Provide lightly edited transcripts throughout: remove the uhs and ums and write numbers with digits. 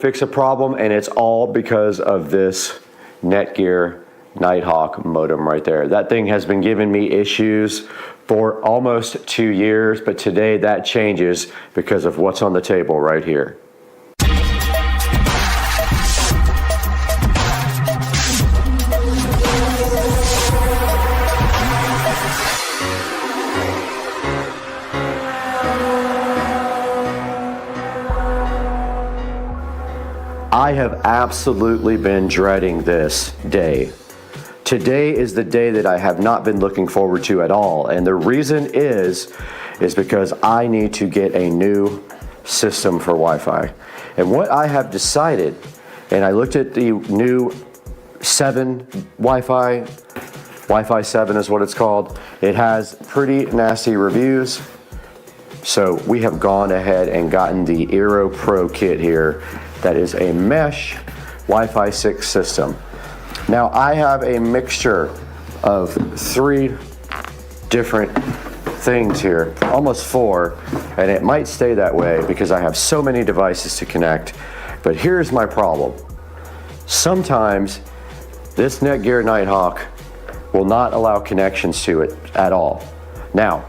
fix a problem, and it's all because of this Netgear Nighthawk modem right there. That thing has been giving me issues for almost 2 years, but today that changes because of what's on the table right here. I have absolutely been dreading this day. Today is the day that I have not been looking forward to at all. And the reason is because I need to get a new system for Wi-Fi. And what I have decided, and I looked at the new 7 Wi-Fi 7 is what it's called. It has pretty nasty reviews. So we have gone ahead and gotten the Aero Pro kit here. That is a mesh Wi-Fi 6 system. Now I have a mixture of 3 different things here, almost 4, and it might stay that way because I have so many devices to connect. But here's my problem. Sometimes this Netgear Nighthawk will not allow connections to it at all. Now,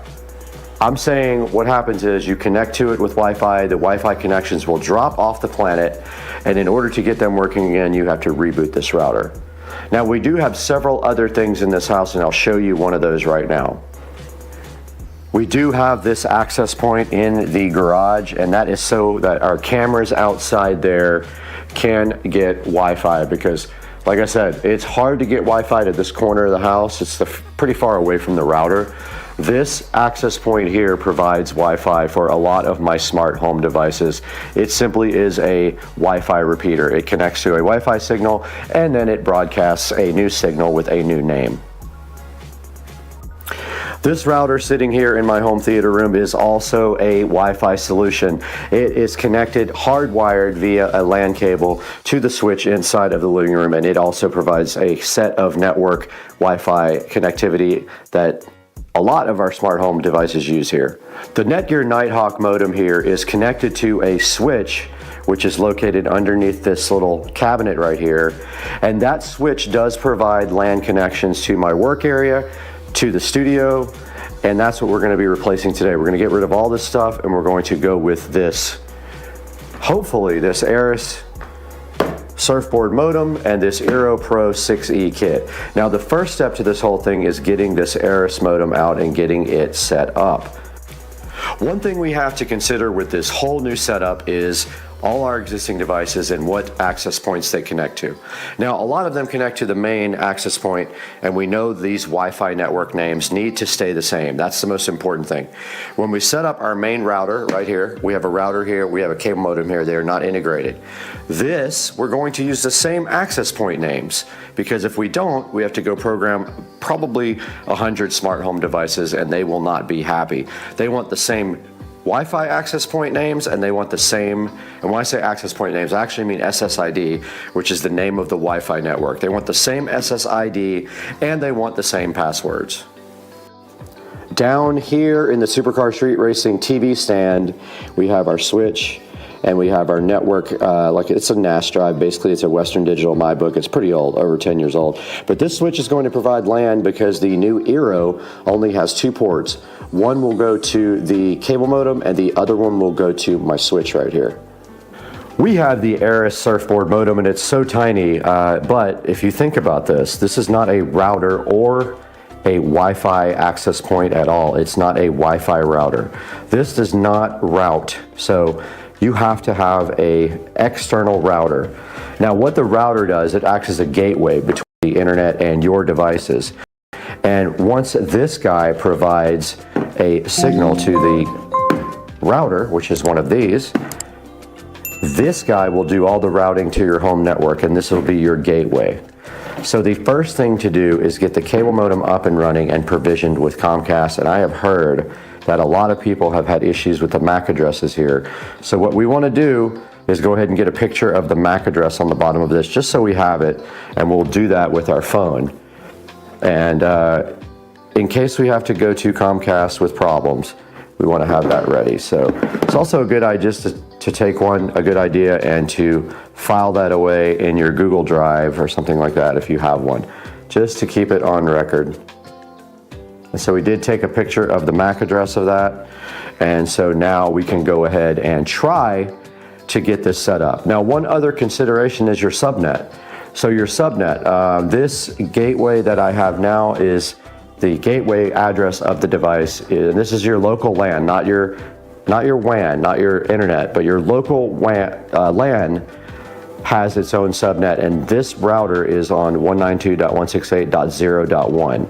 I'm saying what happens is you connect to it with Wi-Fi, the Wi-Fi connections will drop off the planet, and in order to get them working again, you have to reboot this router. Now, we do have several other things in this house, and I'll show you one of those right now. We do have this access point in the garage, and that is so that our cameras outside there can get Wi-Fi, because like I said, it's hard to get Wi-Fi to this corner of the house. It's pretty far away from the router. This access point here provides Wi-Fi for a lot of my smart home devices. It simply is a Wi-Fi repeater. It connects to a Wi-Fi signal, and then it broadcasts a new signal with a new name. This router sitting here in my home theater room is also a Wi-Fi solution. It is connected hardwired via a LAN cable to the switch inside of the living room, and it also provides a set of network Wi-Fi connectivity that a lot of our smart home devices use here. The Netgear Nighthawk modem here is connected to a switch which is located underneath this little cabinet right here, and that switch does provide LAN connections to my work area, to the studio, and that's what we're going to be replacing today. We're going to get rid of all this stuff, and we're going to go with this, hopefully this ASUS surfboard modem and this Aero Pro 6E kit. Now the first step to this whole thing is getting this ASUS modem out and getting it set up. One thing we have to consider with this whole new setup is all our existing devices and what access points they connect to. Now, a lot of them connect to the main access point, and we know these Wi-Fi network names need to stay the same. That's the most important thing. When we set up our main router right here, we have a router here, we have a cable modem here, they are not integrated. This, we're going to use the same access point names, because if we don't, we have to go program probably 100 smart home devices, and they will not be happy. They want the same Wi-Fi access point names, and they want the same, and when I say access point names, I actually mean SSID, which is the name of the Wi-Fi network. They want the same SSID, and they want the same passwords. Down here in the Supercar Street Racing TV stand, we have our switch, and we have our network, like it's a NAS drive, basically it's a Western Digital MyBook. It's pretty old, over 10 years old. But this switch is going to provide LAN because the new Aero only has 2 ports. One will go to the cable modem, and the other one will go to my switch right here. We have the ASUS surfboard modem, and it's so tiny, but if you think about this, this is not a router or a Wi-Fi access point at all. It's not a Wi-Fi router. This does not route, so you have to have a external router. Now what the router does, it acts as a gateway between the internet and your devices. And once this guy provides a signal to the router, which is one of these, this guy will do all the routing to your home network, and this will be your gateway. So the first thing to do is get the cable modem up and running and provisioned with Comcast, and I have heard that a lot of people have had issues with the MAC addresses here. So what we want to do is go ahead and get a picture of the MAC address on the bottom of this, just so we have it, and we'll do that with our phone. And in case we have to go to Comcast with problems, we want to have that ready. So it's also a good idea just to take a good idea and to file that away in your Google Drive or something like that if you have one, just to keep it on record. And so we did take a picture of the MAC address of that, and so now we can go ahead and try to get this set up. Now, one other consideration is your subnet. So your subnet, this gateway that I have now is the gateway address of the device. And this is your local LAN, not your WAN, not your internet, but your local LAN has its own subnet, and this router is on 192.168.0.1.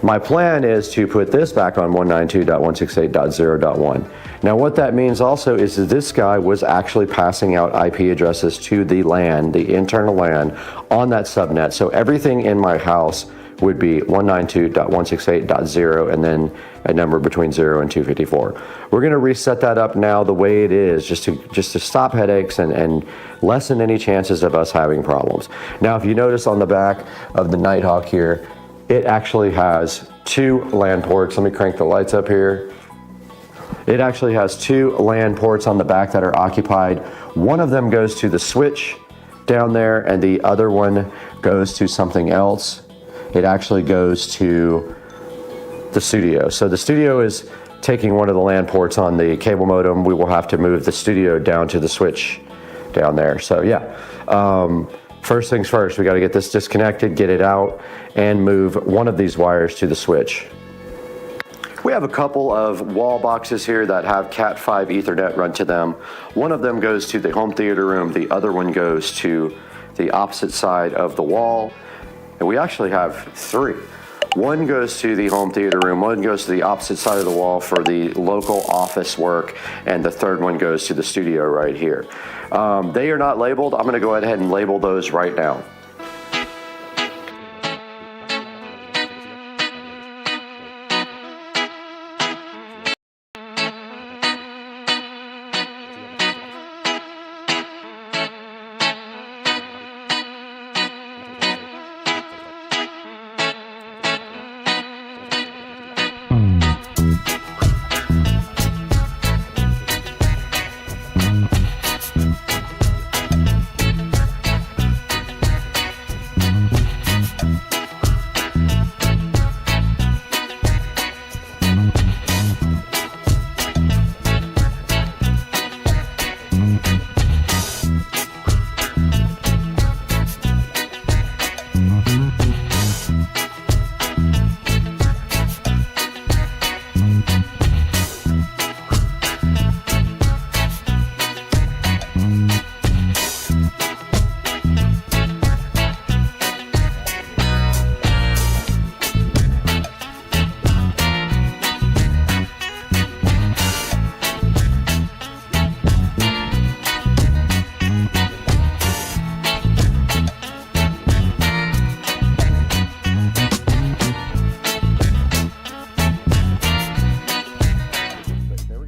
My plan is to put this back on 192.168.0.1. Now what that means also is that this guy was actually passing out IP addresses to the LAN, the internal LAN, on that subnet. So everything in my house would be 192.168.0 and then a number between 0 and 254. We're going to reset that up now the way it is, just to stop headaches and lessen any chances of us having problems. Now if you notice on the back of the Nighthawk here, it actually has 2 LAN ports. Let me crank the lights up here. It actually has 2 LAN ports on the back that are occupied. One of them goes to the switch down there, and the other one goes to something else. It actually goes to the studio. So the studio is taking one of the LAN ports on the cable modem. We will have to move the studio down to the switch down there. So yeah, first things first, we got to get this disconnected, get it out, and move one of these wires to the switch. We have a couple of wall boxes here that have Cat5 Ethernet run to them. One of them goes to the home theater room. The other one goes to the opposite side of the wall. And we actually have 3. One goes to the home theater room, one goes to the opposite side of the wall for the local office work, and the third one goes to the studio right here. They are not labeled. I'm going to go ahead and label those right now.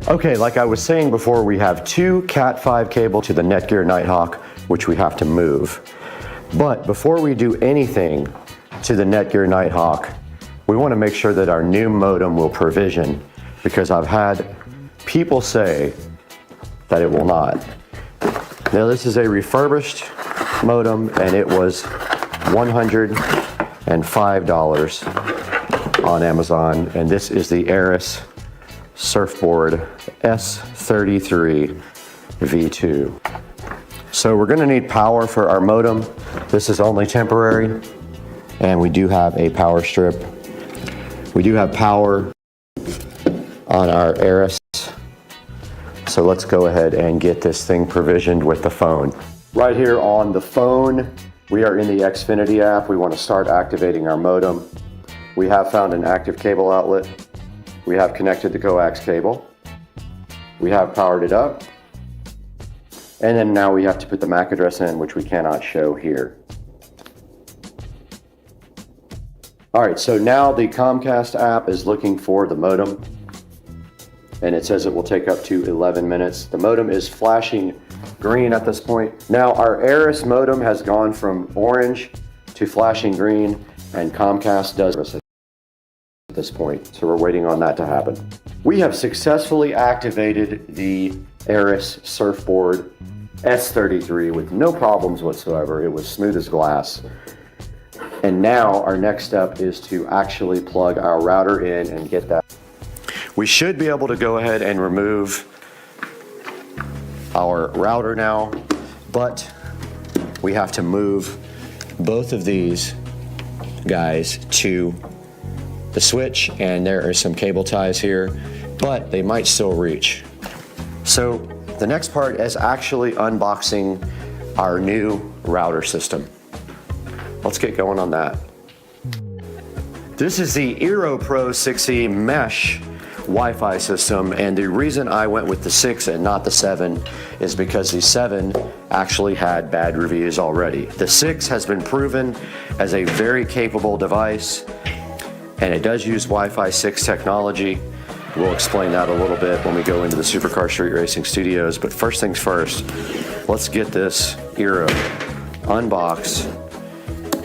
Okay, like I was saying before, we have 2 Cat5 cable to the Netgear Nighthawk, which we have to move. But before we do anything to the Netgear Nighthawk, we want to make sure that our new modem will provision, because I've had people say that it will not. Now this is a refurbished modem, and it was $105 on Amazon, and this is the ASUS Surfboard S33 V2. So we're going to need power for our modem. This is only temporary, and we do have a power strip. We do have power on our ASUS. So let's go ahead and get this thing provisioned with the phone. Right here on the phone, we are in the Xfinity app. We want to start activating our modem. We have found an active cable outlet. We have connected the coax cable. We have powered it up. And then now we have to put the MAC address in, which we cannot show here. All right, so now the Comcast app is looking for the modem, and it says it will take up to 11 minutes. The modem is flashing green at this point. Now our ASUS modem has gone from orange to flashing green, and Comcast does at this point, so we're waiting on that to happen. We have successfully activated the ASUS Surfboard S33 with no problems whatsoever. It was smooth as glass. And now our next step is to actually plug our router in and get that. We should be able to go ahead and remove our router now, but we have to move both of these guys to the switch, and there are some cable ties here, but they might still reach. So the next part is actually unboxing our new router system. Let's get going on that. This is the Eero Pro 6E mesh Wi-Fi system, and the reason I went with the 6 and not the 7 is because the 7 actually had bad reviews already. The 6 has been proven as a very capable device, and it does use Wi-Fi 6 technology. We'll explain that a little bit when we go into the Supercar Street Racing Studios, but first things first, let's get this Eero unboxed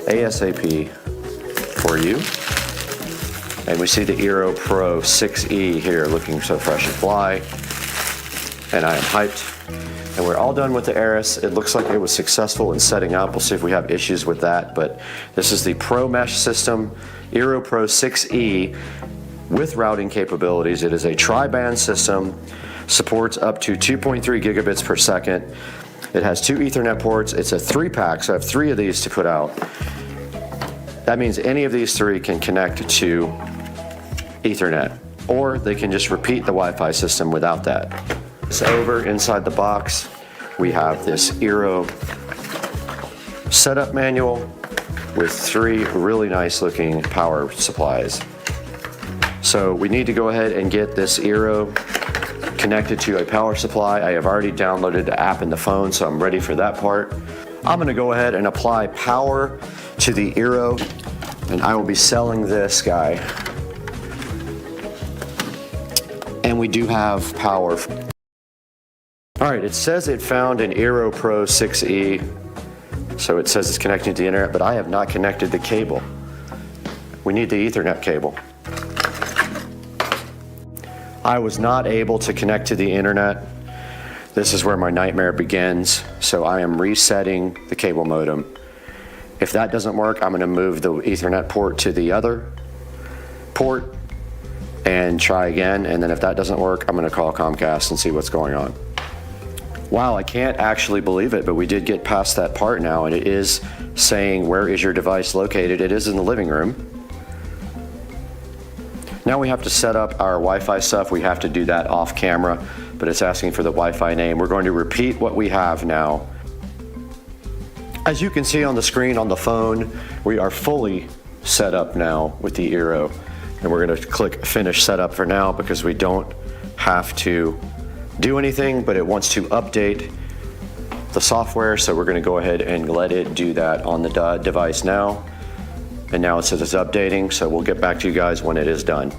ASAP for you. And we see the Eero Pro 6E here looking so fresh and fly, and I am hyped. And we're all done with the ASUS. It looks like it was successful in setting up. We'll see if we have issues with that, but this is the Pro Mesh system, Eero Pro 6E with routing capabilities. It is a tri-band system, supports up to 2.3 gigabits per second. It has 2 Ethernet ports. It's a 3-pack, so I have 3 of these to put out. That means any of these 3 can connect to Ethernet, or they can just repeat the Wi-Fi system without that. So over inside the box, we have this Eero setup manual with 3 really nice looking power supplies. So we need to go ahead and get this Eero connected to a power supply. I have already downloaded the app in the phone, so I'm ready for that part. I'm gonna go ahead and apply power to the Eero, and I will be selling this guy. And we do have power. All right, it says it found an Eero Pro 6E, so it says it's connecting to the internet, but I have not connected the cable. We need the Ethernet cable. I was not able to connect to the internet. This is where my nightmare begins, so I am resetting the cable modem. If that doesn't work, I'm gonna move the Ethernet port to the other port and try again, and then if that doesn't work, I'm gonna call Comcast and see what's going on. Wow, I can't actually believe it, but we did get past that part now, and it is saying, where is your device located? It is in the living room. Now we have to set up our Wi-Fi stuff. We have to do that off camera, but it's asking for the Wi-Fi name. We're going to repeat what we have now. As you can see on the screen on the phone, we are fully set up now with the Eero, and we're going to click Finish Setup for now because we don't have to do anything, but it wants to update the software, so we're going to go ahead and let it do that on the device now. And now it says it's updating, so we'll get back to you guys when it is done.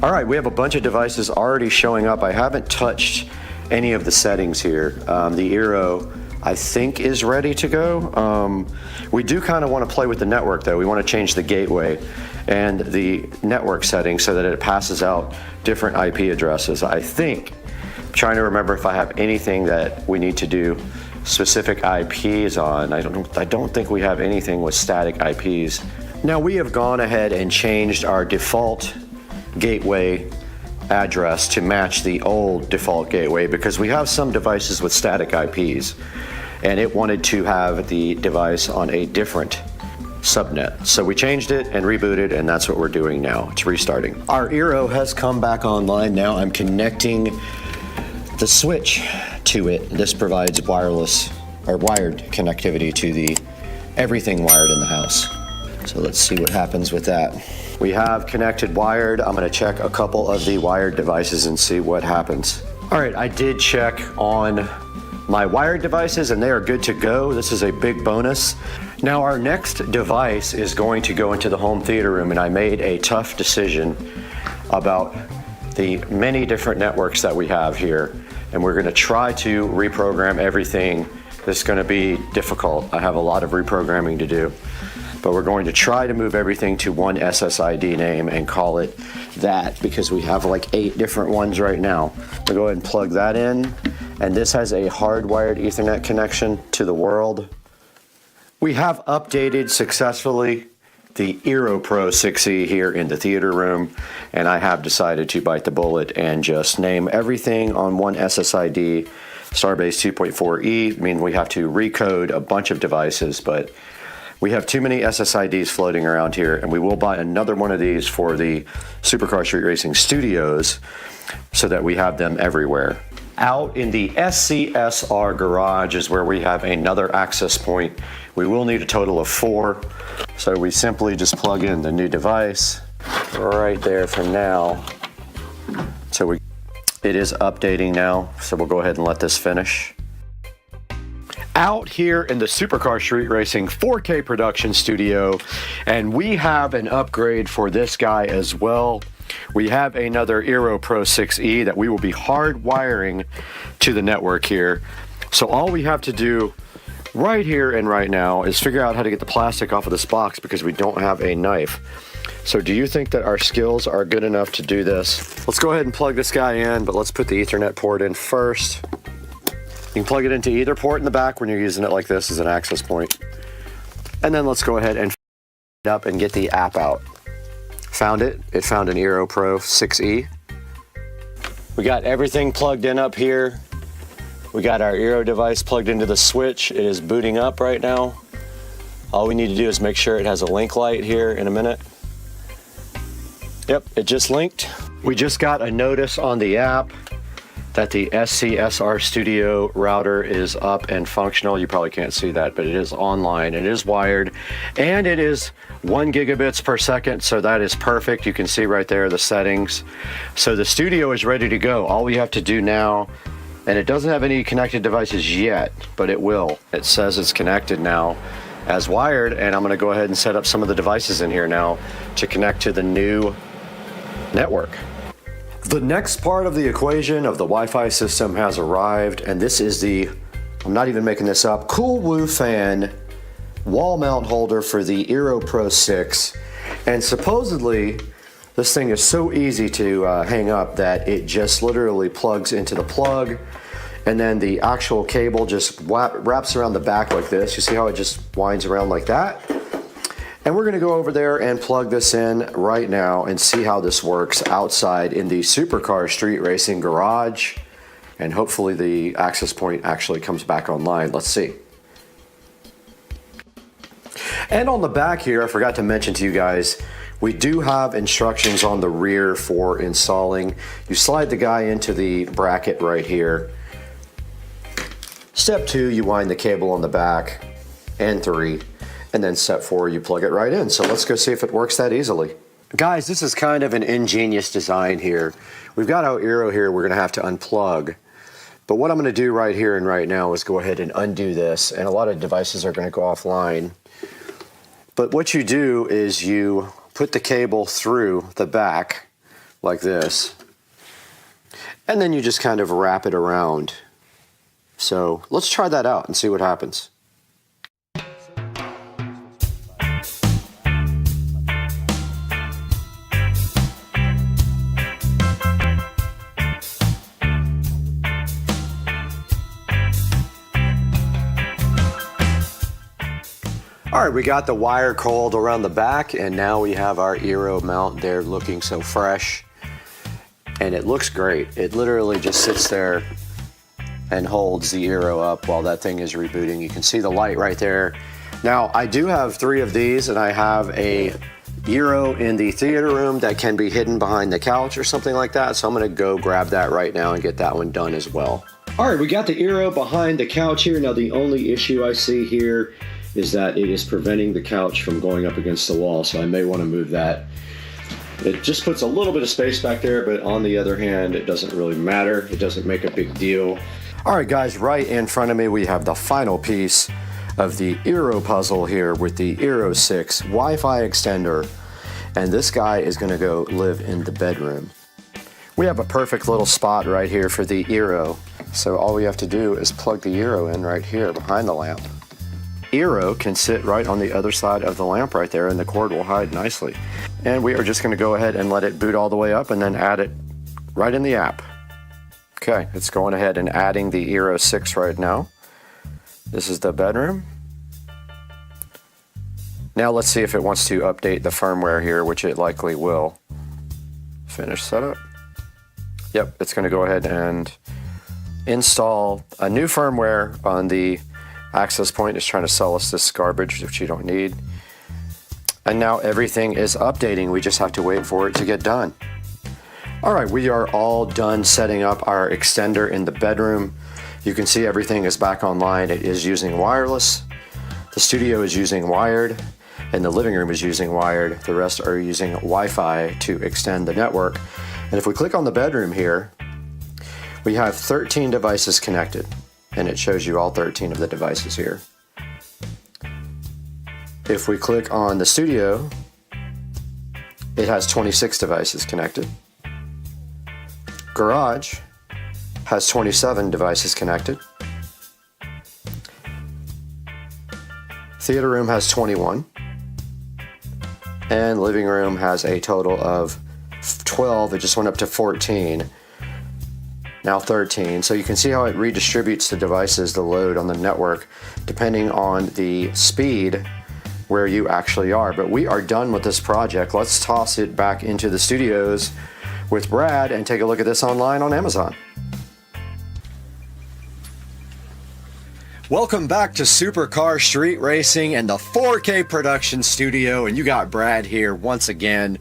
All right, we have a bunch of devices already showing up. I haven't touched any of the settings here. The Eero, I think, is ready to go. We do kind of want to play with the network though. We want to change the gateway and the network settings so that it passes out different IP addresses. I think, I'm trying to remember if I have anything that we need to do specific IPs on. I don't think we have anything with static IPs. Now we have gone ahead and changed our default gateway address to match the old default gateway because we have some devices with static IPs, and it wanted to have the device on a different subnet. So we changed it and rebooted, and that's what we're doing now. It's restarting. Our Eero has come back online now. I'm connecting the switch to it. This provides wireless or wired connectivity to the everything wired in the house. So let's see what happens with that. We have connected wired. I'm gonna check a couple of the wired devices and see what happens. All right, I did check on my wired devices and they are good to go. This is a big bonus. Now our next device is going to go into the home theater room, and I made a tough decision about the many different networks that we have here. And we're gonna try to reprogram everything. This is gonna be difficult. I have a lot of reprogramming to do. but we're going to try to move everything to one SSID name and call it that, because we have like 8 different ones right now. We'll go ahead and plug that in, and this has a hardwired Ethernet connection to the world. We have updated successfully the Aero Pro 6E here in the theater room, and I have decided to bite the bullet and just name everything on one SSID. Starbase 2.4E, I mean, we have to recode a bunch of devices, but we have too many SSIDs floating around here, and we will buy another one of these for the Supercar Street Racing Studios so that we have them everywhere. Out in the SCSR garage is where we have another access point. We will need a total of 4, so we simply just plug in the new device right there for now. So it is updating now, so we'll go ahead and let this finish. Out here in the Supercar Street Racing 4K production studio, and we have an upgrade for this guy as well. We have another Aero Pro 6E that we will be hardwiring to the network here. So all we have to do right here and right now is figure out how to get the plastic off of this box, because we don't have a knife. So do you think that our skills are good enough to do this? Let's go ahead and plug this guy in, but let's put the Ethernet port in first. You can plug it into either port in the back when you're using it like this as an access point. And then let's go ahead and up and get the app out. Found it. It found an Aero Pro 6E. We got everything plugged in up here. We got our Aero device plugged into the switch. It is booting up right now. All we need to do is make sure it has a link light here in a minute. Yep, it just linked. We just got a notice on the app that the SCSR Studio router is up and functional. You probably can't see that, but it is online, it is wired, and it is 1 gigabits per second, so that is perfect. You can see right there the settings. So the studio is ready to go. All we have to do now, and it doesn't have any connected devices yet, but it will. It says it's connected now as wired, and I'm gonna go ahead and set up some of the devices in here now to connect to the new network. The next part of the equation of the Wi-Fi system has arrived, and this is the, I'm not even making this up, Cool fan wall mount holder for the Aero Pro 6. And supposedly this thing is so easy to hang up that it just literally plugs into the plug, and then the actual cable just wraps around the back like this. You see how it just winds around like that? And we're gonna go over there and plug this in right now and see how this works outside in the Supercar Street Racing garage. And hopefully the access point actually comes back online. Let's see. And on the back here, I forgot to mention to you guys, we do have instructions on the rear for installing. You slide the guy into the bracket right here. Step 2, you wind the cable on the back, and 3. And then step 4, you plug it right in. So let's go see if it works that easily. Guys, this is kind of an ingenious design here. We've got our Aero here we're gonna have to unplug. But what I'm gonna do right here and right now is go ahead and undo this, and a lot of devices are gonna go offline. But what you do is you put the cable through the back like this, and then you just kind of wrap it around. So let's try that out and see what happens. All right, we got the wire coiled around the back, and now we have our Aero mount there looking so fresh. And it looks great. It literally just sits there and holds the Aero up while that thing is rebooting. You can see the light right there. Now, I do have 3 of these, and I have a Aero in the theater room that can be hidden behind the couch or something like that. So I'm gonna go grab that right now and get that one done as well. All right, we got the Aero behind the couch here. Now, the only issue I see here is that it is preventing the couch from going up against the wall, so I may want to move that. It just puts a little bit of space back there, but on the other hand, it doesn't really matter. It doesn't make a big deal. All right, guys, right in front of me, we have the final piece of the Aero puzzle here with the Aero 6 Wi-Fi extender, and this guy is going to go live in the bedroom. We have a perfect little spot right here for the Aero, so all we have to do is plug the Aero in right here behind the lamp. Eero can sit right on the other side of the lamp right there, and the cord will hide nicely. And we are just going to go ahead and let it boot all the way up and then add it right in the app. Okay, it's going ahead and adding the Eero 6 right now. This is the bedroom. Now let's see if it wants to update the firmware here, which it likely will. Finish setup. Yep, it's going to go ahead and install a new firmware on the access point. It's trying to sell us this garbage, which you don't need. And now everything is updating. We just have to wait for it to get done. All right, we are all done setting up our extender in the bedroom. You can see everything is back online. It is using wireless. The studio is using wired, and the living room is using wired. The rest are using Wi-Fi to extend the network. And if we click on the bedroom here, we have 13 devices connected, and it shows you all 13 of the devices here. If we click on the studio, it has 26 devices connected. Garage has 27 devices connected. Theater room has 21. And living room has a total of 12. It just went up to 14. Now 13. So you can see how it redistributes the devices, the load on the network, depending on the speed where you actually are. But we are done with this project. Let's toss it back into the studios with Brad and take a look at this online on Amazon. Welcome back to Supercar Street Racing and the 4K production studio, and you got Brad here once again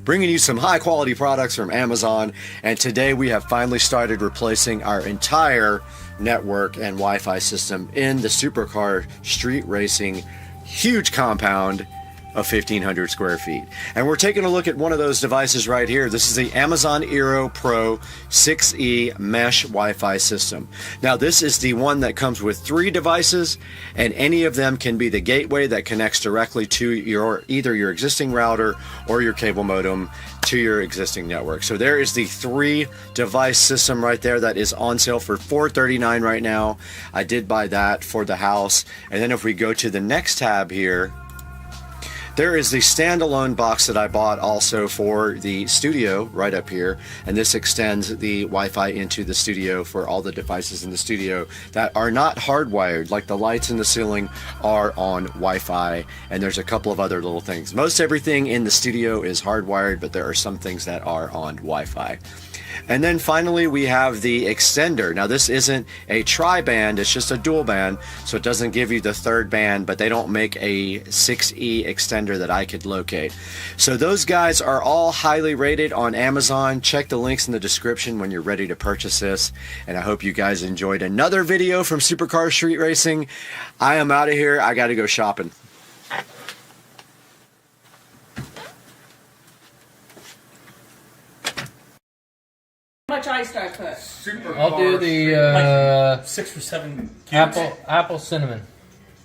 bringing you some high quality products from Amazon. And today we have finally started replacing our entire network and Wi-Fi system in the Supercar Street Racing huge compound of 1,500 square feet. And we're taking a look at one of those devices right here. This is the Amazon Eero Pro 6E Mesh Wi-Fi system. Now this is the one that comes with 3 devices, and any of them can be the gateway that connects directly to either your existing router or your cable modem to your existing network. So there is the 3 device system right there that is on sale for $439 right now. I did buy that for the house. And then if we go to the next tab here, there is the standalone box that I bought also for the studio right up here, and this extends the Wi-Fi into the studio for all the devices in the studio that are not hardwired, like the lights in the ceiling are on Wi-Fi, and there's a couple of other little things. Most everything in the studio is hardwired, but there are some things that are on Wi-Fi. And then finally we have the extender. Now this isn't a tri-band, it's just a dual band, so it doesn't give you the 3rd band, but they don't make a 6E extender that I could locate. So those guys are all highly rated on Amazon. Check the links in the description when you're ready to purchase this. And I hope you guys enjoyed another video from Supercar Street Racing. I am out of here. I gotta go shopping. How much ice do I put? I'll do the 6 or 7 cubes. apple cinnamon.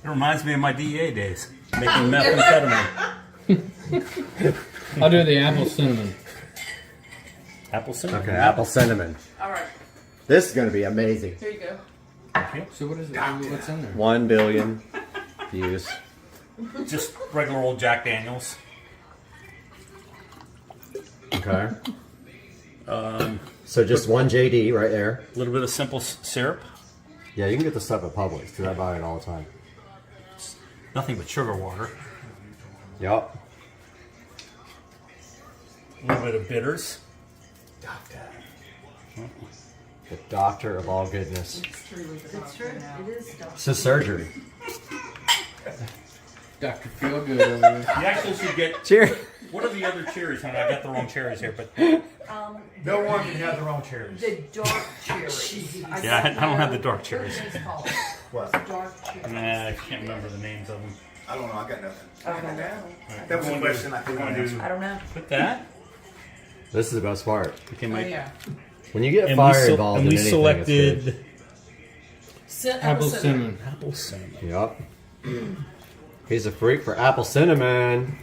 It reminds me of my DEA days, making methamphetamine. I'll do the apple cinnamon. Apple cinnamon. Okay, apple cinnamon. All right, This is going to be amazing. here you go. So what is it? What's in there? 1 billion views. Just regular old Jack Daniels. Okay. So just 1 JD right there. A little bit of simple syrup. Yeah, you can get this stuff at Publix because I buy it all the time. Nothing but sugar water. Yup. A little bit of bitters. The doctor of all goodness. It's true. It is stuff. It's a surgery. Dr. Feel Good over there. You actually should get... Cheers. What are the other cherries? I got the wrong cherries here, but... No one can have the wrong cherries. The dark cherries. Yeah, I don't have the dark cherries. What are these called? What? Dark cherries. Nah, I can't remember the names of them. I don't know. I got nothing. I don't know. That was a question I couldn't answer. I don't know. Put that. This is the best part. Okay, Oh, my, yeah. When you get and fire we, involved and in we anything, selected Apple cinnamon. apple cinnamon. it's good. Yup. He's a freak for apple cinnamon.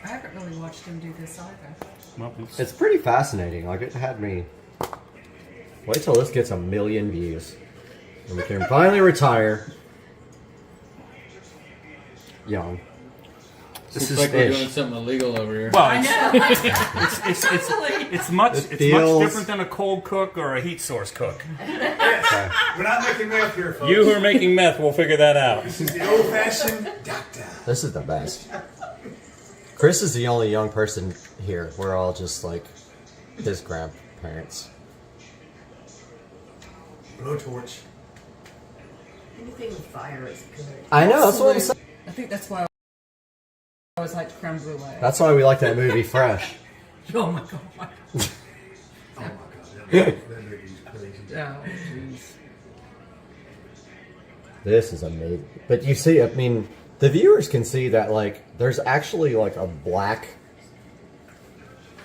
I haven't really watched him do this either. Well, oops. It's pretty fascinating. Like, it had me... Wait till this gets 1 million views. And we can finally retire young. This is like we're doing something illegal over here. Well, it's much feels- different than a cold cook or a heat source cook. We're not making math here, folks. You who are making meth will figure that out. This is the old-fashioned doctor. This is the best. Chris is the only young person here. We're all just like his grandparents. Blowtorch. Anything with fire is good. I know, that's what I'm saying. I think that's why I always liked creme brulee. That's why we like that movie Fresh. Oh my god. Oh my god, that movie's crazy. Oh, jeez. This is amazing. But you see, I mean, the viewers can see that, like, there's actually, like, a black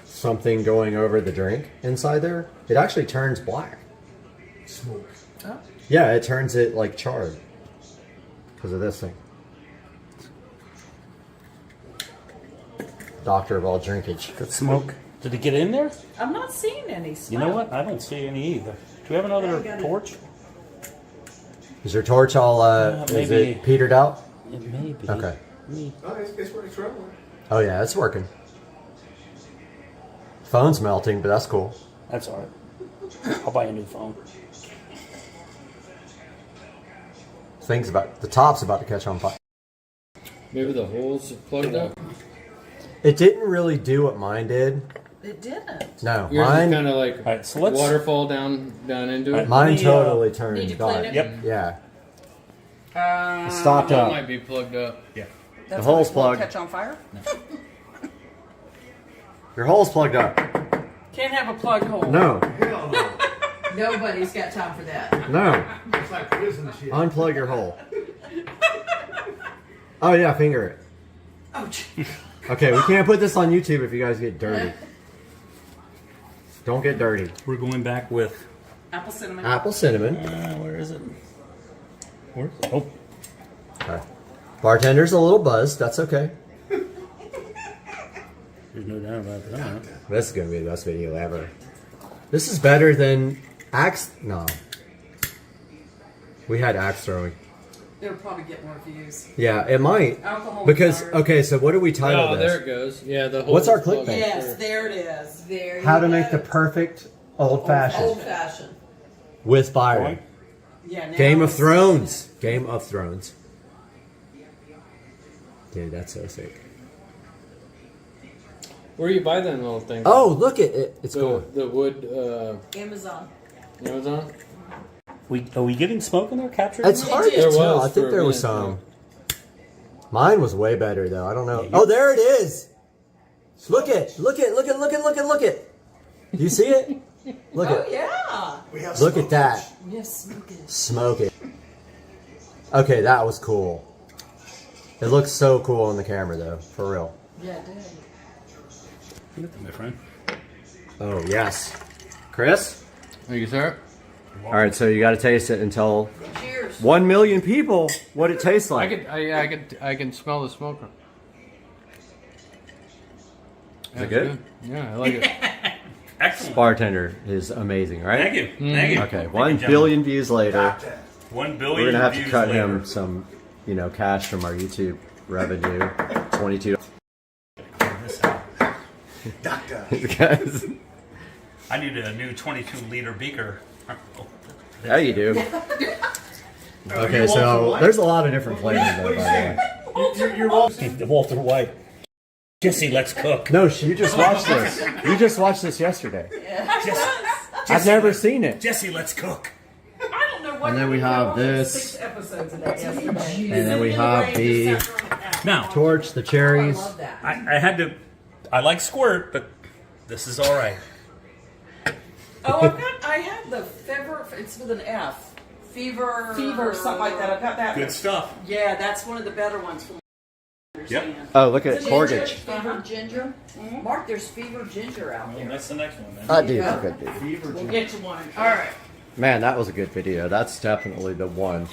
something going over the drink inside there. It actually turns black. Smoke. Oh. Yeah, it turns it, like, charred. Because of this thing. Doctor of all drinkage. Good smoke. Did it get in there? I'm not seeing any smoke. You know what? I don't see any either. Do we have another torch? Is your torch all, is maybe. it petered out? It may be. Okay. Oh, it's rolling. Oh, yeah, it's working. Phone's melting, but that's cool. That's all right. I'll buy a new phone. The top's about to catch on fire. Maybe the holes are plugged up. It didn't really do what mine did. It didn't. No, Yours is mine kind of like Alright, so let's- waterfall down into it. mine Let me, totally Need turned to clean dark. it? Yep. Yeah. It stopped That up. might be plugged up. Yeah. That's hole's why it won't plugged. catch on fire? Your hole's plugged up. Can't have a plug hole. No, Hell no. Nobody's got time for that. no. It's like prison shit. Unplug your hole. Oh yeah, finger it. Oh, gee. Okay, we can't put this on YouTube if you guys get dirty. Don't get dirty. We're going back with. Apple cinnamon. Apple cinnamon. Where is it? Where is it? Oh, Okay. Bartender's a little buzzed. That's okay. there's no doubt about that. This is gonna be the best video ever. This is better than axe. No. We had axe throwing. It'll probably get more views. Yeah, it might. Alcohol. Because fire. okay, so what do we title Oh, this? there it goes. Yeah, the holes What's our are plugged clickbait? in. Yes, there it is. There How you to go. make the perfect old fashioned Old fashioned. with Byron. Yeah. Now Game of it's- Thrones. Game of Thrones. Dude, that's so sick. Where do you buy them little things? Oh, look at it. It's the, cool. the wood Amazon. Amazon. Are we getting smoke in there? Captured? It's It hard did. to There tell. was I think for a there was minute, some. Mine was way better though. I don't know. Oh, there it is. Look it. Look it. Look it. Look it. Look it. Look it. Do you see it? Look Oh it. yeah. We have Look smoke at that. Yes, smoke it. Smoke it. Okay, that was cool. It looks so cool on the camera though. For real. Yeah, it did. Look at that, my friend. Oh yes. Chris? Thank you, sir. All right, so you got to taste it and tell Cheers. 1 million people what it tastes like. I can smell the smoke. Is it good? Yeah, I like it. Excellent. Bartender is amazing, right? Thank you. Thank you. Okay, Thank 1 you, billion views later. doctor. 1 billion. We're gonna have to views cut later. him some, cash from our YouTube revenue. 22. Doctor. Guys, I need a new 22-liter beaker. yeah, you do. Okay, so there's a lot of different flavors though, by the way. You're welcome. Walter White. Jesse, let's cook. No, you just watched this. You just watched this yesterday. I've never seen it. Jesse, let's cook. I don't know what. And then we have this. 6 episodes of that yesterday. And then we have the Now, torch, the I cherries. love that. I had to. I like squirt, but this is all right. Oh, I have the fever. It's with an F. Fever, something like that. I've got that. Good stuff. Yeah, that's one of the better ones from. Yep. Oh, look at Ginger, Portage. Fever ginger. Mark, there's fever ginger out there. That's the next one, man. That dude's a good dude. We'll get you one. All right. Man, that was a good video. That's definitely the one.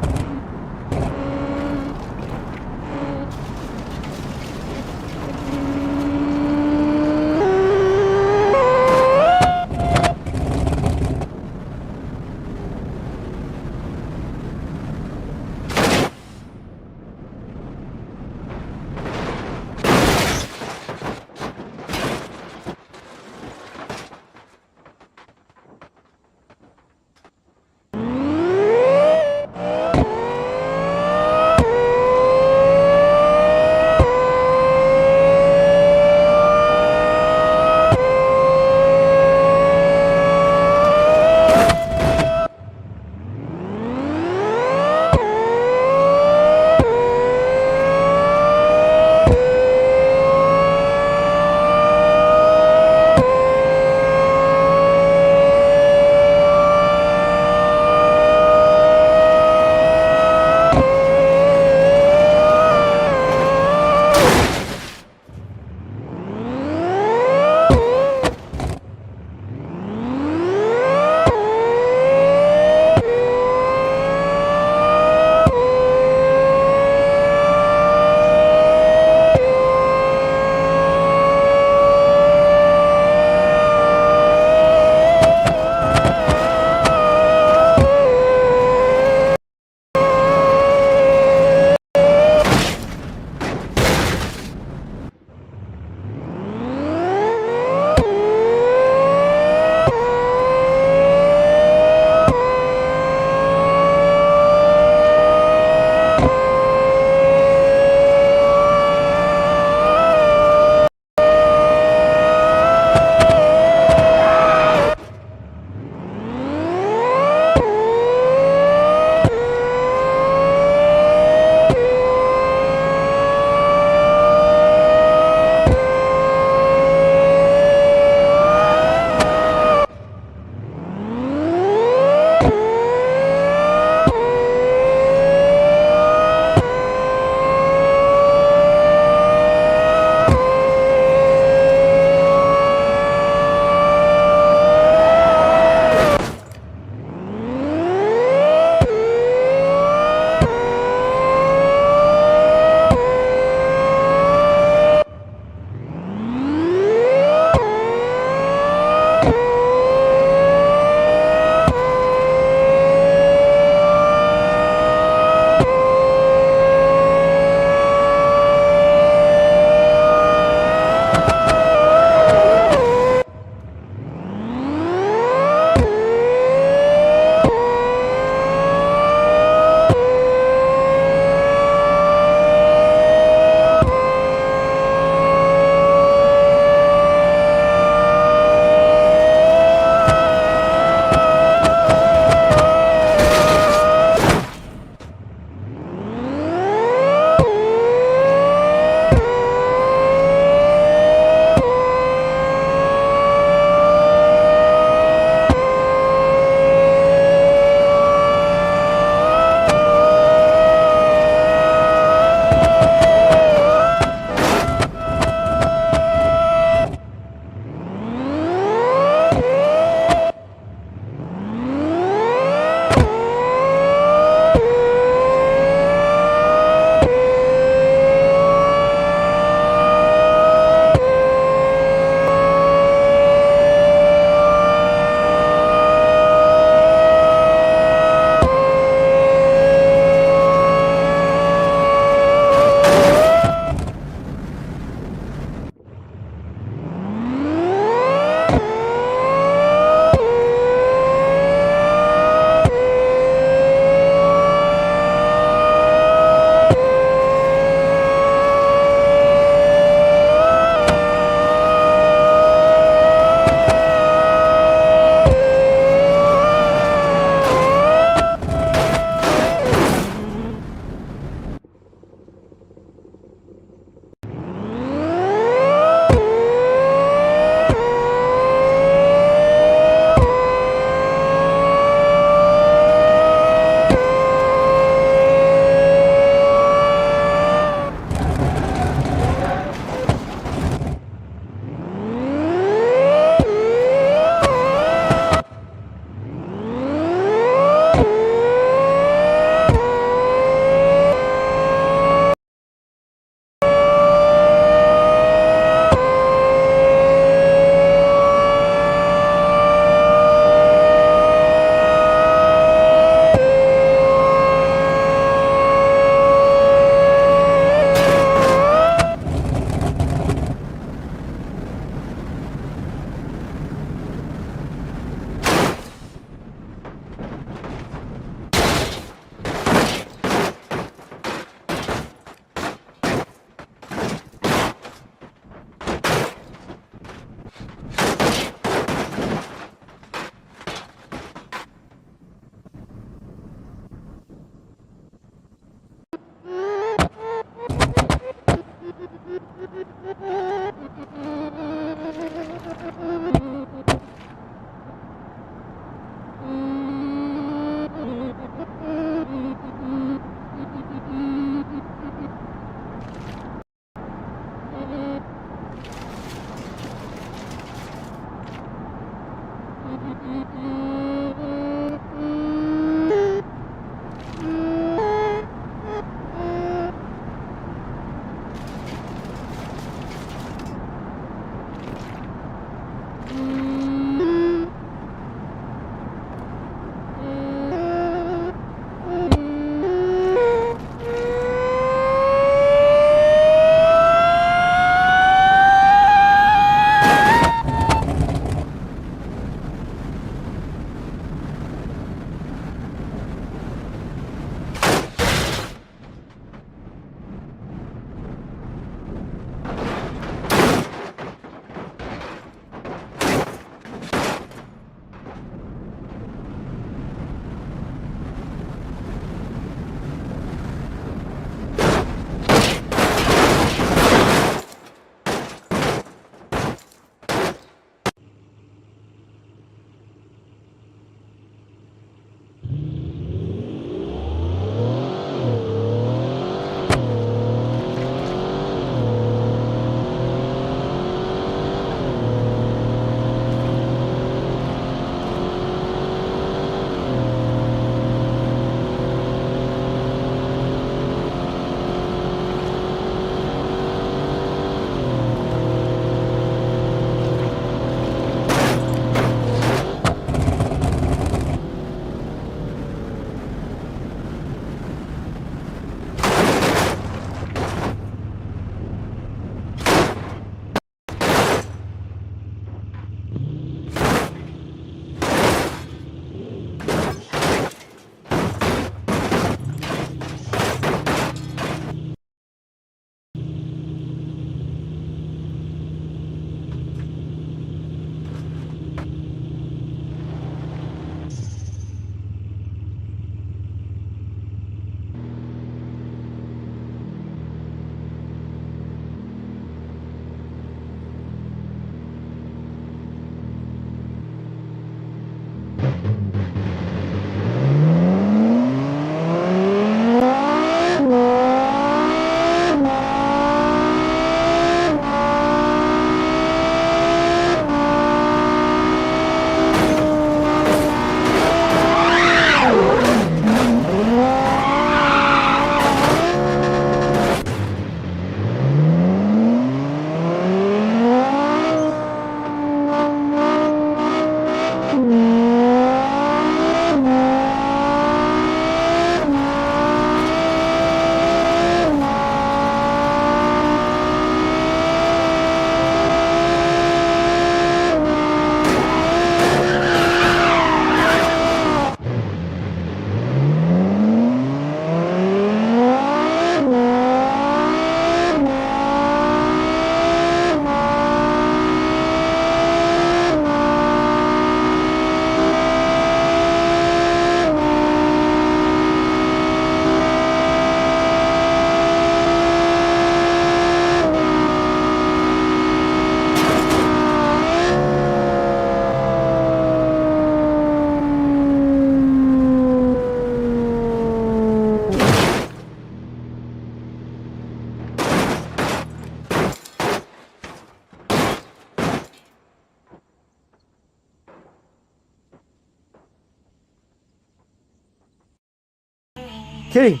Kitty.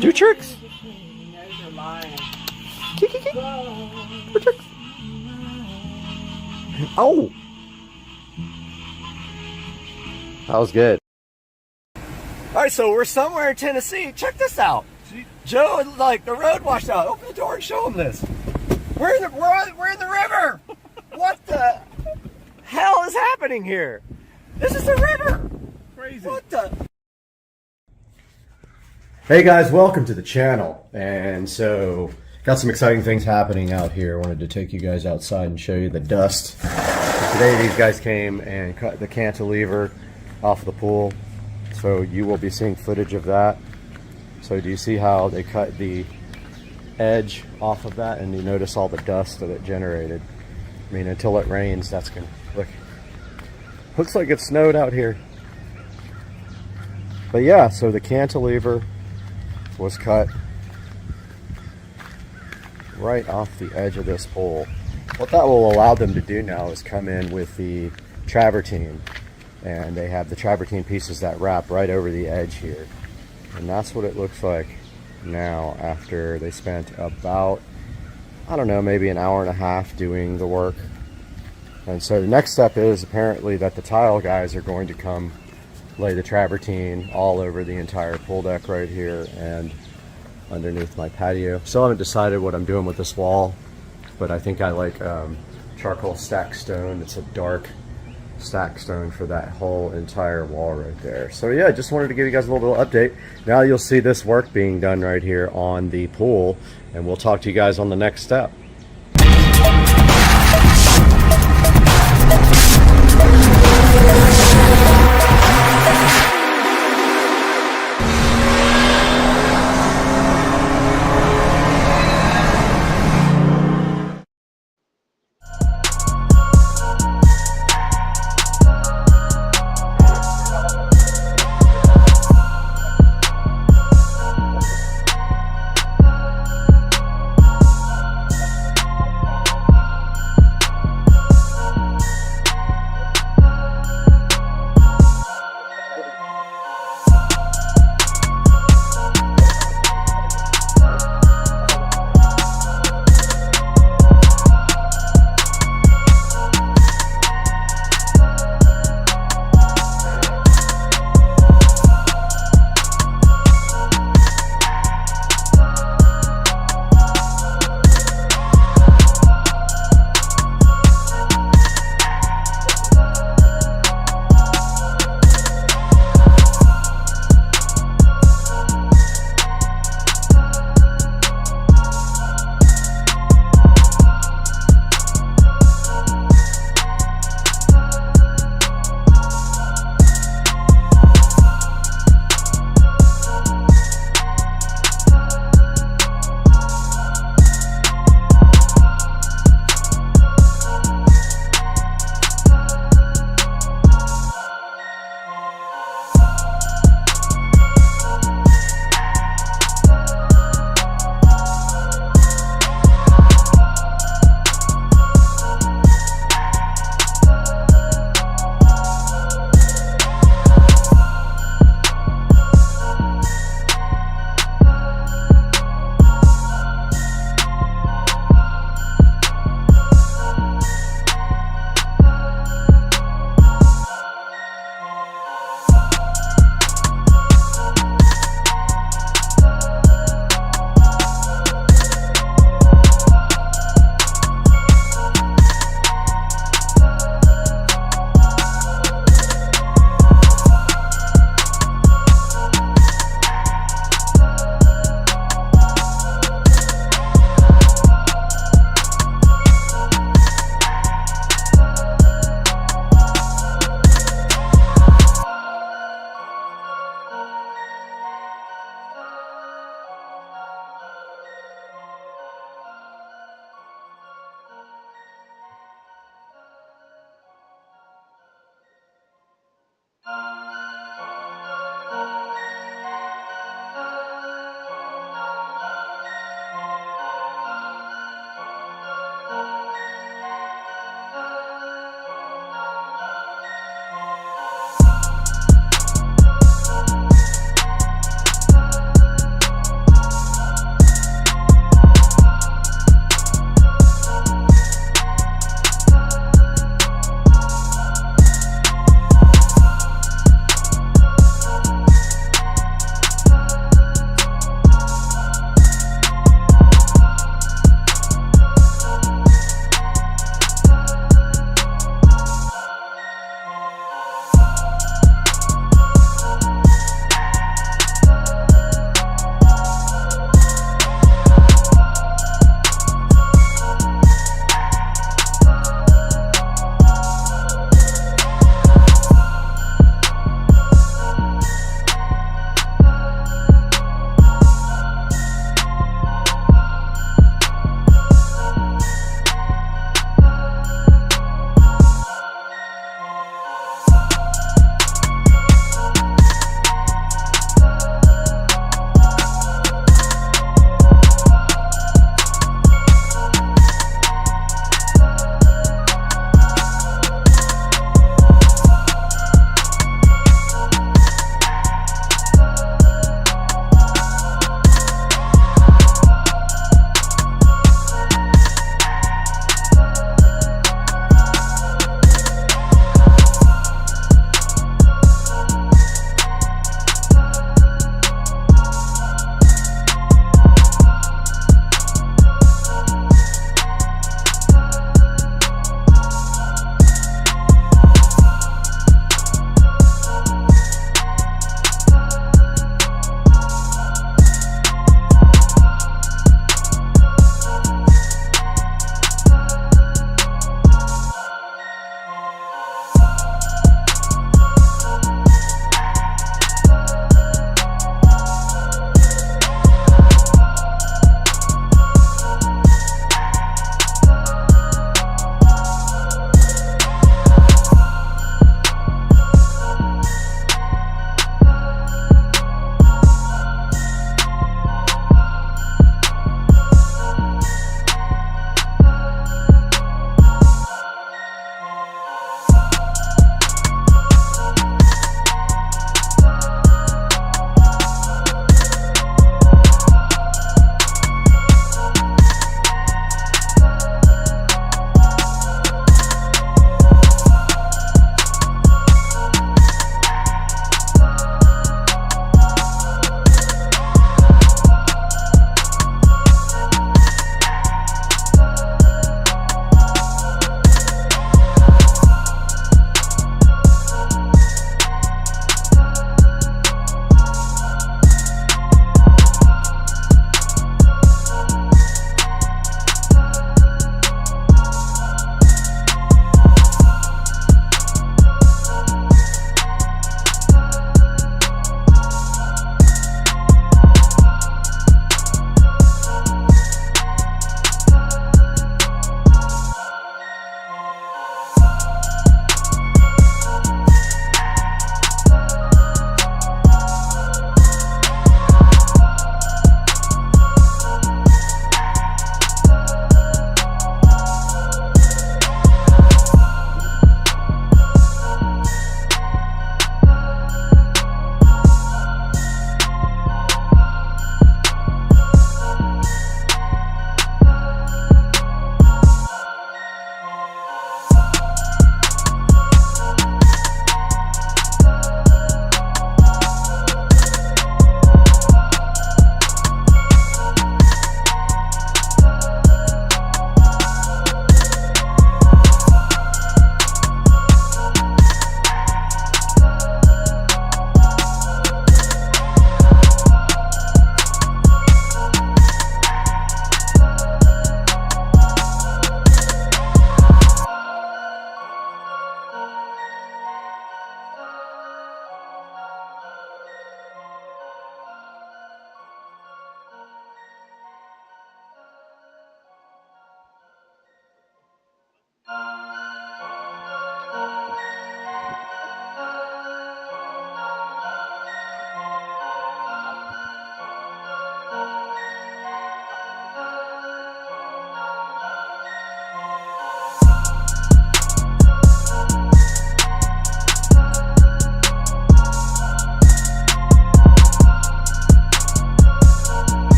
Do tricks. Those are mine. Kitty, kitty. Do tricks. Oh. That was good. All right, so we're somewhere in Tennessee. Check this out. Joe, like the road washed out. Open the door and show him this. We're in the river. What the hell is happening here? This is the river. Crazy. What the? Hey guys, welcome to the channel. And so, got some exciting things happening out here. Wanted to take you guys outside and show you the dust. Today these guys came and cut the cantilever off the pool. So you will be seeing footage of that. So do you see how they cut the edge off of that, and you notice all the dust that it generated. I mean, until it rains, that's gonna look. Looks like it snowed out here. But yeah, so the cantilever was cut right off the edge of this pole. What that will allow them to do now is come in with the travertine, and they have the travertine pieces that wrap right over the edge here. And that's what it looks like now after they spent about, I don't know, maybe an hour and a half doing the work. And so the next step is apparently that the tile guys are going to come lay the travertine all over the entire pool deck right here and underneath my patio. Still haven't decided what I'm doing with this wall, but I think I like charcoal stack stone. It's a dark stack stone for that whole entire wall right there. So yeah, just wanted to give you guys a little update. Now you'll see this work being done right here on the pool, and we'll talk to you guys on the next step.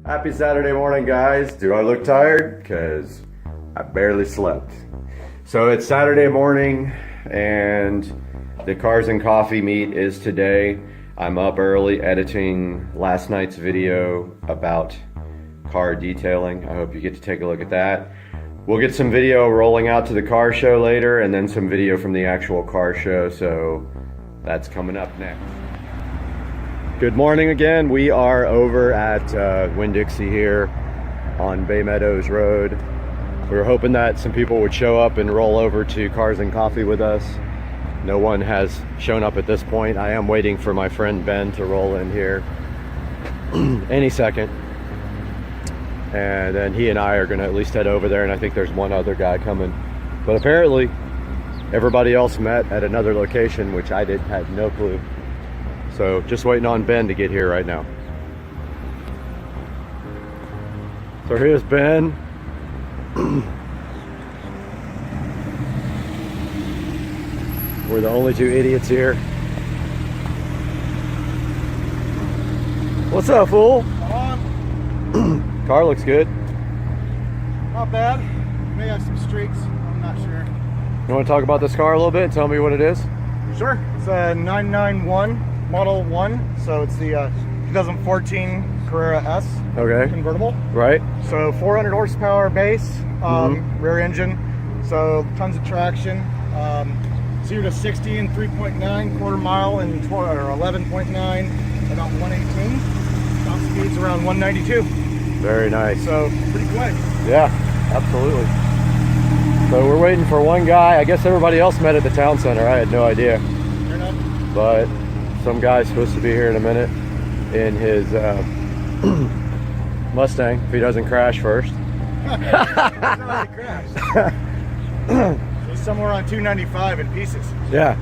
Happy Saturday morning, guys. Do I look tired? Because I barely slept. So it's Saturday morning and the Cars and Coffee meet is today. I'm up early editing last night's video about car detailing. I hope you get to take a look at that. We'll get some video rolling out to the car show later and then some video from the actual car show, so that's coming up next. Good morning again. We are over at Winn-Dixie here on Bay Meadows Road. We were hoping that some people would show up and roll over to Cars and Coffee with us. No one has shown up at this point. I am waiting for my friend Ben to roll in here any second. And then he and I are gonna at least head over there, and I think there's one other guy coming. But apparently everybody else met at another location, which I had no clue. So just waiting on Ben to get here right now. So here's Ben. We're the only two idiots here. What's up, fool? Car looks good. Not bad. May have some streaks. I'm not sure. You want to talk about this car a little bit and tell me what it is? Sure. It's a 991 Model 1. So it's the 2014 Carrera S convertible. Right. So 400 horsepower base, rear engine. So tons of traction. 0 to 60 in 3.9, quarter mile in 11.9, about 118. Top speed's around 192. Very nice. So pretty quick. Yeah, absolutely. So we're waiting for one guy. I guess everybody else met at the town center. I had no idea. Fair enough. But some guy's supposed to be here in a minute in his Mustang, if he doesn't crash first. He's somewhere on 295 in pieces. Yeah.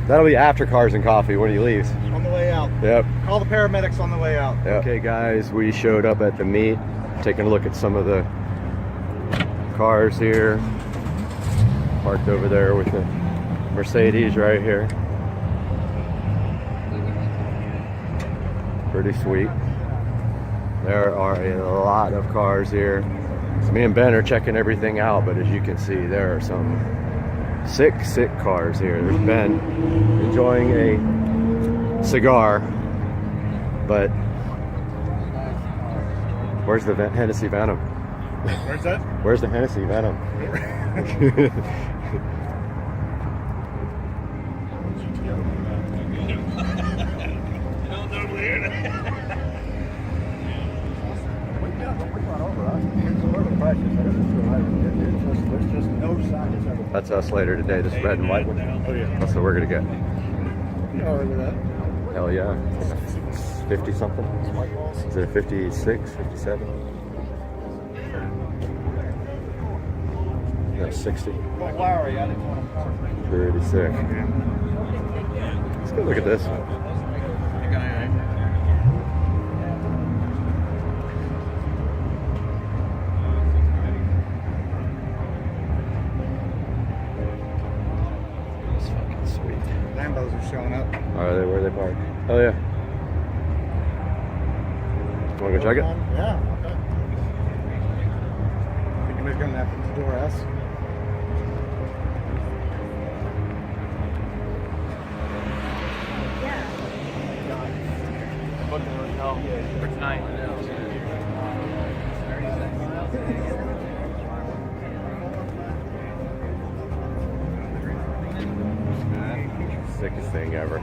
That'll be after Cars and Coffee when he leaves. On the way out. Yep. Call the paramedics on the way out. Yep. Okay, guys, we showed up at the meet, taking a look at some of the cars here. Parked over there with the Mercedes right here. Pretty sweet. There are a lot of cars here. So me and Ben are checking everything out, but as you can see, there are some sick cars here. There's Ben enjoying a cigar, but where's the Hennessy Venom? Where's that? Where's the Hennessy Venom? That's us later today, this red and white one. Oh yeah. That's what we're gonna get. Oh, look at that. Hell yeah. 50 something? Is it a 56, 57? No, 60. Pretty sick. Let's go look at this. Lambos are showing up. Are they? Where are they parked? Oh yeah. Want to go check it? Yeah. Okay. Think anybody's gonna have the door S? For tonight. Sickest thing ever.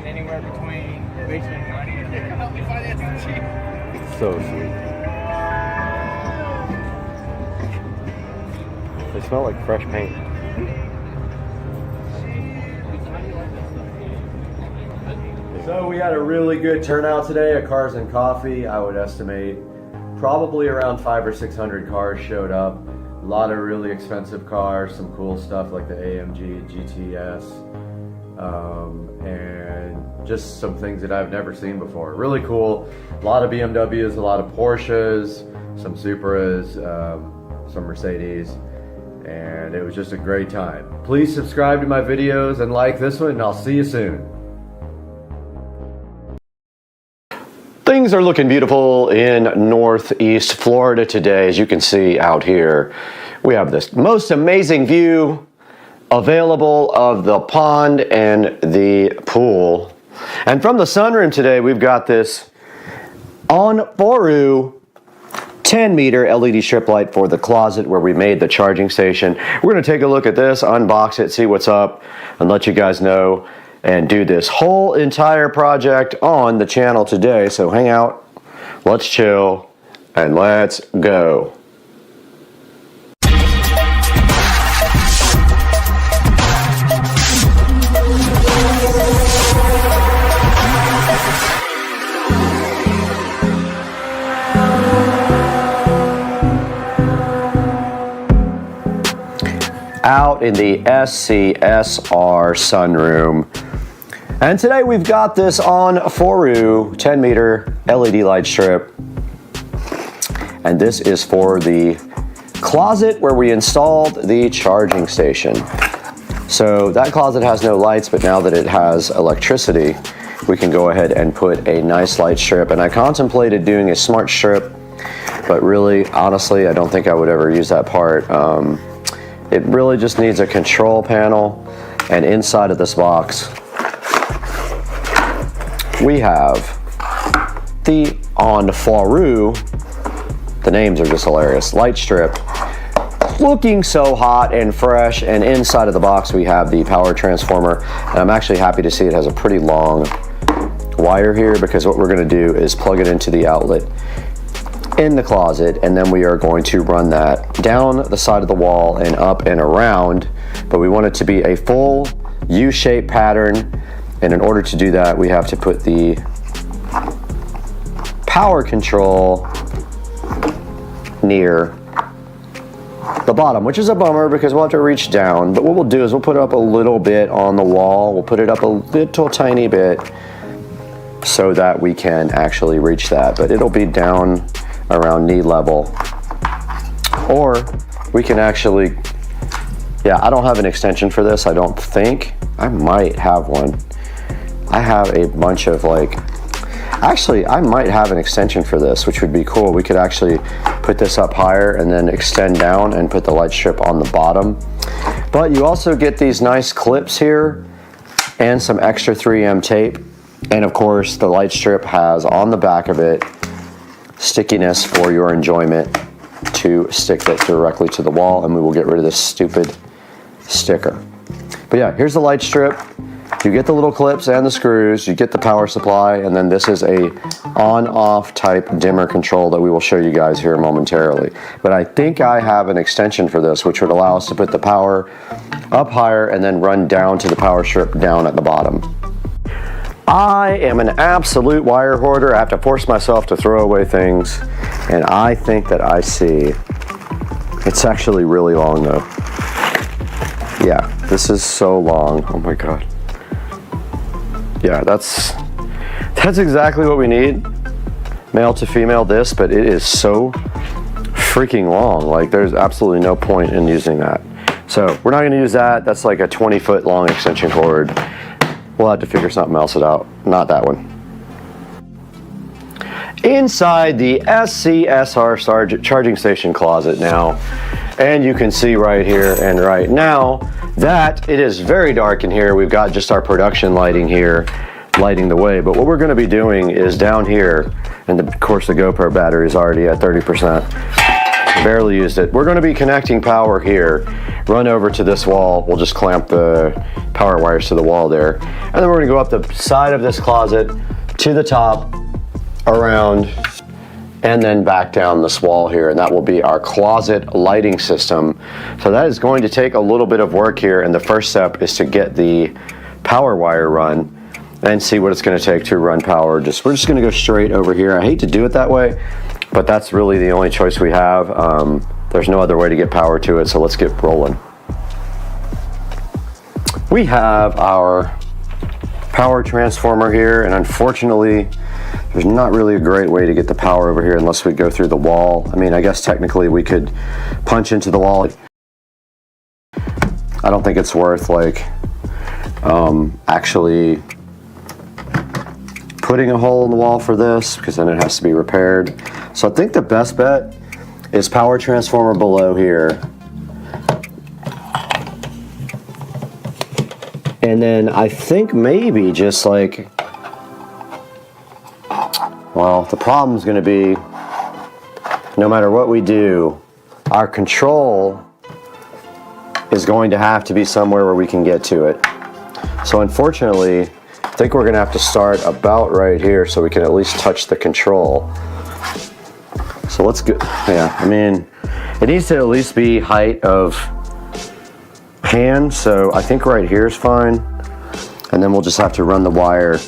Anywhere between basement money and help me finance the cheap. So sweet. They smell like fresh paint. So we had a really good turnout today at Cars and Coffee. I would estimate probably around 500 or 600 cars showed up. A lot of really expensive cars, some cool stuff like the AMG GTS, and just some things that I've never seen before. Really cool. A lot of BMWs, a lot of Porsches, some Supras, some Mercedes, and it was just a great time. Please subscribe to my videos and like this one, and I'll see you soon. Things Things are looking beautiful in Northeast Florida today. As you can see out here, we have this most amazing view available of the pond and the pool. And from the sunroom today, we've got this Onforu 10-meter LED strip light for the closet where we made the charging station. We're going to take a look at this, unbox it, see what's up, and let you guys know, and do this whole entire project on the channel today. So hang out, let's chill, and let's go. Out in the SCSR sunroom. And today we've got this Onforu 10-meter LED light strip. And this is for the closet where we installed the charging station. So that closet has no lights, but now that it has electricity, we can go ahead and put a nice light strip. And I contemplated doing a smart strip, but really, honestly, I don't think I would ever use that part. It really just needs a control panel, and inside of this box we have the Onforu, the names are just hilarious, light strip, looking so hot and fresh, and inside of the box we have the power transformer. And I'm actually happy to see it has a pretty long wire here, because what we're going to do is plug it into the outlet in the closet, and then we are going to run that down the side of the wall and up and around, but we want it to be a full U-shaped pattern. And in order to do that, we have to put the power control near the bottom, which is a bummer because we'll have to reach down. But what we'll do is we'll put it up a little bit on the wall. We'll put it up a little tiny bit so that we can actually reach that. But it'll be down around knee level. Or we can actually, yeah, I don't have an extension for this, I don't think. I might have one. I have a bunch of actually I might have an extension for this, which would be cool. We could actually put this up higher and then extend down and put the light strip on the bottom. But you also get these nice clips here and some extra 3M tape. And of course the light strip has on the back of it stickiness for your enjoyment to stick that directly to the wall, and we will get rid of this stupid sticker. But yeah, here's the light strip. You get the little clips and the screws, you get the power supply, and then this is a on-off type dimmer control that we will show you guys here momentarily. But I think I have an extension for this, which would allow us to put the power up higher and then run down to the power strip down at the bottom. I am an absolute wire hoarder. I have to force myself to throw away things, and I think that I see, it's actually really long though. Yeah, this is so long, oh my God. Yeah, that's exactly what we need, male to female this, but it is so freaking long. Like, there's absolutely no point in using that. So we're not gonna use that. That's like a 20-foot long extension cord. We'll have to figure something else out, not that one. Inside the SCSR charging station closet now, and you can see right here and right now that it is very dark in here. We've got just our production lighting here, lighting the way. But what we're gonna be doing is down here, and of course the GoPro battery is already at 30%, barely used it. We're gonna be connecting power here, run over to this wall. We'll just clamp the power wires to the wall there. And then we're gonna go up the side of this closet to the top, around, and then back down this wall here, and that will be our closet lighting system. So that is going to take a little bit of work here, and the first step is to get the power wire run and see what it's going to take to run power. We're just going to go straight over here. I hate to do it that way, but that's really the only choice we have. There's no other way to get power to it, so let's get rolling. We have our power transformer here, and unfortunately there's not really a great way to get the power over here unless we go through the wall. I mean, I guess technically we could punch into the wall. I don't think it's worth actually putting a hole in the wall for this because then it has to be repaired. So I think the best bet is power transformer below here. And then I think maybe just like, well, the problem is going to be no matter what we do, our control is going to have to be somewhere where we can get to it. So unfortunately, I think we're going to have to start about right here so we can at least touch the control. So let's go, yeah, I mean, it needs to at least be height of hand, so I think right here is fine. And then we'll just have to run the wire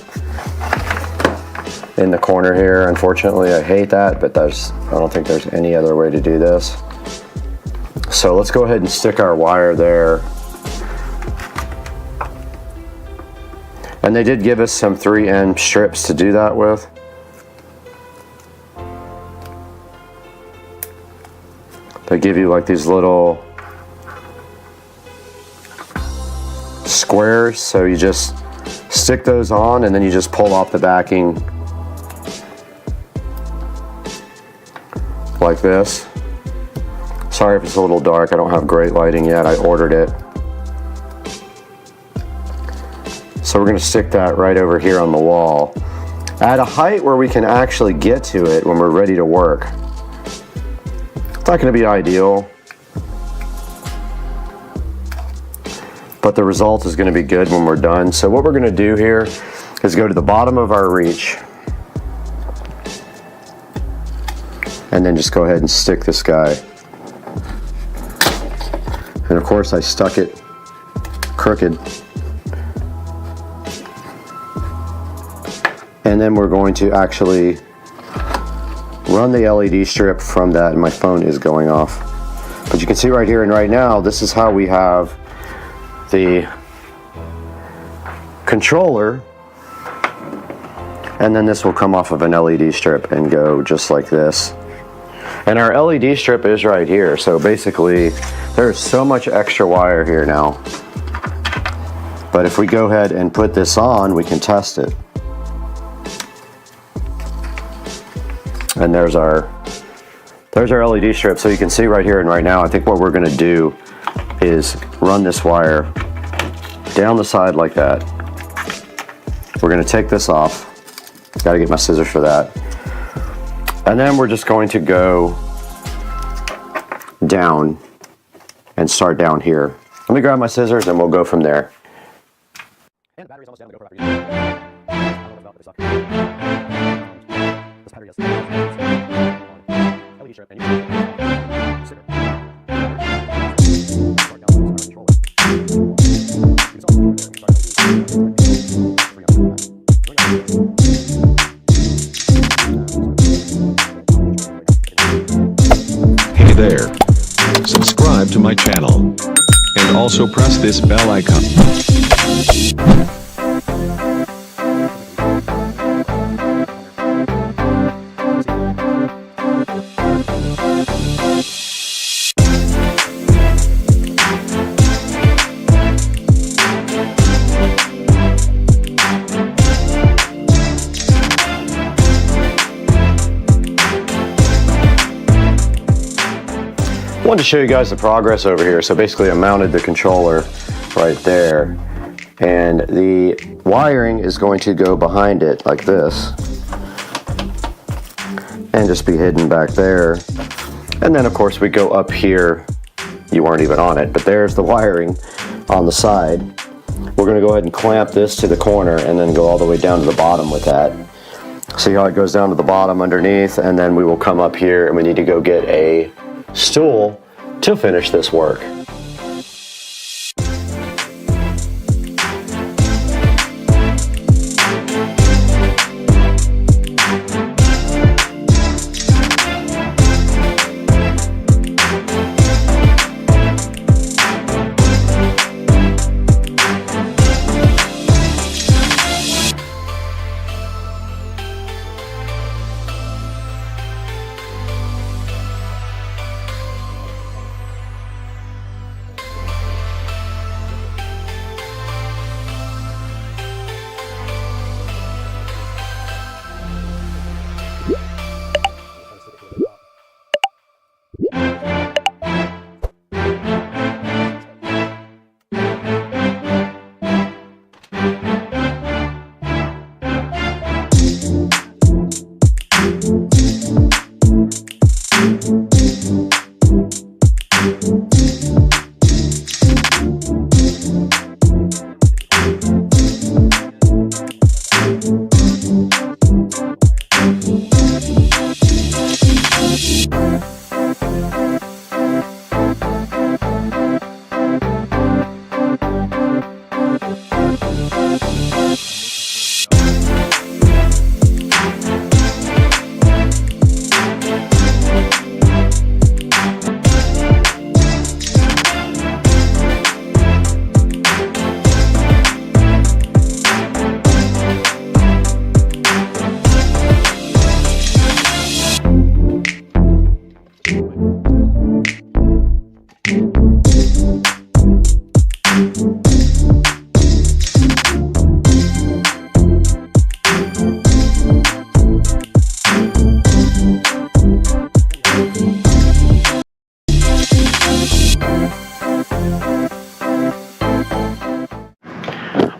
in the corner here. Unfortunately, I hate that, but I don't think there's any other way to do this. So let's go ahead and stick our wire there. And they did give us some 3N strips to do that with. They give you like these little squares, so you just stick those on and then you just pull off the backing like this. Sorry if it's a little dark, I don't have great lighting yet, I ordered it. So we're going to stick that right over here on the wall at a height where we can actually get to it when we're ready to work. It's not going to be ideal, but the result is going to be good when we're done. So what we're going to do here is go to the bottom of our reach and then just go ahead and stick this guy. And of course I stuck it crooked. And then we're going to actually run the LED strip from that, and my phone is going off. But you can see right here and right now, this is how we have the controller, and then this will come off of an LED strip and go just like this. And our LED strip is right here, so basically there's so much extra wire here now. But if we go ahead and put this on, we can test it. And there's our LED strip. So you can see right here and right now, I think what we're going to do is run this wire down the side like that. We're going to take this off. Got to get my scissors for that. And then we're just going to go down and start down here. Let me grab my scissors and we'll go from there. And the battery's almost down to go properly. I don't know about this sucker. This battery has LED strip and you can consider. Hey there. Subscribe to my channel. And also press this bell icon. I wanted to show you guys the progress over here. So basically I mounted the controller right there, and the wiring is going to go behind it like this and just be hidden back there. And then of course we go up here. You weren't even on it, but there's the wiring on the side. We're going to go ahead and clamp this to the corner and then go all the way down to the bottom with that. See how it goes down to the bottom underneath, and then we will come up here and we need to go get a stool to finish this work.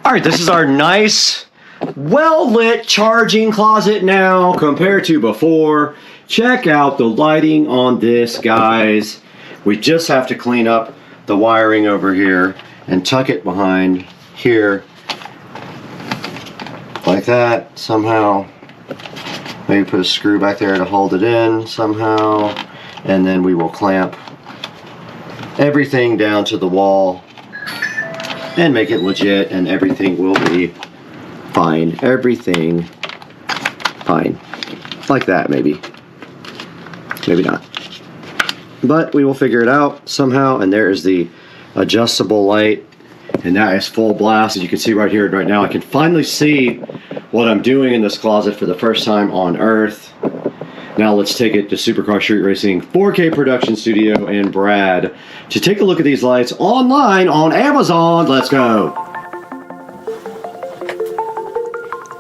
All right, this is our nice, well-lit charging closet now compared to before. Check out the lighting on this, guys. We just have to clean up the wiring over here and tuck it behind here like that somehow. Maybe put a screw back there to hold it in somehow, and then we will clamp everything down to the wall and make it legit, and everything will be fine. Everything fine. Like that, maybe. Maybe not. But we will figure it out somehow, and there is the adjustable light, and that is full blast. As you can see right here, right now, I can finally see what I'm doing in this closet for the first time on Earth. Now let's take it to Supercar Street Racing 4K Production Studio and Brad to take a look at these lights online on Amazon. Let's go.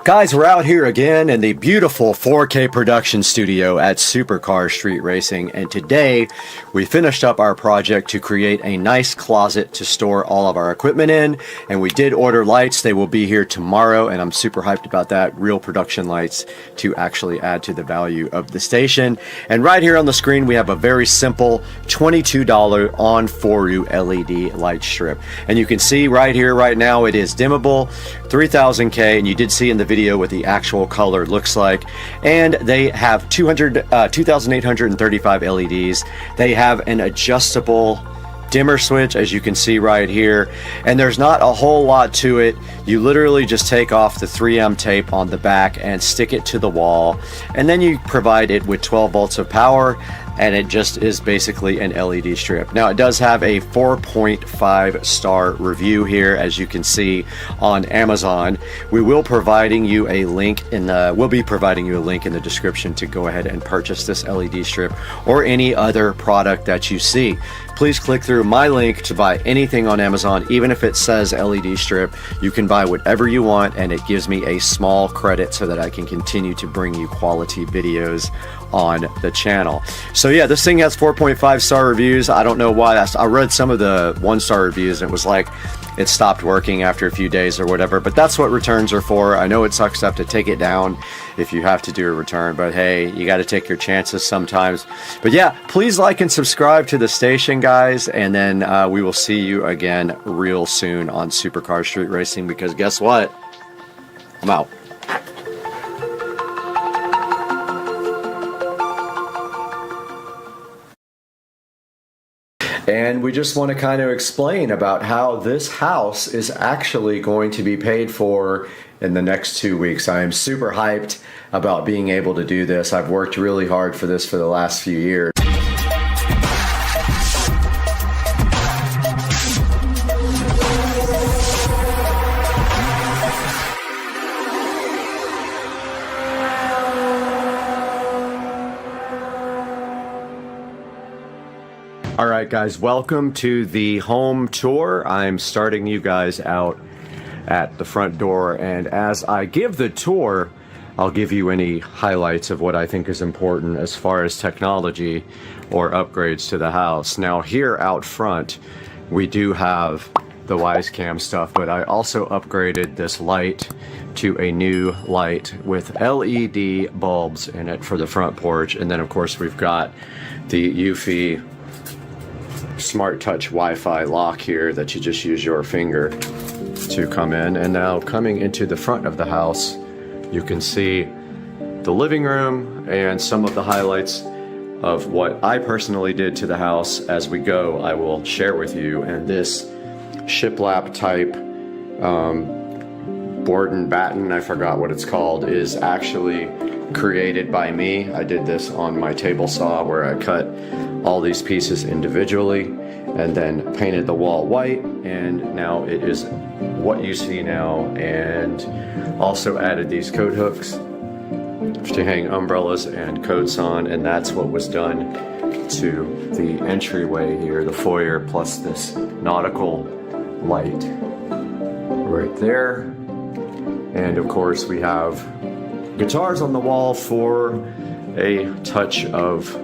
Guys, we're out here again in the beautiful 4K production studio at Supercar Street Racing, and today we finished up our project to create a nice closet to store all of our equipment in, and we did order lights. They will be here tomorrow, and I'm super hyped about that. Real production lights to actually add to the value of the station. And right here on the screen we have a very simple $22 on 4U LED light strip, and you can see right here right now it is dimmable, 3000K, and you did see in the video what the actual color looks like. And they have 2,835 LEDs. They have an adjustable dimmer switch, as you can see right here, and there's not a whole lot to it. You literally just take off the 3M tape on the back and stick it to the wall, and then you provide it with 12 volts of power, and it just is basically an LED strip. Now it does have a 4.5 star review here, as you can see on Amazon. We will providing you a link in the description to go ahead and purchase this LED strip or any other product that you see. Please click through my link to buy anything on Amazon. Even if it says LED strip, you can buy whatever you want, and it gives me a small credit so that I can continue to bring you quality videos on the channel. So yeah, this thing has 4.5 star reviews. I don't know why. I read some of the 1-star reviews and it was like it stopped working after a few days or whatever, but that's what returns are for. I know it sucks to have to take it down if you have to do a return, but hey, you got to take your chances sometimes. But yeah, please like and subscribe to the station, guys, and then we will see you again real soon on Supercar Street Racing, because guess what? I'm out. And we just want to kind of explain about how this house is actually going to be paid for in the next 2 weeks. I am super hyped about being able to do this. I've worked really hard for this for the last few years. Alright guys, welcome to the home tour. I'm starting you guys out at the front door, and as I give the tour, I'll give you any highlights of what I think is important as far as technology or upgrades to the house. Now here out front, we do have the Wisecam stuff, but I also upgraded this light to a new light with LED bulbs in it for the front porch, and then of course we've got the Eufy Smart Touch Wi-Fi lock here that you just use your finger to come in. And now coming into the front of the house, you can see the living room and some of the highlights of what I personally did to the house. As we go, I will share with you. And this shiplap type board and batten, I forgot what it's called, is actually created by me. I did this on my table saw where I cut all these pieces individually and then painted the wall white, and now it is what you see now. And also added these coat hooks to hang umbrellas and coats on, and that's what was done to the entryway here, the foyer, plus this nautical light right there. And of course we have guitars on the wall for a touch of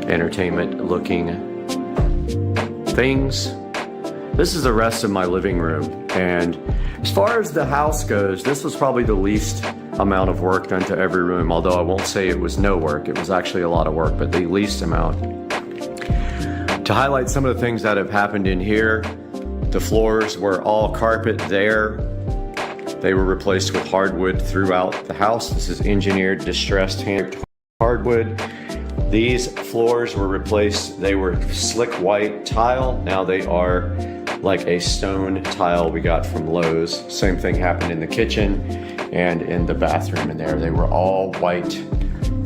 entertainment looking things. This is the rest of my living room. And as far as the house goes, this was probably the least amount of work done to every room, although I won't say it was no work. It was actually a lot of work, but the least amount. To highlight some of the things that have happened in here, the floors were all carpet there. They were replaced with hardwood throughout the house. This is engineered distressed hand hardwood. These floors were replaced. They were slick white tile. Now they are like a stone tile we got from Lowe's. Same thing happened in the kitchen and in the bathroom in there. They were all white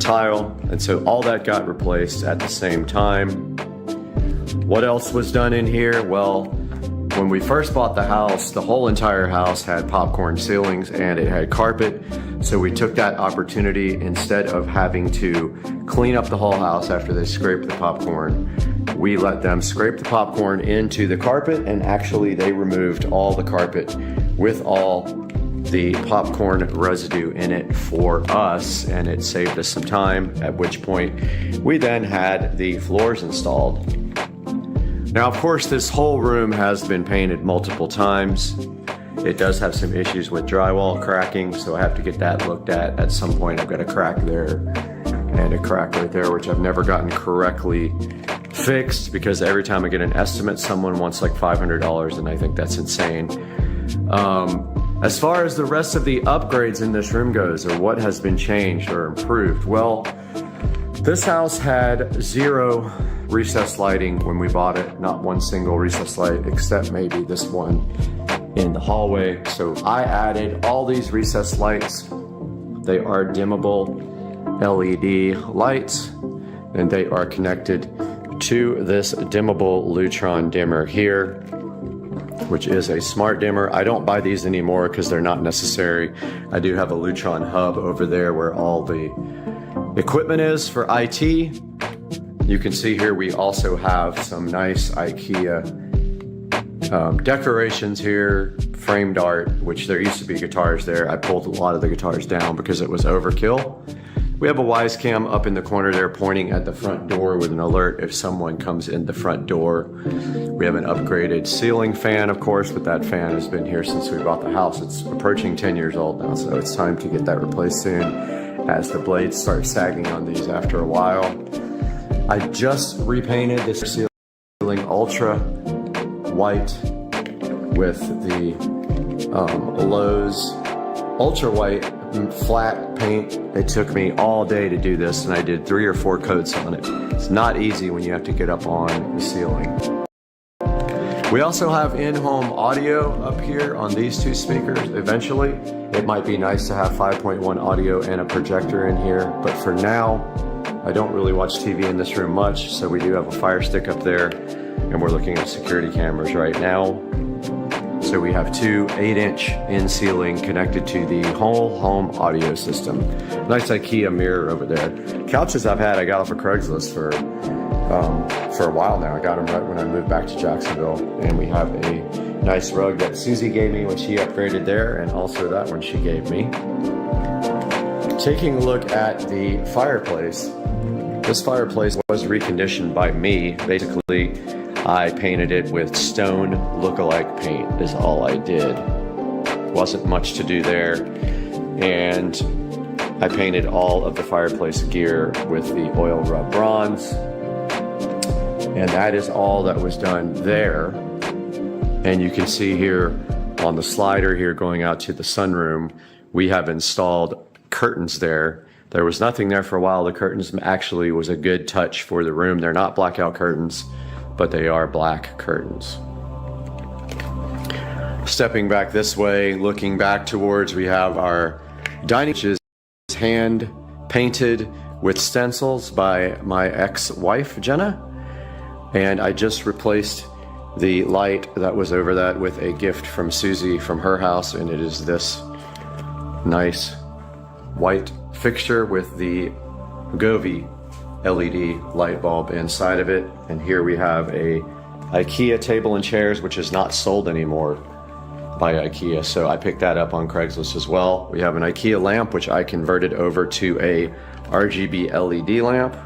tile. And so all that got replaced at the same time. What else was done in here? Well, when we first bought the house, the whole entire house had popcorn ceilings and it had carpet. So we took that opportunity, instead of having to clean up the whole house after they scraped the popcorn, we let them scrape the popcorn into the carpet, and actually they removed all the carpet with all the popcorn residue in it for us, and it saved us some time, at which point we then had the floors installed. Now, of course, this whole room has been painted multiple times. It does have some issues with drywall cracking, so I have to get that looked at some point. I've got a crack there and a crack right there, which I've never gotten correctly fixed, because every time I get an estimate, someone wants like $500, and I think that's insane. As far as the rest of the upgrades in this room goes, or what has been changed or improved, well, this house had 0 recessed lighting when we bought it. Not one single recessed light, except maybe this one in the hallway. So I added all these recessed lights. They are dimmable LED lights, and they are connected to this dimmable Lutron dimmer here, which is a smart dimmer. I don't buy these anymore because they're not necessary. I do have a Lutron hub over there where all the equipment is for IT. You can see here we also have some nice IKEA decorations here, framed art, which there used to be guitars there. I pulled a lot of the guitars down because it was overkill. We have a Wise Cam up in the corner there pointing at the front door with an alert if someone comes in the front door. We have an upgraded ceiling fan, of course, but that fan has been here since we bought the house. It's approaching 10 years old now, so it's time to get that replaced soon, as the blades start sagging on these after a while. I just repainted this ceiling ultra white with the Lowe's ultra white flat paint. It took me all day to do this, and I did 3 or 4 coats on it. It's not easy when you have to get up on the ceiling. We also have in-home audio up here on these 2 speakers. Eventually, it might be nice to have 5.1 audio and a projector in here, but for now, I don't really watch TV in this room much, so we do have a Fire Stick up there, and we're looking at security cameras right now. So we have 2 8-inch in-ceiling connected to the whole home audio system. Nice IKEA mirror over there. Couches I got off of Craigslist for a while now. I got them right when I moved back to Jacksonville. And we have a nice rug that Susie gave me when she upgraded there, and also that one she gave me. Taking a look at the fireplace. This fireplace was reconditioned by me. Basically, I painted it with stone look-alike paint is all I did. Wasn't much to do there. And I painted all of the fireplace gear with the oil rub bronze. And that is all that was done there. And you can see here on the slider here going out to the sunroom, we have installed curtains there. There was nothing there for a while. The curtains actually was a good touch for the room. They're not blackout curtains, but they are black curtains. Stepping back this way, looking back towards, we have our dining, which is hand painted with stencils by my ex-wife, Jenna. And I just replaced the light that was over that with a gift from Susie from her house, and it is this nice white fixture with the Govee LED light bulb inside of it. And here we have a IKEA table and chairs, which is not sold anymore by IKEA, so I picked that up on Craigslist as well. We have an IKEA lamp, which I converted over to a RGB LED lamp.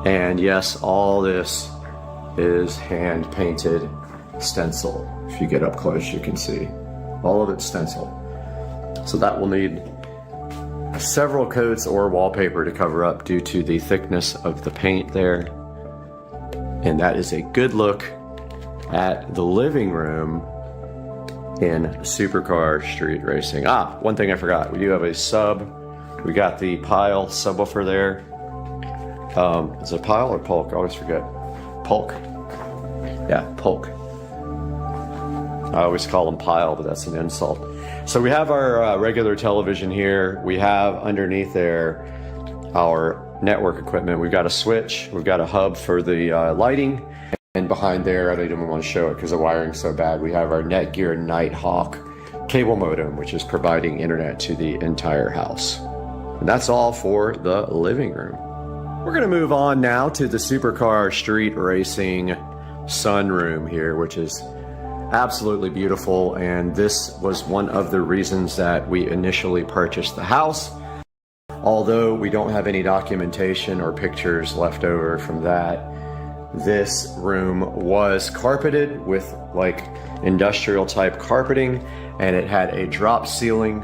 And yes, all this is hand painted stencil. If you get up close, you can see all of it's stencil. So that will need several coats or wallpaper to cover up due to the thickness of the paint there. And that is a good look at the living room in Supercar Street Racing. Ah, one thing I forgot. We do have a sub. We got the Pile subwoofer there. Is it Pile or Polk? I always forget. Polk. Yeah, Polk. I always call them Pile, but that's an insult. So we have our regular television here. We have underneath there our network equipment. We've got a switch. We've got a hub for the lighting. And behind there, I don't even want to show it because the wiring's so bad, we have our Netgear Nighthawk cable modem, which is providing internet to the entire house. And that's all for the living room. We're going to move on now to the Supercar Street Racing sunroom here, which is absolutely beautiful. And this was one of the reasons that we initially purchased the house. Although we don't have any documentation or pictures left over from that, this room was carpeted with like industrial type carpeting, and it had a drop ceiling.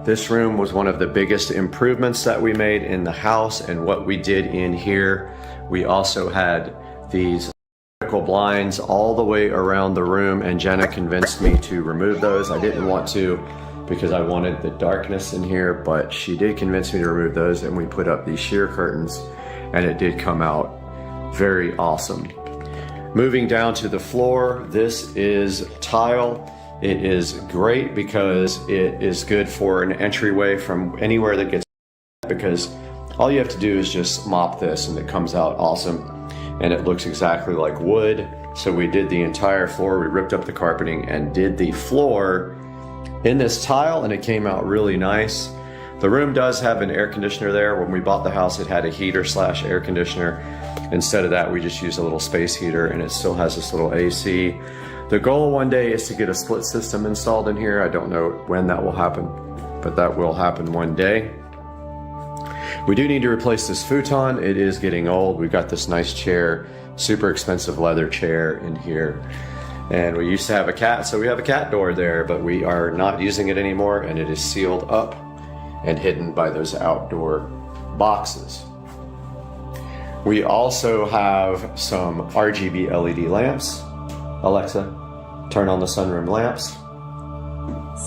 This room was one of the biggest improvements that we made in the house, and what we did in here, we also had these vertical blinds all the way around the room, and Jenna convinced me to remove those. I didn't want to because I wanted the darkness in here, but she did convince me to remove those, and we put up these sheer curtains, and it did come out very awesome. Moving down to the floor, this is tile. It is great because it is good for an entryway from anywhere that gets, because all you have to do is just mop this and it comes out awesome, and it looks exactly like wood. So we did the entire floor. We ripped up the carpeting and did the floor in this tile, and it came out really nice. The room does have an air conditioner there. When we bought the house, it had a heater slash air conditioner. Instead of that, we just used a little space heater, and it still has this little AC. The goal one day is to get a split system installed in here. I don't know when that will happen, but that will happen one day. We do need to replace this futon. It is getting old. We've got this nice chair, super expensive leather chair in here. And we used to have a cat, so we have a cat door there, but we are not using it anymore, and it is sealed up and hidden by those outdoor boxes. We also have some RGB LED lamps. Alexa, turn on the sunroom lamps.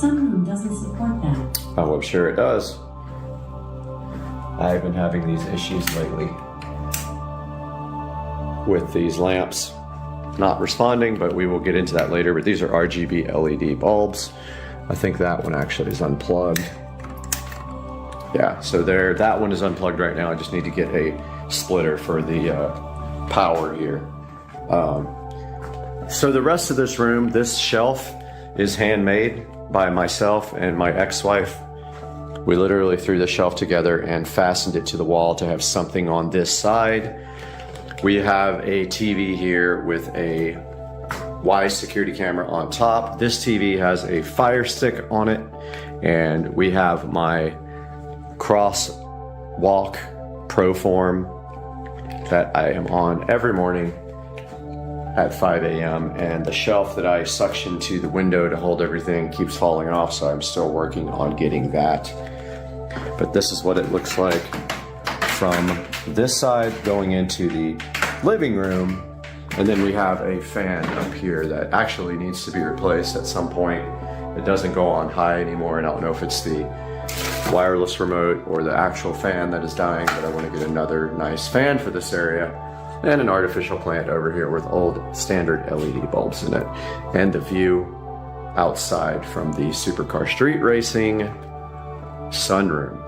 Sunroom doesn't support that. Oh, I'm sure it does. I've been having these issues lately with these lamps not responding, but we will get into that later. But these are RGB LED bulbs. I think that one actually is unplugged. Yeah, so there, that one is unplugged right now. I just need to get a splitter for the power here. So the rest of this room, this shelf is handmade by myself and my ex-wife. We literally threw the shelf together and fastened it to the wall to have something on this side. We have a TV here with a Y security camera on top. This TV has a Fire Stick on it, and we have my crosswalk Proform that I am on every morning at 5 a.m. and the shelf that I suction to the window to hold everything keeps falling off, so I'm still working on getting that. But this is what it looks like from this side going into the living room. And then we have a fan up here that actually needs to be replaced at some point. It doesn't go on high anymore, and I don't know if it's the wireless remote or the actual fan that is dying, but I want to get another nice fan for this area. And an artificial plant over here with old standard LED bulbs in it. And the view outside from the Supercar Street Racing sunroom.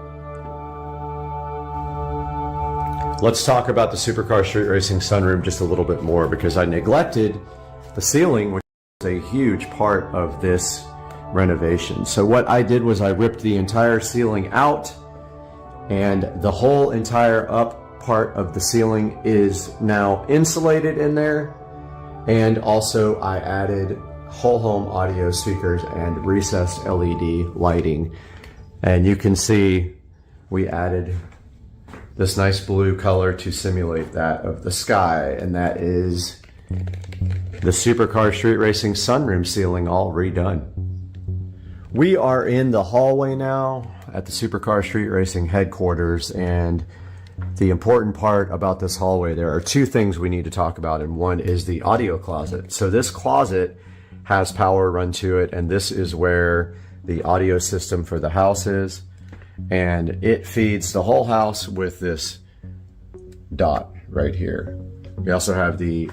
Let's talk about the Supercar Street Racing sunroom just a little bit more, because I neglected the ceiling, which is a huge part of this renovation. So what I did was I ripped the entire ceiling out, and the whole entire up part of the ceiling is now insulated in there. And also I added whole home audio speakers and recessed LED lighting. And you can see we added this nice blue color to simulate that of the sky, and that is The Supercar Street Racing sunroom ceiling all redone. We are in the hallway now at the Supercar Street Racing headquarters, and the important part about this hallway, there are two things we need to talk about, and one is the audio closet. So this closet has power run to it, and this is where the audio system for the house is, and it feeds the whole house with this dot right here. We also have the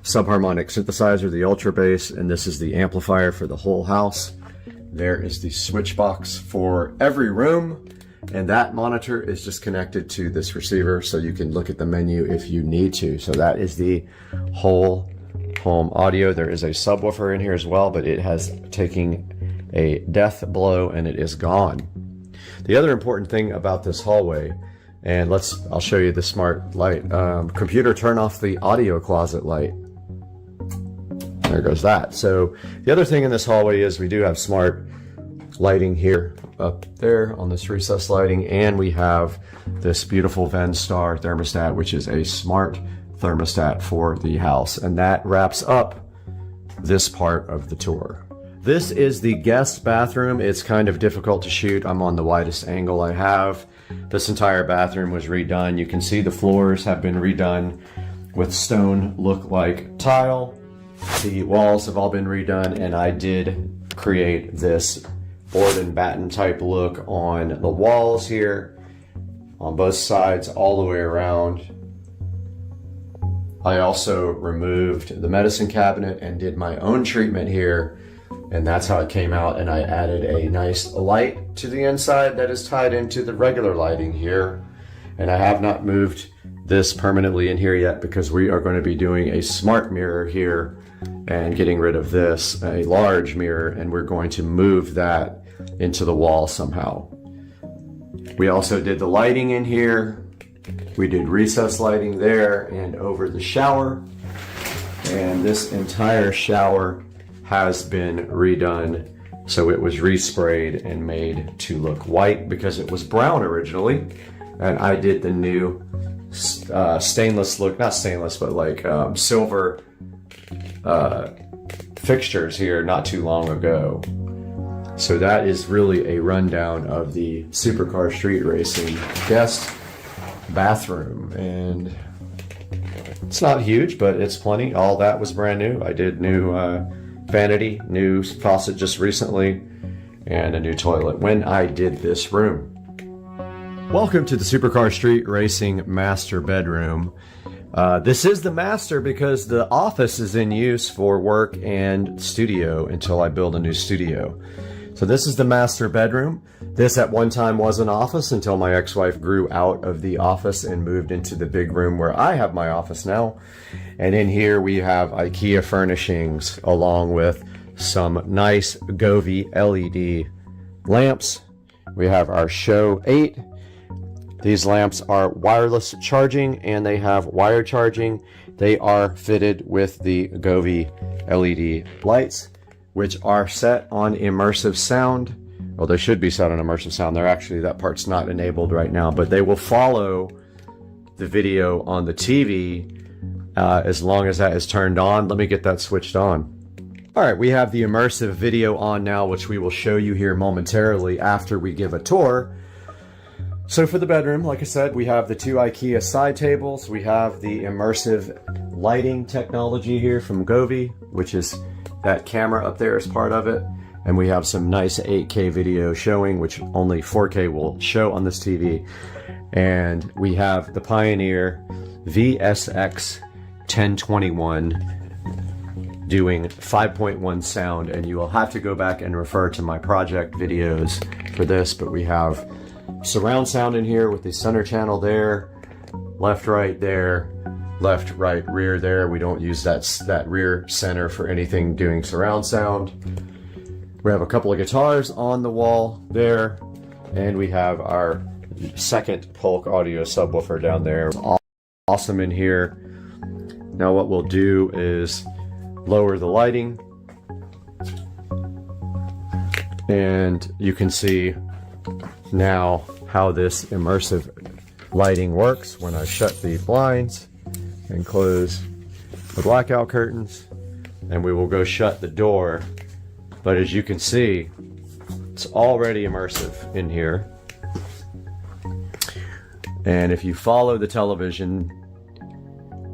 subharmonic synthesizer, the ultra bass, and this is the amplifier for the whole house. There is the switch box for every room, and that monitor is just connected to this receiver, so you can look at the menu if you need to. So that is the whole home audio. There is a subwoofer in here as well, but it has taken a death blow and it is gone. The other important thing about this hallway, and I'll show you the smart light. Computer, turn off the audio closet light. There goes that. So the other thing in this hallway is we do have smart lighting here up there on this recessed lighting, and we have this beautiful Venstar thermostat, which is a smart thermostat for the house. And that wraps up this part of the tour. This is the guest bathroom. It's kind of difficult to shoot. I'm on the widest angle I have. This entire bathroom was redone. You can see the floors have been redone with stone look-like tile. The walls have all been redone, and I did create this board and batten type look on the walls here, on both sides, all the way around. I also removed the medicine cabinet and did my own treatment here, and that's how it came out. And I added a nice light to the inside that is tied into the regular lighting here. And I have not moved this permanently in here yet because we are going to be doing a smart mirror here and getting rid of this, a large mirror, and we're going to move that into the wall somehow. We also did the lighting in here. We did recessed lighting there and over the shower. And this entire shower has been redone. So it was resprayed and made to look white because it was brown originally. And I did the new stainless look, not stainless, but like silver fixtures here not too long ago. So that is really a rundown of the Supercar Street Racing guest bathroom, and it's not huge, but it's plenty. All that was brand new. I did new vanity, new faucet just recently, and a new toilet when I did this room. Welcome to the Supercar Street Racing master bedroom. This is the master because the office is in use for work and studio until I build a new studio. So this is the master bedroom. This at one time was an office until my ex-wife grew out of the office and moved into the big room where I have my office now. And in here we have IKEA furnishings along with some nice Govee LED lamps. We have our Show 8. These lamps are wireless charging and they have wire charging. They are fitted with the Govee LED lights, which are set on immersive sound. Well, they should be set on immersive sound. They're actually, that part's not enabled right now, but they will follow the video on the TV as long as that is turned on. Let me get that switched on. All right, we have the immersive video on now, which we will show you here momentarily after we give a tour. So for the bedroom, like I said, we have the two IKEA side tables. We have the immersive lighting technology here from Govee, which is that camera up there is part of it. And we have some nice 8K video showing, which only 4K will show on this TV. And we have the Pioneer VSX 1021 doing 5.1 sound. And you will have to go back and refer to my project videos for this, but we have surround sound in here with the center channel there, left, right there, left, right, rear there. We don't use that rear center for anything doing surround sound. We have a couple of guitars on the wall there, and we have our second Polk audio subwoofer down there. It's awesome in here. Now what we'll do is lower the lighting, and you can see now how this immersive lighting works when I shut the blinds and close the blackout curtains. and we will go shut the door. But as you can see, it's already immersive in here. And if you follow the television,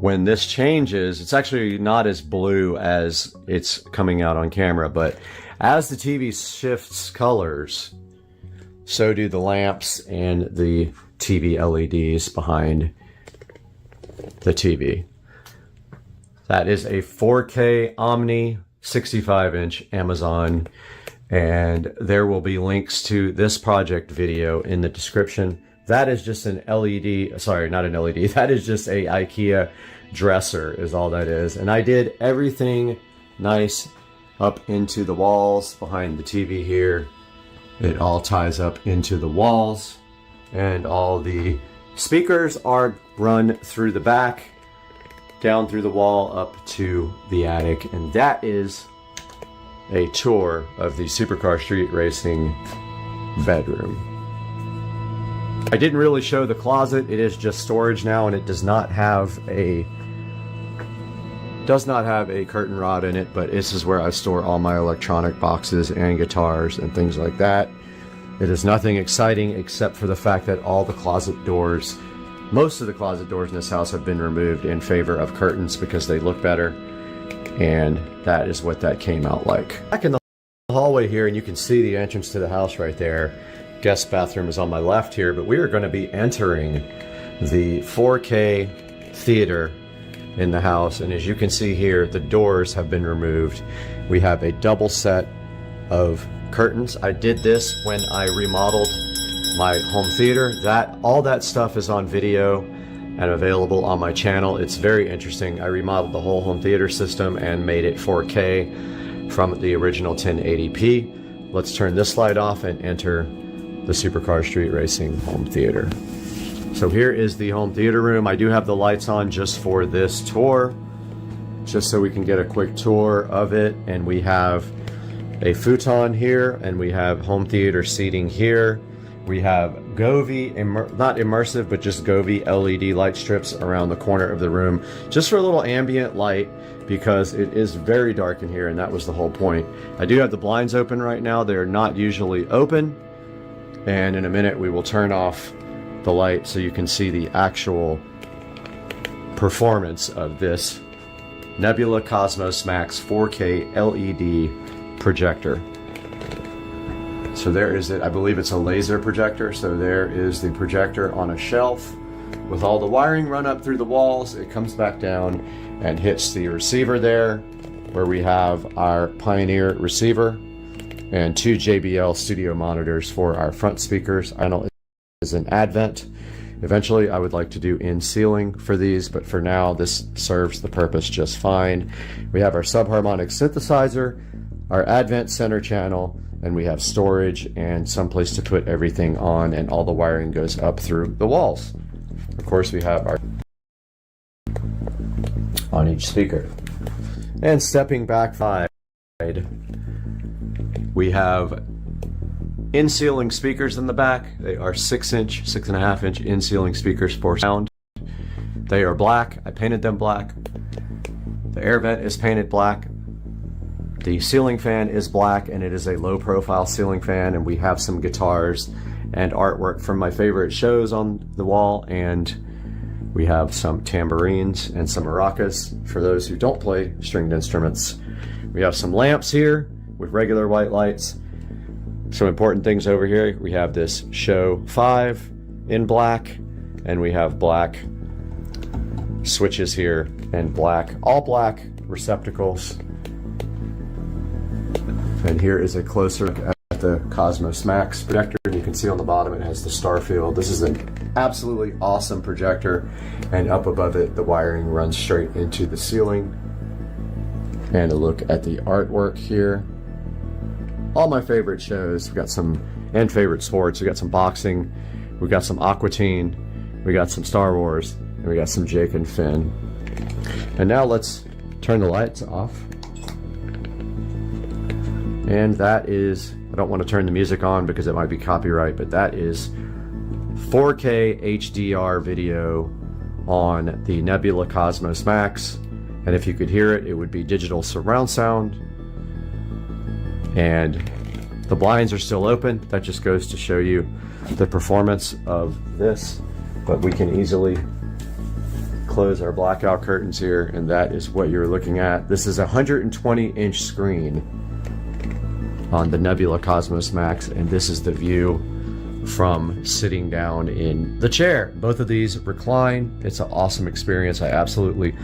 when this changes, it's actually not as blue as it's coming out on camera, but as the TV shifts colors, so do the lamps and the TV LEDs behind the TV. That is a 4K Omni 65-inch Amazon, and there will be links to this project video in the description. That is just an LED, sorry, not an LED, that is just a IKEA dresser is all that is. And I did everything nice up into the walls behind the TV here. It all ties up into the walls, and all the speakers are run through the back, down through the wall, up to the attic. And that is a tour of the Supercar Street Racing bedroom. I didn't really show the closet. It is just storage now, and it does not have a curtain rod in it, but this is where I store all my electronic boxes and guitars and things like that. It is nothing exciting except for the fact that all the closet doors, most of the closet doors in this house have been removed in favor of curtains because they look better, and that is what that came out like. Back in the hallway here, and you can see the entrance to the house right there. Guest bathroom is on my left here, but we are going to be entering the 4K theater in the house, and as you can see here, the doors have been removed. We have a double set of curtains. I did this when I remodeled my home theater. All that stuff is on video and available on my channel. It's very interesting. I remodeled the whole home theater system and made it 4K from the original 1080p. Let's turn this light off and enter the Supercar Street Racing home theater. So here is the home theater room. I do have the lights on just for this tour, just so we can get a quick tour of it. And we have a futon here, and we have home theater seating here. We have Govee, not immersive, but just Govee LED light strips around the corner of the room, just for a little ambient light, because it is very dark in here, and that was the whole point. I do have the blinds open right now. They're not usually open, and in a minute we will turn off the light so you can see the actual performance of this Nebula Cosmos Max 4K LED projector. So there is it. I believe it's a laser projector. So there is the projector on a shelf with all the wiring run up through the walls. It comes back down and hits the receiver there, where we have our Pioneer receiver and two JBL studio monitors for our front speakers. I know is an Advent. Eventually I would like to do in ceiling for these, but for now this serves the purpose just fine. We have our subharmonic synthesizer, our Advent center channel, and we have storage and some place to put everything on, and all the wiring goes up through the walls. Of course, we have our on each speaker. And stepping back side, we have in-ceiling speakers in the back. They are 6-inch, 6.5-inch in-ceiling speakers for sound. They are black. I painted them black. The air vent is painted black. The ceiling fan is black, and it is a low-profile ceiling fan, and we have some guitars and artwork from my favorite shows on the wall, and we have some tambourines and some maracas for those who don't play stringed instruments. We have some lamps here with regular white lights. Some important things over here. We have this Show 5 in black, and we have black switches here and black, all black receptacles. And here is a closer look at the Cosmos Max projector, and you can see on the bottom it has the star field. This is an absolutely awesome projector, and up above it the wiring runs straight into the ceiling. And a look at the artwork here. All my favorite shows. We got some, and favorite sports. We got some boxing, we got some Aqua Teen, we got some Star Wars, and we got some Jake and Finn. And now let's turn the lights off. And that is, I don't want to turn the music on because it might be copyright, but that is 4K HDR video on the Nebula Cosmos Max. And if you could hear it, it would be digital surround sound. And the blinds are still open. That just goes to show you the performance of this. But we can easily close our blackout curtains here, and that is what you're looking at. This is a 120-inch screen on the Nebula Cosmos Max, and this is the view from sitting down in the chair. Both of these recline. It's an awesome experience. I absolutely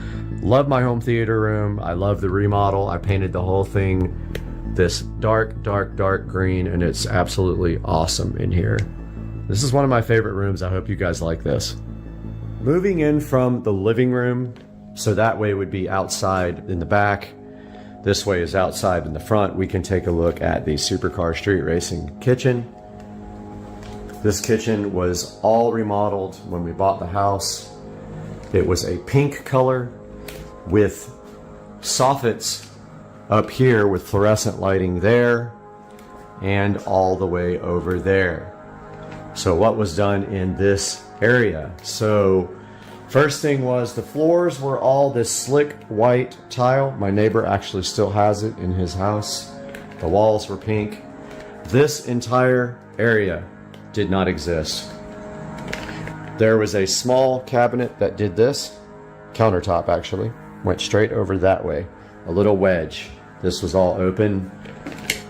love my home theater room. I love the remodel. I painted the whole thing this dark green, and it's absolutely awesome in here. This is one of my favorite rooms. I hope you guys like this. Moving in from the living room, so that way would be outside in the back. This way is outside in the front. We can take a look at the Supercar Street Racing kitchen. This kitchen was all remodeled when we bought the house. It was a pink color with soffits up here with fluorescent lighting there and all the way over there. So what was done in this area? So first thing was the floors were all this slick white tile. My neighbor actually still has it in his house. The walls were pink. This entire area did not exist. There was a small cabinet that did this. Countertop actually went straight over that way. A little wedge. This was all open.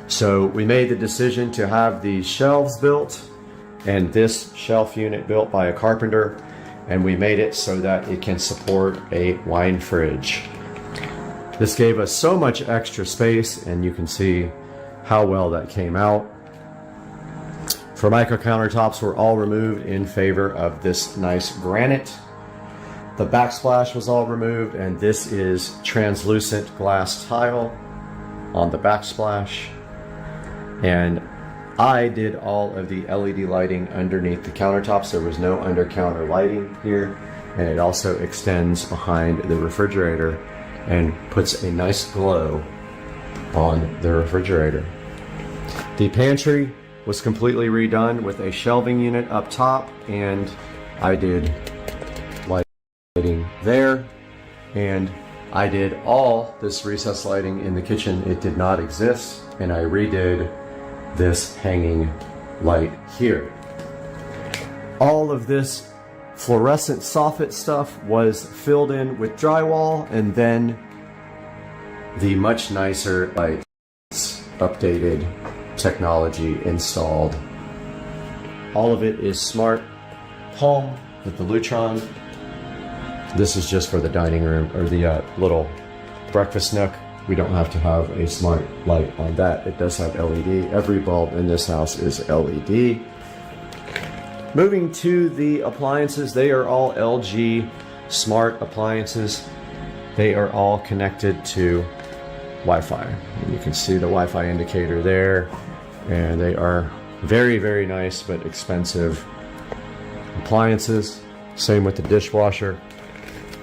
So we made the decision to have these shelves built and this shelf unit built by a carpenter, and we made it so that it can support a wine fridge. This gave us so much extra space, and you can see how well that came out. Formica countertops were all removed in favor of this nice granite. The backsplash was all removed, and this is translucent glass tile on the backsplash. And I did all of the LED lighting underneath the countertops. There was no under counter lighting here, and it also extends behind the refrigerator and puts a nice glow on the refrigerator. The pantry was completely redone with a shelving unit up top, and I did lighting there, and I did all this recessed lighting in the kitchen. It did not exist, and I redid this hanging light here. All of this fluorescent soffit stuff was filled in with drywall, and then the much nicer lights, updated technology installed. All of it is smart home with the Lutron. This is just for the dining room, or the little breakfast nook. We don't have to have a smart light on that. It does have LED. Every bulb in this house is LED. Moving to the appliances, they are all LG smart appliances. They are all connected to Wi-Fi. And you can see the Wi-Fi indicator there, and they are very nice but expensive appliances. Same with the dishwasher.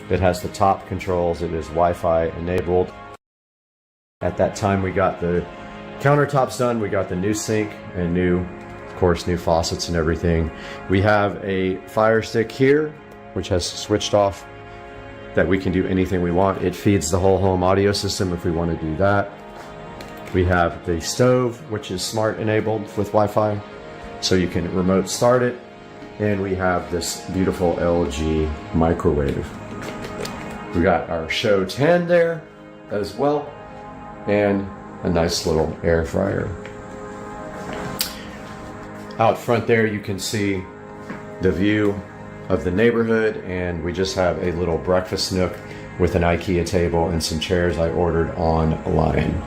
It has the top controls. It is Wi-Fi enabled. At that time we got the countertops done, we got the new sink and new, of course, new faucets and everything. We have a Fire Stick here, which has switched off that we can do anything we want. It feeds the whole home audio system if we want to do that. We have the stove, which is smart enabled with Wi-Fi, so you can remote start it. And we have this beautiful LG microwave. We got our Show 10 there as well, and a nice little air fryer. Out front there you can see the view of the neighborhood, and we just have a little breakfast nook with an IKEA table and some chairs I ordered online.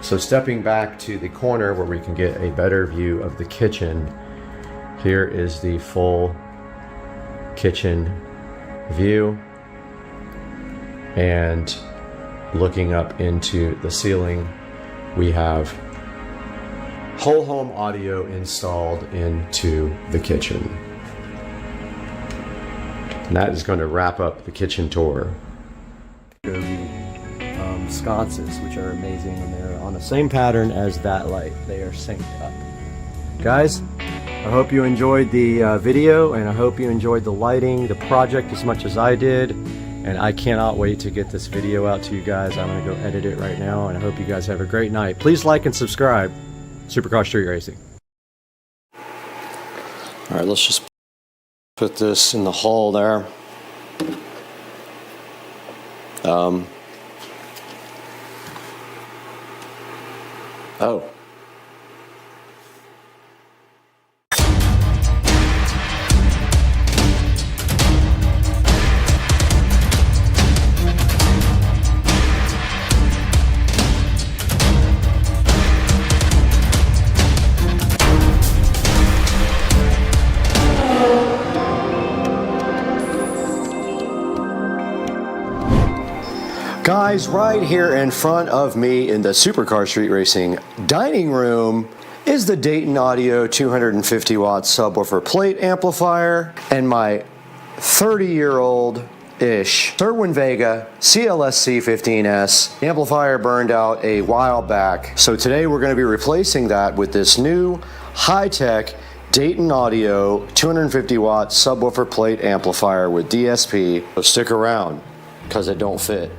So stepping back to the corner where we can get a better view of the kitchen, here is the full kitchen view, and looking up into the ceiling, we have whole home audio installed into the kitchen. And that is going to wrap up the kitchen tour. Sconces, which are amazing, and they're on the same pattern as that light. They are synced up. Guys, I hope you enjoyed the video, and I hope you enjoyed the lighting, the project as much as I did. And I cannot wait to get this video out to you guys. I'm gonna go edit it right now, and I hope you guys have a great night. Please like and subscribe. Supercar Street Racing. All right, let's just put this in the hole there. Oh. Guys, right here in front of me in the Supercar Street Racing dining room is the Dayton Audio 250 watt subwoofer plate amplifier and my 30-year-old-ish Cerwin Vega CLSC 15S. The amplifier burned out a while back, so today we're going to be replacing that with this new high-tech Dayton Audio 250 watt subwoofer plate amplifier with DSP. So stick around, because it don't fit.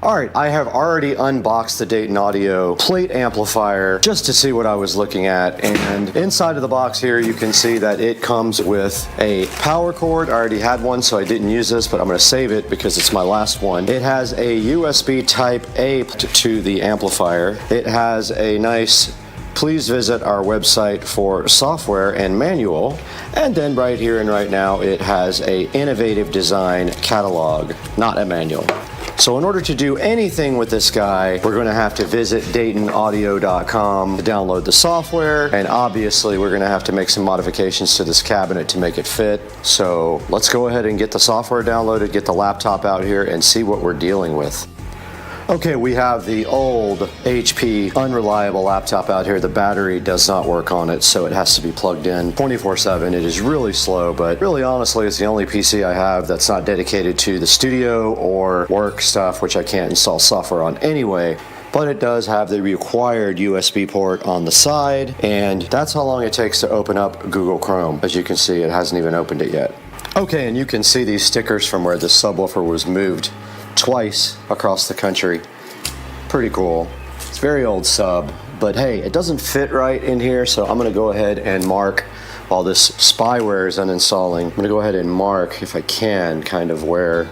Alright, I have already unboxed the Dayton Audio plate amplifier just to see what I was looking at, and inside of the box here you can see that it comes with a power cord. I already had one, so I didn't use this, but I'm going to save it because it's my last one. It has a USB Type A to the amplifier. It has a nice please visit our website for software and manual, and then right here and right now it has a innovative design catalog, not a manual. So in order to do anything with this guy, we're going to have to visit DaytonAudio.com to download the software, and obviously we're going to have to make some modifications to this cabinet to make it fit. So let's go ahead and get the software downloaded, get the laptop out here, and see what we're dealing with. Okay, we have the old HP unreliable laptop out here. The battery does not work on it, so it has to be plugged in 24/7. It is really slow, but really honestly, it's the only PC I have that's not dedicated to the studio or work stuff, which I can't install software on anyway. But it does have the required USB port on the side, and that's how long it takes to open up Google Chrome. As you can see, it hasn't even opened it yet. Okay, and you can see these stickers from where the subwoofer was moved twice across the country. Pretty cool. It's very old sub, but hey, it doesn't fit right in here, so I'm gonna go ahead and mark while this spyware is uninstalling. I'm gonna go ahead and mark, if I can, kind of where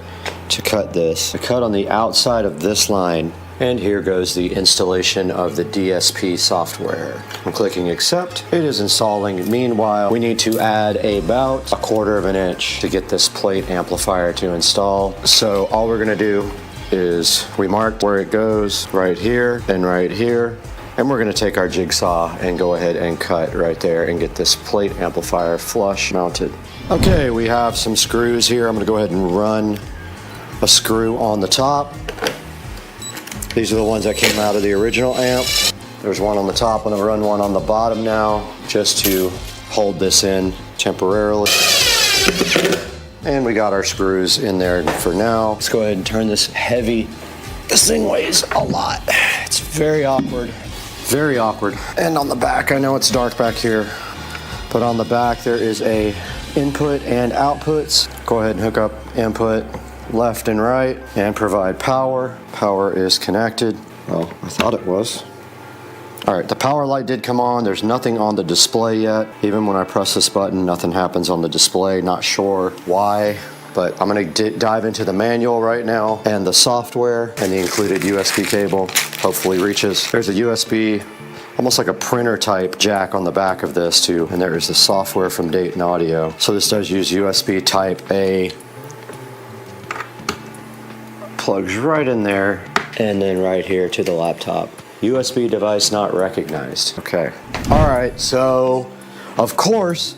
to cut this. I cut on the outside of this line, and here goes the installation of the DSP software. I'm clicking accept. It is installing. Meanwhile, we need to add about 1/4 of an inch to get this plate amplifier to install. So all we're gonna do is we mark where it goes right here and right here, and we're gonna take our jigsaw and go ahead and cut right there and get this plate amplifier flush mounted. Okay, we have some screws here. I'm gonna go ahead and run a screw on the top. These are the ones that came out of the original amp. There's one on the top. I'm gonna run one on the bottom now just to hold this in temporarily. And we got our screws in there for now. Let's go ahead and turn this heavy. This thing weighs a lot. It's very awkward. Very awkward. And on the back, I know it's dark back here, but on the back there is a input and outputs. Go ahead and hook up input left and right and provide power. Power is connected. Well, I thought it was. All right, the power light did come on. There's nothing on the display yet. Even when I press this button, nothing happens on the display. Not sure why, but I'm gonna dive into the manual right now and the software, and the included USB cable hopefully reaches. There's a USB, almost like a printer type jack on the back of this too, and there is the software from Dayton Audio. So this does use USB Type A. Plugs right in there, and then right here to the laptop. USB device not recognized. Okay. All right, so of course,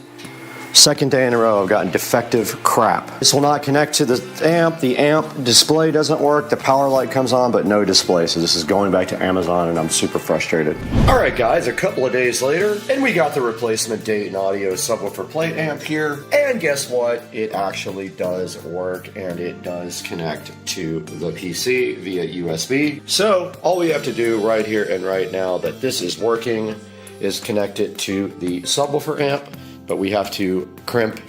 second day in a row I've gotten defective crap. This will not connect to the amp. The amp display doesn't work. The power light comes on, but no display. So this is going back to Amazon, and I'm super frustrated. All right, guys, a couple of days later, and we got the replacement Dayton Audio subwoofer plate amp here. And guess what? It actually does work, and it does connect to the PC via USB. So all we have to do right here and right now that this is working is connect it to the subwoofer amp. But we have to crimp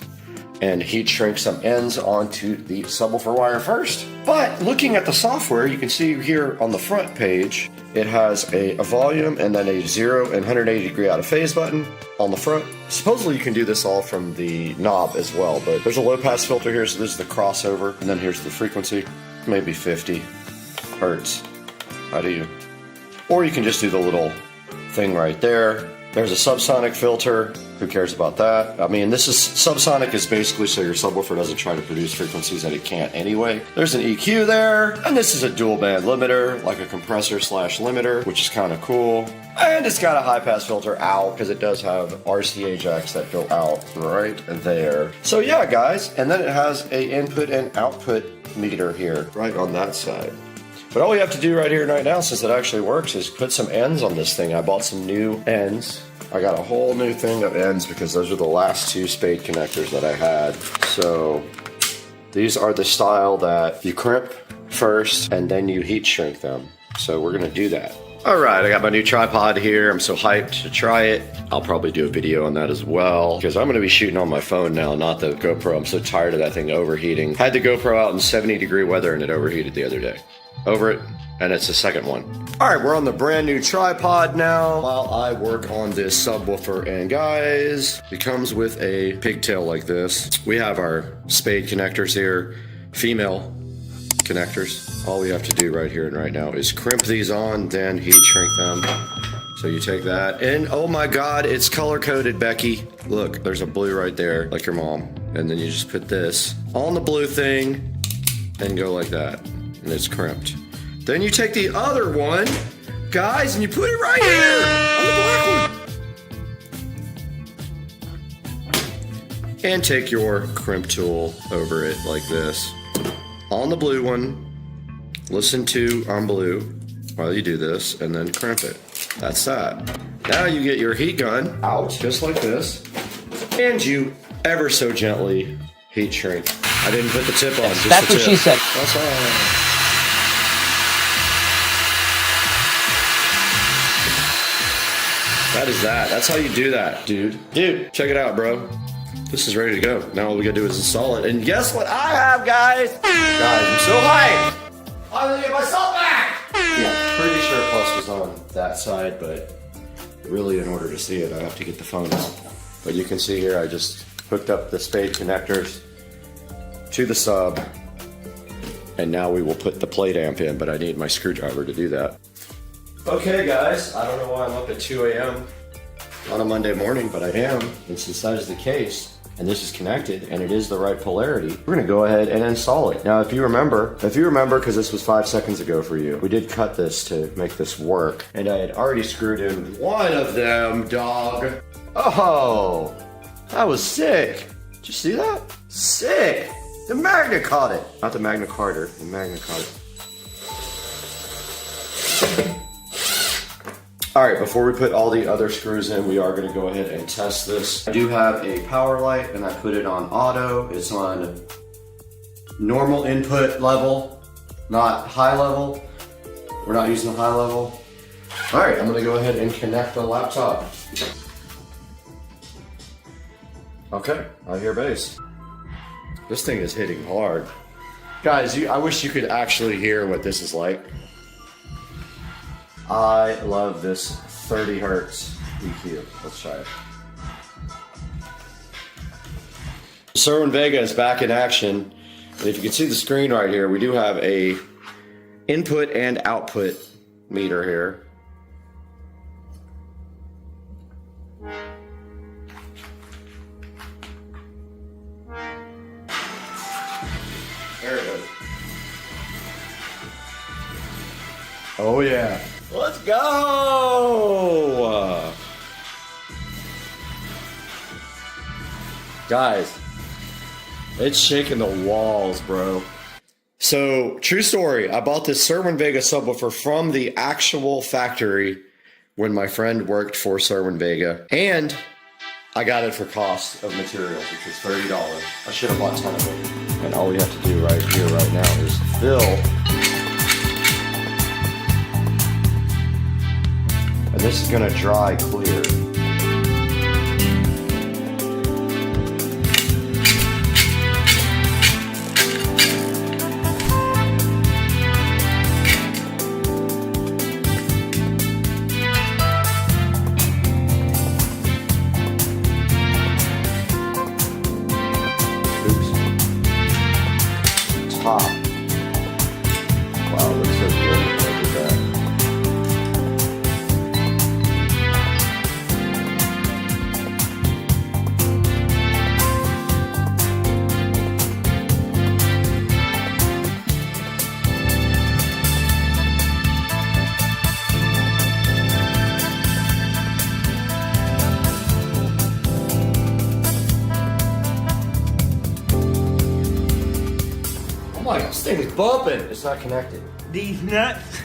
and heat shrink some ends onto the subwoofer wire first. But looking at the software, you can see here on the front page, it has a volume and then a 0 and 180 degree out of phase button on the front. Supposedly you can do this all from the knob as well, but there's a low pass filter here, so this is the crossover, and then here's the frequency, maybe 50 hertz. How do you? Or you can just do the little thing right there. There's a subsonic filter. Who cares about that? I mean, subsonic is basically so your subwoofer doesn't try to produce frequencies that it can't anyway. There's an EQ there, and this is a dual band limiter, like a compressor slash limiter, which is kind of cool. And it's got a high pass filter out, because it does have RCA jacks that go out right there. So yeah, guys, and then it has a input and output meter here, right on that side. But all we have to do right here right now, since it actually works, is put some ends on this thing. I bought some new ends. I got a whole new thing of ends because those are the last 2 spade connectors that I had. So these are the style that you crimp first and then you heat shrink them. So we're gonna do that. All right, I got my new tripod here. I'm so hyped to try it. I'll probably do a video on that as well because I'm gonna be shooting on my phone now, not the GoPro. I'm so tired of that thing overheating. Had the GoPro out in 70-degree weather and it overheated the other day. Over it, and it's the second one. All right, we're on the brand new tripod now while I work on this subwoofer. And guys, it comes with a pigtail like this. We have our spade connectors here, female connectors. All we have to do right here and right now is crimp these on, then heat shrink them. So you take that, and oh my God, it's color-coded, Becky. Look, there's a blue right there, like your mom. And then you just put this on the blue thing and go like that. And it's crimped. Then you take the other one, guys, and you put it right here on the black one. And take your crimp tool over it like this. On the blue one, listen to on blue while you do this, and then crimp it. That's that. Now you get your heat gun out, just like this, and you ever so gently heat shrink. I didn't put the tip on, just That's what she said. That's all. That is that. That's how you do that, dude. Dude, check it out, bro. This is ready to go. Now all we gotta do is install it. And guess what I have, guys? Guys, I'm so hyped. I'm gonna get myself back. Yeah, pretty sure Plus was on that side, but really in order to see it, I have to get the phone out. But you can see here, I just hooked up the spade connectors to the sub. And now we will put the plate amp in, but I need my screwdriver to do that. Okay guys, I don't know why I'm up at 2 a.m. on a Monday morning, but I am. And since that is the case, and this is connected, and it is the right polarity, we're gonna go ahead and install it. Now if you remember, because this was 5 seconds ago for you, we did cut this to make this work. And I had already screwed in one of them, dog. Oh, that was sick. Did you see that? Sick. The magnet caught it. Not the Magna Carta, the magnet caught it. All right, before we put all the other screws in, we are gonna go ahead and test this. I do have a power light and I put it on auto. It's on normal input level, not high level. We're not using the high level. All right, I'm gonna go ahead and connect the laptop. Okay, I hear bass. This thing is hitting hard. Guys, I wish you could actually hear what this is like. I love this 30 hertz EQ. Let's try it. Sreaming VESA is back in action. And if you can see the screen right here, we do have a input and output meter here. There it is. Oh yeah. Let's go! Guys, it's shaking the walls, bro. So, true story, I bought this Sreaming VESA subwoofer from the actual factory when my friend worked for Sreaming VESA, and I got it for cost of materials, which was $30. I should have bought 10 of them. And all we have to do right here, right now, is fill. And this is gonna dry clear. thing's bumping. It's not connected. These nuts.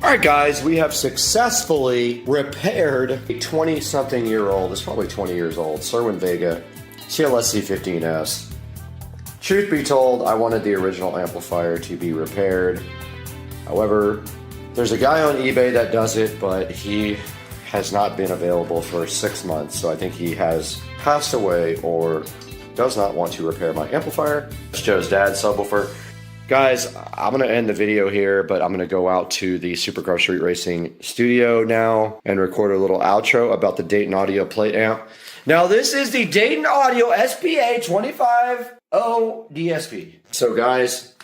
All right, guys, we have successfully repaired a 20-something-year-old, it's probably 20 years old, Sherwin Vega CLSC15S. Truth be told, I wanted the original amplifier to be repaired. However, there's a guy on eBay that does it, but he has not been available for 6 months, so I think he has passed away or does not want to repair my amplifier. It's Joe's dad's subwoofer. Guys, I'm going to end the video here, but I'm going to go out to the Supercar Street Racing studio now and record a little outro about the Dayton Audio plate amp. Now, this is the Dayton Audio SPA 250 DSP. So, guys,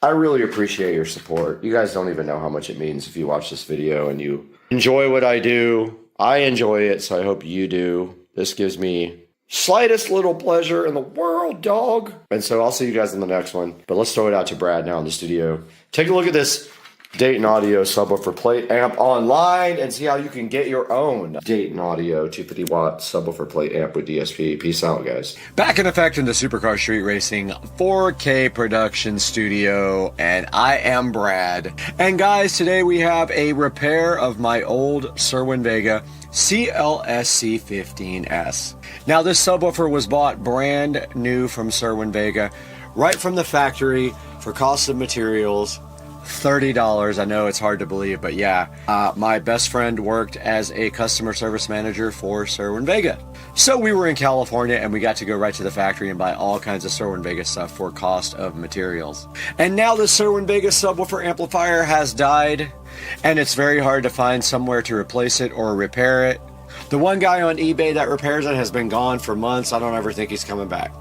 I really appreciate your support. You guys don't even know how much it means if you watch this video and you enjoy what I do. I enjoy it, so I hope you do. This gives me slightest little pleasure in the world, dog. And so I'll see you guys in the next one. But let's throw it out to Brad now in the studio. Take a look at this Dayton Audio subwoofer plate amp online and see how you can get your own Dayton Audio 250 watt subwoofer plate amp with DSP. Peace out, guys. Back in effect in the Supercar Street Racing 4K production studio, and I am Brad. And guys, today we have a repair of my old Sherwin Vega CLSC15S. Now, this subwoofer was bought brand new from Sherwin Vega, right from the factory for cost of materials, $30. I know it's hard to believe, but yeah. My best friend worked as a customer service manager for Sherwin Vega. So we were in California and we got to go right to the factory and buy all kinds of Sherwin Vega stuff for cost of materials. And now the Sherwin Vega subwoofer amplifier has died, and it's very hard to find somewhere to replace it or repair it. The one guy on eBay that repairs it has been gone for months. I don't ever think he's coming back.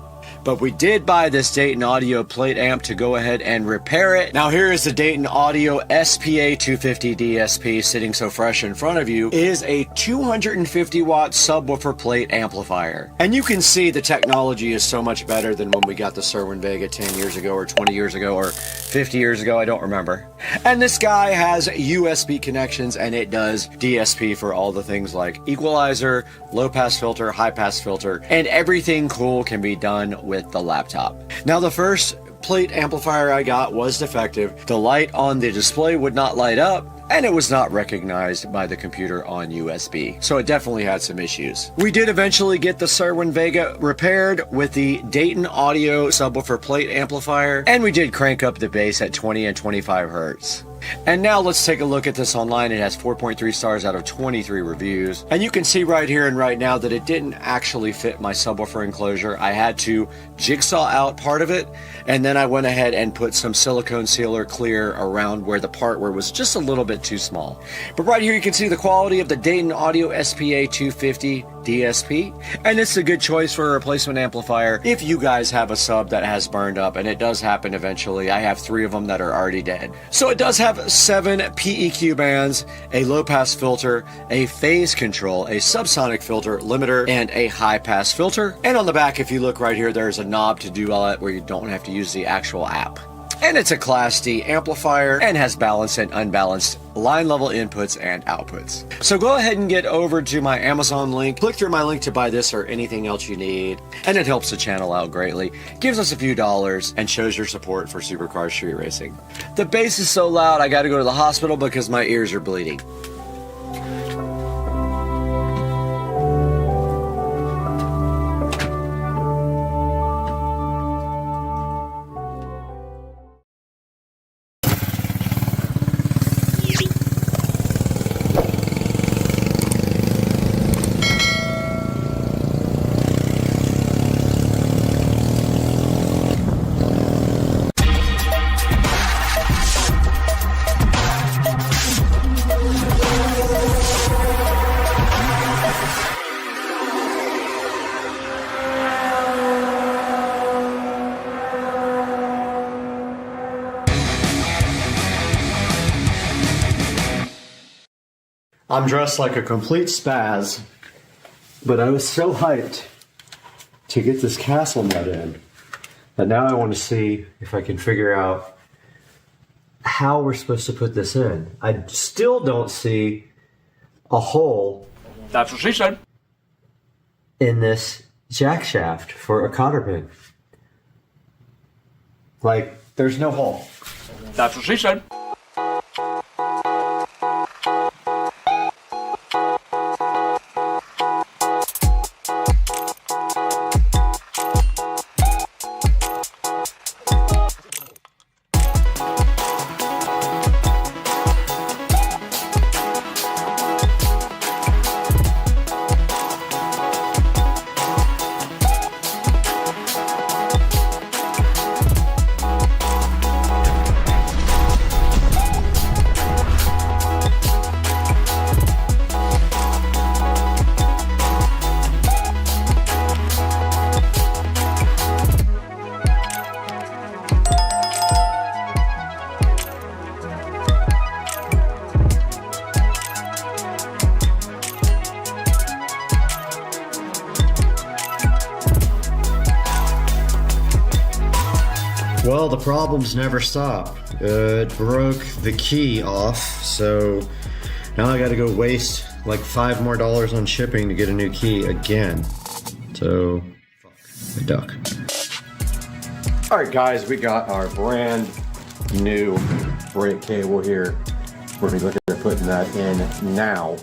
But we did buy this Dayton Audio plate amp to go ahead and repair it. Now here is the Dayton Audio SPA 250 DSP sitting so fresh in front of you. It is a 250 watt subwoofer plate amplifier. And you can see the technology is so much better than when we got the Sherwin Vega 10 years ago or 20 years ago or 50 years ago, I don't remember. And this guy has USB connections and it does DSP for all the things like equalizer, low pass filter, high pass filter, and everything cool can be done with the laptop. Now, the first plate amplifier I got was defective. The light on the display would not light up, and it was not recognized by the computer on USB. So it definitely had some issues. We did eventually get the Sherwin Vega repaired with the Dayton Audio subwoofer plate amplifier, and we did crank up the bass at 20 and 25 hertz. And now let's take a look at this online. It has 4.3 stars out of 23 reviews. And you can see right here and right now that it didn't actually fit my subwoofer enclosure. I had to jigsaw out part of it, and then I went ahead and put some silicone sealer clear around where the part where it was just a little bit too small. But right here you can see the quality of the Dayton Audio SPA 250 DSP, and it's a good choice for a replacement amplifier if you guys have a sub that has burned up, and it does happen eventually. I have 3 of them that are already dead. So it does have 7 PEQ bands, a low pass filter, a phase control, a subsonic filter limiter, and a high pass filter. And on the back, if you look right here, there's a knob to do all that where you don't have to use the actual app. And it's a Class D amplifier and has balanced and unbalanced line level inputs and outputs. So go ahead and get over to my Amazon link, click through my link to buy this or anything else you need, and it helps the channel out greatly, gives us a few dollars, and shows your support for Supercar Street Racing. The bass is so loud I gotta go to the hospital because my ears are bleeding. I'm dressed like a complete spaz, but I was so hyped to get this castle nut in that now I want to see if I can figure out how we're supposed to put this in. I still don't see a hole. That's what she said. In this jack shaft for a cotter pin. Like, There's no hole. That's what she said. Well, the problems never stop. It broke the key off, so now I gotta go waste like $5 more on shipping to get a new key again. So, fuck, I duck. Alright guys, we got our brand new brake cable here. We're gonna look at putting that in now.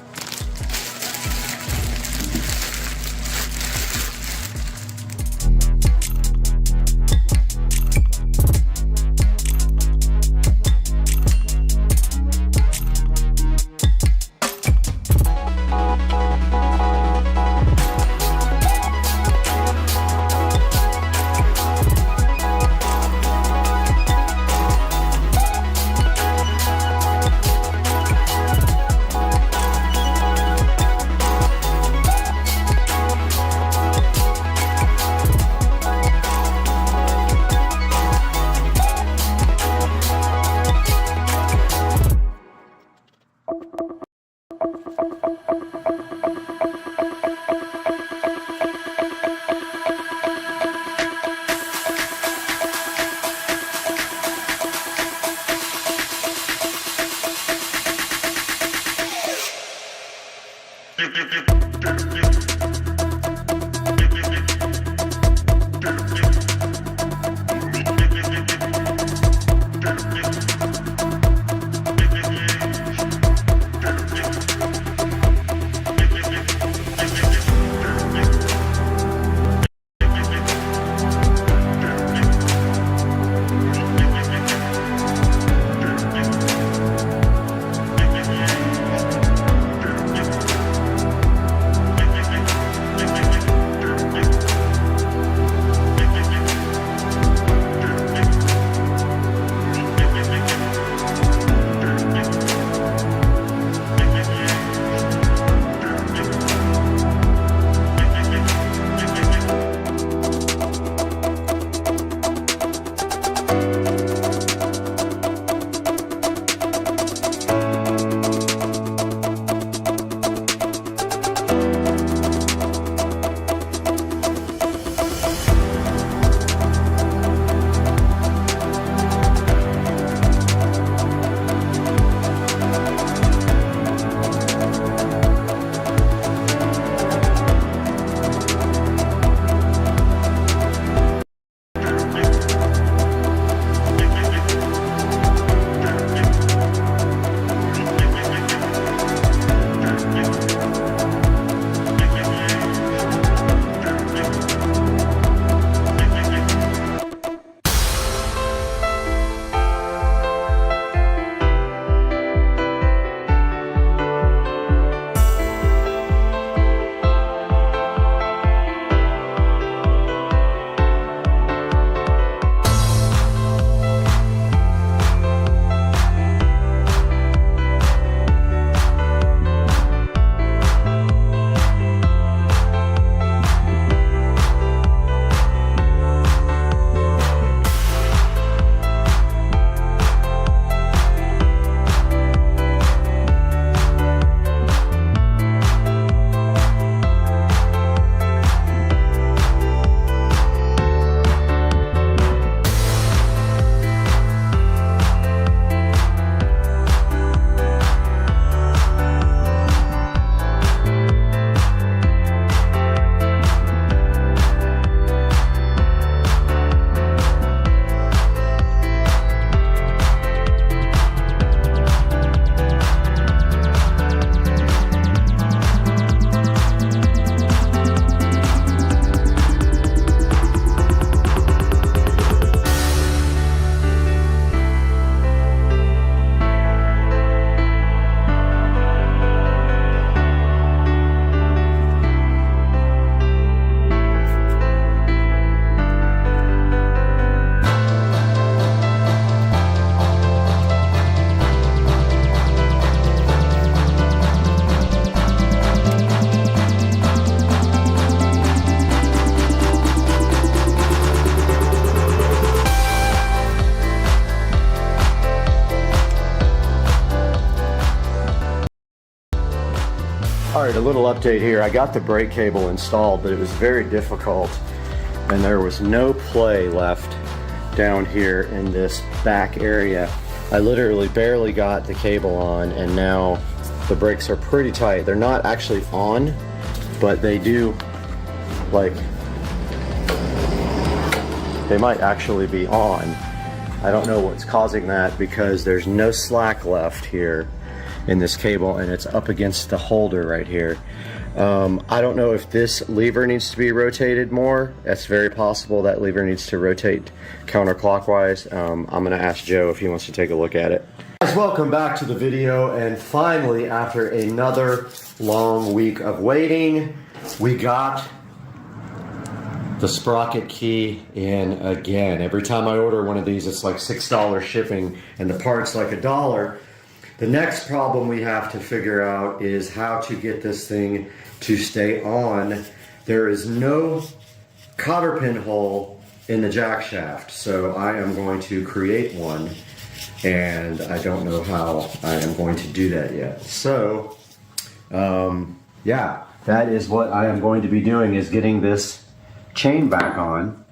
All right, a little update here. I got the brake cable installed, but it was very difficult, and there was no play left down here in this back area. I literally barely got the cable on, and now the brakes are pretty tight. They're not actually on, but they do, like, they might actually be on. I don't know what's causing that because there's no slack left here in this cable, and it's up against the holder right here. I don't know if this lever needs to be rotated more. It's very possible that lever needs to rotate counterclockwise. I'm gonna ask Joe if he wants to take a look at it. Guys, welcome back to the video, and finally, after another long week of waiting, we got the sprocket key in again. Every time I order one of these, it's like $6 shipping, and the part's like $1. The next problem we have to figure out is how to get this thing to stay on. There is no cotter pin hole in the jack shaft, so I am going to create one, and I don't know how I am going to do that yet. So, yeah, that is what I am going to be doing, is getting this chain back on.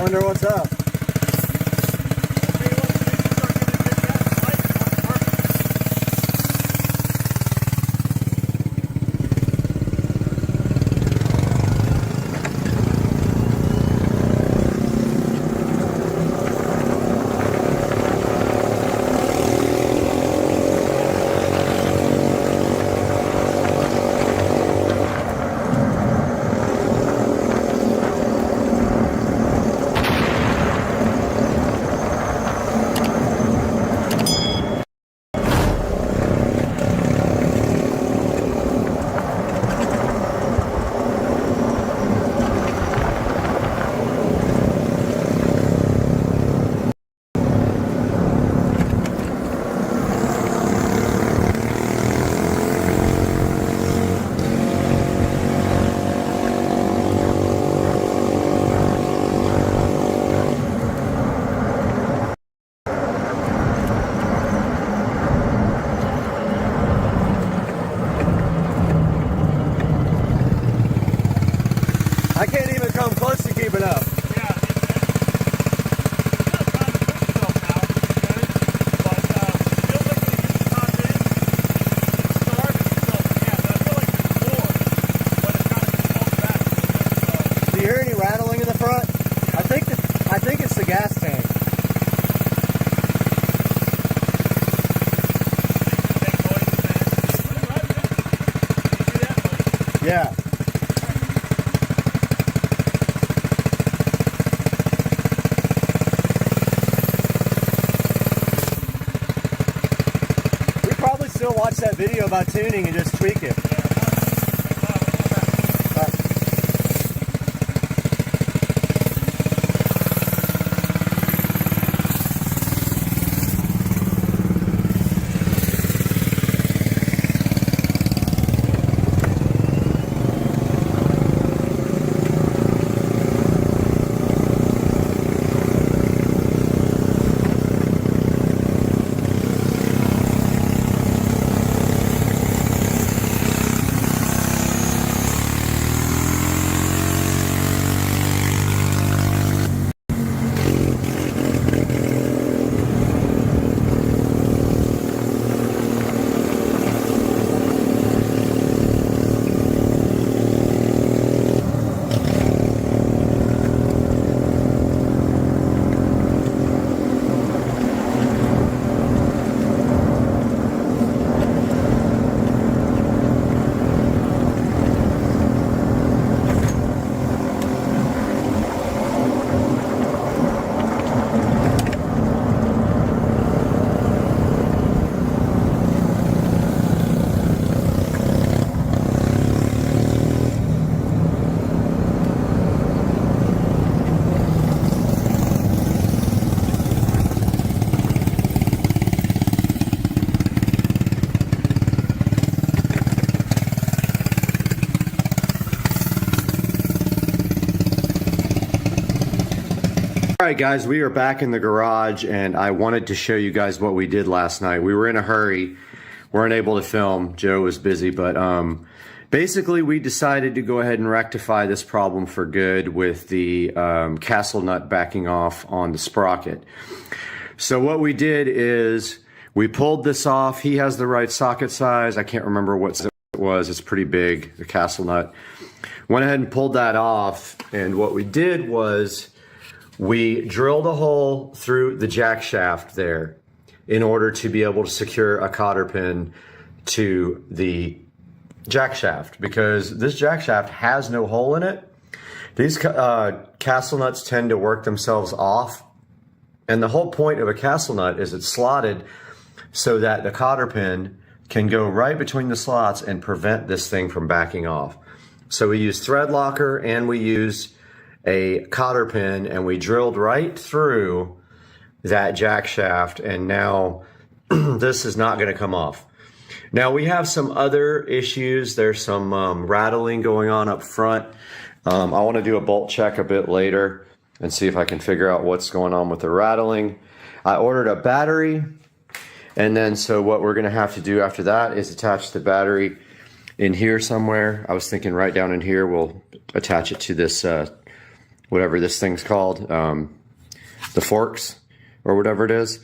wonder what's up. I can't even come close to keeping up. Do you hear any rattling in the front? I think it's the gas tank. Yeah. We probably still watch that video about tuning and just tweak it. All right, guys, we are back in the garage, and I wanted to show you guys what we did last night. We were in a hurry, weren't able to film. Joe was busy, but basically we decided to go ahead and rectify this problem for good with the castle nut backing off on the sprocket. So what we did is we pulled this off. He has the right socket size. I can't remember what it was. It's pretty big, the castle nut. Went ahead and pulled that off, and what we did was we drilled a hole through the jack shaft there in order to be able to secure a cotter pin to the jack shaft, because this jack shaft has no hole in it. These castle nuts tend to work themselves off, and the whole point of a castle nut is it's slotted so that the cotter pin can go right between the slots and prevent this thing from backing off. So we use thread locker and we use a cotter pin, and we drilled right through that jack shaft, and now this is not going to come off. Now we have some other issues. There's some rattling going on up front. I want to do a bolt check a bit later and see if I can figure out what's going on with the rattling. I ordered a battery, and then so what we're going to have to do after that is attach the battery in here somewhere. I was thinking right down in here. We'll attach it to this whatever this thing's called, the forks or whatever it is.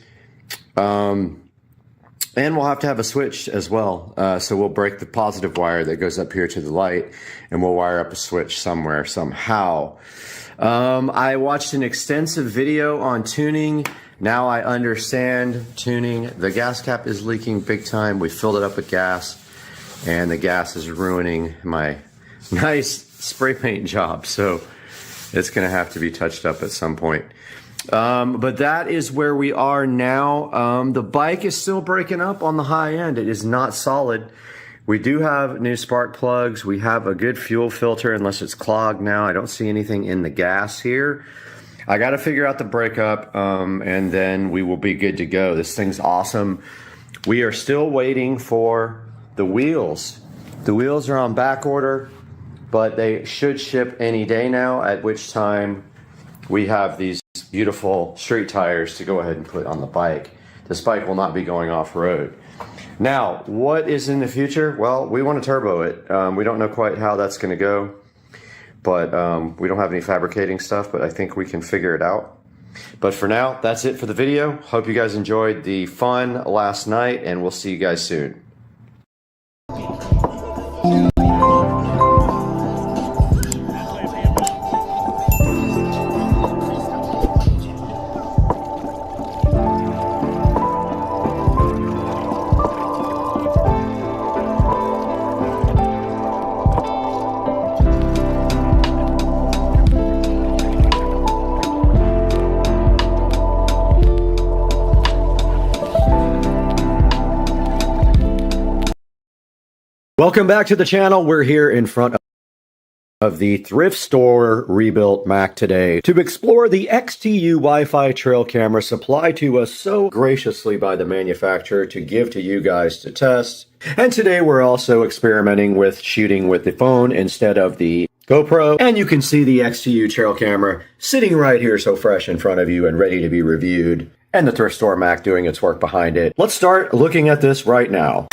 And we'll have to have a switch as well. So we'll break the positive wire that goes up here to the light, and we'll wire up a switch somewhere, somehow. I watched an extensive video on tuning. Now I understand tuning. The gas cap is leaking big time. We filled it up with gas, and the gas is ruining my nice spray paint job. So it's gonna have to be touched up at some point. But that is where we are now. The bike is still breaking up on the high end. It is not solid. We do have new spark plugs. We have a good fuel filter, unless it's clogged now. I don't see anything in the gas here. I got to figure out the breakup, and then we will be good to go. This thing's awesome. We are still waiting for the wheels. The wheels are on back order, but they should ship any day now, at which time we have these beautiful street tires to go ahead and put on the bike. This bike will not be going off-road. Now, what is in the future? Well, we want to turbo it. We don't know quite how that's going to go, but we don't have any fabricating stuff, but I think we can figure it out. But for now, that's it for the video. Hope you guys enjoyed the fun last night, and we'll see you guys soon. Welcome back to the channel. We're here in front of the thrift store rebuilt Mac today to explore the XTU Wi-Fi trail camera supplied to us so graciously by the manufacturer to give to you guys to test. And today we're also experimenting with shooting with the phone instead of the GoPro. And you can see the XTU trail camera sitting right here so fresh in front of you and ready to be reviewed. And the thrift store Mac doing its work behind it. Let's start looking at this right now.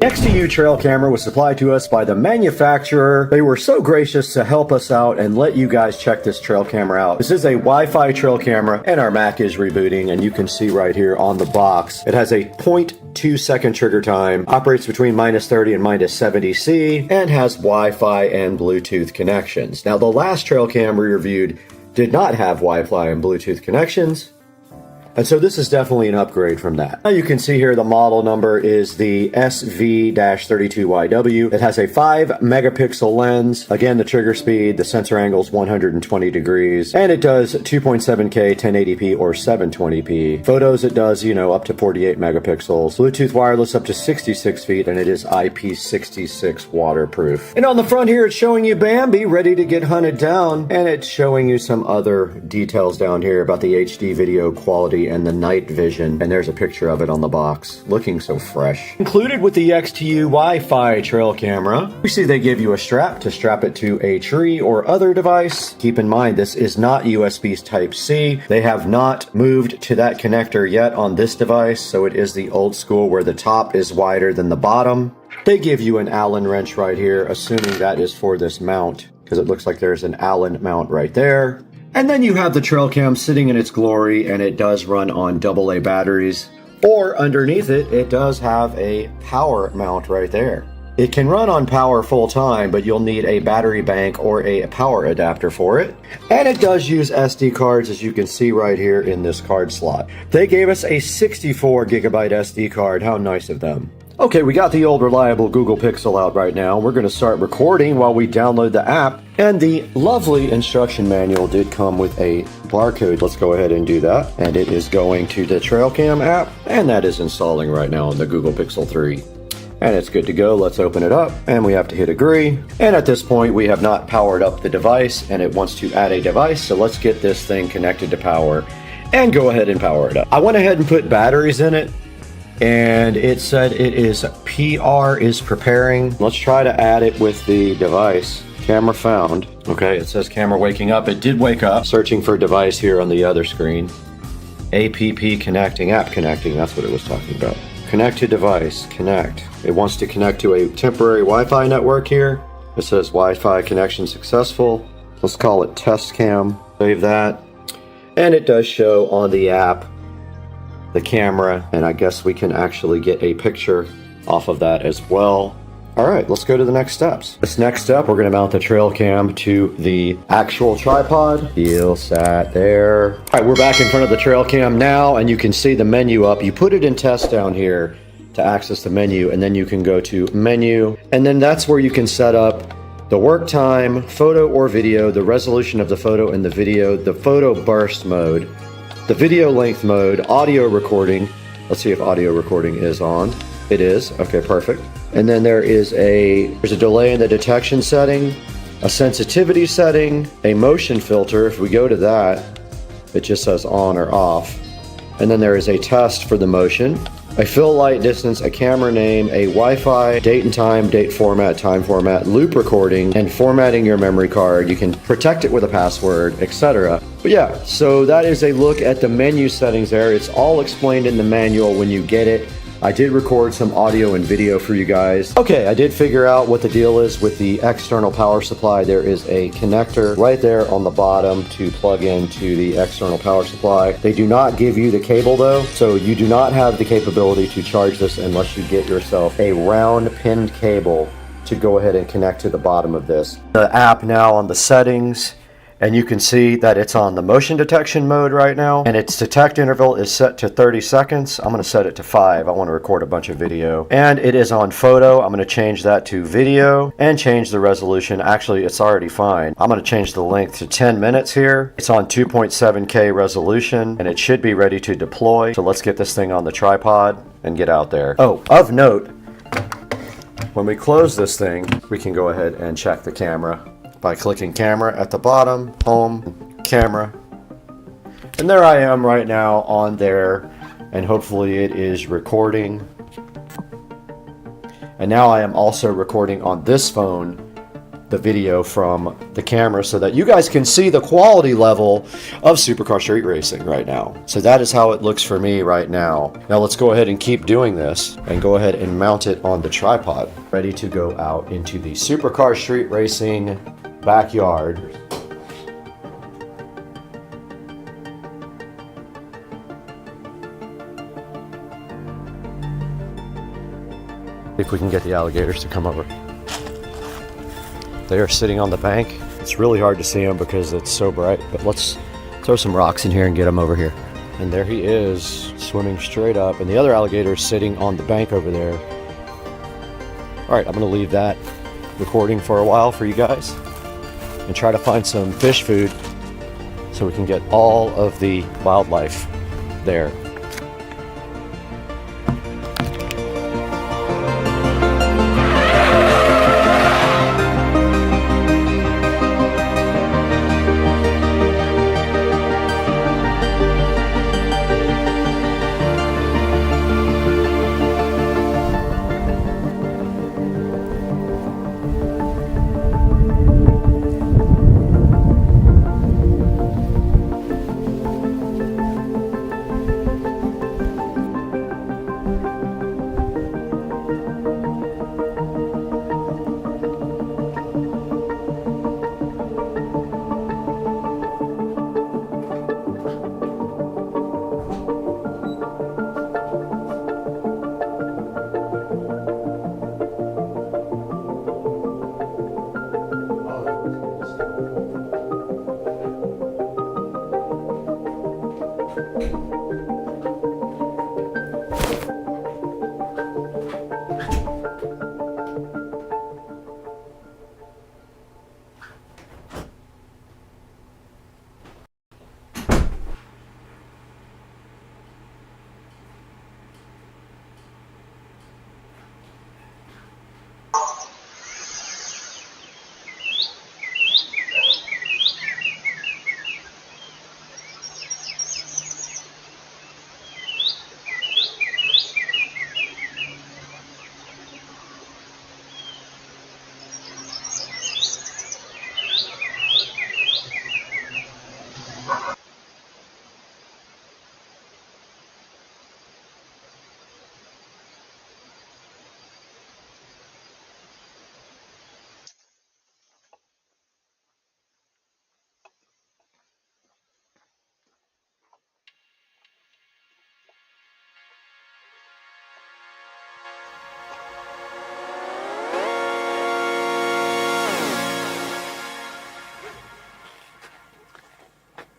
XTU trail camera was supplied to us by the manufacturer. They were so gracious to help us out and let you guys check this trail camera out. This is a Wi-Fi trail camera, and our Mac is rebooting, and you can see right here on the box, it has a 0.2 second trigger time, operates between -30 and -70 C, and has Wi-Fi and Bluetooth connections. Now, the last trail cam we reviewed did not have Wi-Fi and Bluetooth connections, and so this is definitely an upgrade from that. Now you can see here the model number is the SV-32YW. It has a 5 megapixel lens. Again, the trigger speed, the sensor angle is 120 degrees. And it does 2.7K, 1080p, or 720p. Photos, it does, you know, up to 48 megapixels. Bluetooth wireless up to 66 feet, and it is IP66 waterproof. And on the front here, it's showing you Bambi ready to get hunted down. And it's showing you some other details down here about the HD video quality and the night vision, and there's a picture of it on the box, looking so fresh. Included with the XTU Wi-Fi trail camera, you see they give you a strap to strap it to a tree or other device. Keep in mind, this is not USB Type-C. They have not moved to that connector yet on this device, so it is the old school where the top is wider than the bottom. They give you an Allen wrench right here, assuming that is for this mount, because it looks like there's an Allen mount right there. And then you have the trail cam sitting in its glory, and it does run on AA batteries. Or underneath it, it does have a power mount right there. It can run on power full time, but you'll need a battery bank or a power adapter for it. And it does use SD cards, as you can see right here in this card slot. They gave us a 64 gigabyte SD card. How nice of them. Okay, we got the old reliable Google Pixel out right now. We're going to start recording while we download the app. And the lovely instruction manual did come with a barcode. Let's go ahead and do that. And it is going to the Trailcam app. And that is installing right now on the Google Pixel 3. And it's good to go. Let's open it up. And we have to hit agree. And at this point, we have not powered up the device. And it wants to add a device. So let's get this thing connected to power. And go ahead and power it up. I went ahead and put batteries in it. and it said it is PR is preparing. Let's try to add it with the device. Camera found. Okay, it says camera waking up. It did wake up. Searching for device here on the other screen. APP connecting, app connecting. That's what it was talking about. Connect to device, connect. It wants to connect to a temporary Wi-Fi network here. It says Wi-Fi connection successful. Let's call it test cam. Save that. And it does show on the app the camera, and I guess we can actually get a picture off of that as well. All right, let's go to the next steps. This next step, we're gonna mount the trail cam to the actual tripod. Deal sat there. All right, we're back in front of the trail cam now, and you can see the menu up. You put it in test down here to access the menu, and then you can go to menu, and then that's where you can set up the work time, photo or video, the resolution of the photo and the video, the photo burst mode, the video length mode, audio recording. Let's see if audio recording is on. It is. Okay, perfect. And then there's a delay in the detection setting, a sensitivity setting, a motion filter. If we go to that, it just says on or off. And then there is a test for the motion, a fill light distance, a camera name, a Wi-Fi, date and time, date format, time format, loop recording, and formatting your memory card. You can protect it with a password, etc. But yeah, so that is a look at the menu settings there. It's all explained in the manual when you get it. I did record some audio and video for you guys. Okay, I did figure out what the deal is with the external power supply. There is a connector right there on the bottom to plug into the external power supply. They do not give you the cable though, so you do not have the capability to charge this unless you get yourself a round pinned cable to go ahead and connect to the bottom of this. The app now on the settings, and you can see that it's on the motion detection mode right now, and its detect interval is set to 30 seconds. I'm going to set it to 5. I want to record a bunch of video. And it is on photo. I'm going to change that to video and change the resolution. Actually, it's already fine. I'm going to change the length to 10 minutes here. It's on 2.7K resolution, and it should be ready to deploy. So let's get this thing on the tripod and get out there. Oh, of note, when we close this thing, we can go ahead and check the camera by clicking camera at the bottom, home, camera. And there I am right now on there, and hopefully it is recording. And now I am also recording on this phone the video from the camera so that you guys can see the quality level of Supercar Street Racing right now. So that is how it looks for me right now. Now let's go ahead and keep doing this and go ahead and mount it on the tripod. Ready to go out into the Supercar Street Racing backyard. If we can get the alligators to come over. They are sitting on the bank. It's really hard to see them because it's so bright, but let's throw some rocks in here and get them over here. And there he is, swimming straight up, and the other alligator is sitting on the bank over there. All right, I'm gonna leave that recording for a while for you guys and try to find some fish food so we can get all of the wildlife there.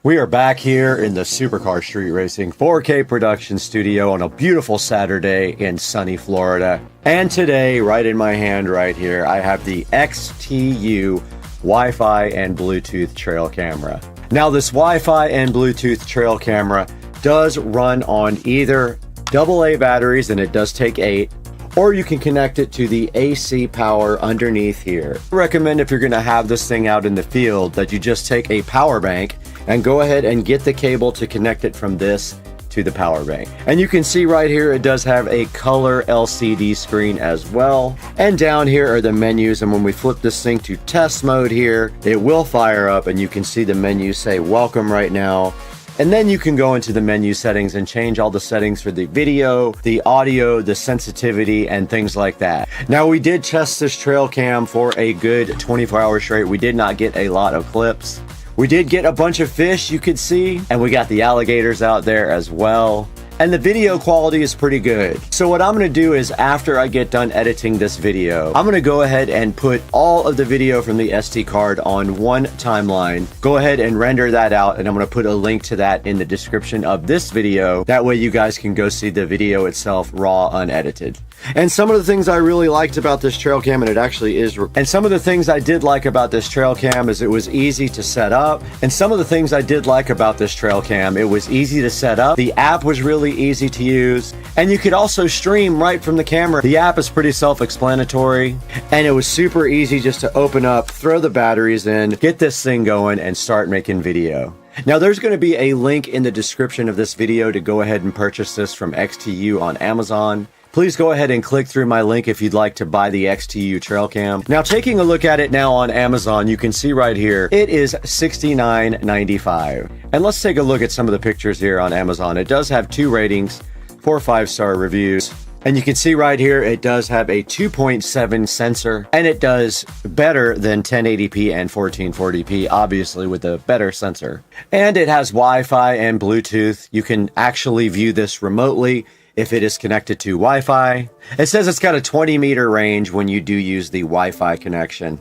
We are back here in the Supercar Street Racing 4K production studio on a beautiful Saturday in sunny Florida. And today, right in my hand right here, I have the XTU Wi-Fi and Bluetooth trail camera. Now this Wi-Fi and Bluetooth trail camera does run on either AA batteries, and it does take 8, or you can connect it to the AC power underneath here. I recommend if you're gonna have this thing out in the field that you just take a power bank and go ahead and get the cable to connect it from this to the power bank. And you can see right here, it does have a color LCD screen as well. And down here are the menus. And when we flip this thing to test mode here, it will fire up and you can see the menu say welcome right now. And then you can go into the menu settings and change all the settings for the video, the audio, the sensitivity, and things like that. Now, we did test this trail cam for a good 24 hours straight. We did not get a lot of clips. We did get a bunch of fish, you could see, and we got the alligators out there as well. And the video quality is pretty good. So what I'm gonna do is after I get done editing this video, I'm gonna go ahead and put all of the video from the SD card on one timeline, go ahead and render that out, and I'm gonna put a link to that in the description of this video. That way you guys can go see the video itself raw, unedited. And some of the things I really liked about this trail cam, and it actually is, and some of the things I did like about this trail cam is it was easy to set up. And some of the things I did like about this trail cam, it was easy to set up. The app was really easy to use, and you could also stream right from the camera. The app is pretty self-explanatory, and it was super easy just to open up, throw the batteries in, get this thing going, and start making video. Now, there's going to be a link in the description of this video to go ahead and purchase this from XTU on Amazon. Please go ahead and click through my link if you'd like to buy the XTU trail cam. Now, taking a look at it now on Amazon, you can see right here, it is $69.95. And let's take a look at some of the pictures here on Amazon. It does have 2 ratings, 4 5-star reviews. And you can see right here, it does have a 2.7 sensor, and it does better than 1080p and 1440p, obviously with a better sensor. And it has Wi-Fi and Bluetooth. You can actually view this remotely if it is connected to Wi-Fi. It says it's got a 20-meter range when you do use the Wi-Fi connection.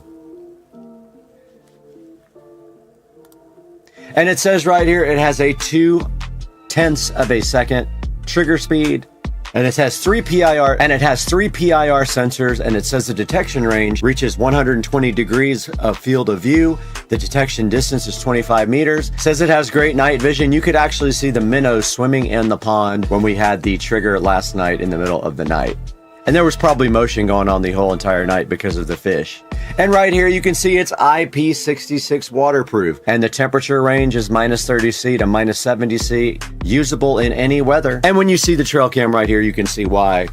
And it says right here, it has a 0.2 of a second trigger speed. And it has 3 PIR sensors, and it says the detection range reaches 120 degrees of field of view. The detection distance is 25 meters. It says it has great night vision. You could actually see the minnows swimming in the pond when we had the trigger last night in the middle of the night. And there was probably motion going on the whole entire night because of the fish. And right here you can see it's IP66 waterproof, and the temperature range is -30°C to -70°C, usable in any weather. And when you see the trail cam right here, you can see why.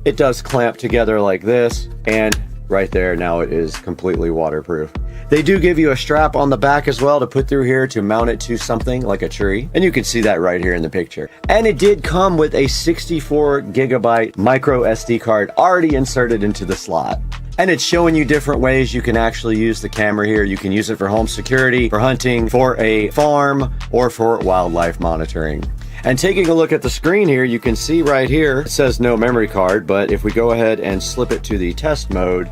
It does clamp together like this, and right there, now it is completely waterproof. They do give you a strap on the back as well to put through here to mount it to something like a tree. And you can see that right here in the picture. And it did come with a 64 gigabyte micro SD card already inserted into the slot. And it's showing you different ways you can actually use the camera here. You can use it for home security, for hunting, for a farm, or for wildlife monitoring. And taking a look at the screen here, you can see right here, it says no memory card, but if we go ahead and slip it to the test mode,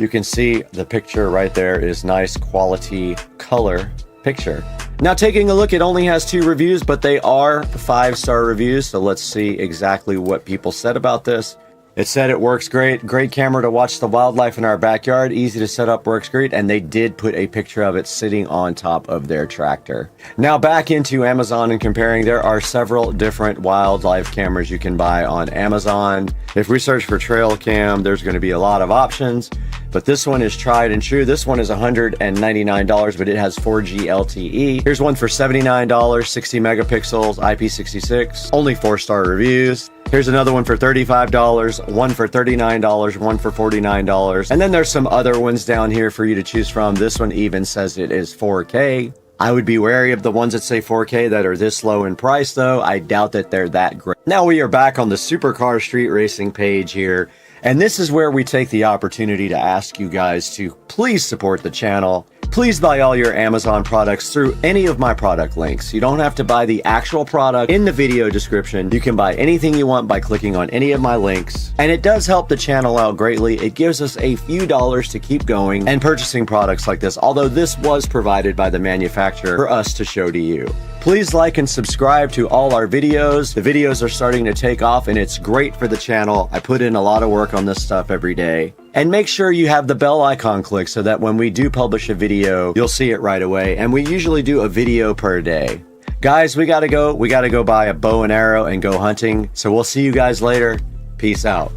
you can see the picture right there is nice quality color picture. Now, taking a look, it only has 2 reviews, but they are 5-star reviews. So let's see exactly what people said about this. It said it works great. Great camera to watch the wildlife in our backyard. Easy to set up, works great. And they did put a picture of it sitting on top of their tractor. Now back into Amazon and comparing, there are several different wildlife cameras you can buy on Amazon. If we search for trail cam, there's going to be a lot of options. But this one is tried and true. This one is $199, but it has 4G LTE. Here's one for $79, 60 megapixels, IP66, only 4-star reviews. Here's another one for $35, one for $39, one for $49. And then there's some other ones down here for you to choose from. This one even says it is 4K. I would be wary of the ones that say 4K that are this low in price, though. I doubt that they're that great. Now we are back on the Supercar Street Racing page here. And this is where we take the opportunity to ask you guys to please support the channel. Please buy all your Amazon products through any of my product links. You don't have to buy the actual product in the video description. You can buy anything you want by clicking on any of my links. And it does help the channel out greatly. It gives us a few dollars to keep going and purchasing products like this, although this was provided by the manufacturer for us to show to you. Please like and subscribe to all our videos. The videos are starting to take off and it's great for the channel. I put in a lot of work on this stuff every day. And make sure you have the bell icon clicked so that when we do publish a video, you'll see it right away. And we usually do a video per day. Guys, we gotta go. We gotta go buy a bow and arrow and go hunting. So we'll see you guys later. Peace out.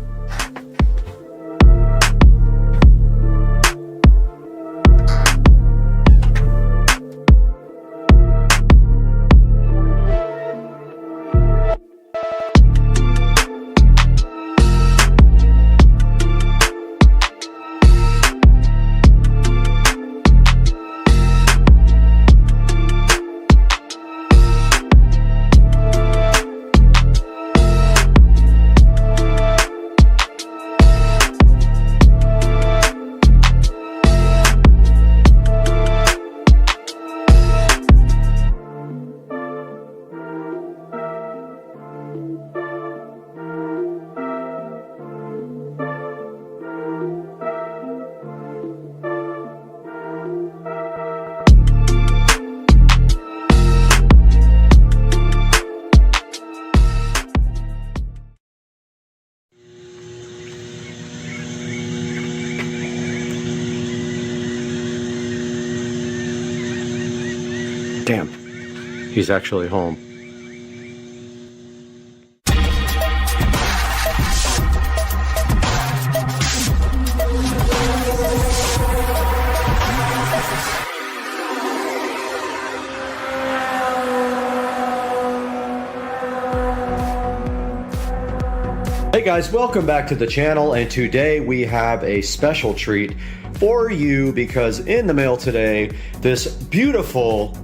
Damn, he's actually home. Hey guys, welcome back to the channel, and today we have a special treat for you because in the mail today, this beautiful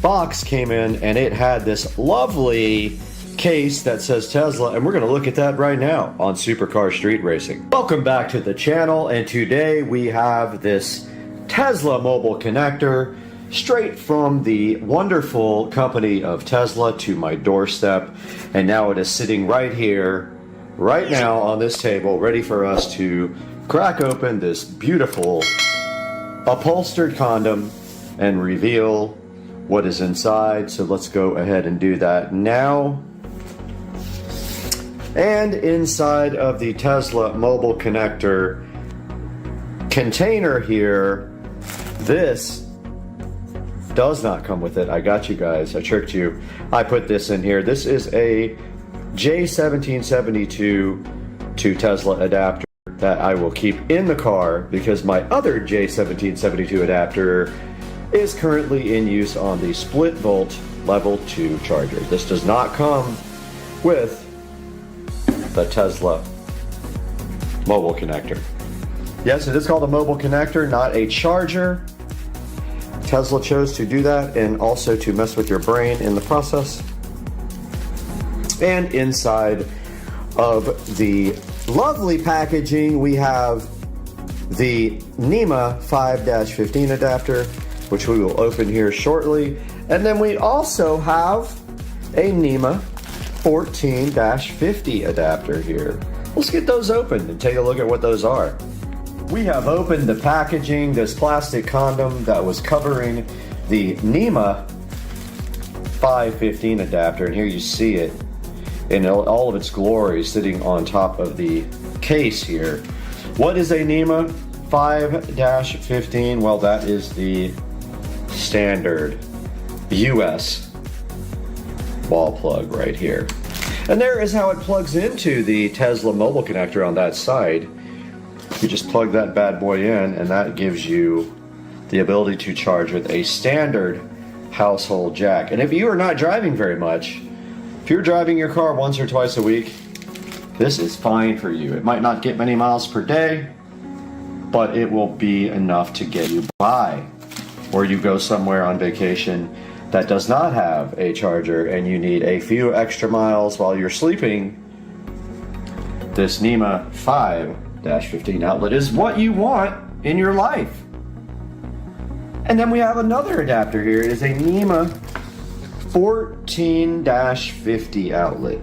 box came in and it had this lovely case that says Tesla, and we're going to look at that right now on Supercar Street Racing. Welcome back to the channel, and today we have this Tesla mobile connector straight from the wonderful company of Tesla to my doorstep, and now it is sitting right here right now on this table ready for us to crack open this beautiful upholstered condom and reveal what is inside. So let's go ahead and do that now. And inside of the Tesla mobile connector container here, this does not come with it. I got you guys, I tricked you. I put this in here. This is a J1772 to Tesla adapter that I will keep in the car because my other J1772 adapter is currently in use on the split volt level 2 charger. This does not come with the Tesla mobile connector. Yes, it is called a mobile connector, not a charger. Tesla chose to do that and also to mess with your brain in the process. And inside of the lovely packaging, we have the NEMA 5-15 adapter, which we will open here shortly. And then we also have a NEMA 14-50 adapter here. Let's get those open and take a look at what those are. We have opened the packaging, this plastic condom that was covering the NEMA 5-15 adapter, and here you see it in all of its glory sitting on top of the case here. What is a NEMA 5-15? Well, that is the standard US wall plug right here. And there is how it plugs into the Tesla mobile connector on that side. You just plug that bad boy in and that gives you the ability to charge with a standard household jack. And if you are not driving very much, if you're driving your car once or twice a week, this is fine for you. It might not get many miles per day, but it will be enough to get you by. Or you go somewhere on vacation that does not have a charger and you need a few extra miles while you're sleeping, this NEMA 5-15 outlet is what you want in your life. And then we have another adapter here. It is a NEMA 14-50 outlet.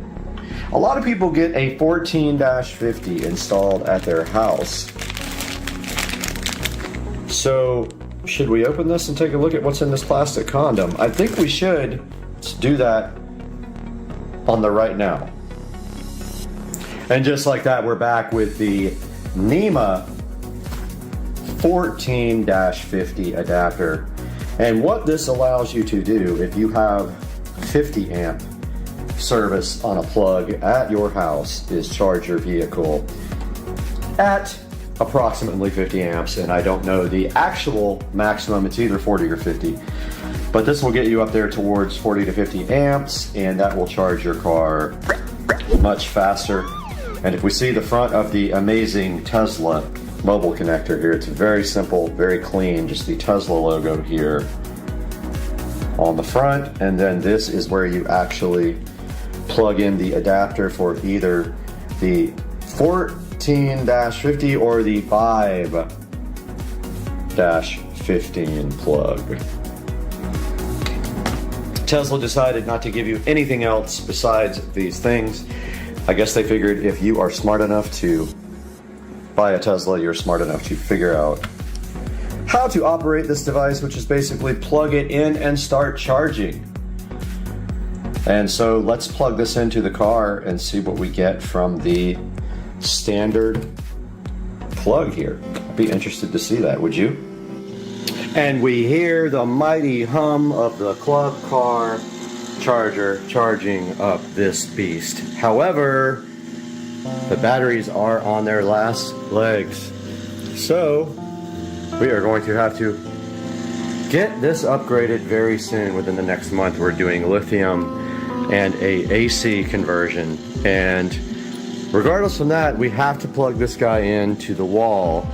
A lot of people get a 14-50 installed at their house. So, should we open this and take a look at what's in this plastic condom? I think we should. Let's do that on the right now. And just like that, we're back with the NEMA 14-50 adapter. And what this allows you to do, if you have 50 amp service on a plug at your house, is charge your vehicle at approximately 50 amps. And I don't know the actual maximum, it's either 40 or 50. But this will get you up there towards 40 to 50 amps, and that will charge your car much faster. And if we see the front of the amazing Tesla mobile connector here, it's very simple, very clean, just the Tesla logo here on the front. And then this is where you actually plug in the adapter for either the 14-50 or the 5-15 plug. Tesla decided not to give you anything else besides these things. I guess they figured if you are smart enough to buy a Tesla, you're smart enough to figure out how to operate this device, which is basically plug it in and start charging. And so let's plug this into the car and see what we get from the standard plug here. I'd be interested to see that, would you? And we hear the mighty hum of the club car charger charging up this beast. However, the batteries are on their last legs. So we are going to have to get this upgraded very soon. Within the next month, we're doing lithium and a AC conversion. And regardless of that, we have to plug this guy into the wall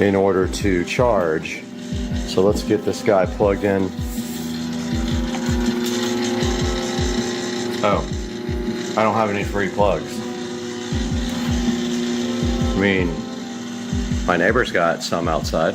in order to charge. So let's get this guy plugged in. Oh, I don't have any free plugs. I mean, my neighbor's got some outside.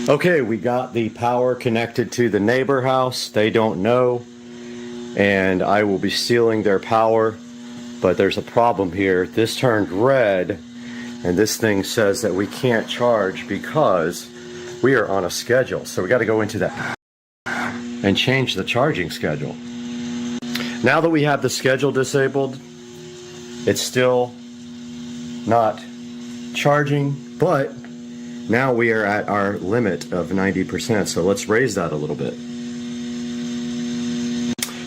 Okay, we got the power connected to the neighbor house. They don't know, and I will be stealing their power, but there's a problem here. This turned red, and this thing says that we can't charge because we are on a schedule. So we got to go into that and change the charging schedule. Now that we have the schedule disabled, it's still not charging, but now we are at our limit of 90%, so let's raise that a little bit.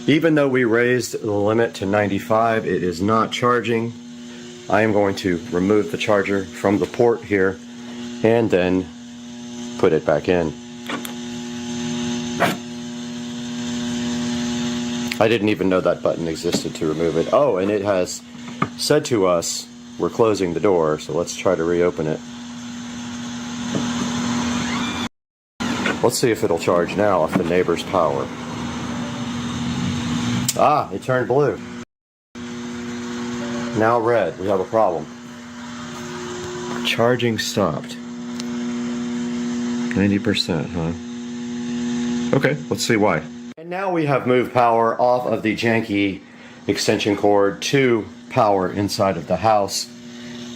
Even though we raised the limit to 95, it is not charging. I am going to remove the charger from the port here and then put it back in. I didn't even know that button existed to remove it. Oh, and it has said to us we're closing the door, so let's try to reopen it. Let's see if it'll charge now off the neighbor's power. Ah, it turned blue. Now red. We have a problem. Charging stopped. 90%, huh? Okay, let's see why. And now we have moved power off of the janky extension cord to power inside of the house.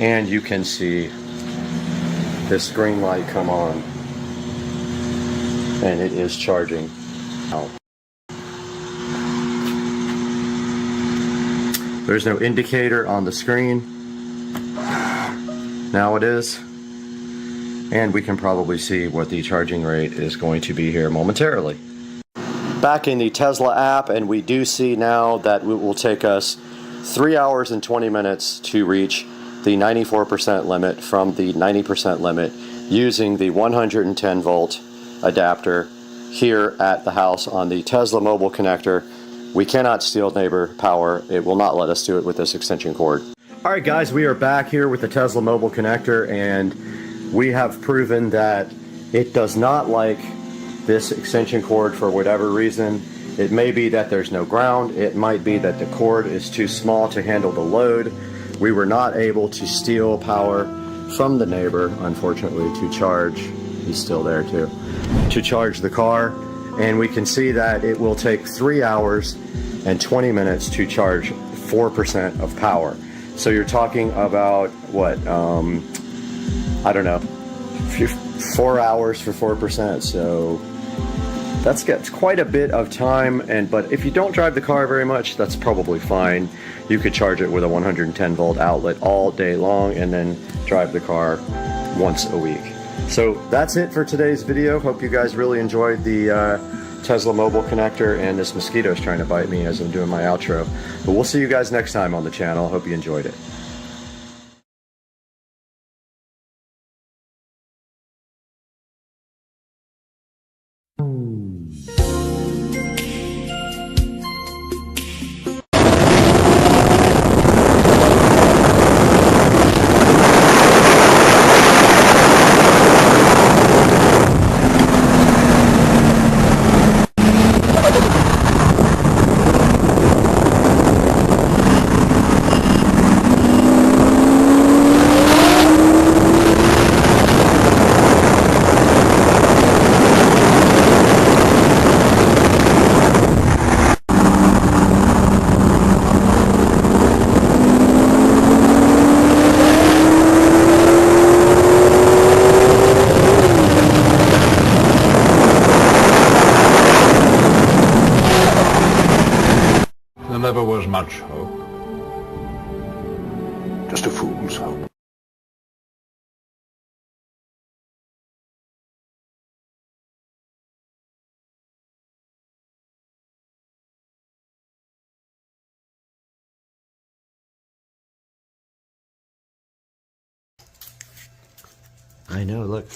And you can see this green light come on. And it is charging out. There's no indicator on the screen. Now it is. And we can probably see what the charging rate is going to be here momentarily. Back in the Tesla app, and we do see now that it will take us 3 hours and 20 minutes to reach the 94% limit from the 90% limit using the 110 volt adapter here at the house on the Tesla mobile connector. We cannot steal neighbor power. It will not let us do it with this extension cord. Alright guys, we are back here with the Tesla mobile connector, and we have proven that it does not like this extension cord for whatever reason. It may be that there's no ground. It might be that the cord is too small to handle the load. We were not able to steal power from the neighbor, unfortunately, to charge. He's still there too. To charge the car, and we can see that it will take 3 hours and 20 minutes to charge 4% of power. So you're talking about what, I don't know, 4 hours for 4%. So that's gets quite a bit of time. But if you don't drive the car very much, that's probably fine. You could charge it with a 110 volt outlet all day long and then drive the car once a week. So that's it for today's video. Hope you guys really enjoyed the Tesla mobile connector, and this mosquito's trying to bite me as I'm doing my outro. But we'll see you guys next time on the channel. Hope you enjoyed it. There never was much hope. Just a fool's hope. I know, look.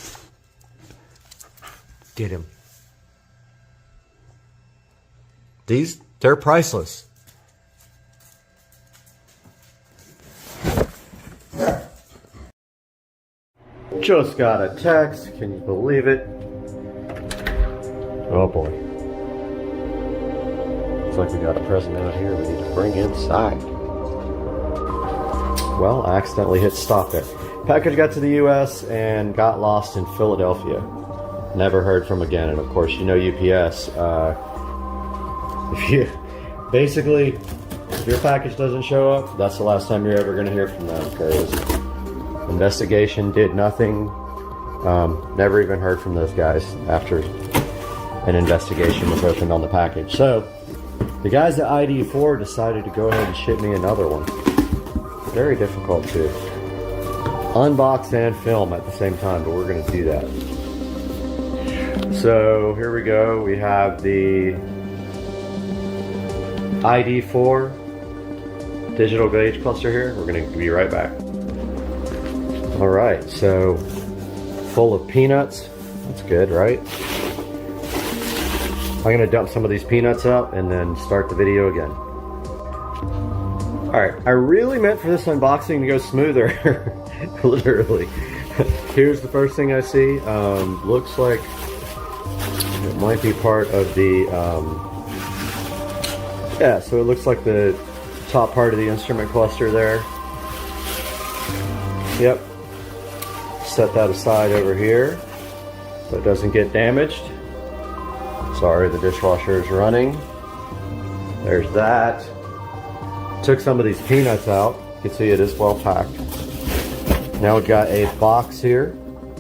Get him. They're priceless. Just got a text. Can you believe it? Oh boy. Looks like we got a present out here we need to bring inside. Well, I accidentally hit stop there. Package got to the US and got lost in Philadelphia. never heard from again. And of course, you know UPS. If you basically, if your package doesn't show up, that's the last time you're ever going to hear from them, because investigation did nothing. Never even heard from those guys after an investigation was opened on the package. So the guys at ID4 decided to go ahead and ship me another one. Very difficult to unbox and film at the same time, but we're going to do that. So here we go. We have the ID4 digital gauge cluster here. We're going to be right back. All right, so full of peanuts. That's good, right? I'm going to dump some of these peanuts out and then start the video again. All right, I really meant for this unboxing to go smoother. Literally. Here's the first thing I see. Looks like it might be part of the, yeah, so it looks like the top part of the instrument cluster there. Yep. Set that aside over here so it doesn't get damaged. Sorry, the dishwasher is running. There's that. Took some of these peanuts out. You can see it is well packed. Now we've got a box here.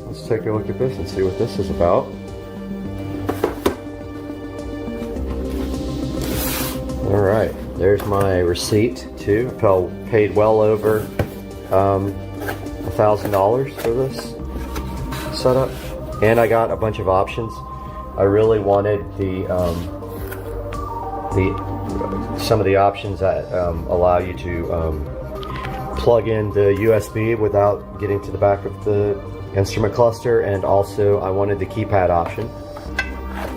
Let's take a look at this and see what this is about. All right, there's my receipt too. I paid well over $1,000 for this setup, and I got a bunch of options. I really wanted some of the options that allow you to plug in the USB without getting to the back of the instrument cluster, and also I wanted the keypad option.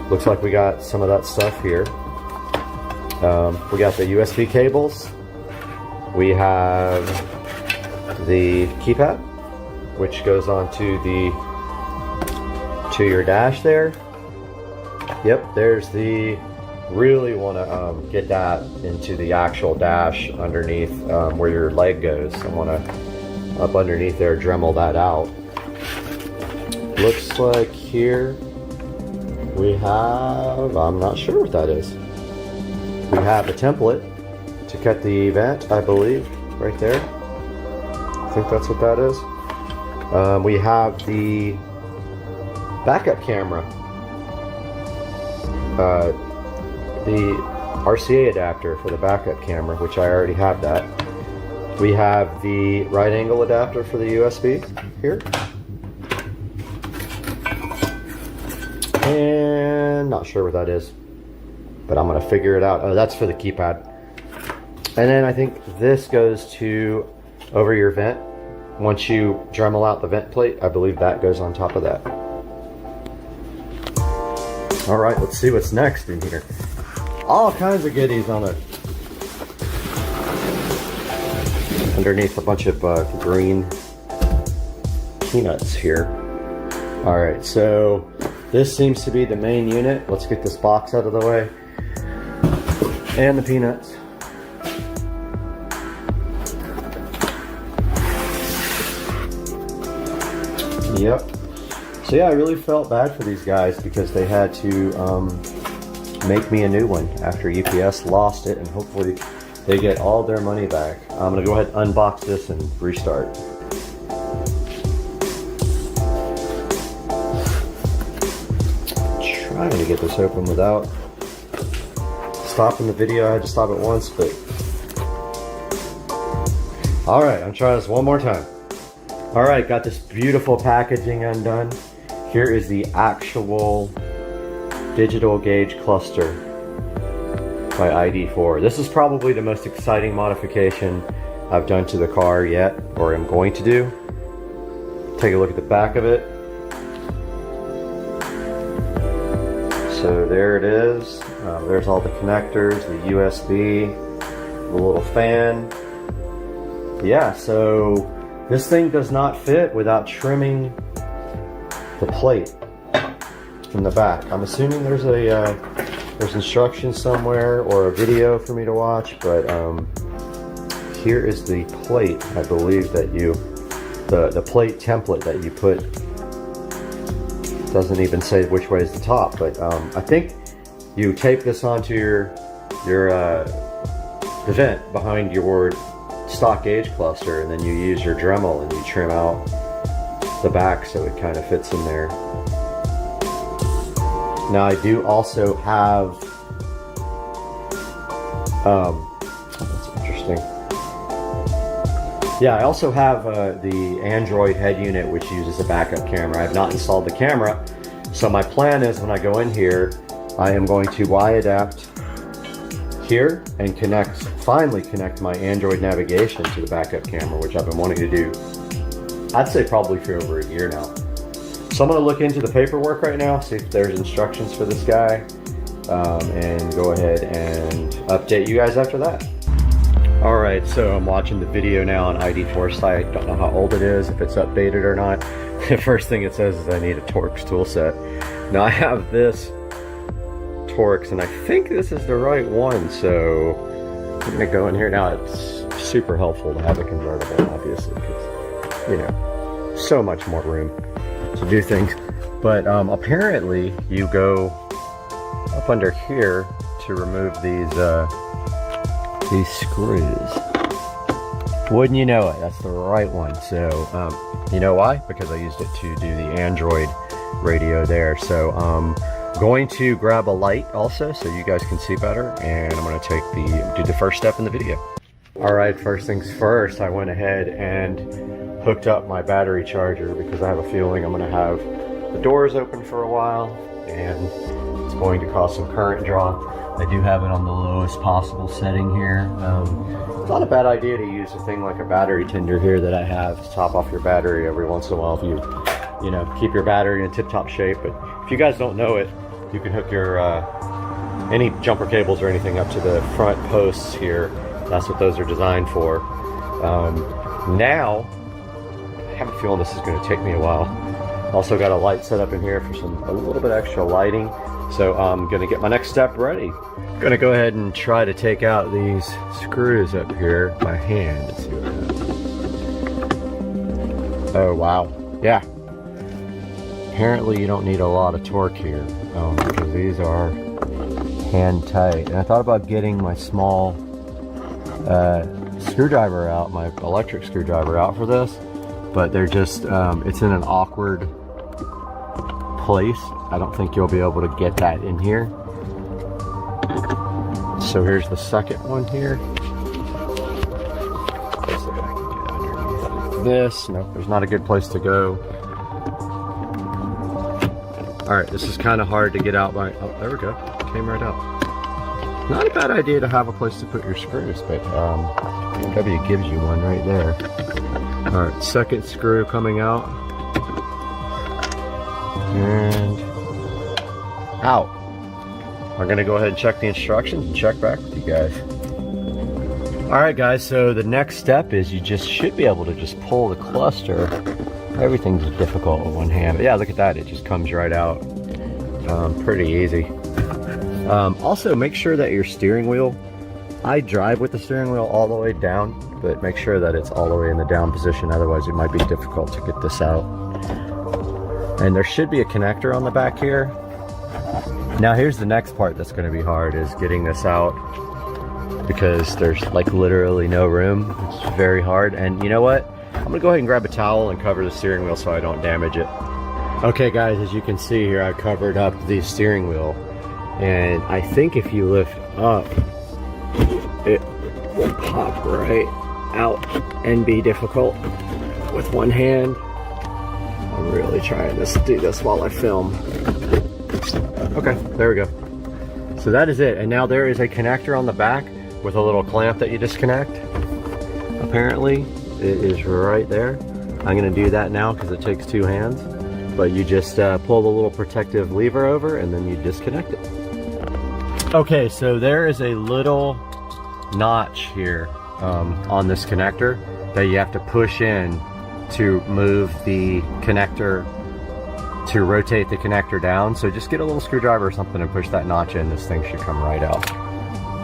Looks like we got some of that stuff here. We got the USB cables. We have the keypad, which goes onto your dash there. Yep, there's the, really want to get that into the actual dash underneath where your leg goes. I want to, up underneath there, Dremel that out. Looks like here we have, I'm not sure what that is. We have a template to cut the vent, I believe, right there. I think that's what that is. We have the backup camera. The RCA adapter for the backup camera, which I already have that. We have the right angle adapter for the USB here. And not sure what that is, but I'm gonna figure it out. Oh, that's for the keypad. And then I think this goes to over your vent. Once you Dremel out the vent plate, I believe that goes on top of that. All right, let's see what's next in here. All kinds of goodies on it. Underneath a bunch of green peanuts here. All right, so this seems to be the main unit. Let's get this box out of the way. And the peanuts. Yep. So yeah, I really felt bad for these guys because they had to make me a new one after UPS lost it, and hopefully they get all their money back. I'm gonna go ahead and unbox this and restart. Trying to get this open without stopping the video. I had to stop it once, but all right, I'm trying this one more time. All right, got this beautiful packaging undone. Here is the actual digital gauge cluster by ID4. This is probably the most exciting modification I've done to the car yet, or am going to do. Take a look at the back of it. So there it is. There's all the connectors, the USB, the little fan. Yeah, so this thing does not fit without trimming the plate from the back. I'm assuming there's instructions somewhere or a video for me to watch, but here is the plate. I believe that the plate template that you put doesn't even say which way is the top, but I think you tape this onto the vent behind your stock gauge cluster, and then you use your Dremel and you trim out the back so it kind of fits in there. Now I do also have, that's interesting. Yeah, I also have the Android head unit, which uses a backup camera. I have not installed the camera, so my plan is when I go in here, I am going to Y-adapt here and finally connect my Android navigation to the backup camera, which I've been wanting to do, I'd say probably for over a year now. So I'm going to look into the paperwork right now, see if there's instructions for this guy, and go ahead and update you guys after that. Alright, so I'm watching the video now on ID Foresight. Don't know how old it is, if it's updated or not. The first thing it says is I need a Torx tool set. Now I have this Torx, and I think this is the right one, so I'm going to go in here. Now it's super helpful to have a convertible, obviously, because, you know, so much more room to do things. But apparently you go up under here to remove these screws. Wouldn't you know it, that's the right one. So you know why? Because I used it to do the Android radio there. So going to grab a light also so you guys can see better, and I'm going to do the first step in the video. Alright, first things first, I went ahead and hooked up my battery charger because I have a feeling I'm going to have the doors open for a while and it's going to cause some current draw. I do have it on the lowest possible setting here. It's not a bad idea to use a thing like a battery tender here that I have to top off your battery every once in a while if you know, keep your battery in tip-top shape. But if you guys don't know it, you can hook your any jumper cables or anything up to the front posts here. That's what those are designed for. Now, I have a feeling this is going to take me a while. Also got a light set up in here for a little bit extra lighting. So I'm going to get my next step ready. I'm going to go ahead and try to take out these screws up here by hand. Let's see what happens. Oh wow, yeah. Apparently you don't need a lot of torque here because these are hand tight. And I thought about getting my small screwdriver out, my electric screwdriver out for this, but they're just, it's in an awkward place. I don't think you'll be able to get that in here. So here's the second one here. Let's see if I can get underneath this. Nope, there's not a good place to go. Alright, this is kind of hard to get out by, oh, there we go. Came right out. Not a bad idea to have a place to put your screws, but BMW gives you one right there. Alright, second screw coming out. And out. I'm going to go ahead and check the instructions and check back with you guys. Alright guys, so the next step is you just should be able to just pull the cluster. Everything's difficult with one hand. But yeah, look at that. It just comes right out. Pretty easy. Also, make sure that your steering wheel, I drive with the steering wheel all the way down, but make sure that it's all the way in the down position. Otherwise, it might be difficult to get this out. And there should be a connector on the back here. Now here's the next part that's going to be hard, is getting this out because there's like literally no room. It's very hard. And you know what? I'm going to go ahead and grab a towel and cover the steering wheel so I don't damage it. Okay guys, as you can see here, I covered up the steering wheel. And I think if you lift up, it will pop right out and be difficult with one hand. I'm really trying to do this while I film. Okay, there we go. So that is it. And now there is a connector on the back with a little clamp that you disconnect. Apparently, it is right there. I'm going to do that now because it takes two hands. But you just pull the little protective lever over and then you disconnect it. Okay, so there is a little notch here on this connector that you have to push in to move the connector, to rotate the connector down. So just get a little screwdriver or something and push that notch in. This thing should come right out.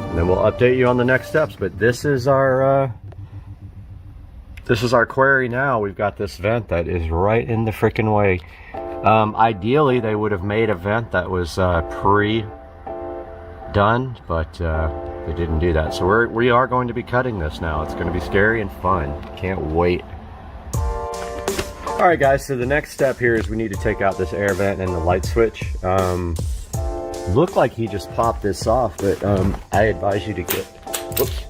And then we'll update you on the next steps. But this is our query now. We've got this vent that is right in the freaking way. Ideally, they would have made a vent that was pre-done, but they didn't do that. So we are going to be cutting this now. It's going to be scary and fun. Can't wait. All right, guys. So the next step here is we need to take out this air vent and the light switch. Looked like he just popped this off, but I advise you to get. Whoops.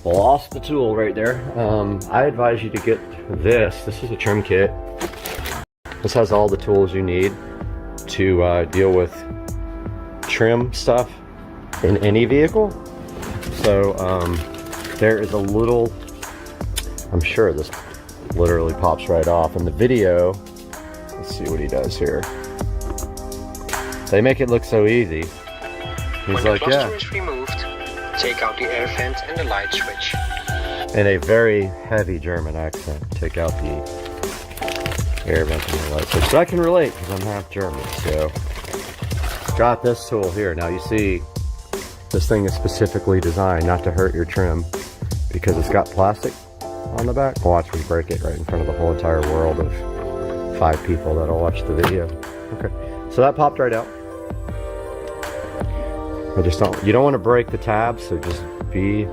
Lost the tool right there. I advise you to get this. This is a trim kit. This has all the tools you need to deal with trim stuff in any vehicle. So there is a little, I'm sure this literally pops right off in the video. Let's see what he does here. They make it look so easy. He's like, yeah. When the cluster is removed, take out the air vent and the light switch. In a very heavy German accent, take out the air vent and the light switch. So I can relate because I'm half German. So got this tool here. Now you see this thing is specifically designed not to hurt your trim because it's got plastic on the back. Watch me break it right in front of the whole entire world of 5 people that'll watch the video. Okay, so that popped right out. You don't want to break the tabs, so just be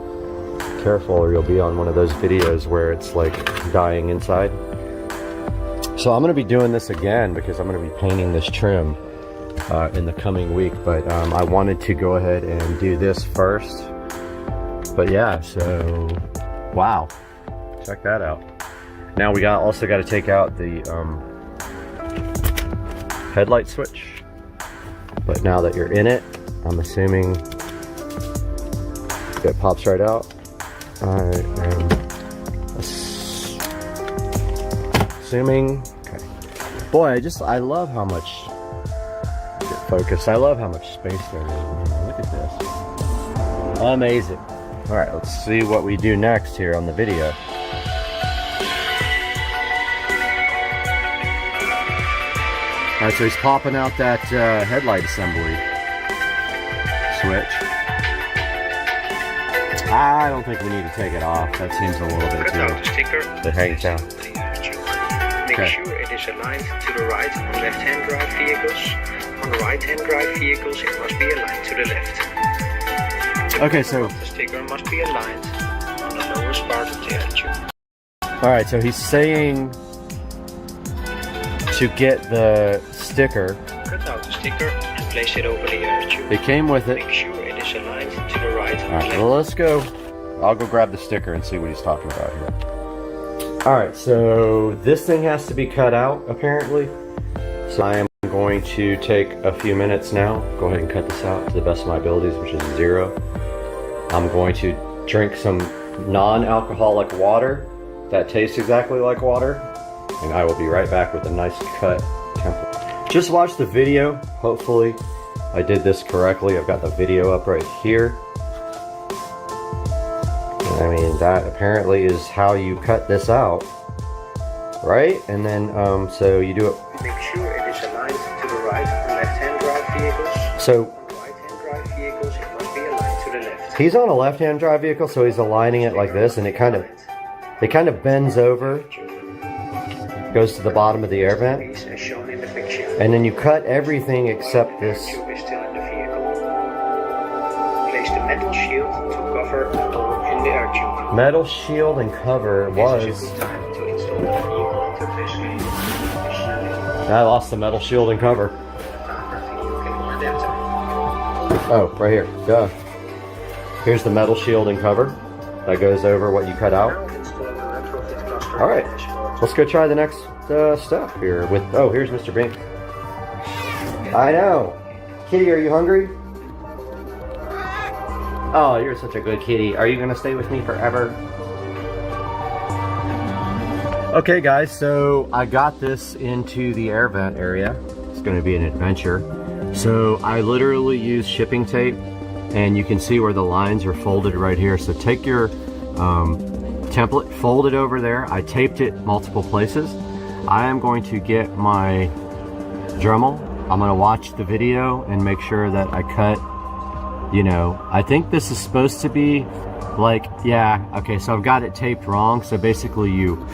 careful or you'll be on one of those videos where it's like dying inside. So I'm going to be doing this again because I'm going to be painting this trim in the coming week, but I wanted to go ahead and do this first. But yeah, so wow, check that out. Now we also got to take out the headlight switch, but now that you're in it, I'm assuming it pops right out. I am assuming. Okay. Boy, I love how much. Get focused. I love how much space there is. Look at this. Amazing. All right, let's see what we do next here on the video. All right, so he's popping out that headlight assembly switch. I don't think we need to take it off. That seems a little bit too. It hangs down. Make sure it is aligned to the right on left-hand drive vehicles. On the right-hand drive vehicles, it must be aligned to the left. Okay, so the sticker must be aligned on the lowest part of the air tube. All right, so he's saying to get the sticker. Cut out the sticker and place it over the air tube. It came with it. Make sure it is aligned to the right. All right, well, let's go. I'll go grab the sticker and see what he's talking about here. All right, so this thing has to be cut out, apparently. So I am going to take a few minutes now. Go ahead and cut this out to the best of my abilities, which is 0. I'm going to drink some non-alcoholic water that tastes exactly like water. And I will be right back with a nice cut template. Just watch the video. Hopefully I did this correctly. I've got the video up right here. I mean, that apparently is how you cut this out, right? And then, so you do it. Make sure it is aligned to the right on left-hand drive vehicles. So, on right-hand drive vehicles, it must be aligned to the left. He's on a left-hand drive vehicle, so he's aligning it like this, and it kind of bends over, goes to the bottom of the air vent, As shown in the picture. and then you cut everything except this. Tube is still in the vehicle. Place the metal shield to cover the hole in the air tube. Metal shield and cover was. This is a good time to install the vehicle interface cable. I lost the metal shield and cover. Oh, right here. Go. Here's the metal shield and cover that goes over what you cut out. All right, let's go try the next step here with. Oh, here's Mr. Bink. I know. Kitty, are you hungry? Oh, you're such a good kitty. Are you gonna stay with me forever? Okay guys, so I got this into the air vent area. It's gonna be an adventure. So I literally use shipping tape, and you can see where the lines are folded right here. So take your template, fold it over there. I taped it multiple places. I am going to get my Dremel. I'm gonna watch the video and make sure that I cut, you know, I think this is supposed to be like, yeah, okay, so I've got it taped wrong. So basically you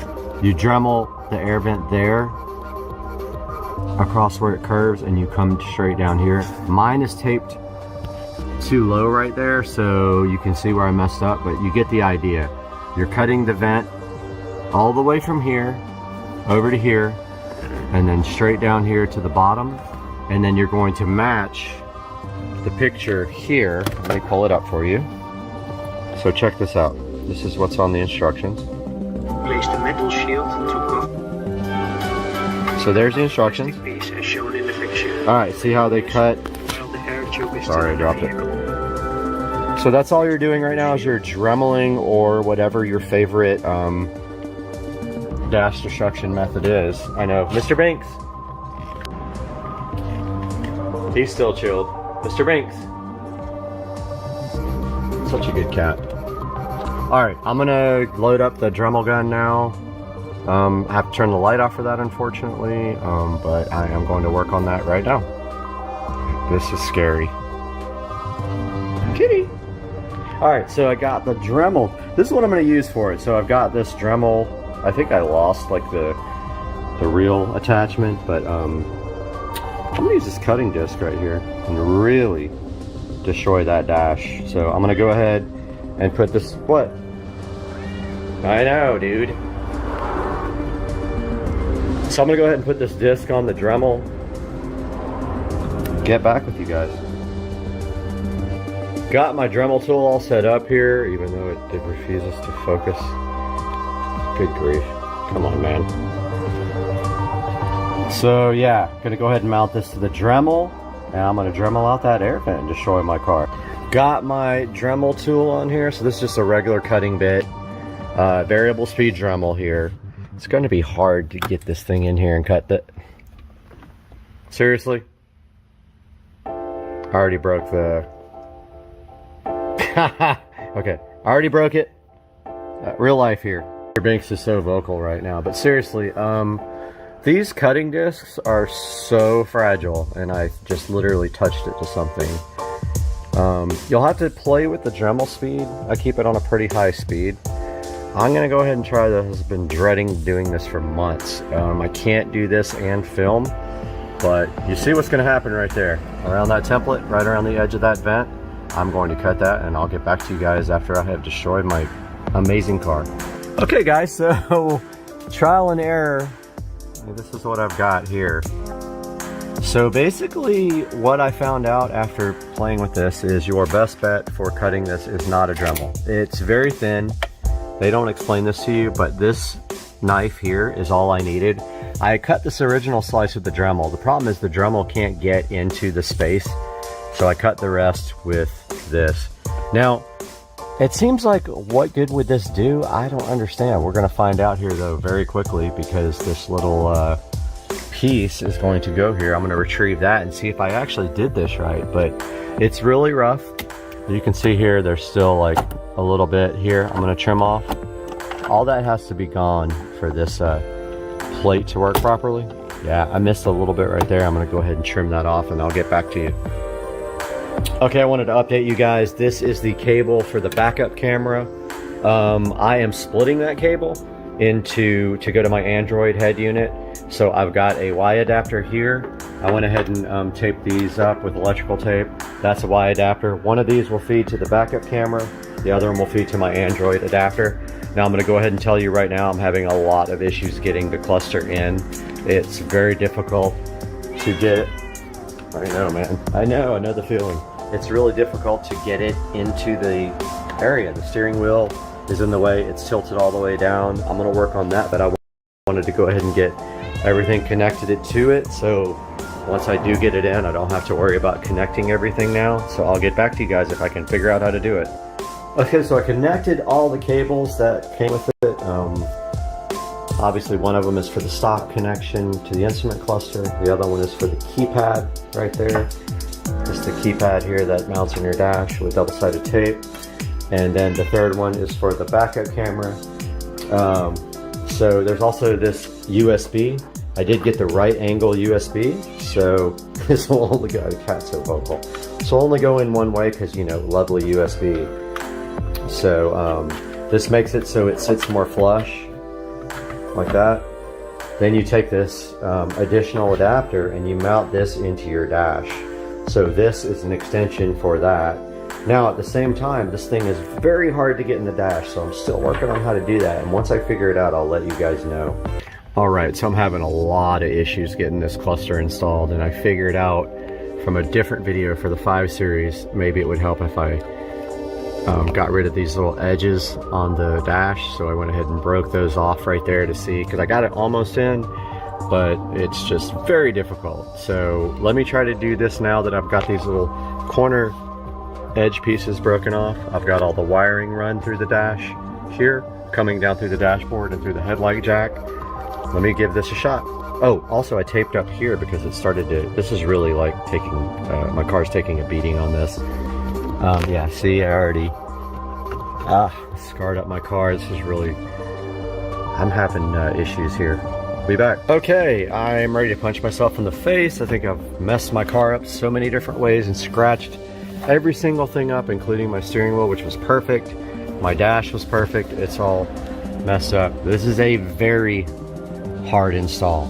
Dremel the air vent there. across where it curves and you come straight down here. Mine is taped too low right there, so you can see where I messed up, but you get the idea. You're cutting the vent all the way from here over to here and then straight down here to the bottom, and then you're going to match the picture here. Let me pull it up for you. So check this out. This is what's on the instructions. Place the metal shield to cover So there's the instructions. the piece as shown in the picture. Alright, see how they cut? While the air tube is Sorry, I still in dropped the it. vehicle. So that's all you're doing right now is you're dremeling, or whatever your favorite dash destruction method is. I know. Mr. Banks. He's still chilled. Mr. Banks. Such a good cat. Alright, I'm gonna load up the Dremel gun now. I have to turn the light off for that, unfortunately, but I am going to work on that right now. This is scary. Kitty! Alright, so I got the Dremel. This is what I'm going to use for it. So I've got this Dremel. I think I lost like the real attachment, but I'm going to use this cutting disc right here and really destroy that dash. So I'm going to go ahead and put this, what? I know, dude. So I'm going to go ahead and put this disc on the Dremel. Get back with you guys. Got my Dremel tool all set up here, even though it refuses to focus. Good grief. Come on, man. So yeah, gonna go ahead and mount this to the Dremel, and I'm gonna Dremel out that air vent and destroy my car. Got my Dremel tool on here, so this is just a regular cutting bit. Variable speed Dremel here. It's gonna be hard to get this thing in here and cut that. Seriously? I already broke the... Okay, I already broke it. Real life here. Your Banks is so vocal right now, but seriously, these cutting discs are so fragile, and I just literally touched it to something. You'll have to play with the Dremel speed. I keep it on a pretty high speed. I'm gonna go ahead and try this. I've been dreading doing this for months. I can't do this and film, but you see what's gonna happen right there. Around that template, right around the edge of that vent, I'm going to cut that, and I'll get back to you guys after I have destroyed my amazing car. Okay guys, so trial and error. This is what I've got here. So basically what I found out after playing with this is your best bet for cutting this is not a Dremel. It's very thin. They don't explain this to you, but this knife here is all I needed. I cut this original slice with the Dremel. The problem is the Dremel can't get into the space, so I cut the rest with this. Now, it seems like, what good would this do? I don't understand. We're gonna find out here though very quickly, because this little piece is going to go here. I'm gonna retrieve that and see if I actually did this right, but it's really rough. You can see here, there's still like a little bit here. I'm gonna trim off. All that has to be gone for this plate to work properly. Yeah, I missed a little bit right there. I'm gonna go ahead and trim that off, and I'll get back to you. Okay, I wanted to update you guys. This is the cable for the backup camera. I am splitting that cable to go to my Android head unit. So I've got a Y adapter here. I went ahead and taped these up with electrical tape. That's a Y adapter. One of these will feed to the backup camera. The other one will feed to my Android adapter. Now I'm going to go ahead and tell you right now, I'm having a lot of issues getting the cluster in. It's very difficult to get it. I know, man. I know the feeling. It's really difficult to get it into the area. The steering wheel is in the way. It's tilted all the way down. I'm going to work on that, but I wanted to go ahead and get everything connected to it. So once I do get it in, I don't have to worry about connecting everything now. So I'll get back to you guys if I can figure out how to do it. Okay, so I connected all the cables that came with it. Obviously one of them is for the stock connection to the instrument cluster. The other one is for the keypad right there. Just the keypad here that mounts on your dash with double-sided tape. And then the third one is for the backup camera. So there's also this USB. I did get the right angle USB, so this will only go, the cat's so vocal. So only go in one way because, you know, lovely USB. So this makes it so it sits more flush, like that. Then you take this additional adapter and you mount this into your dash. So this is an extension for that. Now at the same time, this thing is very hard to get in the dash, so I'm still working on how to do that. And once I figure it out, I'll let you guys know. All right, so I'm having a lot of issues getting this cluster installed, and I figured out from a different video for the 5 series, maybe it would help if I got rid of these little edges on the dash. So I went ahead and broke those off right there to see, because I got it almost in, but it's just very difficult. So let me try to do this now that I've got these little corner edge pieces broken off. I've got all the wiring run through the dash here, coming down through the dashboard and through the headlight jack. Let me give this a shot. Oh, also I taped up here because it started to, this is really like taking, my car's taking a beating on this. Yeah, see, I already scarred up my car. This is really, I'm having issues here. Be back. Okay, I'm ready to punch myself in the face. I think I've messed my car up so many different ways and scratched every single thing up, including my steering wheel, which was perfect. My dash was perfect. It's all messed up. This is a very hard install.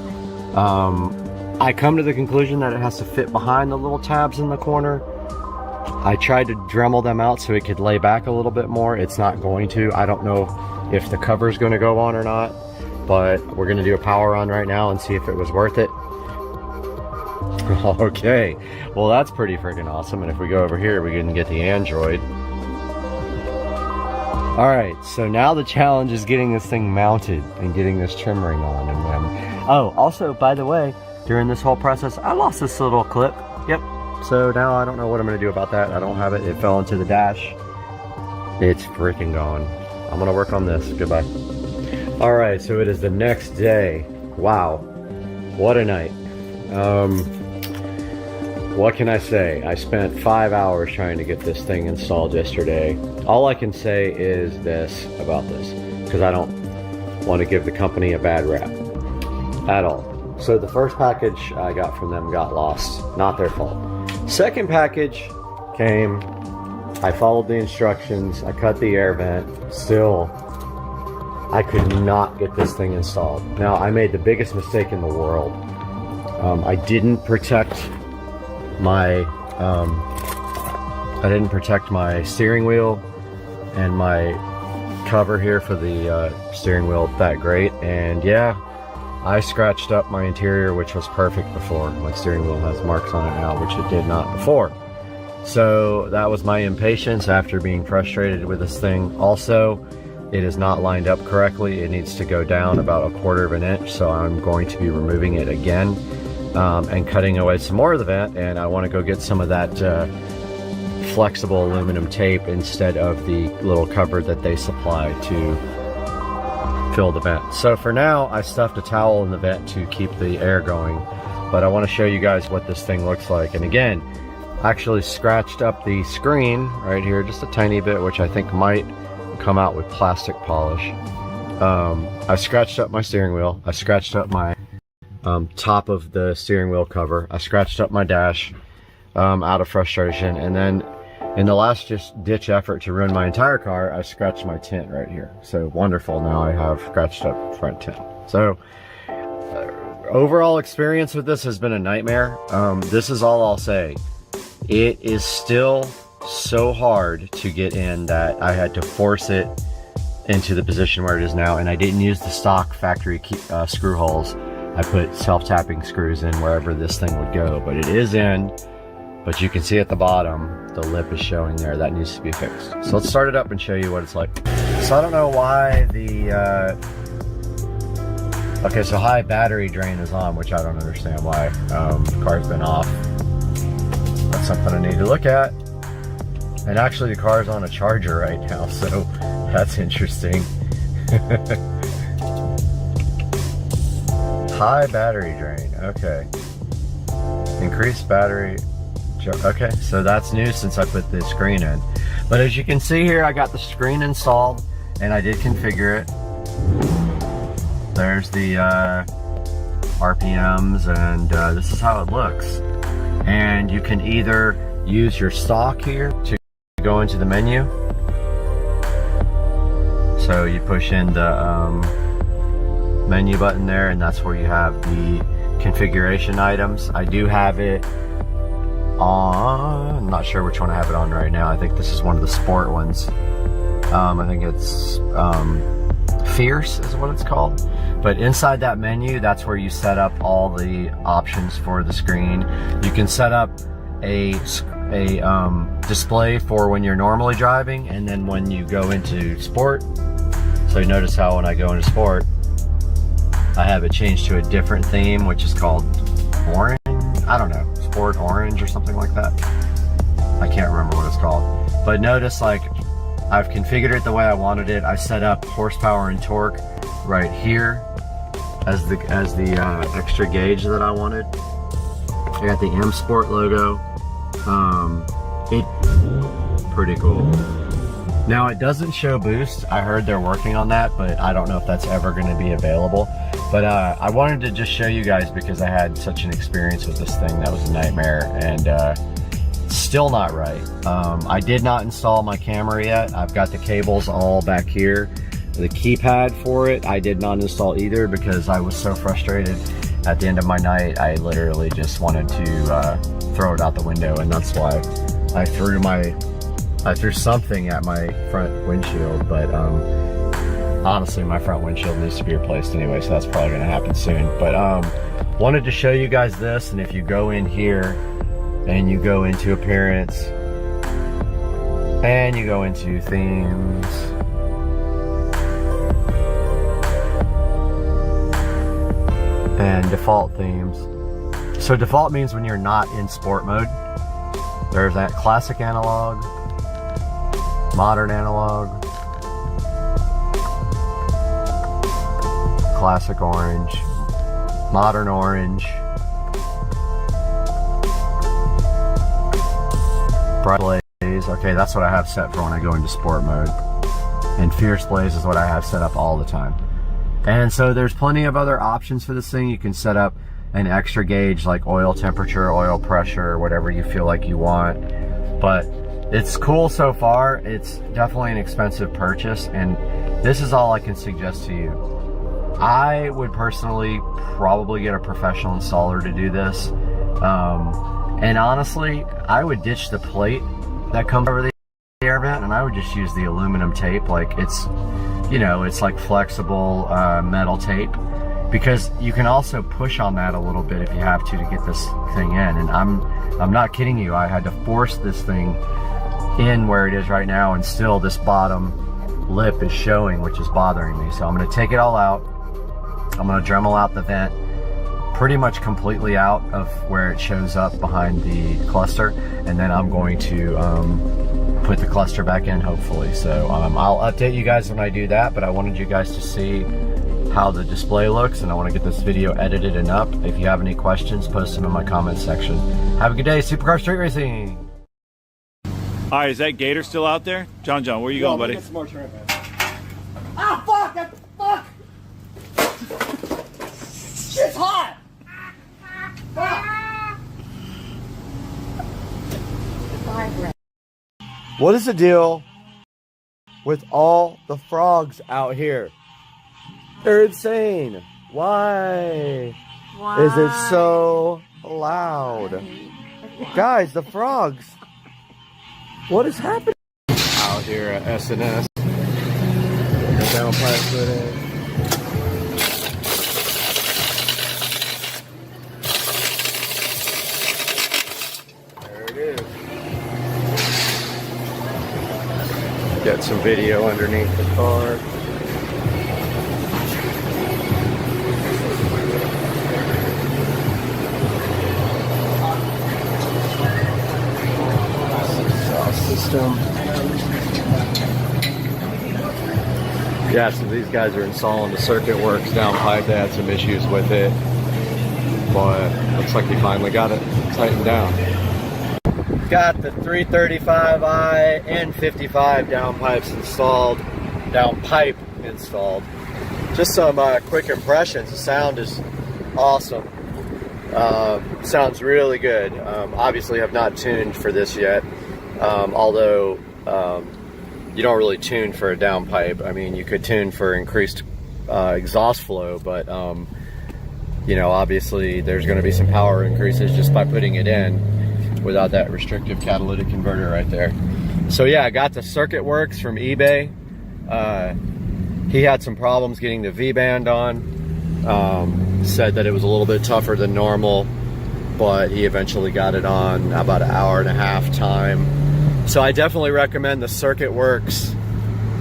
I come to the conclusion that it has to fit behind the little tabs in the corner. I tried to Dremel them out so it could lay back a little bit more. It's not going to. I don't know if the cover's going to go on or not, but we're going to do a power on right now and see if it was worth it. Okay, well that's pretty freaking awesome. And if we go over here, we can get the Android. All right, so now the challenge is getting this thing mounted and getting this trim ring on. And oh, also, by the way, during this whole process, I lost this little clip. Yep. So now I don't know what I'm going to do about that. I don't have it. It fell into the dash. It's freaking gone. I'm going to work on this. Goodbye. All right, so it is the next day. Wow. What a night. What can I say? I spent 5 hours trying to get this thing installed yesterday. All I can say is this about this, because I don't want to give the company a bad rap at all. So the first package I got from them got lost. Not their fault. Second package came. I followed the instructions. I cut the air vent. Still, I could not get this thing installed. Now, I made the biggest mistake in the world. I didn't protect my steering wheel and my cover here for the steering wheel that great. And yeah, I scratched up my interior, which was perfect before. My steering wheel has marks on it now, which it did not before. So that was my impatience after being frustrated with this thing. Also, it is not lined up correctly. It needs to go down about 1/4 of an inch. So I'm going to be removing it again and cutting away some more of the vent. And I want to go get some of that flexible aluminum tape instead of the little cover that they supply to fill the vent. So for now, I stuffed a towel in the vent to keep the air going, but I want to show you guys what this thing looks like. And again, I actually scratched up the screen right here just a tiny bit, which I think might come out with plastic polish. I scratched up my steering wheel. I scratched up my top of the steering wheel cover. I scratched up my dash out of frustration, and then in the last just ditch effort to ruin my entire car, I scratched my tint right here. So wonderful, now I have scratched up front tint. So overall experience with this has been a nightmare. This is all I'll say. It is still so hard to get in that I had to force it into the position where it is now, and I didn't use the stock factory screw holes. I put self-tapping screws in wherever this thing would go, but it is in. But you can see at the bottom, the lip is showing there. That needs to be fixed. So let's start it up and show you what it's like. So I don't know why the, okay, so high battery drain is on, which I don't understand why. The car's been off. That's something I need to look at. And actually the car's on a charger right now, so that's interesting. High battery drain, okay. Increased battery. Okay, so that's new since I put the screen in. But as you can see here, I got the screen installed and I did configure it. There's the RPMs, and this is how it looks. And you can either use your stock here to go into the menu. So you push in the menu button there, and that's where you have the configuration items. I do have it on, I'm not sure which one I have it on right now. I think this is one of the sport ones. I think it's Fierce is what it's called. But inside that menu, that's where you set up all the options for the screen. You can set up a display for when you're normally driving, and then when you go into sport. So you notice how when I go into sport, I have it changed to a different theme, which is called orange. I don't know, sport orange or something like that. I can't remember what it's called. But notice, like, I've configured it the way I wanted it. I set up horsepower and torque right here as the extra gauge that I wanted. I got the M Sport logo. Pretty cool. Now it doesn't show boost. I heard they're working on that, but I don't know if that's ever going to be available. But I wanted to just show you guys because I had such an experience with this thing that was a nightmare, and still not right. I did not install my camera yet. I've got the cables all back here. The keypad for it, I did not install either because I was so frustrated at the end of my night. I literally just wanted to throw it out the window, and that's why I threw something at my front windshield. But honestly, my front windshield needs to be replaced anyway, so that's probably going to happen soon. But wanted to show you guys this, and if you go in here and you go into appearance and you go into themes, and default themes. So default means when you're not in sport mode. There's that classic analog, modern analog, classic orange, modern orange, bright blaze. Okay, that's what I have set for when I go into sport mode. And fierce blaze is what I have set up all the time. And so there's plenty of other options for this thing. You can set up an extra gauge like oil temperature, oil pressure, whatever you feel like you want. But it's cool so far. It's definitely an expensive purchase, and this is all I can suggest to you. I would personally probably get a professional installer to do this. And honestly, I would ditch the plate that comes over the air vent, and I would just use the aluminum tape. Like, it's, you know, it's like flexible metal tape, because you can also push on that a little bit if you have to get this thing in. And I'm not kidding you, I had to force this thing in where it is right now, and still this bottom lip is showing, which is bothering me. So I'm going to take it all out. I'm going to Dremel out the vent pretty much completely out of where it shows up behind the cluster, and then I'm going to put the cluster back in, hopefully. So I'll update you guys when I do that, but I wanted you guys to see how the display looks, and I want to get this video edited and up. If you have any questions, post them in my comments section. Have a good day, Supercar Street Racing! All right, is that gator still out there? John, where are you going, buddy? Get some more trim, man. Ah, fuck! Fuck! Shit's hot! What is the deal with all the frogs out here? They're insane. Why? Is it so loud? Guys, the frogs. What is happening? Out here at SNS. The downpipe footing. There it is. Get some video underneath the car. System. Yeah, so these guys are installing the circuit works downpipe. They had some issues with it, but looks like they finally got it tightened down. Got the 335i and 55 downpipes installed, downpipe installed. Just some quick impressions. The sound is awesome. Sounds really good. Obviously have not tuned for this yet. Although you don't really tune for a downpipe. I mean, you could tune for increased exhaust flow, but you know, obviously there's going to be some power increases just by putting it in without that restrictive catalytic converter right there. So yeah, I got the circuit works from eBay. He had some problems getting the V-band on. Said that it was a little bit tougher than normal, but he eventually got it on about an hour and a half time. So I definitely recommend the Circuit Works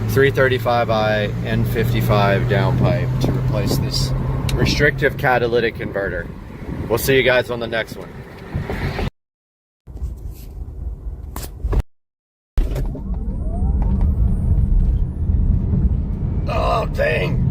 335i N55 downpipe to replace this restrictive catalytic converter. We'll see you guys on the next one. Oh, dang.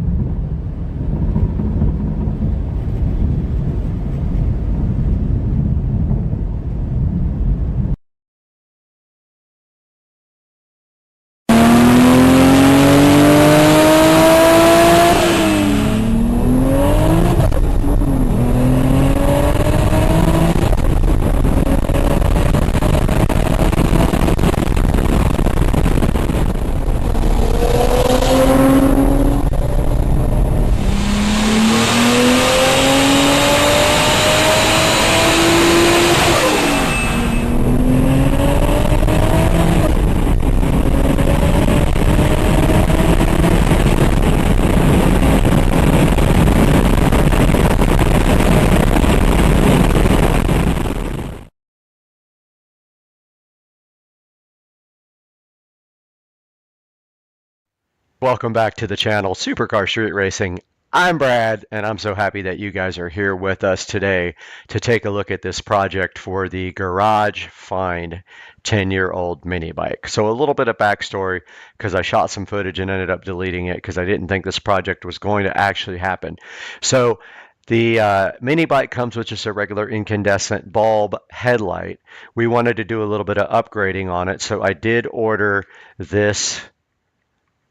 Welcome back to the channel, Supercar Street Racing. I'm Brad, and I'm so happy that you guys are here with us today to take a look at this project for the Garage Find 10-year-old mini bike. So a little bit of backstory, because I shot some footage and ended up deleting it because I didn't think this project was going to actually happen. So the mini bike comes with just a regular incandescent bulb headlight. We wanted to do a little bit of upgrading on it, so I did order this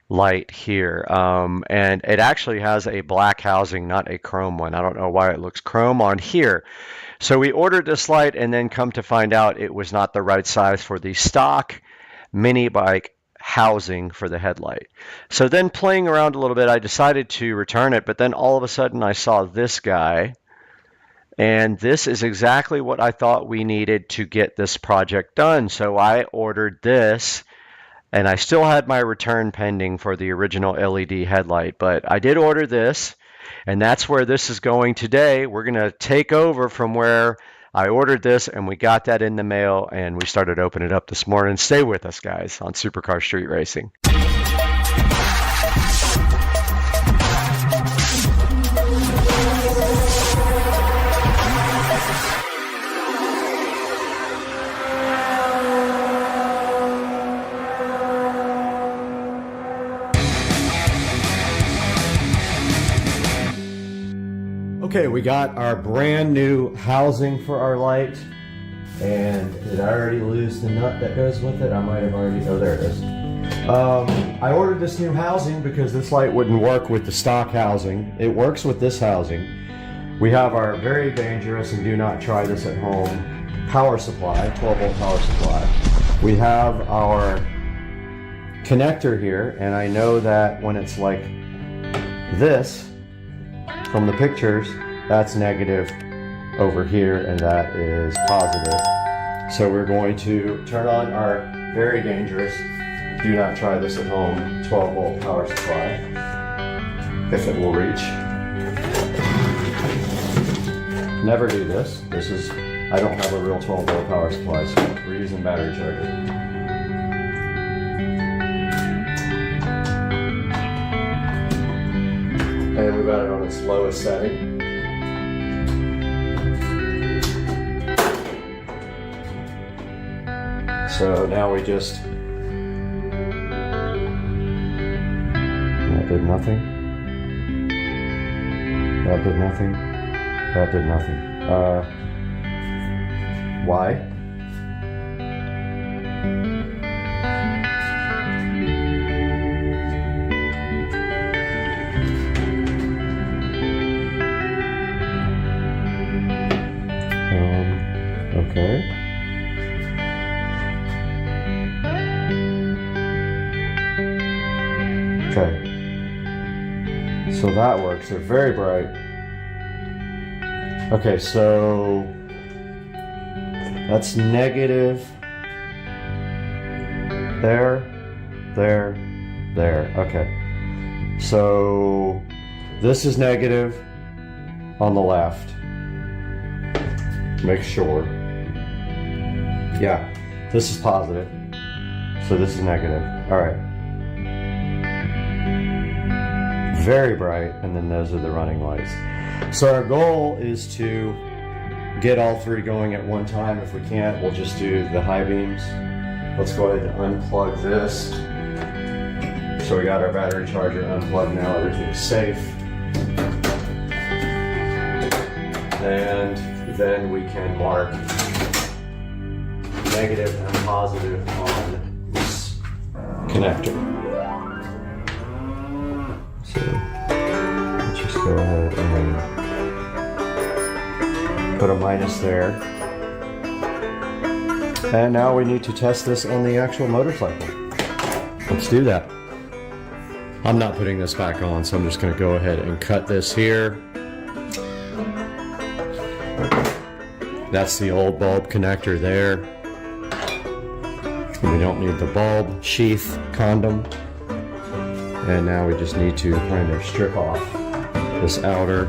light here, and it actually has a black housing, not a chrome one. I don't know why it looks chrome on here. So we ordered this light, and then come to find out it was not the right size for the stock mini bike housing for the headlight. So then playing around a little bit, I decided to return it, but then all of a sudden I saw this guy, and this is exactly what I thought we needed to get this project done. So I ordered this, and I still had my return pending for the original LED headlight, but I did order this, and that's where this is going today. We're going to take over from where I ordered this, and we got that in the mail, and we started opening it up this morning. Stay with us, guys, on Supercar Street Racing. Okay, we got our brand new housing for our light, and did I already lose the nut that goes with it? I might have already, oh there it is. I ordered this new housing because this light wouldn't work with the stock housing. It works with this housing. We have our very dangerous, and do not try this at home, power supply, 12-volt power supply. We have our connector here, and I know that when it's like this, from the pictures, that's negative over here, and that is positive. So we're going to turn on our very dangerous, do not try this at home, 12-volt power supply, if it will reach. Never do this. This is, I don't have a real 12-volt power supply, so we're using battery charger. And we've got it on its lowest setting. So now we just, that did nothing. That did nothing. That did nothing. Why? Okay. Okay. So that works. They're very bright. Okay, so that's negative. There. Okay. So this is negative on the left. Make sure. Yeah, this is positive. So this is negative. All right. Very bright, and then those are the running lights. So our goal is to get all three going at one time. If we can't, we'll just do the high beams. Let's go ahead and unplug this. So we got our battery charger unplugged now, everything's safe. And then we can mark negative and positive on this connector. So let's just go ahead and put a minus there. And now we need to test this on the actual motorcycle. Let's do that. I'm not putting this back on, so I'm just going to go ahead and cut this here. That's the old bulb connector there. We don't need the bulb sheath condom. And now we just need to kind of strip off this outer.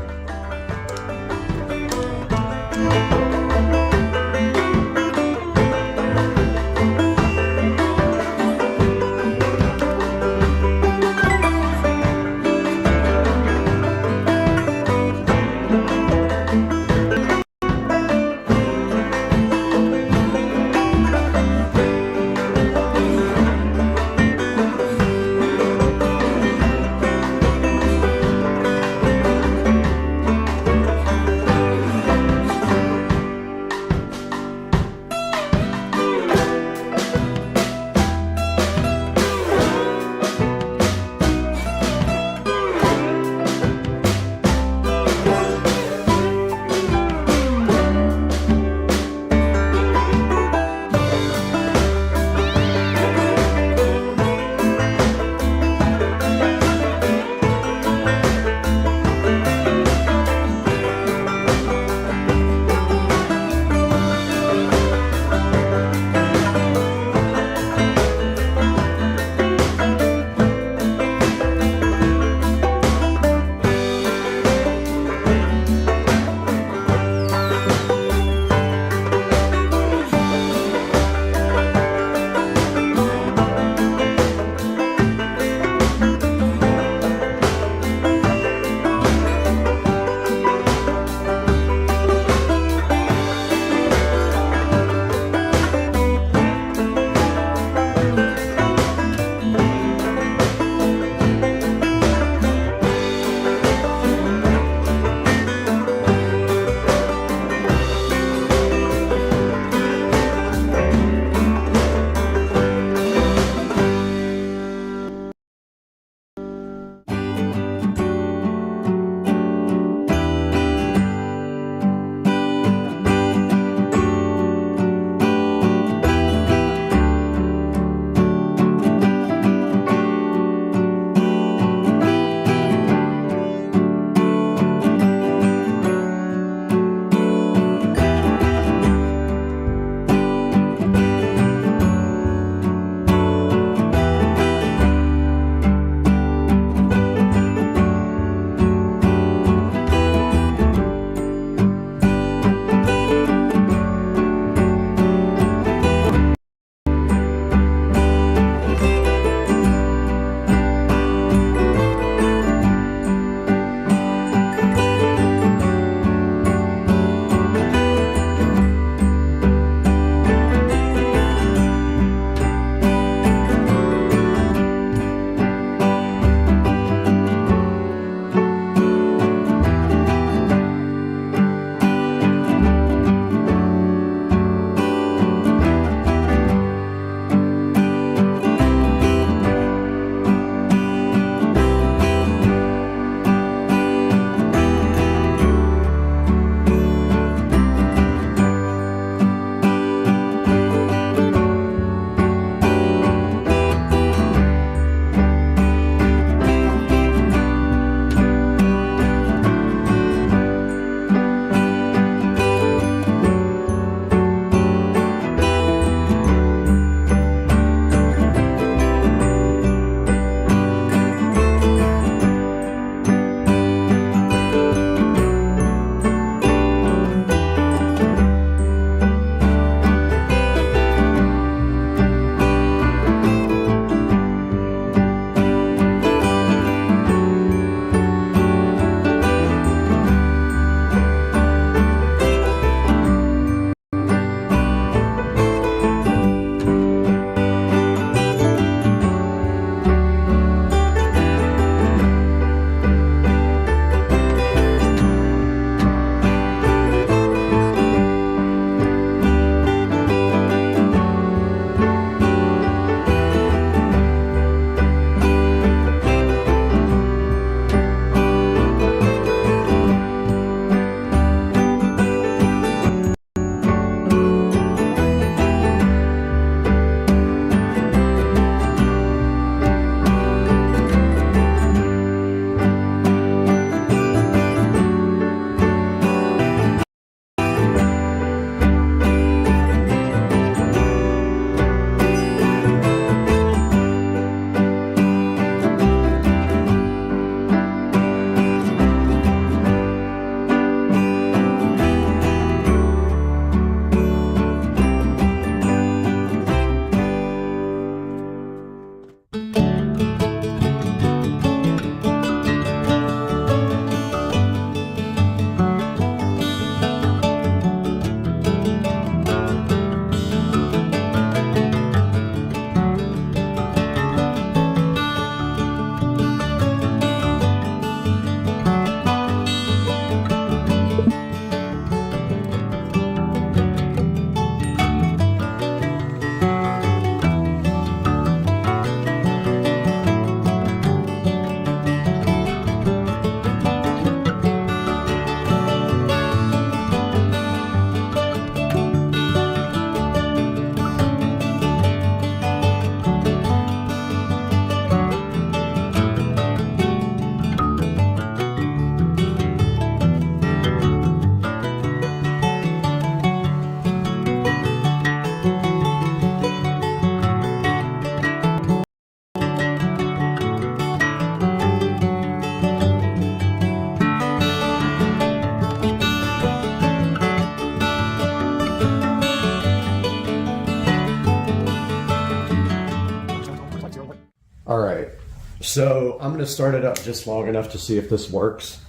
So I'm going to start it up just long enough to see if this works.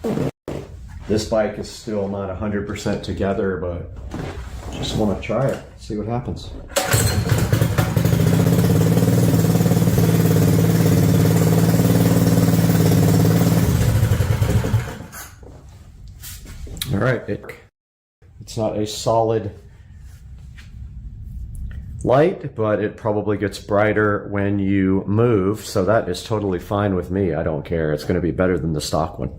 This bike is still not 100% together, but just want to try it, see what happens. All right, it's not a solid light, but it probably gets brighter when you move, so that is totally fine with me. I don't care. It's going to be better than the stock one.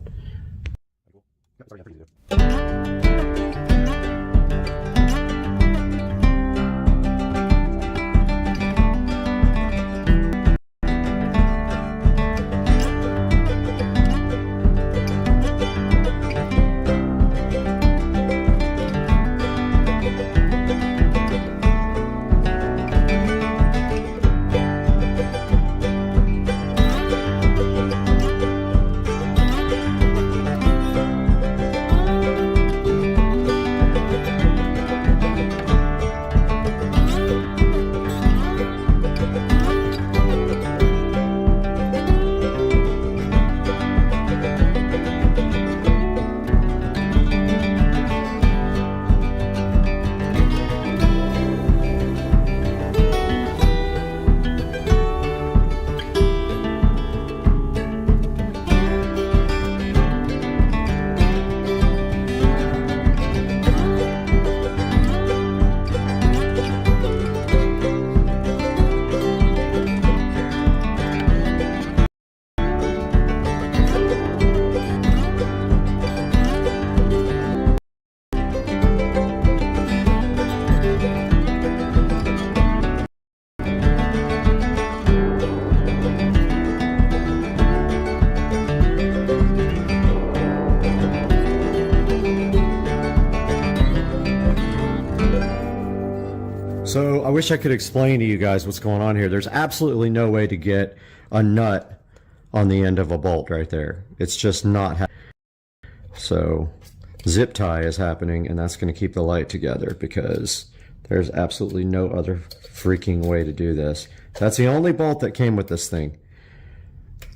So I wish I could explain to you guys what's going on here. There's absolutely no way to get a nut on the end of a bolt right there. It's just not so zip tie is happening, and that's going to keep the light together because there's absolutely no other freaking way to do this. That's the only bolt that came with this thing.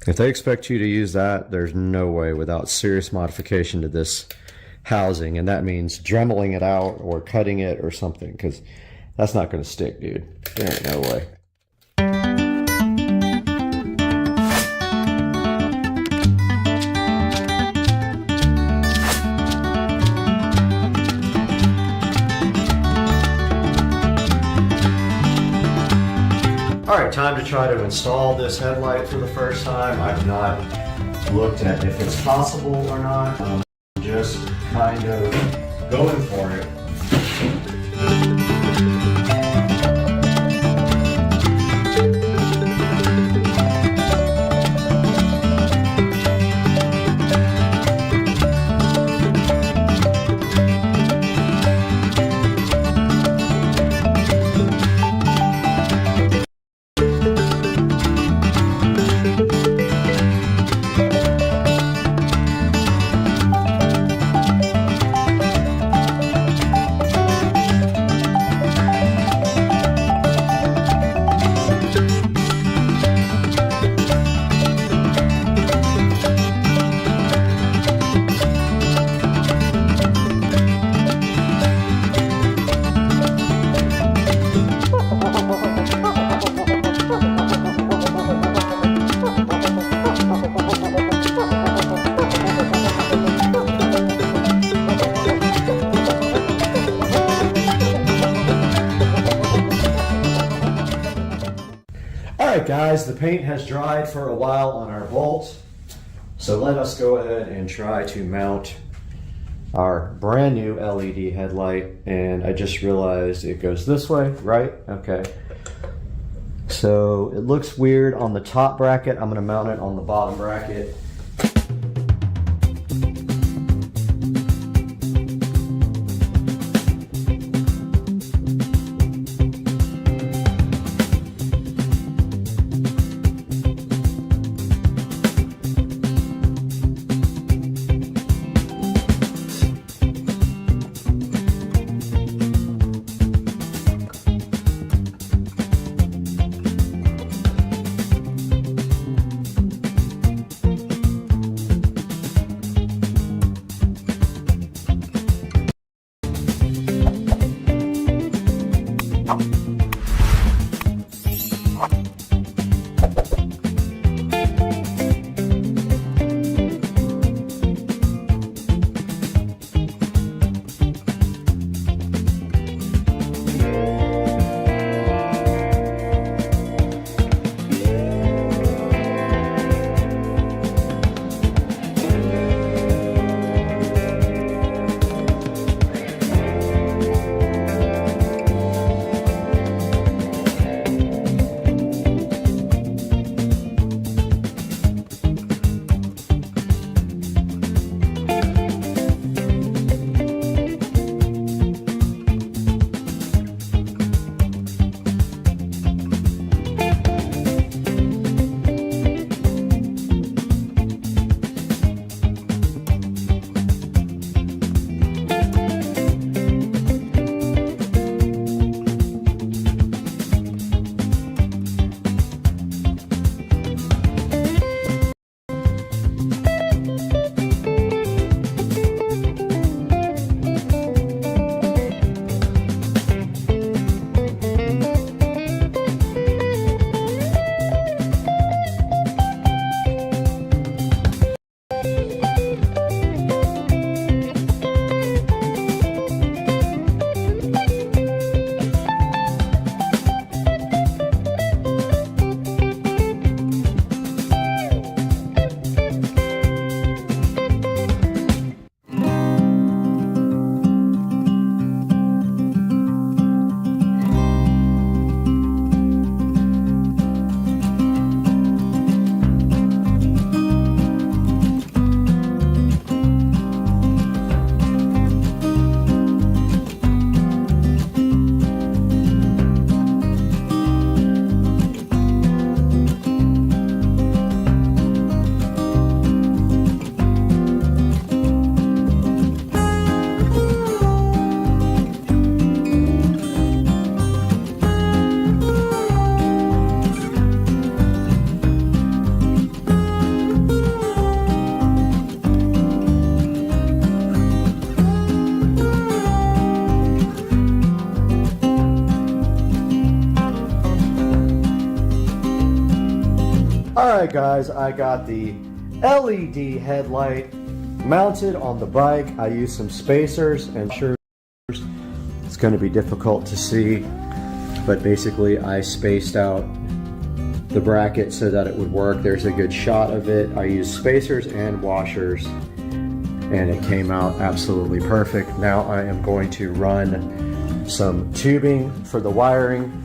If they expect you to use that, there's no way without serious modification to this housing, and that means dremeling it out or cutting it or something, because that's not going to stick, dude. There ain't no way. Alright, time to try to install this headlight for the first time. I've not looked at if it's possible or not. I'm just kind of going for it. Alright guys, the paint has dried for a while on our bolt, so let us go ahead and try to mount our brand new LED headlight. And I just realized it goes this way, right? Okay. So it looks weird on the top bracket. I'm going to mount it on the bottom bracket. Alright guys, I got the LED headlight mounted on the bike. I used some spacers and sure it's going to be difficult to see, but basically I spaced out the bracket so that it would work. There's a good shot of it. I used spacers and washers and it came out absolutely perfect. Now I am going to run some tubing for the wiring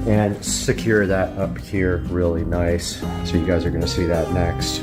and secure that up here really nice. So you guys are going to see that next.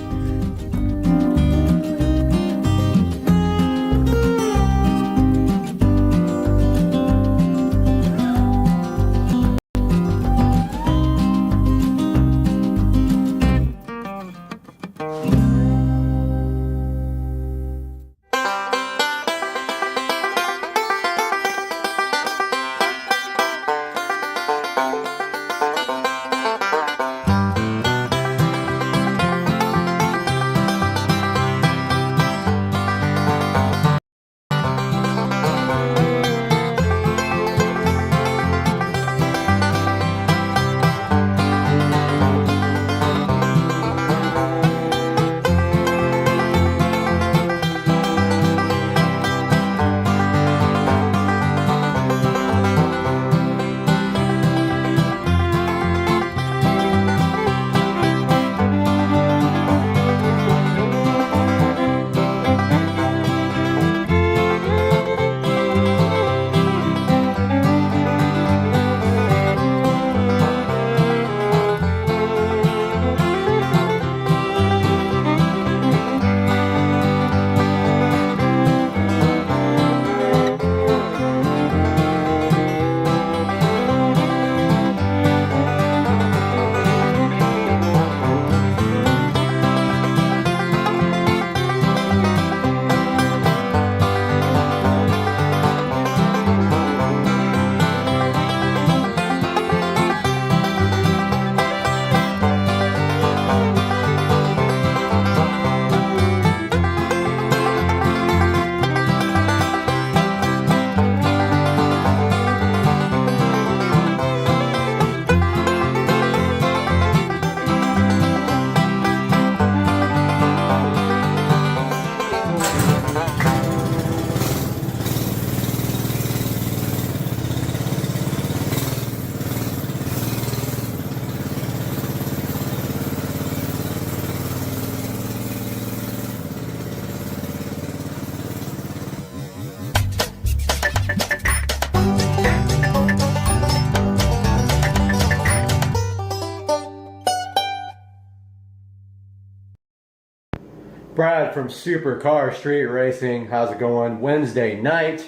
Brad from Supercar Street Racing. How's it going? Wednesday night,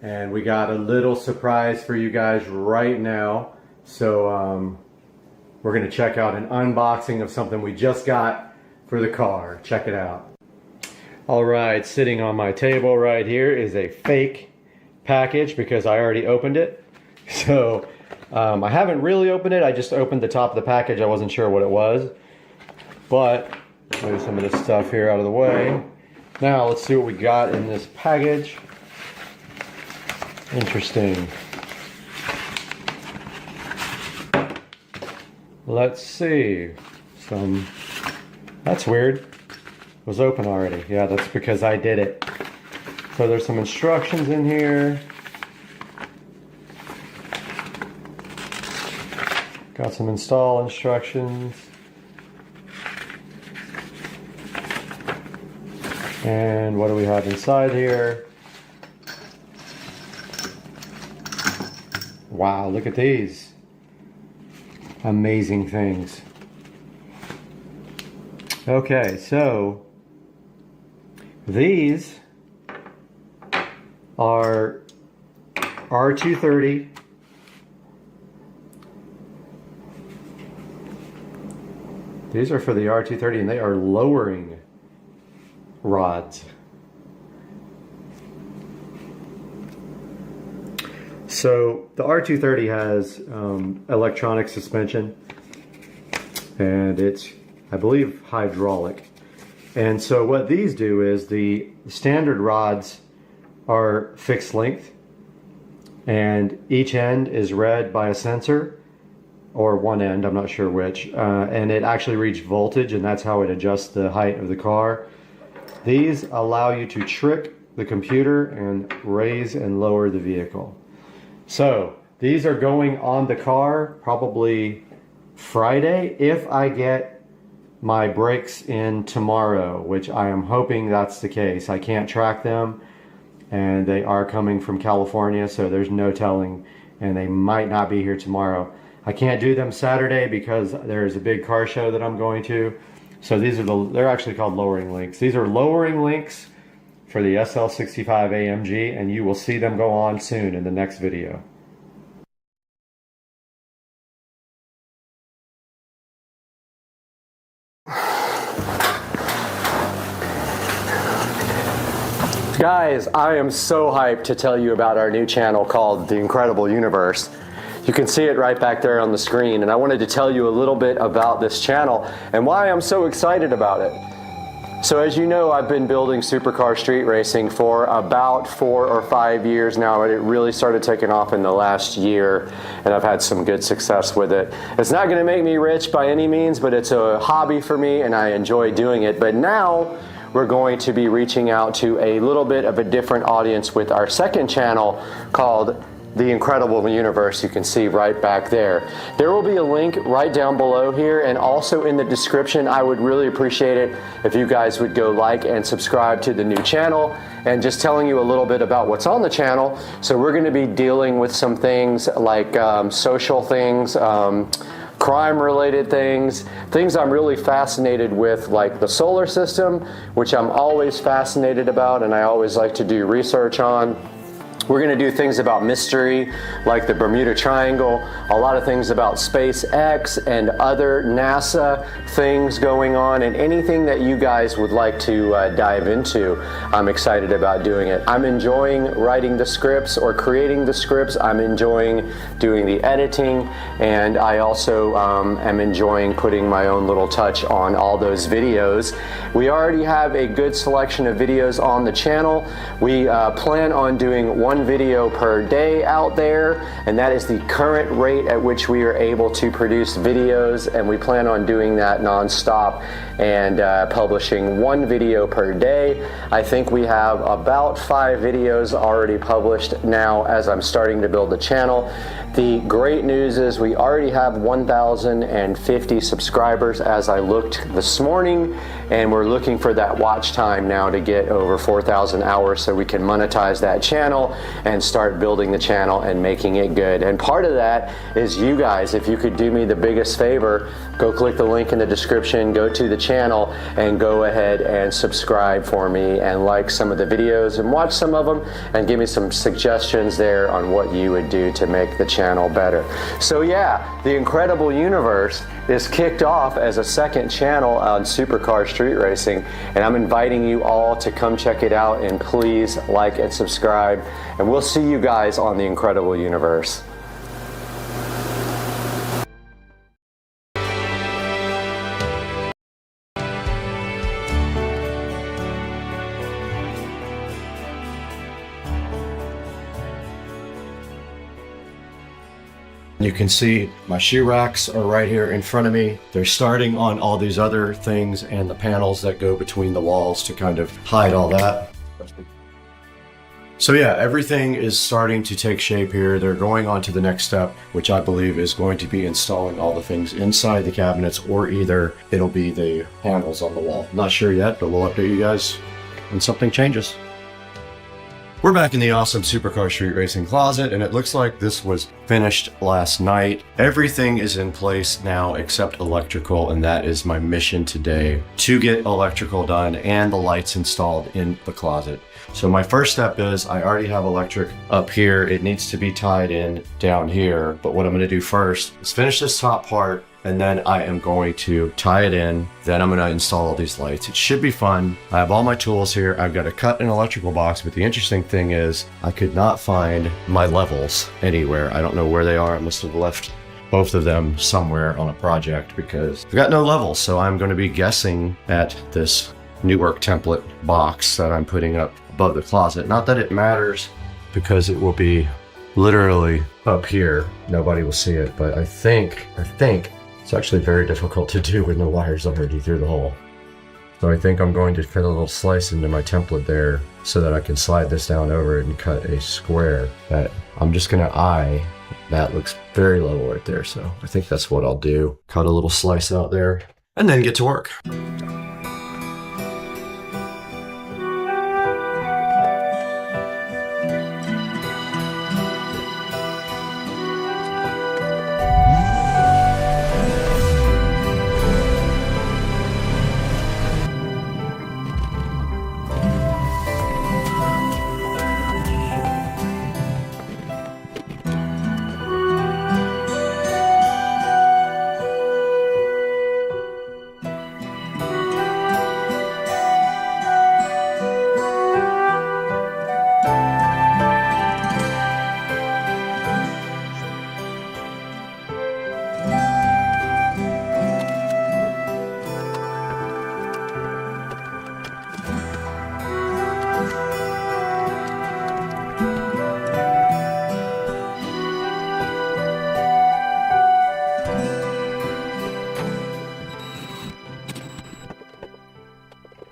and we got a little surprise for you guys right now. So we're gonna check out an unboxing of something we just got for the car. Check it out. All right, sitting on my table right here is a fake package because I already opened it. So I haven't really opened it. I just opened the top of the package. I wasn't sure what it was, but move some of this stuff here out of the way. Now let's see what we got in this package. Interesting. Let's see. That's weird. It was open already. Yeah, that's because I did it. So there's some instructions in here. Got some install instructions. And what do we have inside here? Wow, look at these. Amazing things. Okay, so these are R230 These are for the R230 and they are lowering rods. So the R230 has electronic suspension and it's, I believe, hydraulic. And so what these do is the standard rods are fixed length and each end is read by a sensor or one end, I'm not sure which, and it actually reached voltage, and that's how it adjusts the height of the car. These allow you to trick the computer and raise and lower the vehicle. So these are going on the car probably Friday if I get my brakes in tomorrow, which I am hoping that's the case. I can't track them, and they are coming from California, so there's no telling, and they might not be here tomorrow. I can't do them Saturday because there's a big car show that I'm going to. So these are they're actually called lowering links. These are lowering links for the SL65 AMG, and you will see them go on soon in the next video. Guys, I am so hyped to tell you about our new channel called The Incredible Universe. You can see it right back there on the screen, and I wanted to tell you a little bit about this channel and why I'm so excited about it. So as you know, I've been building supercar street racing for about 4 or 5 years now, and it really started taking off in the last year, and I've had some good success with it. It's not going to make me rich by any means, but it's a hobby for me, and I enjoy doing it. But now we're going to be reaching out to a little bit of a different audience with our second channel called The Incredible Universe. You can see right back there. There will be a link right down below here, and also in the description. I would really appreciate it if you guys would go like and subscribe to the new channel, and just telling you a little bit about what's on the channel. So we're going to be dealing with some things like social things, crime related things I'm really fascinated with, like the solar system, which I'm always fascinated about and I always like to do research on. We're going to do things about mystery, like the Bermuda Triangle, a lot of things about SpaceX and other NASA things going on, and anything that you guys would like to dive into. I'm excited about doing it. I'm enjoying writing the scripts or creating the scripts. I'm enjoying doing the editing, and I also am enjoying putting my own little touch on all those videos. We already have a good selection of videos on the channel. We plan on doing one video per day out there, and that is the current rate at which we are able to produce videos, and we plan on doing that non-stop and publishing one video per day. I think we have about 5 videos already published now as I'm starting to build the channel. The great news is we already have 1,050 subscribers as I looked this morning, and we're looking for that watch time now to get over 4,000 hours so we can monetize that channel and start building the channel and making it good. And part of that is you guys. If you could do me the biggest favor, go click the link in the description, go to the channel, and go ahead and subscribe for me and like some of the videos and watch some of them and give me some suggestions there on what you would do to make the channel better. So yeah, The Incredible Universe is kicked off as a second channel on supercar street racing, and I'm inviting you all to come check it out, and please like and subscribe, and we'll see you guys on The Incredible Universe. You can see my shoe racks are right here in front of me. They're starting on all these other things and the panels that go between the walls to kind of hide all that. So yeah, everything is starting to take shape here. They're going on to the next step, which I believe is going to be installing all the things inside the cabinets, or either it'll be the panels on the wall. Not sure yet, but we'll update you guys when something changes. We're back in the awesome supercar street racing closet, and it looks like this was finished last night. Everything is in place now except electrical, and that is my mission today, to get electrical done and the lights installed in the closet. So my first step is I already have electric up here. It needs to be tied in down here, but what I'm going to do first is finish this top part, and then I am going to tie it in. Then I'm going to install all these lights. It should be fun. I have all my tools here. I've got to cut an electrical box, but the interesting thing is I could not find my levels anywhere. I don't know where they are. I must have left both of them somewhere on a project because I've got no levels. So I'm going to be guessing at this Newark template box that I'm putting up above the closet. Not that it matters, because it will be literally up here. Nobody will see it, but I think it's actually very difficult to do when the wire's already through the hole. So I think I'm going to cut a little slice into my template there so that I can slide this down over it and cut a square that I'm just gonna eye. That looks very level right there, so I think that's what I'll do. Cut a little slice out there and then get to work.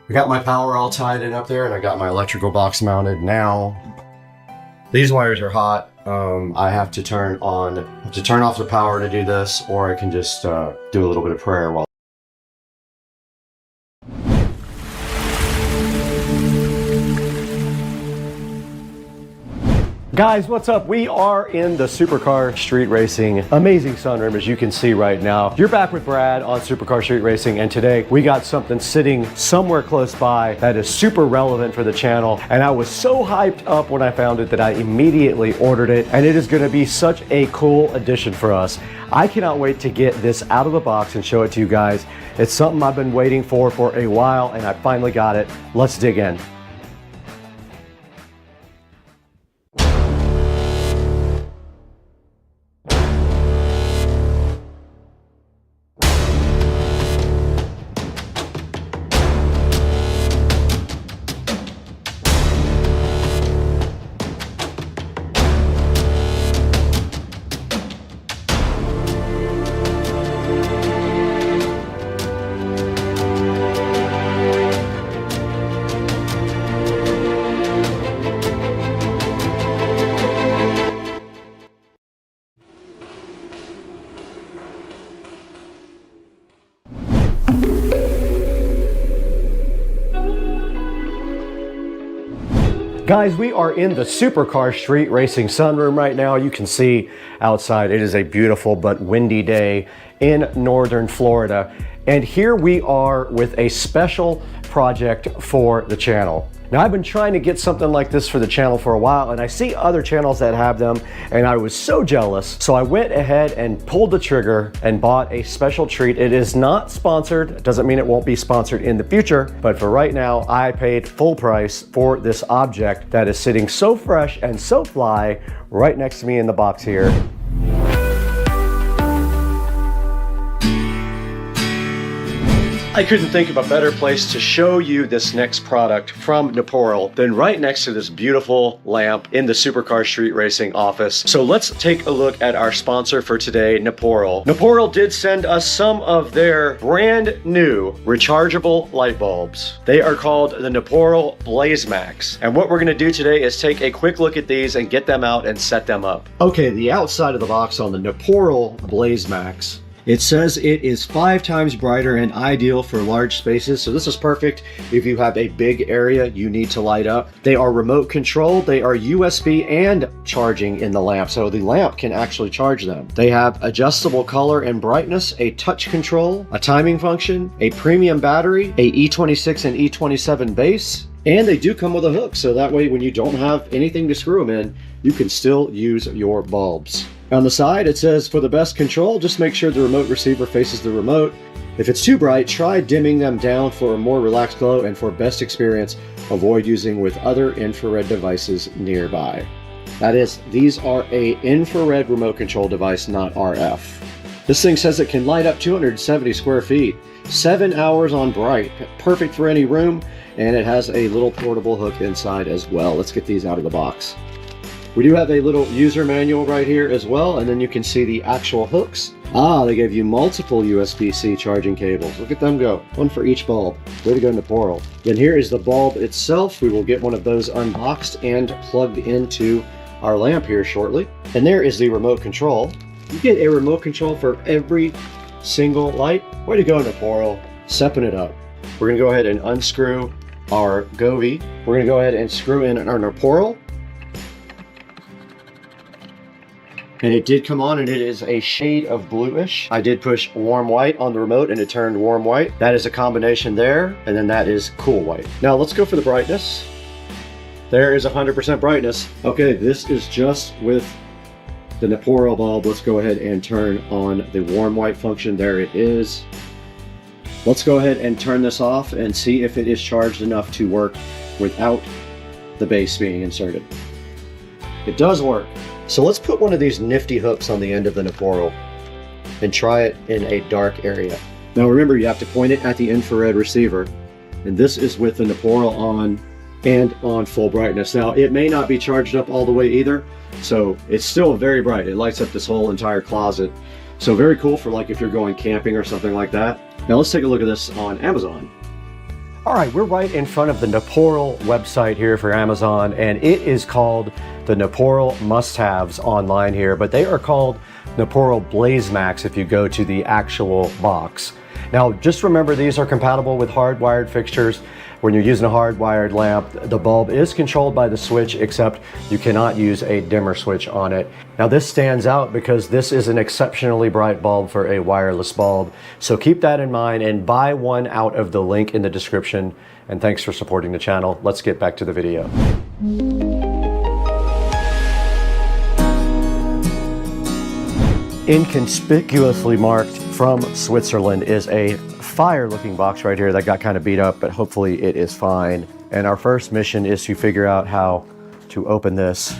I got my power all tied in up there and I got my electrical box mounted. Now, these wires are hot. I have to turn off the power to do this, or I can just do a little bit of prayer while. Guys, what's up? We are in the Supercar Street Racing amazing sunroom, as you can see right now. You're back with Brad on Supercar Street Racing, and today we got something sitting somewhere close by that is super relevant for the channel, and I was so hyped up when I found it that I immediately ordered it, and it is going to be such a cool addition for us. I cannot wait to get this out of the box and show it to you guys. It's something I've been waiting for a while, and I finally got it. Let's dig in. Guys, we are in the Supercar Street Racing sunroom right now. You can see outside it is a beautiful but windy day in northern Florida. And here we are with a special project for the channel. Now, I've been trying to get something like this for the channel for a while, and I see other channels that have them, and I was so jealous. So I went ahead and pulled the trigger and bought a special treat. It is not sponsored. It doesn't mean it won't be sponsored in the future, but for right now, I paid full price for this object that is sitting so fresh and so fly right next to me in the box here. I couldn't think of a better place to show you this next product from Nporal than right next to this beautiful lamp in the Supercar Street Racing office. So let's take a look at our sponsor for today, Nporal. Nporal did send us some of their brand new rechargeable light bulbs. They are called the Nporal BlazeMax. And what we're gonna do today is take a quick look at these and get them out and set them up. Okay, the outside of the box on the Nporal BlazeMax. It says it is 5 times brighter and ideal for large spaces. So this is perfect if you have a big area you need to light up. They are remote controlled. They are USB and charging in the lamp. So the lamp can actually charge them. They have adjustable color and brightness, a touch control, a timing function, a premium battery, a E26 and E27 base, and they do come with a hook. So that way, when you don't have anything to screw them in, you can still use your bulbs. On the side, it says, for the best control, just make sure the remote receiver faces the remote. If it's too bright, try dimming them down for a more relaxed glow, and for best experience, avoid using with other infrared devices nearby. That is, these are a infrared remote control device, not RF. This thing says it can light up 270 square feet, 7 hours on bright, perfect for any room, and it has a little portable hook inside as well. Let's get these out of the box. We do have a little user manual right here as well, and then you can see the actual hooks. Ah, they gave you multiple USB-C charging cables. Look at them go. One for each bulb. Way to go, Naporal. And here is the bulb itself. We will get one of those unboxed and plugged into our lamp here shortly. And there is the remote control. You get a remote control for every single light. Way to go, Naporal. Stepping it up. We're gonna go ahead and unscrew our Govee. We're gonna go ahead and screw in our Naporal. And it did come on, and it is a shade of bluish. I did push warm white on the remote and it turned warm white. That is a combination there, and then that is cool white. Now let's go for the brightness. There is 100% brightness. Okay, this is just with the Naporal bulb. Let's go ahead and turn on the warm white function. There it is. Let's go ahead and turn this off and see if it is charged enough to work without the base being inserted. It does work. So let's put one of these nifty hooks on the end of the Naporal and try it in a dark area. Now remember, you have to point it at the infrared receiver, and this is with the Naporal on and on full brightness. Now it may not be charged up all the way either, so it's still very bright. It lights up this whole entire closet. So very cool for like if you're going camping or something like that. Now let's take a look at this on Amazon. All right, we're right in front of the Naporal website here for Amazon, and it is called the Naporal must-haves online here, but they are called Naporal Blaze Max if you go to the actual box. Now, just remember these are compatible with hardwired fixtures. When you're using a hardwired lamp, the bulb is controlled by the switch, except you cannot use a dimmer switch on it. Now this stands out because this is an exceptionally bright bulb for a wireless bulb. So keep that in mind and buy one out of the link in the description. And thanks for supporting the channel. Let's get back to the video. Inconspicuously marked from Switzerland is a fire looking box right here that got kind of beat up, but hopefully it is fine. And our first mission is to figure out how to open this.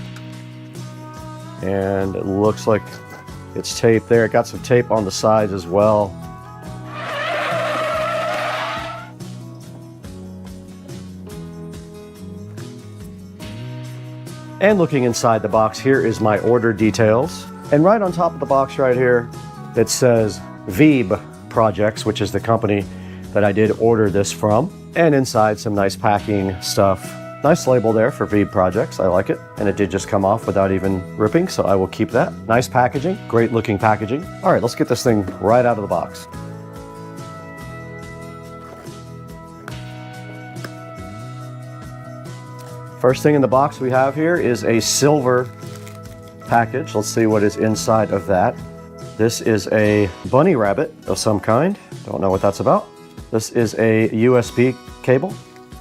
And it looks like it's taped there. It got some tape on the sides as well. And looking inside the box, here is my order details. And right on top of the box right here, it says Veeb Projects, which is the company that I did order this from. And inside some nice packing stuff. Nice label there for Veeb Projects, I like it. And it did just come off without even ripping, so I will keep that. Nice packaging, great looking packaging. All right, let's get this thing right out of the box. First thing in the box we have here is a silver package. Let's see what is inside of that. This is a bunny rabbit of some kind. Don't know what that's about. This is a USB cable.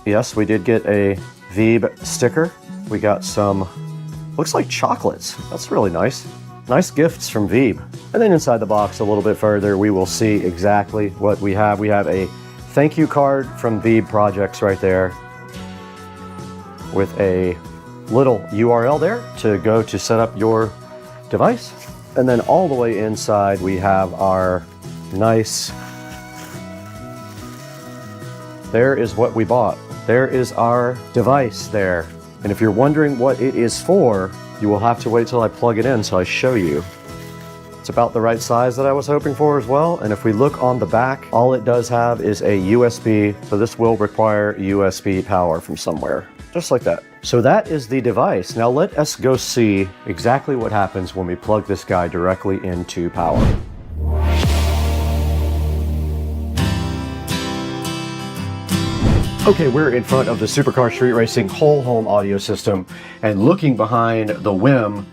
Yes, we did get a Veeb sticker. We got some, looks like chocolates. That's really nice. Nice gifts from Veeb. And then inside the box a little bit further, we will see exactly what we have. We have a thank you card from Veeb Projects right there, with a little URL there to go to set up your device. And then all the way inside we have our nice, there is what we bought. There is our device there. And if you're wondering what it is for, you will have to wait till I plug it in so I show you. It's about the right size that I was hoping for as well. And if we look on the back, all it does have is a USB. So this will require USB power from somewhere. Just like that. So that is the device. Now let us go see exactly what happens when we plug this guy directly into power. Okay, we're in front of the Supercar Street Racing whole home audio system, and looking behind the WIM,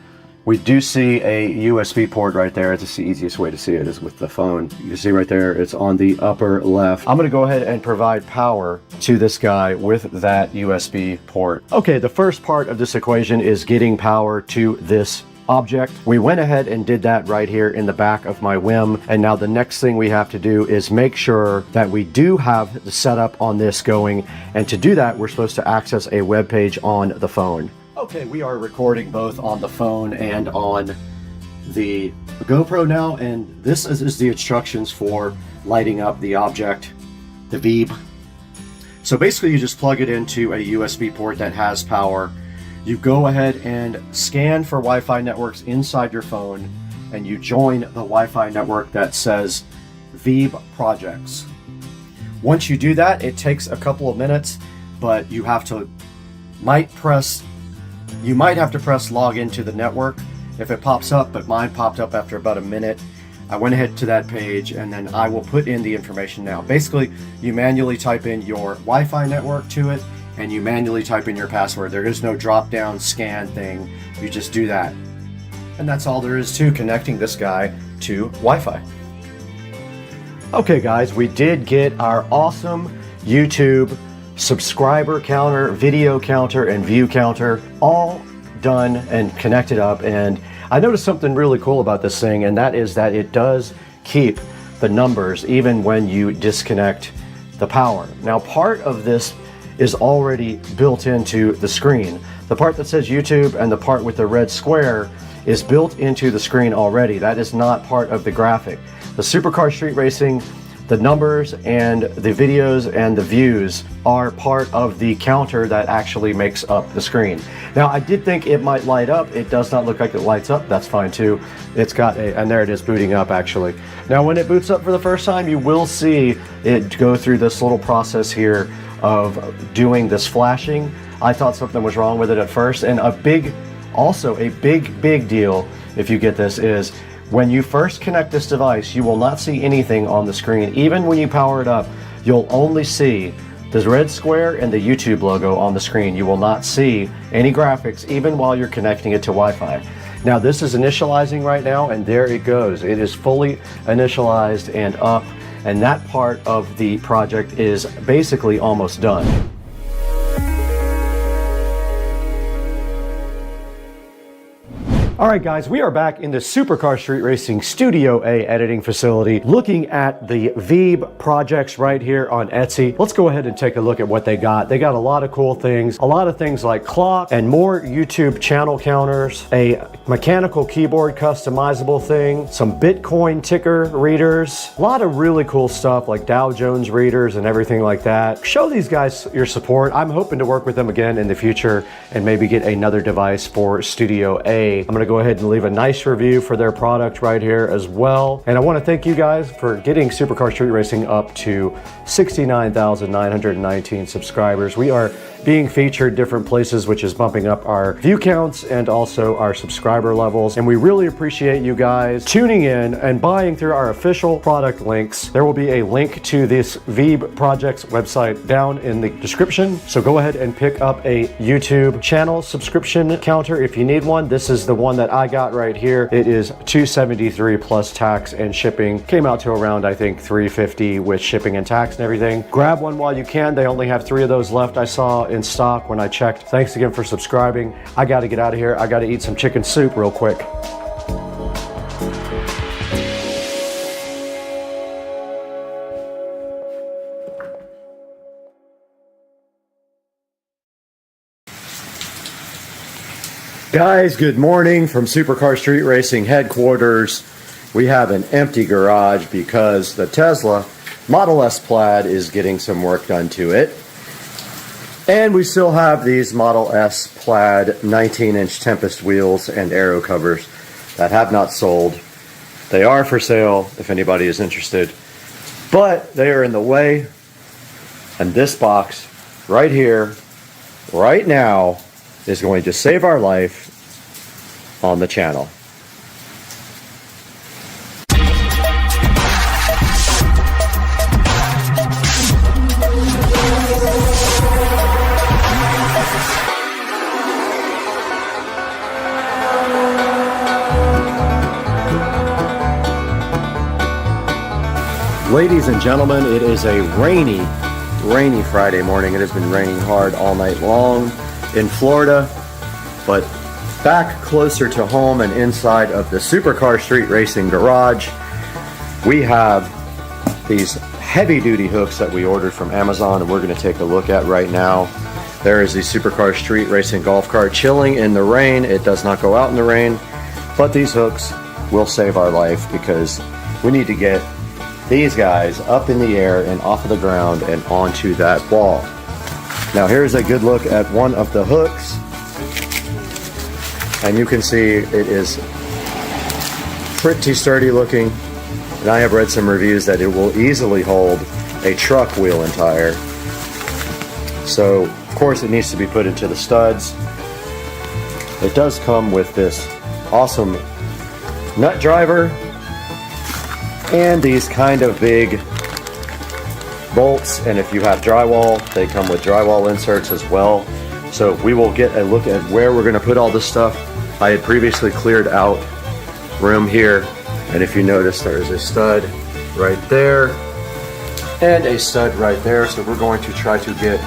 we do see a USB port right there. It's the easiest way to see it is with the phone. You can see right there, it's on the upper left. I'm gonna go ahead and provide power to this guy with that USB port. Okay, the first part of this equation is getting power to this object. We went ahead and did that right here in the back of my WIM. And now the next thing we have to do is make sure that we do have the setup on this going. And to do that, we're supposed to access a web page on the phone. Okay, we are recording both on the phone and on the GoPro now, and this is the instructions for lighting up the object, the Veeb. So basically you just plug it into a USB port that has power, You go ahead and scan for Wi-Fi networks inside your phone, and you join the Wi-Fi network that says VEB Projects. Once you do that, it takes a couple of minutes, but you have to might have to press log into the network if it pops up, but mine popped up after about a minute. I went ahead to that page, and then I will put in the information now. Basically, you manually type in your Wi-Fi network to it, and you manually type in your password. There is no drop-down scan thing. You just do that. And that's all there is to connecting this guy to Wi-Fi. Okay guys, we did get our awesome YouTube subscriber counter, video counter, and view counter all done and connected up. And I noticed something really cool about this thing, and that is that it does keep the numbers even when you disconnect the power. Now, part of this is already built into the screen. The part that says YouTube and the part with the red square is built into the screen already. That is not part of the graphic. The Supercar Street Racing, the numbers and the videos and the views are part of the counter that actually makes up the screen. Now, I did think it might light up. It does not look like it lights up. That's fine too. It's got and there it is booting up actually. Now, when it boots up for the first time, you will see it go through this little process here of doing this flashing. I thought something was wrong with it at first, and also a big deal if you get this is when you first connect this device, you will not see anything on the screen. Even when you power it up, you'll only see the red square and the YouTube logo on the screen. You will not see any graphics even while you're connecting it to Wi-Fi. Now, this is initializing right now, and there it goes. It is fully initialized and up, and that part of the project is basically almost done. All right, guys, we are back in the Supercar Street Racing Studio A editing facility looking at the VEB projects right here on Etsy. Let's go ahead and take a look at what they got. They got a lot of cool things, a lot of things like clock and more YouTube channel counters, a mechanical keyboard customizable thing, some Bitcoin ticker readers, a lot of really cool stuff like Dow Jones readers and everything like that. Show these guys your support. I'm hoping to work with them again in the future and maybe get another device for Studio A. I'm gonna go ahead and leave a nice review for their product right here as well. And I want to thank you guys for getting Supercar Street Racing up to 69,919 subscribers. We are being featured different places, which is bumping up our view counts and also our subscriber levels. And we really appreciate you guys tuning in and buying through our official product links. There will be a link to this VEB Projects website down in the description. So go ahead and pick up a YouTube channel subscription counter if you need one. This is the one that I got right here. It is $273 plus tax and shipping. Came out to around, I think, $350 with shipping and tax and everything. Grab one while you can. They only have 3 of those left, I saw in stock when I checked. Thanks again for subscribing. I got to get out of here. I got to eat some chicken soup real quick. Guys, good morning from Supercar Street Racing headquarters. We have an empty garage because the Tesla Model S Plaid is getting some work done to it. And we still have these Model S Plaid 19-inch Tempest wheels and aero covers that have not sold. They are for sale if anybody is interested, but they are in the way. And this box right here, right now, is going to save our life on the channel. Ladies and gentlemen, it is a rainy Friday morning. It has been raining hard all night long in Florida, but back closer to home and inside of the Supercar Street Racing garage, we have these heavy-duty hooks that we ordered from Amazon, and we're going to take a look at right now. There is the Supercar Street Racing golf cart chilling in the rain. It does not go out in the rain, but these hooks will save our life because we need to get these guys up in the air and off of the ground and onto that wall. Now here's a good look at one of the hooks. and you can see it is pretty sturdy looking, and I have read some reviews that it will easily hold a truck wheel and tire. So of course it needs to be put into the studs. It does come with this awesome nut driver and these kind of big bolts, and if you have drywall, they come with drywall inserts as well. So we will get a look at where we're going to put all this stuff. I had previously cleared out room here, and if you notice, there is a stud right there and a stud right there. So we're going to try to get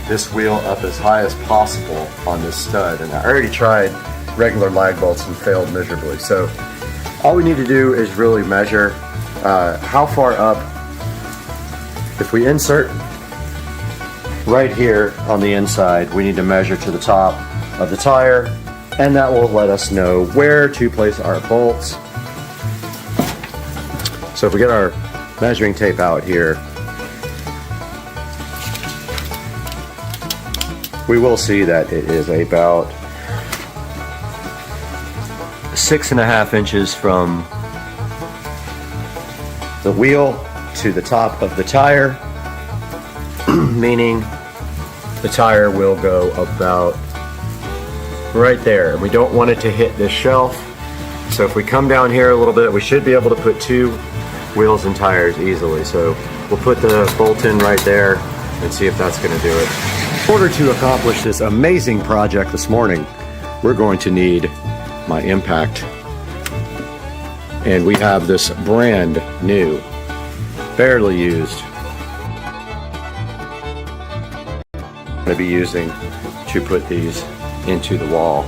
this wheel up as high as possible on this stud, and I already tried regular lag bolts and failed miserably. So all we need to do is really measure how far up. If we insert right here on the inside, we need to measure to the top of the tire, and that will let us know where to place our bolts. So if we get our measuring tape out here, we will see that it is about 6.5 inches from the wheel to the top of the tire, meaning the tire will go about right there. And we don't want it to hit this shelf. So if we come down here a little bit, we should be able to put 2 wheels and tires easily. So we'll put the bolt in right there and see if that's going to do it. In order to accomplish this amazing project this morning, we're going to need my impact. And we have this brand new, barely used, I'm going to be using to put these into the wall.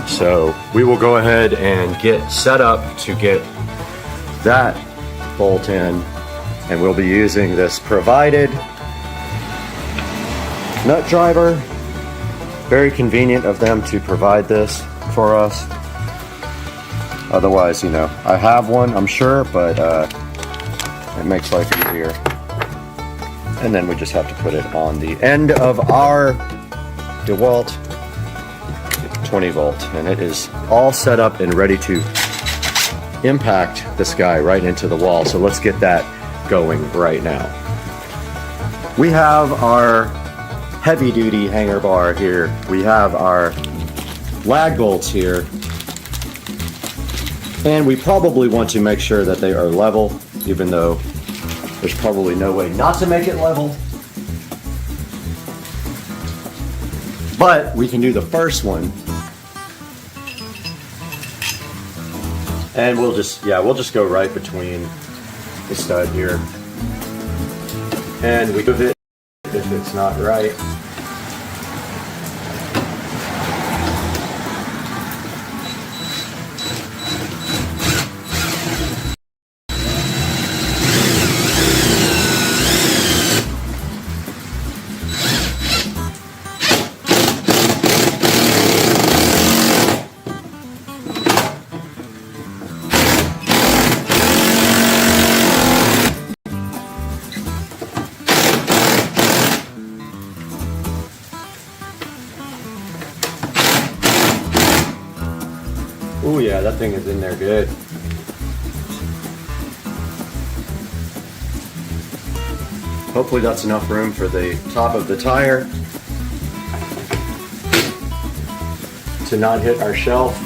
So we will go ahead and get set up to get that bolt in, and we'll be using this provided nut driver. Very convenient of them to provide this for us. Otherwise, you know, I have one, I'm sure, but it makes life easier. And then we just have to put it on the end of our DeWalt 20 volt, and it is all set up and ready to impact this guy right into the wall. So let's get that going right now. We have our heavy duty hanger bar here. We have our lag bolts here, and we probably want to make sure that they are level, even though there's probably no way not to make it level. But we can do the first one, and we'll just go right between the stud here, and we move it if it's not right. Oh yeah, that thing is in there good. Hopefully that's enough room for the top of the tire to not hit our shelf.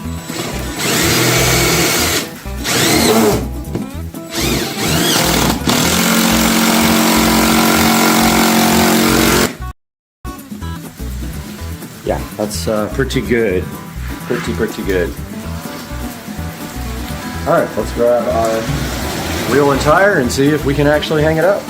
Yeah, that's pretty good. Pretty good. Alright, let's grab our wheel and tire and see if we can actually hang it up.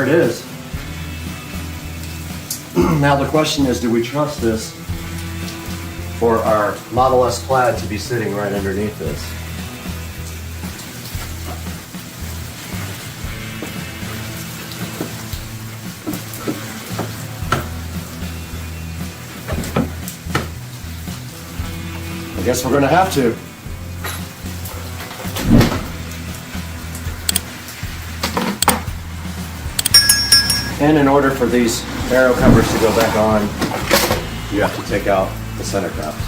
it is. Now the question is, do we trust this for our Model S Plaid to be sitting right underneath this? I guess we're gonna have to. And in order for these aero covers to go back on, you have to take out the center caps.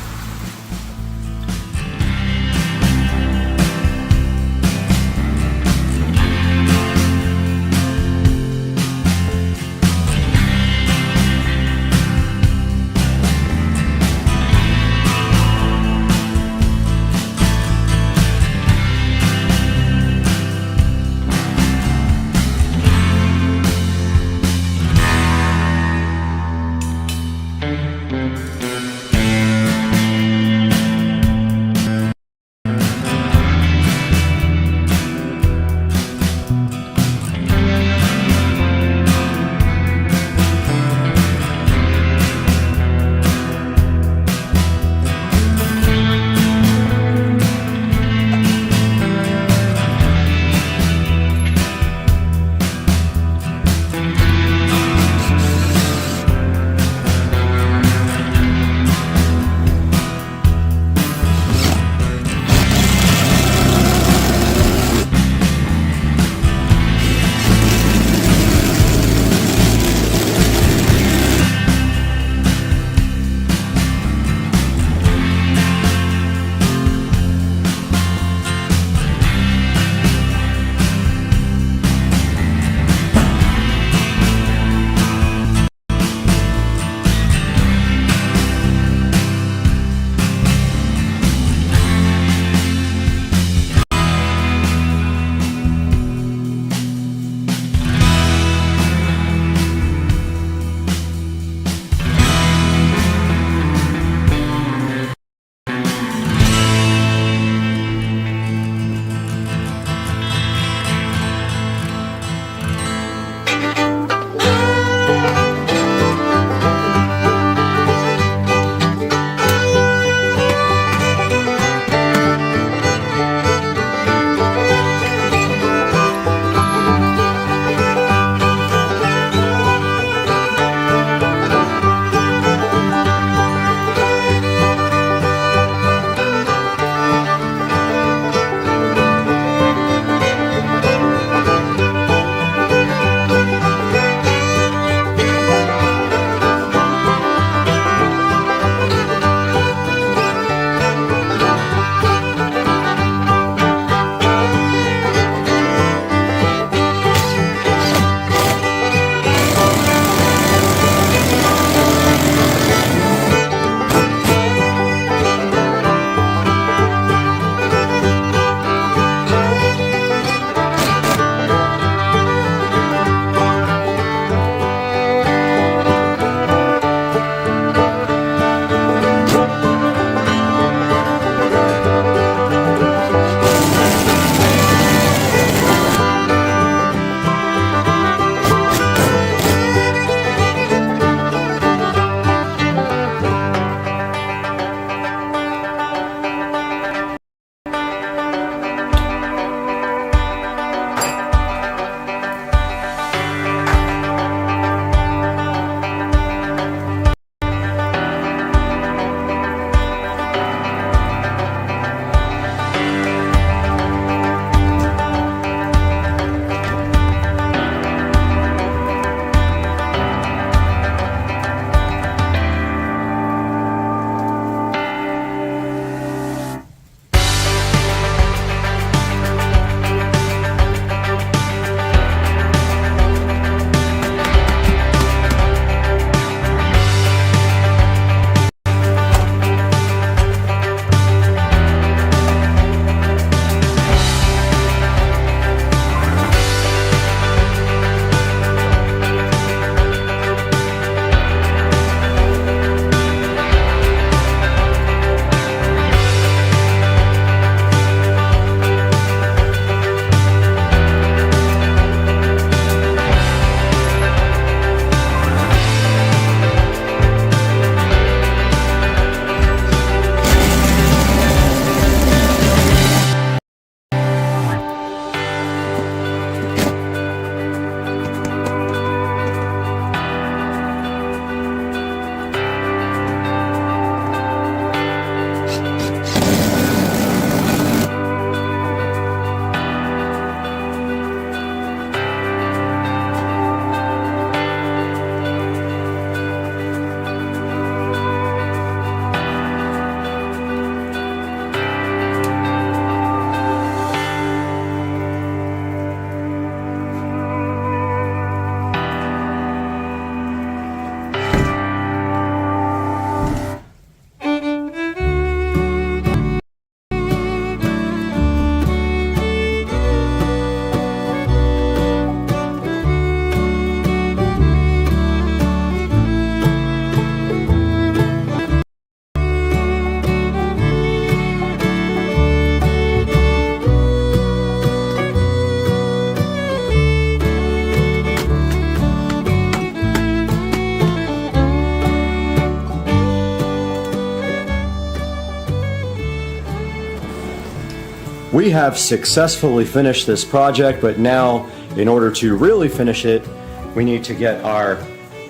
We have successfully finished this project, but now in order to really finish it, we need to get our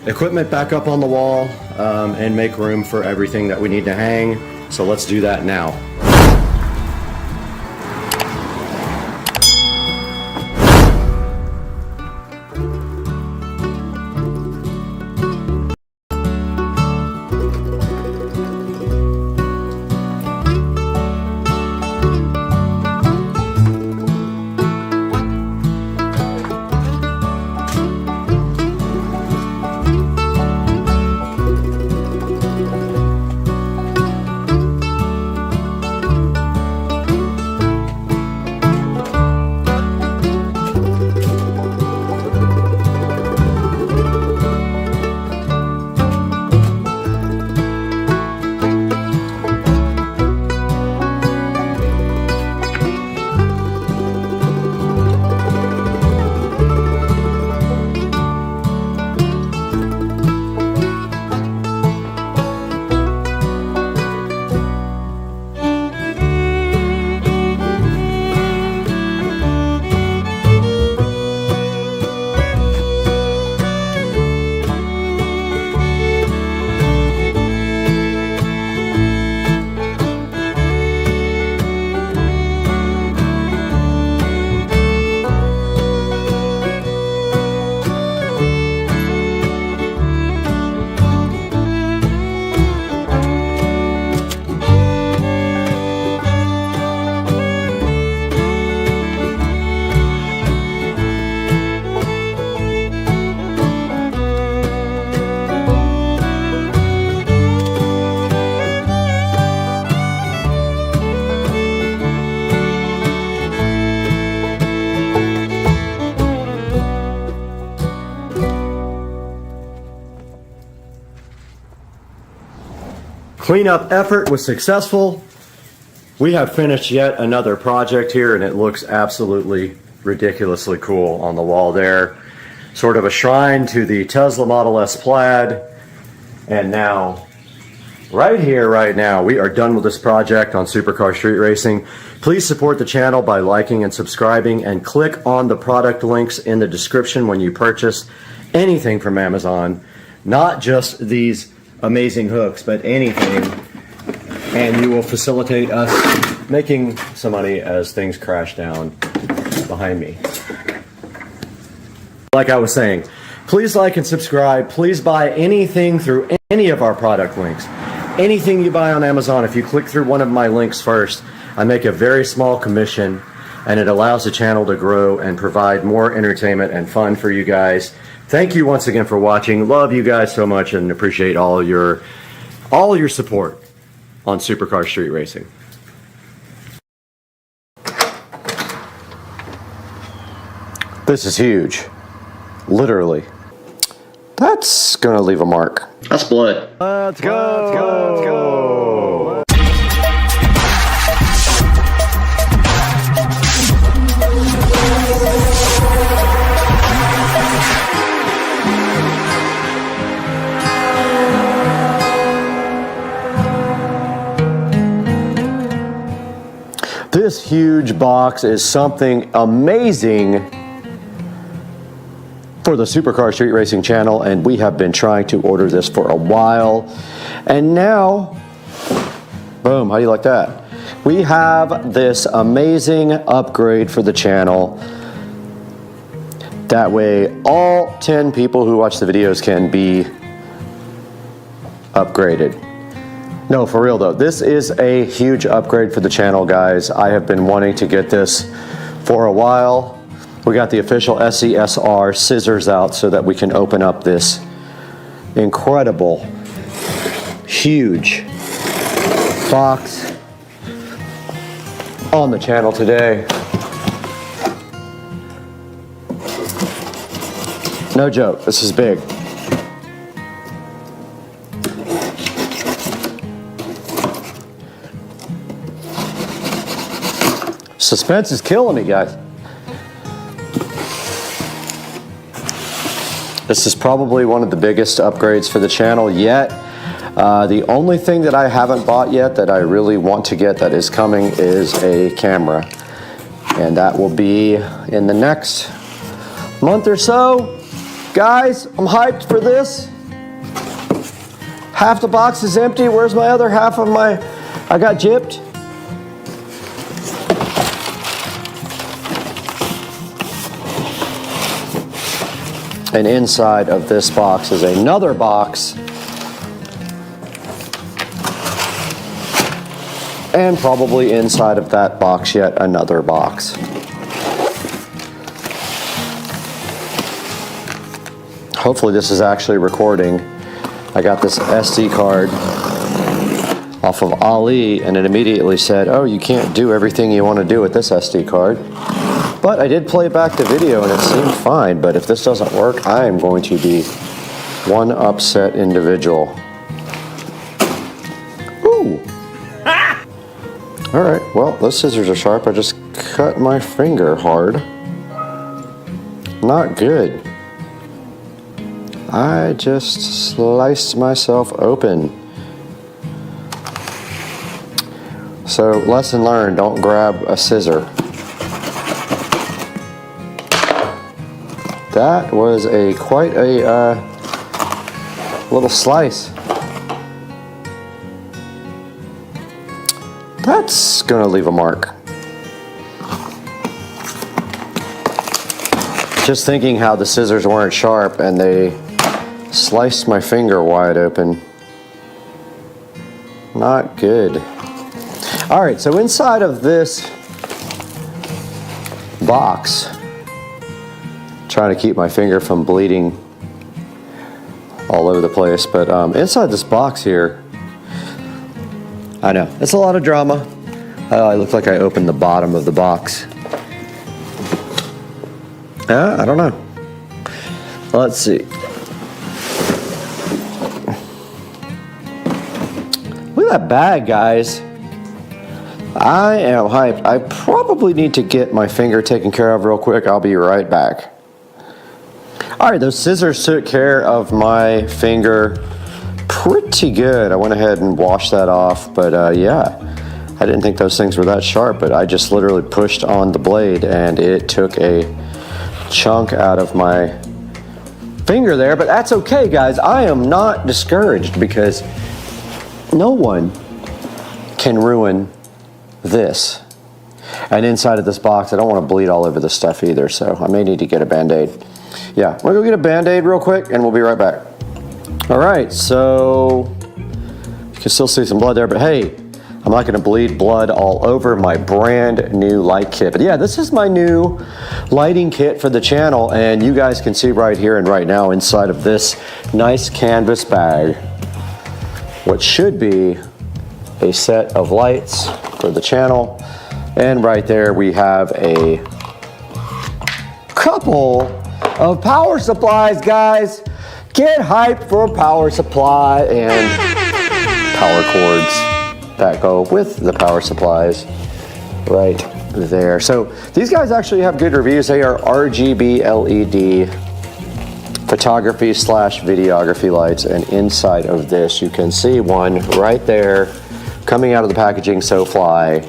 equipment back up on the wall and make room for everything that we need to hang. So let's do that now. Cleanup effort was successful. We have finished yet another project here, and it looks absolutely ridiculously cool on the wall there. Sort of a shrine to the Tesla Model S Plaid. And now, right here, right now, we are done with this project on Supercar Street Racing. Please support the channel by liking and subscribing, and click on the product links in the description when you purchase anything from Amazon. Not just these amazing hooks, but anything, and you will facilitate us making some money as things crash down behind me. Like I was saying, please like and subscribe. Please buy anything through any of our product links. Anything you buy on Amazon, if you click through one of my links first, I make a very small commission, and it allows the channel to grow and provide more entertainment and fun for you guys. Thank you once again for watching. Love you guys so much and appreciate all your support on Supercar Street Racing. This is huge. Literally. That's gonna leave a mark. That's blood. Let's go. Let's go. Let's go. This huge box is something amazing for the Supercar Street Racing channel, and we have been trying to order this for a while, and now, boom, how do you like that? We have this amazing upgrade for the channel. That way all 10 people who watch the videos can be upgraded. No, for real though, this is a huge upgrade for the channel, guys. I have been wanting to get this for a while. We got the official SCSR scissors out so that we can open up this incredible, huge box on the channel today. No joke, this is big. Suspense is killing me, guys. This is probably one of the biggest upgrades for the channel yet. The only thing that I haven't bought yet that I really want to get that is coming is a camera. And that will be in the next month or so. Guys, I'm hyped for this. Half the box is empty. Where's my other half of my, I got gypped. And inside of this box is another box. And probably inside of that box yet another box. Hopefully this is actually recording. I got this SD card off of Ali and it immediately said, oh, you can't do everything you want to do with this SD card. But I did play back the video and it seemed fine, but if this doesn't work, I am going to be one upset individual. Ooh. All right, well, those scissors are sharp. I just cut my finger hard. Not good. I just sliced myself open. So, lesson learned, don't grab a scissor. That was quite a little slice. That's gonna leave a mark. Just thinking how the scissors weren't sharp and they sliced my finger wide open. Not good. All right, so inside of this box, trying to keep my finger from bleeding all over the place, but inside this box here, I know, it's a lot of drama. I look like I opened the bottom of the box. I don't know. Let's see. Look at that bag, guys. I am hyped. I probably need to get my finger taken care of real quick. I'll be right back. All right, those scissors took care of my finger pretty good. I went ahead and washed that off, but yeah, I didn't think those things were that sharp, but I just literally pushed on the blade and it took a chunk out of my finger there, but that's okay, guys. I am not discouraged because no one can ruin this. And inside of this box, I don't want to bleed all over this stuff either, so I may need to get a Band-Aid. Yeah, I'm gonna go get a Band-Aid real quick and we'll be right back. All right, so you can still see some blood there, but hey, I'm not gonna bleed blood all over my brand new light kit. But yeah, this is my new lighting kit for the channel, and you guys can see right here and right now inside of this nice canvas bag what should be a set of lights for the channel. And right there we have a couple of power supplies, guys. Get hyped for power supply and power cords that go with the power supplies right there. So these guys actually have good reviews. They are RGB LED photography / videography lights, and inside of this you can see one right there coming out of the packaging, so fly,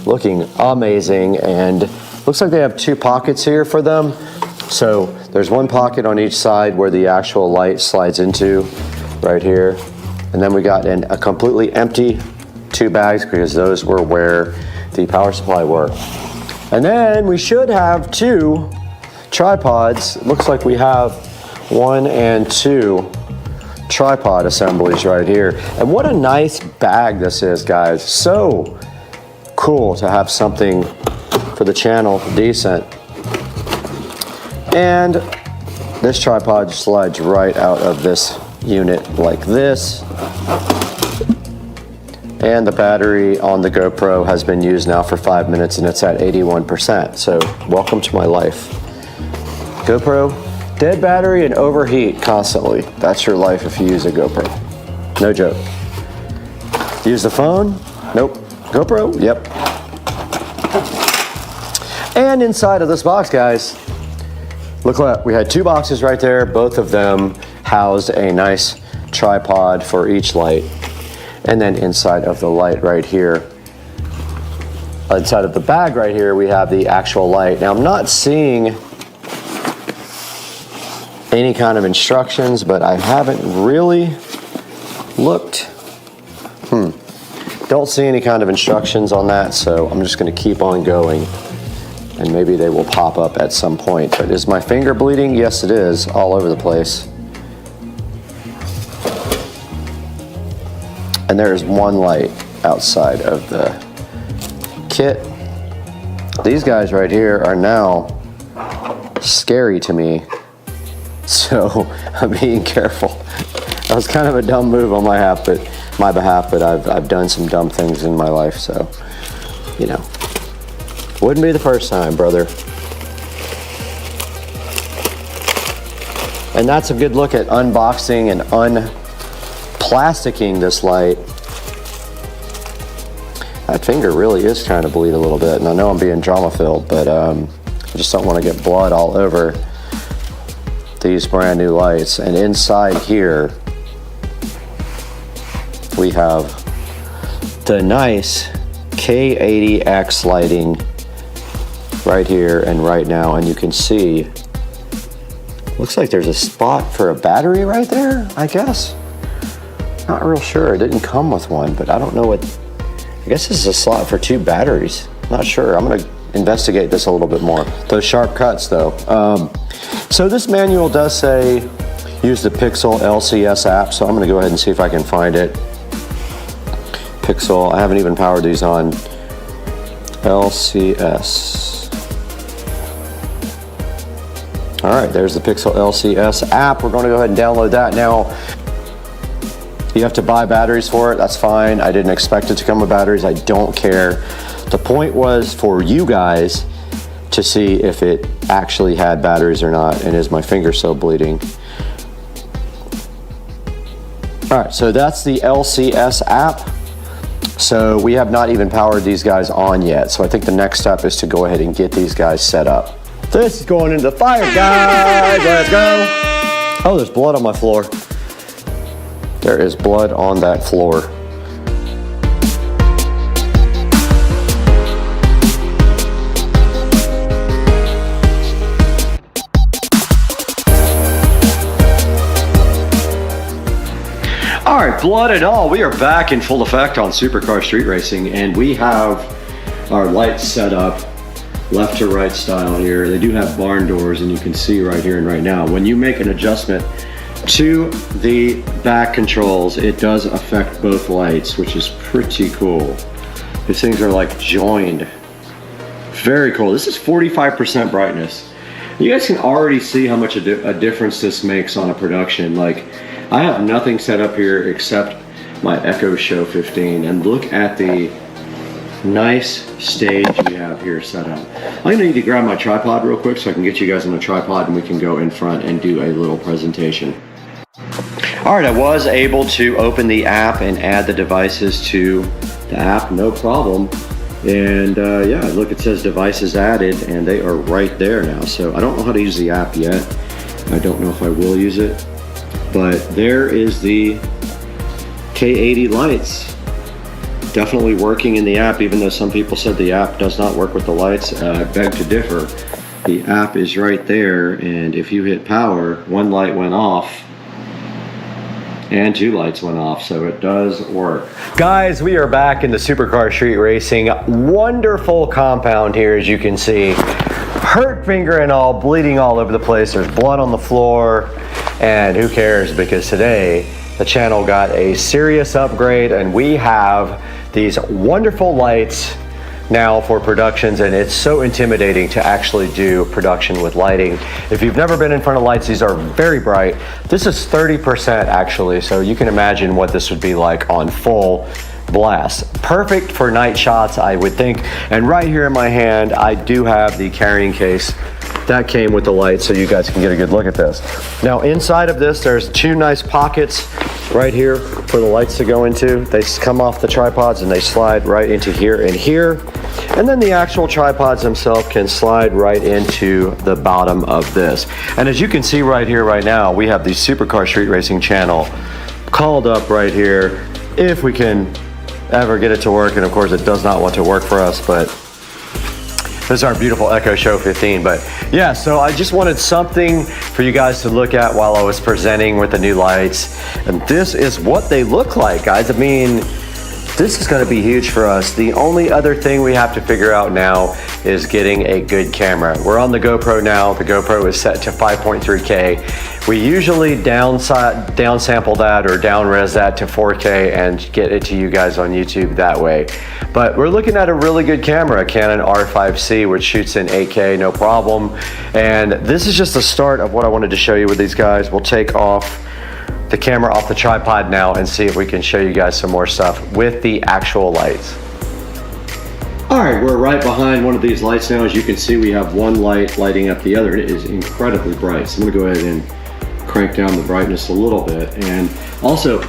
looking amazing. And looks like they have two pockets here for them. So there's one pocket on each side where the actual light slides into right here. And then we got a completely empty two bags because those were where the power supply were. And then we should have two tripods. It looks like we have 1 and 2 tripod assemblies right here. And what a nice bag this is, guys. So cool to have something for the channel decent. And this tripod slides right out of this unit like this. And the battery on the GoPro has been used now for 5 minutes and it's at 81%. So welcome to my life. GoPro, dead battery and overheat constantly. That's your life if you use a GoPro. No joke. Use the phone? Nope. GoPro? Yep. And inside of this box, guys, look what, we had two boxes right there. Both of them housed a nice tripod for each light. And then inside of the light right here, inside of the bag right here, we have the actual light. Now, I'm not seeing any kind of instructions, but I haven't really looked. Don't see any kind of instructions on that, so I'm just going to keep on going, and maybe they will pop up at some point. But is my finger bleeding? Yes, it is, all over the place. And there is one light outside of the kit. These guys right here are now scary to me, so I'm being careful. That was kind of a dumb move on my behalf, but I've done some dumb things in my life, so you know, wouldn't be the first time, brother. And that's a good look at unboxing and unplasticking this light. That finger really is trying to bleed a little bit, and I know I'm being drama filled, but I just don't want to get blood all over these brand new lights. And inside here we have the nice K80X lighting right here and right now, and you can see looks like there's a spot for a battery right there, I guess. Not real sure, it didn't come with one, but I don't know what, I guess this is a slot for 2 batteries. Not sure, I'm gonna investigate this a little bit more. Those sharp cuts though. So this manual does say use the Pixel LCS app, so I'm gonna go ahead and see if I can find it. Pixel, I haven't even powered these on. LCS. All right, there's the Pixel LCS app. We're gonna go ahead and download that now. You have to buy batteries for it, that's fine. I didn't expect it to come with batteries, I don't care. The point was for you guys to see if it actually had batteries or not, and is my finger still bleeding? All right, so that's the LCS app. So we have not even powered these guys on yet. So I think the next step is to go ahead and get these guys set up. This is going into the fire, guys, let's go. Oh, there's blood on my floor. There is blood on that floor. All right, blood and all, we are back in full effect on Supercar Street Racing, and we have our lights set up left to right style here. They do have barn doors, and you can see right here and right now, when you make an adjustment to the back controls, it does affect both lights, which is pretty cool. These things are like joined. Very cool. This is 45% brightness. You guys can already see how much a difference this makes on a production. Like, I have nothing set up here except my Echo Show 15, and look at the nice stage we have here set up. I'm gonna need to grab my tripod real quick so I can get you guys on a tripod and we can go in front and do a little presentation. All right, I was able to open the app and add the devices to the app, no problem. And yeah, look, it says devices added, and they are right there now. So I don't know how to use the app yet. I don't know if I will use it, but there is the K80 lights. Definitely working in the app, even though some people said the app does not work with the lights. I beg to differ. The app is right there, and if you hit power, one light went off and 2 lights went off, so it does work. Guys, we are back in the Supercar Street Racing. Wonderful compound here, as you can see. Hurt finger and all, bleeding all over the place. There's blood on the floor, and who cares, because today the channel got a serious upgrade, and we have these wonderful lights now for productions, and it's so intimidating to actually do production with lighting. If you've never been in front of lights, these are very bright. This is 30% actually, so you can imagine what this would be like on full blast. Perfect for night shots, I would think. And right here in my hand, I do have the carrying case that came with the light, so you guys can get a good look at this. Now inside of this, there's 2 nice pockets right here for the lights to go into. They come off the tripods and they slide right into here and here. And then the actual tripods themselves can slide right into the bottom of this. And as you can see right here, right now, we have the Supercar Street Racing channel called up right here. If we can ever get it to work, and of course it does not want to work for us, but this is our beautiful Echo Show 15. But yeah, so I just wanted something for you guys to look at while I was presenting with the new lights. And this is what they look like, guys. I mean, this is gonna be huge for us. The only other thing we have to figure out now is getting a good camera. We're on the GoPro now. The GoPro is set to 5.3K. We usually downsample that or down-res that to 4K and get it to you guys on YouTube that way. But we're looking at a really good camera, a Canon R5C, which shoots in 8K, no problem. And this is just the start of what I wanted to show you with these guys. We'll take off the camera off the tripod now and see if we can show you guys some more stuff with the actual lights. All right, we're right behind one of these lights now. As you can see, we have one light lighting up the other. It is incredibly bright. So I'm gonna go ahead and crank down the brightness a little bit. And also,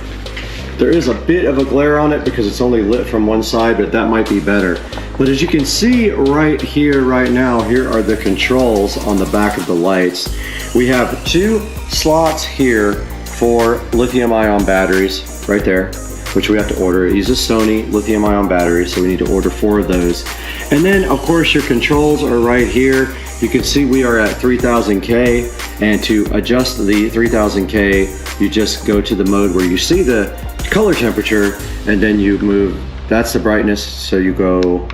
there is a bit of a glare on it because it's only lit from one side, but that might be better. But as you can see right here, right now, here are the controls on the back of the lights. We have 2 slots here for lithium-ion batteries right there, which we have to order. It uses Sony lithium-ion batteries, so we need to order 4 of those. And then, of course, your controls are right here. You can see we are at 3000K, and to adjust the 3000K, you just go to the mode where you see the color temperature, and then you move, that's the brightness, so you go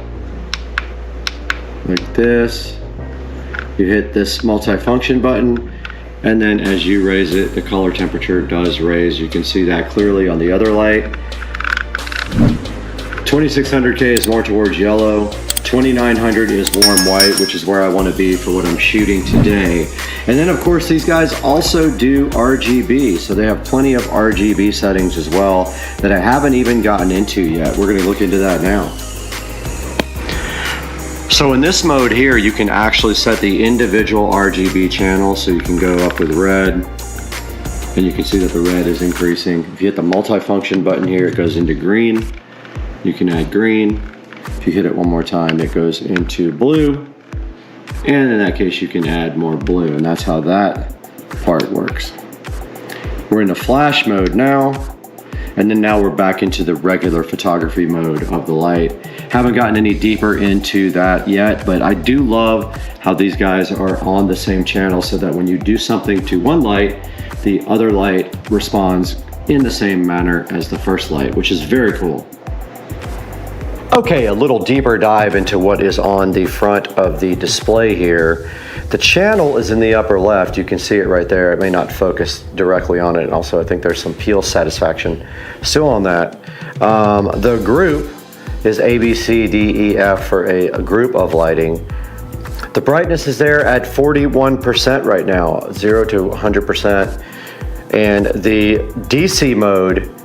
like this. You hit this multifunction button, and then as you raise it, the color temperature does raise. You can see that clearly on the other light. 2600K is more towards yellow. 2900 is warm white, which is where I want to be for what I'm shooting today. And then of course these guys also do RGB, so they have plenty of RGB settings as well that I haven't even gotten into yet. We're going to look into that now. So in this mode here, you can actually set the individual RGB channels, so you can go up with red, and you can see that the red is increasing. If you hit the multifunction button here, it goes into green. You can add green. If you hit it one more time, it goes into blue. And in that case, you can add more blue, and that's how that part works. We're in the flash mode now, and then now we're back into the regular photography mode of the light. Haven't gotten any deeper into that yet, but I do love how these guys are on the same channel so that when you do something to one light, the other light responds in the same manner as the first light, which is very cool. Okay, a little deeper dive into what is on the front of the display here. The channel is in the upper left. You can see it right there. It may not focus directly on it. And also, I think there's some peel satisfaction still on that. The group is A, B, C, D, E, F for a group of lighting. The brightness is there at 41% right now, 0 to 100%. And the DC mode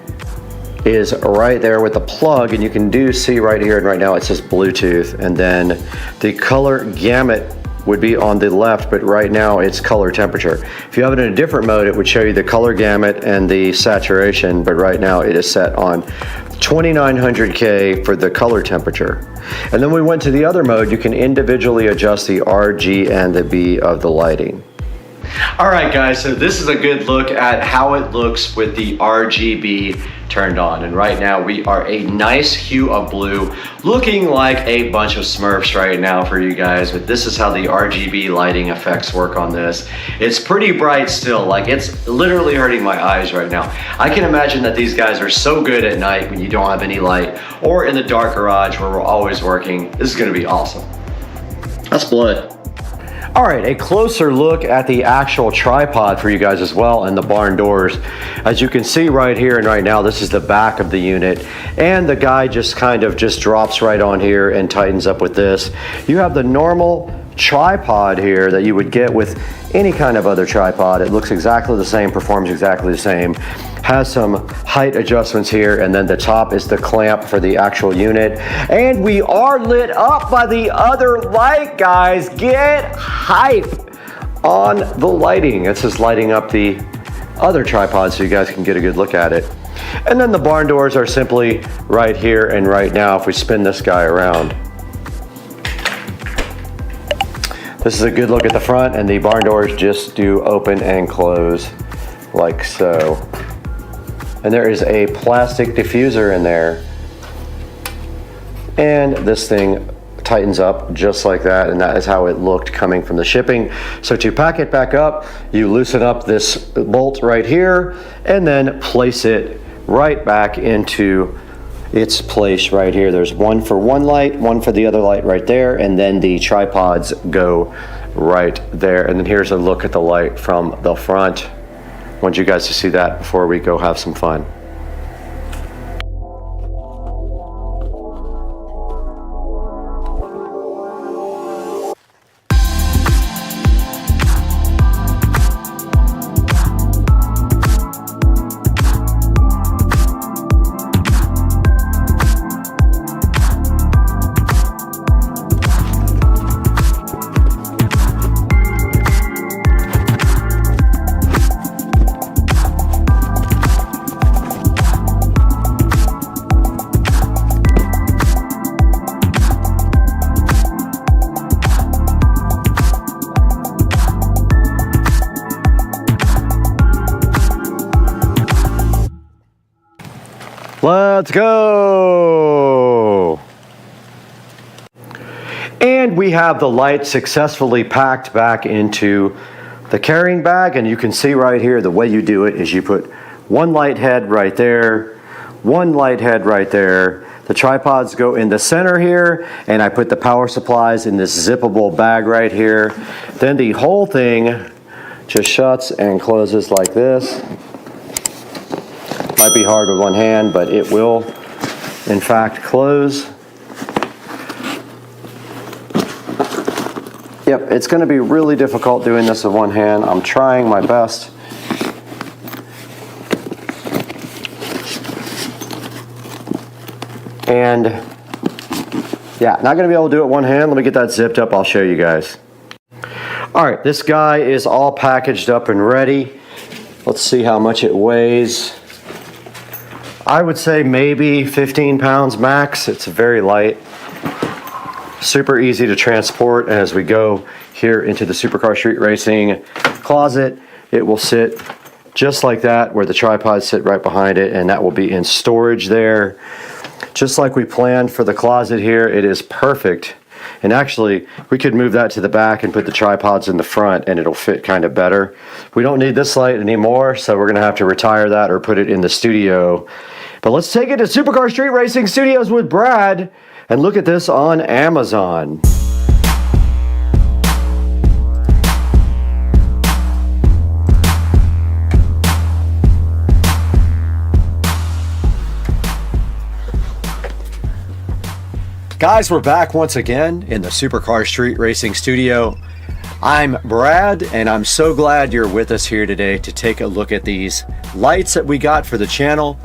is right there with the plug, and you can see right here and right now it says Bluetooth, and then the color gamut would be on the left, but right now it's color temperature. If you have it in a different mode, it would show you the color gamut and the saturation, but right now it is set on 2900K for the color temperature. And then we went to the other mode. You can individually adjust the R, G, and the B of the lighting. All right, guys, so this is a good look at how it looks with the RGB turned on. And right now we are a nice hue of blue, looking like a bunch of Smurfs right now for you guys. But this is how the RGB lighting effects work on this. It's pretty bright still, like it's literally hurting my eyes right now. I can imagine that these guys are so good at night when you don't have any light, or in the dark garage where we're always working. This is gonna be awesome. That's blood. All right, a closer look at the actual tripod for you guys as well, and the barn doors. As you can see right here and right now, this is the back of the unit, and the guy just kind of drops right on here and tightens up with this. You have the normal tripod here that you would get with any kind of other tripod. It looks exactly the same, performs exactly the same, has some height adjustments here, and then the top is the clamp for the actual unit. And we are lit up by the other light, guys. Get hype on the lighting. It's just lighting up the other tripod so you guys can get a good look at it. And then the barn doors are simply right here and right now. If we spin this guy around, this is a good look at the front, and the barn doors just do open and close like so. And there is a plastic diffuser in there and this thing tightens up just like that, and that is how it looked coming from the shipping. So to pack it back up, you loosen up this bolt right here and then place it right back into its place right here. There's one for one light, one for the other light right there, and then the tripods go right there. And then here's a look at the light from the front. I want you guys to see that before we go have some fun. Let's go! And we have the light successfully packed back into the carrying bag, and you can see right here the way you do it is you put one light head right there, one light head right there. The tripods go in the center here, and I put the power supplies in this zippable bag right here. Then the whole thing just shuts and closes like this. Might be hard with one hand, but it will, in fact, close. Yep, it's going to be really difficult doing this with one hand. I'm trying my best. And yeah, not going to be able to do it with one hand. Let me get that zipped up. I'll show you guys. All right, this guy is all packaged up and ready. Let's see how much it weighs. I would say maybe 15 pounds max. It's very light, super easy to transport. And as we go here into the Supercar Street Racing closet, it will sit just like that, where the tripods sit right behind it, and that will be in storage there. Just like we planned for the closet here, it is perfect. And actually, we could move that to the back and put the tripods in the front, and it'll fit kind of better. We don't need this light anymore, so we're gonna have to retire that or put it in the studio. But let's take it to Supercar Street Racing Studios with Brad and look at this on Amazon. Guys, we're back once again in the Supercar Street Racing Studio. I'm Brad, and I'm so glad you're with us here today to take a look at these lights that we got for the channel.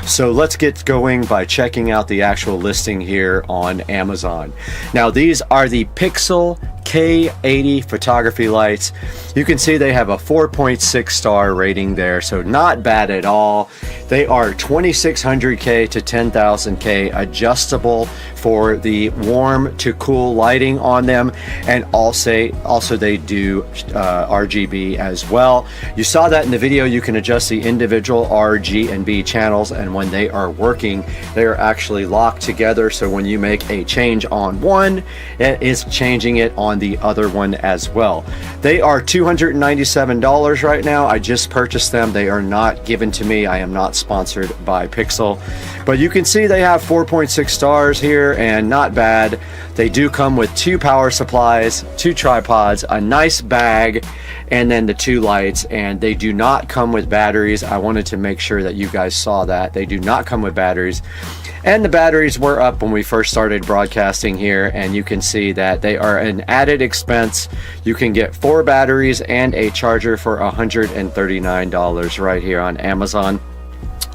So let's get going by checking out the actual listing here on Amazon. Now, these are the Pixel K80 photography lights. You can see they have a 4.6 star rating there, so not bad at all. They are 2600K to 10,000K, adjustable for the warm to cool lighting on them, and also they do RGB as well. You saw that in the video. You can adjust the individual R, G, and B channels, and when they are working, they are actually locked together, so when you make a change on one, it is changing it on the other one as well. They are $297 right now. I just purchased them. They are not given to me. I am not sponsored by Pixel, but you can see they have 4.6 stars here, and not bad. They do come with 2 power supplies, 2 tripods, a nice bag, and then the 2 lights, and they do not come with batteries. I wanted to make sure that you guys saw that. They do not come with batteries. And the batteries were up when we first started broadcasting here, and you can see that they are an added expense. You can get 4 batteries and a charger for $139 right here on Amazon.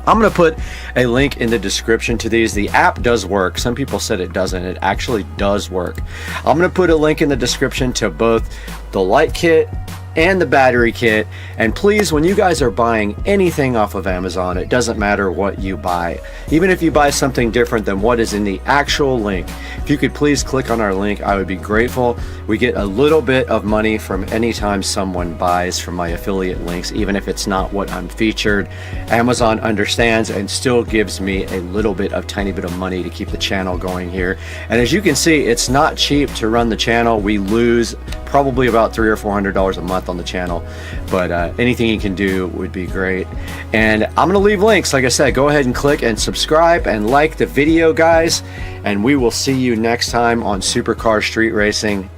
I'm going to put a link in the description to these. The app does work. Some people said it doesn't. It actually does work. I'm going to put a link in the description to both the light kit and the battery kit. And please, when you guys are buying anything off of Amazon, it doesn't matter what you buy. Even if you buy something different than what is in the actual link, if you could please click on our link, I would be grateful. We get a little bit of money from any time someone buys from my affiliate links, even if it's not what I'm featured. Amazon understands and still gives me a little bit of tiny bit of money to keep the channel going here. And as you can see, it's not cheap to run the channel. We lose probably about $300 or $400 a month on the channel, but anything you can do would be great. And I'm gonna leave links. Like I said, go ahead and click and subscribe and like the video, guys, and we will see you next time on Supercar Street Racing.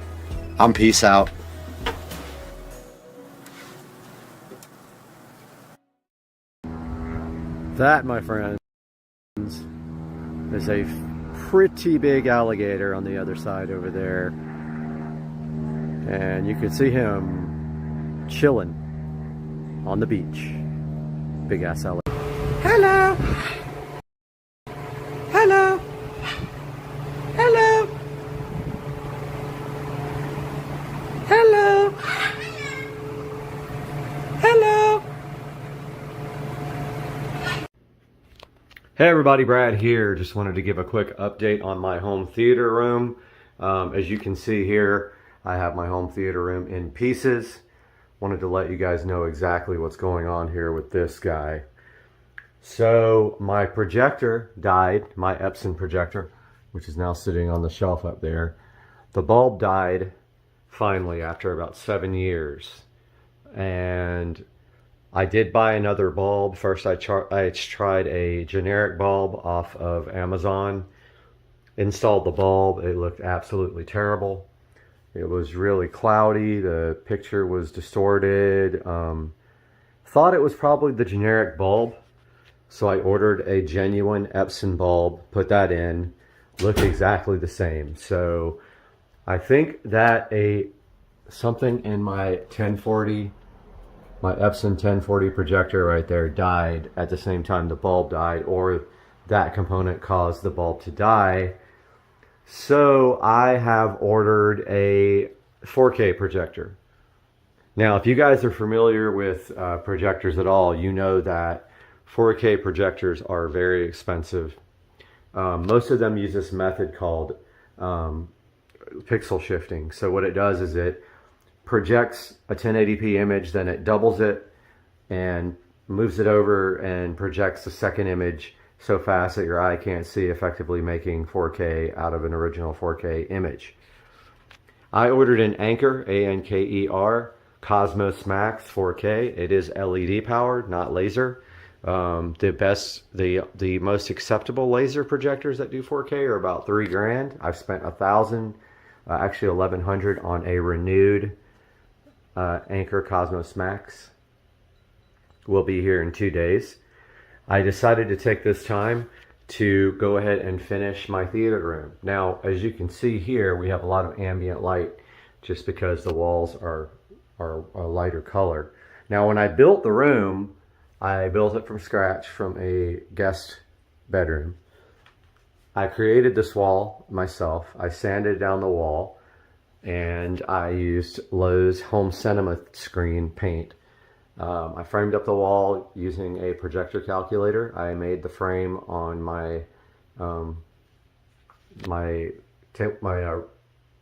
I'm peace out. That, my friends, is a pretty big alligator on the other side over there. And you can see him chilling on the beach. Big ass alligator. Hello! Hello! Hello! Hello! Hello! Hey everybody, Brad here. Just wanted to give a quick update on my home theater room. As you can see here, I have my home theater room in pieces. Wanted to let you guys know exactly what's going on here with this guy. So my projector died, my Epson projector, which is now sitting on the shelf up there. The bulb died finally after about 7 years. And I did buy another bulb. First I tried a generic bulb off of Amazon. Installed the bulb, it looked absolutely terrible. It was really cloudy, the picture was distorted. Thought it was probably the generic bulb, so I ordered a genuine Epson bulb, put that in, looked exactly the same. So I think that something in my 1040, my Epson 1040 projector right there died at the same time the bulb died, or that component caused the bulb to die. So I have ordered a 4K projector. Now, if you guys are familiar with projectors at all, you know that 4K projectors are very expensive. Most of them use this method called pixel shifting. So what it does is it projects a 1080p image, then it doubles it and moves it over and projects the second image so fast that your eye can't see, effectively making 4K out of an original 4K image. I ordered an Anker, A-N-K-E-R, Cosmos Max 4K. It is LED powered, not laser. The most acceptable laser projectors that do 4K are about $3 grand. I've spent $1,000, actually $1,100 on a renewed Anker Cosmos Max. Will be here in 2 days. I decided to take this time to go ahead and finish my theater room. Now, as you can see here, we have a lot of ambient light just because the walls are a lighter color. Now, when I built the room, I built it from scratch from a guest bedroom. I created this wall myself. I sanded down the wall and I used Lowe's Home Cinema Screen paint. I framed up the wall using a projector calculator. I made the frame on my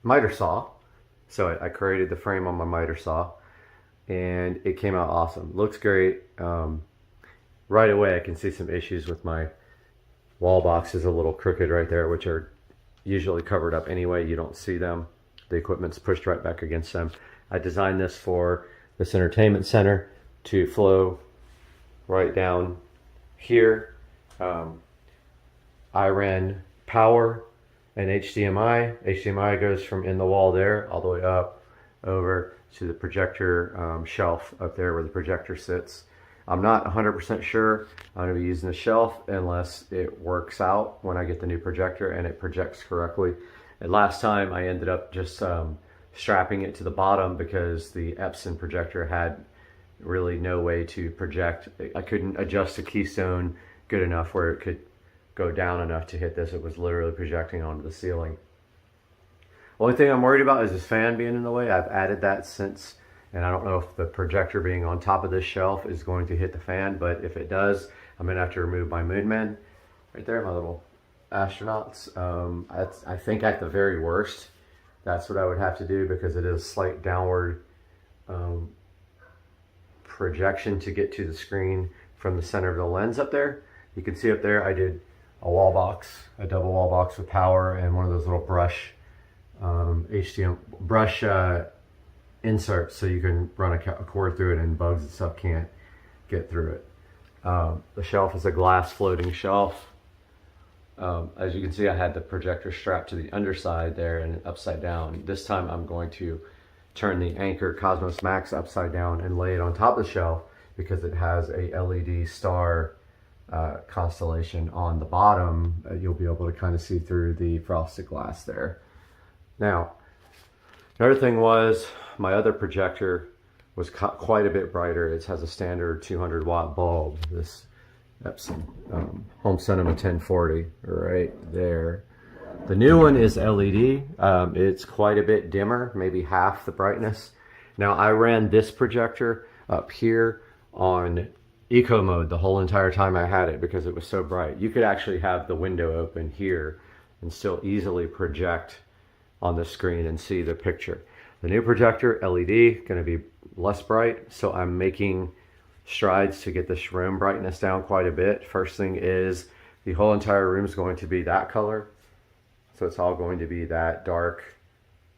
miter saw. So I created the frame on my miter saw, and it came out awesome. Looks great. Right away, I can see some issues with my wall boxes, a little crooked right there, which are usually covered up anyway. You don't see them. The equipment's pushed right back against them. I designed this for this entertainment center to flow right down here. I ran power and HDMI. HDMI goes from in the wall there all the way up over to the projector shelf up there where the projector sits. I'm not 100% sure I'm going to be using the shelf unless it works out when I get the new projector and it projects correctly. And last time I ended up just strapping it to the bottom because the Epson projector had really no way to project. I couldn't adjust the keystone good enough where it could go down enough to hit this. It was literally projecting onto the ceiling. Only thing I'm worried about is this fan being in the way. I've added that since And I don't know if the projector being on top of this shelf is going to hit the fan, but if it does, I'm gonna have to remove my moon men. Right there, my little astronauts. I think at the very worst, that's what I would have to do, because it is a slight downward projection to get to the screen from the center of the lens up there. You can see up there I did a wall box, a double wall box with power and one of those little brush HDMI brush inserts, so you can run a cord through it and bugs and stuff can't get through it. The shelf is a glass floating shelf. As you can see, I had the projector strapped to the underside there and upside down. This time I'm going to turn the Anker Cosmos Max upside down and lay it on top of the shelf, because it has a LED star constellation on the bottom. You'll be able to kind of see through the frosted glass there. Now, another thing was my other projector was quite a bit brighter. It has a standard 200 watt bulb. This Epson Home Cinema 1040 right there. The new one is LED. It's quite a bit dimmer, maybe half the brightness. Now, I ran this projector up here on eco mode the whole entire time I had it, because it was so bright. You could actually have the window open here and still easily project on the screen and see the picture. The new projector, LED, going to be less bright, so I'm making strides to get this room brightness down quite a bit. First thing is, the whole entire room is going to be that color. So it's all going to be that dark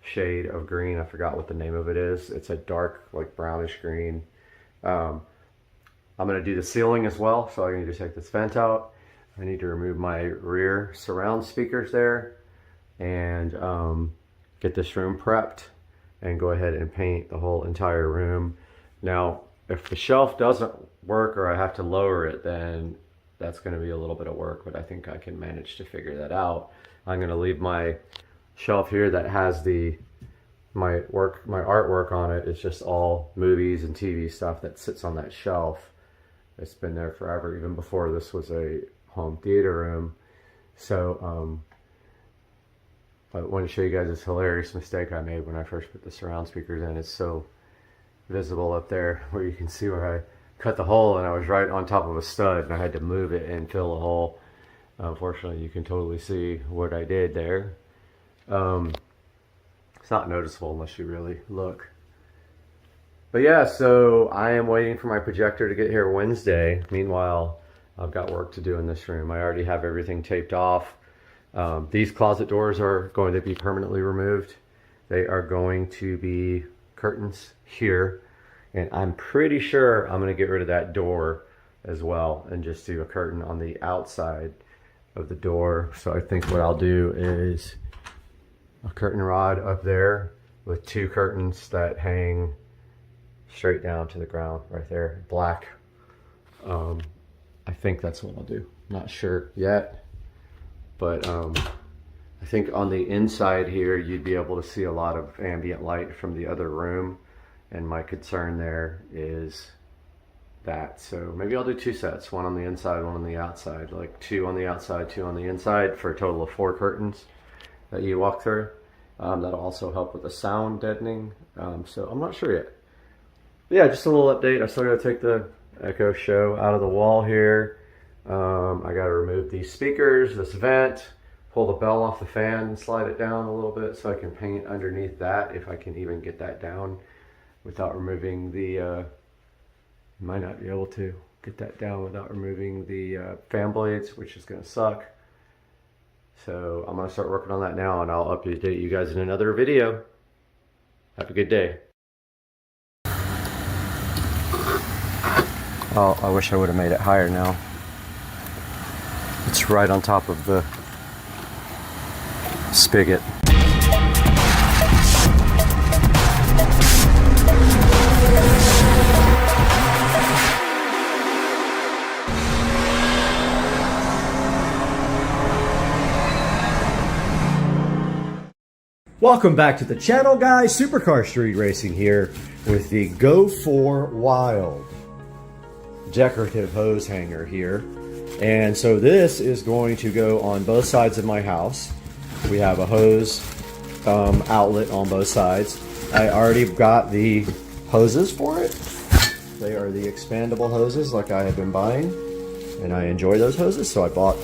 shade of green. I forgot what the name of it is. It's a dark, like brownish green. I'm going to do the ceiling as well, so I need to take this vent out. I need to remove my rear surround speakers there and get this room prepped and go ahead and paint the whole entire room. Now, if the shelf doesn't work or I have to lower it, then that's going to be a little bit of work, but I think I can manage to figure that out. I'm going to leave my shelf here that has my artwork on it. It's just all movies and TV stuff that sits on that shelf. It's been there forever, even before this was a home theater room. So I want to show you guys this hilarious mistake I made when I first put the surround speakers in. It's so visible up there where you can see where I cut the hole, and I was right on top of a stud and I had to move it and fill the hole. Unfortunately, you can totally see what I did there. It's not noticeable unless you really look. But yeah, so I am waiting for my projector to get here Wednesday. Meanwhile, I've got work to do in this room. I already have everything taped off. These closet doors are going to be permanently removed. They are going to be curtains here. And I'm pretty sure I'm going to get rid of that door as well and just do a curtain on the outside of the door. So I think what I'll do is a curtain rod up there with two curtains that hang straight down to the ground right there, black. I think that's what I'll do. Not sure yet, but I think on the inside here you'd be able to see a lot of ambient light from the other room, and my concern there is that. So maybe I'll do two sets, one on the inside, one on the outside, like two on the outside, two on the inside, for a total of 4 curtains that you walk through. That'll also help with the sound deadening. So I'm not sure yet. But yeah, just a little update. I still got to take the Echo Show out of the wall here. I got to remove these speakers, this vent, pull the bell off the fan and slide it down a little bit so I can paint underneath that, if I can even get that down without removing the might not be able to get that down without removing the fan blades, which is going to suck. So I'm going to start working on that now, and I'll update you guys in another video. Have a good day. Oh, I wish I would have made it higher now. It's right on top of the spigot. Welcome back to the channel, guys. Supercar Street Racing here with the Go 4 Wild decorative hose hanger here. And so this is going to go on both sides of my house. We have a hose outlet on both sides. I already got the hoses for it. They are the expandable hoses like I have been buying, and I enjoy those hoses, so I bought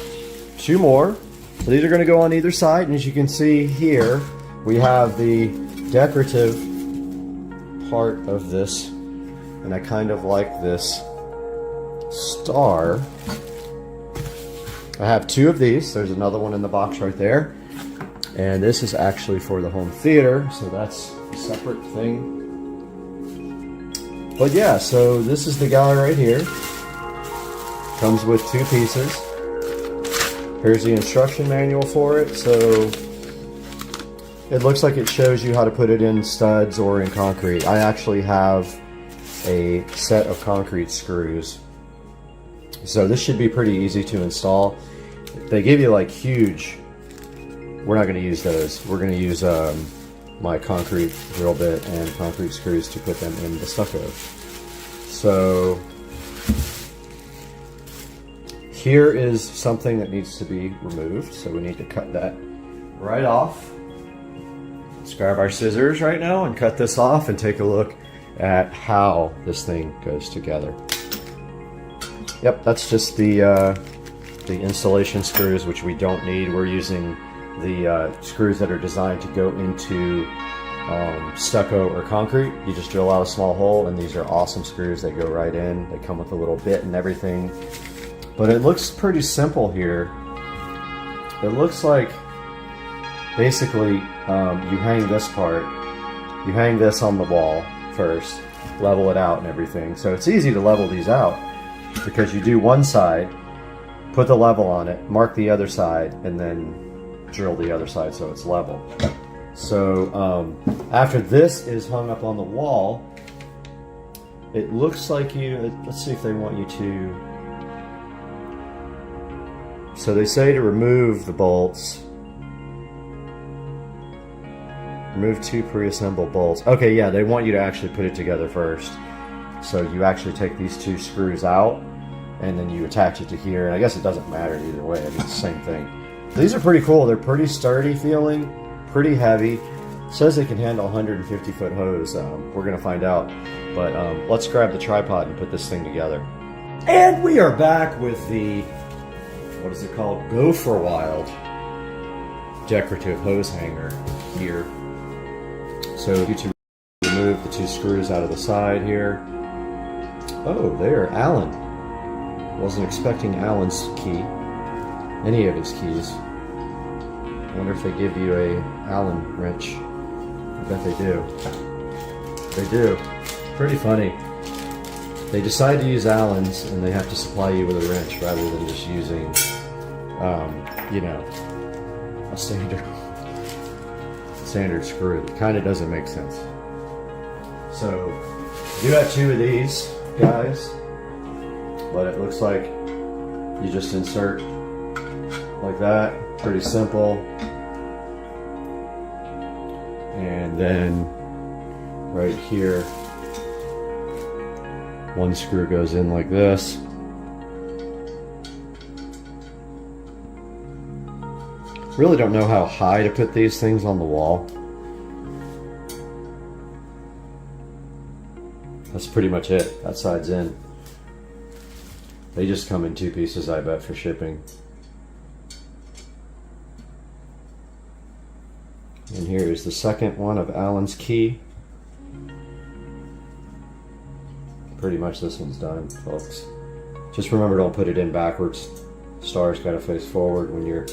2 more. So these are going to go on either side, and as you can see here, we have the decorative part of this, and I kind of like this star. I have 2 of these. There's another one in the box right there, and this is actually for the home theater, so that's a separate thing. But yeah, so this is the guy right here. Comes with 2 pieces. Here's the instruction manual for it. So it looks like it shows you how to put it in studs or in concrete. I actually have a set of concrete screws. So this should be pretty easy to install. They give you like huge, we're not going to use those. We're going to use my concrete drill bit and concrete screws to put them in the stucco. So here is something that needs to be removed, so we need to cut that right off. Let's grab our scissors right now and cut this off and take a look at how this thing goes together. Yep, that's just the installation screws, which we don't need. We're using the screws that are designed to go into stucco or concrete. You just drill out a small hole, and these are awesome screws. They go right in. They come with a little bit and everything. But it looks pretty simple here. It looks like basically you hang this part, you hang this on the wall first, level it out and everything. So it's easy to level these out because you do one side, put the level on it, mark the other side, and then drill the other side so it's level. So after this is hung up on the wall, it looks like let's see if they want you to. So they say to remove the bolts. Remove 2 pre-assembled bolts. Okay, yeah, they want you to actually put it together first. So you actually take these 2 screws out, and then you attach it to here. And I guess it doesn't matter either way. I mean, it's the same thing. These are pretty cool. They're pretty sturdy feeling, pretty heavy. It says they can handle 150-foot hose. We're gonna find out. But let's grab the tripod and put this thing together. And we are back with the, what is it called? Go for Wild decorative hose hanger here. So you to remove the 2 screws out of the side here. Oh, there, Allen. Wasn't expecting Allen's key. Any of his keys. I wonder if they give you a Allen wrench. I bet they do. They do. Pretty funny. They decide to use Allen's and they have to supply you with a wrench rather than just using, you know, a standard screw. It kind of doesn't make sense. So, you have 2 of these guys, but it looks like you just insert like that. Pretty simple. And then right here, 1 screw goes in like this. Really don't know how high to put these things on the wall. That's pretty much it. That side's in. They just come in 2 pieces, I bet, for shipping. And here is the second one of Allen's key. Pretty much this one's done, folks. Just remember, don't put it in backwards. Star's got to face forward when you're...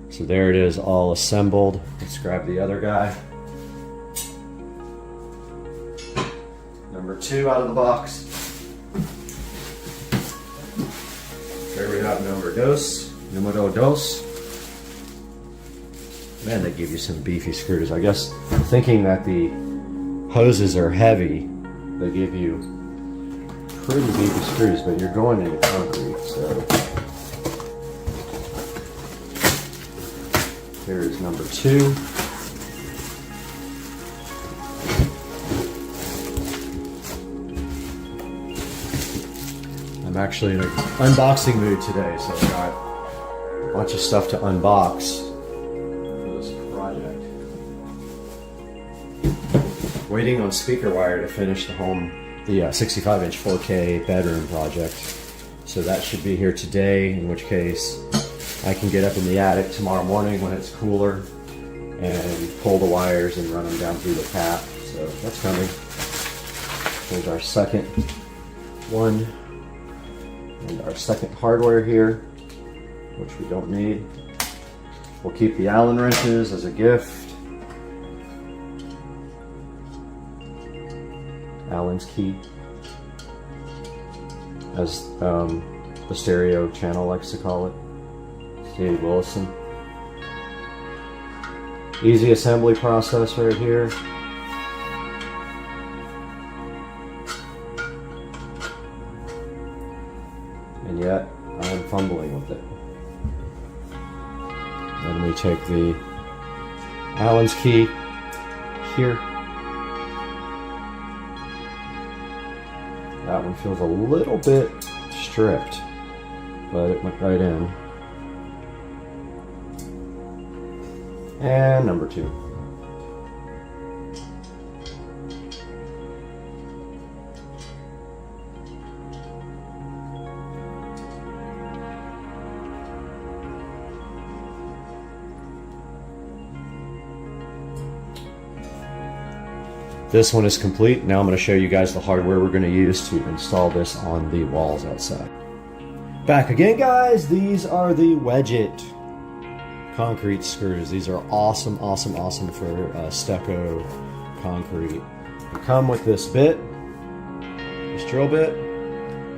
So there it is, all assembled. Let's grab the other guy. Number 2 out of the box. There we have numero dos. Man, they give you some beefy screws. I guess thinking that the hoses are heavy, they give you pretty beefy screws, but you're going into concrete, so. Here is number 2. I'm actually in an unboxing mood today, so I've got a bunch of stuff to unbox for this project. Waiting on speaker wire to finish the 65-inch 4K bedroom project. So that should be here today, in which case I can get up in the attic tomorrow morning when it's cooler and pull the wires and run them down through the cap. So that's coming. There's our second one and our second hardware here, which we don't need. We'll keep the Allen wrenches as a gift. Allen's key, as the stereo channel likes to call it. Steve Willison. Easy assembly process right here. And yet I am fumbling with it. Then we take the Allen's key here. That one feels a little bit stripped, but it went right in. And number 2. This one is complete. Now I'm going to show you guys the hardware we're going to use to install this on the walls outside. Back again, guys. These are the Wedget concrete screws. These are awesome, awesome, awesome for stucco concrete. They come with this bit, this drill bit.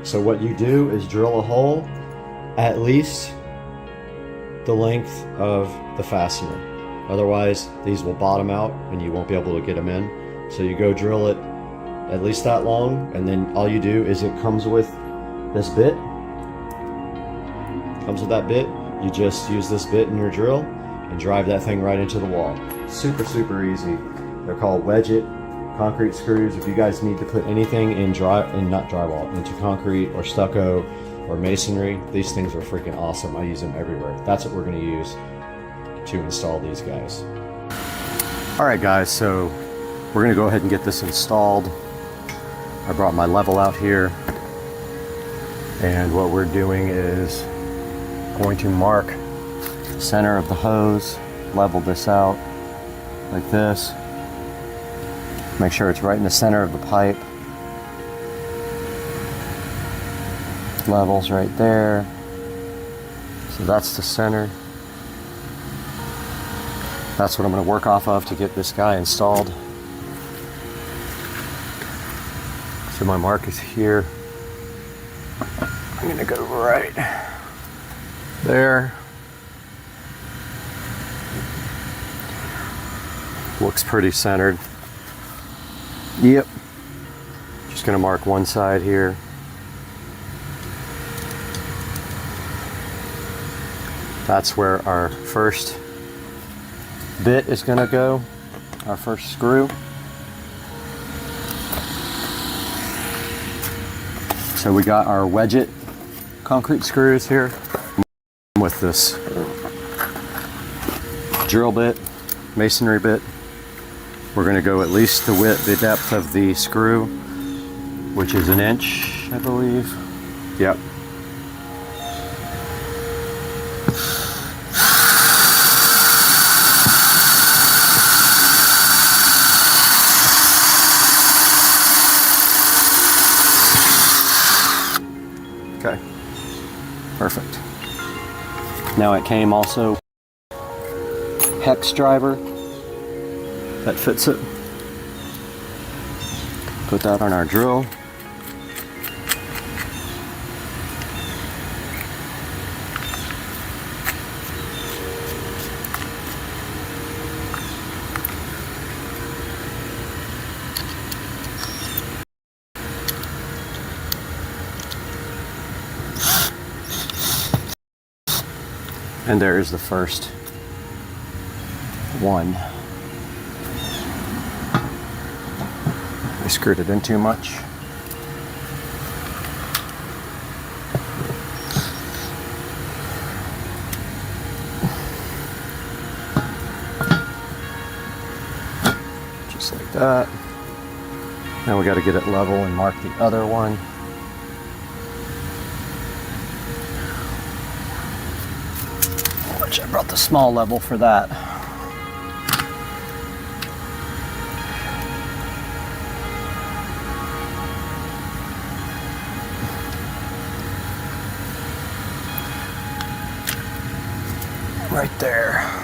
So what you do is drill a hole at least the length of the fastener. Otherwise, these will bottom out and you won't be able to get them in. So you go drill it at least that long, and then all you do is it comes with this bit. Comes with that bit. You just use this bit in your drill and drive that thing right into the wall. Super, super easy. They're called Wedget concrete screws. If you guys need to put anything in not drywall, into concrete or stucco or masonry, these things are freaking awesome. I use them everywhere. That's what we're going to use to install these guys. All right, guys, so we're going to go ahead and get this installed. I brought my level out here, and what we're doing is going to mark the center of the hose, level this out like this, make sure it's right in the center of the pipe. Levels right there. So that's the center. That's what I'm going to work off of to get this guy installed. So my mark is here. I'm going to go right there. Looks pretty centered. Yep. Just going to mark one side here. That's where our first bit is going to go, our first screw. So we got our Wedget concrete screws here with this drill bit, masonry bit. We're going to go at least the width, the depth of the screw, which is 1 inch, I believe. Yep. Okay, perfect. Now it came also hex driver that fits it. Put that on our drill. And there is the first one. I screwed it in too much. Just like that. Now we got to get it level and mark the other one. Which I brought the small level for that. Right there.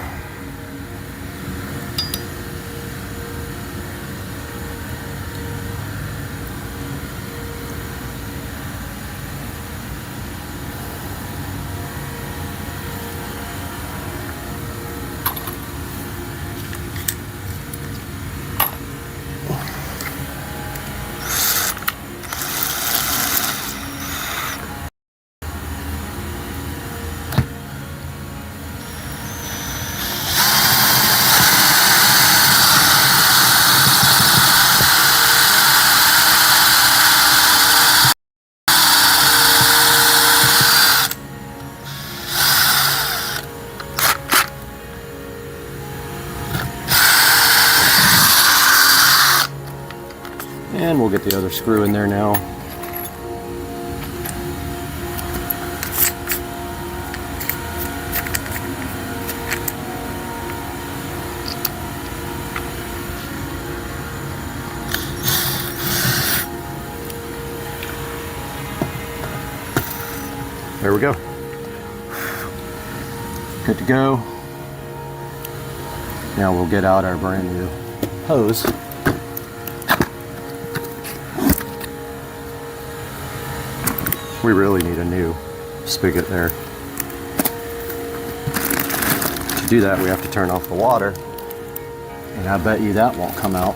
And we'll get the other screw in there now. There we go. Good to go. Now we'll get out our brand new hose. We really need a new spigot there. To do that, we have to turn off the water, and I bet you that won't come out.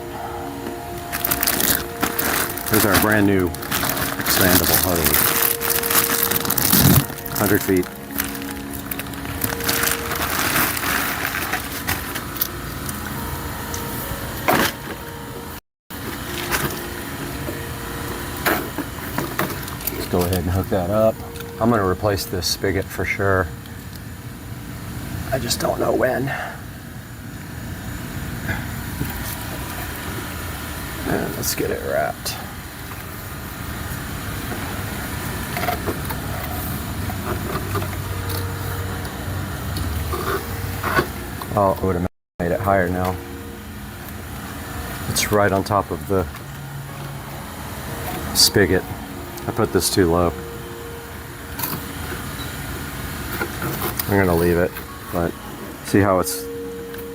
Here's our brand new expandable hose. 100 feet. Go ahead and hook that up. I'm going to replace this spigot for sure. I just don't know when. And let's get it wrapped. Oh, it would have made it higher now. It's right on top of the spigot. I put this too low. I'm gonna leave it, but see how it's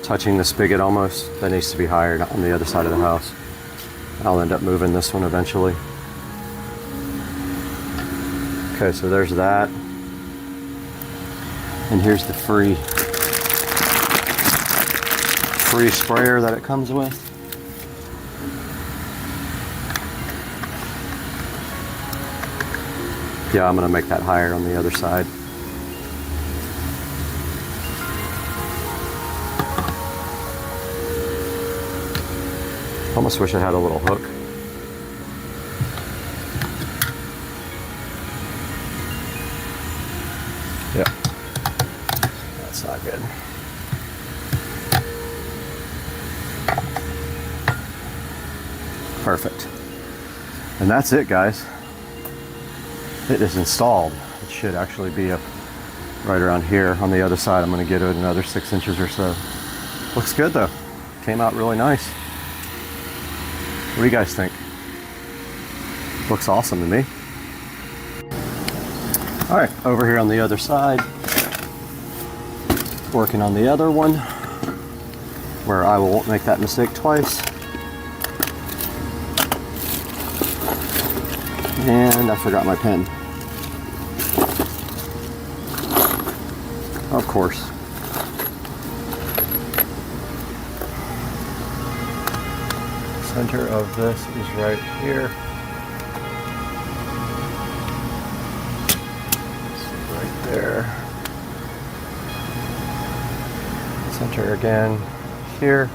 touching the spigot almost? That needs to be higher on the other side of the house. I'll end up moving this one eventually. Okay, so there's that. And here's the free sprayer that it comes with. Yeah, I'm going to make that higher on the other side. Almost wish I had a little hook. Yeah, that's not good. Perfect. And that's it, guys. It is installed. It should actually be up right around here. On the other side, I'm going to get it another 6 inches or so. Looks good though. Came out really nice. What do you guys think? Looks awesome to me. All right, over here on the other side, working on the other one, where I won't make that mistake twice. And I forgot my pen. Of course. Center of this is right here. Right there. Center again here.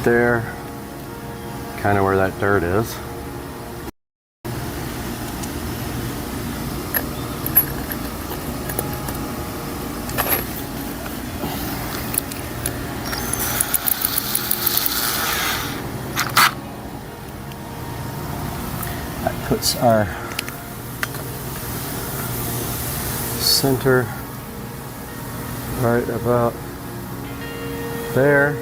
There, kind of where that dirt is. Puts our center right about there.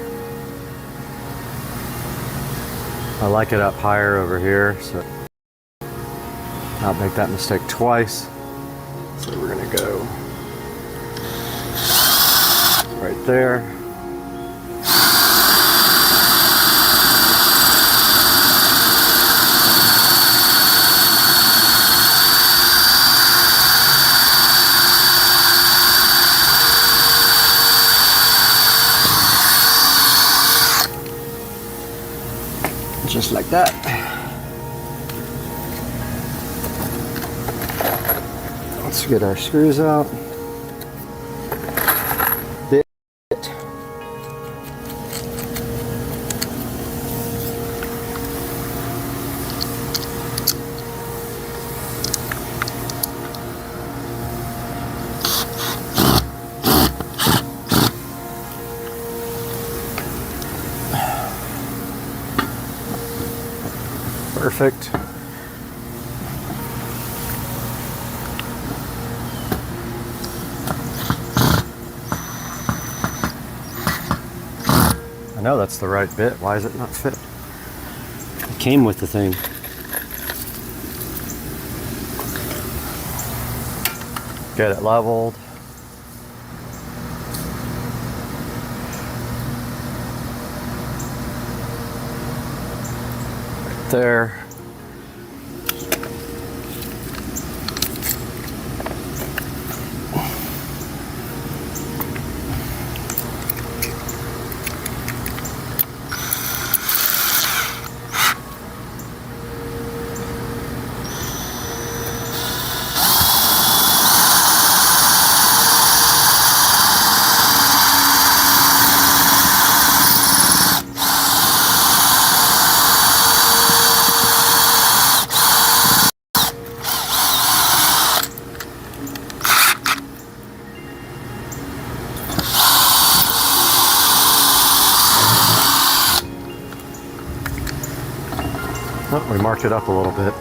I like it up higher over here, so not make that mistake twice. So we're gonna go right there. Just like that. Let's get our screws out. Perfect. I know that's the right bit. Why is it not fit? It came with the thing. Get it leveled. There. Oh, we marked it up a little bit.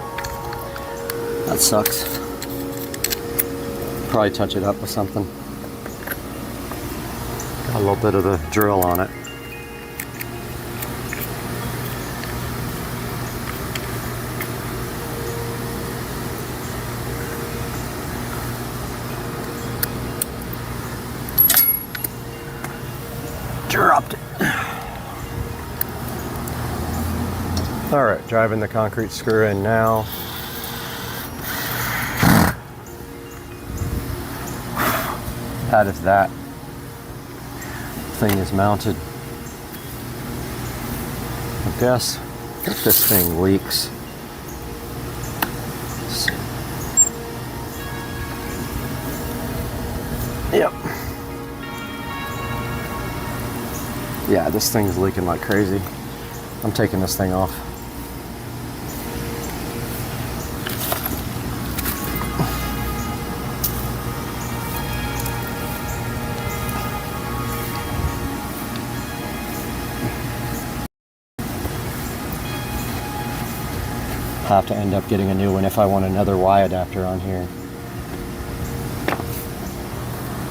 That sucks. Probably touch it up with something. Got a little bit of the drill on it. Dropped it. All right, driving the concrete screw in now. How does that thing is mounted? I guess if this thing leaks. Yep. Yeah, this thing's leaking like crazy. I'm taking this thing off. Have to end up getting a new one if I want another Y adapter on here.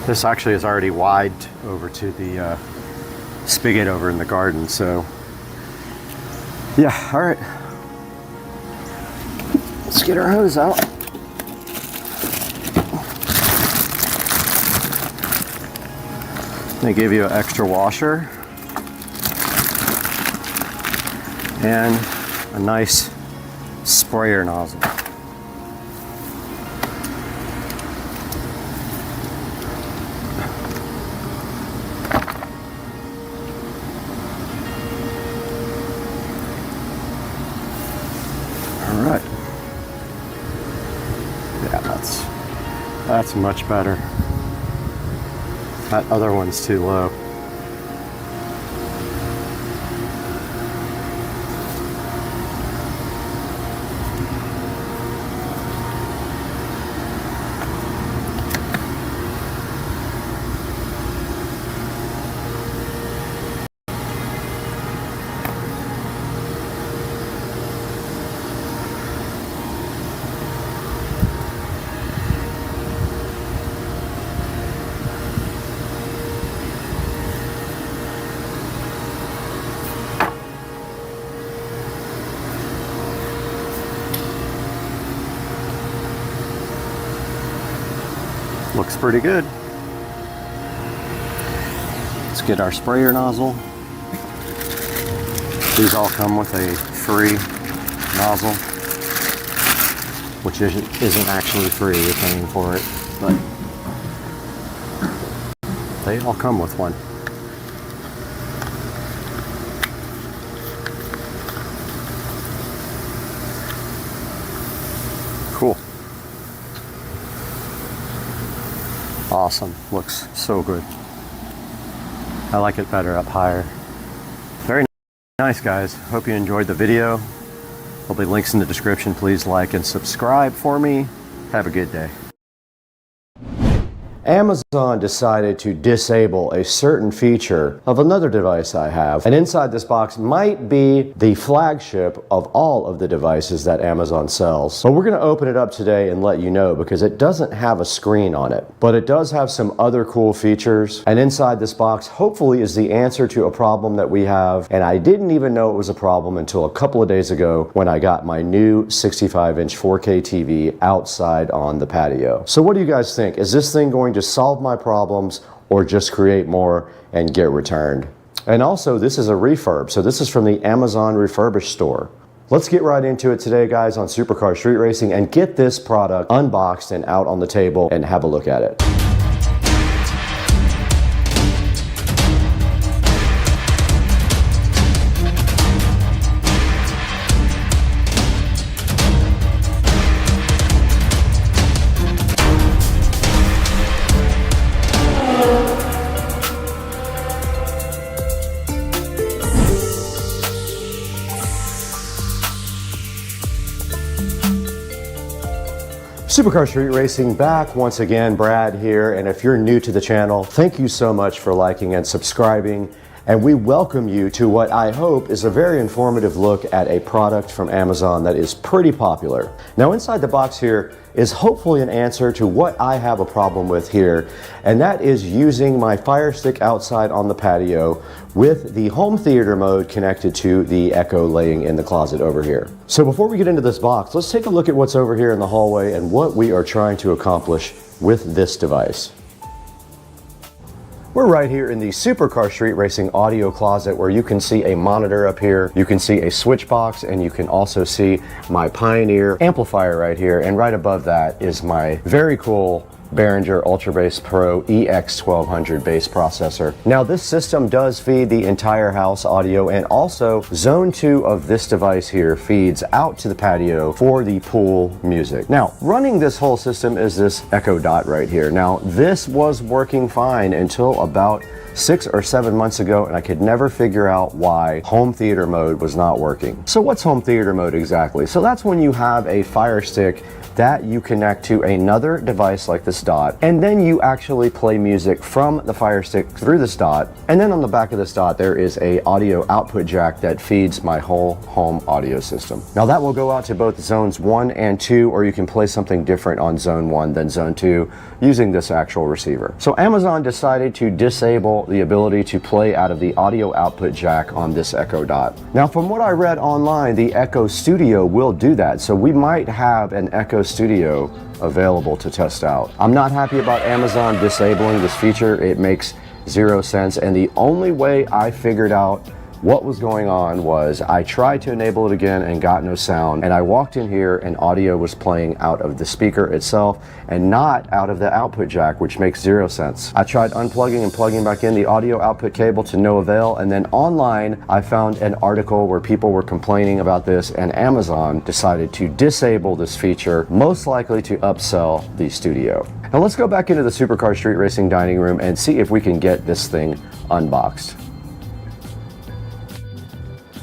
This actually is already wired over to the spigot over in the garden, so yeah, all right. Let's get our hose out. They give you an extra washer and a nice sprayer nozzle. All right. Yeah, that's much better. That other one's too low. Looks pretty good. Let's get our sprayer nozzle. These all come with a free nozzle, which isn't actually free, you're paying for it, but they all come with one. Cool. Awesome. Looks so good. I like it better up higher. Very nice, guys. Hope you enjoyed the video. There'll be links in the description. Please like and subscribe for me. Have a good day. Amazon decided to disable a certain feature of another device I have, and inside this box might be the flagship of all of the devices that Amazon sells. So we're going to open it up today and let you know, because it doesn't have a screen on it, but it does have some other cool features, and inside this box hopefully is the answer to a problem that we have, and I didn't even know it was a problem until a couple of days ago when I got my new 65-inch 4K TV outside on the patio. So what do you guys think? Is this thing going to solve my problems or just create more and get returned? And also, this is a refurb, so this is from the Amazon refurbished store. Let's get right into it today, guys, on Supercar Street Racing and get this product unboxed and out on the table and have a look at it. Supercar Street Racing back once again. Brad here, and if you're new to the channel, thank you so much for liking and subscribing, and we welcome you to what I hope is a very informative look at a product from Amazon that is pretty popular. Now inside the box here is hopefully an answer to what I have a problem with here, and that is using my Fire Stick outside on the patio with the home theater mode connected to the Echo laying in the closet over here. So before we get into this box, let's take a look at what's over here in the hallway and what we are trying to accomplish with this device. We're right here in the Supercar Street Racing audio closet, where you can see a monitor up here, you can see a switch box, and you can also see my Pioneer amplifier right here, and right above that is my very cool Behringer Ultra Bass Pro EX1200 bass processor. Now this system does feed the entire house audio, and also zone 2 of this device here feeds out to the patio for the pool music. Now running this whole system is this Echo Dot right here. Now this was working fine until about 6 or 7 months ago, and I could never figure out why home theater mode was not working. So what's home theater mode exactly? So that's when you have a Fire Stick that you connect to another device like this Dot, and then you actually play music from the Fire Stick through this Dot, and then on the back of this Dot there is a audio output jack that feeds my whole home audio system. Now that will go out to both zones 1 and 2, or you can play something different on zone 1 than zone 2 using this actual receiver. So Amazon decided to disable the ability to play out of the audio output jack on this Echo Dot. Now from what I read online, the Echo Studio will do that, so we might have an Echo Studio available to test out. I'm not happy about Amazon disabling this feature. It makes zero sense, and the only way I figured out what was going on was I tried to enable it again and got no sound, and I walked in here and audio was playing out of the speaker itself and not out of the output jack, which makes zero sense. I tried unplugging and plugging back in the audio output cable to no avail, and then online I found an article where people were complaining about this, and Amazon decided to disable this feature, most likely to upsell the Studio. Now let's go back into the Supercar Street Racing dining room and see if we can get this thing unboxed.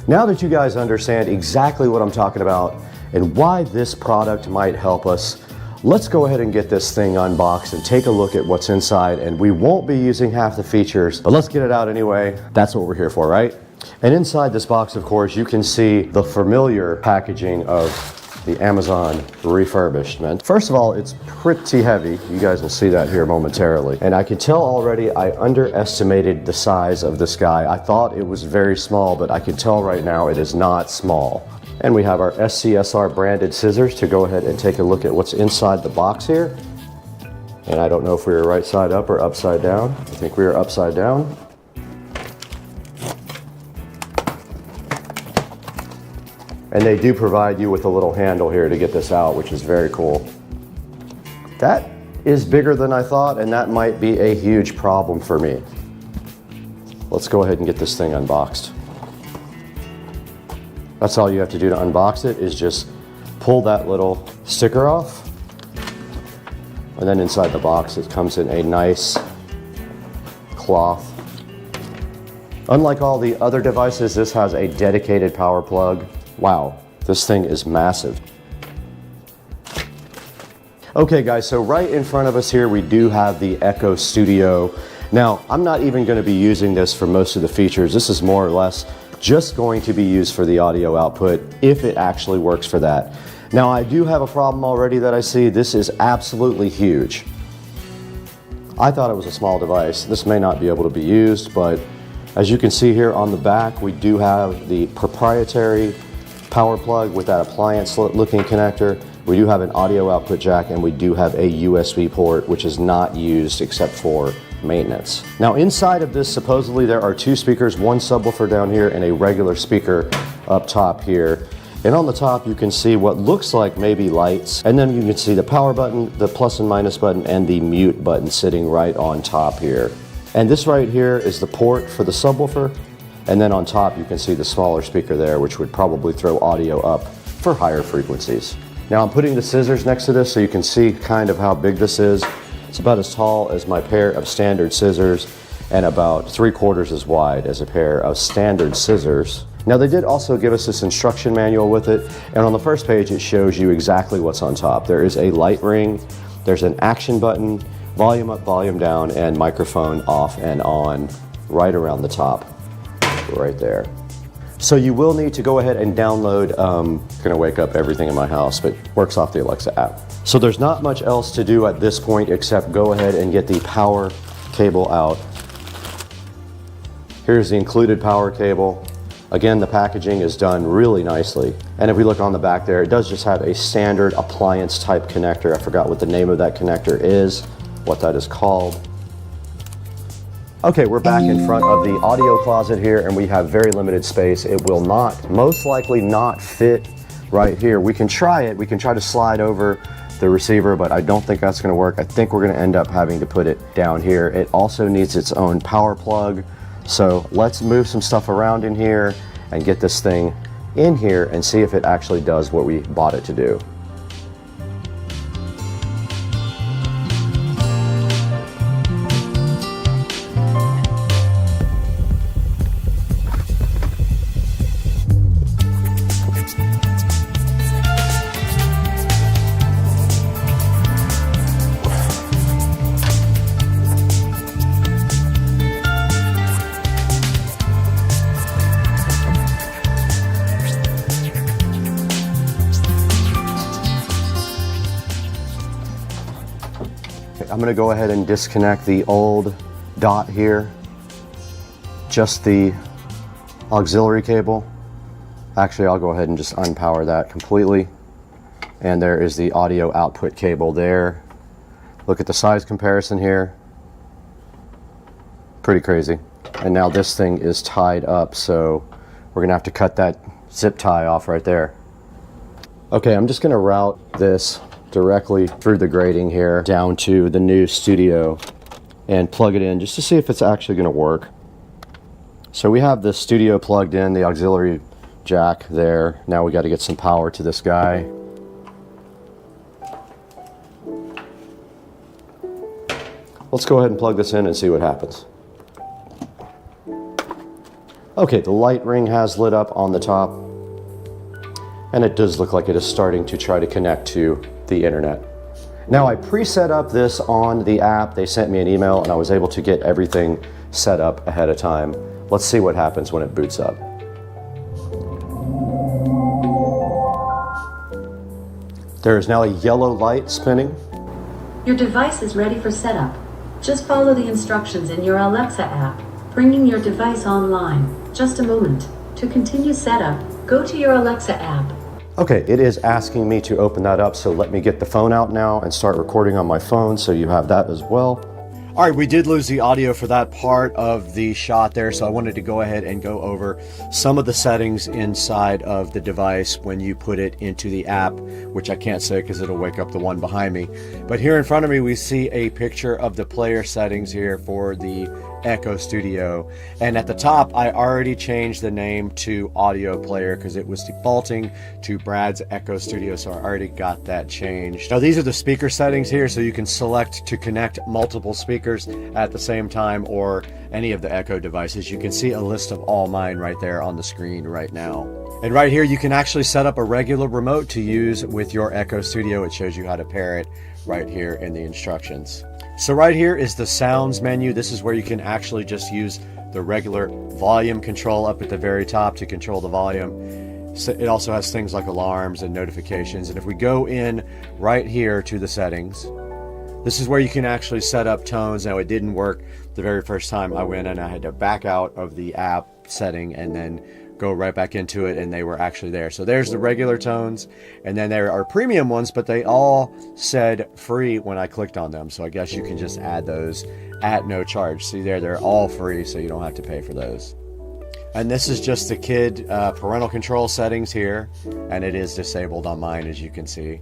Now that you guys understand exactly what I'm talking about and why this product might help us, let's go ahead and get this thing unboxed and take a look at what's inside. And we won't be using half the features, but let's get it out anyway. That's what we're here for, right? And inside this box, of course, you can see the familiar packaging of the Amazon refurbishment. First of all, it's pretty heavy. You guys will see that here momentarily. And I can tell already I underestimated the size of this guy. I thought it was very small, but I can tell right now it is not small. And we have our SCSR branded scissors to go ahead and take a look at what's inside the box here. And I don't know if we were right side up or upside down. I think we are upside down. And they do provide you with a little handle here to get this out, which is very cool. That is bigger than I thought, and that might be a huge problem for me. Let's go ahead and get this thing unboxed. That's all you have to do to unbox it, is just pull that little sticker off. And then inside the box, it comes in a nice cloth. Unlike all the other devices, this has a dedicated power plug. Wow, this thing is massive. Okay guys, so right in front of us here, we do have the Echo Studio. Now, I'm not even going to be using this for most of the features. This is more or less just going to be used for the audio output, if it actually works for that. Now, I do have a problem already that I see. This is absolutely huge. I thought it was a small device. This may not be able to be used, but as you can see here on the back, we do have the proprietary power plug with that appliance looking connector. We do have an audio output jack, and we do have a USB port, which is not used except for maintenance. Now inside of this, supposedly there are 2 speakers, one subwoofer down here and a regular speaker up top here. And on the top you can see what looks like maybe lights, and then you can see the power button, the plus and minus button, and the mute button sitting right on top here. And this right here is the port for the subwoofer, and then on top you can see the smaller speaker there, which would probably throw audio up for higher frequencies. Now I'm putting the scissors next to this so you can see kind of how big this is. It's about as tall as my pair of standard scissors and about 3/4 as wide as a pair of standard scissors. Now they did also give us this instruction manual with it, and on the first page it shows you exactly what's on top. There is a light ring, there's an action button, volume up, volume down, and microphone off and on right around the top, right there. So you will need to go ahead and download, gonna wake up everything in my house, but works off the Alexa app. So there's not much else to do at this point except go ahead and get the power cable out. Here's the included power cable. Again, the packaging is done really nicely. And if we look on the back there, it does just have a standard appliance type connector. I forgot what the name of that connector is, what that is called. Okay, we're back in front of the audio closet here, and we have very limited space. It will most likely not fit right here. We can try it. We can try to slide over the receiver, but I don't think that's going to work. I think we're going to end up having to put it down here. It also needs its own power plug. So let's move some stuff around in here and get this thing in here and see if it actually does what we bought it to do. I'm going to go ahead and disconnect the old dot here, just the auxiliary cable. Actually, I'll go ahead and just unpower that completely. And there is the audio output cable there. Look at the size comparison here. Pretty crazy. And now this thing is tied up, so we're going to have to cut that zip tie off right there. Okay, I'm just going to route this directly through the grating here down to the new studio and plug it in just to see if it's actually going to work. So we have the studio plugged in, the auxiliary jack there. Now we got to get some power to this guy. Let's go ahead and plug this in and see what happens. Okay, the light ring has lit up on the top, and it does look like it is starting to try to connect to the internet. Now I pre-set up this on the app. They sent me an email and I was able to get everything set up ahead of time. Let's see what happens when it boots up. There is now a yellow light spinning. Your device is ready for setup. Just follow the instructions in your Alexa app, bringing your device online. Just a moment. To continue setup, go to your Alexa app. Okay, it is asking me to open that up, so let me get the phone out now and start recording on my phone so you have that as well. All right, we did lose the audio for that part of the shot there, so I wanted to go ahead and go over some of the settings inside of the device when you put it into the app, which I can't say because it'll wake up the one behind me. But here in front of me, we see a picture of the player settings here for the Echo Studio. And at the top, I already changed the name to Audio Player because it was defaulting to Brad's Echo Studio, so I already got that changed. Now, these are the speaker settings here, so you can select to connect multiple speakers at the same time or any of the Echo devices. You can see a list of all mine right there on the screen right now. And right here, you can actually set up a regular remote to use with your Echo Studio. It shows you how to pair it right here in the instructions. So right here is the sounds menu. This is where you can actually just use the regular volume control up at the very top to control the volume. So it also has things like alarms and notifications. And if we go in right here to the settings, this is where you can actually set up tones. Now, it didn't work the very first time I went and I had to back out of the app setting and then go right back into it, and they were actually there. So there's the regular tones, and then there are premium ones, but they all said free when I clicked on them. So I guess you can just add those at no charge. See there, they're all free, so you don't have to pay for those. And this is just the kid parental control settings here, and it is disabled on mine, as you can see.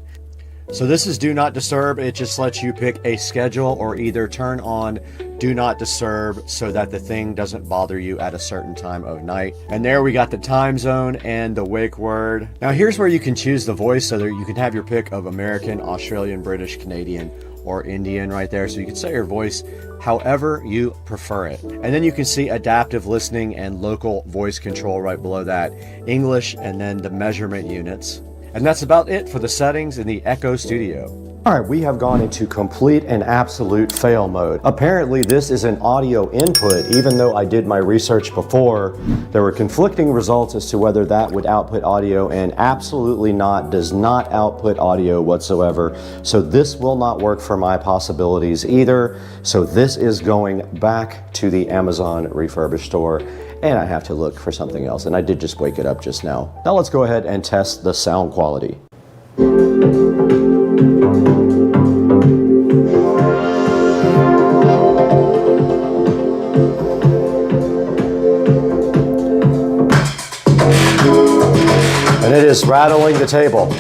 So this is Do Not Disturb. It just lets you pick a schedule or either turn on Do Not Disturb so that the thing doesn't bother you at a certain time of night. And there we got the time zone and the wake word. Now here's where you can choose the voice, so that you can have your pick of American, Australian, British, Canadian, or Indian right there. So you can set your voice however you prefer it. And then you can see adaptive listening and local voice control right below that. English, and then the measurement units. And that's about it for the settings in the Echo Studio. All right, we have gone into complete and absolute fail mode. Apparently this is an audio input. Even though I did my research before, there were conflicting results as to whether that would output audio, and absolutely not, does not output audio whatsoever. So this will not work for my possibilities either. So this is going back to the Amazon refurbished store, and I have to look for something else. And I did just wake it up just now. Now let's go ahead and test the sound quality. And it is rattling the table.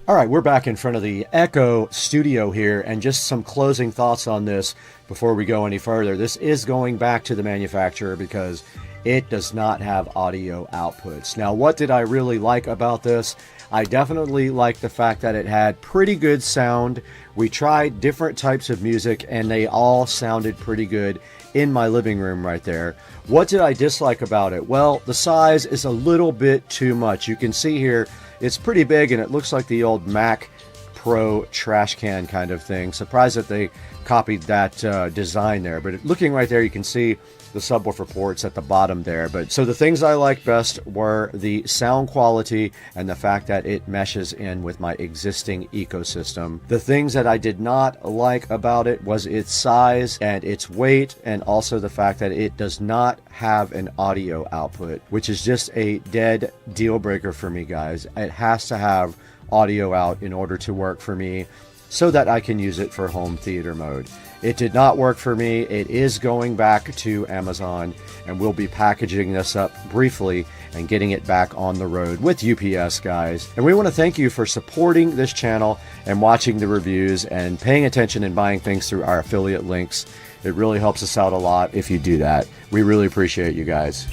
All right, we're back in front of the Echo Studio here, and just some closing thoughts on this before we go any further. This is going back to the manufacturer because it does not have audio outputs. Now, what did I really like about this? I definitely like the fact that it had pretty good sound. We tried different types of music and they all sounded pretty good in my living room right there. What did I dislike about it? Well, the size is a little bit too much. You can see here, it's pretty big and it looks like the old Mac Pro trash can kind of thing. Surprised that they copied that design there, but looking right there, you can see the subwoofer ports at the bottom there. But so the things I liked best were the sound quality and the fact that it meshes in with my existing ecosystem. The things that I did not like about it was its size and its weight, and also the fact that it does not have an audio output, which is just a dead deal breaker for me, guys. It has to have audio out in order to work for me so that I can use it for home theater mode. It did not work for me. It is going back to Amazon, and we'll be packaging this up briefly and getting it back on the road with UPS, guys. And we want to thank you for supporting this channel and watching the reviews and paying attention and buying things through our affiliate links. It really helps us out a lot if you do that. We really appreciate you guys.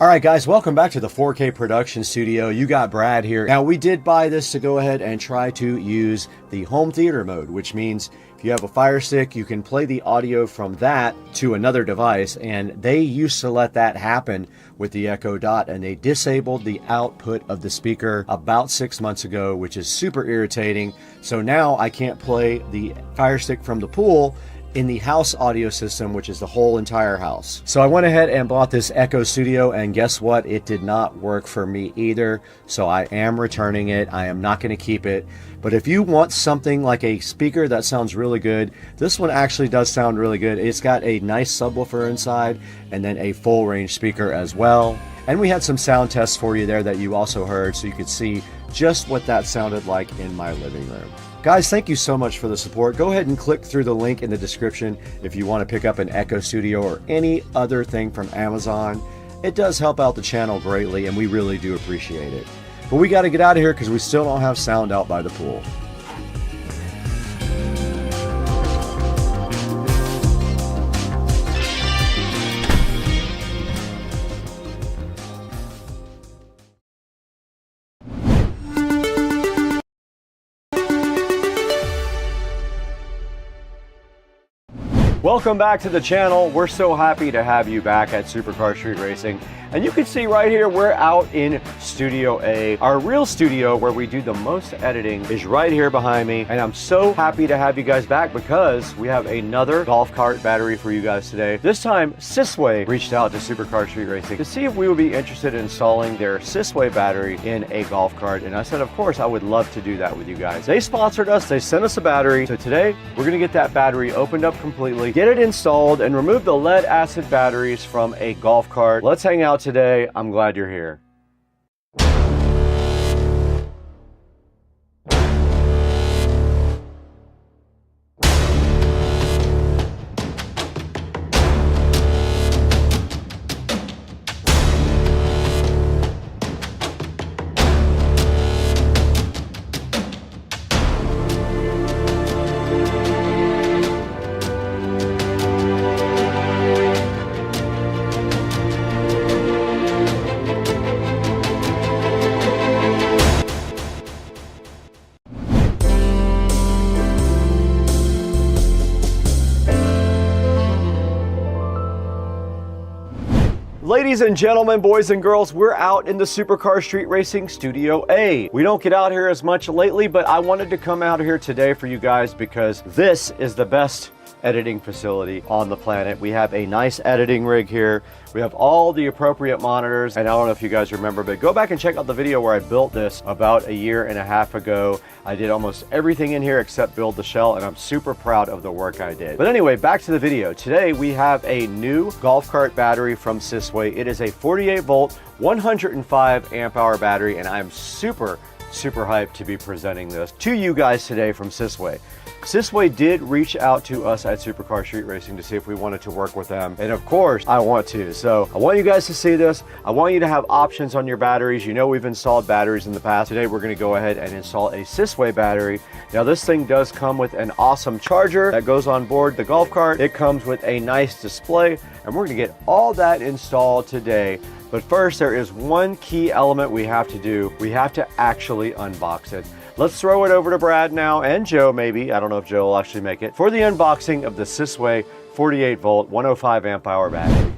All right, guys, welcome back to the 4K production studio. You got Brad here. Now, we did buy this to go ahead and try to use the home theater mode, which means if you have a Fire Stick, you can play the audio from that to another device, and they used to let that happen with the Echo Dot, and they disabled the output of the speaker about 6 months ago, which is super irritating. So now I can't play the Fire Stick from the pool in the house audio system, which is the whole entire house. So I went ahead and bought this Echo Studio, and guess what? It did not work for me either. So I am returning it. I am not going to keep it. But if you want something like a speaker that sounds really good, this one actually does sound really good. It's got a nice subwoofer inside and then a full range speaker as well. And we had some sound tests for you there that you also heard, so you could see just what that sounded like in my living room. Guys, thank you so much for the support. Go ahead and click through the link in the description if you want to pick up an Echo Studio or any other thing from Amazon. It does help out the channel greatly, and we really do appreciate it. But we got to get out of here because we still don't have sound out by the pool. Welcome back to the channel. We're so happy to have you back at Supercar Street Racing. And you can see right here, we're out in Studio A. Our real studio where we do the most editing is right here behind me. And I'm so happy to have you guys back because we have another golf cart battery for you guys today. This time, Sysway reached out to Supercar Street Racing to see if we would be interested in installing their Sysway battery in a golf cart. And I said, of course, I would love to do that with you guys. They sponsored us, they sent us a battery. So today, we're gonna get that battery opened up completely, get it installed, and remove the lead acid batteries from a golf cart. Let's hang out today. I'm glad you're here. Ladies and gentlemen, boys and girls, we're out in the Supercar Street Racing Studio A. We don't get out here as much lately, but I wanted to come out here today for you guys because this is the best editing facility on the planet. We have a nice editing rig here. We have all the appropriate monitors, and I don't know if you guys remember, but go back and check out the video where I built this about 1.5 years ago. I did almost everything in here except build the shell, and I'm super proud of the work I did. But anyway, back to the video. Today we have a new golf cart battery from Sysway. It is a 48 volt, 105 amp hour battery, and I'm super hyped to be presenting this to you guys today from Sysway. Sysway did reach out to us at Supercar Street Racing to see if we wanted to work with them. And of course, I want to. So I want you guys to see this. I want you to have options on your batteries. You know we've installed batteries in the past. Today we're going to go ahead and install a Sysway battery. Now this thing does come with an awesome charger that goes on board the golf cart. It comes with a nice display, and we're going to get all that installed today. But first, there is one key element we have to do. We have to actually unbox it. Let's throw it over to Brad now, and Joe maybe. I don't know if Joe will actually make it, for the unboxing of the Sysway 48 volt, 105 amp hour battery.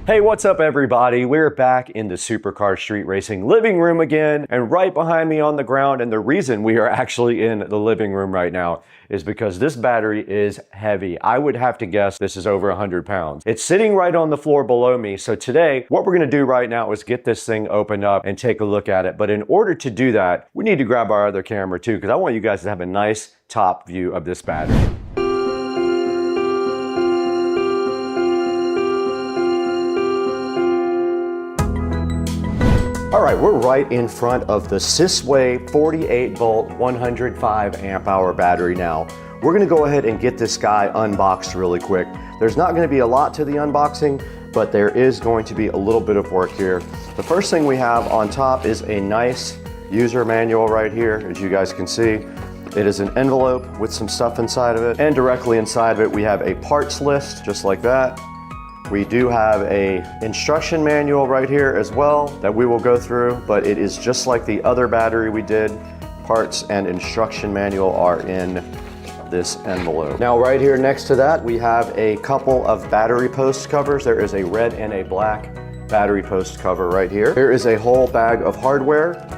Hey, what's up everybody? We're back in the Supercar Street Racing living room again, and right behind me on the ground, and the reason we are actually in the living room right now is because this battery is heavy. I would have to guess this is over 100 pounds. It's sitting right on the floor below me, so today what we're gonna do right now is get this thing opened up and take a look at it. But in order to do that, we need to grab our other camera too, because I want you guys to have a nice top view of this battery. All right, we're right in front of the Sysway 48 volt, 105 amp hour battery now. We're gonna go ahead and get this guy unboxed really quick. There's not gonna be a lot to the unboxing, but there is going to be a little bit of work here. The first thing we have on top is a nice user manual right here, as you guys can see. It is an envelope with some stuff inside of it, and directly inside of it we have a parts list, just like that. We do have a instruction manual right here as well that we will go through, but it is just like the other battery we did. Parts and instruction manual are in this envelope. Now right here next to that, we have a couple of battery post covers. There is a red and a black battery post cover right here. There is a whole bag of hardware.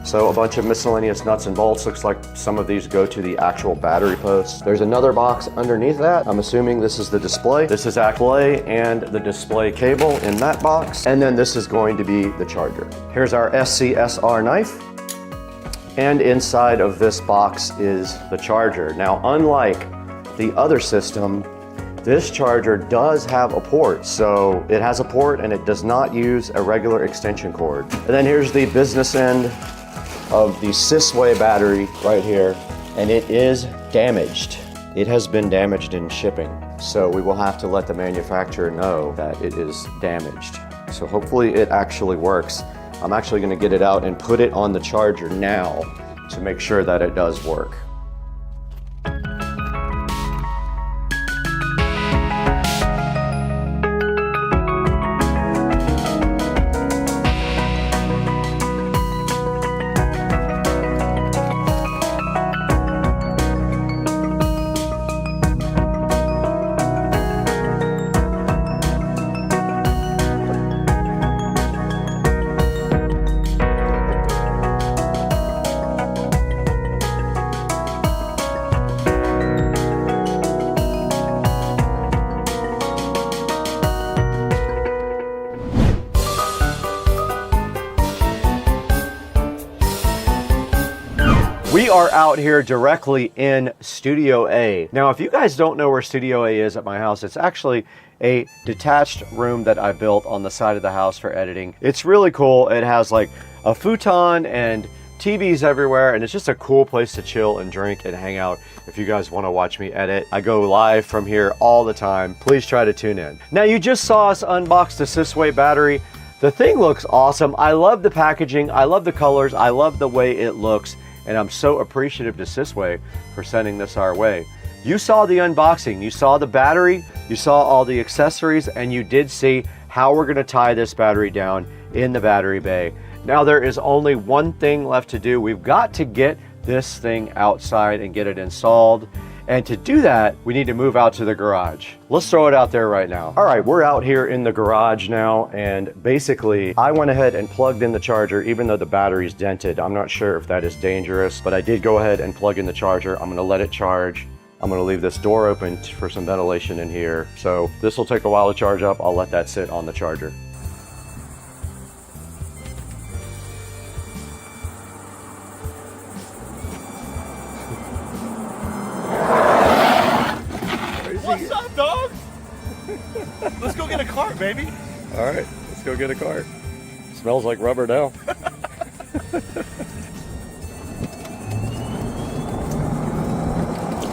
So a bunch of miscellaneous nuts and bolts. Looks like some of these go to the actual battery posts. There's another box underneath that. I'm assuming this is the display. This is ACLA and the display cable in that box. And then this is going to be the charger. Here's our SCSR knife. And inside of this box is the charger. Now, unlike the other system, this charger does have a port. So it has a port and it does not use a regular extension cord. And then here's the business end of the Sysway battery right here, and it is damaged. It has been damaged in shipping. So we will have to let the manufacturer know that it is damaged. So hopefully it actually works. I'm actually gonna get it out and put it on the charger now to make sure that it does work. We are out here directly in Studio A. Now, if you guys don't know where Studio A is at my house, it's actually a detached room that I built on the side of the house for editing. It's really cool. It has like a futon and TVs everywhere, and it's just a cool place to chill and drink and hang out if you guys want to watch me edit. I go live from here all the time. Please try to tune in. Now, you just saw us unbox the Sysway battery. The thing looks awesome. I love the packaging. I love the colors. I love the way it looks. And I'm so appreciative to Sysway for sending this our way. You saw the unboxing, you saw the battery, you saw all the accessories, and you did see how we're gonna tie this battery down in the battery bay. Now there is only one thing left to do. We've got to get this thing outside and get it installed. And to do that, we need to move out to the garage. Let's throw it out there right now. All right, we're out here in the garage now, and basically I went ahead and plugged in the charger even though the battery's dented. I'm not sure if that is dangerous, but I did go ahead and plug in the charger. I'm gonna let it charge. I'm gonna leave this door open for some ventilation in here. So this will take a while to charge up. I'll let that sit on the charger. What's up, dog? Let's go get a cart, baby. All right, let's go get a cart. Smells like rubber now.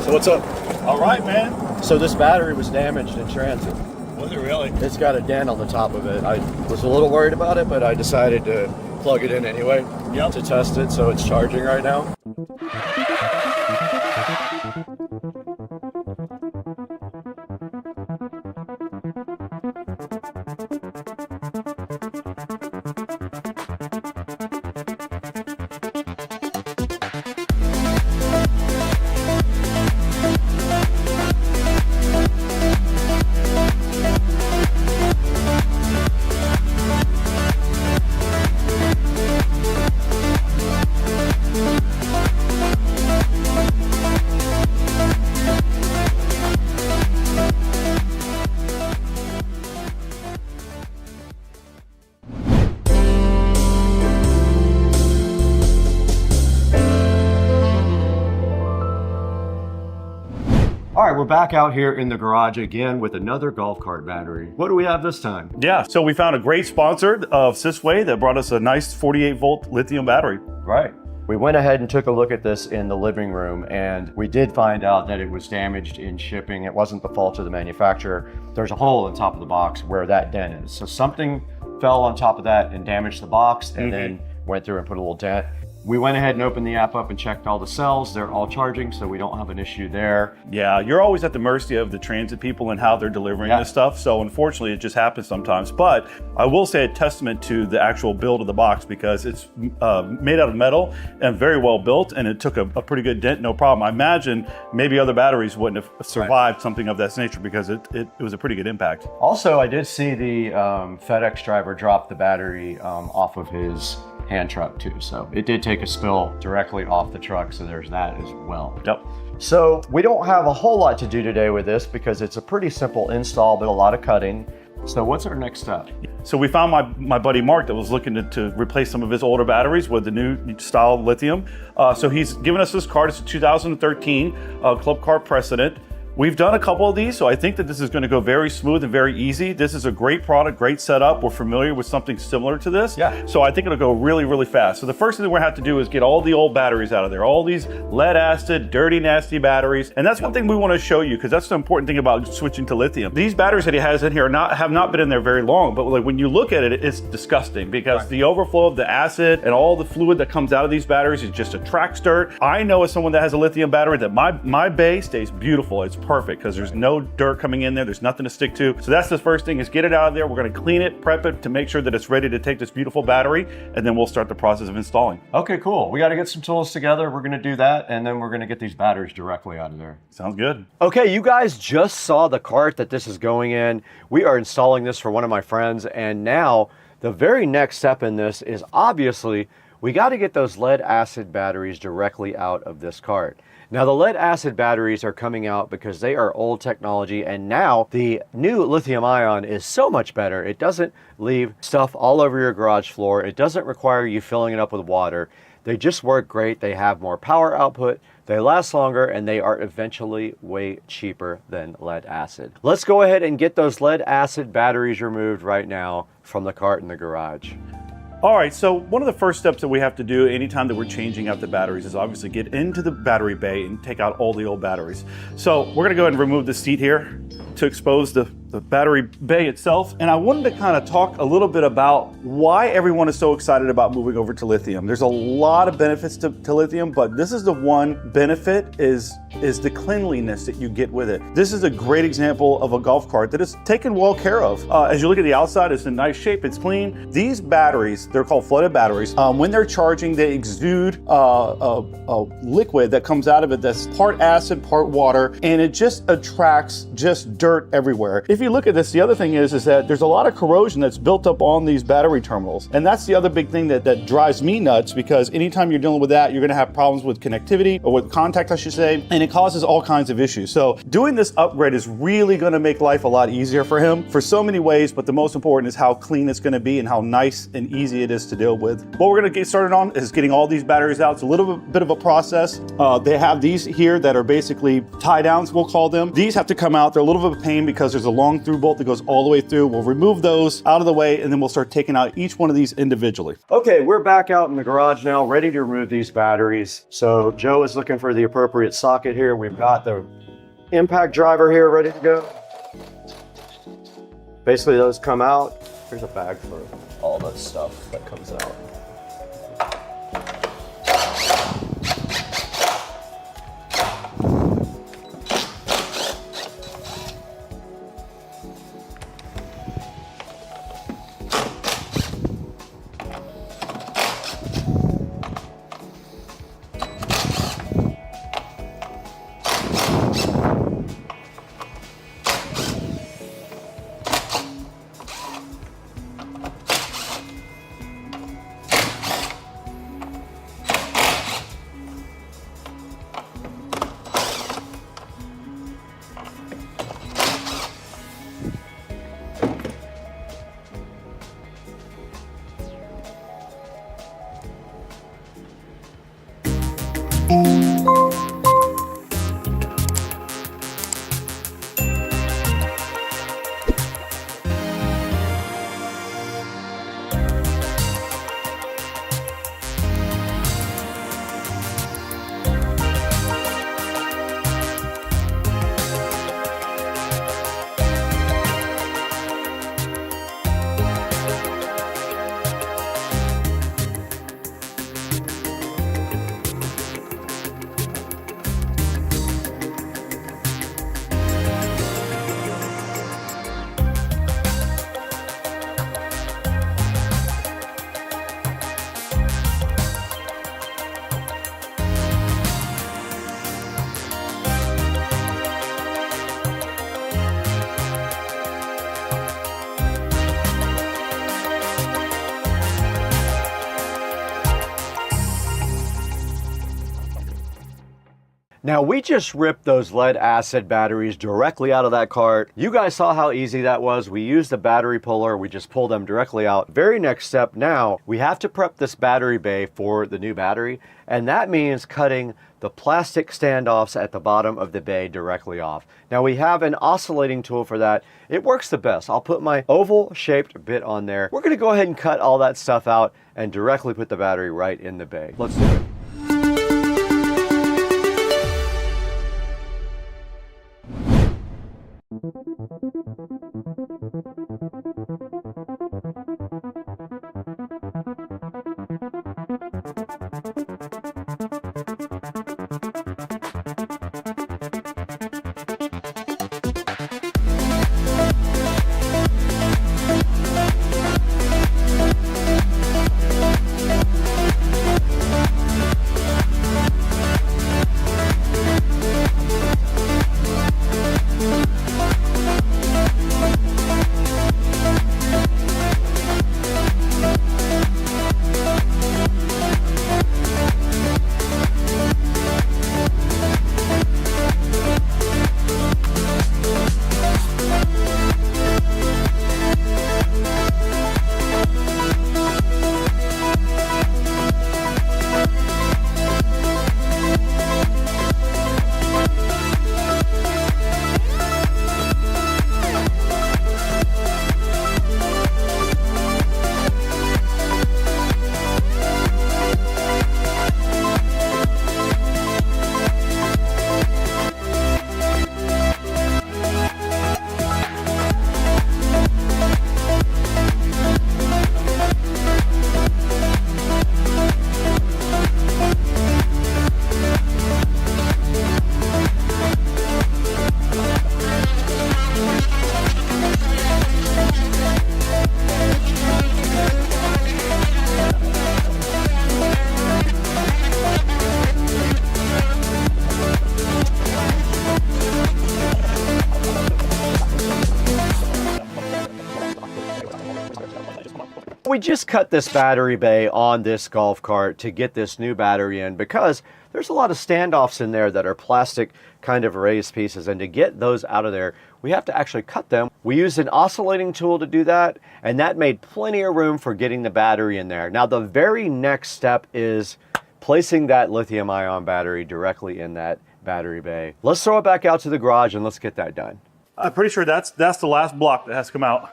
So what's up? All right, man. So this battery was damaged in transit. Was it really? It's got a dent on the top of it. I was a little worried about it, but I decided to plug it in anyway to test it, so it's charging right now. All right, we're back out here in the garage again with another golf cart battery. What do we have this time? Yeah, so we found a great sponsor of Sysway that brought us a nice 48 volt lithium battery. Right. We went ahead and took a look at this in the living room, and we did find out that it was damaged in shipping. It wasn't the fault of the manufacturer. There's a hole on top of the box where that dent is. So something fell on top of that and damaged the box, and then went through and put a little dent. We went ahead and opened the app up and checked all the cells. They're all charging, so we don't have an issue there. Yeah, you're always at the mercy of the transit people and how they're delivering this stuff. So unfortunately, it just happens sometimes. But I will say a testament to the actual build of the box, because it's made out of metal and very well built, and it took a pretty good dent, no problem. I imagine maybe other batteries wouldn't have survived something of that nature, because it was a pretty good impact. Also, I did see the FedEx driver drop the battery off of his hand truck too. So it did take a spill directly off the truck. So there's that as well. Yep. So we don't have a whole lot to do today with this because it's a pretty simple install, but a lot of cutting. So what's our next step? So we found my buddy Mark that was looking to replace some of his older batteries with the new style lithium. So he's given us this card. It's a 2013 Club Card Precedent. We've done a couple of these, so I think that this is going to go very smooth and very easy. This is a great product, great setup. We're familiar with something similar to this. Yeah. So I think it'll go really, really fast. So the first thing that we're going to have to do is get all the old batteries out of there, all these lead acid, dirty, nasty batteries. And that's one thing we want to show you, because that's the important thing about switching to lithium. These batteries that he has in here have not been in there very long, but like when you look at it, it's disgusting, because the overflow of the acid and all the fluid that comes out of these batteries, it just attracts dirt. I know as someone that has a lithium battery that my bay stays beautiful. It's perfect because there's no dirt coming in there. There's nothing to stick to. So that's the first thing, is get it out of there. We're going to clean it, prep it to make sure that it's ready to take this beautiful battery, and then we'll start the process of installing. Okay, cool. We got to get some tools together. We're going to do that, and then we're going to get these batteries directly out of there. Sounds good. Okay, you guys just saw the cart that this is going in. We are installing this for one of my friends, and now the very next step in this is obviously we got to get those lead acid batteries directly out of this cart. Now the lead acid batteries are coming out because they are old technology, and now the new lithium ion is so much better. It doesn't leave stuff all over your garage floor. It doesn't require you filling it up with water. They just work great. They have more power output. They last longer, and they are eventually way cheaper than lead acid. Let's go ahead and get those lead acid batteries removed right now from the cart in the garage. All right, so one of the first steps that we have to do anytime that we're changing out the batteries is obviously get into the battery bay and take out all the old batteries. So we're gonna go ahead and remove the seat here to expose the battery bay itself. And I wanted to kind of talk a little bit about why everyone is so excited about moving over to lithium. There's a lot of benefits to lithium, but this is the one benefit is the cleanliness that you get with it. This is a great example of a golf cart that is taken well care of. As you look at the outside, it's in nice shape, it's clean. These batteries, they're called flooded batteries. When they're charging, they exude a liquid that comes out of it that's part acid, part water, and it just attracts just dirt everywhere. If you look at this, the other thing is that there's a lot of corrosion that's built up on these battery terminals. And that's the other big thing that drives me nuts, because anytime you're dealing with that, you're gonna have problems with connectivity, or with contact, I should say, and it causes all kinds of issues. So doing this upgrade is really gonna make life a lot easier for him for so many ways, but the most important is how clean it's gonna be and how nice and easy it is to deal with. What we're gonna get started on is getting all these batteries out. It's a little bit of a process. They have these here that are basically tie downs, we'll call them. These have to come out. They're a little bit of a pain because there's a long through bolt that goes all the way through. We'll remove those out of the way, and then we'll start taking out each one of these individually. Okay, we're back out in the garage now, ready to remove these batteries. So Joe is looking for the appropriate socket here. We've got the impact driver here ready to go. Basically those come out. Here's a bag for all the stuff that comes out. Now we just ripped those lead acid batteries directly out of that cart. You guys saw how easy that was. We used the battery puller, we just pulled them directly out. Very next step now, we have to prep this battery bay for the new battery, and that means cutting the plastic standoffs at the bottom of the bay directly off. Now we have an oscillating tool for that. It works the best. I'll put my oval shaped bit on there. We're gonna go ahead and cut all that stuff out and directly put the battery right in the bay. Let's do it. We just cut this battery bay on this golf cart to get this new battery in because there's a lot of standoffs in there that are plastic kind of raised pieces, and to get those out of there, we have to actually cut them. We used an oscillating tool to do that, and that made plenty of room for getting the battery in there. Now the very next step is placing that lithium-ion battery directly in that battery bay. Let's throw it back out to the garage and let's get that done. I'm pretty sure that's the last block that has to come out.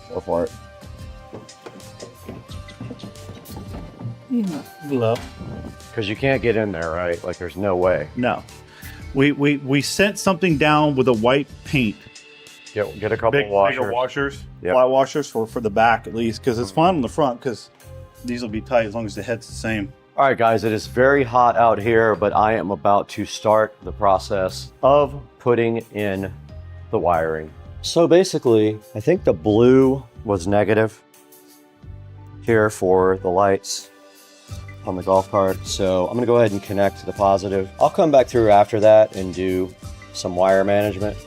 Go for it. Glove. Because you can't get in there, right? Like there's no way. No. We sent something down with a white paint. Get a couple washers. Bigger washers. Yep. Flat washers for the back at least, because it's fine on the front because these will be tight as long as the head's the same. All right, guys, it is very hot out here, but I am about to start the process of putting in the wiring. So basically, I think the blue was negative here for the lights on the golf cart. So I'm gonna go ahead and connect to the positive. I'll come back through after that and do some wire management.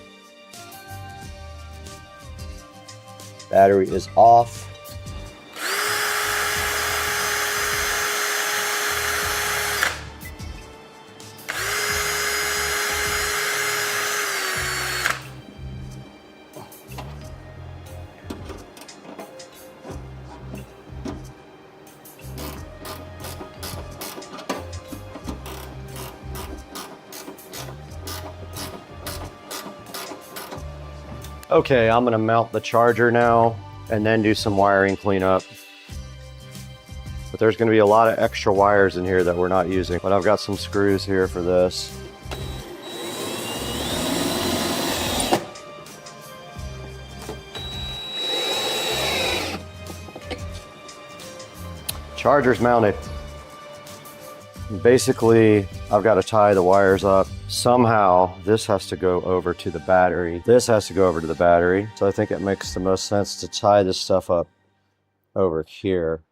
Battery is off. Okay, I'm gonna mount the charger now and then do some wiring cleanup. But there's gonna be a lot of extra wires in here that we're not using, but I've got some screws here for this. Charger's mounted. Basically, I've got to tie the wires up somehow this has to go over to the battery. This has to go over to the battery. So I think it makes the most sense to tie this stuff up over here.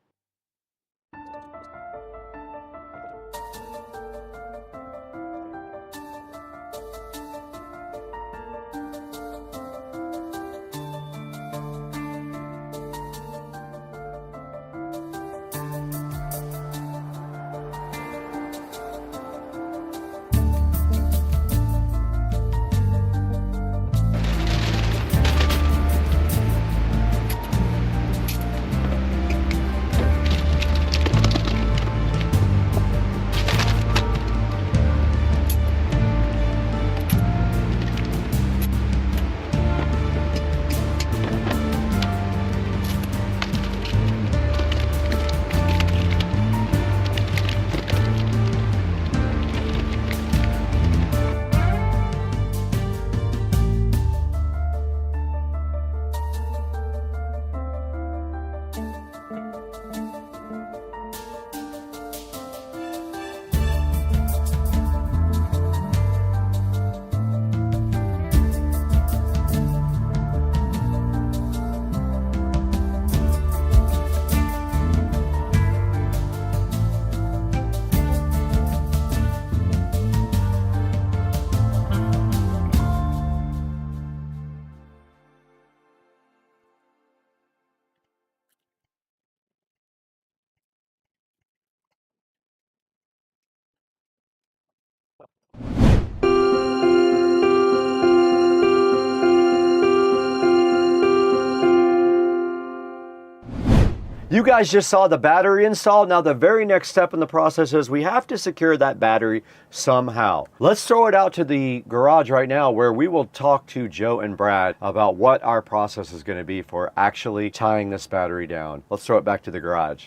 You guys just saw the battery installed. Now the very next step in the process is we have to secure that battery somehow. Let's throw it out to the garage right now where we will talk to Joe and Brad about what our process is going to be for actually tying this battery down. Let's throw it back to the garage.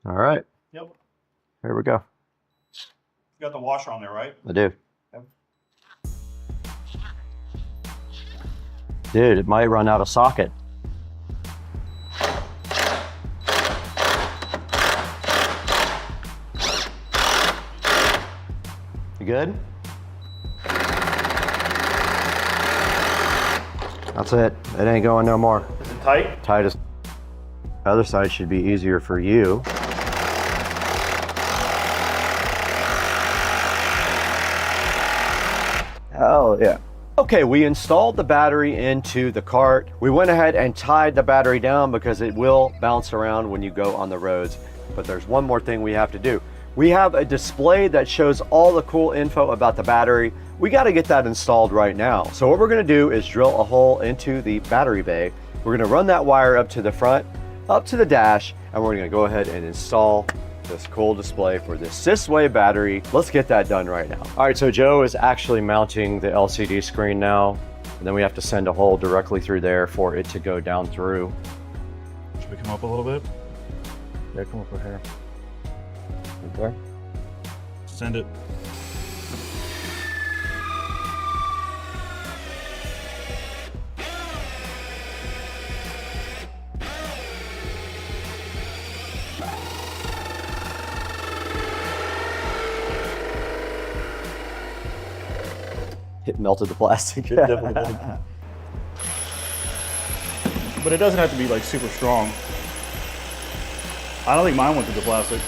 All right. Yep. Here we go. You got the washer on there, right? I do. Yep. Dude, it might run out of socket. You good? That's it. It ain't going no more. Is it tight? Tight as. The other side should be easier for you. Hell yeah. Okay, we installed the battery into the cart. We went ahead and tied the battery down because it will bounce around when you go on the roads. But there's one more thing we have to do. We have a display that shows all the cool info about the battery. We got to get that installed right now. So what we're going to do is drill a hole into the battery bay. We're going to run that wire up to the front, up to the dash, and we're going to go ahead and install this cool display for this Sysway battery. Let's get that done right now. All right, so Joe is actually mounting the LCD screen now, and then we have to send a hole directly through there for it to go down through. Should we come up a little bit? Yeah, come over here. Right there. Send it. It melted the plastic. It definitely did. But it doesn't have to be like super strong. I don't think mine went through the plastic.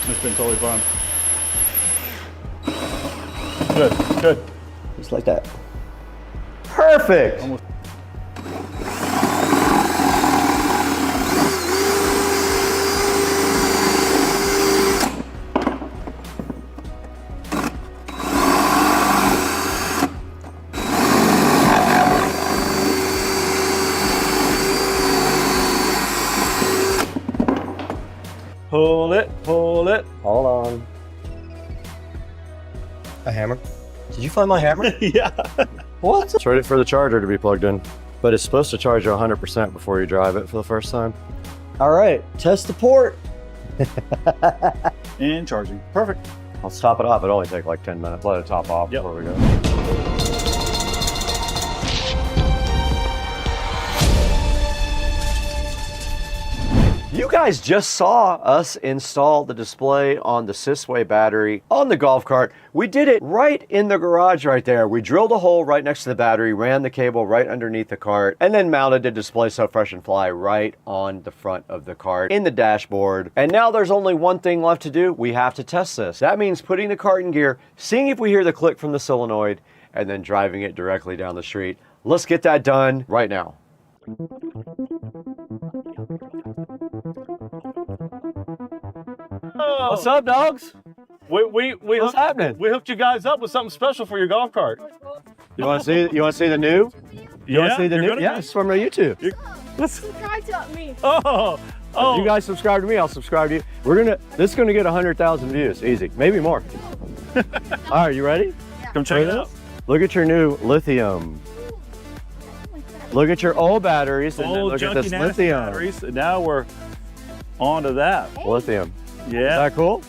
It's been totally fine. Good, good. Just like that. Perfect. Almost. Pull it, pull it. Hold on. A hammer? Did you find my hammer? Yeah. What? It's ready for the charger to be plugged in, but it's supposed to charge you 100% before you drive it for the first time. All right, test the port. And charging. Perfect. I'll stop it off. It'll only take like 10 minutes. Let it top off before we go. You guys guys just saw us install the display on the Sysway battery on the golf cart. We did it right in the garage right there. We drilled a hole right next to the battery, ran the cable right underneath the cart, and then mounted the display so fresh and fly right on the front of the cart in the dashboard. And now there's only one thing left to do. We have to test this. That means putting the cart in gear, seeing if we hear the click from the solenoid, and then driving it directly down the street. Let's get that done right now. What's up, dogs? What's happening? We hooked you guys up with something special for your golf cart. You want to see? You want to see the new? You want to see the new? Yeah, it's from YouTube. Subscribe to me. Oh, If you guys subscribe to me, I'll subscribe to you. This is gonna get 100,000 views, easy, maybe more. All right, you ready? Come check it out. Look at your new lithium. Look at your old batteries, and then Old look at this junky nasty lithium. batteries. And now we're on to that. Lithium. Yeah. Is that cool?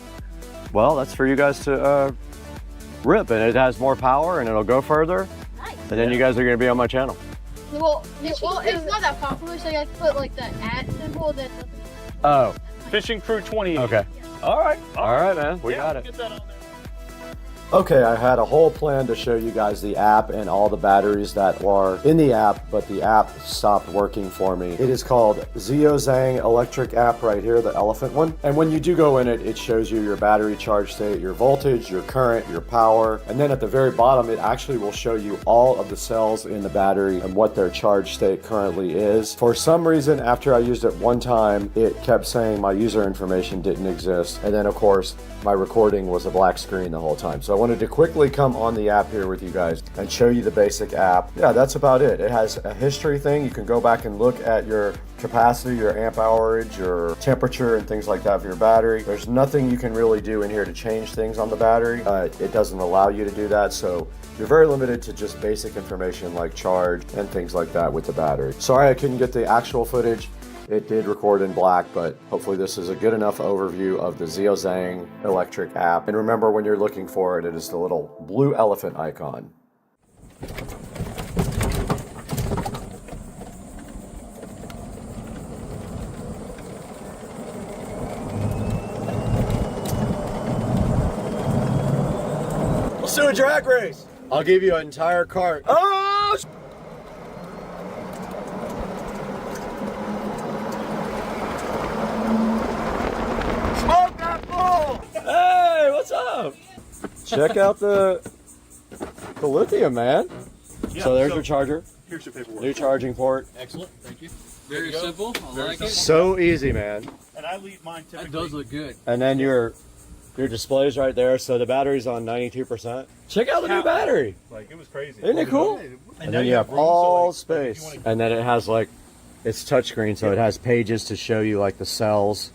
Well, that's for you guys to rip, and it has more power, and it'll go further. Nice. And then you guys are gonna be on my channel. Well, it's not that popular, so you have to put like the @ symbol. Then. Oh. Fishing Crew 20. Okay. All right. All right, man. We got it. Get that on there. Okay, I had a whole plan to show you guys the app and all the batteries that are in the app, but the app stopped working for me. It is called Zeozang Electric app right here, the elephant one. And when you do go in it, it shows you your battery charge state, your voltage, your current, your power. And then at the very bottom, it actually will show you all of the cells in the battery and what their charge state currently is. For some reason, after I used it one time, it kept saying my user information didn't exist. And then of course, my recording was a black screen the whole time. So I wanted to quickly come on the app here with you guys and show you the basic app. Yeah, that's about it. It has a history thing. You can go back and look at your capacity, your amp hourage, your temperature, and things like that for your battery. There's nothing you can really do in here to change things on the battery. It doesn't allow you to do that, so you're very limited to just basic information like charge and things like that with the battery. Sorry I couldn't get the actual footage. It did record in black, but hopefully this is a good enough overview of the Zeozang Electric app. And remember, when you're looking for it, it is the little blue elephant icon. Let's do a drag race. I'll give you an entire cart. Oh! Hey, what's up? Check out the lithium, man. Yeah, so there's your charger. Here's your paperwork. New charging port. Excellent, thank you. Very simple, I like it. So easy, man. And I leave mine typically. That does look good. And then your display's right there. So the battery's on 92%. Check out the new battery. Like, it was crazy. Isn't it cool? And then you have all space. And then it has like, it's touchscreen, so it has pages to show you like the cells.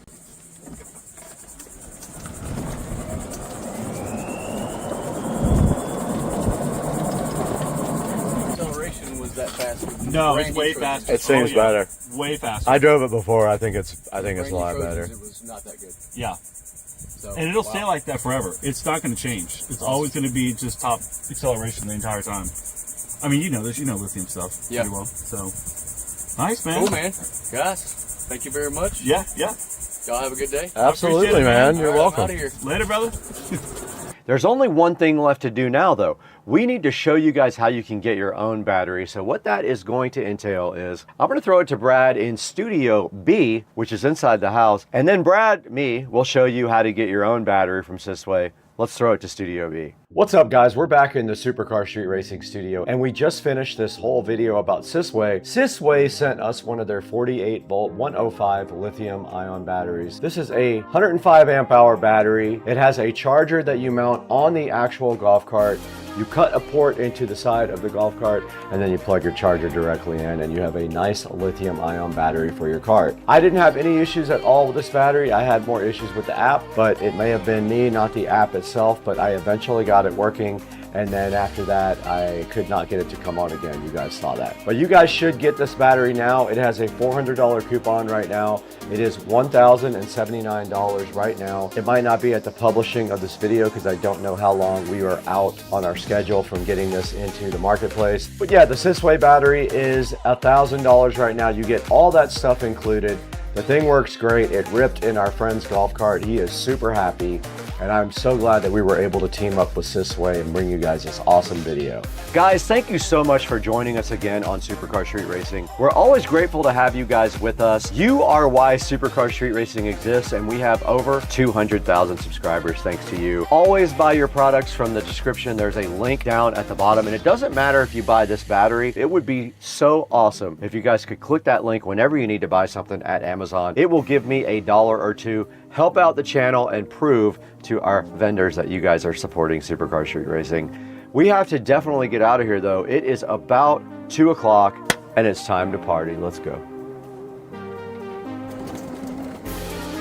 No, it's way faster. It seems better. Way faster. I drove it before. I think it's a lot better. It was not that good. Yeah. So, and it'll stay like that forever. It's not going to change. It's always going to be just top acceleration the entire time. I mean, you know this. You know lithium stuff pretty well. So, nice, man. Cool, man. Guys, thank you very much. Yeah. Y'all have a good day. Absolutely, man. You're welcome. I'm out of here. Later, brother. There's only one thing left to do now, though. We need to show you guys how you can get your own battery. So what that is going to entail is I'm going to throw it to Brad in Studio B, which is inside the house. And then Brad, me, will show you how to get your own battery from Sysway. Let's throw it to Studio B. What's up, guys? We're back in the Supercar Street Racing studio, and we just finished this whole video about Sysway. Sysway sent us one of their 48 volt 105 lithium ion batteries. This is a 105 amp hour battery. It has a charger that you mount on the actual golf cart. You cut a port into the side of the golf cart, and then you plug your charger directly in, and you have a nice lithium ion battery for your cart. I didn't have any issues at all with this battery. I had more issues with the app, but it may have been me, not the app itself, but I eventually got it working. And then after that, I could not get it to come on again. You guys saw that. But you guys should get this battery now. It has a $400 coupon right now. It is $1,079 right now. It might not be at the publishing of this video because I don't know how long we are out on our schedule from getting this into the marketplace. But yeah, the Sysway battery is $1,000 right now. You get all that stuff included. The thing works great. It ripped in our friend's golf cart. He is super happy. And I'm so glad that we were able to team up with Sysway and bring you guys this awesome video. Guys, thank you so much for joining us again on Supercar Street Racing. We're always grateful to have you guys with us. You are why Supercar Street Racing exists, and we have over 200,000 subscribers thanks to you. Always buy your products from the description. There's a link down at the bottom, and it doesn't matter if you buy this battery. It would be so awesome if you guys could click that link whenever you need to buy something at Amazon. It will give me $1 or $2, help out the channel, and prove to our vendors that you guys are supporting Supercar Street Racing. We have to definitely get out of here though. It is about 2 o'clock and it's time to party. Let's go.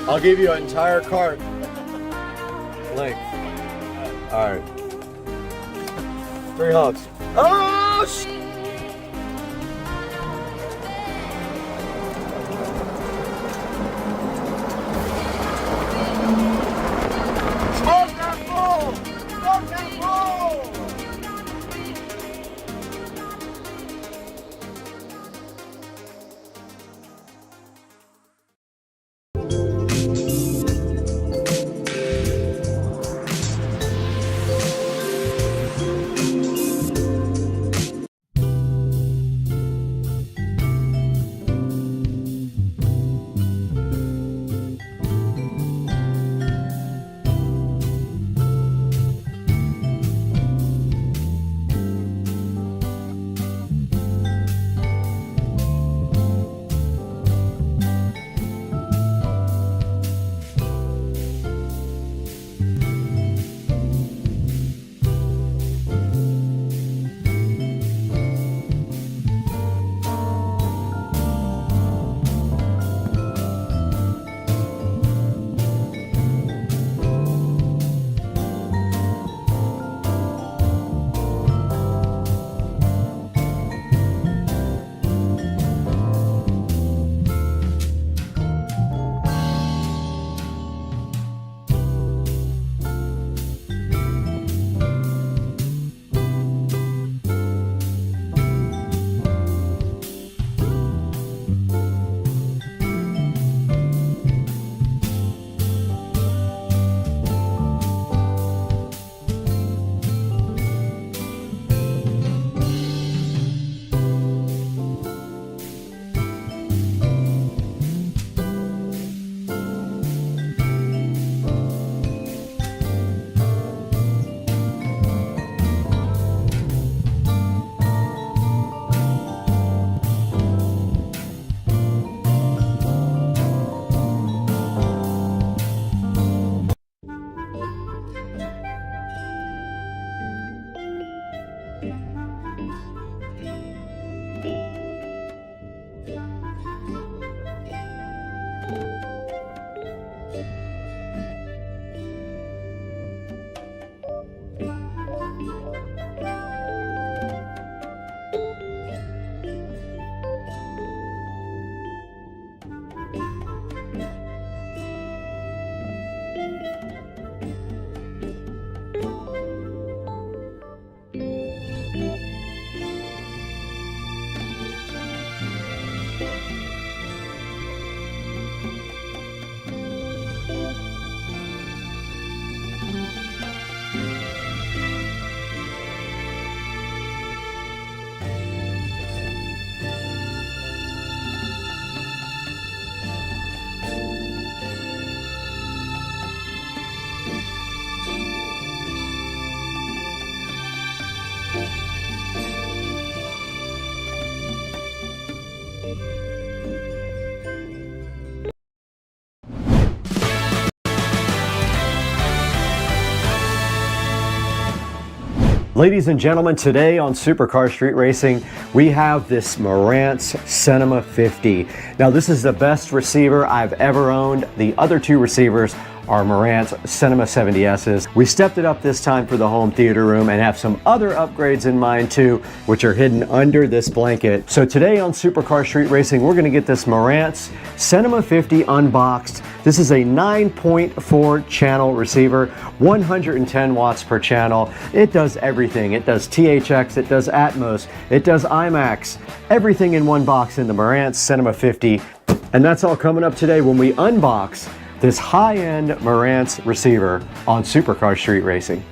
I'll give you an entire cart length. All right. 3 hogs. Oh, Ladies and gentlemen, today on Supercar Street Racing, we have this Marantz Cinema 50. Now this is the best receiver I've ever owned. The other two receivers are Marantz Cinema 70S's. We stepped it up this time for the home theater room and have some other upgrades in mind too, which are hidden under this blanket. So today on Supercar Street Racing, we're gonna get this Marantz Cinema 50 unboxed. This is a 9.4 channel receiver, 110 watts per channel. It does everything. It does THX, it does Atmos, it does IMAX, everything in one box in the Marantz Cinema 50. And that's all coming up today when we unbox this high-end Marantz receiver on Supercar Street Racing.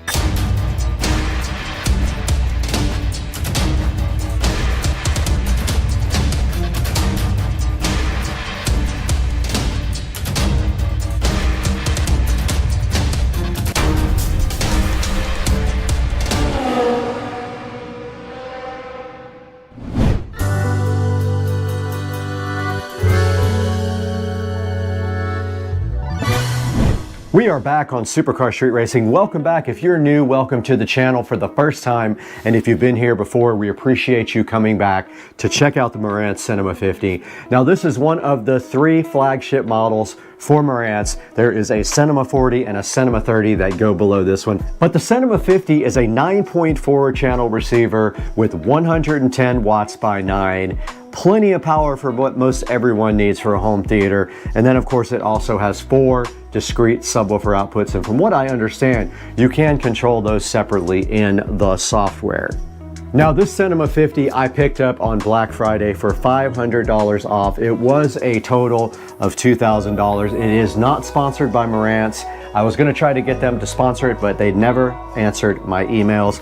We are back on Supercar Street Racing. Welcome back. If you're new, welcome to the channel for the first time. And if you've been here before, we appreciate you coming back to check out the Marantz Cinema 50. Now, this is one of the 3 flagship models for Marantz. There is a Cinema 40 and a Cinema 30 that go below this one. But the Cinema 50 is a 9.4 channel receiver with 110 watts by 9. Plenty of power for what most everyone needs for a home theater. And then of course it also has 4 discrete subwoofer outputs. And from what I understand, you can control those separately in the software. Now this Cinema 50 I picked up on Black Friday for $500 off. It was a total of $2,000. It is not sponsored by Marantz. I was gonna try to get them to sponsor it, but they never answered my emails.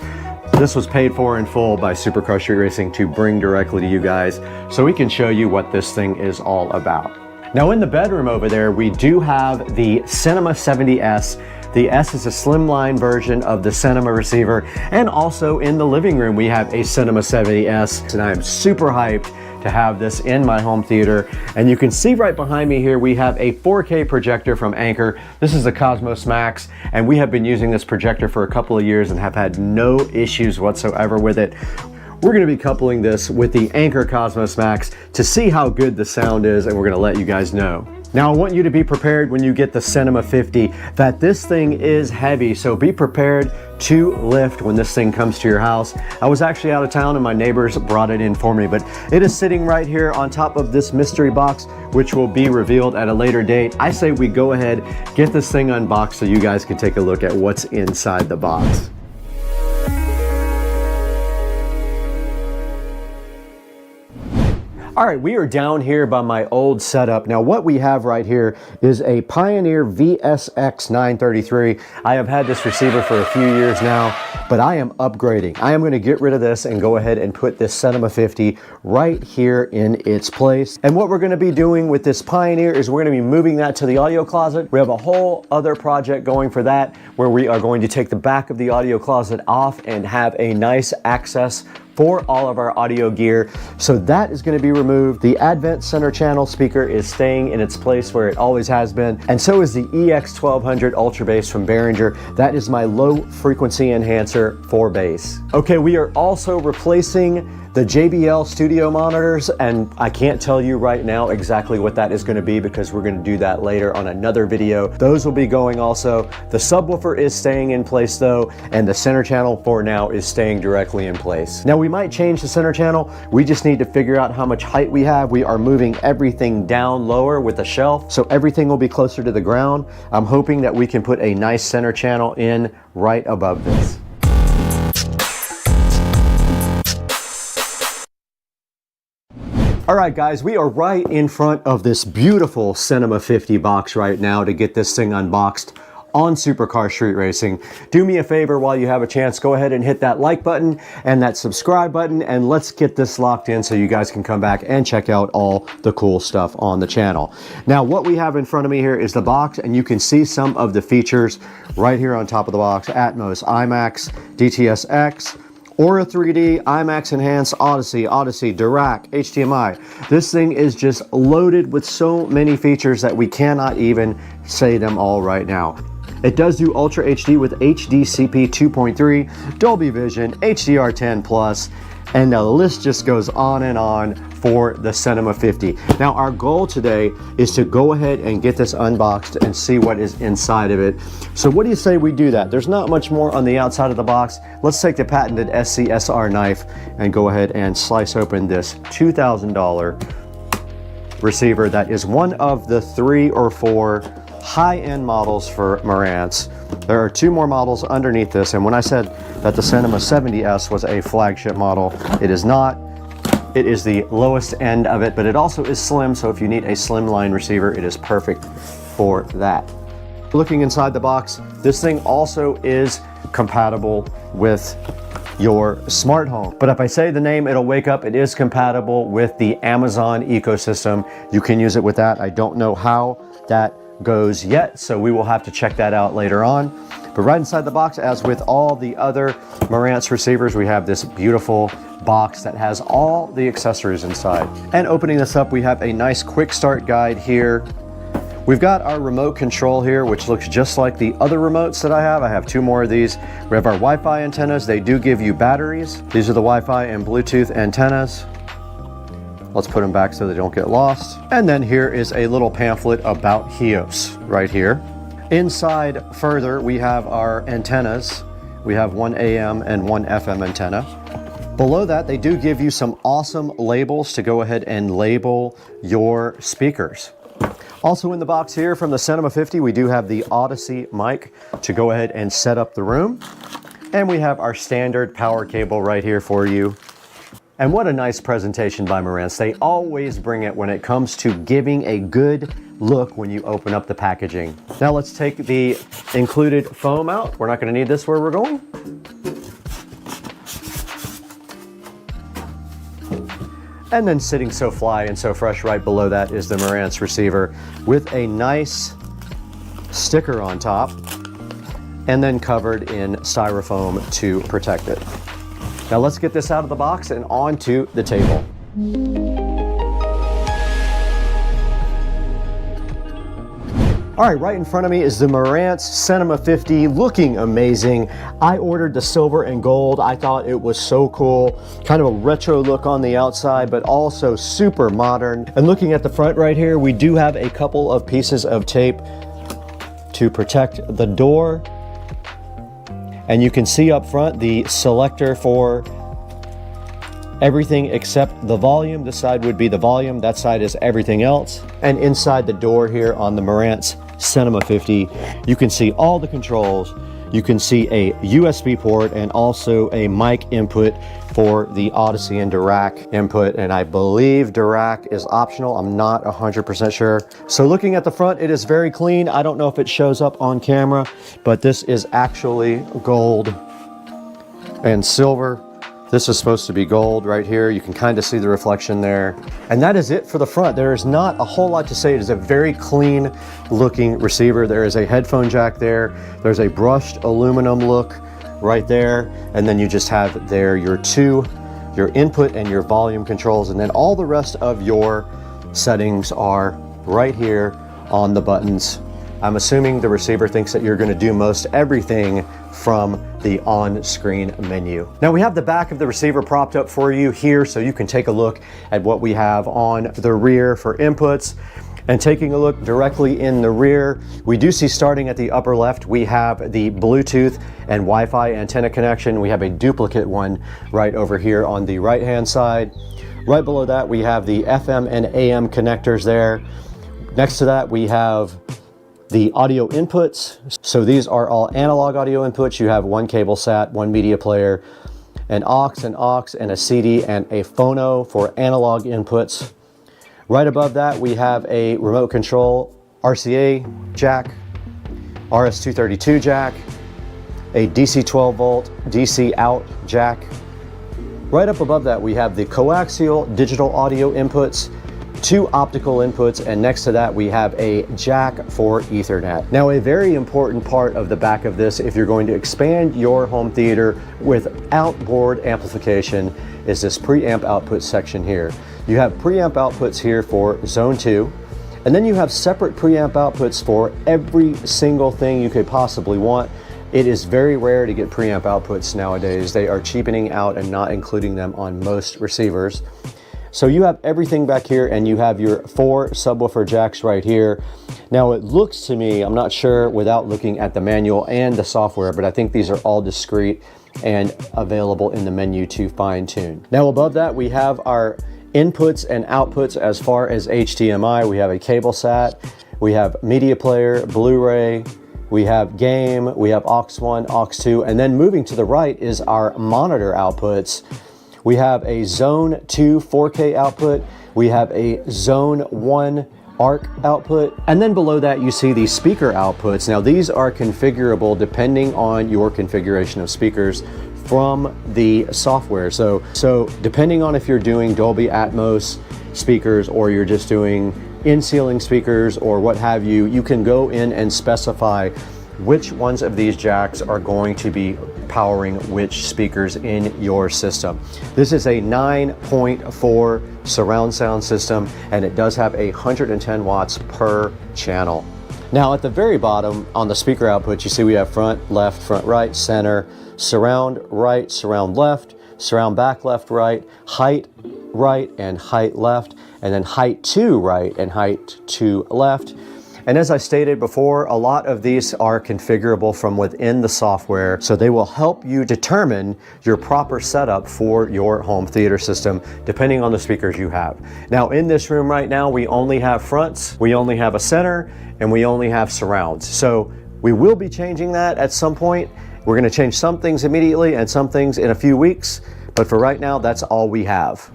This was paid for in full by Supercar Street Racing to bring directly to you guys so we can show you what this thing is all about. Now in the bedroom over there, we do have the Cinema 70S. The S is a slimline version of the Cinema receiver. And also in the living room, we have a Cinema 70S. And I'm super hyped to have this in my home theater. And you can see right behind me here, we have a 4K projector from Anker. This is a Cosmos Max, and we have been using this projector for a couple of years and have had no issues whatsoever with it. We're gonna be coupling this with the Anker Cosmos Max to see how good the sound is, and we're gonna let you guys know. Now I want you to be prepared when you get the Cinema 50 that this thing is heavy, so be prepared to lift when this thing comes to your house. I was actually out of town and my neighbors brought it in for me, but it is sitting right here on top of this mystery box, which will be revealed at a later date. I say we go ahead, get this thing unboxed so you guys can take a look at what's inside the box. All right, we are down here by my old setup. Now what we have right here is a Pioneer VSX 933. I have had this receiver for a few years now, but I am upgrading. I am gonna get rid of this and go ahead and put this Cinema 50 right here in its place. And what we're gonna be doing with this Pioneer is we're gonna be moving that to the audio closet. We have a whole other project going for that where we are going to take the back of the audio closet off and have a nice access for all of our audio gear. So that is gonna be removed. The Advent center channel speaker is staying in its place where it always has been. And so is the EX1200 Ultra Bass from Behringer. That is my low frequency enhancer for bass. Okay, we are also replacing the JBL studio monitors, and I can't tell you right now exactly what that is going to be because we're going to do that later on another video. Those will be going also. The subwoofer is staying in place though, and the center channel for now is staying directly in place. Now we might change the center channel. We just need to figure out how much height we have. We are moving everything down lower with a shelf, so everything will be closer to the ground. I'm hoping that we can put a nice center channel in right above this. All right, guys, we are right in front of this beautiful Cinema 50 box right now to get this thing unboxed on Supercar Street Racing. Do me a favor while you have a chance, go ahead and hit that like button and that subscribe button, and let's get this locked in so you guys can come back and check out all the cool stuff on the channel. Now, what we have in front of me here is the box, and you can see some of the features right here on top of the box. Atmos, IMAX, DTS:X, Aura 3D, IMAX Enhanced, Odyssey, Dirac, HDMI. This thing is just loaded with so many features that we cannot even say them all right now. It does do Ultra HD with HDCP 2.3, Dolby Vision, HDR10 Plus, and the list just goes on and on for the Cinema 50. Now our goal today is to go ahead and get this unboxed and see what is inside of it. So what do you say we do that? There's not much more on the outside of the box. Let's take the patented SCSR knife and go ahead and slice open this $2,000 receiver that is one of the 3 or 4 high-end models for Marantz. There are 2 more models underneath this, and when I said that the Cinema 70S was a flagship model, it is not. It is the lowest end of it, but it also is slim, so if you need a slimline receiver, it is perfect for that. Looking inside the box, this thing also is compatible with your smart home. But if I say the name, it'll wake up. It is compatible with the Amazon ecosystem. You can use it with that. I don't know how that goes yet, so we will have to check that out later on. But right inside the box, as with all the other Marantz receivers, we have this beautiful box that has all the accessories inside. And opening this up, we have a nice quick start guide here. We've got our remote control here, which looks just like the other remotes that I have. I have two more of these. We have our Wi-Fi antennas. They do give you batteries. These are the Wi-Fi and Bluetooth antennas. Let's put them back so they don't get lost. And then here is a little pamphlet about HEOS right here. Inside further, we have our antennas. We have one AM and one FM antenna. Below that, they do give you some awesome labels to go ahead and label your speakers. Also in the box here from the Cinema 50, we do have the Odyssey mic to go ahead and set up the room. And we have our standard power cable right here for you. And what a nice presentation by Marantz. They always bring it when it comes to giving a good look when you open up the packaging. Now let's take the included foam out. We're not going to need this where we're going. And then sitting so fly and so fresh right below that is the Marantz receiver with a nice sticker on top and then covered in styrofoam to protect it. Now let's get this out of the box and onto the table. All right, right in front of me is the Marantz Cinema 50, looking amazing. I ordered the silver and gold. I thought it was so cool. Kind of a retro look on the outside, but also super modern. And looking at the front right here, we do have a couple of pieces of tape to protect the door. And you can see up front the selector for everything except the volume. This side would be the volume, that side is everything else. And inside the door here on the Marantz Cinema 50, you can see all the controls. You can see a USB port and also a mic input for the Odyssey and Dirac input. And I believe Dirac is optional. I'm not 100% sure. So looking at the front, it is very clean. I don't know if it shows up on camera, but this is actually gold and silver. This is supposed to be gold right here. You can kind of see the reflection there. And that is it for the front. There is not a whole lot to say. It is a very clean looking receiver. There is a headphone jack there. There's a brushed aluminum look right there. And then you just have there your input and your volume controls. And then all the rest of your settings are right here on the buttons. I'm assuming the receiver thinks that you're going to do most everything from the on-screen menu. Now we have the back of the receiver propped up for you here so you can take a look at what we have on the rear for inputs. And taking a look directly in the rear, we do see starting at the upper left, we have the Bluetooth and Wi-Fi antenna connection. We have a duplicate one right over here on the right-hand side. Right below that, we have the FM and AM connectors there. Next to that, we have the audio inputs. So these are all analog audio inputs. You have one cable sat, one media player, an aux, and a CD, and a phono for analog inputs. Right above that, we have a remote control RCA jack, RS-232 jack, a DC 12 volt DC out jack. Right up above that, we have the coaxial digital audio inputs, two optical inputs, and next to that we have a jack for Ethernet. Now a very important part of the back of this, if you're going to expand your home theater with outboard amplification, is this preamp output section here. You have preamp outputs here for zone 2, and then you have separate preamp outputs for every single thing you could possibly want. It is very rare to get preamp outputs nowadays. They are cheapening out and not including them on most receivers. So you have everything back here, and you have your 4 subwoofer jacks right here. Now it looks to me, I'm not sure without looking at the manual and the software, but I think these are all discrete and available in the menu to fine tune. Now above that, we have our inputs and outputs as far as HDMI. We have a cable sat, we have media player, Blu-ray, we have game, we have aux 1, aux 2, and then moving to the right is our monitor outputs. We have a Zone 2 4K output. We have a Zone 1 ARC output. And then below that, you see the speaker outputs. Now, these are configurable depending on your configuration of speakers from the software. So depending on if you're doing Dolby Atmos speakers or you're just doing in-ceiling speakers or what have you, you can go in and specify which ones of these jacks are going to be powering which speakers in your system. This is a 9.4 surround sound system, and it does have 110 watts per channel. Now at the very bottom on the speaker output, you see we have front, left, front, right, center, surround right, surround left, surround back, left, right, height right and height left, and then height to right and height to left. And as I stated before, a lot of these are configurable from within the software, so they will help you determine your proper setup for your home theater system, depending on the speakers you have. Now in this room right now, we only have fronts, we only have a center, and we only have surrounds. So we will be changing that at some point. We're gonna change some things immediately and some things in a few weeks, but for right now, that's all we have.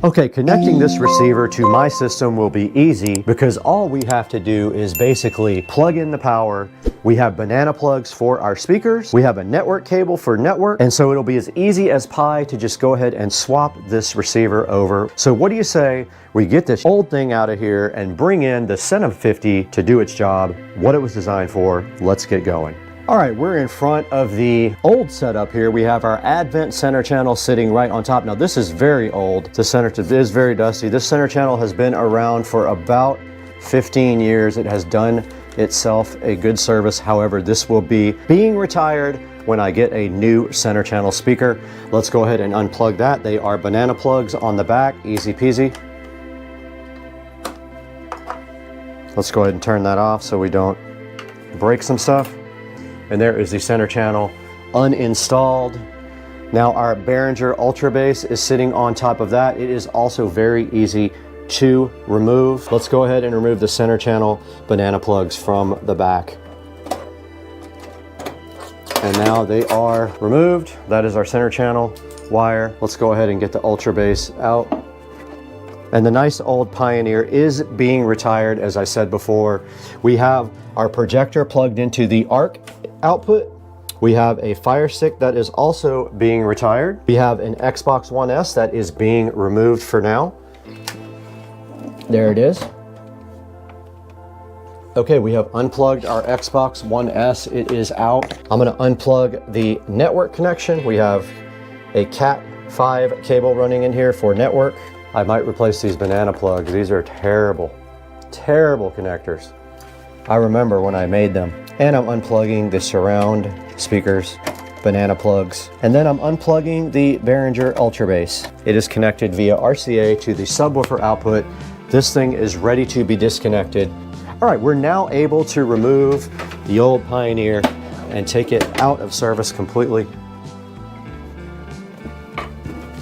Okay, connecting this receiver to my system will be easy because all we have to do is basically plug in the power. We have banana plugs for our speakers. We have a network cable for network. And so it'll be as easy as pie to just go ahead and swap this receiver over. So what do you say we get this old thing out of here and bring in the SCSR 50 to do its job, what it was designed for. Let's get going. All right, we're in front of the old setup here. We have our Advent center channel sitting right on top. Now this is very old. The center is very dusty. This center channel has been around for about 15 years. It has done itself a good service. However, this will be being retired when I get a new center channel speaker. Let's go ahead and unplug that. They are banana plugs on the back, easy peasy. Let's go ahead and turn that off so we don't break some stuff. And there is the center channel uninstalled. Now our Behringer Ultra Bass is sitting on top of that. It is also very easy to remove. Let's go ahead and remove the center channel banana plugs from the back. And now they are removed. That is our center channel wire. Let's go ahead and get the Ultra Bass out. And the nice old Pioneer is being retired, as I said before. We have our projector plugged into the ARC output. We have a Fire Stick that is also being retired. We have an Xbox One S that is being removed for now. There it is. Okay, we have unplugged our Xbox One S. It is out. I'm gonna unplug the network connection. We have a Cat 5 cable running in here for network. I might replace these banana plugs. These are terrible, terrible connectors. I remember when I made them. And I'm unplugging the surround speakers, banana plugs. And then I'm unplugging the Behringer Ultra Bass. It is connected via RCA to the subwoofer output. This thing is ready to be disconnected. All right, we're now able to remove the old Pioneer and take it out of service completely.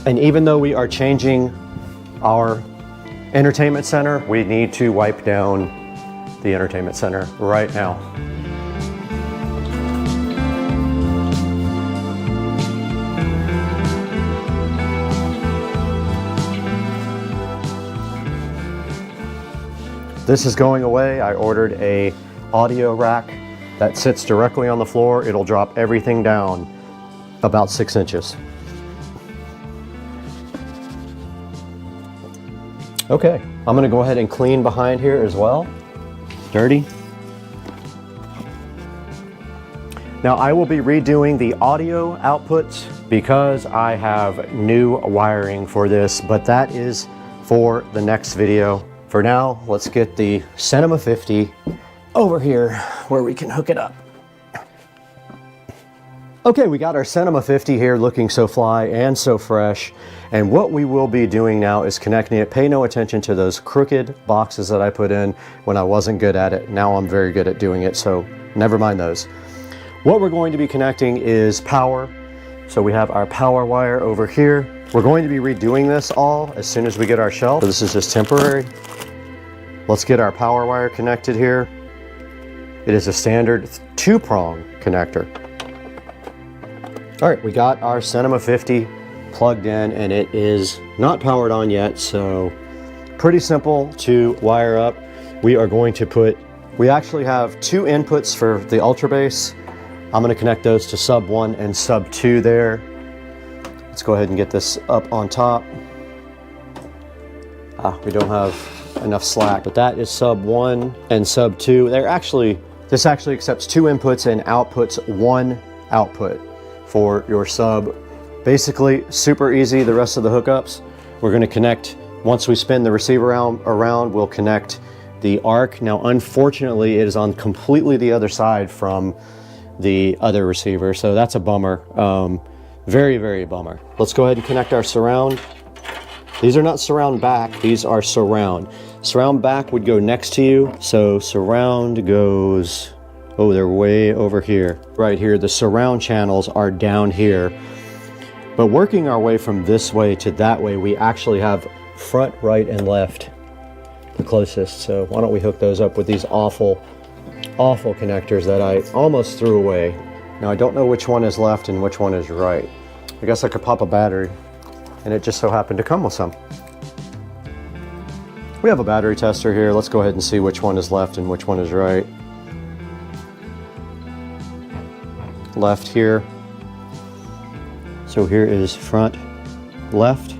And even though we are changing our entertainment center, we need to wipe down the entertainment center right now. This is going away. I ordered a audio rack that sits directly on the floor. It'll drop everything down about 6 inches. Okay, I'm gonna go ahead and clean behind here as well. Dirty. Now I will be redoing the audio outputs because I have new wiring for this, but that is for the next video. For now, let's get the SCSR 50 over here where we can hook it up. Okay, we got our SCSR 50 here looking so fly and so fresh. And what we will be doing now is connecting it. Pay no attention to those crooked boxes that I put in when I wasn't good at it. Now I'm very good at doing it, so never mind those. What we're going to be connecting is power. So we have our power wire over here. We're going to be redoing this all as soon as we get our shelf. So this is just temporary. Let's get our power wire connected here. It is a standard 2-prong connector. All right, we got our Cinema 50 plugged in and it is not powered on yet, so pretty simple to wire up. We are going to we actually have two inputs for the Ultra Base. I'm going to connect those to sub 1 and sub 2 there. Let's go ahead and get this up on top. We don't have enough slack, but that is sub 1 and sub 2. This actually accepts 2 inputs and outputs 1 output for your sub. Basically, super easy, the rest of the hookups. We're going to connect, once we spin the receiver around, we'll connect the ARC. Now, unfortunately, it is on completely the other side from the other receiver, so that's a bummer. Very, very bummer. Let's go ahead and connect our surround. These are not surround back, these are surround. Surround back would go next to you, so surround goes, oh, they're way over here. Right here, the surround channels are down here. But working our way from this way to that way, we actually have front, right, and left, the closest. So why don't we hook those up with these awful connectors that I almost threw away. Now I don't know which one is left and which one is right. I guess I could pop a battery, and it just so happened to come with some. We have a battery tester here. Let's go ahead and see which one is left and which one is right. Left here. So here is front, left,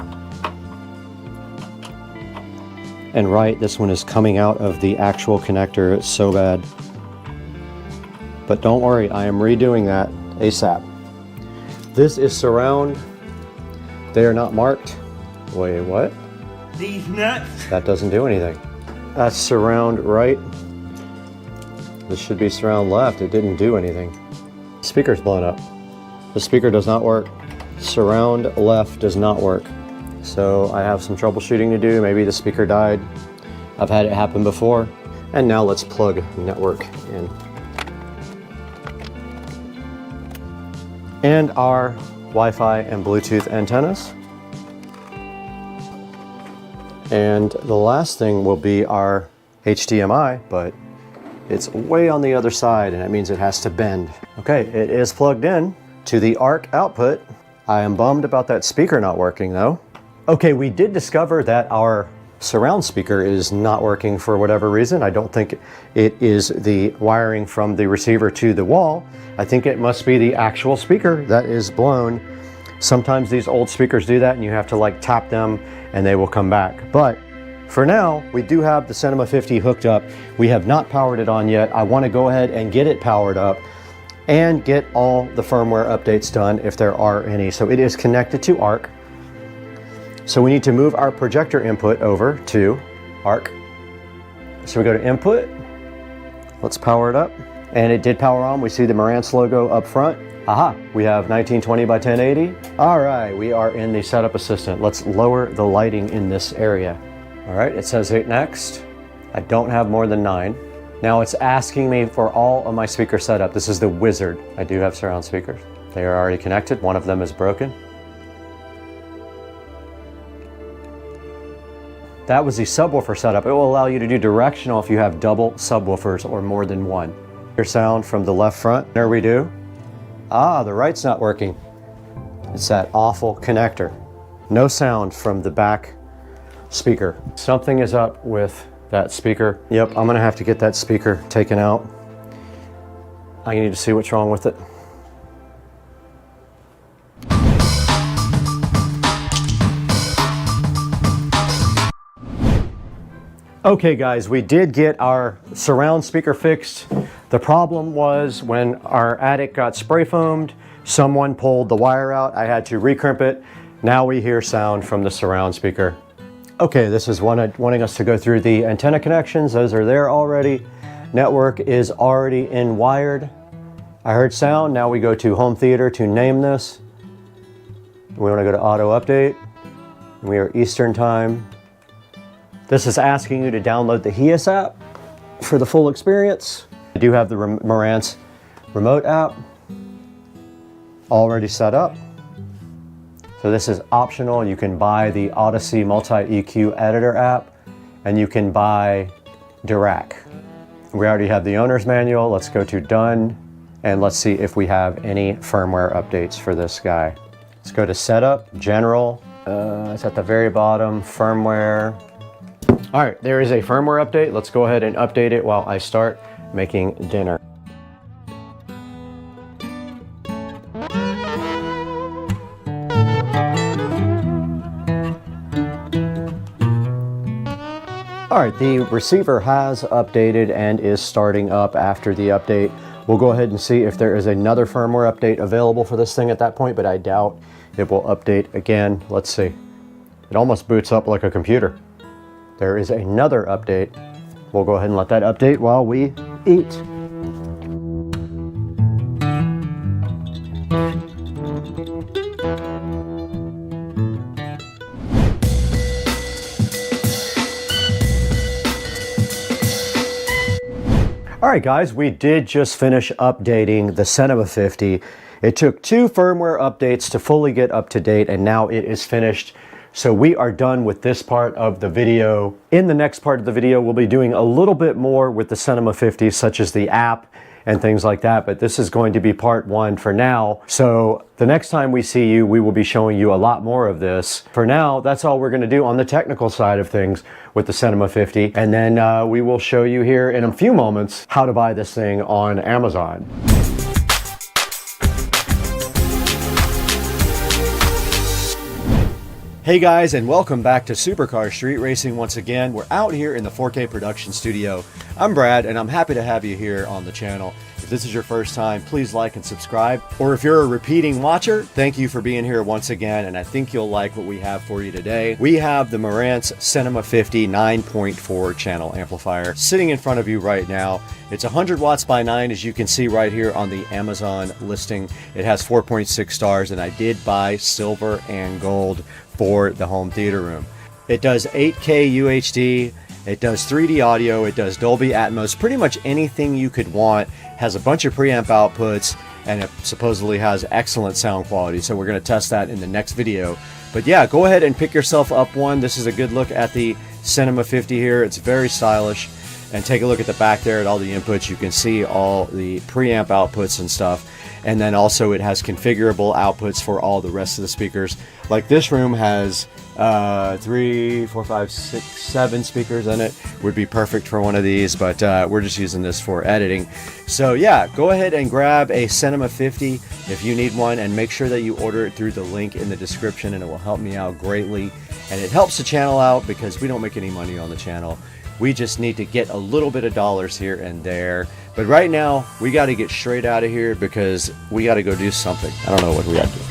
and right. This one is coming out of the actual connector. It's so bad. But don't worry, I am redoing that ASAP. This is surround. They are not marked. Wait, what? These nuts. That doesn't do anything. That's surround right. This should be surround left. It didn't do anything. Speaker's blown up. The speaker does not work. Surround left does not work. So I have some troubleshooting to do. Maybe the speaker died. I've had it happen before. And now let's plug network in. And our Wi-Fi and Bluetooth antennas. And the last thing will be our HDMI, but it's way on the other side and that means it has to bend. Okay, it is plugged in to the ARC output. I am bummed about that speaker not working though. Okay, we did discover that our surround speaker is not working for whatever reason. I don't think it is the wiring from the receiver to the wall. I think it must be the actual speaker that is blown. Sometimes these old speakers do that and you have to like tap them and they will come back. But for now, we do have the Cinema 50 hooked up. We have not powered it on yet. I want to go ahead and get it powered up and get all the firmware updates done if there are any. So it is connected to ARC. So we need to move our projector input over to ARC. So we go to input, let's power it up. And it did power on. We see the Marantz logo up front. Aha, we have 1920 by 1080. All right, we are in the setup assistant. Let's lower the lighting in this area. All right, it says hit next. I don't have more than 9. Now it's asking me for all of my speaker setup. This is the wizard. I do have surround speakers. They are already connected. One of them is broken. That was the subwoofer setup. It will allow you to do directional if you have double subwoofers or more than one. Your sound from the left front. There we do. Ah, the right's not working. It's that awful connector. No sound from the back speaker. Something is up with that speaker. Yep, I'm gonna have to get that speaker taken out. I need to see what's wrong with it. Okay guys, we did get our surround speaker fixed. The problem was when our attic got spray foamed, someone pulled the wire out. I had to recrimp it. Now we hear sound from the surround speaker. Okay, this is wanting us to go through the antenna connections. Those are there already. Network is already in wired. I heard sound. Now we go to home theater to name this. We want to go to auto update. We are Eastern time. This is asking you to download the HEIS app for the full experience. I do have the Marantz remote app already set up. So this is optional. You can buy the Odyssey Multi-EQ Editor app and you can buy Dirac. We already have the owner's manual. Let's go to Done, and let's see if we have any firmware updates for this guy. Let's go to Setup, General, it's at the very bottom, Firmware. All right, there is a firmware update. Let's go ahead and update it while I start making dinner. All right, the receiver has updated and is starting up after the update. We'll go ahead and see if there is another firmware update available for this thing at that point, but I doubt it will update again. Let's see. It almost boots up like a computer. There is another update. We'll go ahead and let that update while we eat. All right, guys, we did just finish updating the Cinema 50. It took 2 firmware updates to fully get up to date, and now it is finished. So we are done with this part of the video. In the next part of the video, we'll be doing a little bit more with the Cinema 50, such as the app and things like that, but this is going to be part 1 for now. So the next time we see you, we will be showing you a lot more of this. For now, that's all we're gonna do on the technical side of things with the Cinema 50, and then we will show you here in a few moments how to buy this thing on Amazon. Hey guys, and welcome back to Supercar Street Racing once again. We're out here in the 4K production studio. I'm Brad, and I'm happy to have you here on the channel. If this is your first time, please like and subscribe. Or if you're a repeating watcher, thank you for being here once again, and I think you'll like what we have for you today. We have the Marantz Cinema 50 9.4 channel amplifier sitting in front of you right now. It's 100 watts by 9, as you can see right here on the Amazon listing. It has 4.6 stars, and I did buy silver and gold for the home theater room. It does 8K UHD, it does 3D audio, it does Dolby Atmos, pretty much anything you could want. Has a bunch of preamp outputs, and it supposedly has excellent sound quality, so we're going to test that in the next video. But yeah, go ahead and pick yourself up one. This is a good look at the Cinema 50 here. It's very stylish. And take a look at the back there at all the inputs. You can see all the preamp outputs and stuff. And then also it has configurable outputs for all the rest of the speakers. Like this room has 3, 4, 5, 6, 7 speakers in it. Would be perfect for one of these, but we're just using this for editing. So yeah, go ahead and grab a Cinema 50 if you need one, and make sure that you order it through the link in the description, and it will help me out greatly. And it helps the channel out because we don't make any money on the channel. We just need to get a little bit of dollars here and there. But right now, we got to get straight out of here because we got to go do something. I don't know what we got to do.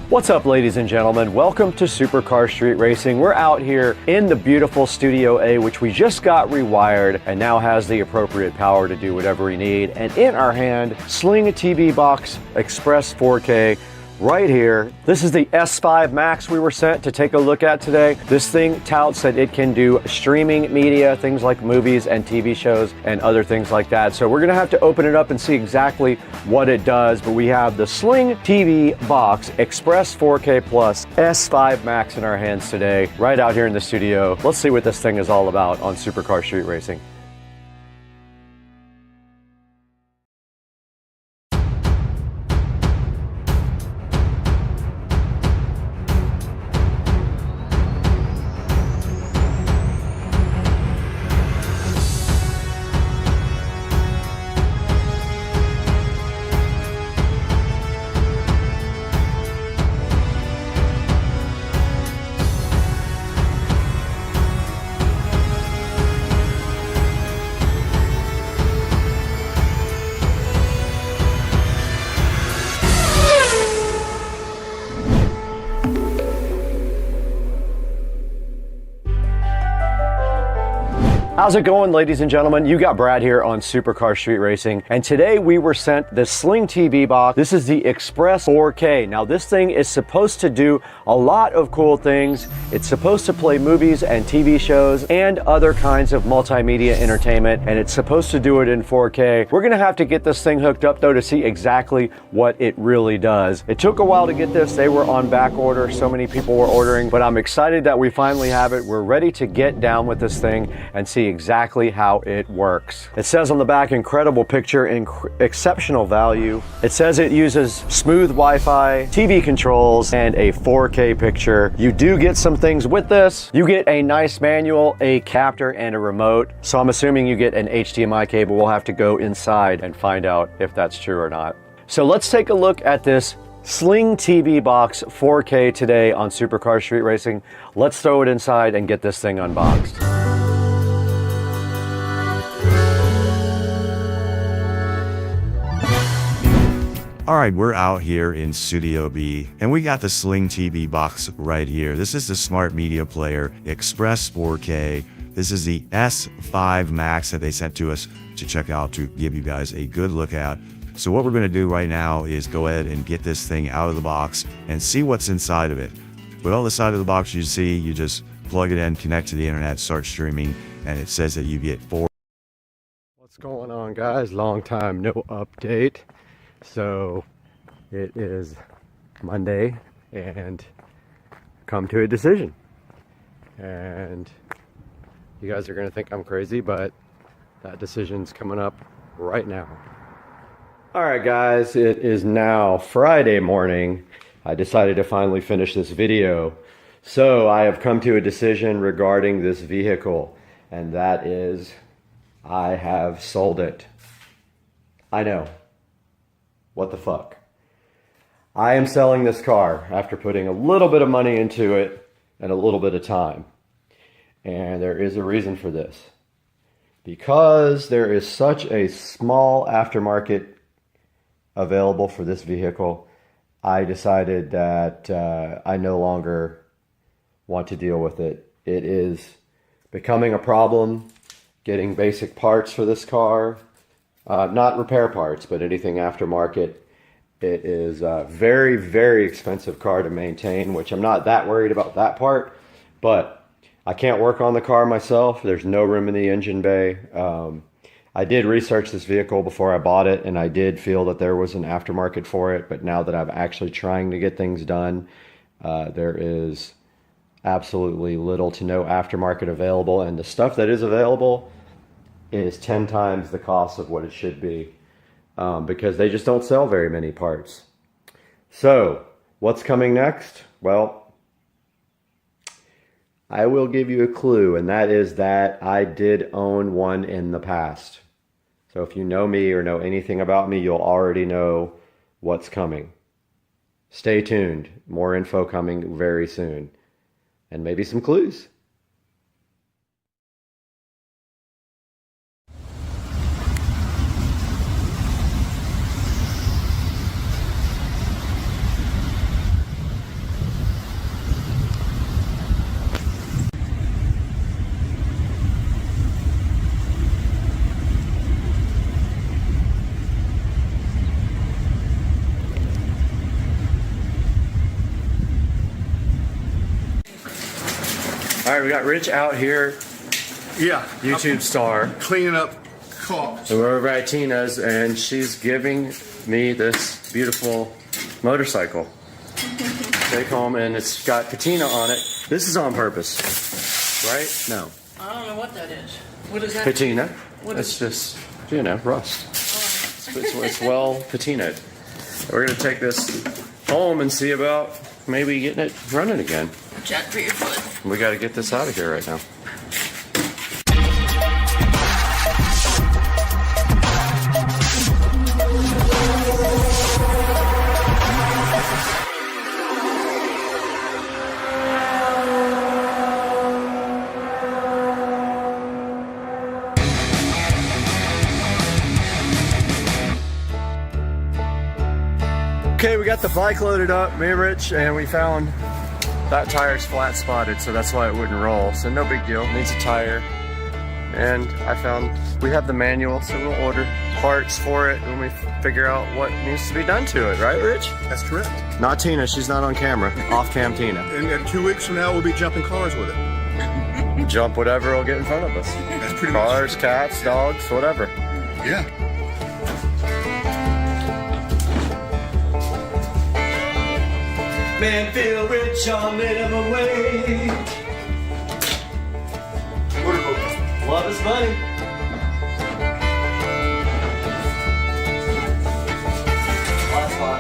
What's up, ladies and gentlemen? Welcome to Supercar Street Racing. We're out here in the beautiful Studio A, which we just got rewired and now has the appropriate power to do whatever we need. And in our hand, Sling TV Box Express 4K right here. This is the S5 Max we were sent to take a look at today. This thing touts that it can do streaming media, things like movies and TV shows and other things like that. So we're gonna have to open it up and see exactly what it does, but we have the Sling TV Box Express 4K Plus S5 Max in our hands today, right out here in the studio. Let's see what this thing is all about on Supercar Street Racing. How's it going, ladies and gentlemen? You got Brad here on Supercar Street Racing, and today we were sent the Sling TV box. This is the Express 4K. Now this thing is supposed to do a lot of cool things. It's supposed to play movies and TV shows and other kinds of multimedia entertainment, and it's supposed to do it in 4K. We're gonna have to get this thing hooked up though to see exactly what it really does. It took a while to get this. They were on back order. So many people were ordering, but I'm excited that we finally have it. We're ready to get down with this thing and see exactly how it works. It says on the back, incredible picture, exceptional value. It says it uses smooth Wi-Fi, TV controls, and a 4K picture. You do get some things with this. You get a nice manual, a captor, and a remote. So I'm assuming you get an HDMI cable. We'll have to go inside and find out if that's true or not. So let's take a look at this Sling TV box 4K today on Supercar Street Racing. Let's throw it inside and get this thing unboxed. All right, we're out here in Studio B, and we got the Sling TV box right here. This is the Smart Media Player Express 4K. This is the S5 Max that they sent to us to check out to give you guys a good look at. So what we're going to do right now is go ahead and get this thing out of the box and see what's inside of it. But on the side of the box you see, you just plug it in, connect to the internet, start streaming, and it says that you get 4. What's going on, guys? Long time no update. So it is Monday and come to a decision. And you guys are going to think I'm crazy, but that decision's coming up right now. All right, guys, it is now Friday morning. I decided to finally finish this video. So I have come to a decision regarding this vehicle, and that is I have sold it. I know. What the fuck? I am selling this car after putting a little bit of money into it and a little bit of time. And there is a reason for this. Because there is such a small aftermarket available for this vehicle, I decided that I no longer want to deal with it. It is becoming a problem getting basic parts for this car. Not repair parts, but anything aftermarket. It is a very, very expensive car to maintain, which I'm not that worried about that part, but I can't work on the car myself. There's no room in the engine bay. I did research this vehicle before I bought it, and I did feel that there was an aftermarket for it, but now that I'm actually trying to get things done, there is absolutely little to no aftermarket available, and the stuff that is available is 10 times the cost of what it should be, because they just don't sell very many parts. So what's coming next? Well, I will give you a clue, and that is that I did own one in the past. So if you know me or know anything about me, you'll already know what's coming. Stay tuned. More info coming very soon. And maybe some clues. All right, we got Rich out here. Yeah. YouTube star. Cleaning up cars. So we're over at Tina's, and she's giving me this beautiful motorcycle. Take home, and it's got patina on it. This is on purpose, right? No. I don't know what that is. What is that? Patina. What it's is just, you know, rust. It's well patinaed. We're going to take this home and see about maybe getting it running again. Jack for your foot. We got to get this out of here right now. Okay, we got the bike loaded up, me and Rich, and we found that tire's flat spotted, so that's why it wouldn't roll. So no big deal, needs a tire. and we have the manual, so we'll order parts for it when we figure out what needs to be done to it, right, Rich? That's correct. Not Tina, she's not on camera. Off-cam Tina. And 2 weeks from now, we'll be jumping cars with it. Jump whatever will get in front of us. That's pretty Cars, cats, dogs, whatever. Yeah. Man, feel rich on minimum wage. Love is money. Last spot.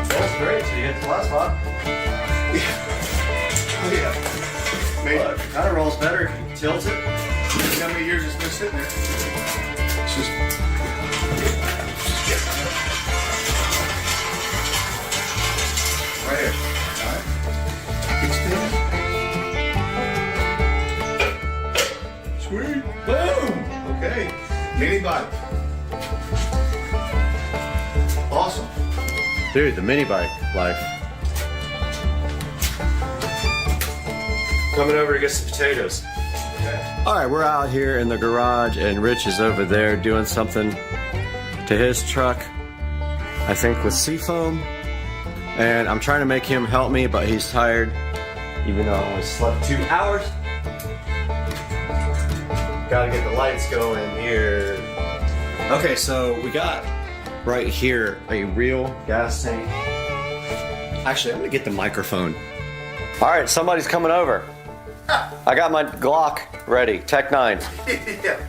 That's great. So you hit the last spot. Oh, yeah. Look, it kind of rolls better if you tilt it. How many years it's been sitting there? It's just... Right here. All right. Extend. Sweet. Boom. Okay. Mini bike. Awesome. Dude, the mini bike life. Coming over to get some potatoes. All right, we're out here in the garage and Rich is over there doing something to his truck, I think with seafoam. And I'm trying to make him help me, but he's tired, even though I only slept 2 hours. Gotta get the lights going here. Okay, so we got right here a real gas tank. Actually, I'm gonna get the microphone. All right, somebody's coming over. I got my Glock ready, Tech 9.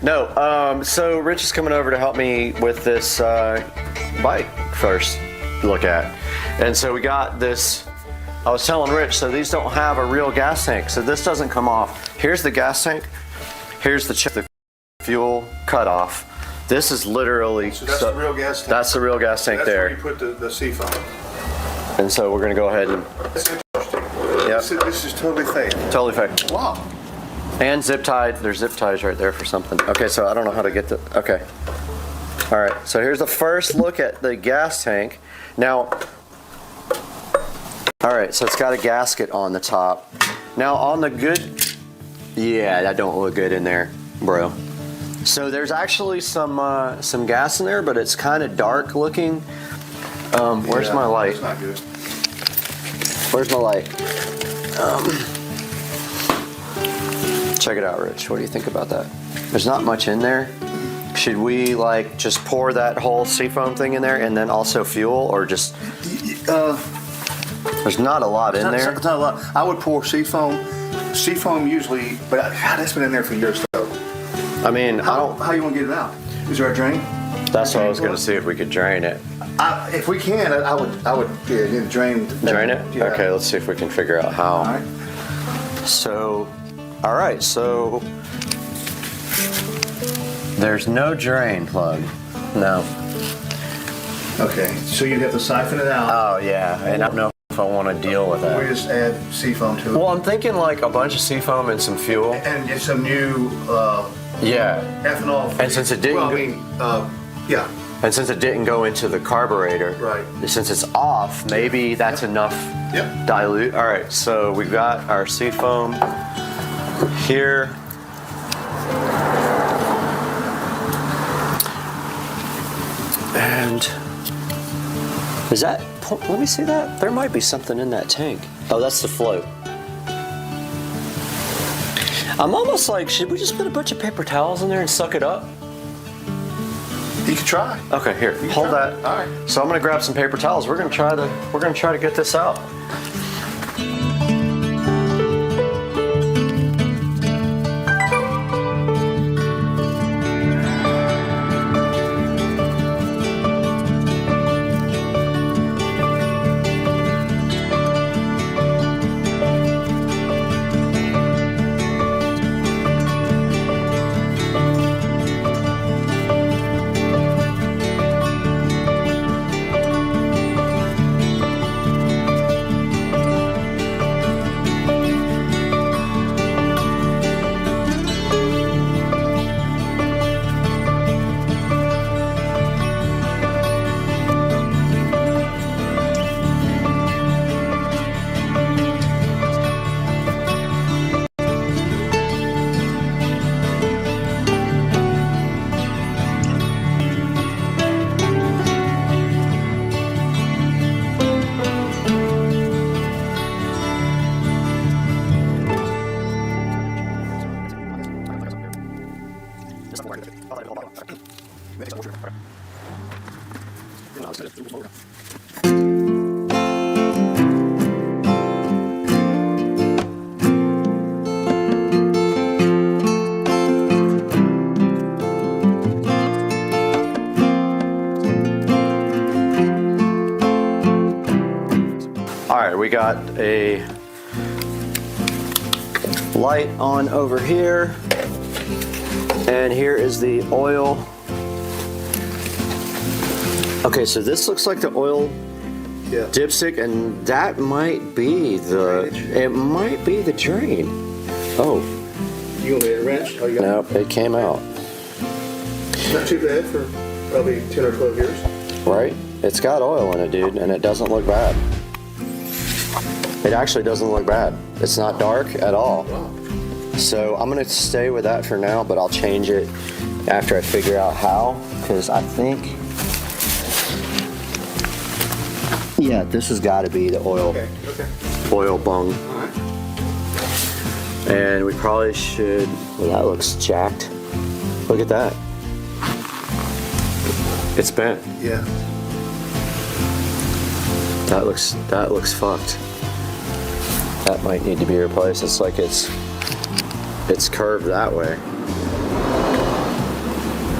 No, so Rich is coming over to help me with this bike first look at. And so we got this, I was telling Rich, so these don't have a real gas tank, so this doesn't come off. Here's the gas tank, here's the fuel cutoff. This is literally... So that's the real gas tank? That's the real gas tank there. That's where you put the seafoam. And so we're gonna go ahead and... That's interesting. Yep. This is totally fake. Totally fake. Wow. And zip tied. There's zip ties right there for something. Okay, so I don't know how to get the... Okay. All right, so here's the first look at the gas tank. Now... All right, so it's got a gasket on the top. Now on the good... Yeah, that don't look good in there, bro. So there's actually some gas in there, but it's kind of dark looking. Where's my light? That's not good. Where's my light? Check it out, Rich. What do you think about that? There's not much in there. Should we like just pour that whole seafoam thing in there and then also fuel, or just? There's not a lot in there. It's not a lot. I would pour seafoam. Seafoam usually, but God, that's been in there for years though. I mean, how you want to get it out? Is there a drain? That's what I was going to see if we could drain it. If we can, I would yeah, drain. Drain it? Yeah. Okay, let's see if we can figure out how. All right. So, all right, so there's no drain plug. No. Okay, so you'd have to siphon it out. Oh yeah, and I don't know if I want to deal with that. We just add seafoam to it. Well, I'm thinking like a bunch of seafoam and some fuel. And get some new yeah. ethanol. And since it didn't yeah. And since it didn't go into the carburetor, right. Since it's off, maybe that's enough dilute. All right, so we've got our seafoam here. And is that, let me see that. There might be something in that tank. Oh, that's the float. I'm almost like, should we just put a bunch of paper towels in there and suck it up? You can try. Okay, here, hold that. All right. So I'm gonna grab some paper towels. We're gonna try to get this out. All right, we got a light on over here, and here is the oil. Okay, so this looks like the oil dipstick, and that might be the drain. Oh. You want me to wrench? Oh, you got Nope, it came out. Not too bad for probably 10 or 12 years. Right? It's got oil in it, dude, and it doesn't look bad. It actually doesn't look bad. It's not dark at all. So I'm gonna stay with that for now, but I'll change it after I figure out how, because I think, yeah, this has got to be the oil, oil bung. All right. And we probably should, well, that looks jacked. Look at that. It's bent. Yeah. That looks fucked. That might need to be replaced. It's like it's curved that way.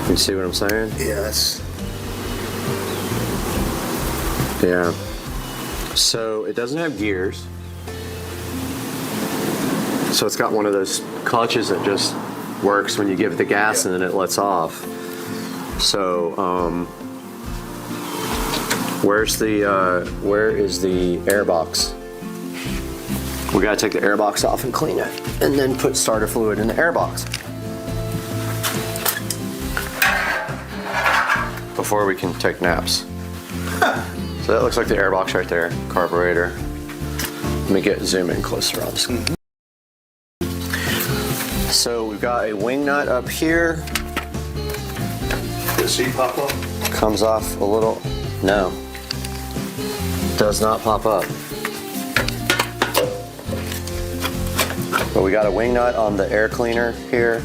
You see what I'm saying? Yeah, that's... Yeah. So it doesn't have gears. So it's got one of those clutches that just works when you give it the gas and then it lets off. So where is the air box? We gotta take the air box off and clean it, and then put starter fluid in the air box before we can take naps. So that looks like the air box right there, carburetor. Let me zoom in closer on this. So we've got a wing nut up here. Does the seat pop up? Comes off a little. No. Does not pop up. But we got a wing nut on the air cleaner here.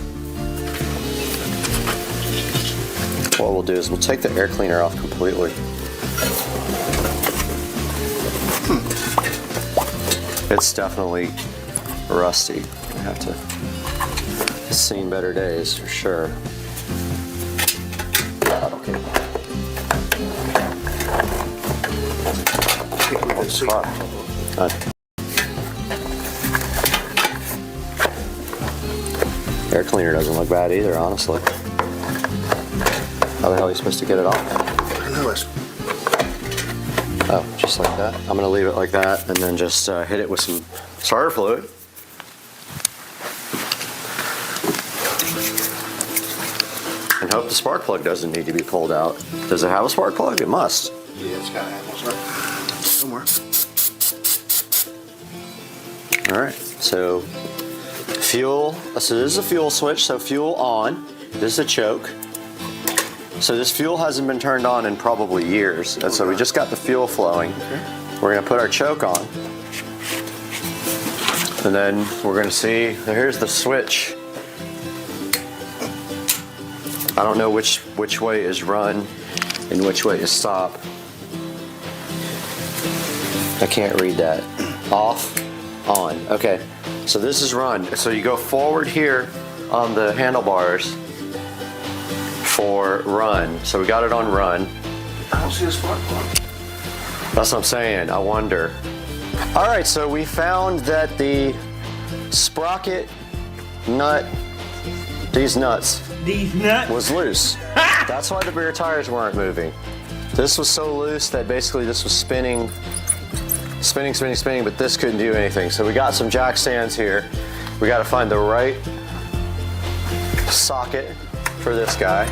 What we'll do is we'll take the air cleaner off completely. It's definitely rusty. I have to. It's seen better days for sure. Okay. Air cleaner doesn't look bad either, honestly. How the hell are you supposed to get it off? I know it's... Oh, just like that. I'm gonna leave it like that and then just hit it with some starter fluid. And hope the spark plug doesn't need to be pulled out. Does it have a spark plug? It must. Yeah, it's got to have one somewhere. All right, so fuel. So this is a fuel switch, so fuel on. This is a choke. So this fuel hasn't been turned on in probably years, and so we just got the fuel flowing. We're gonna put our choke on. And then we're gonna see, here's the switch. I don't know which way is run and which way is stop. I can't read that. Off, on. Okay, so this is run. So you go forward here on the handlebars for run. So we got it on run. I don't see a spark plug. That's what I'm saying. I wonder. All right, so we found that the sprocket nut, these nuts was loose. That's why the rear tires weren't moving. This was so loose that basically this was spinning, but this couldn't do anything. So we got some jack stands here. We got to find the right socket for this guy.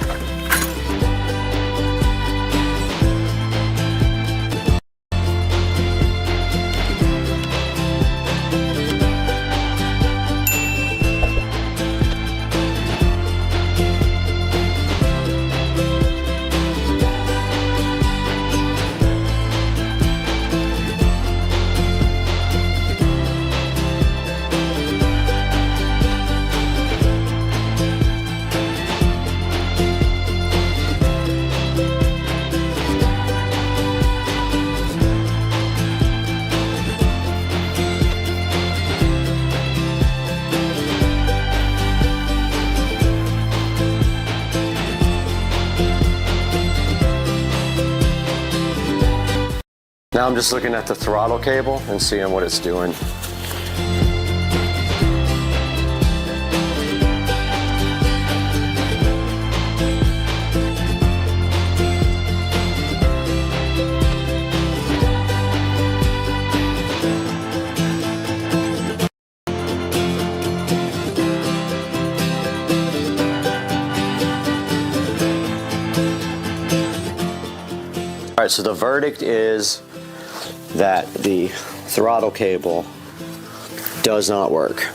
Now I'm just looking at the throttle cable and seeing what it's doing. All right, so the verdict is that the throttle cable does not work.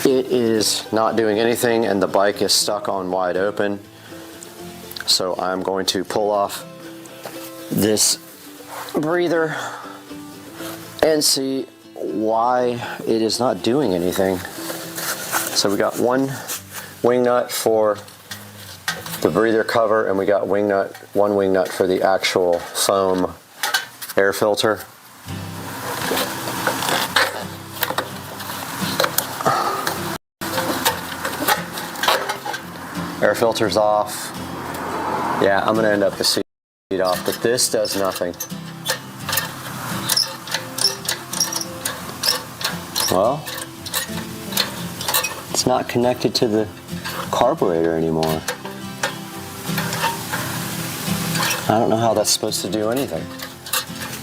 It is not doing anything and the bike is stuck on wide open. So I'm going to pull off this breather and see why it is not doing anything. So we got one wing nut for the breather cover, and we got one wing nut for the actual foam air filter. Air filter's off. Yeah, I'm gonna end up the seat off, but this does nothing. Well, it's not connected to the carburetor anymore. I don't know how that's supposed to do anything.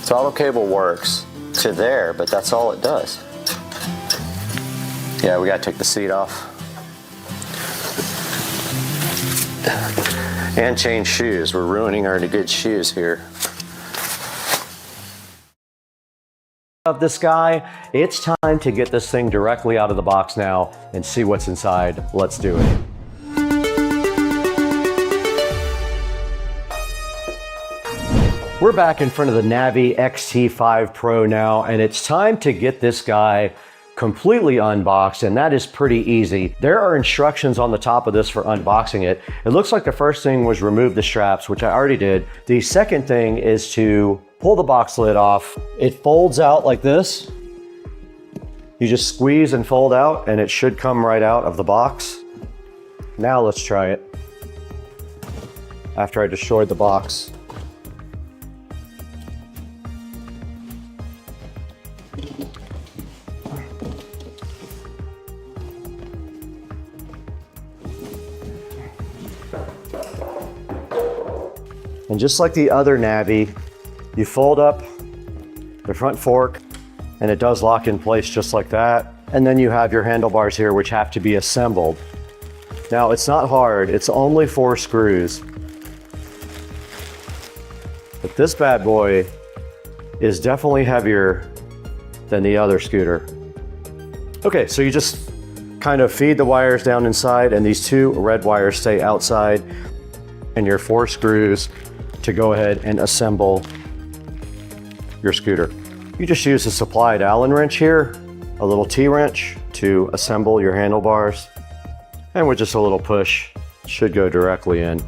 Throttle cable works to there, but that's all it does. Yeah, we gotta take the seat off. And change shoes. We're ruining our good shoes here. Of this guy, it's time to get this thing directly out of the box now and see what's inside. Let's do it. We're back in front of the Navi XT5 Pro now, and it's time to get this guy completely unboxed, and that is pretty easy. There are instructions on the top of this for unboxing it. It looks like the first thing was remove the straps, which I already did. The second thing is to pull the box lid off. It folds out like this. You just squeeze and fold out, and it should come right out of the box. Now let's try it. After I destroyed the box. And just like the other Navi, you fold up the front fork and it does lock in place just like that. And then you have your handlebars here, which have to be assembled. Now it's not hard, it's only 4 screws. But this bad boy is definitely heavier than the other scooter. Okay, so you just kind of feed the wires down inside, and these 2 red wires stay outside, and your 4 screws to go ahead and assemble your scooter. You just use a supplied Allen wrench here, a little T-wrench to assemble your handlebars, and with just a little push, it should go directly in.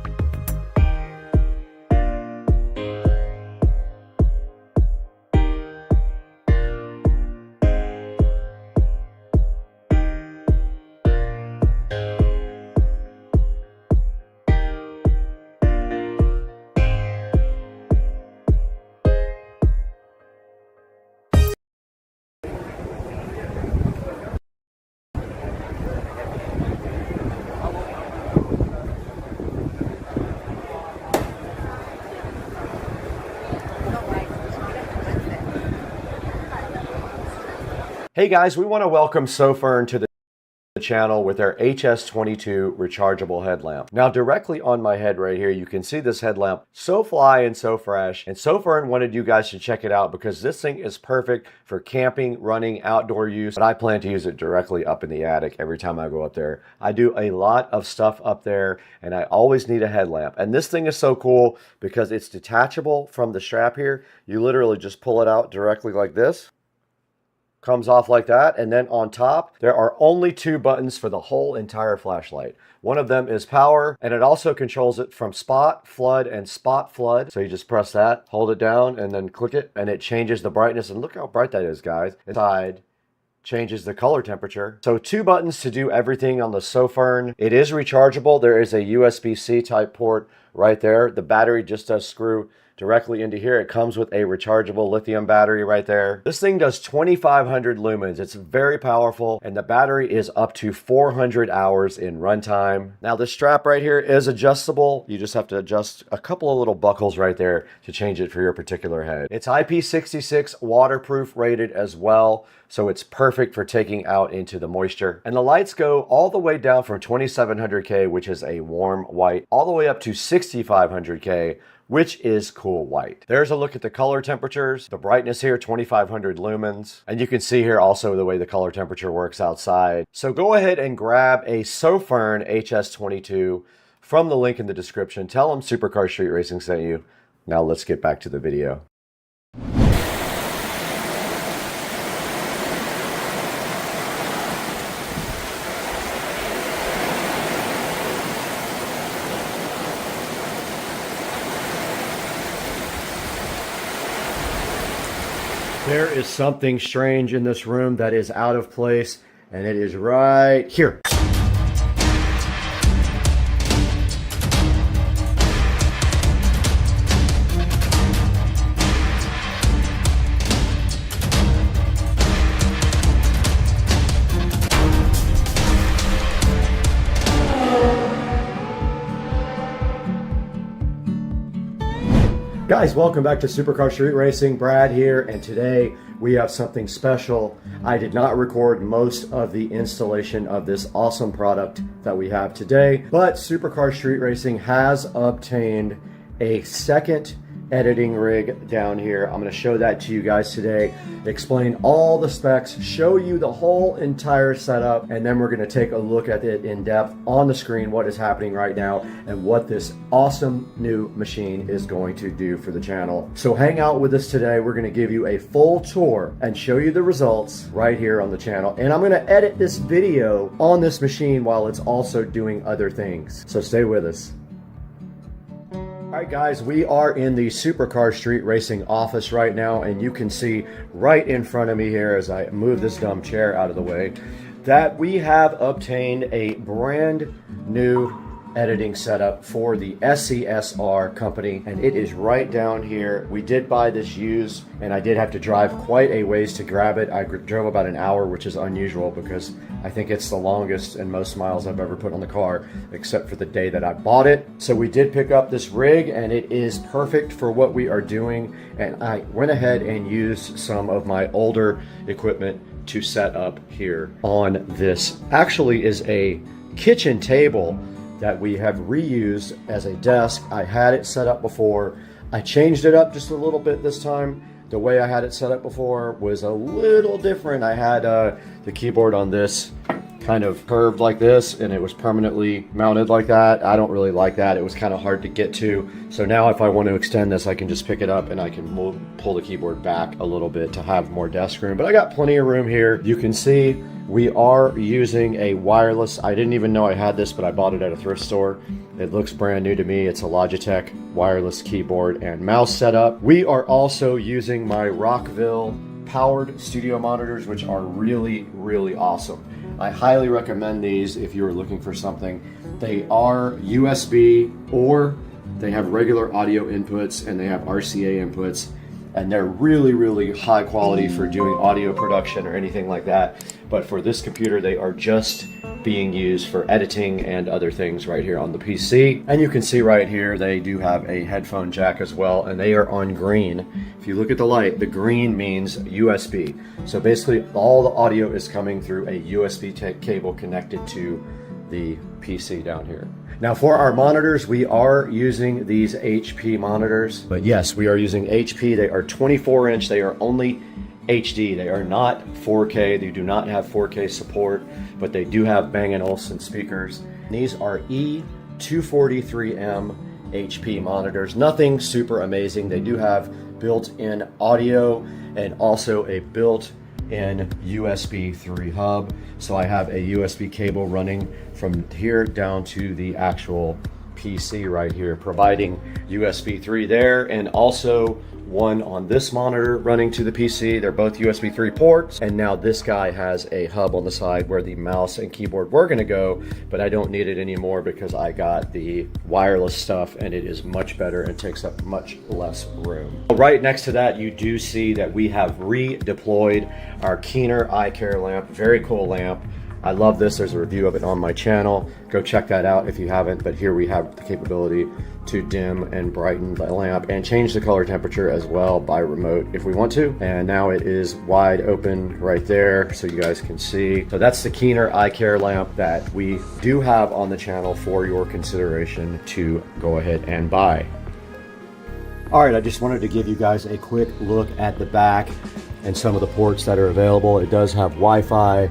Hey guys, we want to welcome Sofern to the channel with our HS22 rechargeable headlamp. Now directly on my head right here, you can see this headlamp so fly and so fresh, and Sofern wanted you guys to check it out because this thing is perfect for camping, running, outdoor use, but I plan to use it directly up in the attic every time I go up there. I do a lot of stuff up there and I always need a headlamp, and this thing is so cool because it's detachable from the strap here. You literally just pull it out directly like this. Comes off like that, and then on top there are only 2 buttons for the whole entire flashlight. One of them is power, and it also controls it from spot, flood, and spot flood. So you just press that, hold it down, and then click it, and it changes the brightness. And look how bright that is, guys. Inside changes the color temperature. So 2 buttons to do everything on the SOFERN. It is rechargeable. There is a USB-C type port right there. The battery just does screw directly into here. It comes with a rechargeable lithium battery right there. This thing does 2,500 lumens. It's very powerful, and the battery is up to 400 hours in runtime. Now this strap right here is adjustable. You just have to adjust a couple of little buckles right there to change it for your particular head. It's IP66 waterproof rated as well, so it's perfect for taking out into the moisture. And the lights go all the way down from 2700K, which is a warm white, all the way up to 6500K, which is cool white. There's a look at the color temperatures. The brightness here, 2500 lumens. And you can see here also the way the color temperature works outside. So go ahead and grab a SOFERN HS22 from the link in the description. Tell them Supercar Street Racing sent you. Now let's get back to the video. There is something strange in this room that is out of place, and it is right here. Guys, welcome back to Supercar Street Racing. Brad here, and today we have something special. I did not record most of the installation of this awesome product that we have today, but Supercar Street Racing has obtained a second editing rig down here. I'm going to show that to you guys today, explain all the specs, show you the whole entire setup, and then we're going to take a look at it in depth on the screen, what is happening right now and what this awesome new machine is going to do for the channel. So hang out with us today. We're going to give you a full tour and show you the results right here on the channel, and I'm going to edit this video on this machine while it's also doing other things. So stay with us. Alright guys, we are in the Supercar Street Racing office right now, and you can see right in front of me here as I move this dumb chair out of the way that we have obtained a brand new editing setup for the SCSR company, and it is right down here. We did buy this used, and I did have to drive quite a ways to grab it. I drove about an hour, which is unusual because I think it's the longest and most miles I've ever put on the car, except for the day that I bought it. So we did pick up this rig, and it is perfect for what we are doing, and I went ahead and used some of my older equipment to set up here on this. Actually is a kitchen table that we have reused as a desk. I had it set up before. I changed it up just a little bit this time. The way I had it set up before was a little different. I had the keyboard on this kind of curved like this, and it was permanently mounted like that. I don't really like that. It was kind of hard to get to. So now if I want to extend this, I can just pick it up and I can pull the keyboard back a little bit to have more desk room. But I got plenty of room here. You can see we are using a wireless. I didn't even know I had this, but I bought it at a thrift store. It looks brand new to me. It's a Logitech wireless keyboard and mouse setup. We are also using my Rockville powered studio monitors, which are really, really awesome. I highly recommend these if you're looking for something. They are USB, or they have regular audio inputs, and they have RCA inputs, and they're really, really high quality for doing audio production or anything like that. But for this computer, they are just being used for editing and other things right here on the PC. And you can see right here, they do have a headphone jack as well, and they are on green. If you look at the light, the green means USB. So basically all the audio is coming through a USB cable connected to the PC down here. Now for our monitors, we are using these HP monitors, but yes, we are using HP. They are 24 inch. They are only HD. They are not 4K. They do not have 4K support, but they do have Bang & Olufsen speakers. These are E243M HP monitors. Nothing super amazing. They do have built-in audio and also a built-in USB 3 hub. So I have a USB cable running from here down to the actual PC right here, providing USB 3 there, and also one on this monitor running to the PC. They're both USB 3 ports, and now this guy has a hub on the side where the mouse and keyboard were gonna go, but I don't need it anymore because I got the wireless stuff and it is much better and takes up much less room. Right next to that, you do see that we have redeployed our Keener eye care lamp. Very cool lamp. I love this. There's a review of it on my channel. Go check that out if you haven't, but here we have the capability to dim and brighten the lamp and change the color temperature as well by remote if we want to. And now it is wide open right there so you guys can see. So that's the Keener eye care lamp that we do have on the channel for your consideration to go ahead and buy. All right, I just wanted to give you guys a quick look at the back and some of the ports that are available. It does have Wi-Fi.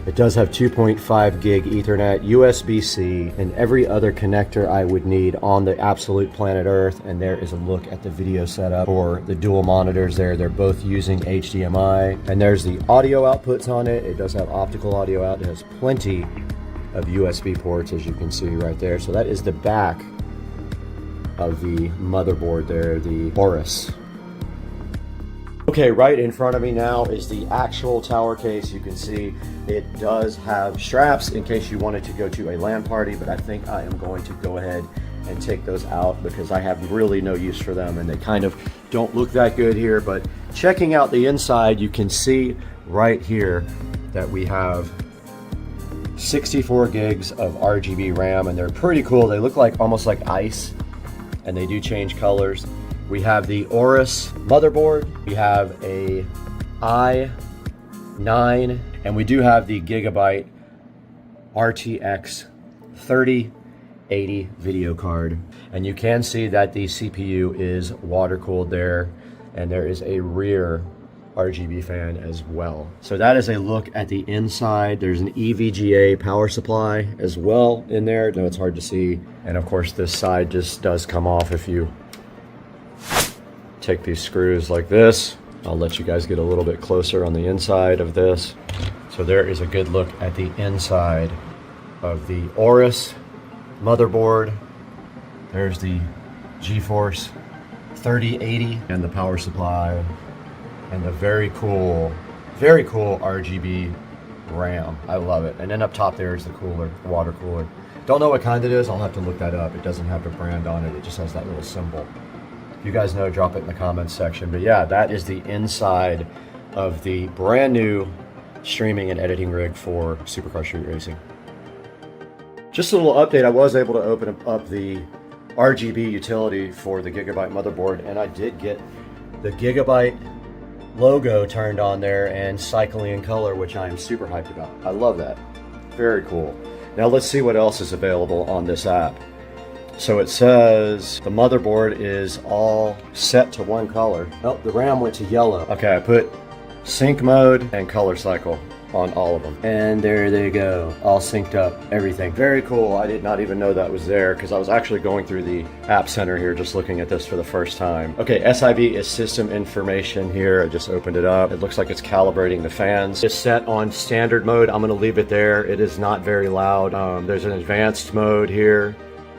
It does have 2.5 gig Ethernet, USB-C, and every other connector I would need on the absolute planet Earth. And there is a look at the video setup for the dual monitors there. They're both using HDMI. And there's the audio outputs on it. It does have optical audio out. It has plenty of USB ports, as you can see right there. So that is the back of the motherboard there, the Aorus. Okay, right in front of me now is the actual tower case. You can see it does have straps in case you wanted to go to a LAN party, but I think I am going to go ahead and take those out because I have really no use for them and they kind of don't look that good here. But checking out the inside, you can see right here that we have 64 gigs of RGB RAM, and they're pretty cool. They look like almost like ice, and they do change colors. We have the Aorus motherboard, we have a i9, and we do have the Gigabyte RTX 3080 video card. And you can see that the CPU is water cooled there, and there is a rear RGB fan as well. So that is a look at the inside. There's an EVGA power supply as well in there. No, it's hard to see. And of course this side just does come off if you take these screws like this. I'll let you guys get a little bit closer on the inside of this. So there is a good look at the inside of the Aorus motherboard. There's the GeForce 3080 and the power supply and the very cool RGB RAM. I love it. And then up top there is the cooler, the water cooler. Don't know what kind it is. I'll have to look that up. It doesn't have the brand on it. It just has that little symbol. If you guys know, drop it in the comments section. But yeah, that is the inside of the brand new streaming and editing rig for Supercar Street Racing. Just a little update. I was able to open up the RGB utility for the Gigabyte motherboard, and I did get the Gigabyte logo turned on there and cycling in color, which I am super hyped about. I love that. Very cool. Now let's see what else is available on this app. So it says the motherboard is all set to one color. Oh, the RAM went to yellow. Okay, I put sync mode and color cycle on all of them. And there they go, all synced up, everything. Very cool. I did not even know that was there because I was actually going through the App Center here just looking at this for the first time. Okay, SIB is system information here. I just opened it up. It looks like it's calibrating the fans. It's set on standard mode. I'm gonna leave it there. It is not very loud. There's an advanced mode here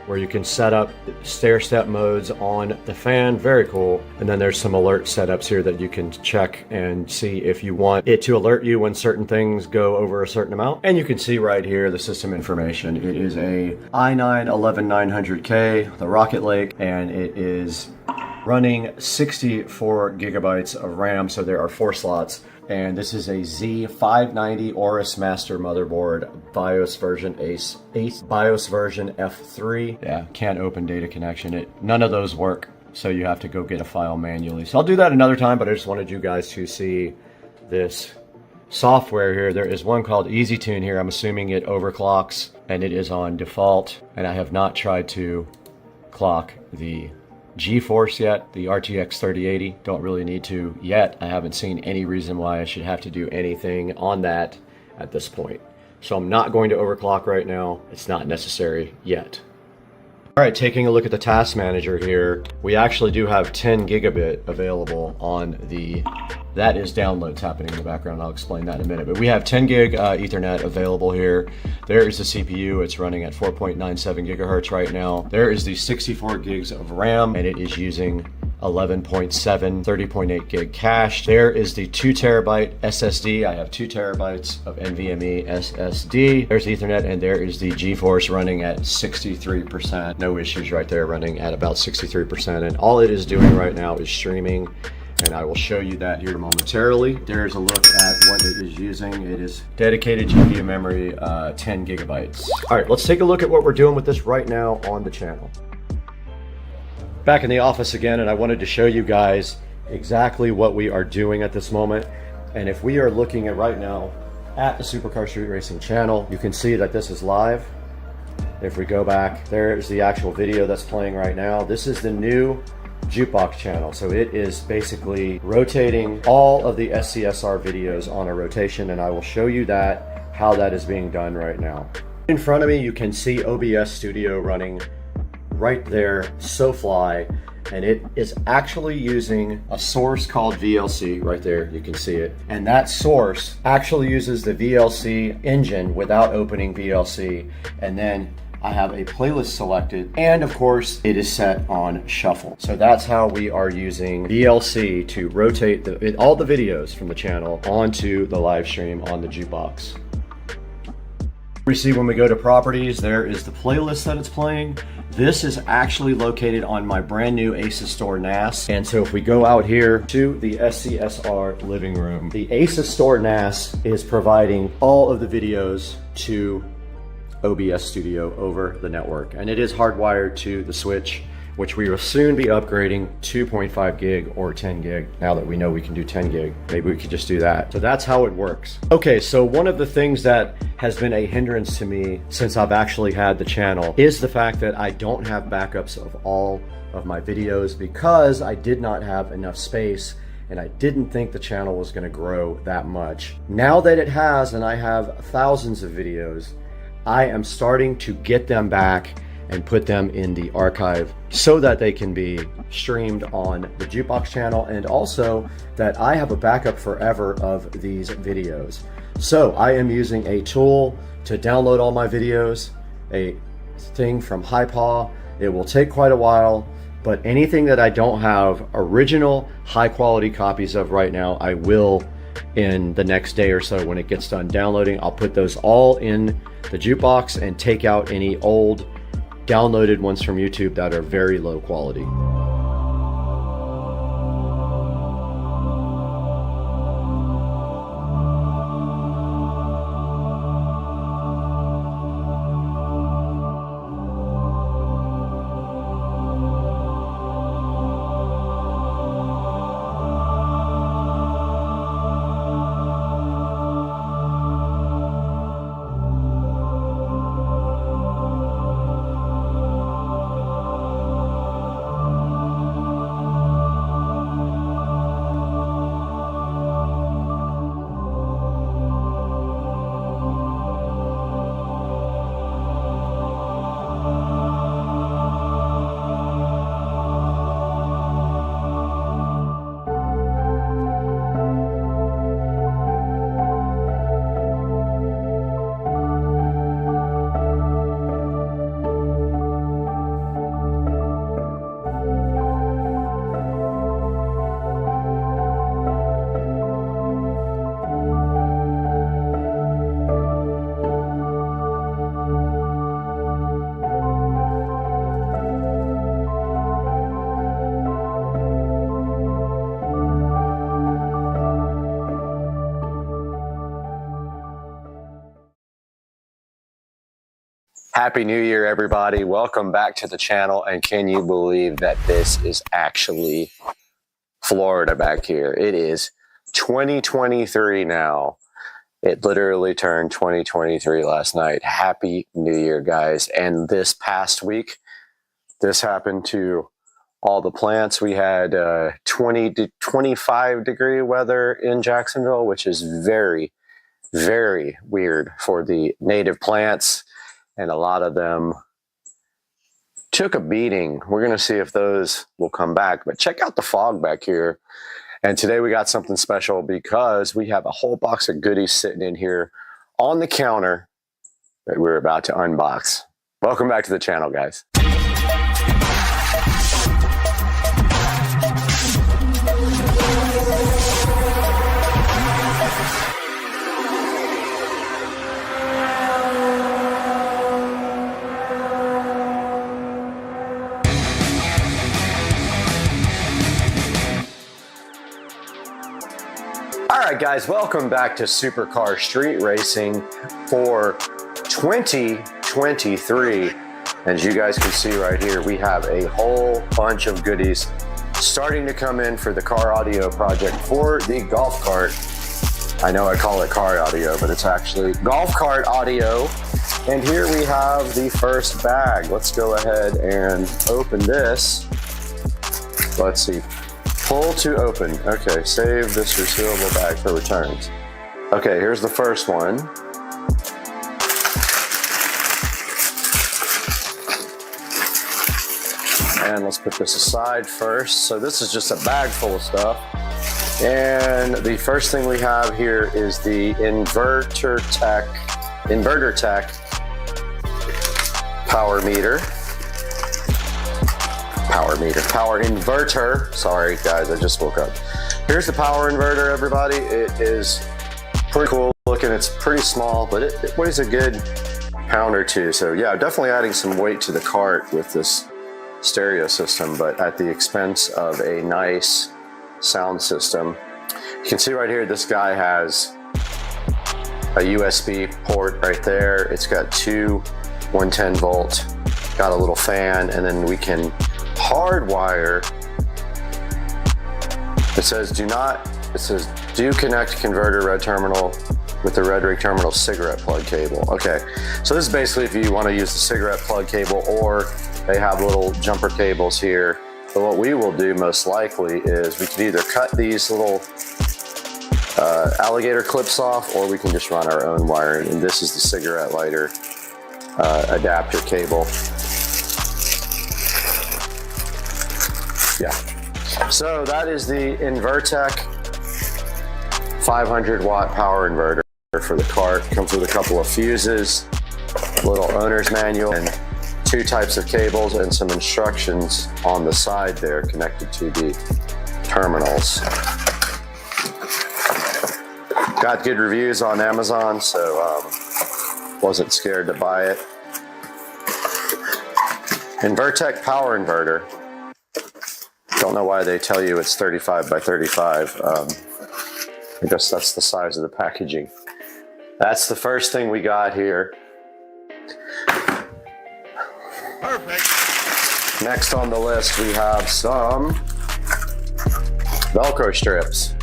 where you can set up stair-step modes on the fan. Very cool. And then there's some alert setups here that you can check and see if you want it to alert you when certain things go over a certain amount. And you can see right here the system information. It is a i9 11900K, the Rocket Lake, and it is running 64 gigabytes of RAM, so there are 4 slots. And this is a Z590 Aorus Master motherboard, BIOS version ACE BIOS version F3. Yeah, can't open data connection. None of those work, so you have to go get a file manually. So I'll do that another time, but I just wanted you guys to see this software here. There is one called EasyTune here. I'm assuming it overclocks, and it is on default. And I have not tried to clock the GeForce yet, the RTX 3080. Don't really need to yet. I haven't seen any reason why I should have to do anything on that at this point. So I'm not going to overclock right now. It's not necessary yet. All right, taking a look at the task manager here, we actually do have 10 gigabit available on the, that is downloads happening in the background. I'll explain that in a minute, but we have 10 gig Ethernet available here. There is the CPU. It's running at 4.97 gigahertz right now. There is the 64 gigs of RAM, and it is using 11.7, 30.8 gig cache. There is the 2 terabyte SSD. I have 2 terabytes of NVMe SSD. There's Ethernet, and there is the GeForce running at 63%. No issues right there, running at about 63%. And all it is doing right now is streaming, and I will show you that here momentarily. There's a look at what it is using. It is dedicated GPU memory, 10 gigabytes. All right, let's take a look at what we're doing with this right now on the channel. Back in the office again, and I wanted to show you guys exactly what we are doing at this moment. And if we are looking at right now at the Supercar Street Racing channel, you can see that this is live. If we go back, there's the actual video that's playing right now. This is the new jukebox channel. So it is basically rotating all of the SCSR videos on a rotation, and I will show you that, how that is being done right now. In front of me, you can see OBS Studio running right there, SoFly, and it is actually using a source called VLC right there. You can see it, and that source actually uses the VLC engine without opening VLC. And then I have a playlist selected, and of course it is set on shuffle. So that's how we are using VLC to rotate all the videos from the channel onto the live stream on the jukebox. We see when we go to properties, there is the playlist that it's playing. This is actually located on my brand new ASUS Store NAS. And so if we go out here to the SCSR living room, the ASUS Store NAS is providing all of the videos to OBS Studio over the network. And it is hardwired to the switch, which we will soon be upgrading 2.5 gig or 10 gig. Now that we know we can do 10 gig, maybe we could just do that. So that's how it works. Okay, so one of the things that has been a hindrance to me since I've actually had the channel is the fact that I don't have backups of all of my videos because I did not have enough space, and I didn't think the channel was gonna grow that much. Now that it has, and I have thousands of videos, I am starting to get them back and put them in the archive so that they can be streamed on the jukebox channel, and also that I have a backup forever of these videos. So I am using a tool to download all my videos, a thing from HiPaw. It will take quite a while, but anything that I don't have original high quality copies of right now, I will in the next day or so when it gets done downloading. I'll put those all in the jukebox and take out any old downloaded ones from YouTube that are very low quality. Happy New Year, everybody. Welcome back to the channel. And can you believe that this is actually Florida back here? It is 2023 now. It literally turned 2023 last night. Happy New Year, guys. And this past week, this happened to all the plants. We had 20 to 25 degree weather in Jacksonville, which is very, very weird for the native plants. And a lot of them took a beating. We're going to see if those will come back. But check out the fog back here. And today we got something special because we have a whole box of goodies sitting in here on the counter that we're about to unbox. Welcome back to the channel, guys. Alright guys, welcome back to Supercar Street Racing for 2023. As you guys can see right here, we have a whole bunch of goodies starting to come in for the car audio project for the golf cart. I know I call it car audio, but it's actually golf cart audio. And here we have the first bag. Let's go ahead and open this. Let's see. Pull to open. Okay, save this resealable bag for returns. Okay, here's the first one. And let's put this aside first. So this is just a bag full of stuff. And the first thing we have here is the Inverter Tech power inverter. Sorry guys, I just woke up. Here's the power inverter, everybody. It is pretty cool looking. It's pretty small, but it weighs a good pound or two. So yeah, definitely adding some weight to the cart with this stereo system, but at the expense of a nice sound system. You can see right here, this guy has a USB port right there. It's got two 110 volt, got a little fan, and then we can hardwire. It says do connect converter red terminal with the red ring terminal cigarette plug cable. Okay, so this is basically if you want to use the cigarette plug cable, or they have little jumper cables here. But what we will do most likely is we can either cut these little alligator clips off, or we can just run our own wiring. And this is the cigarette lighter adapter cable. Yeah, so that is the Invertec 500 watt power inverter for the cart. Comes with a couple of fuses, a little owner's manual, and two types of cables and some instructions on the side there connected to the terminals. Got good reviews on Amazon, so wasn't scared to buy it. Invertec power inverter. Don't know why they tell you it's 35 by 35. I guess that's the size of the packaging. That's the first thing we got here. Perfect. Next on the list, we have some Velcro strips.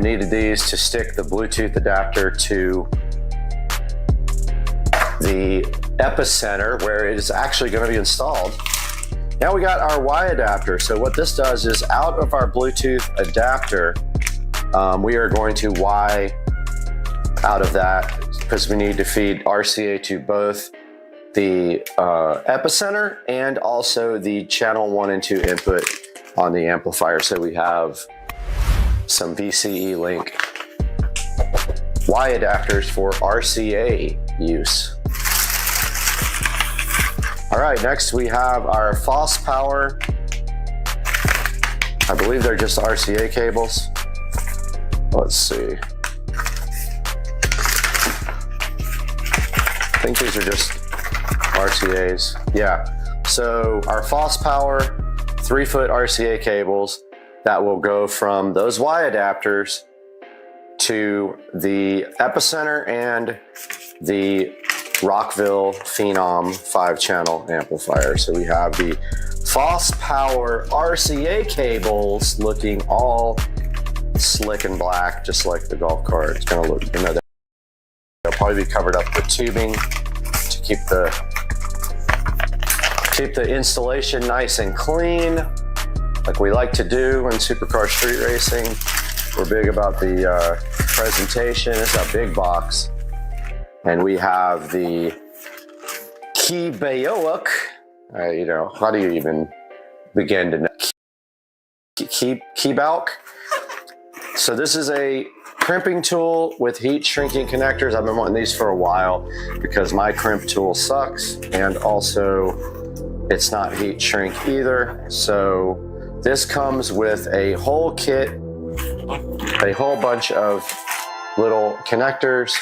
Needed these to stick the Bluetooth adapter to the epicenter where it is actually going to be installed. Now we got our Y adapter. So what this does is, out of our Bluetooth adapter, we are going to Y out of that because we need to feed RCA to both the epicenter and also the channel 1 and 2 input on the amplifier. So we have some VCE link Y adapters for RCA use. All right, next we have our FOSS power. I believe they're just RCA cables. Let's see. I think these are just RCAs. Yeah, so our FOSS power 3-foot RCA cables that will go from those Y adapters to the epicenter and the Rockville Phenom 5-channel amplifier. So we have the FOSS power RCA cables looking all slick and black, just like the golf cart. It's gonna look, you know, they'll probably be covered up with tubing to keep the installation nice and clean, like we like to do in Supercar Street Racing. We're big about the presentation. It's a big box. And we have the Key Bayoak You know, how do you even begin to know? Key balk. So this is a crimping tool with heat shrinking connectors. I've been wanting these for a while because my crimp tool sucks, and also it's not heat shrink either. So this comes with a whole kit, a whole bunch of little connectors.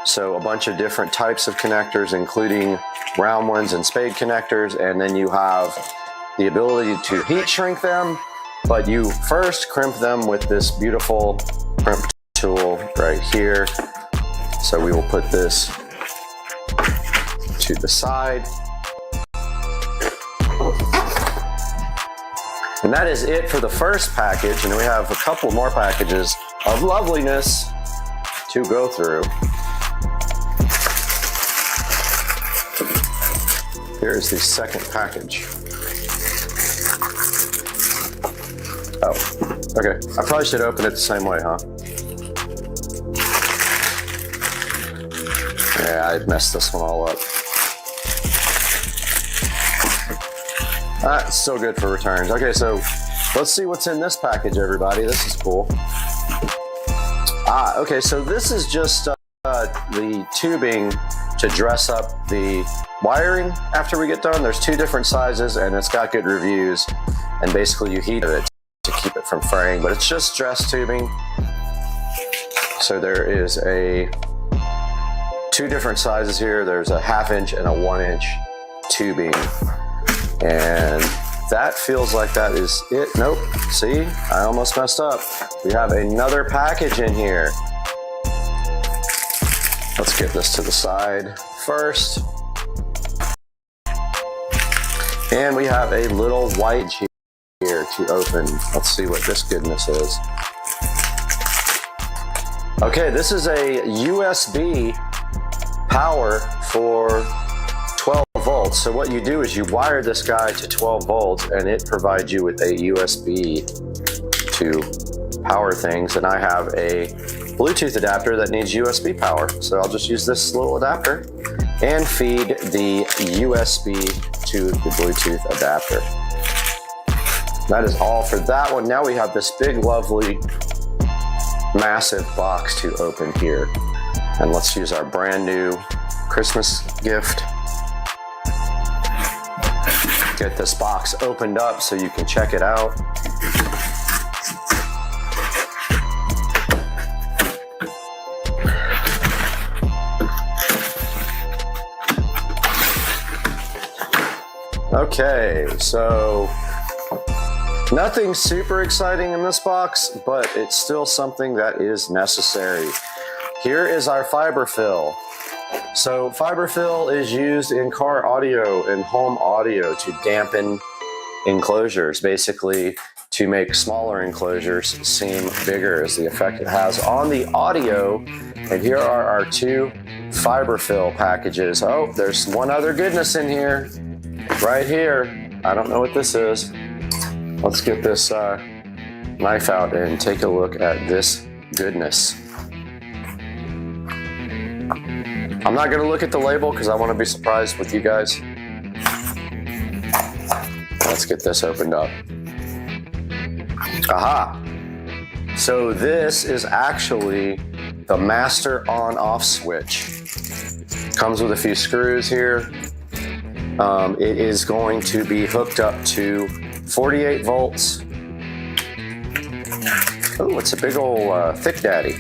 So a bunch of different types of connectors, including round ones and spade connectors, and then you have the ability to heat shrink them, but you first crimp them with this beautiful crimp tool right here. So we will put this to the side. And that is it for the first package, and we have a couple more packages of loveliness to go through. Here is the second package. Oh, okay. I probably should open it the same way, huh? Yeah, I messed this one all up. It's still good for returns. Okay, so let's see what's in this package, everybody. This is cool. Okay, so this is just the tubing to dress up the wiring after we get done. There's two different sizes, and it's got good reviews, and basically you heat it to keep it from fraying, but it's just dress tubing. So there is two different sizes here. There's a 1/2 inch and a 1 inch tubing, and that feels like that is it. Nope, see, I almost messed up. We have another package in here. Let's get this to the side first. And we have a little white here to open. Let's see what this goodness is. Okay, this is a USB power for 12 volts. So what you do is you wire this guy to 12 volts, and it provides you with a USB to power things. And I have a Bluetooth adapter that needs USB power. So I'll just use this little adapter and feed the USB to the Bluetooth adapter. That is all for that one. Now we have this big, lovely, massive box to open here. And let's use our brand new Christmas gift. Get this box opened up so you can check it out. Okay, so nothing super exciting in this box, but it's still something that is necessary. Here is our fiber fill. So fiber fill is used in car audio and home audio to dampen enclosures, basically to make smaller enclosures seem bigger is the effect it has on the audio. And here are our two fiber fill packages. Oh, there's one other goodness in here, right here. I don't know what this is. Let's get this knife out and take a look at this goodness. I'm not going to look at the label because I want to be surprised with you guys. Let's get this opened up. Aha! So this is actually the master on-off switch. Comes with a few screws here. It is going to be hooked up to 48 volts. Oh, it's a big old thick daddy.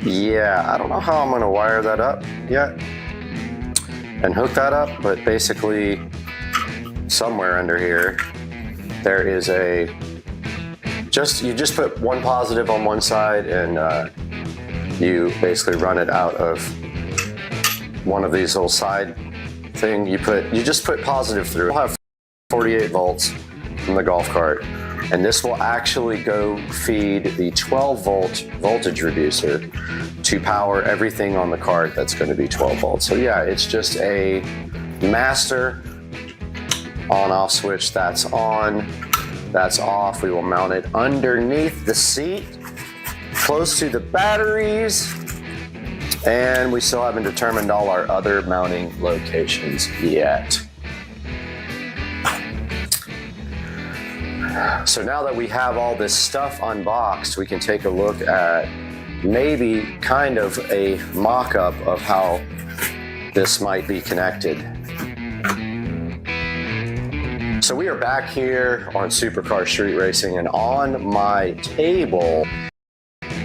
Yeah, I don't know how I'm going to wire that up yet and hook that up, but basically somewhere under here there is you just put one positive on one side, and you basically run it out of one of these little side thing. You just put positive through. We'll have 48 volts from the golf cart, and this will actually go feed the 12 volt voltage reducer to power everything on the cart that's going to be 12 volts. So yeah, it's just a master on-off switch. That's on, that's off. We will mount it underneath the seat, close to the batteries. And we still haven't determined all our other mounting locations yet. So now that we have all this stuff unboxed, we can take a look at maybe kind of a mock-up of how this might be connected. So we are back here on Supercar Street Racing, and on my table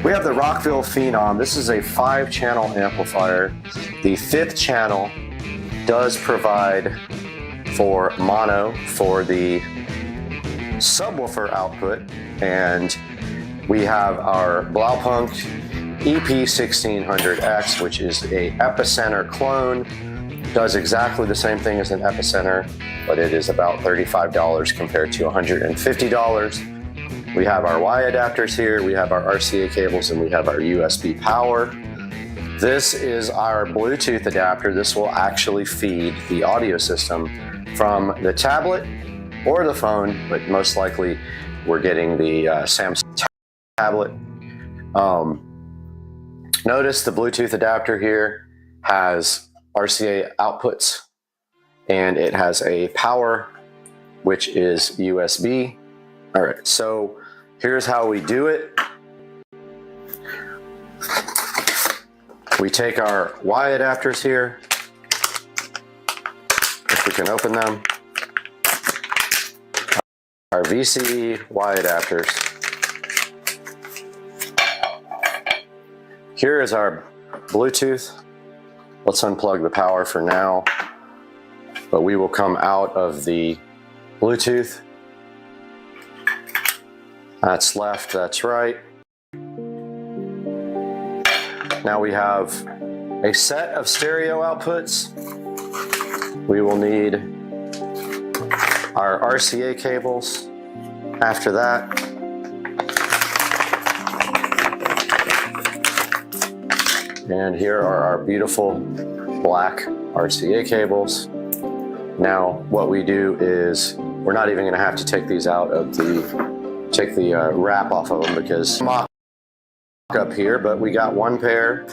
we have the Rockville Phenom. This is a 5-channel amplifier. The 5th channel does provide for mono for the subwoofer output, and we have our Blaupunk EP1600X, which is a Epicenter clone. Does exactly the same thing as an Epicenter, but it is about $35 compared to $150. We have our Y adapters here, we have our RCA cables, and we have our USB power. This is our Bluetooth adapter. This will actually feed the audio system from the tablet or the phone, but most likely we're getting the Samsung tablet. Notice the Bluetooth adapter here has RCA outputs, and it has a power, which is USB. All right, so here's how we do it. We take our Y adapters here, if we can open them. Our VCE Y adapters. Here is our Bluetooth. Let's unplug the power for now, but we will come out of the Bluetooth. That's left, that's right. Now we have a set of stereo outputs. We will need our RCA cables after that. And here are our beautiful black RCA cables. Now what we do is we're not even going to have to take these out of the wrap off of them, because mock up here, but we got one pair.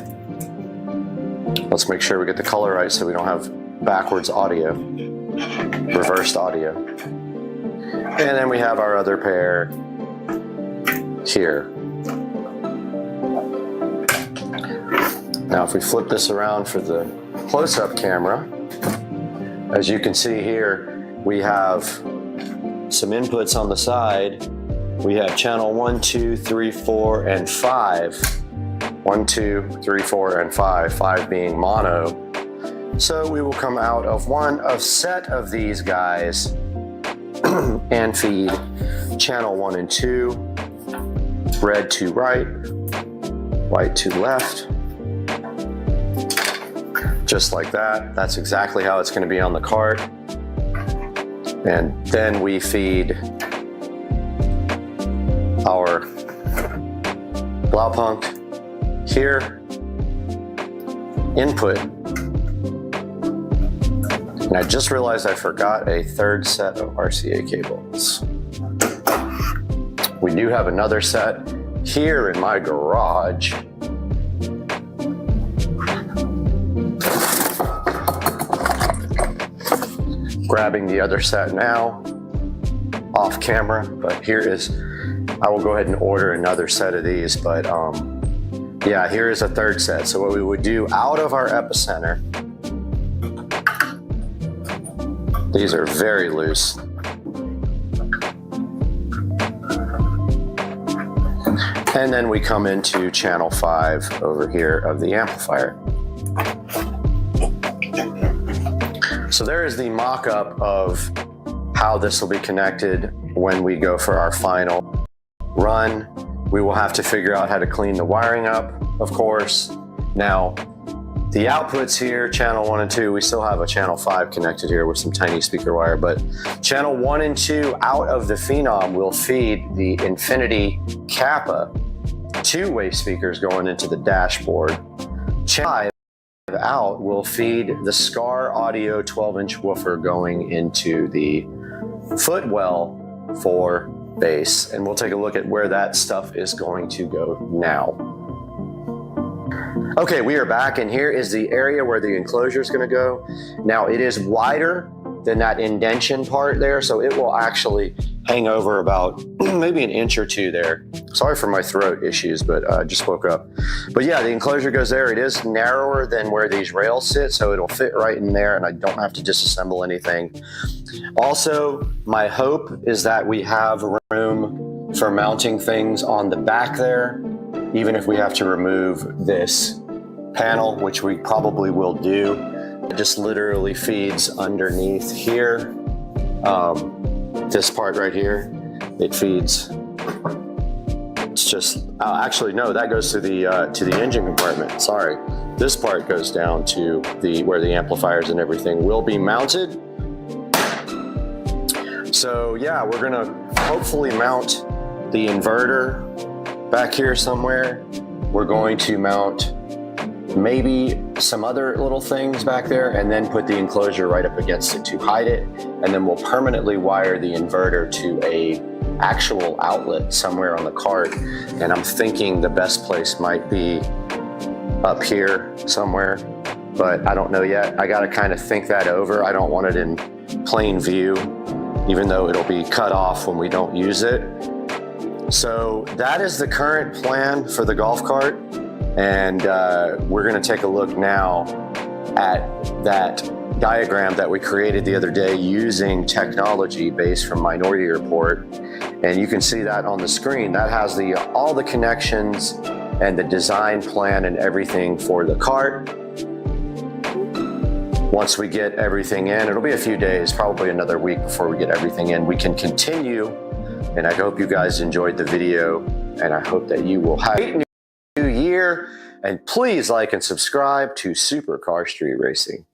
Let's make sure we get the color right so we don't have backwards audio, reversed audio. And then we have our other pair here. Now if we flip this around for the close-up camera, as you can see here, we have some inputs on the side. We have channel 1, 2, 3, 4, and 5. 1, 2, 3, 4, and 5, 5 being mono. So we will come out of one of set of these guys and feed channel 1 and 2, red to right, white to left. Just like that. That's exactly how it's going to be on the card. And then we feed our Blaupunk here, input. And I just realized I forgot a third set of RCA cables. We do have another set here in my garage. Grabbing the other set now, off camera, but here is, I will go ahead and order another set of these, but yeah, here is a third set. So what we would do out of our Epicenter, these are very loose. And then we come into channel 5 over here of the amplifier. So there is the mock-up of how this will be connected when we go for our final run. We will have to figure out how to clean the wiring up, of course. Now, the outputs here, channel 1 and 2, we still have a channel 5 connected here with some tiny speaker wire, but channel 1 and 2 out of the Phenom will feed the Infinity Kappa 2-way speakers going into the dashboard. Channel 5 out will feed the SCAR Audio 12-inch woofer going into the footwell for bass, and we'll take a look at where that stuff is going to go now. Okay, we are back, and here is the area where the enclosure is going to go. Now, it is wider than that indention part there, so it will actually hang over about maybe an inch or two there. Sorry for my throat issues, but I just woke up. But yeah, the enclosure goes there. It is narrower than where these rails sit, so it'll fit right in there, and I don't have to disassemble anything. Also, my hope is that we have room for mounting things on the back there, even if we have to remove this panel, which we probably will do. It just literally feeds underneath here. This part right here, it feeds. It's just actually no, that goes to the engine compartment. Sorry, this part goes down to where the amplifiers and everything will be mounted. So yeah, we're gonna hopefully mount the inverter back here somewhere. We're going to mount maybe some other little things back there and then put the enclosure right up against it to hide it. And then we'll permanently wire the inverter to a actual outlet somewhere on the cart. And I'm thinking the best place might be up here somewhere, but I don't know yet. I gotta kind of think that over. I don't want it in plain view, even though it'll be cut off when we don't use it. So that is the current plan for the golf cart. And we're gonna take a look now at that diagram that we created the other day using technology based from Minority Report. And you can see that on the screen. That has all the connections and the design plan and everything for the cart. Once we get everything in, it'll be a few days, probably another week before we get everything in. We can continue, and I hope you guys enjoyed the video, and I hope that you will have a new year, and please like and subscribe to Supercar Street Racing.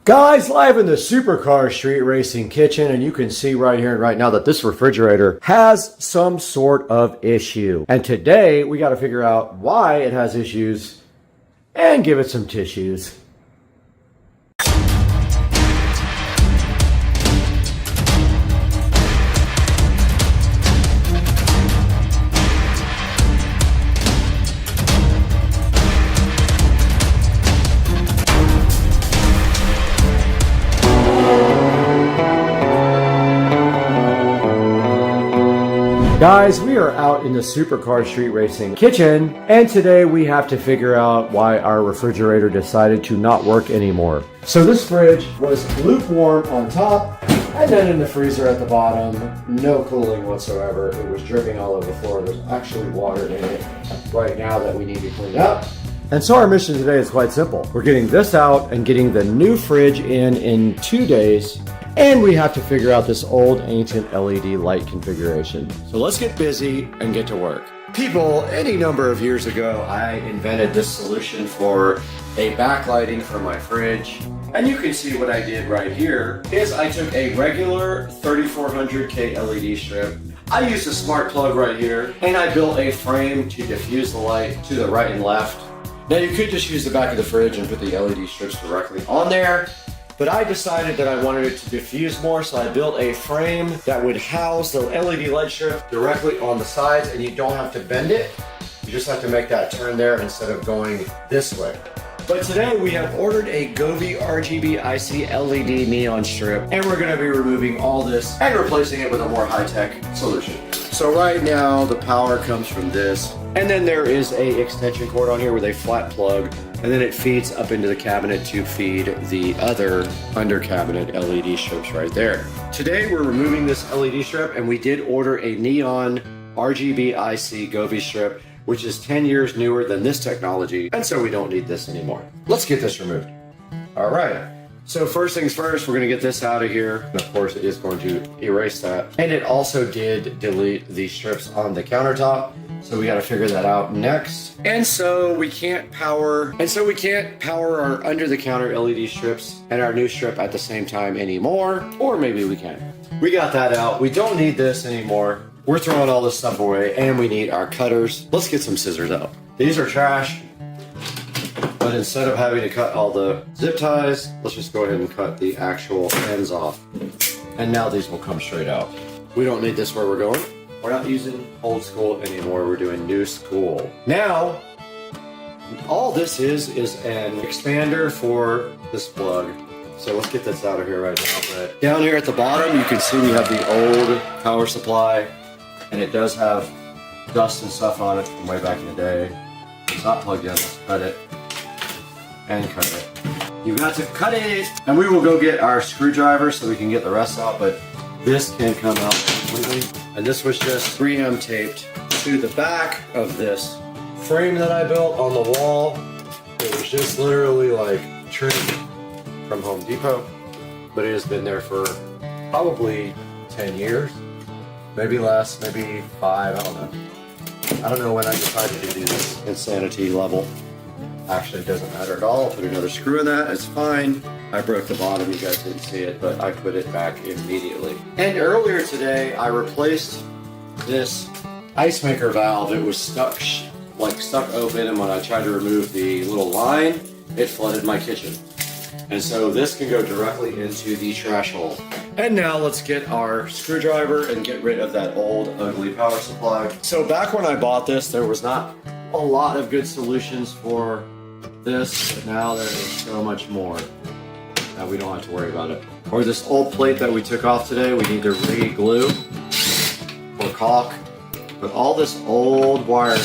Guys, live in the Supercar Street Racing kitchen, and you can see right here and right now that this refrigerator has some sort of issue. And today we got to figure out why it has issues and give it some tissues. Guys, we are out in the Supercar Street Racing kitchen, and today we have to figure out why our refrigerator decided to not work anymore. So this fridge was lukewarm on top, and then in the freezer at the bottom, no cooling whatsoever. It was dripping all over the floor. There's actually water in it right now that we need to clean up. And so our mission today is quite simple. We're getting this out and getting the new fridge in 2 days. And we have to figure out this old ancient LED light configuration. So let's get busy and get to work. People, any number of years ago, I invented this solution for a backlighting for my fridge. And you can see what I did right here is I took a regular 3400K LED strip. I used a smart plug right here, and I built a frame to diffuse the light to the right and left. Now you could just use the back of the fridge and put the LED strips directly on there, but I decided that I wanted it to diffuse more, so I built a frame that would house the LED light strip directly on the sides, and you don't have to bend it. You just have to make that turn there instead of going this way. But today we have ordered a Govee RGB IC LED neon strip, and we're gonna be removing all this and replacing it with a more high-tech solution. So right now the power comes from this, and then there is a extension cord on here with a flat plug, and then it feeds up into the cabinet to feed the other under cabinet LED strips right there. Today we're removing this LED strip, and we did order a neon RGB IC Govee strip, which is 10 years newer than this technology, and so we don't need this anymore. Let's get this removed. All right, so first things first, we're gonna get this out of here. And of course, it is going to erase that. And it also did delete the strips on the countertop, so we gotta figure that out next. And so we can't power our under the counter LED strips and our new strip at the same time anymore, or maybe we can. We got that out. We don't need this anymore. We're throwing all this stuff away, and we need our cutters. Let's get some scissors out. These are trash, but instead of having to cut all the zip ties, let's just go ahead and cut the actual ends off. And now these will come straight out. We don't need this where we're going. We're not using old school anymore, we're doing new school. Now, all this is an expander for this plug. So let's get this out of here right now. But down here at the bottom, you can see we have the old power supply, and it does have dust and stuff on it from way back in the day. It's not plugged in. Let's cut it and cut it. You got to cut it! And we will go get our screwdriver so we can get the rest out, but this can come out completely. And this was just 3M taped to the back of this frame that I built on the wall. It was just literally like trimmed from Home Depot, but it has been there for probably 10 years, maybe less, maybe 5, I don't know. I don't know when I decided to do this insanity level. Actually, it doesn't matter at all. I'll put another screw in that, it's fine. I broke the bottom, you guys didn't see it, but I put it back immediately. And earlier today, I replaced this ice maker valve. It was stuck open, and when I tried to remove the little line, it flooded my kitchen. And so this can go directly into the trash hole. And now let's get our screwdriver and get rid of that old ugly power supply. So back when I bought this, there was not a lot of good solutions for this, but now there is so much more that we don't have to worry about it. Or this old plate that we took off today, we need to re-glue or caulk. But all this old wiring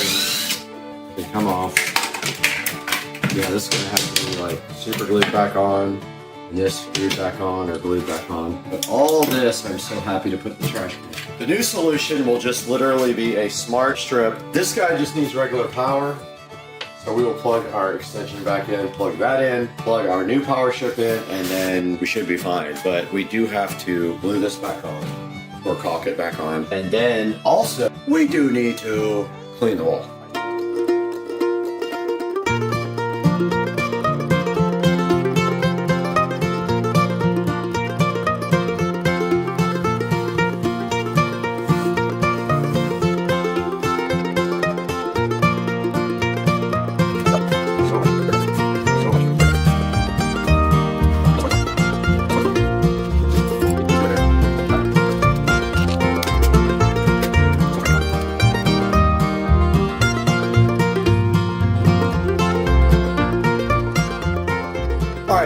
can come off. Yeah, this is gonna have to be like super glued back on, and this screwed back on or glued back on. But all this, I'm so happy to put in the trash can. The new solution will just literally be a smart strip. This guy just needs regular power. So we will plug our extension back in, plug that in, plug our new power strip in, and then we should be fine. But we do have to glue this back on or caulk it back on. And then also, we do need to clean the wall.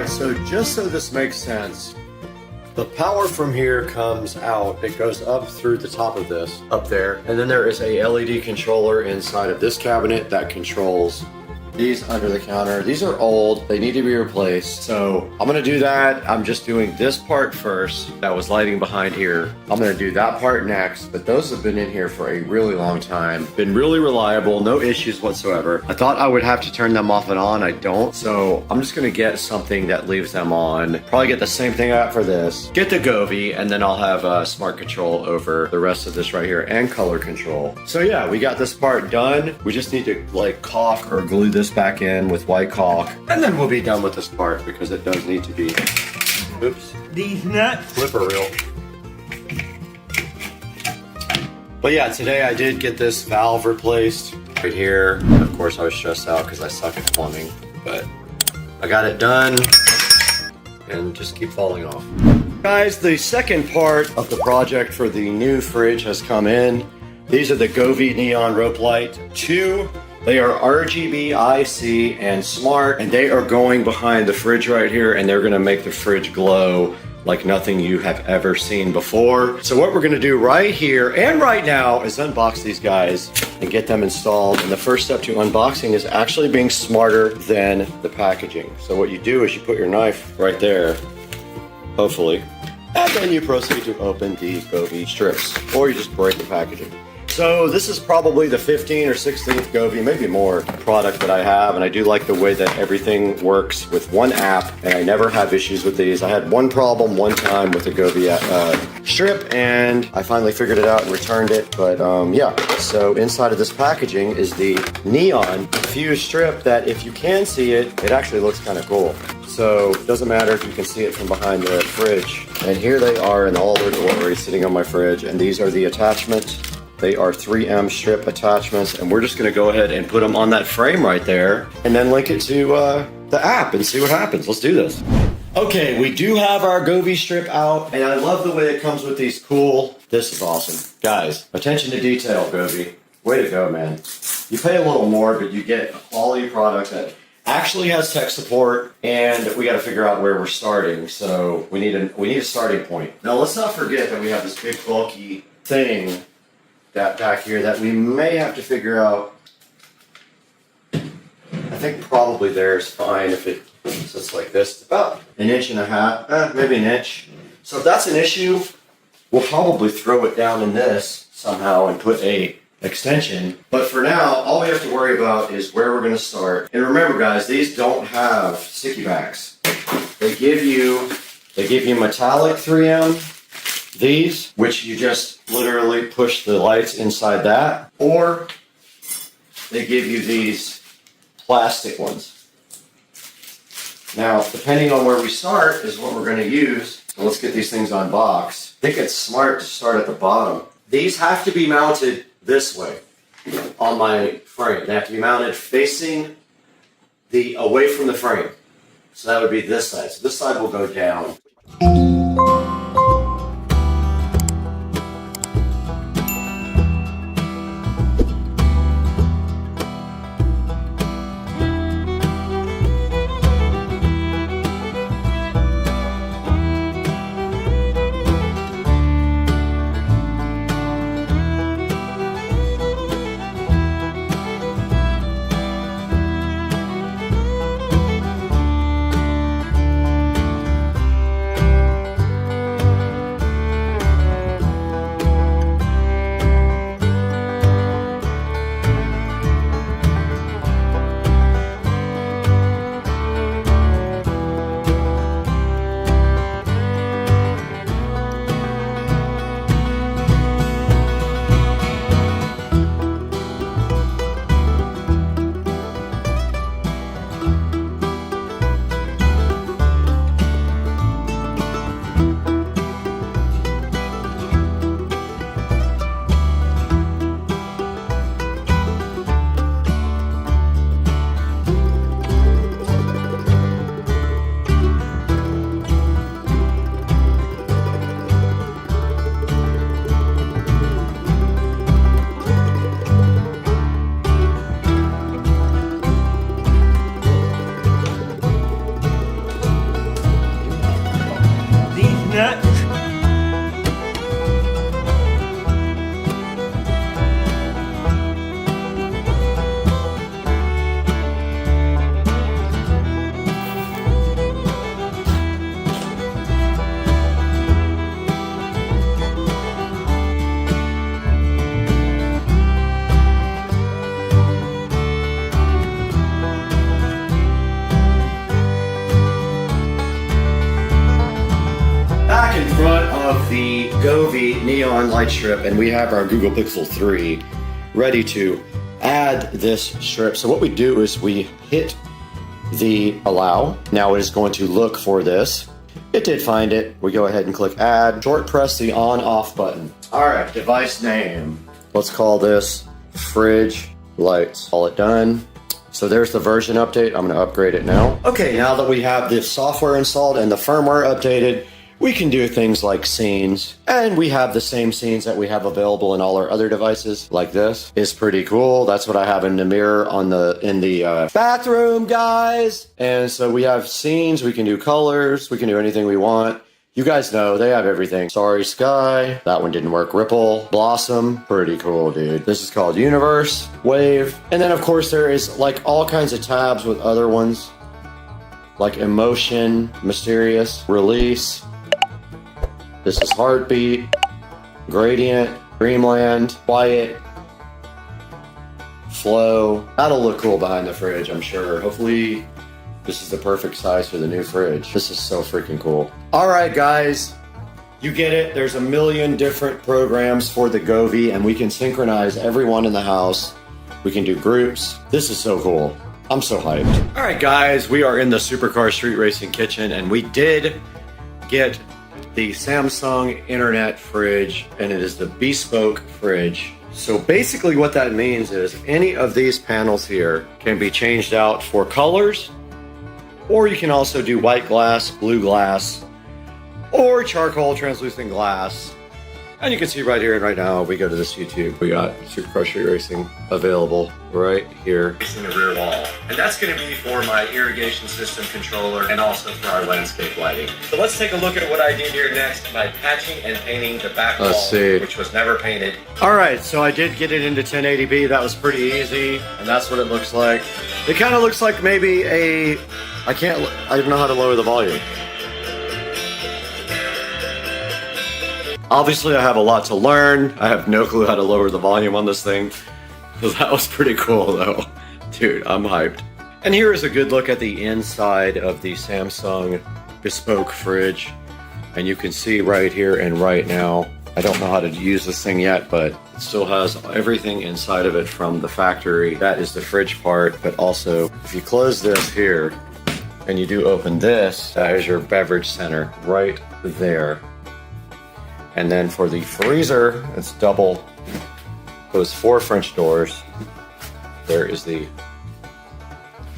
So just so this makes sense, the power from here comes out, it goes up through the top of this, up there, and then there is a LED controller inside of this cabinet that controls these under the counter. These are old, they need to be replaced. So I'm gonna do that. I'm just doing this part first that was lighting behind here. I'm gonna do that part next, but those have been in here for a really long time. Been really reliable, no issues whatsoever. I thought I would have to turn them off and on, I don't. So I'm just gonna get something that leaves them on. Probably get the same thing out for this. Get the Govee, and then I'll have smart control over the rest of this right here and color control. So yeah, we got this part done. We just need to like caulk or glue this back in with white caulk, and then we'll be done with this part because it does need to be, oops, these nuts, flipper reel. But yeah, today I did get this valve replaced right here. Of course I was stressed out because I suck at plumbing, but I got it done and just keep falling off. Guys, the second part of the project for the new fridge has come in. These are the Govee Neon Rope Light 2. They are RGB, IC, and smart, and they are going behind the fridge right here, and they're gonna make the fridge glow like nothing you have ever seen before. So what we're gonna do right here and right now is unbox these guys and get them installed. And the first step to unboxing is actually being smarter than the packaging. So what you do is you put your knife right there, hopefully, and then you proceed to open the Govee strips, or you just break the packaging. So this is probably the 15th or 16th Govee, maybe more, product that I have, and I do like the way that everything works with one app, and I never have issues with these. I had one problem one time with the Govee strip, and I finally figured it out and returned it, but yeah. So inside of this packaging is the neon fused strip that, if you can see it, it actually looks kind of cool. So it doesn't matter if you can see it from behind the fridge. And here they are in all their glory sitting on my fridge, and these are the attachments. They are 3M strip attachments, and we're just gonna go ahead and put them on that frame right there and then link it to the app and see what happens. Let's do this. Okay, we do have our Govee strip out, and I love the way it comes with these cool, this is awesome. Guys, attention to detail, Govee. Way to go, man. You pay a little more, but you get a quality product that actually has tech support, and we got to figure out where we're starting. So we need a starting point. Now let's not forget that we have this big bulky thing that back here that we may have to figure out. I think probably there's fine if it sits like this. It's about 1.5 inches, maybe an inch. So if that's an issue, we'll probably throw it down in this somehow and put a extension. But for now, all we have to worry about is where we're going to start. And remember, guys, these don't have sticky backs. They give you metallic 3M. These, which you just literally push the lights inside that, or they give you these plastic ones. Now, depending on where we start is what we're going to use. So let's get these things unboxed. I think it's smart to start at the bottom. These have to be mounted this way on my frame. They have to be mounted facing away from the frame. So that would be this side. So this side will go down. neon light strip, and we have our Google Pixel 3 ready to add this strip. So what we do is we hit the allow. Now it is going to look for this. It did find it. We go ahead and click add. Short press the on off button. All right, device name. Let's call this fridge lights. Call it done. So there's the version update. I'm going to upgrade it now. Okay, now that we have the software installed and the firmware updated, we can do things like scenes, and we have the same scenes that we have available in all our other devices, like this. It's pretty cool. That's what I have in the mirror in the bathroom, guys. And so we have scenes, we can do colors, we can do anything we want. You guys know they have everything. Sorry Sky, that one didn't work. Ripple, Blossom, pretty cool, dude. This is called Universe, Wave, and then of course there is like all kinds of tabs with other ones, like Emotion, Mysterious, Release. This is Heartbeat, Gradient, Dreamland, Quiet, Flow. That'll look cool behind the fridge, I'm sure. Hopefully this is the perfect size for the new fridge. This is so freaking cool. All right, guys, you get it. There's a million different programs for the Govee, and we can synchronize everyone in the house. We can do groups. This is so cool. I'm so hyped. All right, guys, we are in the Supercar Street Racing kitchen, and we did get the Samsung Internet fridge, and it is the bespoke fridge. So basically what that means is any of these panels here can be changed out for colors, or you can also do white glass, blue glass, or charcoal translucent glass. And you can see right here and right now, if we go to this YouTube, we got Supercar Street Racing available right here in the rear wall. And that's gonna be for my irrigation system controller and also for our landscape lighting. So let's take a look at what I did here next by patching and painting the back wall, which was never painted. All right, so I did get it into 1080p. That was pretty easy, and that's what it looks like. It kind of looks like maybe I don't know how to lower the volume. Obviously, I have a lot to learn. I have no clue how to lower the volume on this thing. That was pretty cool, though. Dude, I'm hyped. And here is a good look at the inside of the Samsung bespoke fridge. And you can see right here and right now, I don't know how to use this thing yet, but it still has everything inside of it from the factory. That is the fridge part, but also, if you close this here, and you do open this, that is your beverage center right there. And then for the freezer, it's double those 4 French doors. There is the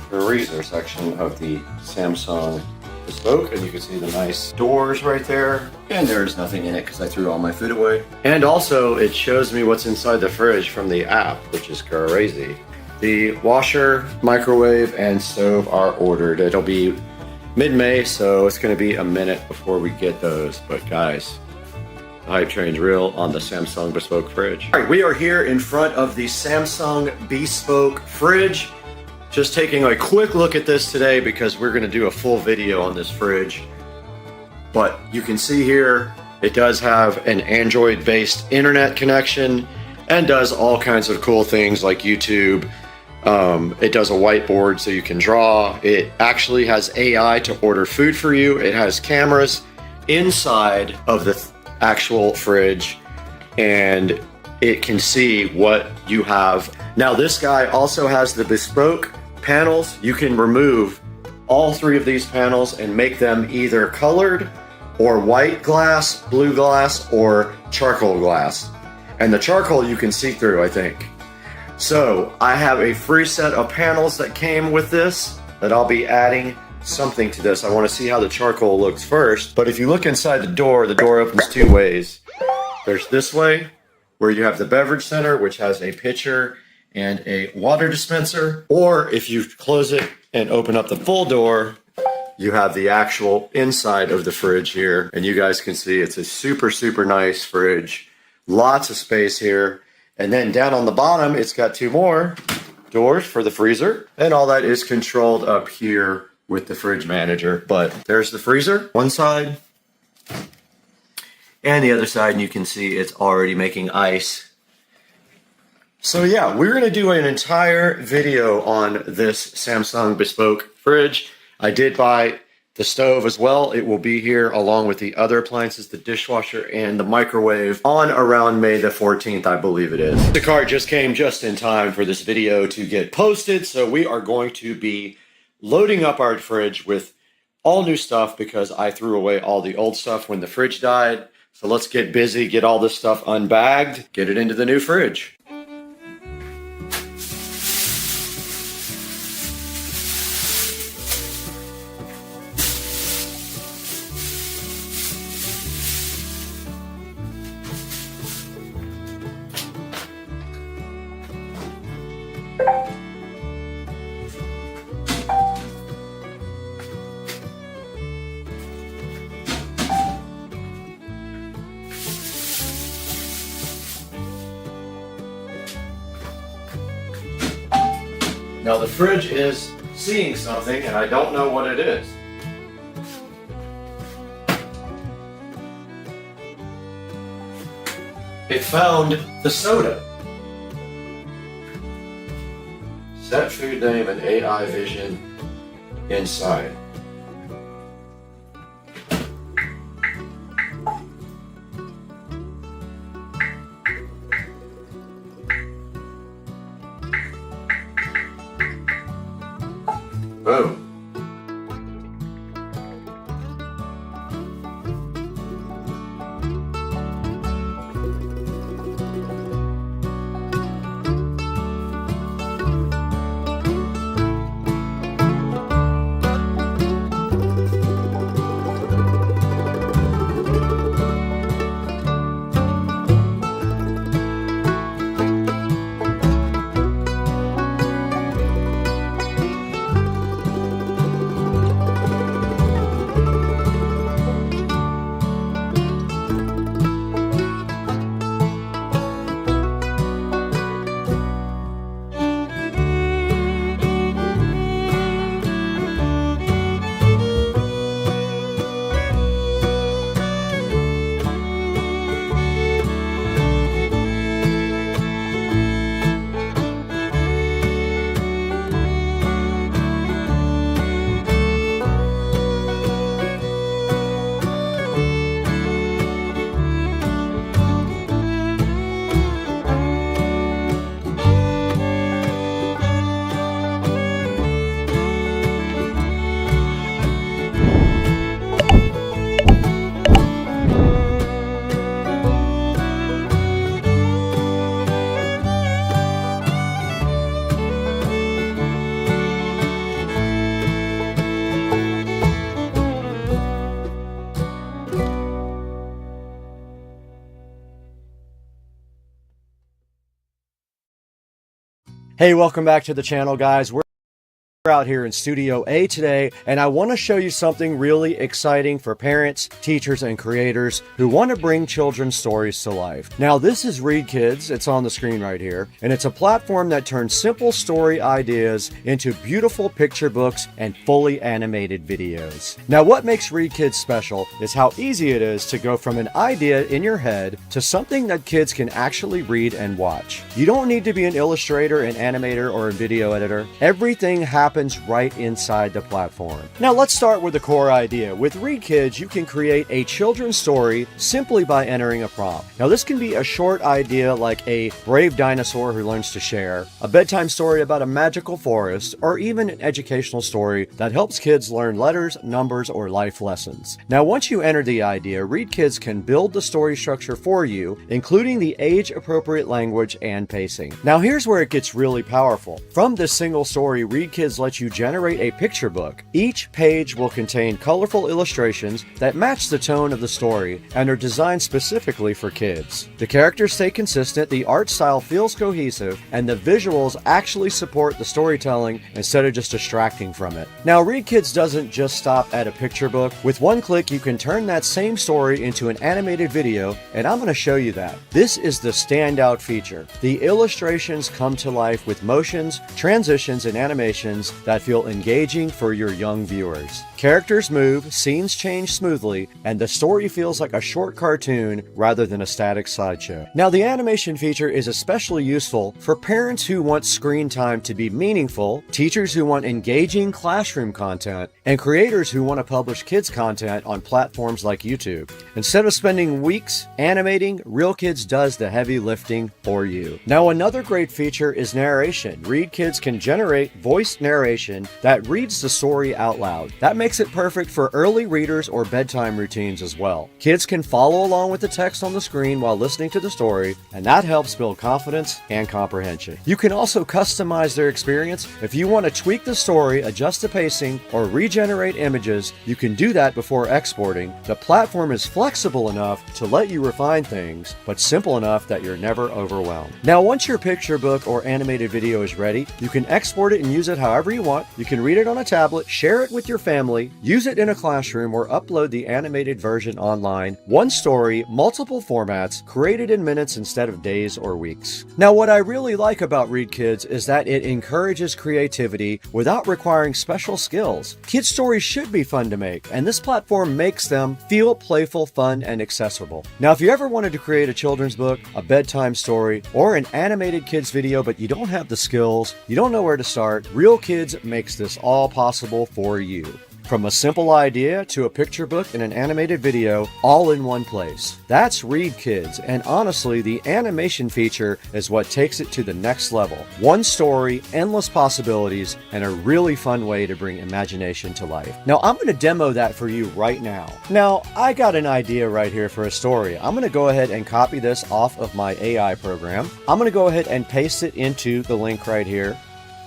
freezer section of the Samsung bespoke, and you can see the nice doors right there. And there's nothing in it because I threw all my food away. And also, it shows me what's inside the fridge from the app, which is crazy. The washer, microwave, and stove are ordered. It'll be mid-May, so it's going to be a minute before we get those. But guys, the hype train's real on the Samsung bespoke fridge. All right, we are here in front of the Samsung bespoke fridge. Just taking a quick look at this today because we're going to do a full video on this fridge. But you can see here, it does have an Android-based internet connection and does all kinds of cool things like YouTube. It does a whiteboard so you can draw. It actually has AI to order food for you. It has cameras inside of the actual fridge, and it can see what you have. Now this guy also has the bespoke panels. You can remove all 3 of these panels and make them either colored or white glass, blue glass, or charcoal glass. And the charcoal you can see through, I think. So I have a free set of panels that came with this that I'll be adding something to this. I want to see how the charcoal looks first. But if you look inside the door opens 2 ways. There's this way, where you have the beverage center, which has a pitcher and a water dispenser. Or if you close it and open up the full door, you have the actual inside of the fridge here. And you guys can see it's a super, super nice fridge. Lots of space here. And then down on the bottom, it's got 2 more doors for the freezer. And all that is controlled up here with the fridge manager. But there's the freezer, one side, and the other side, and you can see it's already making ice. So yeah, we're gonna do an entire video on this Samsung bespoke fridge. I did buy The stove as well, it will be here along with the other appliances, the dishwasher and the microwave on around May the 14th, I believe it is. The car just came just in time for this video to get posted, so we are going to be loading up our fridge with all new stuff because I threw away all the old stuff when the fridge died. So let's get busy, get all this stuff unbagged, get it into the new fridge. Now the fridge is seeing something and I don't know what it is. It found the soda. Set food name and AI vision inside. Boom. Hey, welcome back to the channel, guys. We're out here in Studio A today, and I want to show you something really exciting for parents, teachers, and creators who want to bring children's stories to life. Now, this is Read Kids. It's on the screen right here, and it's a platform that turns simple story ideas into beautiful picture books and fully animated videos. Now, what makes Read Kids special is how easy it is to go from an idea in your head to something that kids can actually read and watch. You don't need to be an illustrator, an animator, or a video editor. Everything happens right inside the platform. Now let's start with the core idea. With Read Kids, you can create a children's story simply by entering a prompt. Now this can be a short idea like a brave dinosaur who learns to share, a bedtime story about a magical forest, or even an educational story that helps kids learn letters, numbers, or life lessons. Now once you enter the idea, Read Kids can build the story structure for you, including the age-appropriate language and pacing. Now here's where it gets really powerful. From this single story, Read Kids lets you generate a picture book. Each page will contain colorful illustrations that match the tone of the story and are designed specifically for kids. The characters stay consistent, the art style feels cohesive, and the visuals actually support the storytelling instead of just distracting from it. Now, Read Kids doesn't just stop at a picture book. With one click, you can turn that same story into an animated video, and I'm going to show you that. This is the standout feature. The illustrations come to life with motions, transitions, and animations that feel engaging for your young viewers. Characters move, scenes change smoothly, and the story feels like a short cartoon rather than a static sideshow. Now, the animation feature is especially useful for parents who want screen time to be meaningful, teachers who want engaging classroom content, and creators who want to publish kids content on platforms like YouTube. Instead of spending weeks animating, Real Kids does the heavy lifting for you. Now, another great feature is narration. Read Kids can generate voiced narration that reads the story out loud. That makes it perfect for early readers or bedtime routines as well. Kids can follow along with the text on the screen while listening to the story, and that helps build confidence and comprehension. You can also customize their experience. If you want to tweak the story, adjust the pacing, or regenerate images, you can do that before exporting. The platform is flexible enough to let you refine things, but simple enough that you're never overwhelmed. Now, once your picture book or animated video is ready, you can export it and use it however you want. You can read it on a tablet, share it with your family, use it in a classroom, or upload the animated version online. One story, multiple formats, created in minutes instead of days or weeks. Now, what I really like about Read Kids is that it encourages creativity without requiring special skills. Kids' stories should be fun to make, and this platform makes them feel playful, fun, and accessible. Now, if you ever wanted to create a children's book, a bedtime story, or an animated kids video, but you don't have the skills, you don't know where to start, Real Kids makes this all possible for you. From a simple idea to a picture book and an animated video, all in one place. That's Read Kids, and honestly, the animation feature is what takes it to the next level. One story, endless possibilities, and a really fun way to bring imagination to life. Now, I'm going to demo that for you right now. Now, I got an idea right here for a story. I'm going to go ahead and copy this off of my AI program. I'm going to go ahead and paste it into the link right here.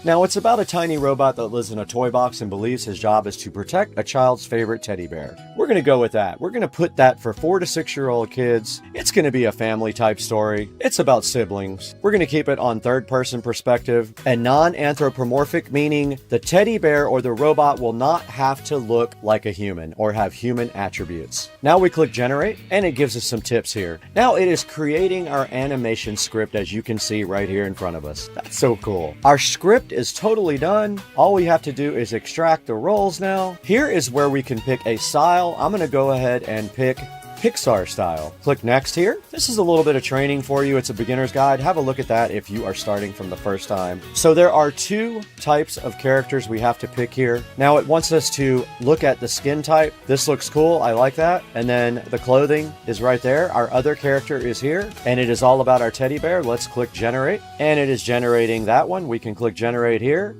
Now, it's about a tiny robot that lives in a toy box and believes his job is to protect a child's favorite teddy bear. We're going to go with that. We're going to put that for 4 to 6-year-old kids. It's going to be a family type story. It's about siblings. We're going to keep it on third-person perspective and non-anthropomorphic, meaning the teddy bear or the robot will not have to look like a human or have human attributes. Now we click generate, and it gives us some tips here. Now it is creating our animation script, as you can see right here in front of us. That's so cool. Our script is totally done. All we have to do is extract the roles now. Here is where we can pick a style. I'm going to go ahead and pick Pixar style. Click next here. This is a little bit of training for you. It's a beginner's guide. Have a look at that if you are starting from the first time. So there are 2 types of characters we have to pick here. Now it wants us to look at the skin type. This looks cool. I like that. And then the clothing is right there. Our other character is here, and it is all about our teddy bear. Let's click generate, and it is generating that one. We can click generate here.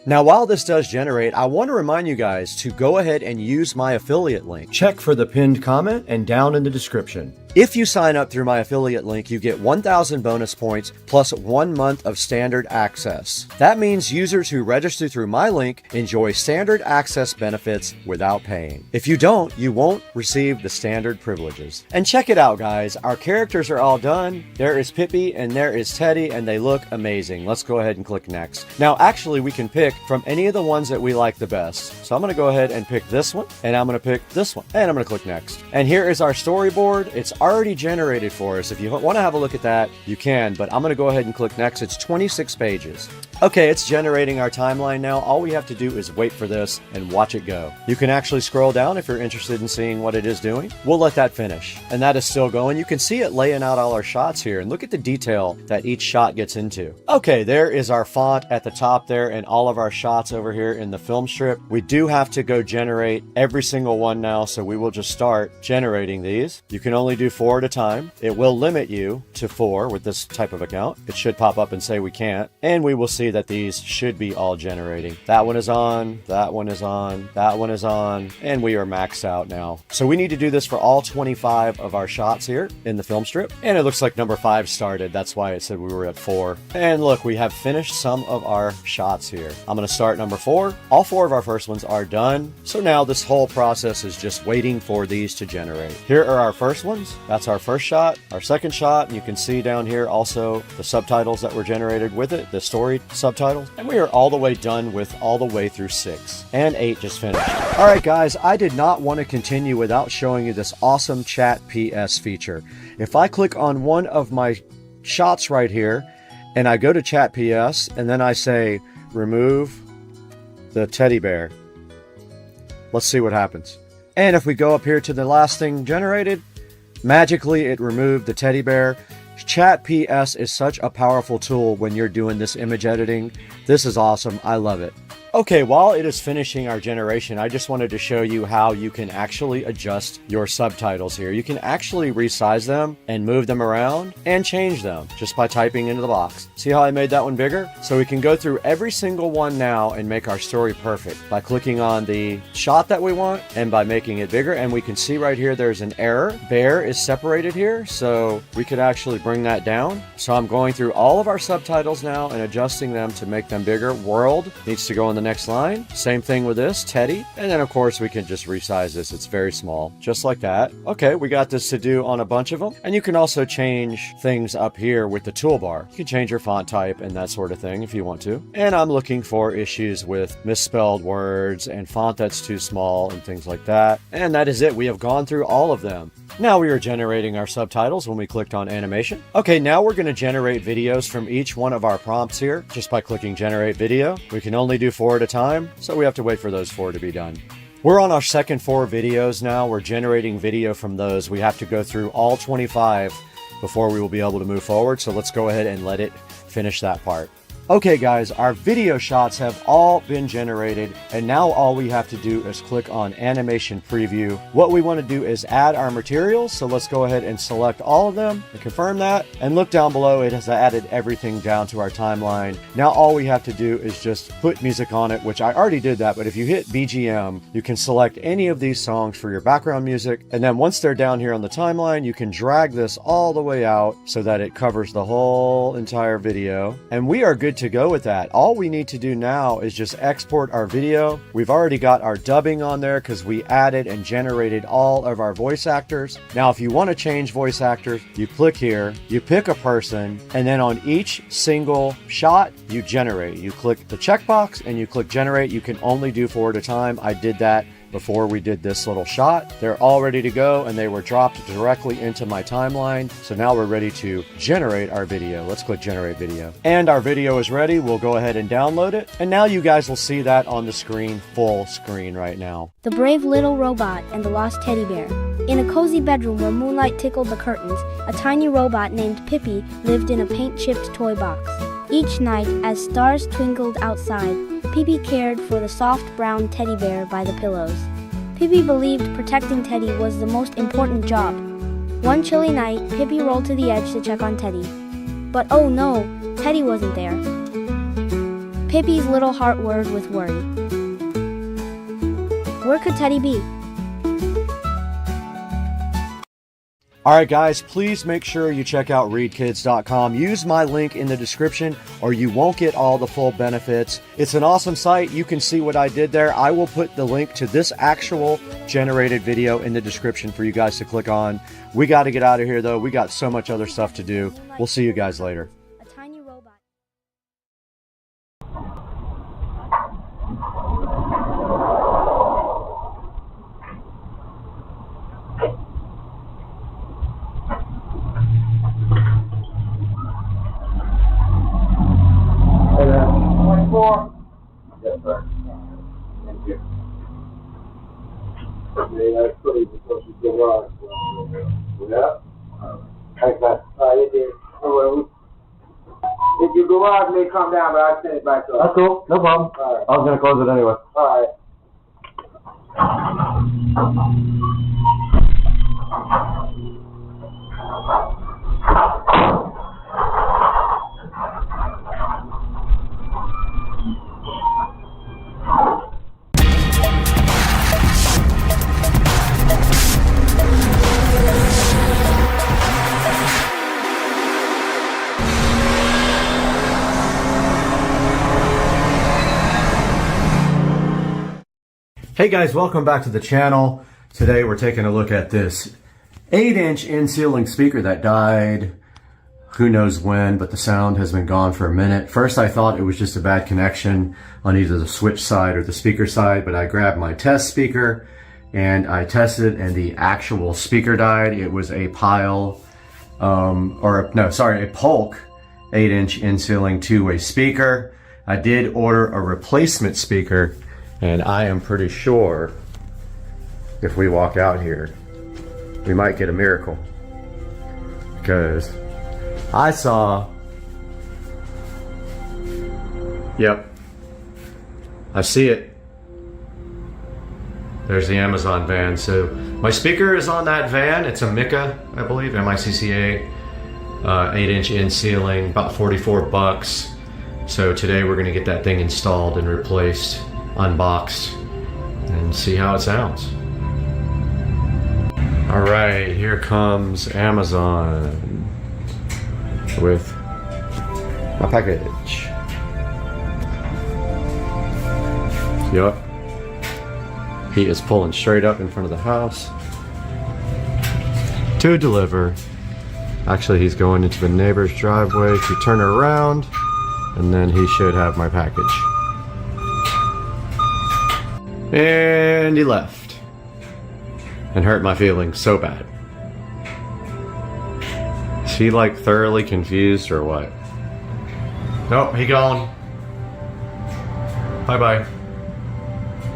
Now, while this does generate, I want to remind you guys to go ahead and use my affiliate link. Check for the pinned comment and down in the description. If you sign up through my affiliate link, you get 1,000 bonus points plus 1 month of standard access. That means users who register through my link enjoy standard access benefits without paying. If you don't, you won't receive the standard privileges. And check it out, guys. Our characters are all done. There is Pippi and there is Teddy, and they look amazing. Let's go ahead and click next. Now, actually, we can pick from any of the ones that we like the best. So I'm going to go ahead and pick this one, and I'm going to pick this one, and I'm going to click next. And here is our storyboard. It's already generated for us. If you want to have a look at that, you can, but I'm going to go ahead and click next. It's 26 pages. Okay, it's generating our timeline now. All we have to do is wait for this and watch it go. You can actually scroll down if you're interested in seeing what it is doing. We'll let that finish. And that is still going. You can see it laying out all our shots here, and look at the detail that each shot gets into. Okay, there is our font at the top there and all of our shots over here in the film strip. We do have to go generate every single one now, so we will just start generating these. You can only do 4 at a time. It will limit you to 4 with this type of account. It should pop up and say we can't, and we will see that these should be all generating. That one is on, that one is on, that one is on, and we are maxed out now. So we need to do this for all 25 of our shots here in the film strip, and it looks like number 5 started. That's why it said we were at 4. And look, we have finished some of our shots here. I'm going to start number 4. All 4 of our first ones are done. So now this whole process is just waiting for these to generate. Here are our first ones. That's our first shot, our second shot, and you can see down here also the subtitles that were generated with it, the story subtitles. And we are all the way done with all the way through 6. And 8 just finished. All right, guys, I did not want to continue without showing you this awesome Chat PS feature. If I click on one of my shots right here, and I go to Chat PS, and then I say, remove the teddy bear. Let's see what happens. And if we go up here to the last thing generated, magically it removed the teddy bear. Chat PS is such a powerful tool when you're doing this image editing. This is awesome. I love it. Okay, while it is finishing our generation, I just wanted to show you how you can actually adjust your subtitles here. You can actually resize them and move them around and change them just by typing into the box. See how I made that one bigger? So we can go through every single one now and make our story perfect by clicking on the shot that we want and by making it bigger. And we can see right here there's an error. Bear is separated here, so we could actually bring that down. So I'm going through all of our subtitles now and adjusting them to make them bigger. World needs to go in the next line. Same thing with this, Teddy. And then of course we can just resize this. It's very small, just like that. Okay, we got this to do on a bunch of them. And you can also change things up here with the toolbar. You can change your font type and that sort of thing if you want to. And I'm looking for issues with misspelled words and font that's too small and things like that. And that is it. We have gone through all of them. Now we are generating our subtitles when we clicked on animation. Okay, now we're going to generate videos from each one of our prompts here just by clicking generate video. We can only do 4 at a time, so we have to wait for those 4 to be done. We're on our second 4 videos now. We're generating video from those. We have to go through all 25 before we will be able to move forward, so let's go ahead and let it finish that part. Okay guys, our video shots have all been generated, and now all we have to do is click on animation preview. What we want to do is add our materials, so let's go ahead and select all of them and confirm that, and look down below. It has added everything down to our timeline. Now all we have to do is just put music on it, which I already did that, but if you hit BGM, you can select any of these songs for your background music, and then once they're down here on the timeline, you can drag this all the way out so that it covers the whole entire video, and we are good to go with that. All we need to do now is just export our video. We've already got our dubbing on there because we added and generated all of our voice actors. Now if you want to change voice actors, you click here, you pick a person, and then on each single shot you generate. You click the checkbox and you click generate. You can only do 4 at a time. I did that before we did this little shot. They're all ready to go and they were dropped directly into my timeline. So now we're ready to generate our video. Let's click generate video. And our video is ready. We'll go ahead and download it. And now you guys will see that on the screen, full screen right now. The Brave Little Robot and the Lost Teddy Bear. In a cozy bedroom where moonlight tickled the curtains, a tiny robot named Pippi lived in a paint-chipped toy box. Each night, as stars twinkled outside, Pippi cared for the soft brown teddy bear by the pillows. Pippi believed protecting Teddy was the most important job. One chilly night, Pippi rolled to the edge to check on Teddy. But oh no, Teddy wasn't there. Pippi's little heart whirred with worry. Where could Teddy be? Alright guys, please make sure you check out readkids.com. Use my link in the description or you won't get all the full benefits. It's an awesome site. You can see what I did there. I will put the link to this actual generated video in the description for you guys to click on. We got to get out of here though. We got so much other stuff to do. We'll see you guys later. A tiny robot. Yes, sir. Thank you. Yeah, that's pretty because you go on. Yeah? Okay. You did. If you go out, it may come down, but I'll send it back up. That's cool. No problem. All right. I was going to close it anyway. All right. Hey guys, welcome back to the channel. Today we're taking a look at this 8-inch in-ceiling speaker that died who knows when, but the sound has been gone for a minute. First I thought it was just a bad connection on either the switch side or the speaker side, but I grabbed my test speaker and I tested and the actual speaker died. It was a Polk 8-inch in-ceiling two-way speaker. I did order a replacement speaker, and I am pretty sure if we walk out here, we might get a miracle. Because I saw, yep, I see it. There's the Amazon van. So my speaker is on that van. It's a Mica, I believe, MICCA, 8-inch in ceiling, about 44 bucks. So today we're gonna get that thing installed and replaced, unboxed, and see how it sounds. All right, here comes Amazon with my package. Yup. He is pulling straight up in front of the house to deliver. Actually, he's going into the neighbor's driveway to turn around, and then he should have my package. And he left and hurt my feelings so bad. Is he like thoroughly confused or what? Nope, he gone. Bye-bye.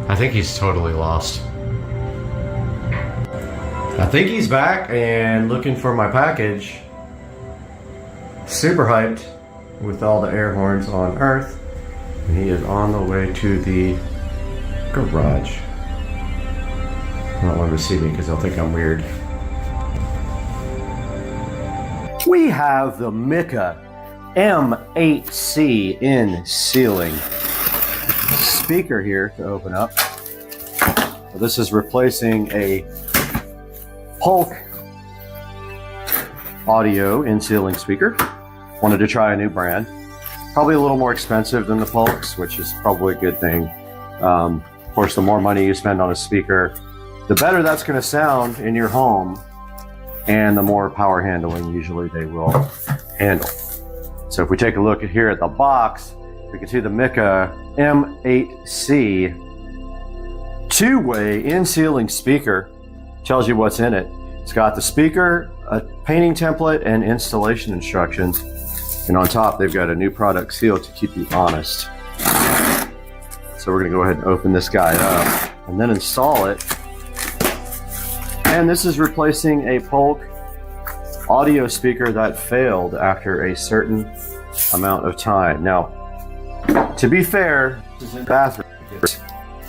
I think he's totally lost. I think he's back and looking for my package. Super hyped with all the air horns on Earth. And he is on the way to the garage. I don't want him to see me because they'll think I'm weird. We have the Mica M8C in ceiling speaker here to open up. So this is replacing a Polk audio in ceiling speaker. Wanted to try a new brand. Probably a little more expensive than the Polks, which is probably a good thing. Of course, the more money you spend on a speaker, the better that's going to sound in your home, and the more power handling usually they will handle. So if we take a look here at the box, we can see the Mica M8C two-way in-ceiling speaker. Tells you what's in it. It's got the speaker, a painting template, and installation instructions. And on top, they've got a new product seal to keep you honest. So we're gonna go ahead and open this guy up and then install it. And this is replacing a Polk audio speaker that failed after a certain amount of time. Now, to be fair, this is in the bathroom. It gets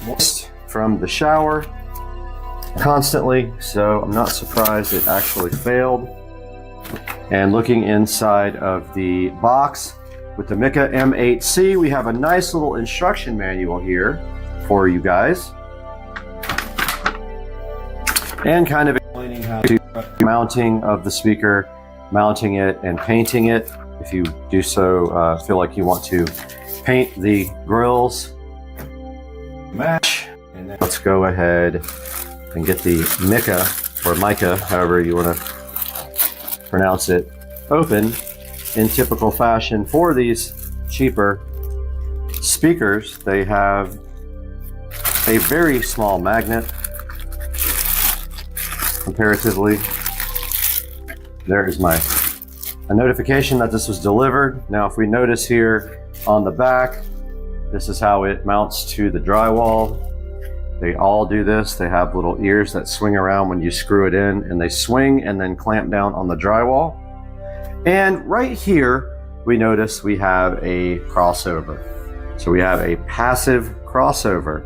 moist from the shower constantly, so I'm not surprised it actually failed. And looking inside of the box with the Mica M8C, we have a nice little instruction manual here for you guys. And kind of explaining how to mounting of the speaker, mounting it and painting it. If you do so, feel like you want to paint the grills, match, and then let's go ahead and get the Mica, or Mica, however you want to pronounce it, open in typical fashion. For these cheaper speakers, they have a very small magnet comparatively. There is a notification that this was delivered. Now if we notice here on the back, this is how it mounts to the drywall. They all do this. They have little ears that swing around when you screw it in, and they swing and then clamp down on the drywall. And right here, we notice we have a crossover. So we have a passive crossover.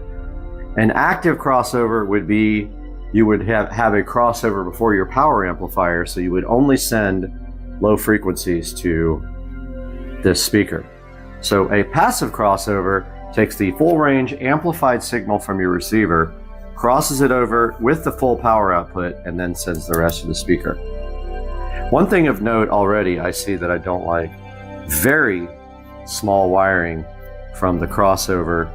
An active crossover would be, you would have a crossover before your power amplifier, so you would only send low frequencies to this speaker. So a passive crossover takes the full range amplified signal from your receiver, crosses it over with the full power output, and then sends the rest to the speaker. One thing of note already I see that I don't like, very small wiring from the crossover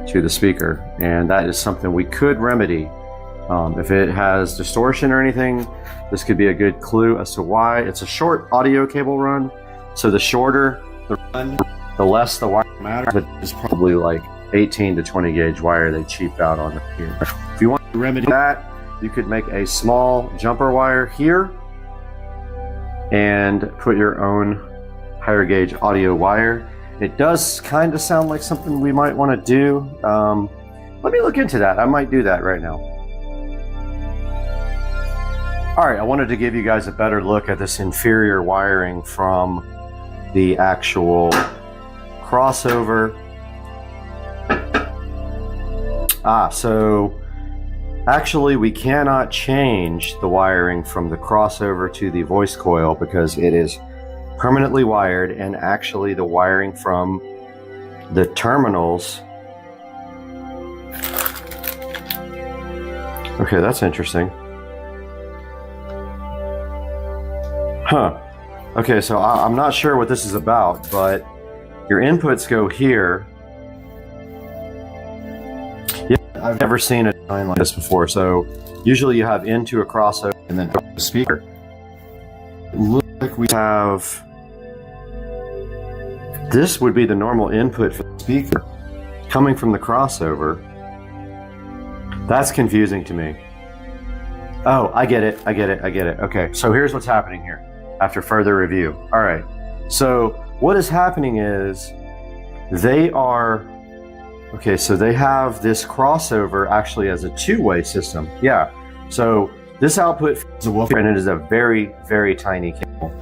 to the speaker, and that is something we could remedy. If it has distortion or anything, this could be a good clue as to why. It's a short audio cable run, so the shorter the run, the less the wire matters, but it's probably like 18 to 20 gauge wire they cheaped out on here. If you want to remedy that, you could make a small jumper wire here and put your own higher gauge audio wire. It does kind of sound like something we might want to do. Let me look into that. I might do that right now. All right, I wanted to give you guys a better look at this inferior wiring from the actual crossover. So actually we cannot change the wiring from the crossover to the voice coil because it is permanently wired, and actually the wiring from the terminals. Okay, that's interesting. Huh. Okay, so I'm not sure what this is about, but your inputs go here. Yeah, I've never seen a design like this before. So usually you have into a crossover and then a speaker. It looks like we have, this would be the normal input for the speaker coming from the crossover. That's confusing to me. Oh, I get it. Okay, so here's what's happening here after further review. All right, so what is happening is they are, okay, so they have this crossover actually as a two-way system. Yeah, so this output feeds a woofer, and it is a very, very tiny cable.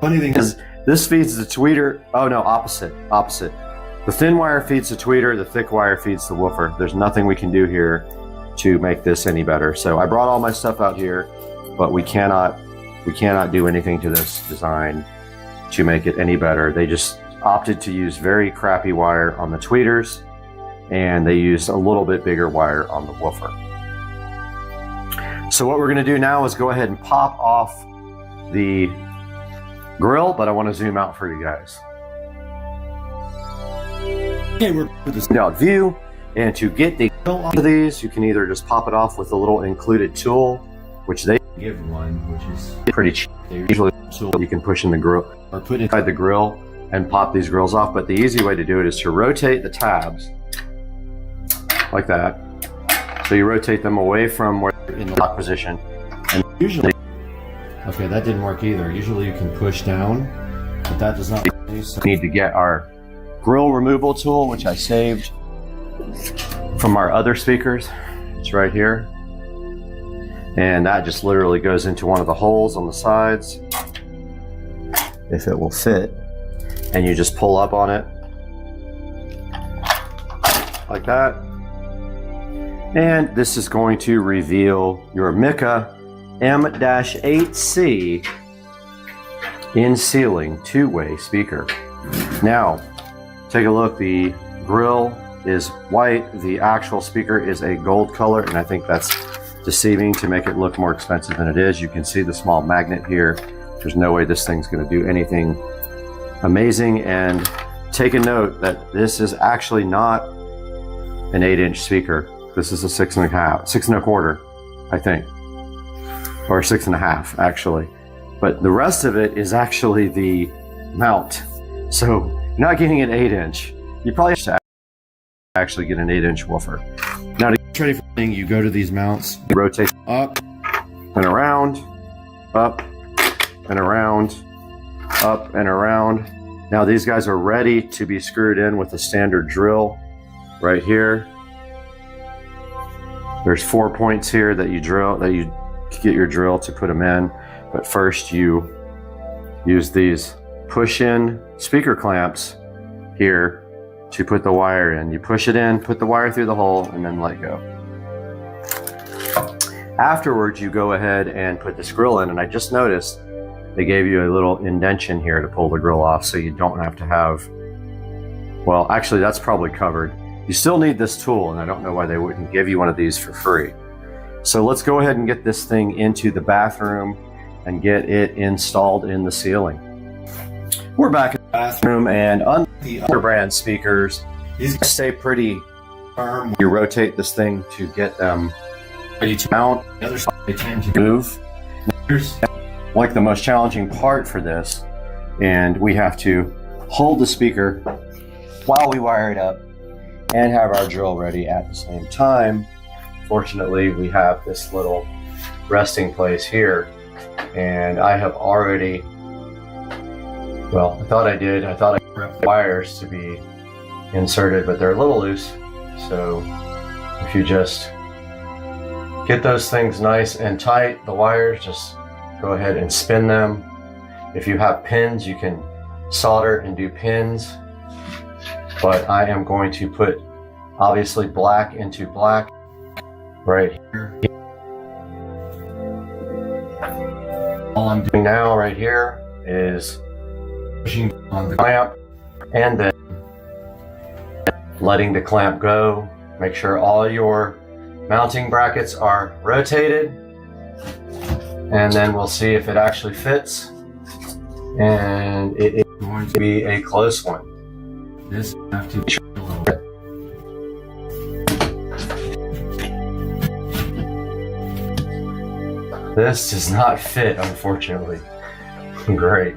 Funny thing is, this feeds the tweeter. Oh no, opposite. The thin wire feeds the tweeter, the thick wire feeds the woofer. There's nothing we can do here to make this any better. So I brought all my stuff out here, but we cannot do anything to this design to make it any better. They just opted to use very crappy wire on the tweeters, and they used a little bit bigger wire on the woofer. So what we're gonna do now is go ahead and pop off the grill, but I wanna zoom out for you guys. Okay, we're with this out view, and to get the grill off of these, you can either just pop it off with a little included tool, which they give one, which is pretty cheap. They usually have a tool you can push in the grill or put inside the grill and pop these grills off, but the easy way to do it is to rotate the tabs like that. So you rotate them away from where they're in the lock position, and usually, okay, that didn't work either. Usually you can push down, but that does not work. So we need to get our grill removal tool, which I saved from our other speakers. It's right here. And that just literally goes into one of the holes on the sides, if it will fit. And you just pull up on it like that. And this is going to reveal your Mica M-8C in ceiling two-way speaker. Now, take a look. The grill is white. The actual speaker is a gold color, and I think that's deceiving to make it look more expensive than it is. You can see the small magnet here. There's no way this thing's going to do anything amazing. And take a note that this is actually not an 8-inch speaker. This is a 6 1/4, I think, or 6 1/2 actually. But the rest of it is actually the mount. So you're not getting an 8-inch. You probably have to actually get an 8-inch woofer. Now to get ready for the thing, you go to these mounts, you rotate up and around, up and around, up and around. Now these guys are ready to be screwed in with a standard drill right here. There's 4 points here that you get your drill to put them in. But first you use these push-in speaker clamps here to put the wire in. You push it in, put the wire through the hole, and then let go. Afterwards, you go ahead and put this grill in, and I just noticed they gave you a little indention here to pull the grill off, so you don't have to have, well, actually that's probably covered. You still need this tool, and I don't know why they wouldn't give you one of these for free. So let's go ahead and get this thing into the bathroom and get it installed in the ceiling. We're back in the bathroom, and unlike the other brand speakers, these guys stay pretty firm. You rotate this thing to get them ready to mount. The other side, they tend to move. Here's like the most challenging part for this, and we have to hold the speaker while we wire it up and have our drill ready at the same time. Fortunately, we have this little resting place here, and I have already Well, I thought I did. I thought I prepped wires to be inserted, but they're a little loose. So if you just get those things nice and tight, the wires, just go ahead and spin them. If you have pins, you can solder and do pins. But I am going to put, obviously, black into black right here. All I'm doing now right here is pushing on the clamp and then letting the clamp go. Make sure all your mounting brackets are rotated, and then we'll see if it actually fits. And it is going to be a close one. This I have to be a little bit. This does not fit, unfortunately. Great.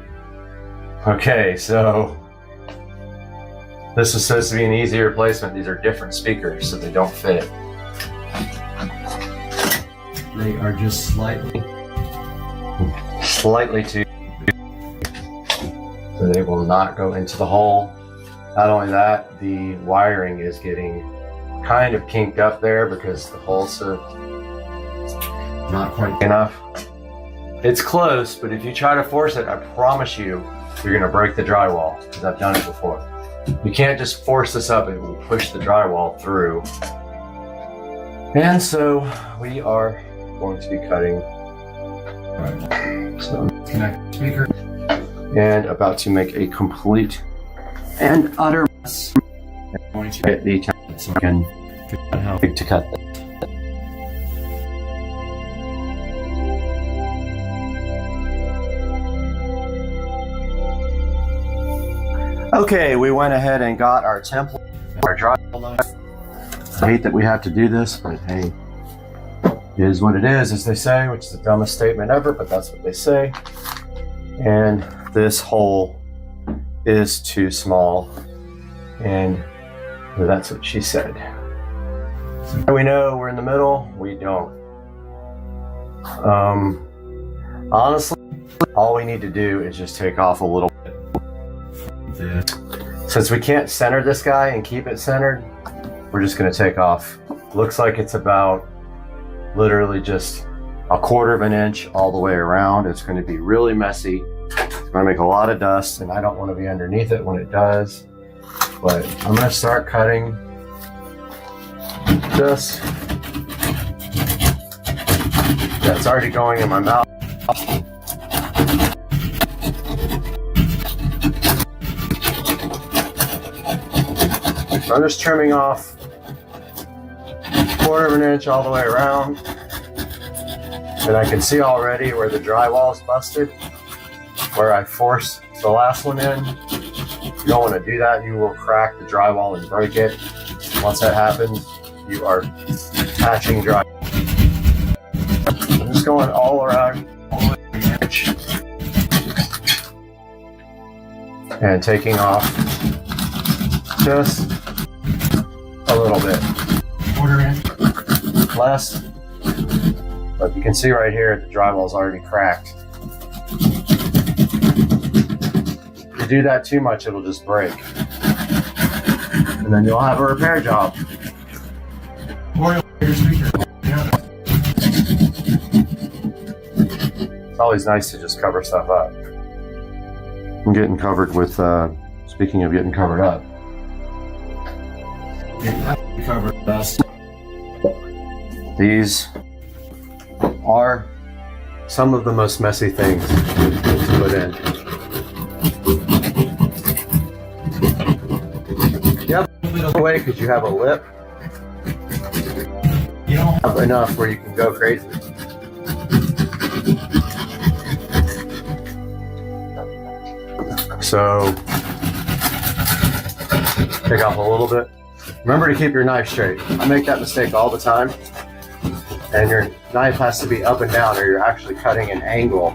Okay, so this is supposed to be an easy replacement. These are different speakers, so they don't fit. They are just slightly too, so they will not go into the hole. Not only that, the wiring is getting kind of kinked up there because the hole's not quite enough. It's close, but if you try to force it, I promise you, you're gonna break the drywall, because I've done it before. You can't just force this up, it will push the drywall through. And so we are going to be cutting. So connect the speaker and about to make a complete and utter mess. I'm going to get the template so I can figure out how big to cut this. Okay, we went ahead and got our template, our drywall knife. I hate that we have to do this, but hey, it is what it is, as they say, which is the dumbest statement ever, but that's what they say. And this hole is too small, and that's what she said. So we know we're in the middle, we don't. Honestly, all we need to do is just take off a little bit. Since we can't center this guy and keep it centered, we're just going to take off. Looks like it's about literally just 1/4 of an inch all the way around. It's going to be really messy. It's going to make a lot of dust, and I don't want to be underneath it when it does. But I'm going to start cutting this. That's already going in my mouth. So I'm just trimming off 1/4 of an inch all the way around. And I can see already where the drywall is busted, where I forced the last one in. You don't want to do that. You will crack the drywall and break it. Once that happens, you are attaching drywall. I'm just going all around, all the way to the edge. And taking off just a little bit. 1/4 inch, less. But you can see right here, the drywall's already cracked. If you do that too much, it'll just break. And then you'll have a repair job. It's always nice to just cover stuff up. I'm getting covered with, speaking of getting covered up. Covered dust. These are some of the most messy things to put in. You have a little bit of way because you have a lip. You don't have enough where you can go crazy. So take off a little bit. Remember to keep your knife straight. I make that mistake all the time. And your knife has to be up and down or you're actually cutting an angle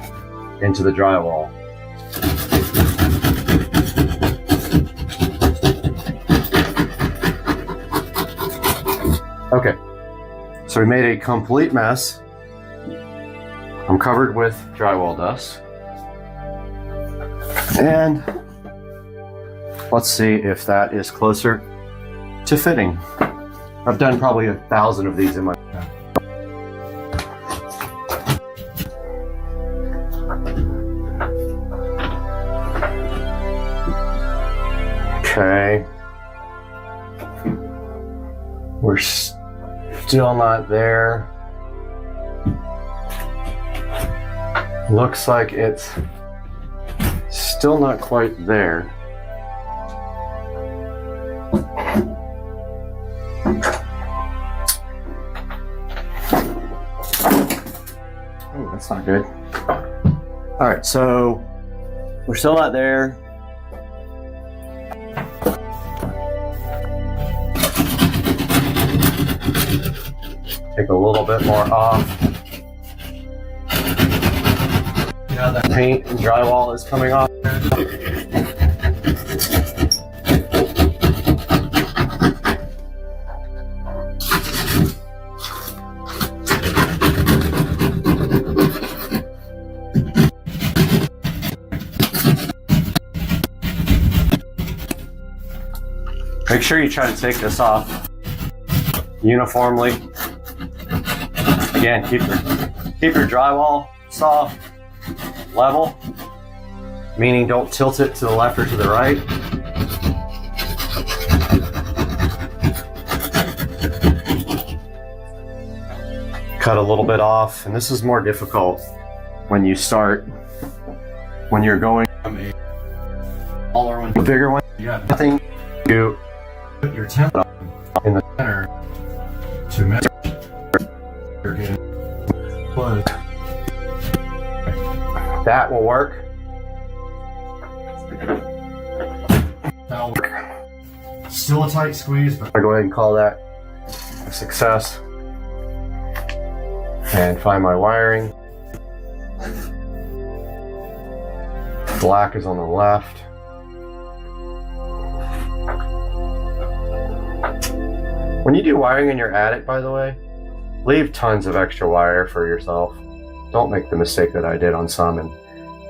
into the drywall. Okay, so we made a complete mess. I'm covered with drywall dust. And let's see if that is closer to fitting. I've done probably 1,000 of these in my time. Okay. We're still not there. Looks like it's still not quite there. Oh, that's not good. All right, so we're still not there. Take a little bit more off. See how that paint and drywall is coming off? Make sure you try to take this off uniformly. Again, keep your drywall soft, level, meaning don't tilt it to the left or to the right. Cut a little bit off, and this is more difficult when you start, when you're going from a smaller one to a bigger one. You have nothing to put your template in the center to measure. That will work. That'll work. Still a tight squeeze, but I'll go ahead and call that a success. And find my wiring. Black is on the left. When you do wiring in your attic, by the way, leave tons of extra wire for yourself. Don't make the mistake that I did on some and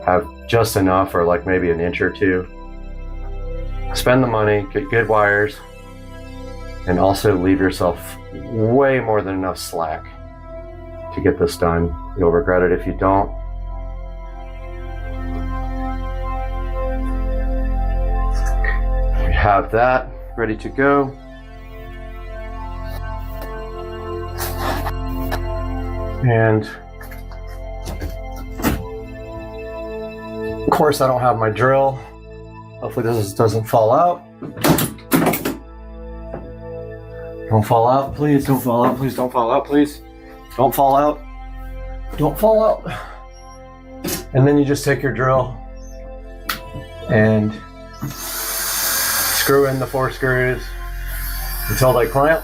have just enough, or like maybe an inch or two. Spend the money, get good wires, and also leave yourself way more than enough slack to get this done. You'll regret it if you don't. We have that ready to go. And of course, I don't have my drill. Hopefully this doesn't fall out. Don't fall out, please. Don't fall out, please. Don't fall out, please. Don't fall out. Don't fall out. And then you just take your drill and screw in the 4 screws until they clamp.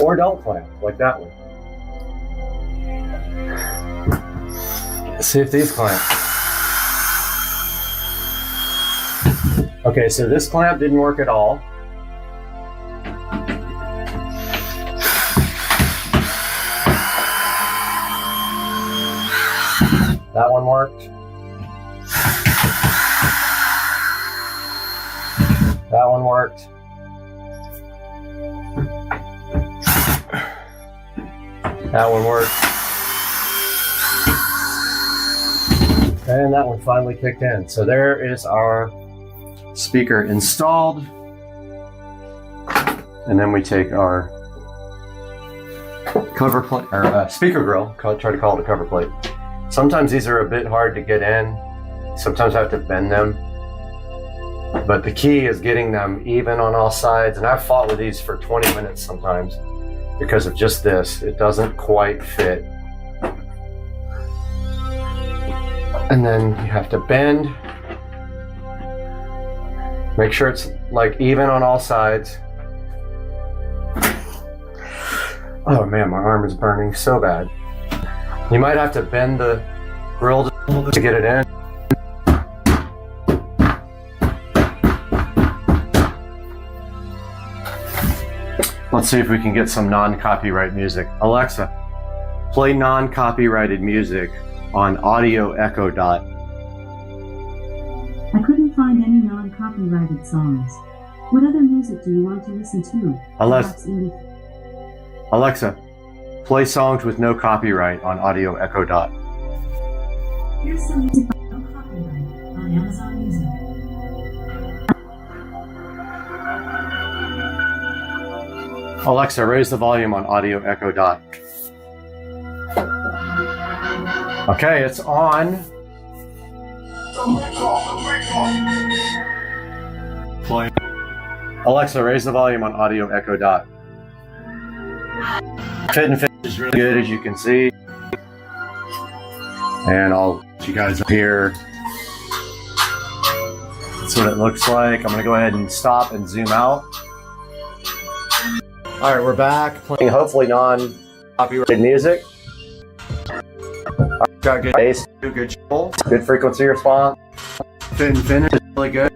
Or don't clamp, like that one. Let's see if these clamp. Okay, so this clamp didn't work at all. That one worked. That one worked. That one worked. And that one finally kicked in. So there is our speaker installed. And then we take our cover plate, or speaker grill, try to call it a cover plate. Sometimes these are a bit hard to get in. Sometimes I have to bend them. But the key is getting them even on all sides. And I've fought with these for 20 minutes sometimes because of just this. It doesn't quite fit. And then you have to bend. Make sure it's like even on all sides. Oh man, my arm is burning so bad. You might have to bend the grill just a little bit to get it in. Let's see if we can get some non-copyright music. Alexa, play non-copyrighted music on Audio Echo Dot. I couldn't find any non-copyrighted songs. What other music do you want to listen to? Alexa, play songs with no copyright on Audio Echo Dot. Here's some music by no copyright on Amazon Music. Alexa, raise the volume on Audio Echo Dot. Okay, it's on. Play. Alexa, raise the volume on Audio Echo Dot. Fit and finish is really good, as you can see. And I'll let you guys up here. That's what it looks like. I'm going to go ahead and stop and zoom out. All right, we're back playing hopefully non-copyrighted music. Got good bass, good treble, good frequency response. Fit and finish is really good.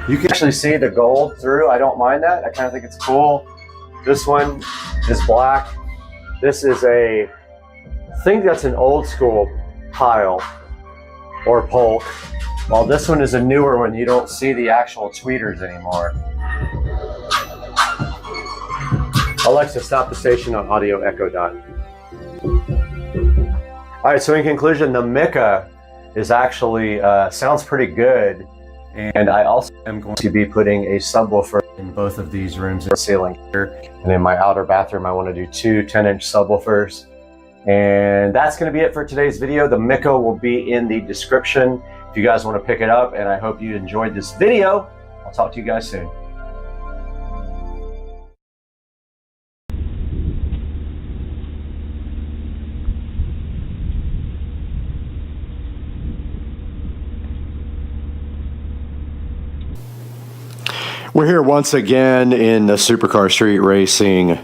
You can actually see the gold through. I don't mind that. I kind of think it's cool. This one is black. This is I think that's an old school pile or polk. While this one is a newer one, you don't see the actual tweeters anymore. Alexa, stop the station on Audio Echo Dot. All right, so in conclusion, the Mika is actually, sounds pretty good. And I also am going to be putting a subwoofer in both of these rooms in the ceiling here. And in my outer bathroom, I want to do two 10-inch subwoofers. And that's going to be it for today's video. The Mika will be in the description if you guys want to pick it up. And I hope you enjoyed this video. I'll talk to you guys soon. We're here once again in the Supercar Street Racing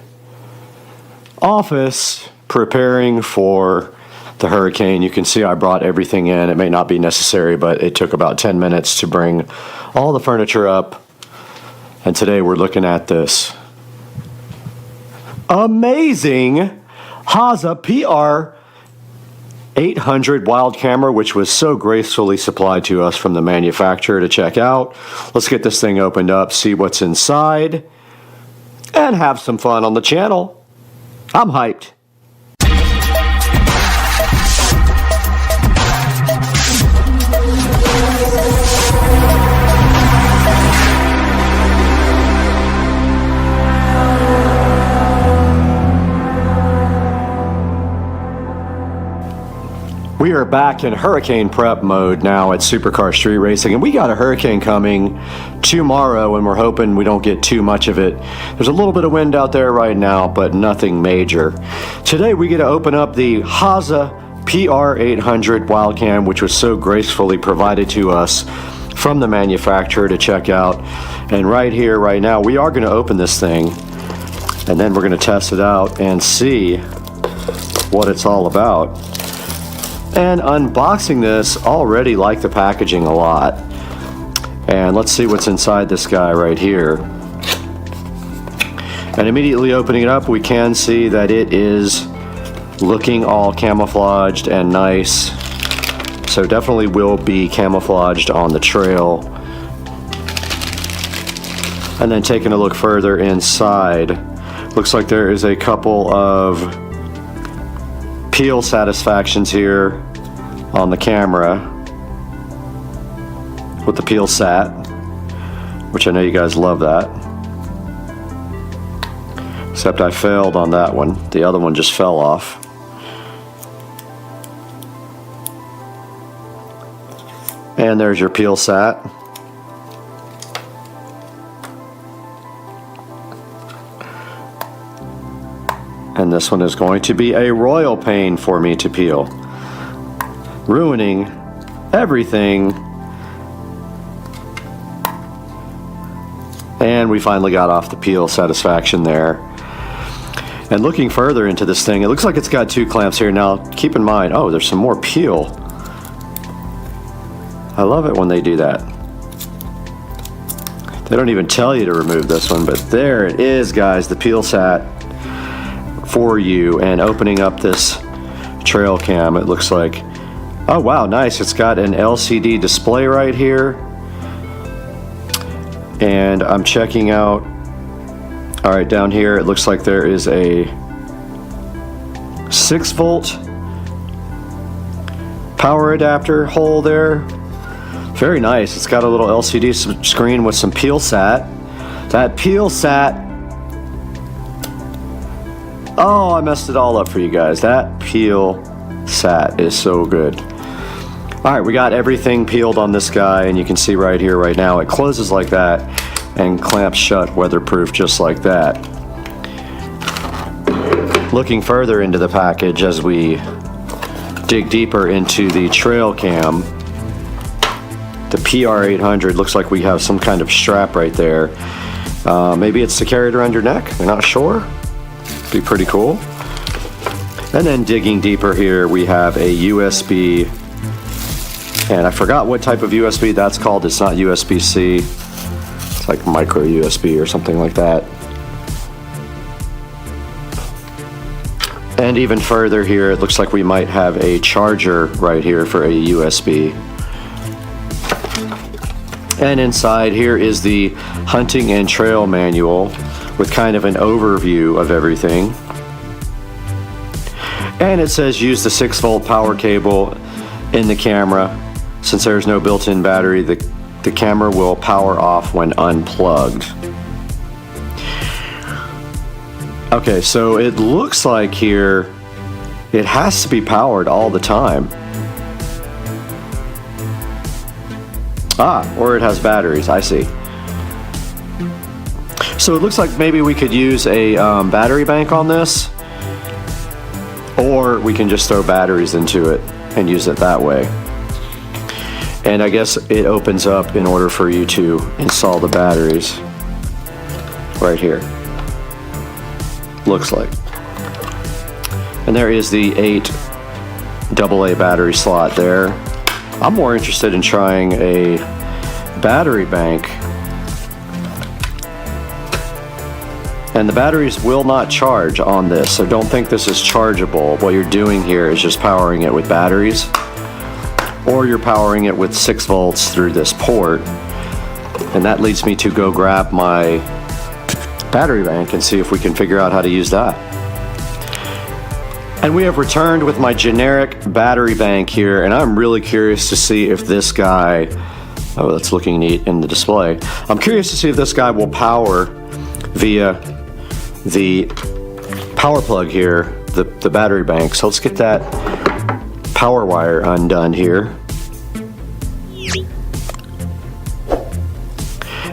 office preparing for the hurricane. You can see I brought everything in. It may not be necessary, but it took about 10 minutes to bring all the furniture up. And today we're looking at this amazing Haza PR 800 wild camera, which was so gracefully supplied to us from the manufacturer to check out. Let's get this thing opened up, see what's inside, and have some fun on the channel. I'm hyped. We are back in hurricane prep mode now at Supercar Street Racing, and we got a hurricane coming tomorrow, and we're hoping we don't get too much of it. There's a little bit of wind out there right now, but nothing major. Today we get to open up the Haza PR 800 Wildcam, which was so gracefully provided to us from the manufacturer to check out. And right here, right now, we are going to open this thing, and then we're going to test it out and see what it's all about. And unboxing this, already like the packaging a lot. And let's see what's inside this guy right here. And immediately opening it up, we can see that it is looking all camouflaged and nice. So definitely will be camouflaged on the trail. And then taking a look further inside, looks like there is a couple of peel satisfactions here on the camera with the peel sat, which I know you guys love that. Except I failed on that one. The other one just fell off. And there's your peel sat. And this one is going to be a royal pain for me to peel, ruining everything. And we finally got off the peel satisfaction there. And looking further into this thing, it looks like it's got two clamps here. Now keep in mind, oh, there's some more peel. I love it when they do that. They don't even tell you to remove this one, but there it is, guys, the peel sat for you. And opening up this trail cam, it looks like, oh wow, nice. It's got an LCD display right here. And I'm checking out, all right, down here, it looks like there is a 6-volt power adapter hole there. Very nice. It's got a little LCD screen with some peel sat. That peel sat, oh, I messed it all up for you guys. That peel sat is so good. All right, we got everything peeled on this guy, and you can see right here, right now, it closes like that and clamps shut, weatherproof, just like that. Looking further into the package as we dig deeper into the trail cam, the PR800 looks like we have some kind of strap right there. Maybe it's to carry it around your neck. We're not sure. Be pretty cool. And then digging deeper here, we have a USB, and I forgot what type of USB that's called. It's not USB-C. It's like micro USB or something like that. And even further here, it looks like we might have a charger right here for a USB. And inside here is the hunting and trail manual with kind of an overview of everything. And it says use the 6-volt power cable in the camera. Since there's no built-in battery, the camera will power off when unplugged. Okay, so it looks like here it has to be powered all the time. Ah, or it has batteries, I see. So it looks like maybe we could use a battery bank on this, or we can just throw batteries into it and use it that way. And I guess it opens up in order for you to install the batteries right here. Looks like. And there is the 8 AA battery slot there. I'm more interested in trying a battery bank. And the batteries will not charge on this, so don't think this is chargeable. What you're doing here is just powering it with batteries, or you're powering it with 6 volts through this port. And that leads me to go grab my battery bank and see if we can figure out how to use that. And we have returned with my generic battery bank here, and I'm really curious to see if this guy, oh, that's looking neat in the display. I'm curious to see if this guy will power via the power plug here, the battery bank. So let's get that power wire undone here.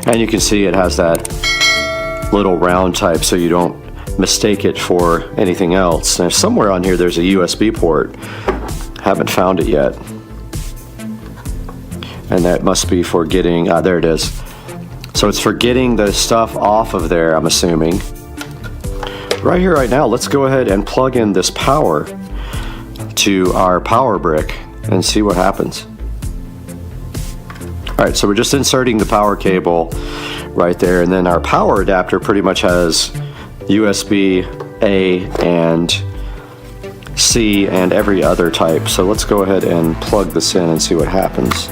And you can see it has that little round type so you don't mistake it for anything else. And somewhere on here there's a USB port. Haven't found it yet. And that must be for getting, there it is. So it's for getting the stuff off of there, I'm assuming. Right here, right now, let's go ahead and plug in this power to our power brick and see what happens. All right, so we're just inserting the power cable right there, and then our power adapter pretty much has USB A and C and every other type. So let's go ahead and plug this in and see what happens.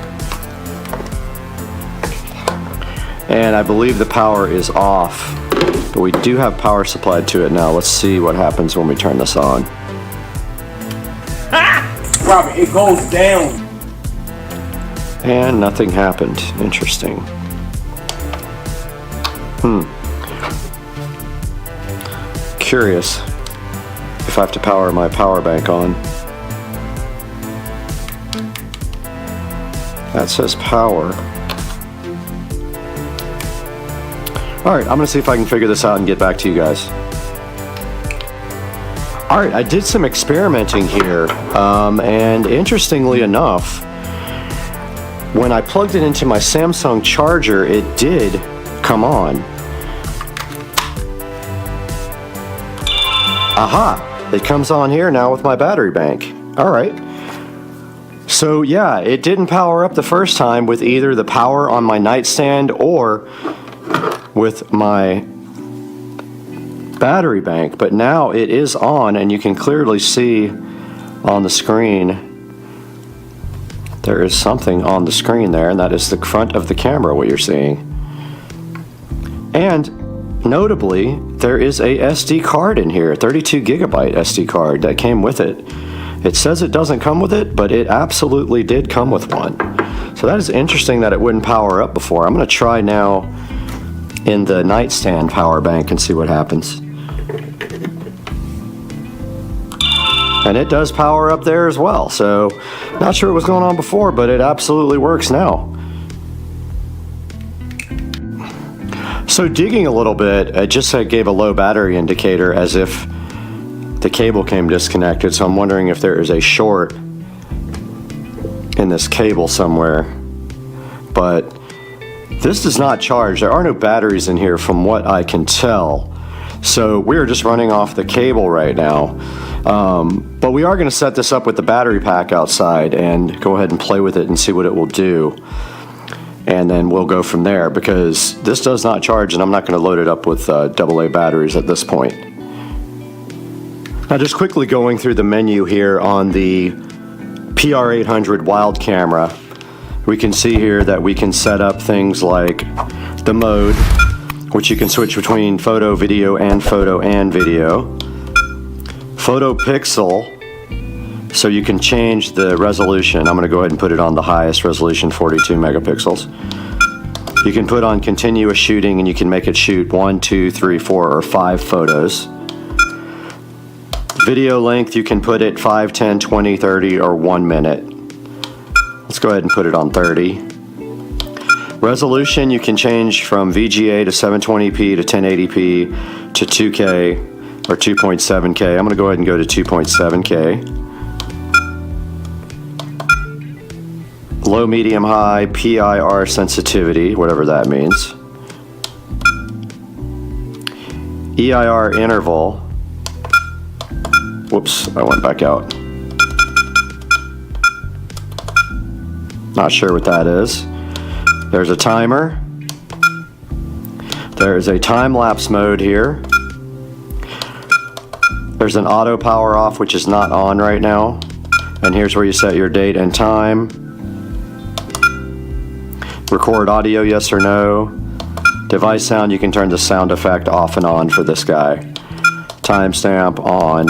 And I believe the power is off, but we do have power supplied to it now. Let's see what happens when we turn this on. Robert, it goes down. And nothing happened. Interesting. Curious if I have to power my power bank on. That says power. Alright, I'm going to see if I can figure this out and get back to you guys. Alright, I did some experimenting here, and interestingly enough, when I plugged it into my Samsung charger, it did come on. Aha! It comes on here now with my battery bank. Alright. So yeah, it didn't power up the first time with either the power on my nightstand or with my battery bank, but now it is on, and you can clearly see on the screen there is something on the screen there, and that is the front of the camera, what you're seeing. And notably, there is a SD card in here, 32 gigabyte SD card that came with it. It says it doesn't come with it, but it absolutely did come with one. So that is interesting that it wouldn't power up before. I'm going to try now in the nightstand power bank and see what happens. And it does power up there as well. So not sure what was going on before, but it absolutely works now. So digging a little bit, it just gave a low battery indicator as if the cable came disconnected. So I'm wondering if there is a short in this cable somewhere. But this does not charge. There are no batteries in here from what I can tell. So we're just running off the cable right now. But we are going to set this up with the battery pack outside and go ahead and play with it and see what it will do. And then we'll go from there, because this does not charge, and I'm not going to load it up with AA batteries at this point. Now just quickly going through the menu here on the PR800 Wild camera, we can see here that we can set up things like the mode, which you can switch between photo, video, and photo and video. Photo pixel, so you can change the resolution. I'm going to go ahead and put it on the highest resolution, 42 megapixels. You can put on continuous shooting, and you can make it shoot 1, 2, 3, 4, or 5 photos. Video length, you can put it 5, 10, 20, 30, or 1 minute. Let's go ahead and put it on 30. Resolution, you can change from VGA to 720p to 1080p to 2K or 2.7K. I'm going to go ahead and go to 2.7K. Low, medium, high, PIR sensitivity, whatever that means. EIR interval. Whoops, I went back out. Not sure what that is. There's a timer. There's a time-lapse mode here. There's an auto power off, which is not on right now. And here's where you set your date and time. Record audio, yes or no. Device sound, you can turn the sound effect off and on for this guy. Timestamp on.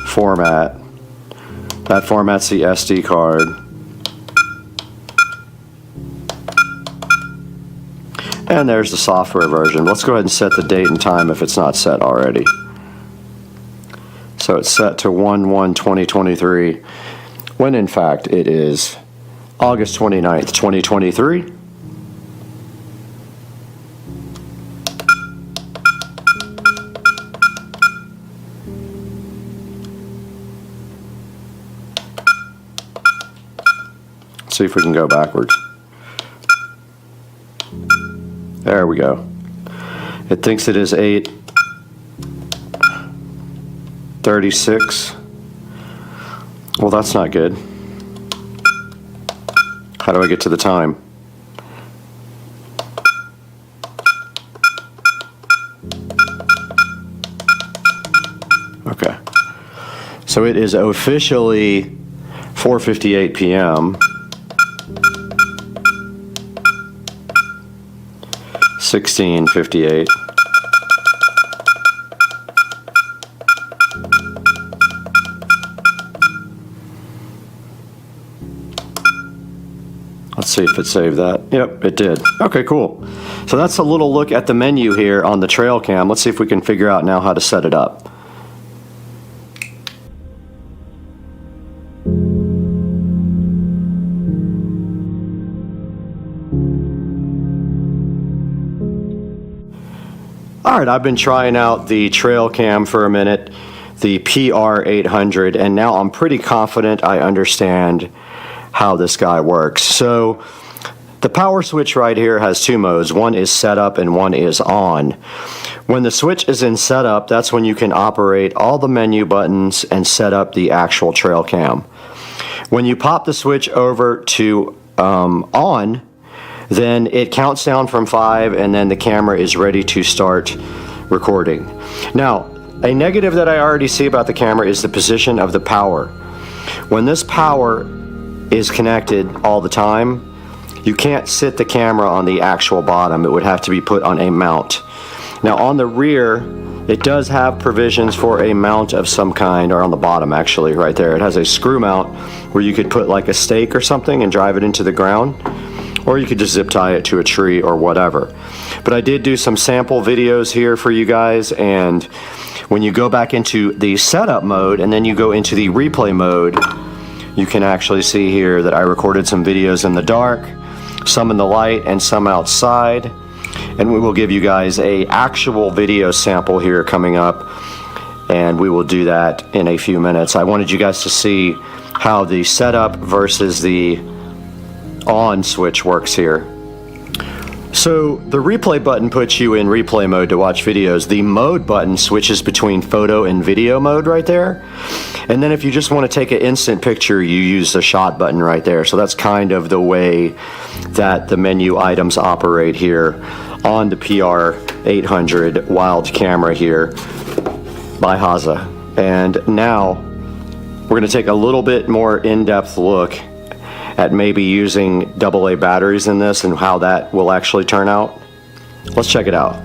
Format. That format's the SD card. And there's the software version. Let's go ahead and set the date and time if it's not set already. So it's set to 1/1/2023, when in fact it is August 29th, 2023. Let's see if we can go backwards. There we go. It thinks it is 8:36. Well, that's not good. How do I get to the time? Okay. So it is officially 4:58 p.m. 16:58. Let's see if it saved that. Yep, it did. Okay, cool. So that's a little look at the menu here on the trail cam. Let's see if we can figure out now how to set it up. All right, I've been trying out the trail cam for a minute, the PR800, and now I'm pretty confident I understand how this guy works. So the power switch right here has two modes. One is setup and one is on. When the switch is in setup, that's when you can operate all the menu buttons and set up the actual trail cam. When you pop the switch over to on, then it counts down from 5 and then the camera is ready to start recording. Now, a negative that I already see about the camera is the position of the power. When this power is connected all the time, you can't sit the camera on the actual bottom. It would have to be put on a mount. Now on the rear, it does have provisions for a mount of some kind, or on the bottom actually, right there. It has a screw mount where you could put like a stake or something and drive it into the ground, or you could just zip tie it to a tree or whatever. But I did do some sample videos here for you guys, and when you go back into the setup mode and then you go into the replay mode, you can actually see here that I recorded some videos in the dark, some in the light, and some outside. And we will give you guys a actual video sample here coming up, and we will do that in a few minutes. I wanted you guys to see how the setup versus the on switch works here. So the replay button puts you in replay mode to watch videos. The mode button switches between photo and video mode right there. And then if you just want to take an instant picture, you use the shot button right there. So that's kind of the way that the menu items operate here on the PR800 Wild camera here by VESA. And now we're going to take a little bit more in-depth look at maybe using AA batteries in this and how that will actually turn out. Let's check it out.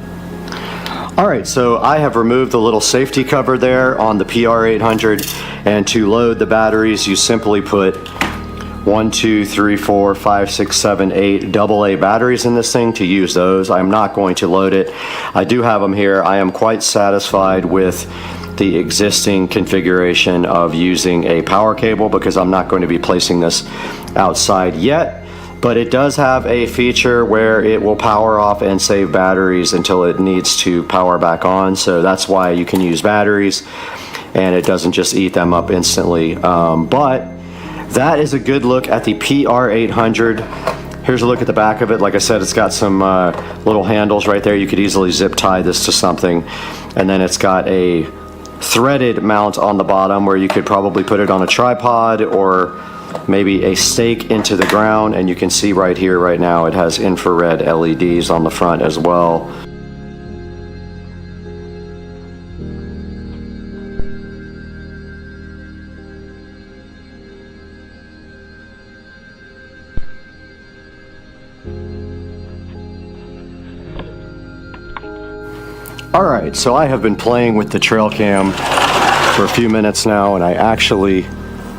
Alright, so I have removed the little safety cover there on the PR800, and to load the batteries you simply put 1, 2, 3, 4, 5, 6, 7, 8 AA batteries in this thing to use those. I'm not going to load it. I do have them here. I am quite satisfied with the existing configuration of using a power cable because I'm not going to be placing this outside yet. But it does have a feature where it will power off and save batteries until it needs to power back on. So that's why you can use batteries and it doesn't just eat them up instantly. But that is a good look at the PR800. Here's a look at the back of it. Like I said, it's got some little handles right there. You could easily zip tie this to something. And then it's got a threaded mount on the bottom where you could probably put it on a tripod or maybe a stake into the ground. And you can see right here right now it has infrared LEDs on the front as well. Alright, so I have been playing with the trail cam for a few minutes now, and I actually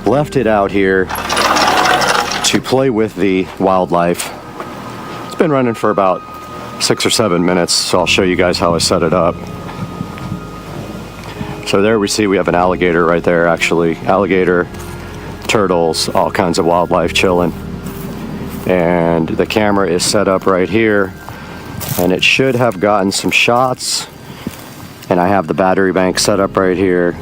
left it out here to play with the wildlife. It's been running for about 6 or 7 minutes, so I'll show you guys how I set it up. So there we see we have an alligator right there, actually. Alligator, turtles, all kinds of wildlife chilling. And the camera is set up right here, and it should have gotten some shots. And I have the battery bank set up right here.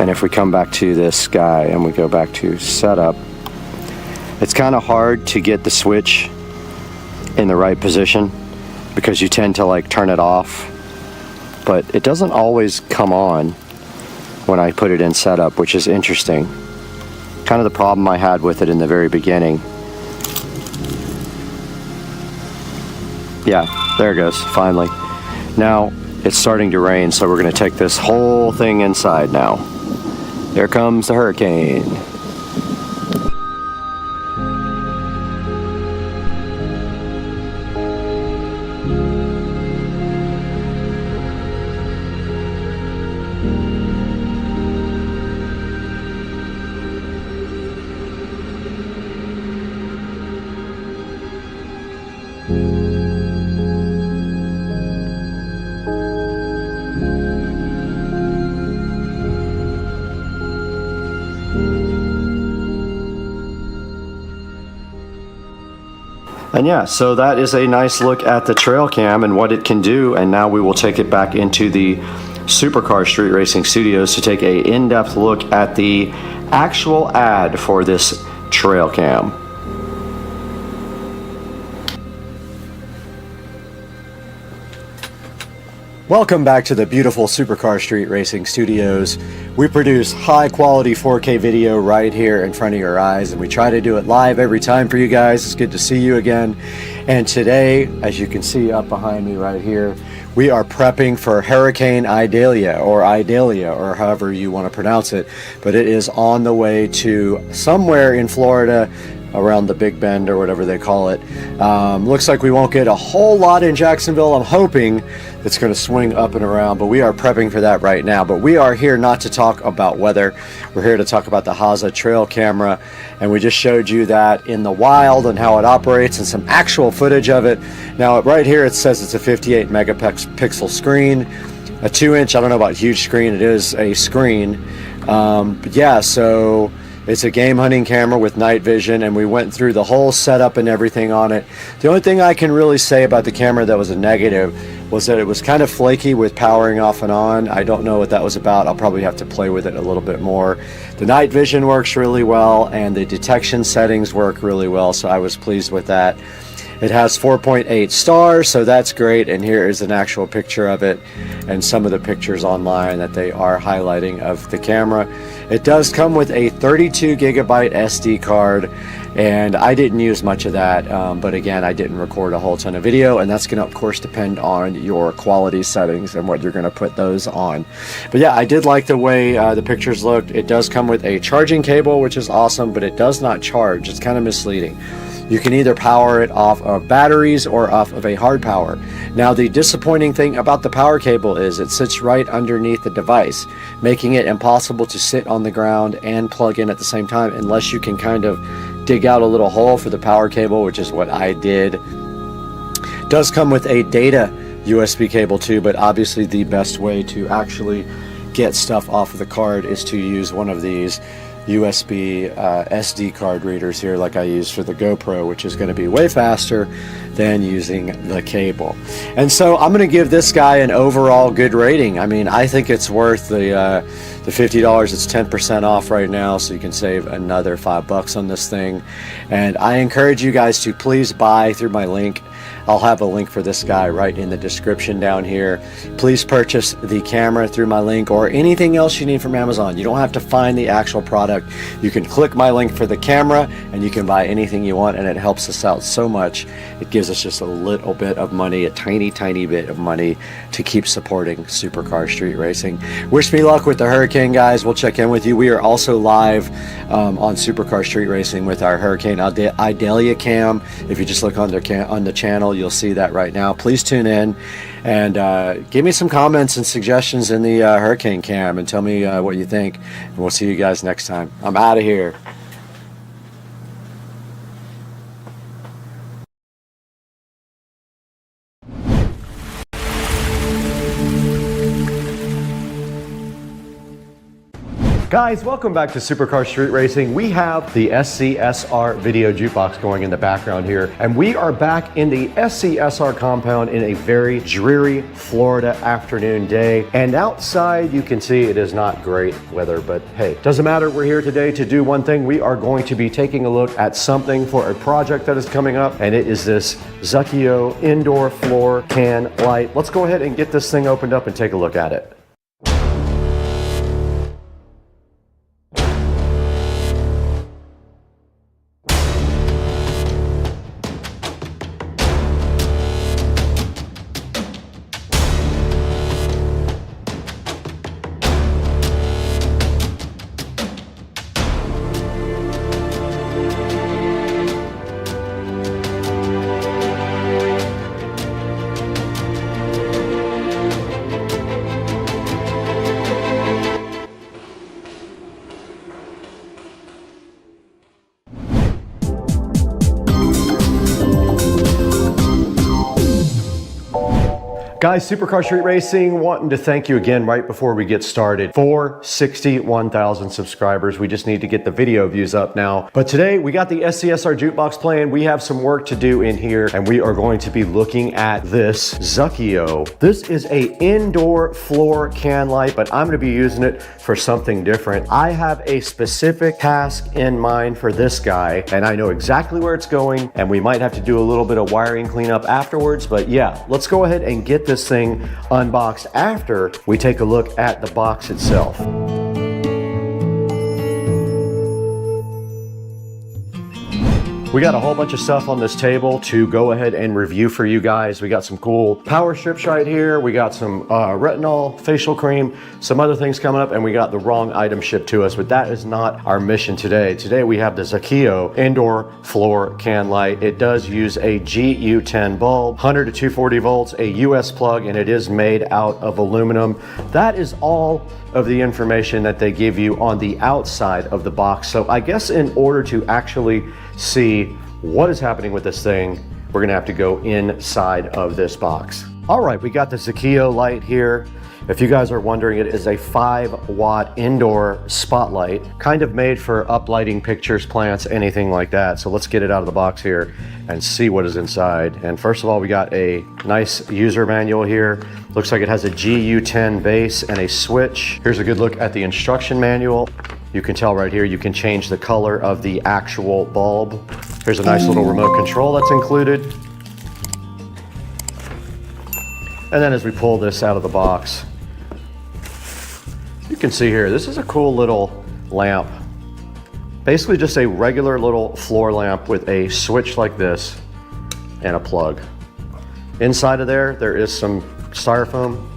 And if we come back to this guy and we go back to setup, it's kind of hard to get the switch in the right position because you tend to like turn it off, but it doesn't always come on when I put it in setup, which is interesting. Kind of the problem I had with it in the very beginning. Yeah, there it goes, finally. Now, it's starting to rain, so we're going to take this whole thing inside now. There comes the hurricane. And yeah, so that is a nice look at the trail cam and what it can do. And now we will take it back into the Supercar Street Racing Studios to take a in-depth look at the actual ad for this trail cam. Welcome back to the beautiful Supercar Street Racing Studios. We produce high quality 4K video right here in front of your eyes, and we try to do it live every time for you guys. It's good to see you again. And today, as you can see up behind me right here, we are prepping for Hurricane Idalia, or however you want to pronounce it, but it is on the way to somewhere in Florida, around the Big Bend or whatever they call it. Looks like we won't get a whole lot in Jacksonville. I'm hoping it's going to swing up and around, but we are prepping for that right now. But we are here not to talk about weather. We're here to talk about the HASA trail camera, and we just showed you that in the wild and how it operates and some actual footage of it. Now right here it says it's a 58 megapixel screen, a 2-inch, I don't know about huge screen, it is a screen. But yeah, so it's a game hunting camera with night vision, and we went through the whole setup and everything on it. The only thing I can really say about the camera that was a negative was that it was kind of flaky with powering off and on. I don't know what that was about. I'll probably have to play with it a little bit more. The night vision works really well, and the detection settings work really well, so I was pleased with that. It has 4.8 stars, so that's great, and here is an actual picture of it and some of the pictures online that they are highlighting of the camera. It does come with a 32 gigabyte SD card, and I didn't use much of that, but again, I didn't record a whole ton of video, and that's going to of course depend on your quality settings and what you're going to put those on. But yeah, I did like the way the pictures looked. It does come with a charging cable, which is awesome, but it does not charge. It's kind of misleading. You can either power it off of batteries or off of a hard power. Now, the disappointing thing about the power cable is it sits right underneath the device, making it impossible to sit on the ground and plug in at the same time unless you can kind of dig out a little hole for the power cable, which is what I did. It does come with a data USB cable too, but obviously the best way to actually get stuff off of the card is to use one of these USB SD card readers here, like I use for the GoPro, which is going to be way faster than using the cable. And so I'm going to give this guy an overall good rating. I mean, I think it's worth the $50. It's 10% off right now, so you can save another $5 on this thing. And I encourage you guys to please buy through my link. I'll have a link for this guy right in the description down here. Please purchase the camera through my link or anything else you need from Amazon. You don't have to find the actual product. You can click my link for the camera and you can buy anything you want, and it helps us out so much. It gives us just a little bit of money, a tiny bit of money to keep supporting Supercar Street Racing. Wish me luck with the Hurricane, guys. We'll check in with you. We are also live on Supercar Street Racing with our Hurricane Idalia cam. If you just look on the channel, you'll see that right now. Please tune in and give me some comments and suggestions in the Hurricane cam and tell me what you think, and we'll see you guys next time. I'm out of here. Guys, welcome back to Supercar Street Racing. We have the SCSR video jukebox going in the background here, and we are back in the SCSR compound in a very dreary Florida afternoon day. And outside, you can see it is not great weather, but hey, doesn't matter. We're here today to do one thing. We are going to be taking a look at something for a project that is coming up, and it is this Zukio indoor floor can light. Let's go ahead and get this thing opened up and take a look at it. Guys, Supercar Street Racing wanting to thank you again right before we get started for 61,000 subscribers. We just need to get the video views up now. But today we got the SCSR jukebox playing. We have some work to do in here, and we are going to be looking at this Zukio. This is a indoor floor can light, but I'm going to be using it for something different. I have a specific task in mind for this guy, and I know exactly where it's going, and we might have to do a little bit of wiring cleanup afterwards. But yeah, let's go ahead and get this this thing unboxed after we take a look at the box itself. We got a whole bunch of stuff on this table to go ahead and review for you guys. We got some cool power strips right here. We got some retinol facial cream, some other things coming up, and we got the wrong item shipped to us, but that is not our mission today. Today we have the Zakio indoor floor can light. It does use a GU10 bulb, 100 to 240 volts, a US plug, and it is made out of aluminum. That is all of the information that they give you on the outside of the box. So I guess in order to actually see what is happening with this thing, we're gonna have to go inside of this box. All right, we got the Zakio light here. If you guys are wondering, it is a 5-watt indoor spotlight, kind of made for uplighting pictures, plants, anything like that. So let's get it out of the box here and see what is inside. And first of all, we got a nice user manual here. Looks like it has a GU10 base and a switch. Here's a good look at the instruction manual. You can tell right here, you can change the color of the actual bulb. Here's a nice little remote control that's included. And then as we pull this out of the box, you can see here, this is a cool little lamp. Basically just a regular little floor lamp with a switch like this and a plug. Inside of there is some styrofoam.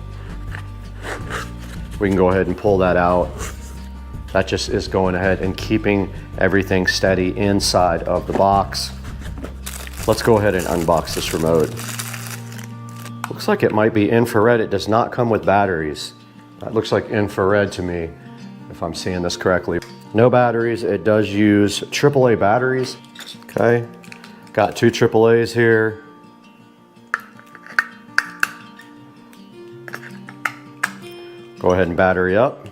We can go ahead and pull that out. That just is going ahead and keeping everything steady inside of the box. Let's go ahead and unbox this remote. Looks like it might be infrared. It does not come with batteries. That looks like infrared to me, if I'm seeing this correctly. No batteries. It does use AAA batteries. Okay, got 2 AAAs here. Go ahead and battery up.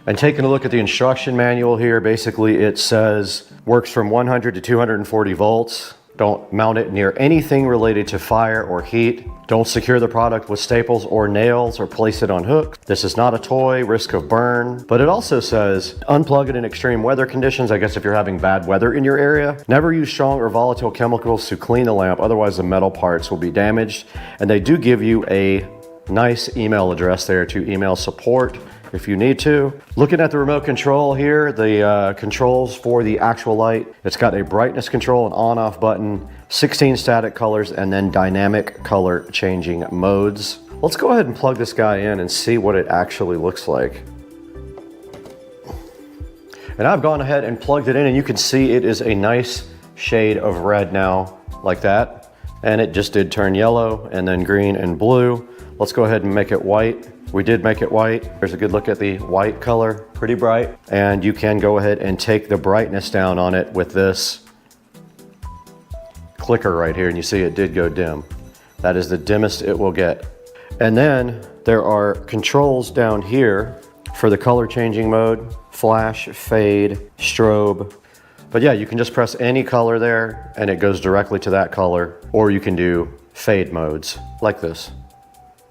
And taking a look at the instruction manual here, basically it says works from 100 to 240 volts. Don't mount it near anything related to fire or heat. Don't secure the product with staples or nails or place it on hooks. This is not a toy, risk of burn. But it also says unplug it in extreme weather conditions. I guess if you're having bad weather in your area. Never use strong or volatile chemicals to clean the lamp, otherwise the metal parts will be damaged. And they do give you a nice email address there to email support if you need to. Looking at the remote control here, the controls for the actual light, it's got a brightness control, an on-off button, 16 static colors, and then dynamic color changing modes. Let's go ahead and plug this guy in and see what it actually looks like. And I've gone ahead and plugged it in, and you can see it is a nice shade of red now, like that. And it just did turn yellow, and then green and blue. Let's go ahead and make it white. We did make it white. There's a good look at the white color, pretty bright. And you can go ahead and take the brightness down on it with this clicker right here, and you see it did go dim. That is the dimmest it will get. And then there are controls down here for the color changing mode, flash, fade, strobe. But yeah, you can just press any color there and it goes directly to that color, or you can do fade modes like this.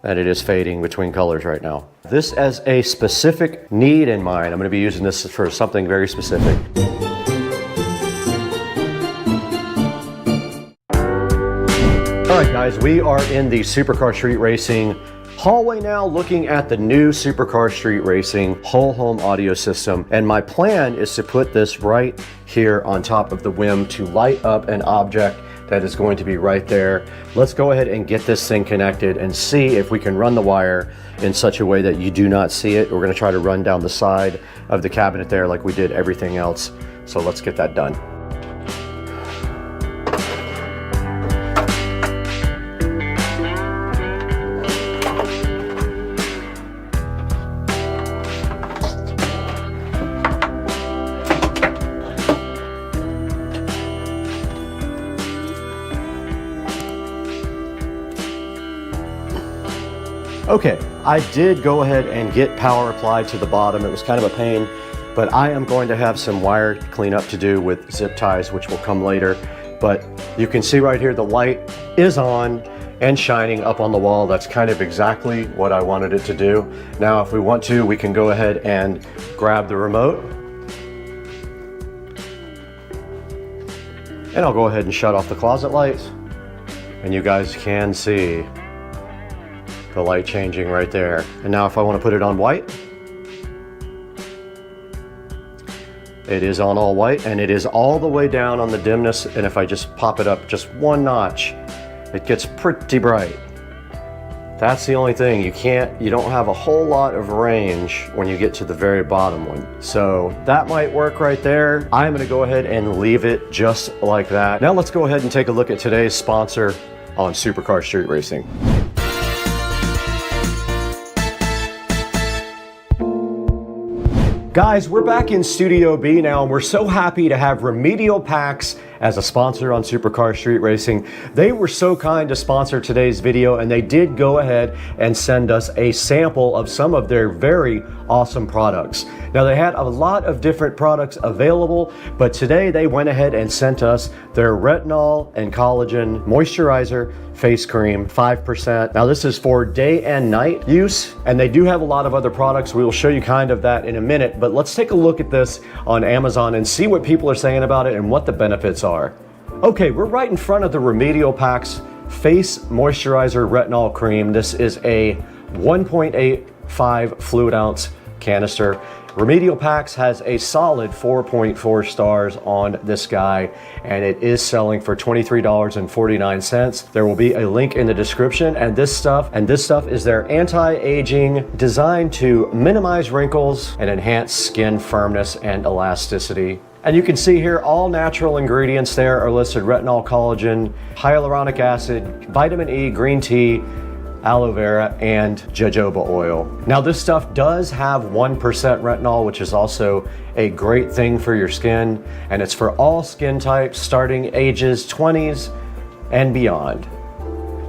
And it is fading between colors right now. This as a specific need in mind. I'm going to be using this for something very specific. All right, guys, we are in the Supercar Street Racing hallway now, looking at the new Supercar Street Racing whole home audio system. And my plan is to put this right here on top of the WIM to light up an object that is going to be right there. Let's go ahead and get this thing connected and see if we can run the wire in such a way that you do not see it. We're gonna try to run down the side of the cabinet there like we did everything else. So let's get that done. Okay, I did go ahead and get power applied to the bottom. It was kind of a pain, but I am going to have some wire cleanup to do with zip ties, which will come later. But you can see right here, the light is on and shining up on the wall. That's kind of exactly what I wanted it to do. Now, if we want to, we can go ahead and grab the remote. And I'll go ahead and shut off the closet lights. And you guys can see the light changing right there. And now if I want to put it on white, it is on all white, and it is all the way down on the dimness. And if I just pop it up just one notch, it gets pretty bright. That's the only thing. You don't have a whole lot of range when you get to the very bottom one. So that might work right there. I'm gonna go ahead and leave it just like that. Now let's go ahead and take a look at today's sponsor on Supercar Street Racing. Guys, we're back in Studio B now, and we're so happy to have Remedial Packs as a sponsor on Supercar Street Racing. They were so kind to sponsor today's video, and they did go ahead and send us a sample of some of their very awesome products. Now, they had a lot of different products available, but today they went ahead and sent us their retinol and collagen moisturizer face cream, 5%. Now, this is for day and night use, and they do have a lot of other products. We will show you kind of that in a minute, but let's take a look at this on Amazon and see what people are saying about it and what the benefits are. Okay, we're right in front of the Remedial Packs Face Moisturizer Retinol Cream. This is a 1.85 fluid ounce canister. Remedial Packs has a solid 4.4 stars on this guy, and it is selling for $23.49. There will be a link in the description, and this stuff is their anti-aging, designed to minimize wrinkles and enhance skin firmness and elasticity. And you can see here all natural ingredients there are listed: retinol, collagen, hyaluronic acid, vitamin E, green tea, aloe vera, and jojoba oil. Now, this stuff does have 1% retinol, which is also a great thing for your skin, and it's for all skin types starting ages 20s and beyond.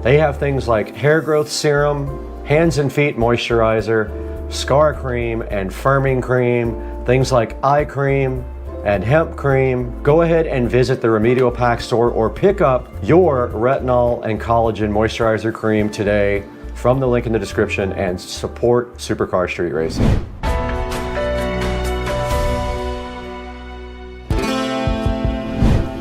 They have things like hair growth serum, hands and feet moisturizer, scar cream and firming cream, things like eye cream and hemp cream. Go ahead and visit the Remedial Pack store or pick up your retinol and collagen moisturizer cream today from the link in the description and support Supercar Street Racing.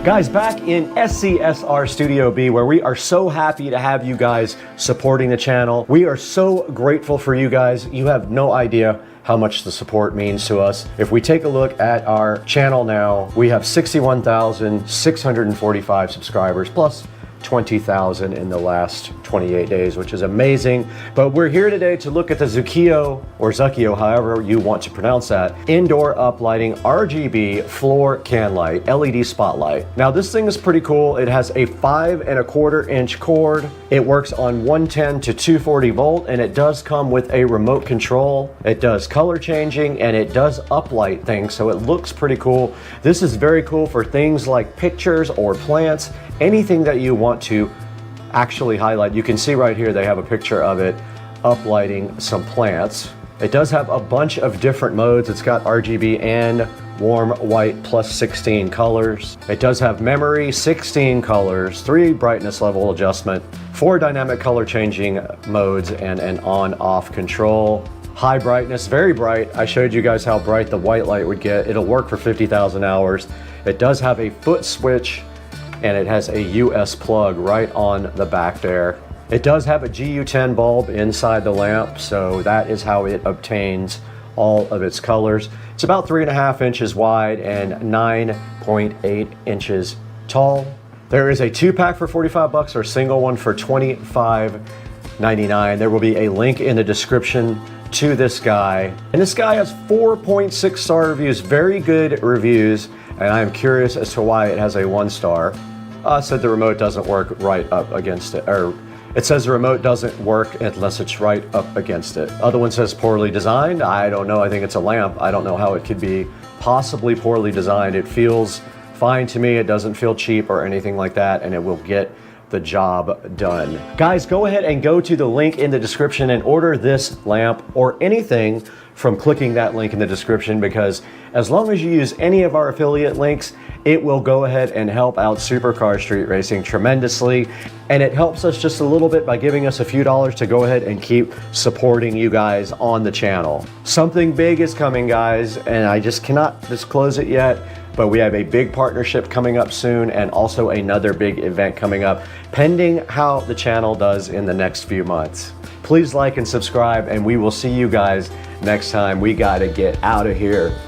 Guys, back in SCSR Studio B, where we are so happy to have you guys supporting the channel. We are so grateful for you guys. You have no idea how much the support means to us. If we take a look at our channel now, we have 61,645 subscribers, plus 20,000 in the last 28 days, which is amazing. But we're here today to look at the Zucchio, or Zucchio, however you want to pronounce that, indoor uplighting RGB floor can light LED spotlight. Now, this thing is pretty cool. It has a 5¼ inch cord. It works on 110 to 240 volt, and it does come with a remote control. It does color changing, and it does uplight things, so it looks pretty cool. This is very cool for things like pictures or plants, anything that you want to actually highlight. You can see right here they have a picture of it uplighting some plants. It does have a bunch of different modes. It's got RGB and warm white plus 16 colors. It does have memory, 16 colors, 3 brightness level adjustment, 4 dynamic color changing modes, and an on-off control. High brightness, very bright. I showed you guys how bright the white light would get. It'll work for 50,000 hours. It does have a foot switch, and it has a US plug right on the back there. It does have a GU10 bulb inside the lamp, so that is how it obtains all of its colors. It's about 3.5 inches wide and 9.8 inches tall. There is a 2-pack for 45 bucks or a single one for $25.99. There will be a link in the description to this guy. And this guy has 4.6 star reviews, very good reviews, and I am curious as to why it has a 1 star. Said the remote doesn't work right up against it, or it says the remote doesn't work unless it's right up against it. Other one says poorly designed. I don't know, I think it's a lamp. I don't know how it could be possibly poorly designed. It feels fine to me. It doesn't feel cheap or anything like that, and it will get the job done. Guys, go ahead and go to the link in the description and order this lamp or anything from clicking that link in the description, because as long as you use any of our affiliate links, it will go ahead and help out Supercar Street Racing tremendously, and it helps us just a little bit by giving us a few dollars to go ahead and keep supporting you guys on the channel. Something big is coming, guys, and I just cannot disclose it yet, but we have a big partnership coming up soon and also another big event coming up, pending how the channel does in the next few months. Please like and subscribe, and we will see you guys next time. We gotta get out of here.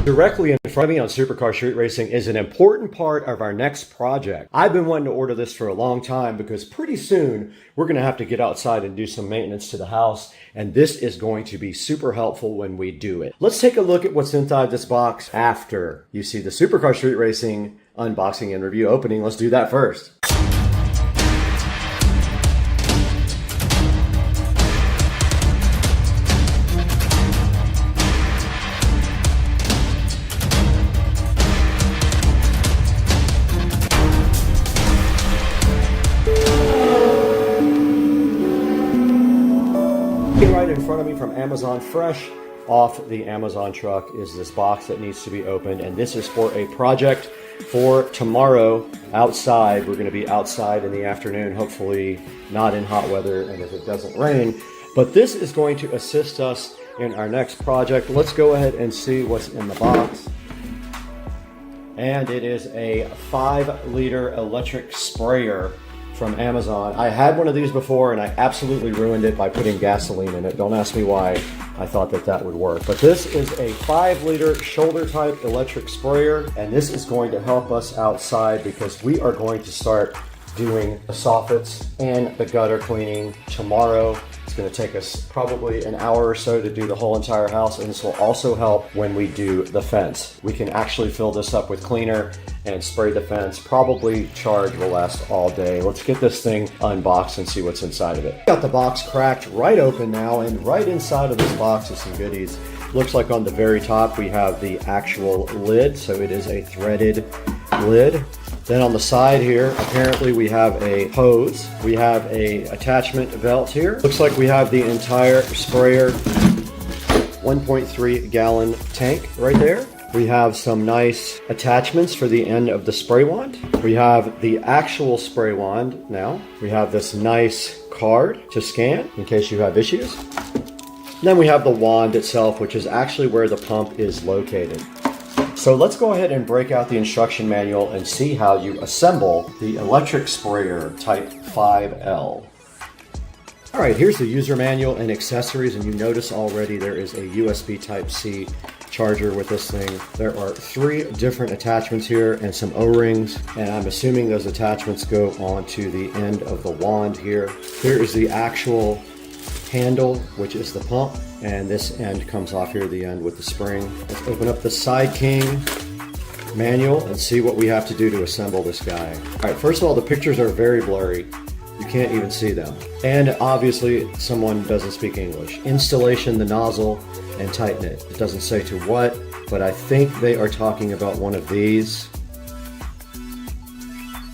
Directly in front of me on Supercar Street Racing is an important part of our next project. I've been wanting to order this for a long time because pretty soon we're going to have to get outside and do some maintenance to the house, and this is going to be super helpful when we do it. Let's take a look at what's inside this box after you see the Supercar Street Racing unboxing and review opening. Let's do that first. Right in front of me from Amazon, fresh off the Amazon truck, is this box that needs to be opened, and this is for a project for tomorrow outside. We're going to be outside in the afternoon, hopefully not in hot weather and if it doesn't rain, but this is going to assist us in our next project. Let's go ahead and see what's in the box. And it is a 5-liter electric sprayer from Amazon. I had one of these before and I absolutely ruined it by putting gasoline in it. Don't ask me why I thought that that would work. But this is a 5-liter shoulder type electric sprayer, and this is going to help us outside because we are going to start doing the soffits and the gutter cleaning tomorrow. It's going to take us probably an hour or so to do the whole entire house, and this will also help when we do the fence. We can actually fill this up with cleaner and spray the fence. Probably charge will last all day. Let's get this thing unboxed and see what's inside of it. Got the box cracked right open now, and right inside of this box is some goodies. Looks like on the very top we have the actual lid, so it is a threaded lid. Then on the side here, apparently we have a hose. We have a attachment belt here. Looks like we have the entire sprayer 1.3 gallon tank right there. We have some nice attachments for the end of the spray wand. We have the actual spray wand now. We have this nice card to scan in case you have issues. And then we have the wand itself, which is actually where the pump is located. So let's go ahead and break out the instruction manual and see how you assemble the electric sprayer type 5L. All right, here's the user manual and accessories, and you notice already there is a USB Type-C charger with this thing. There are 3 different attachments here and some O-rings, and I'm assuming those attachments go onto the end of the wand here. Here is the actual handle, which is the pump, and this end comes off here at the end with the spring. Let's open up the Side King manual and see what we have to do to assemble this guy. All right, first of all, the pictures are very blurry. You can't even see them. And obviously someone doesn't speak English. Installation the nozzle and tighten it. It doesn't say to what, but I think they are talking about one of these.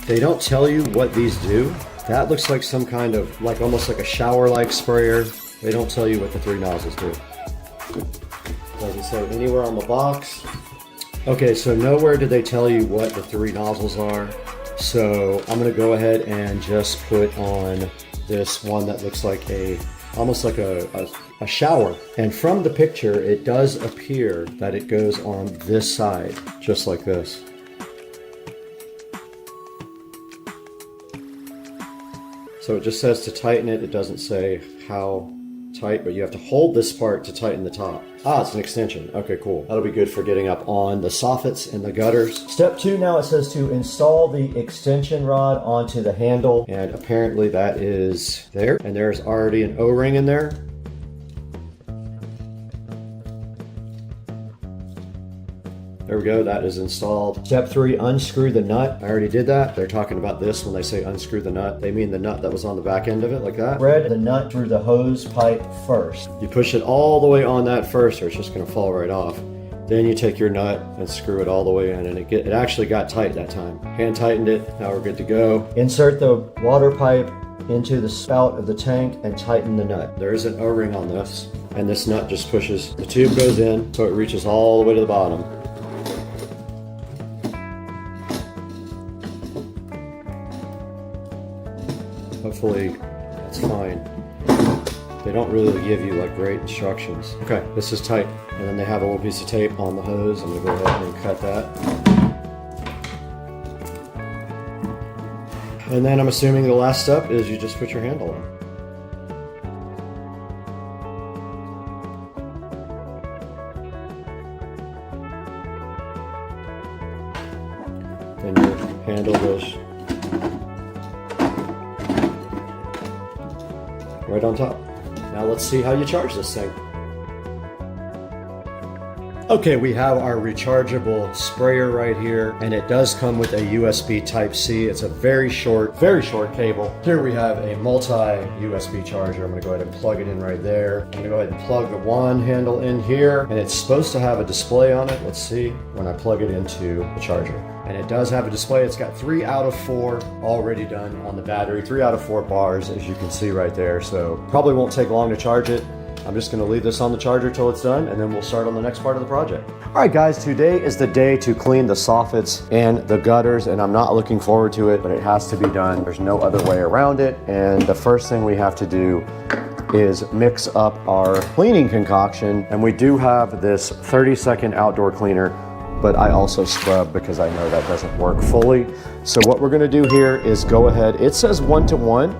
They don't tell you what these do. That looks like some kind of, like almost like a shower-like sprayer. They don't tell you what the 3 nozzles do. Doesn't say anywhere on the box. Okay, so nowhere did they tell you what the 3 nozzles are. So I'm gonna go ahead and just put on this one that looks like almost like a shower. And from the picture, it does appear that it goes on this side, just like this. So it just says to tighten it. It doesn't say how tight, but you have to hold this part to tighten the top. Ah, it's an extension. Okay, cool. That'll be good for getting up on the soffits and the gutters. Step 2, now it says to install the extension rod onto the handle, and apparently that is there. And there's already an O-ring in there. There we go, that is installed. Step 3, unscrew the nut. I already did that. They're talking about this when they say unscrew the nut. They mean the nut that was on the back end of it, like that. Thread the nut through the hose pipe first. You push it all the way on that first, or it's just gonna fall right off. Then you take your nut and screw it all the way in, and it actually got tight that time. Hand tightened it, now we're good to go. Insert the water pipe into the spout of the tank and tighten the nut. There is an O-ring on this, and this nut just pushes. The tube goes in, so it reaches all the way to the bottom. Hopefully it's fine. They don't really give you like great instructions. Okay, this is tight. And then they have a little piece of tape on the hose. I'm gonna go ahead and cut that. And then I'm assuming the last step is you just put your handle on. Then your handle goes right on top. Now let's see how you charge this thing. Okay, we have our rechargeable sprayer right here, and it does come with a USB Type-C. It's a very short cable. Here we have a multi-USB charger. I'm gonna go ahead and plug it in right there. I'm gonna go ahead and plug the wand handle in here, and it's supposed to have a display on it. Let's see when I plug it into the charger. And it does have a display. It's got 3 out of 4 already done on the battery. 3 out of 4 bars, as you can see right there. So probably won't take long to charge it. I'm just gonna leave this on the charger till it's done, and then we'll start on the next part of the project. All right, guys, today is the day to clean the soffits and the gutters, and I'm not looking forward to it, but it has to be done. There's no other way around it. And the first thing we have to do is mix up our cleaning concoction. And we do have this 30-second outdoor cleaner, but I also scrub because I know that doesn't work fully. So what we're gonna do here is go ahead, it says 1-to-1,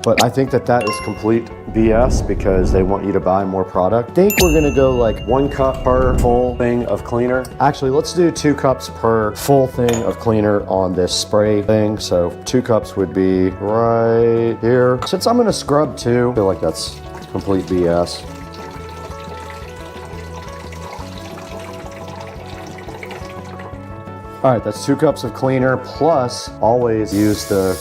but I think that that is complete BS because they want you to buy more product. I think we're gonna go like 1 cup per full thing of cleaner. Actually, let's do 2 cups per full thing of cleaner on this spray thing. So 2 cups would be right here. Since I'm gonna scrub too, I feel like that's complete BS. All right, that's 2 cups of cleaner, plus always use the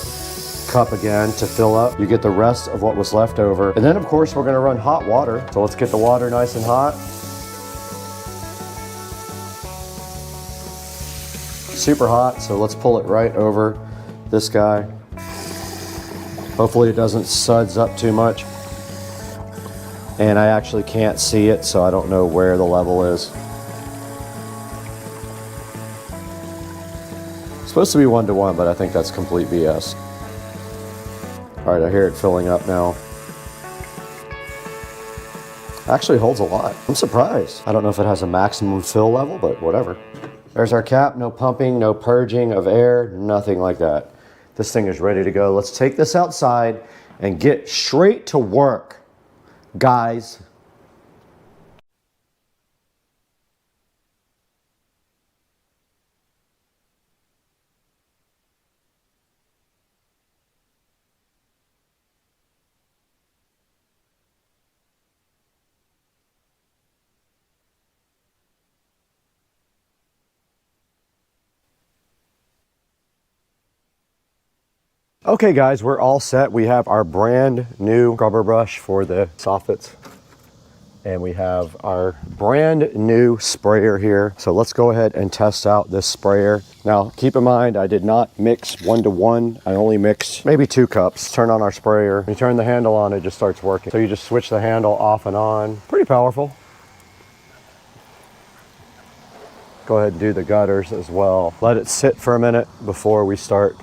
cup again to fill up. You get the rest of what was left over. And then of course we're gonna run hot water. So let's get the water nice and hot. Super hot, so let's pull it right over this guy. Hopefully it doesn't suds up too much. And I actually can't see it, so I don't know where the level is. It's supposed to be 1-to-1, but I think that's complete BS. All right, I hear it filling up now. Actually holds a lot. I'm surprised. I don't know if it has a maximum fill level, but whatever. There's our cap, no pumping, no purging of air, nothing like that. This thing is ready to go. Let's take this outside and get straight to work, guys. Okay guys, we're all set. We have our brand new scrubber brush for the soffits. And we have our brand new sprayer here. So let's go ahead and test out this sprayer. Now, keep in mind, I did not mix 1-to-1. I only mixed maybe 2 cups. Turn on our sprayer. When you turn the handle on, it just starts working. So you just switch the handle off and on. Pretty powerful. Go ahead and do the gutters as well. Let it sit for a minute before we start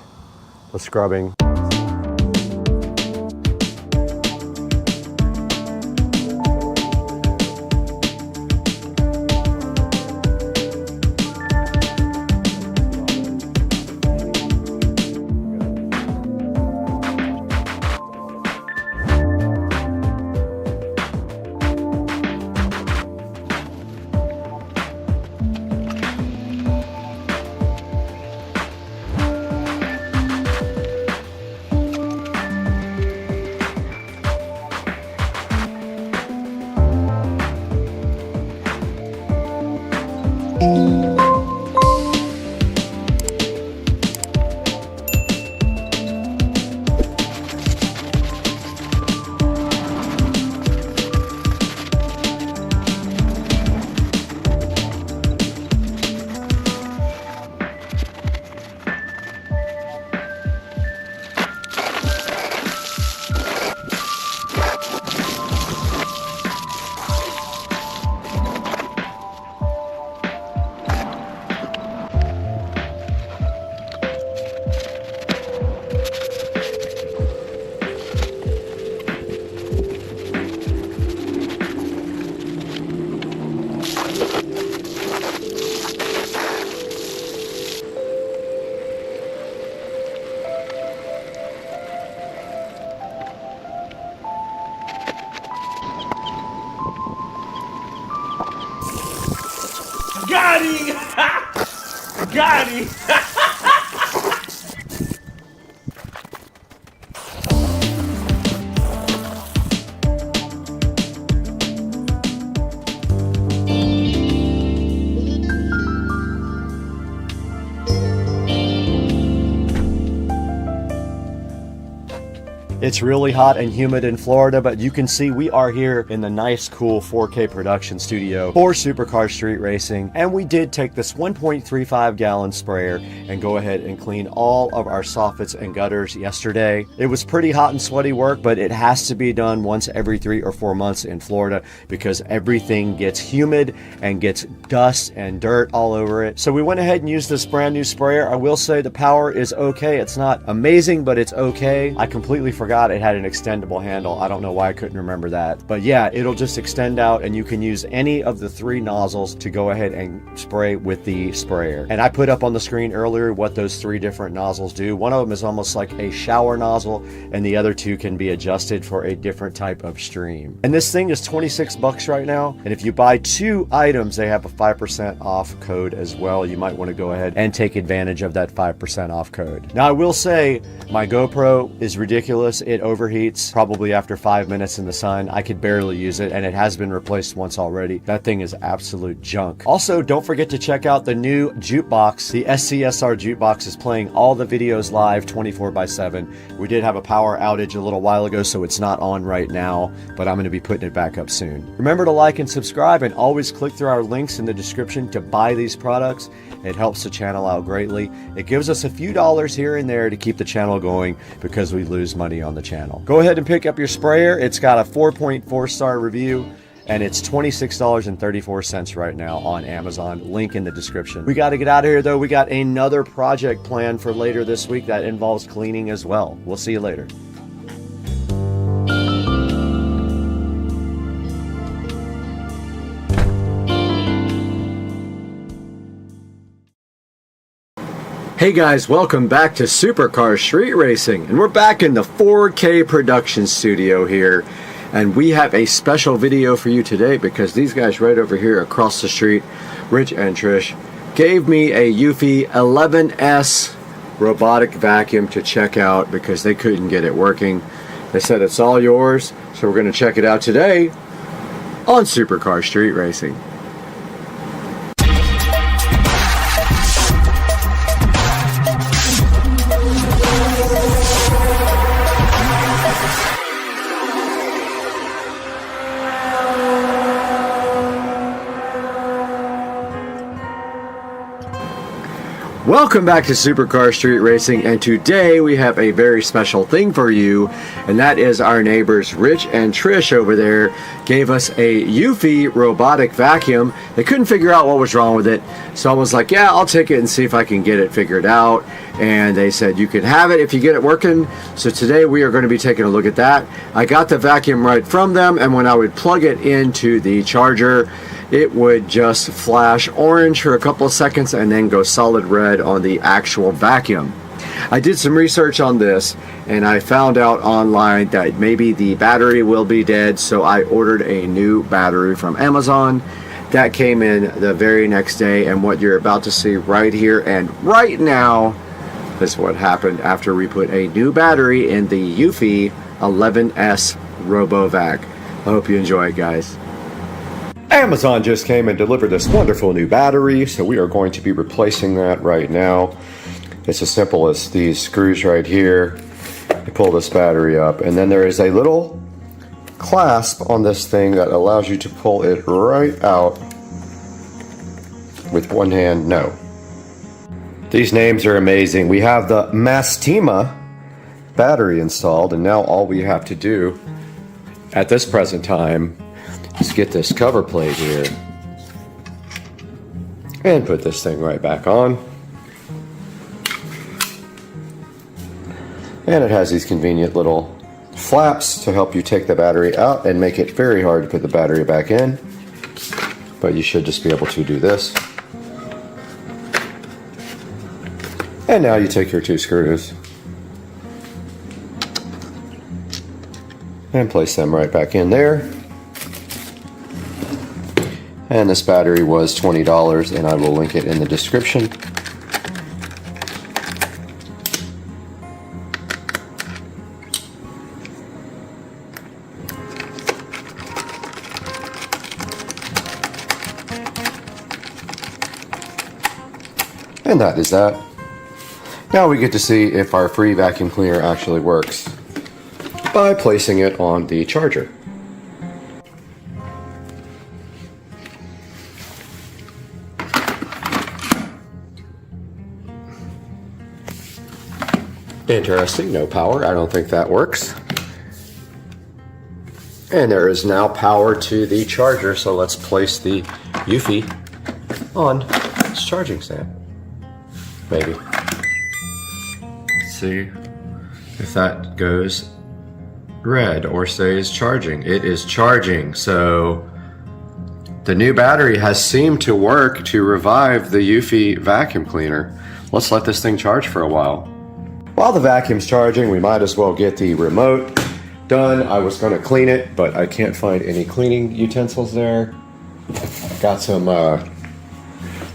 the scrubbing. got him. It's really hot and humid in Florida, but you can see we are here in the nice, cool 4K production studio for Supercar Street Racing. And we did take this 1.35 gallon sprayer and go ahead and clean all of our soffits and gutters yesterday. It was pretty hot and sweaty work, but it has to be done once every 3 or 4 months in Florida because everything gets humid and gets dust and dirt all over it. So we went ahead and used this brand new sprayer. I will say the power is okay. It's not amazing, but it's okay. I completely forgot it had an extendable handle. I don't know why I couldn't remember that. But yeah, it'll just extend out and you can use any of the 3 nozzles to go ahead and spray with the sprayer. And I put up on the screen earlier what those 3 different nozzles do. One of them is almost like a shower nozzle and the other 2 can be adjusted for a different type of stream. And this thing is 26 bucks right now. And if you buy 2 items, they have a 5% off code as well. You might want to go ahead and take advantage of that 5% off code. Now I will say my GoPro is ridiculous. It overheats probably after 5 minutes in the sun. I could barely use it and it has been replaced once already. That thing is absolute junk. Also, don't forget to check out the new jukebox. The SCSR jukebox is playing all the videos live 24/7. We did have a power outage a little while ago, so it's not on right now, but I'm going to be putting it back up soon. Remember to like and subscribe and always click through our links in the description to buy these products. It helps the channel out greatly. It gives us a few dollars here and there to keep the channel going because we lose money on the channel. Go ahead and pick up your sprayer. It's got a 4.4-star review and it's $26.34 right now on Amazon. Link in the description. We got to get out of here though. We got another project planned for later this week that involves cleaning as well. We'll see you later. Hey guys, welcome back to Supercar Street Racing, and we're back in the 4K production studio here, and we have a special video for you today because these guys right over here across the street, Rich and Trish, gave me a Eufy 11S robotic vacuum to check out because they couldn't get it working. They said it's all yours, so we're going to check it out today on Supercar Street Racing. Welcome back to Supercar Street Racing, and today we have a very special thing for you, and that is our neighbors Rich and Trish over there gave us a Eufy robotic vacuum. They couldn't figure out what was wrong with it, so I was like, yeah, I'll take it and see if I can get it figured out. And they said you can have it if you get it working. So today we are going to be taking a look at that. I got the vacuum right from them, and when I would plug it into the charger, it would just flash orange for a couple of seconds and then go solid red on the actual vacuum. I did some research on this and I found out online that maybe the battery will be dead, so I ordered a new battery from Amazon. That came in the very next day, and what you're about to see right here and right now is what happened after we put a new battery in the Eufy 11S RoboVac. I hope you enjoy it, guys. Amazon just came and delivered this wonderful new battery, so we are going to be replacing that right now. It's as simple as these screws right here. You pull this battery up, and then there is a little clasp on this thing that allows you to pull it right out with one hand. No. These names are amazing. We have the Mastima battery installed, and now all we have to do at this present time is get this cover plate here and put this thing right back on. And it has these convenient little flaps to help you take the battery out and make it very hard to put the battery back in. But you should just be able to do this. And now you take your 2 screws and place them right back in there. And this battery was $20, and I will link it in the description. And that is that. Now we get to see if our free vacuum cleaner actually works by placing it on the charger. Interesting, no power. I don't think that works. And there is now power to the charger, so let's place the Eufy on its charging stand. Maybe. Let's see if that goes red or stays charging. It is charging, so the new battery has seemed to work to revive the Eufy vacuum cleaner. Let's let this thing charge for a while. While the vacuum's charging, we might as well get the remote done. I was going to clean it, but I can't find any cleaning utensils there. Got some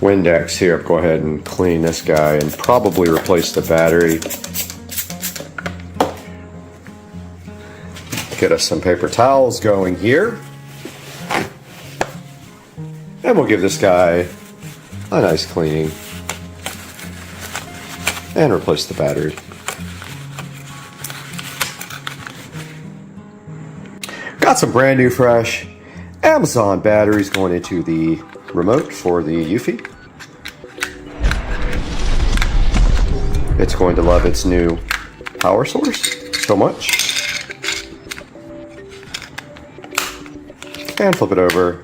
Windex here. Go ahead and clean this guy and probably replace the battery. Get us some paper towels going here. And we'll give this guy a nice cleaning. And replace the battery. Got some brand new fresh Amazon batteries going into the remote for the Eufy. It's going to love its new power source so much. And flip it over.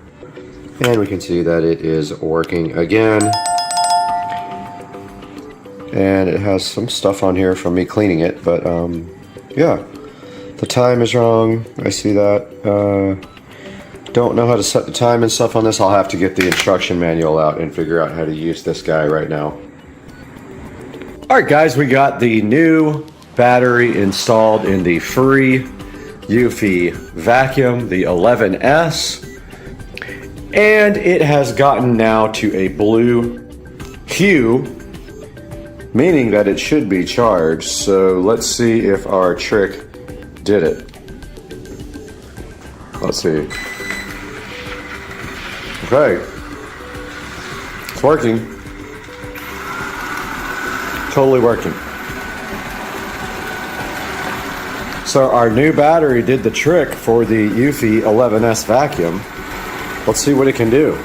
And we can see that it is working again. And it has some stuff on here from me cleaning it, but yeah. The time is wrong. I see that. Don't know how to set the time and stuff on this. I'll have to get the instruction manual out and figure out how to use this guy right now. Alright guys, we got the new battery installed in the free Eufy vacuum, the 11S. And it has gotten now to a blue hue, meaning that it should be charged. So let's see if our trick did it. Let's see. Okay. It's working. Totally working. So our new battery did the trick for the Eufy 11S vacuum. Let's see what it can do.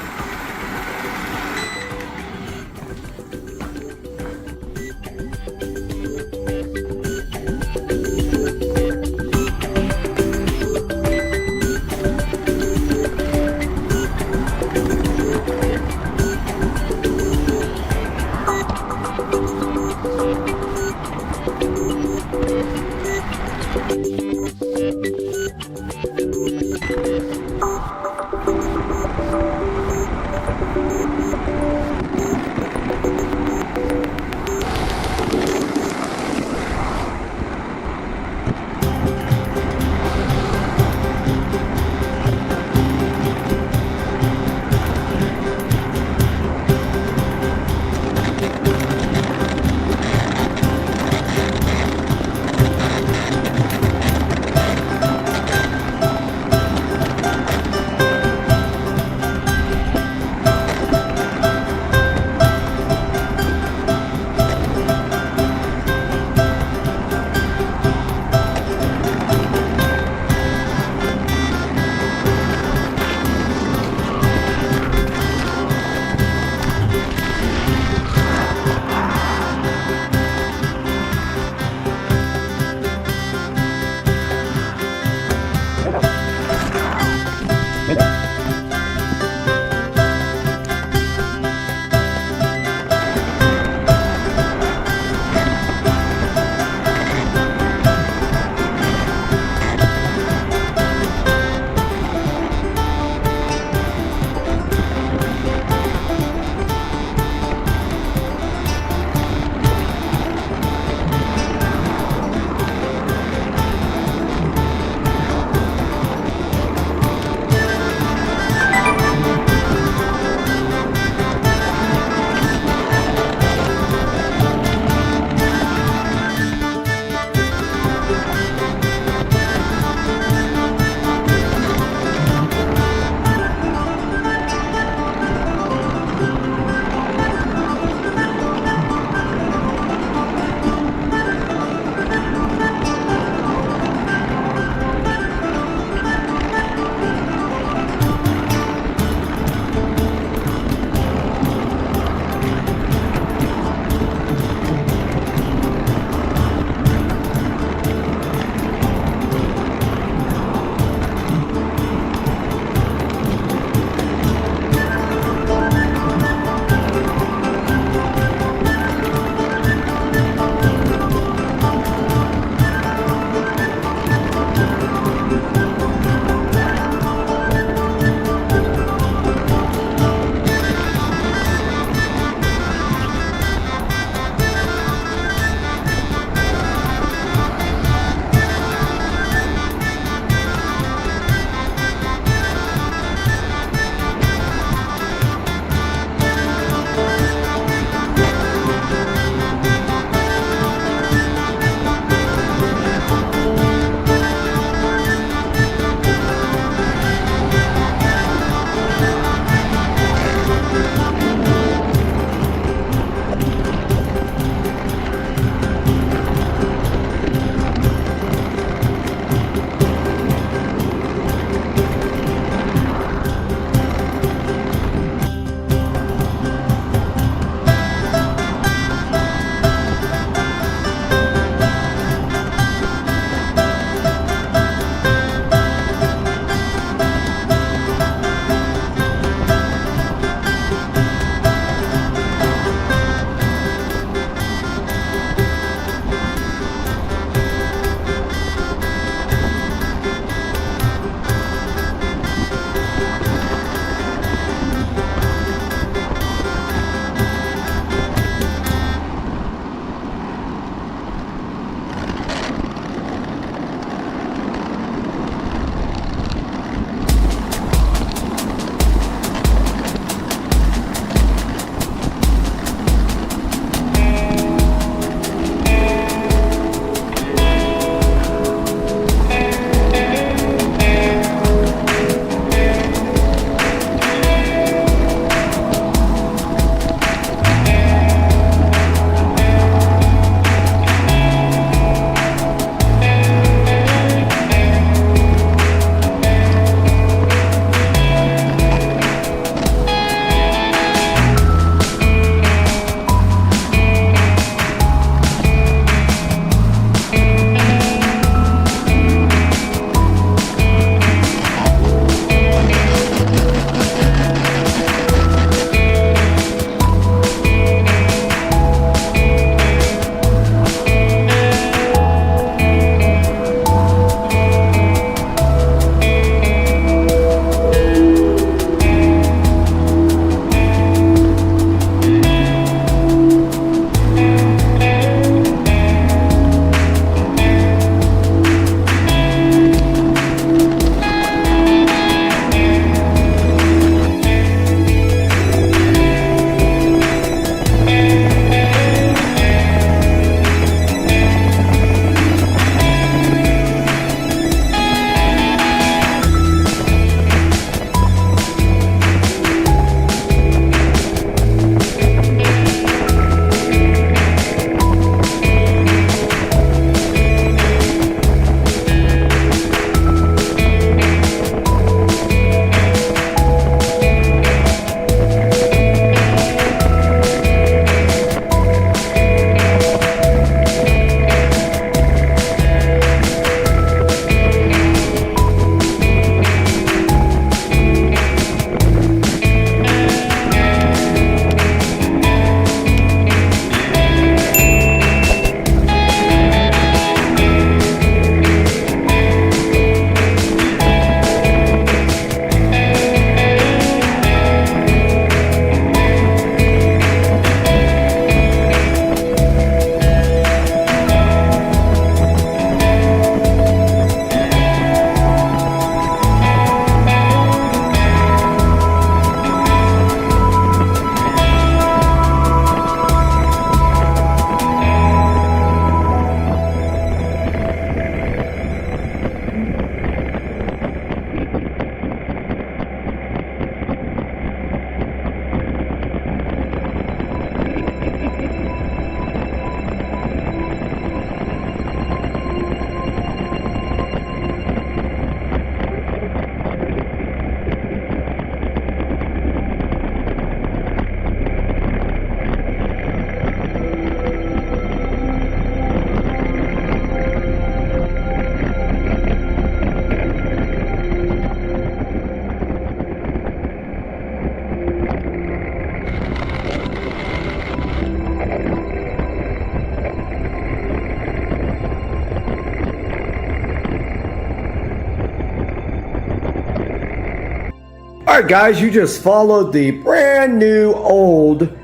Alright guys, you just followed the brand new old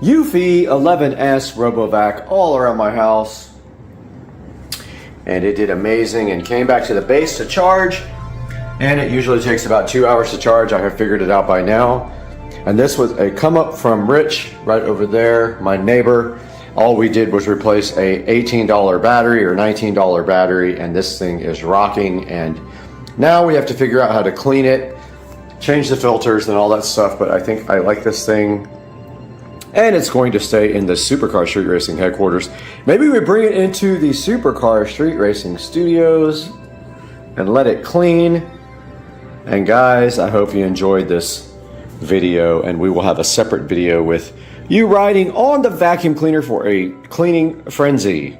UFI 11S RoboVac all around my house. And it did amazing and came back to the base to charge. And it usually takes about 2 hours to charge. I have figured it out by now. And this was a come up from Rich right over there, my neighbor. All we did was replace a $18 battery or $19 battery, and this thing is rocking. And now we have to figure out how to clean it, change the filters and all that stuff, but I think I like this thing. And it's going to stay in the Supercar Street Racing headquarters. Maybe we bring it into the Supercar Street Racing studios and let it clean. And guys, I hope you enjoyed this video, and we will have a separate video with you riding on the vacuum cleaner for a cleaning frenzy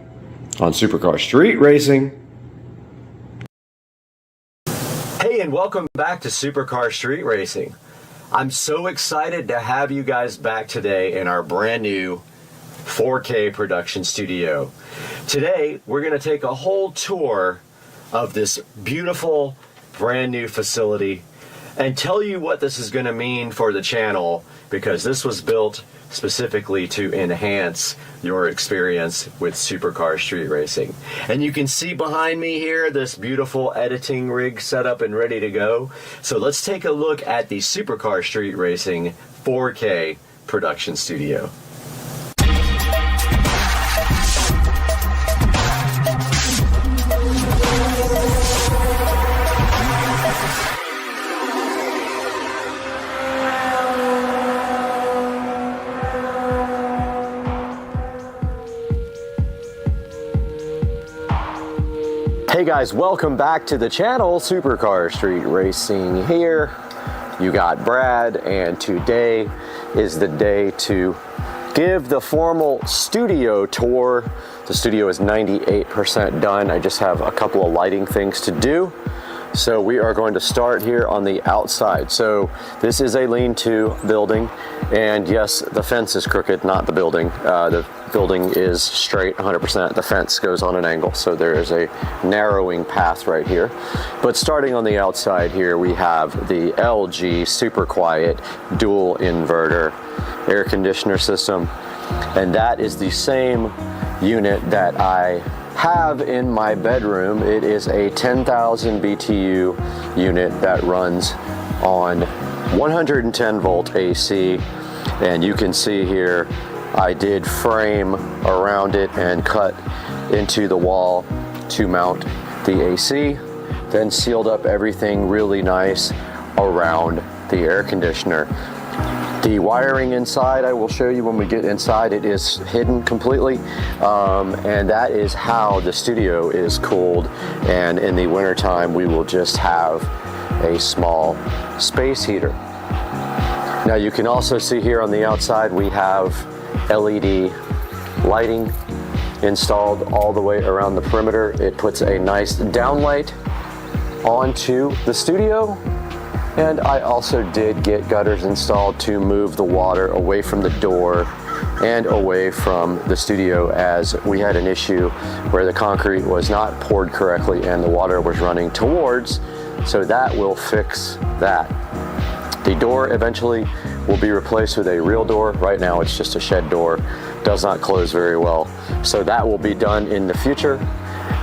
on Supercar Street Racing. Hey, and welcome back to Supercar Street Racing. I'm so excited to have you guys back today in our brand new 4K production studio. Today, we're going to take a whole tour of this beautiful brand new facility and tell you what this is going to mean for the channel, because this was built specifically to enhance your experience with Supercar Street Racing. And you can see behind me here this beautiful editing rig set up and ready to go. So let's take a look at the Supercar Street Racing 4K production studio. Hey guys, welcome back to the channel. Supercar Street Racing here. You got Brad, and today is the day to give the formal studio tour. The studio is 98% done. I just have a couple of lighting things to do. So we are going to start here on the outside. So this is a lean-to building, and yes, the fence is crooked, not the building. The building is straight 100%. The fence goes on an angle, so there is a narrowing path right here. But starting on the outside here, we have the LG Super Quiet dual inverter air conditioner system, and that is the same unit that I have in my bedroom. It is a 10,000 BTU unit that runs on 110 volt AC, and you can see here I did frame around it and cut into the wall to mount the AC, then sealed up everything really nice around the air conditioner. The wiring inside, I will show you when we get inside. It is hidden completely, and that is how the studio is cooled. And in the wintertime, we will just have a small space heater. Now you can also see here on the outside, we have LED lighting installed all the way around the perimeter. It puts a nice downlight onto the studio. And I also did get gutters installed to move the water away from the door and away from the studio, as we had an issue where the concrete was not poured correctly and the water was running towards, so that will fix that. The door eventually will be replaced with a real door. Right now it's just a shed door, does not close very well, so that will be done in the future.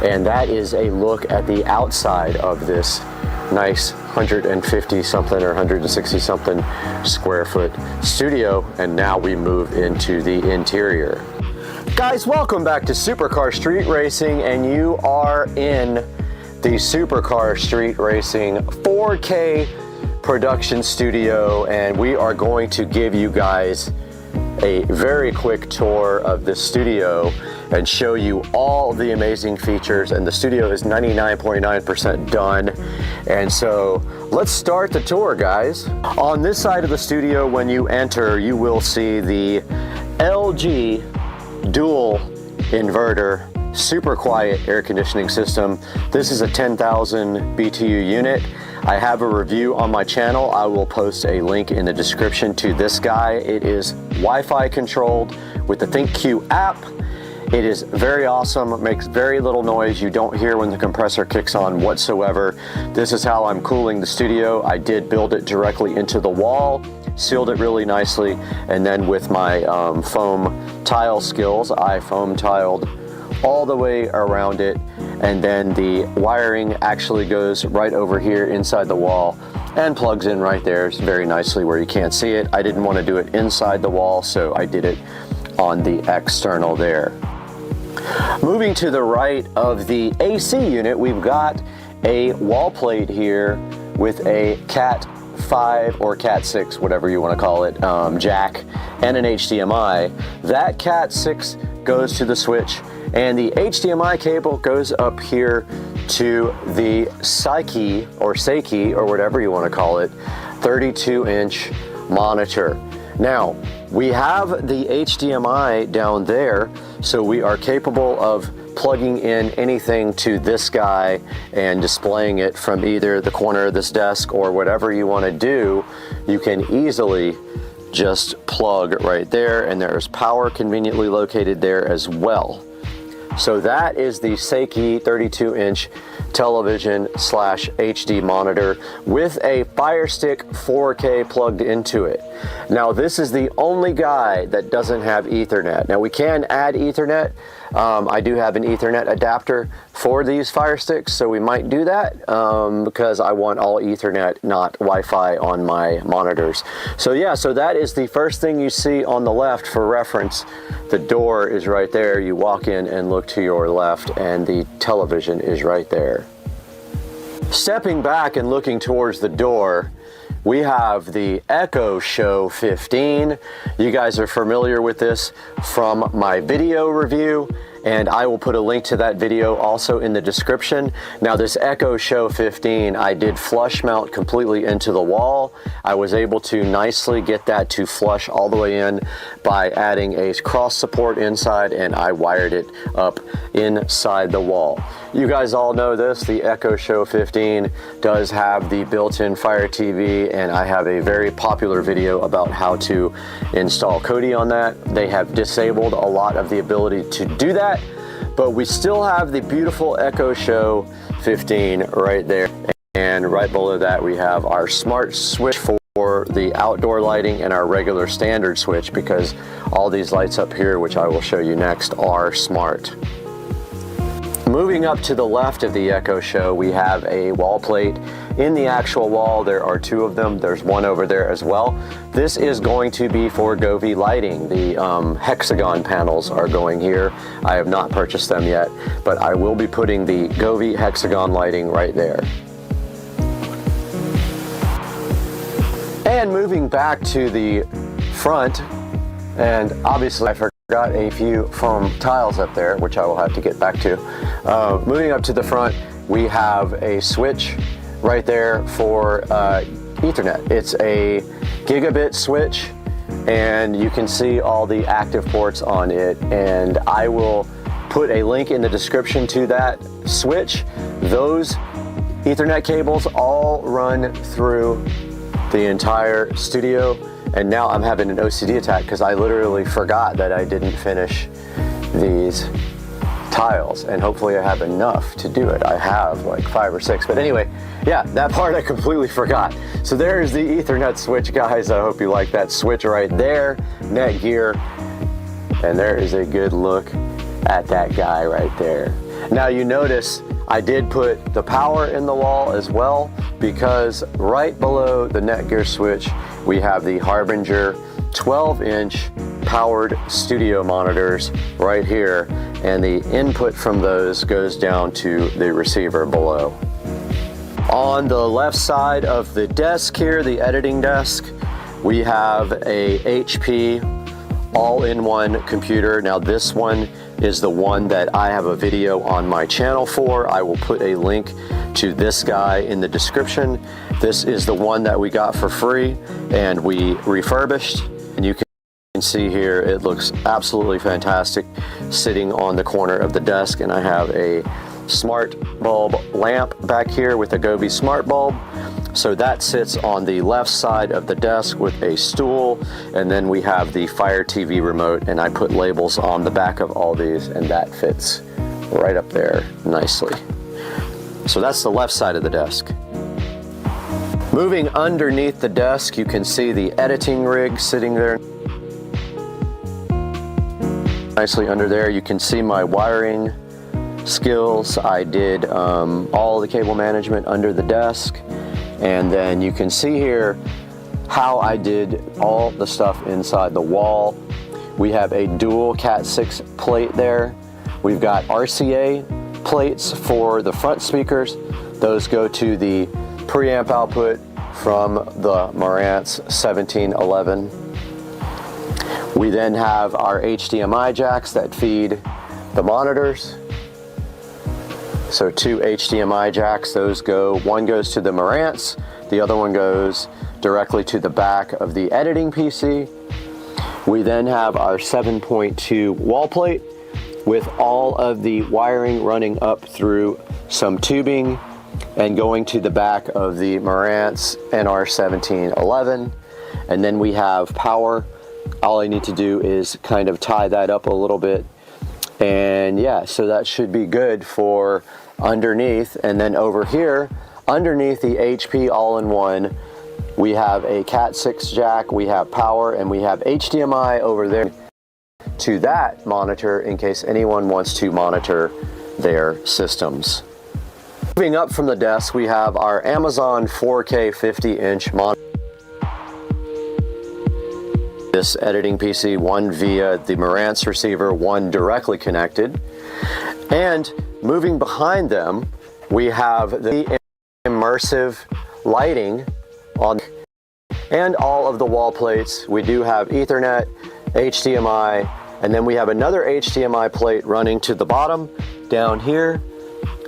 And that is a look at the outside of this nice 150 something or 160 something square foot studio. And now we move into the interior. Guys, welcome back to Supercar Street Racing, and you are in the Supercar Street Racing 4K production studio, and we are going to give you guys a very quick tour of this studio and show you all the amazing features. And the studio is 99.9% done, and so let's start the tour, guys. On this side of the studio, when you enter, you will see the LG dual inverter super quiet air conditioning system. This is a 10,000 BTU unit. I have a review on my channel. I will post a link in the description to this guy. It is Wi-Fi controlled with the ThinkQ app. It is very awesome. It makes very little noise. You don't hear when the compressor kicks on whatsoever. This is how I'm cooling the studio. I did build it directly into the wall, sealed it really nicely, and then with my foam tile skills, I foam tiled all the way around it, and then the wiring actually goes right over here inside the wall and plugs in right there very nicely where you can't see it. I didn't want to do it inside the wall, so I did it on the external there. Moving to the right of the AC unit, we've got a wall plate here with a Cat 5 or Cat 6, whatever you want to call it, jack and an HDMI. That Cat 6 goes to the switch, and the HDMI cable goes up here to the Psyche or whatever you want to call it, 32-inch monitor. Now, we have the HDMI down there, so we are capable of plugging in anything to this guy and displaying it from either the corner of this desk or whatever you want to do. You can easily just plug right there, and there's power conveniently located there as well. So that is the Seiki 32-inch television / HD monitor with a Fire Stick 4K plugged into it. Now this is the only guy that doesn't have Ethernet. Now we can add Ethernet. I do have an Ethernet adapter for these Fire Sticks, so we might do that because I want all Ethernet, not Wi-Fi on my monitors. So yeah, so that is the first thing you see on the left. For reference, the door is right there. You walk in and look to your left, and the television is right there. Stepping back and looking towards the door, we have the Echo Show 15. You guys are familiar with this from my video review, and I will put a link to that video also in the description. Now this Echo Show 15, I did flush mount completely into the wall. I was able to nicely get that to flush all the way in by adding a cross support inside, and I wired it up inside the wall. You guys all know this, the Echo Show 15 does have the built-in Fire TV, and I have a very popular video about how to install Kodi on that. They have disabled a lot of the ability to do that, but we still have the beautiful Echo Show 15 right there. And right below that we have our smart switch for the outdoor lighting and our regular standard switch, because all these lights up here, which I will show you next, are smart. Moving up to the left of the Echo Show, we have a wall plate in the actual wall. There are two of them. There's one over there as well. This is going to be for Govee lighting. The hexagon panels are going here. I have not purchased them yet, but I will be putting the Govee hexagon lighting right there. And moving back to the front, and obviously I forgot a few foam tiles up there, which I will have to get back to. Moving up to the front, we have a switch right there for Ethernet. It's a gigabit switch, and you can see all the active ports on it, and I will put a link in the description to that switch. Those Ethernet cables all run through the entire studio, and now I'm having an OCD attack because I literally forgot that I didn't finish these tiles, and hopefully I have enough to do it. I have like 5 or 6, but anyway, yeah, that part I completely forgot. So there's the Ethernet switch, guys. I hope you like that switch right there, Netgear, and there is a good look at that guy right there. Now you notice I did put the power in the wall as well, because right below the Netgear switch we have the Harbinger 12-inch powered studio monitors right here, and the input from those goes down to the receiver below. On the left side of the desk here, the editing desk, we have a HP all-in-one computer. Now this one is the one that I have a video on my channel for. I will put a link to this guy in the description. This is the one that we got for free and we refurbished, and you can see here it looks absolutely fantastic sitting on the corner of the desk, and I have a smart bulb lamp back here with a Gobi smart bulb. So that sits on the left side of the desk with a stool, and then we have the Fire TV remote, and I put labels on the back of all these, and that fits right up there nicely. So that's the left side of the desk. Moving underneath the desk, you can see the editing rig sitting there nicely under there. You can see my wiring skills. I did all the cable management under the desk. And then you can see here how I did all the stuff inside the wall. We have a dual Cat 6 plate there. We've got RCA plates for the front speakers. Those go to the preamp output from the Marantz 1711. We then have our HDMI jacks that feed the monitors. So 2 HDMI jacks, those go, one goes to the Marantz, the other one goes directly to the back of the editing PC. We then have our 7.2 wall plate with all of the wiring running up through some tubing and going to the back of the Marantz NR1711. And then we have power. All I need to do is kind of tie that up a little bit. And yeah, so that should be good for underneath. And then over here, underneath the HP all-in-one, we have a Cat 6 jack, we have power, and we have HDMI over there to that monitor in case anyone wants to monitor their systems. Moving up from the desk, we have our Amazon 4K 50-inch monitor. This editing PC, one via the Marantz receiver, one directly connected. And moving behind them, we have the immersive lighting on and all of the wall plates. We do have Ethernet, HDMI, and then we have another HDMI plate running to the bottom down here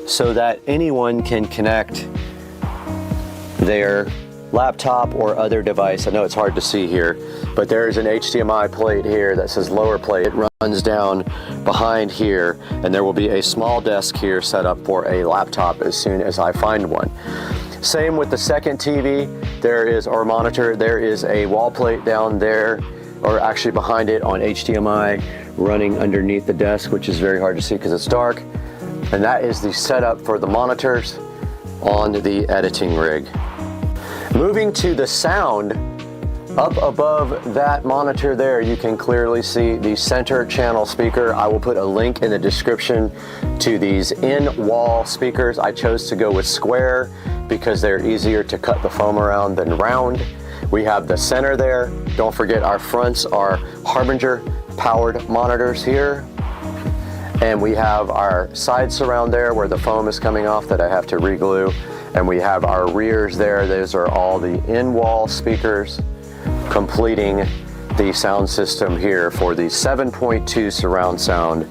so that anyone can connect their laptop or other device. I know it's hard to see here, but there's an HDMI plate here that says lower plate. It runs down behind here, and there will be a small desk here set up for a laptop as soon as I find one. Same with the second TV, or monitor, there is a wall plate down there, or actually behind it on HDMI running underneath the desk, which is very hard to see because it's dark. And that is the setup for the monitors on the editing rig. Moving to the sound, up above that monitor there, you can clearly see the center channel speaker. I will put a link in the description to these in-wall speakers. I chose to go with square because they're easier to cut the foam around than round. We have the center there. Don't forget our fronts are Harbinger powered monitors here. And we have our side surround there where the foam is coming off that I have to re-glue. And we have our rears there. Those are all the in-wall speakers, completing the sound system here for the 7.2 surround sound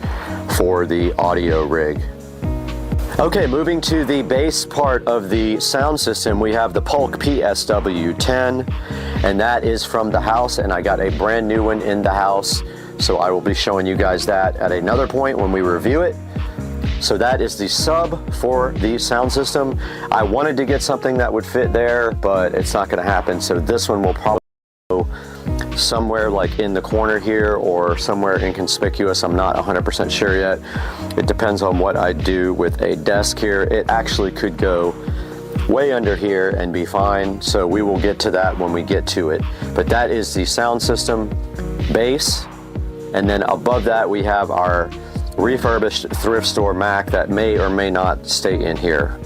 for the audio rig. Okay, moving to the bass part of the sound system, we have the Polk PSW10, and that is from the house, and I got a brand new one in the house, so I will be showing you guys that at another point when we review it. So that is the sub for the sound system. I wanted to get something that would fit there, but it's not going to happen, so this one will probably go somewhere like in the corner here or somewhere inconspicuous. I'm not 100% sure yet. It depends on what I do with a desk here. It actually could go way under here and be fine, so we will get to that when we get to it. But that is the sound system bass, and then above that we have our refurbished thrift store Mac that may or may not stay in here.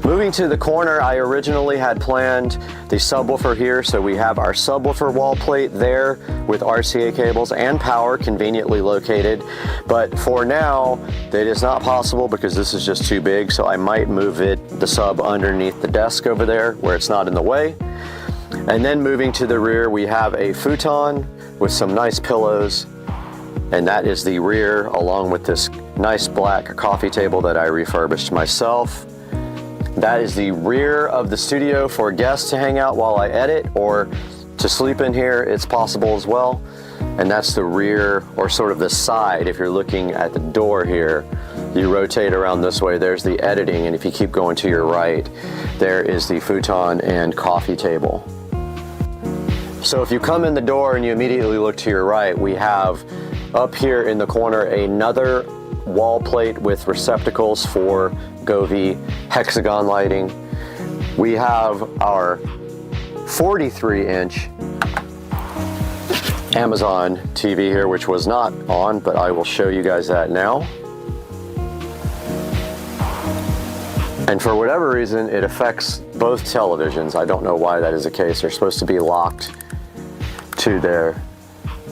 Moving to the corner, I originally had planned the subwoofer here, so we have our subwoofer wall plate there with RCA cables and power conveniently located. But for now, that is not possible because this is just too big, so I might move the sub underneath the desk over there where it's not in the way. And then moving to the rear, we have a futon with some nice pillows, and that is the rear along with this nice black coffee table that I refurbished myself. That is the rear of the studio for guests to hang out while I edit, or to sleep in here, it's possible as well. And that's the rear, or sort of the side, if you're looking at the door here. You rotate around this way, there's the editing, and if you keep going to your right, there is the futon and coffee table. So if you come in the door and you immediately look to your right, we have up here in the corner another wall plate with receptacles for Govee hexagon lighting. We have our 43-inch Amazon TV here, which was not on, but I will show you guys that now. And for whatever reason, it affects both televisions. I don't know why that is the case. They're supposed to be locked to their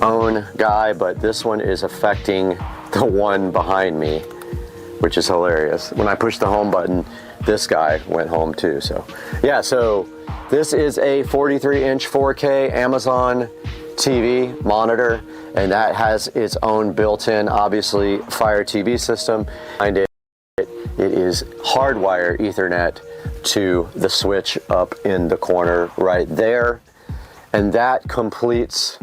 own guy, but this one is affecting the one behind me, which is hilarious. When I push the home button, this guy went home too. So yeah, so this is a 43-inch 4K Amazon TV monitor, and that has its own built-in, obviously, Fire TV system. Behind it, it is hardwire Ethernet to the switch up in the corner right there. And that completes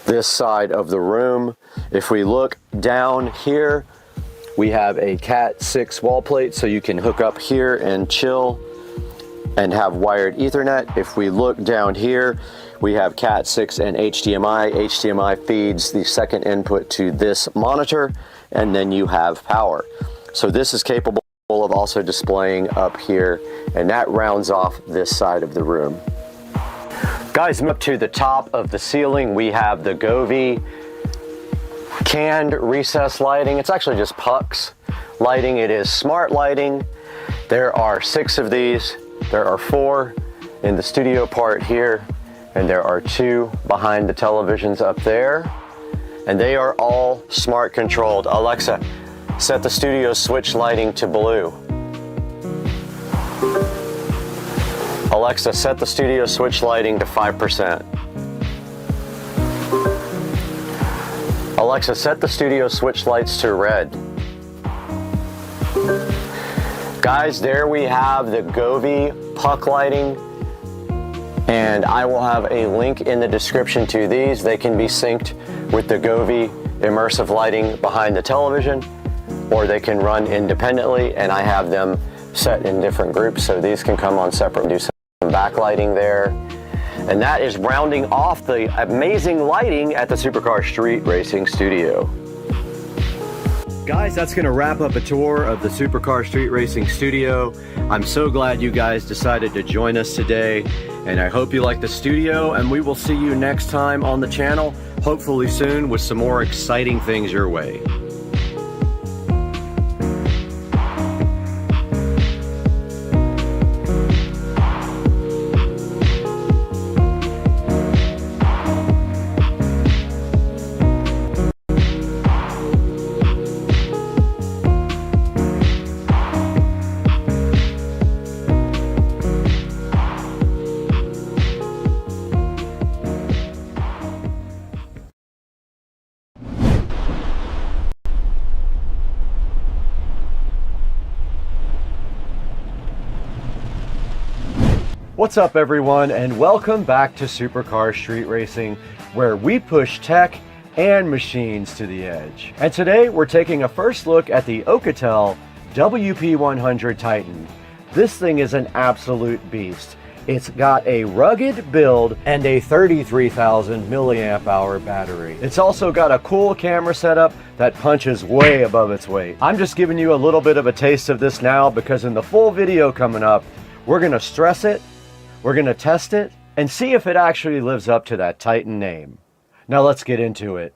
this side of the room. If we look down here, we have a Cat 6 wall plate, so you can hook up here and chill and have wired Ethernet. If we look down here, we have Cat 6 and HDMI. HDMI feeds the second input to this monitor, and then you have power. So this is capable of also displaying up here, and that rounds off this side of the room. Guys, up to the top of the ceiling, we have the Govee canned recess lighting. It's actually just pucks lighting. It is smart lighting. There are 6 of these. There are 4 in the studio part here, and there are 2 behind the televisions up there. And they are all smart controlled. Alexa, set the studio switch lighting to blue. Alexa, set the studio switch lighting to 5%. Alexa, set the studio switch lights to red. Guys, there we have the Govee puck lighting, and I will have a link in the description to these. They can be synced with the Govee immersive lighting behind the television, or they can run independently, and I have them set in different groups, so these can come on separate and do some backlighting there. And that is rounding off the amazing lighting at the Supercar Street Racing Studio. Guys, that's going to wrap up a tour of the Supercar Street Racing Studio. I'm so glad you guys decided to join us today, and I hope you like the studio, and we will see you next time on the channel, hopefully soon, with some more exciting things your way. What's up everyone, and welcome back to Supercar Street Racing, where we push tech and machines to the edge. And today we're taking a first look at the Alcatel WP100 Titan. This thing is an absolute beast. It's got a rugged build and a 33,000 milliamp hour battery. It's also got a cool camera setup that punches way above its weight. I'm just giving you a little bit of a taste of this now, because in the full video coming up, we're gonna stress it, we're gonna test it, and see if it actually lives up to that Titan name. Now let's get into it.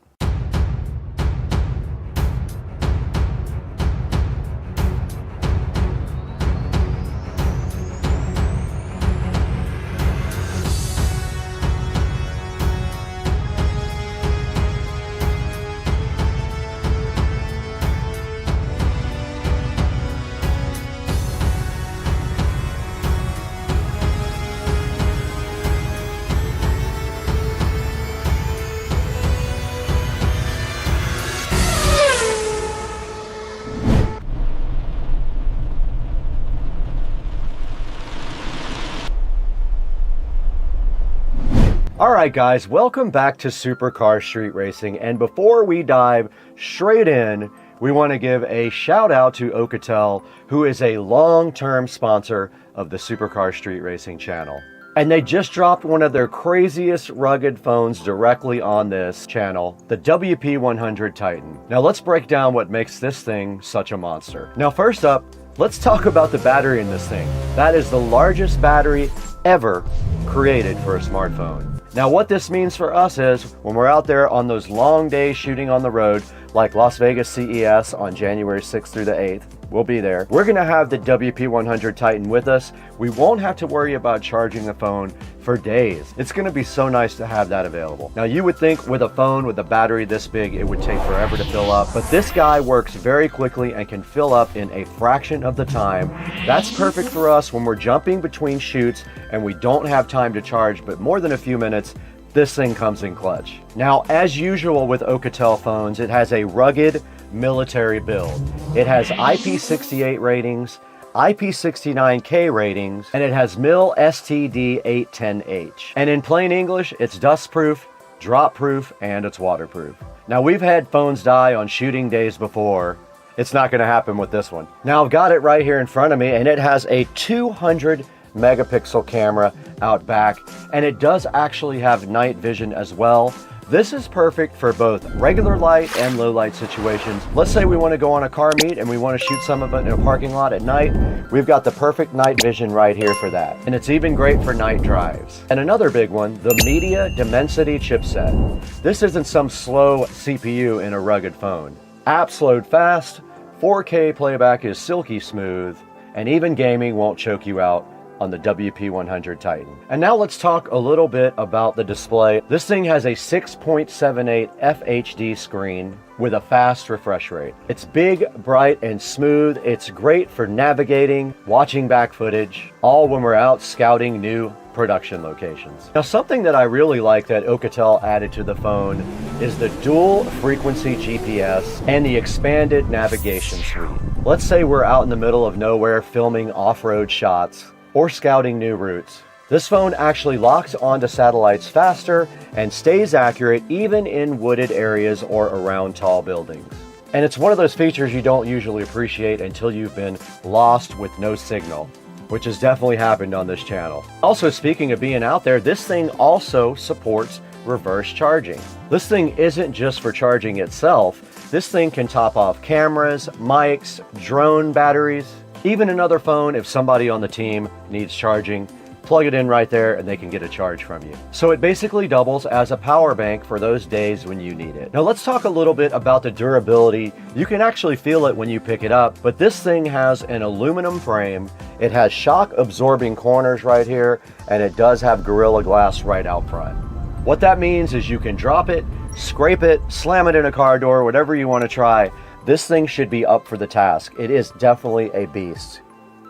Alright guys, welcome back to Supercar Street Racing, and before we dive straight in we want to give a shout out to Alcatel, who is a long-term sponsor of the Supercar Street Racing channel. And they just dropped one of their craziest rugged phones directly on this channel, the WP100 Titan. Now let's break down what makes this thing such a monster. Now first up, let's talk about the battery in this thing. That is the largest battery ever created for a smartphone. Now what this means for us is when we're out there on those long days shooting on the road, like Las Vegas CES on January 6th through the 8th, we'll be there. We're gonna have the WP100 Titan with us. We won't have to worry about charging the phone for days. It's gonna be so nice to have that available. Now you would think with a phone with a battery this big, it would take forever to fill up, but this guy works very quickly and can fill up in a fraction of the time. That's perfect for us when we're jumping between shoots and we don't have time to charge, but more than a few minutes, this thing comes in clutch. Now, as usual with Alcatel phones, it has a rugged military build. It has IP68 ratings, IP69K ratings, and it has MIL STD 810H. And in plain English, it's dust-proof, drop-proof, and it's waterproof. Now, we've had phones die on shooting days before. It's not gonna happen with this one. Now, I've got it right here in front of me, and it has a 200 megapixel camera out back, and it does actually have night vision as well. This is perfect for both regular light and low light situations. Let's say we want to go on a car meet and we want to shoot some of it in a parking lot at night. We've got the perfect night vision right here for that. And it's even great for night drives. And another big one, the Media Dimensity chipset. This isn't some slow CPU in a rugged phone. Apps load fast, 4K playback is silky smooth, and even gaming won't choke you out on the WP100 Titan. And now let's talk a little bit about the display. This thing has a 6.78 FHD screen with a fast refresh rate. It's big, bright, and smooth. It's great for navigating, watching back footage, all when we're out scouting new production locations. Now, something that I really like that Alcatel added to the phone is the dual frequency GPS and the expanded navigation suite. Let's say we're out in the middle of nowhere filming off-road shots or scouting new routes. This phone actually locks onto satellites faster and stays accurate even in wooded areas or around tall buildings. And it's one of those features you don't usually appreciate until you've been lost with no signal, which has definitely happened on this channel. Also, speaking of being out there, this thing also supports reverse charging. This thing isn't just for charging itself. This thing can top off cameras, mics, drone batteries, even another phone if somebody on the team needs charging. Plug it in right there and they can get a charge from you. So it basically doubles as a power bank for those days when you need it. Now let's talk a little bit about the durability. You can actually feel it when you pick it up, but this thing has an aluminum frame. It has shock absorbing corners right here, and it does have Gorilla Glass right out front. What that means is you can drop it, scrape it, slam it in a car door, whatever you want to try. This thing should be up for the task. It is definitely a beast.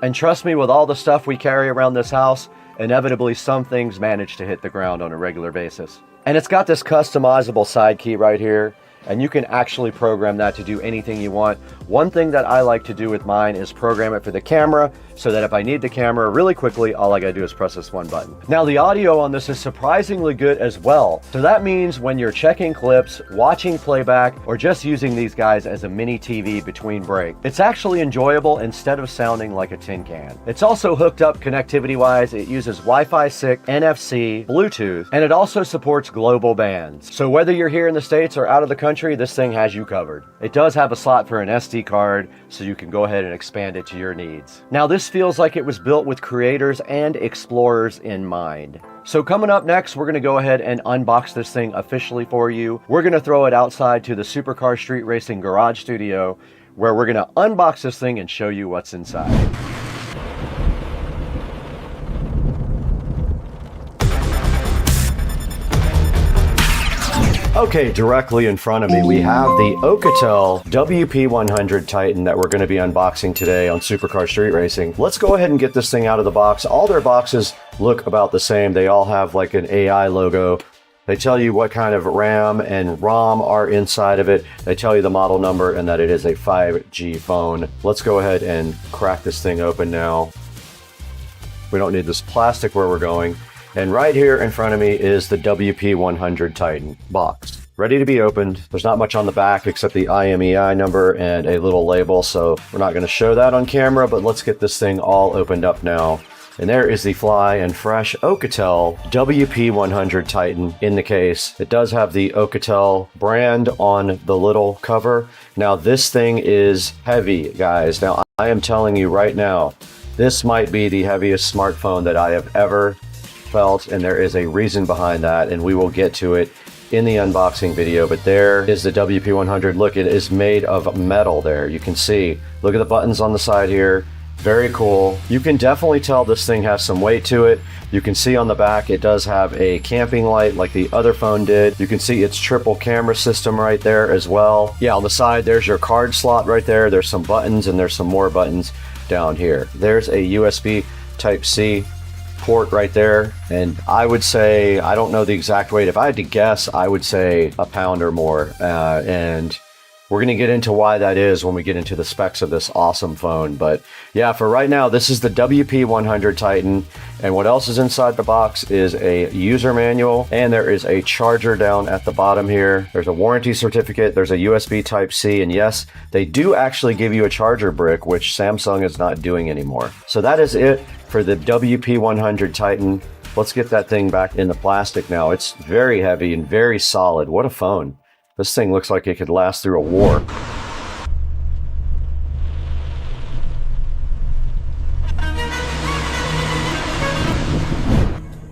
And trust me, with all the stuff we carry around this house, inevitably some things manage to hit the ground on a regular basis. And it's got this customizable side key right here, and you can actually program that to do anything you want. One thing that I like to do with mine is program it for the camera, so that if I need the camera really quickly, all I gotta do is press this one button. Now the audio on this is surprisingly good as well. So that means when you're checking clips, watching playback, or just using these guys as a mini TV between breaks, it's actually enjoyable instead of sounding like a tin can. It's also hooked up connectivity wise. It uses Wi-Fi 6, NFC, Bluetooth, and it also supports global bands. So whether you're here in the States or out of the country, this thing has you covered. It does have a slot for an SD card, so you can go ahead and expand it to your needs. Now this feels like it was built with creators and explorers in mind. So coming up next, we're gonna go ahead and unbox this thing officially for you. We're gonna throw it outside to the Supercar Street Racing Garage Studio, where we're gonna unbox this thing and show you what's inside. Okay, directly in front of me, we have the Alcatel WP100 Titan that we're going to be unboxing today on Supercar Street Racing. Let's go ahead and get this thing out of the box. All their boxes look about the same. They all have like an AI logo. They tell you what kind of RAM and ROM are inside of it. They tell you the model number and that it is a 5G phone. Let's go ahead and crack this thing open now. We don't need this plastic where we're going. And right here in front of me is the WP100 Titan box. ready to be opened. There's not much on the back except the IMEI number and a little label, so we're not going to show that on camera, but let's get this thing all opened up now. And there is the fly and fresh Alcatel WP100 Titan in the case. It does have the Alcatel brand on the little cover. Now this thing is heavy, guys. Now I am telling you right now, this might be the heaviest smartphone that I have ever felt, and there is a reason behind that, and we will get to it in the unboxing video. But there is the WP100. Look, it is made of metal there. You can see, look at the buttons on the side here. Very cool. You can definitely tell this thing has some weight to it. You can see on the back it does have a camping light like the other phone did. You can see its triple camera system right there as well. Yeah, on the side there's your card slot right there. There's some buttons and there's some more buttons down here. There's a USB Type-C port right there, and I would say, I don't know the exact weight. If I had to guess, I would say a pound or more, and we're going to get into why that is when we get into the specs of this awesome phone. But yeah, for right now, this is the WP100 Titan. And what else is inside the box is a user manual, and there is a charger down at the bottom here. There's a warranty certificate. There's a USB Type-C. And yes, they do actually give you a charger brick, which Samsung is not doing anymore. So that is it for the WP100 Titan. Let's get that thing back in the plastic now. It's very heavy and very solid. What a phone. This thing looks like it could last through a war.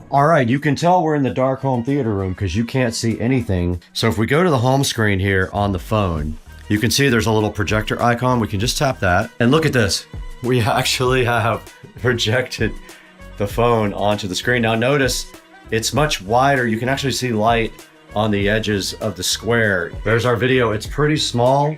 All right, you can tell we're in the dark home theater room because you can't see anything. So if we go to the home screen here on the phone, you can see there's a little projector icon. We can just tap that. And look at this. We actually have projected the phone onto the screen. Now notice it's much wider. You can actually see light on the edges of the square. There's our video. It's pretty small.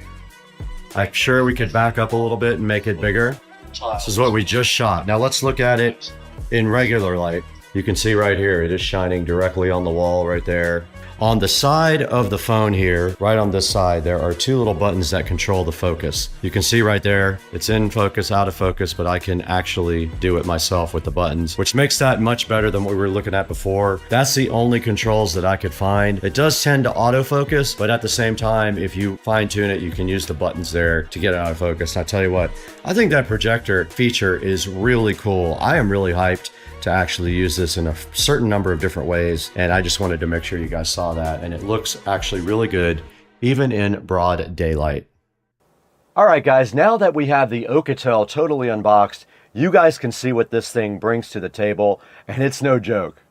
I'm sure we could back up a little bit and make it bigger. This is what we just shot. Now let's look at it in regular light. You can see right here, it is shining directly on the wall right there. On the side of the phone here, right on this side, there are two little buttons that control the focus. You can see right there, it's in focus, out of focus, but I can actually do it myself with the buttons, which makes that much better than what we were looking at before. That's the only controls that I could find. It does tend to autofocus, but at the same time, if you fine tune it, you can use the buttons there to get it out of focus. And I tell you what, I think that projector feature is really cool. I am really hyped to actually use this in a certain number of different ways, and I just wanted to make sure you guys saw that, and it looks actually really good even in broad daylight. All right guys, now that we have the Alcatel totally unboxed, you guys can see what this thing brings to the table, and it's no joke.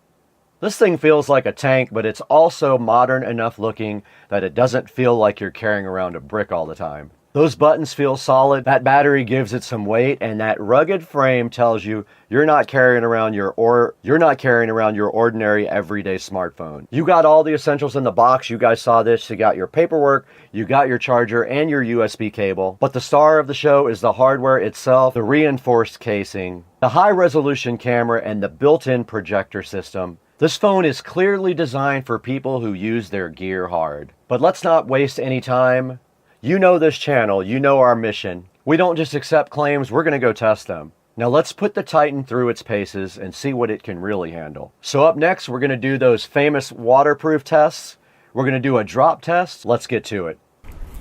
This thing feels like a tank, but it's also modern enough looking that it doesn't feel like you're carrying around a brick all the time. Those buttons feel solid, that battery gives it some weight, and that rugged frame tells you you're not carrying around your ordinary everyday smartphone. You got all the essentials in the box. You guys saw this. You got your paperwork, you got your charger and your USB cable. But the star of the show is the hardware itself, the reinforced casing, the high-resolution camera, and the built-in projector system. This phone is clearly designed for people who use their gear hard. But let's not waste any time. You know this channel, you know our mission. We don't just accept claims, we're gonna go test them. Now let's put the Titan through its paces and see what it can really handle. So up next, we're gonna do those famous waterproof tests. We're gonna do a drop test. Let's get to it.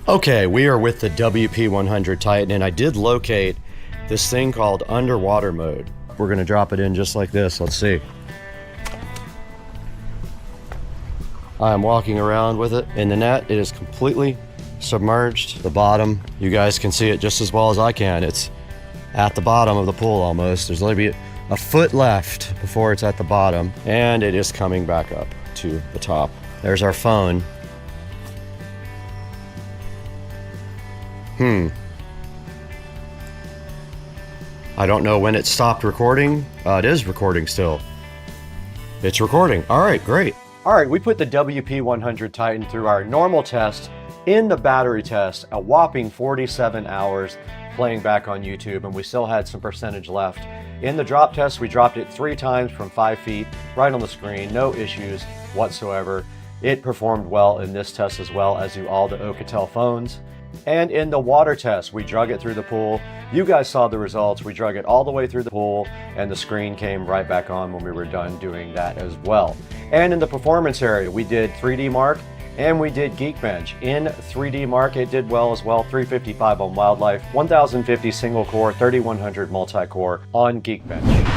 Okay, we are with the WP100 Titan, and I did locate this thing called underwater mode. We're gonna drop it in just like this, let's see. I'm walking around with it in the net. It is completely submerged. The bottom, you guys can see it just as well as I can. It's at the bottom of the pool almost. There's maybe a foot left before it's at the bottom, and it is coming back up to the top. There's our phone. I don't know when it stopped recording. It is recording still. It's recording. All right, great. All right, we put the WP100 Titan through our normal test in the battery test, a whopping 47 hours playing back on YouTube, and we still had some percentage left. In the drop test, we dropped it 3 times from 5 feet, right on the screen, no issues whatsoever. It performed well in this test as well, as do all the Alcatel phones. And in the water test, we drug it through the pool. You guys saw the results. We drug it all the way through the pool, and the screen came right back on when we were done doing that as well. And in the performance area, we did 3D Mark, and we did Geekbench. In 3D Mark, it did well as well, 355 on Wildlife, 1050 single core, 3100 multi-core on Geekbench.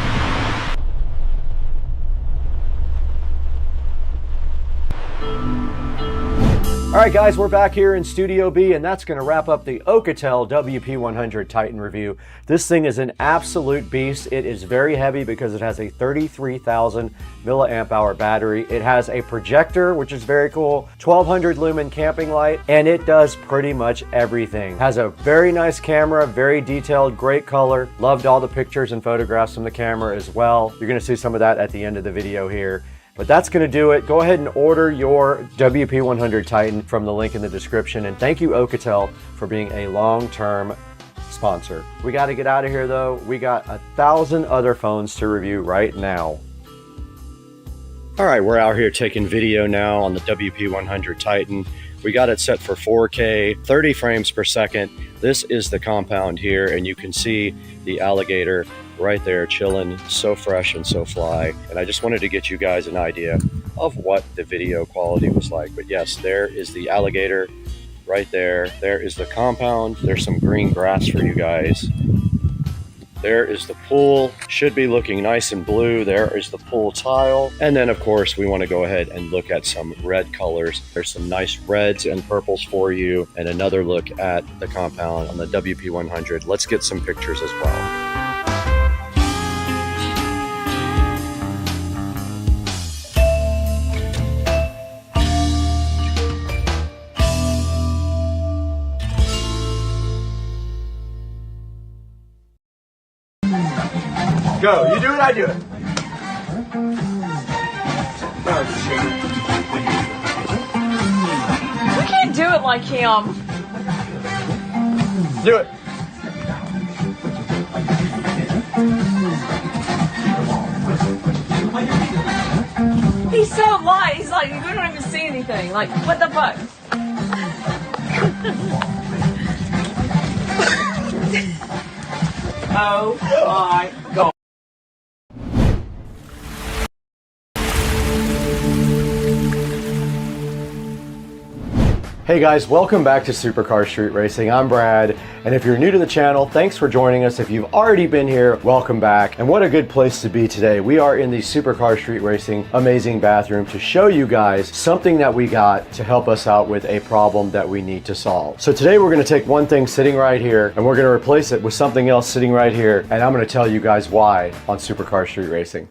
All right, guys, we're back here in Studio B, and that's going to wrap up the Alcatel WP100 Titan review. This thing is an absolute beast. It is very heavy because it has a 33,000 milliamp hour battery. It has a projector, which is very cool, 1200 lumen camping light, and it does pretty much everything. Has a very nice camera, very detailed, great color. Loved all the pictures and photographs from the camera as well. You're going to see some of that at the end of the video here. But that's going to do it. Go ahead and order your WP100 Titan from the link in the description. And thank you, Alcatel, for being a long-term sponsor. We got to get out of here, though. We got 1,000 other phones to review right now. All right, we're out here taking video now on the WP100 Titan. We got it set for 4K, 30 frames per second. This is the compound here, and you can see the alligator right there chilling, so fresh and so fly. And I just wanted to get you guys an idea of what the video quality was like. But yes, there is the alligator right there. There is the compound. There's some green grass for you guys. There is the pool, should be looking nice and blue. There is the pool tile. And then of course we want to go ahead and look at some red colors. There's some nice reds and purples for you, and another look at the compound on the WP100. Let's get some pictures as well. Go, you do it, I do it. We can't do it like him. Do it. He's so light. He's like, you don't even see anything. Like, what the fuck? Oh my God. Hey guys, welcome back to Supercar Street Racing. I'm Brad, and if you're new to the channel, thanks for joining us. If you've already been here, welcome back. And what a good place to be today. We are in the Supercar Street Racing amazing bathroom to show you guys something that we got to help us out with a problem that we need to solve. So today we're going to take one thing sitting right here, and we're going to replace it with something else sitting right here, and I'm going to tell you guys why on Supercar Street Racing.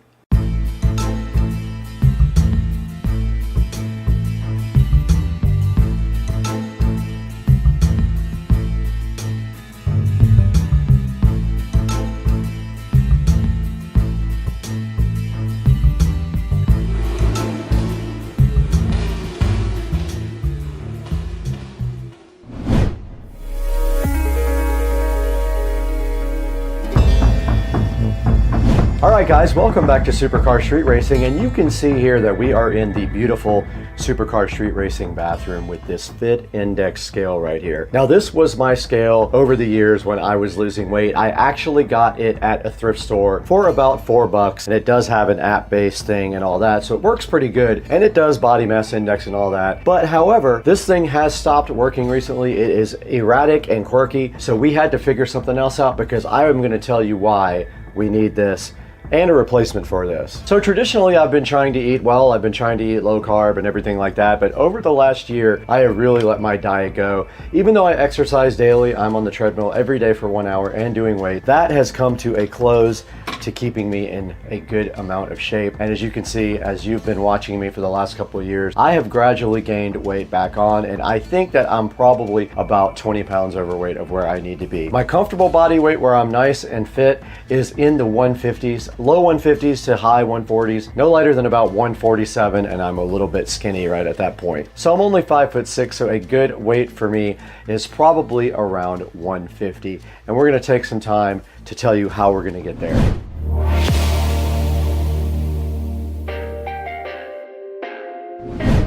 Alright guys, welcome back to Supercar Street Racing, and you can see here that we are in the beautiful Supercar Street Racing bathroom with this fit index scale right here. Now this was my scale over the years when I was losing weight. I actually got it at a thrift store for about $4, and it does have an app-based thing and all that, so it works pretty good, and it does body mass index and all that. But however, this thing has stopped working recently. It is erratic and quirky, so we had to figure something else out, because I am going to tell you why we need this and a replacement for this. So traditionally I've been trying to eat well, I've been trying to eat low carb and everything like that, but over the last year I have really let my diet go. Even though I exercise daily, I'm on the treadmill every day for 1 hour and doing weight, that has come to a close to keeping me in a good amount of shape. And as you can see, as you've been watching me for the last couple of years, I have gradually gained weight back on, and I think that I'm probably about 20 pounds overweight of where I need to be. My comfortable body weight where I'm nice and fit is in the 150s, low 150s to high 140s, no lighter than about 147, and I'm a little bit skinny right at that point. So I'm only 5'6", so a good weight for me is probably around 150. And we're gonna take some time to tell you how we're gonna get there.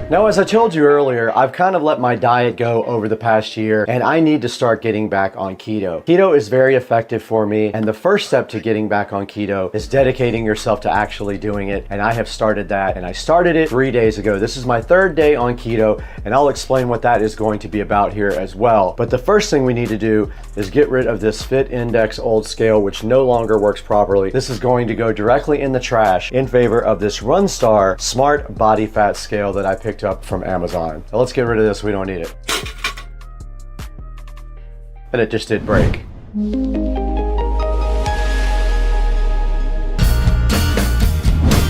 Now, as I told you earlier, I've kind of let my diet go over the past year, and I need to start getting back on keto. Keto is very effective for me, and the first step to getting back on keto is dedicating yourself to actually doing it, and I have started that, and I started it 3 days ago. This is my 3rd day on keto, and I'll explain what that is going to be about here as well. But the first thing we need to do is get rid of this Fit Index old scale, which no longer works properly. This is going to go directly in the trash in favor of this Runstar Smart Body Fat Scale that I picked up from Amazon. Now let's get rid of this, we don't need it. And it just did break.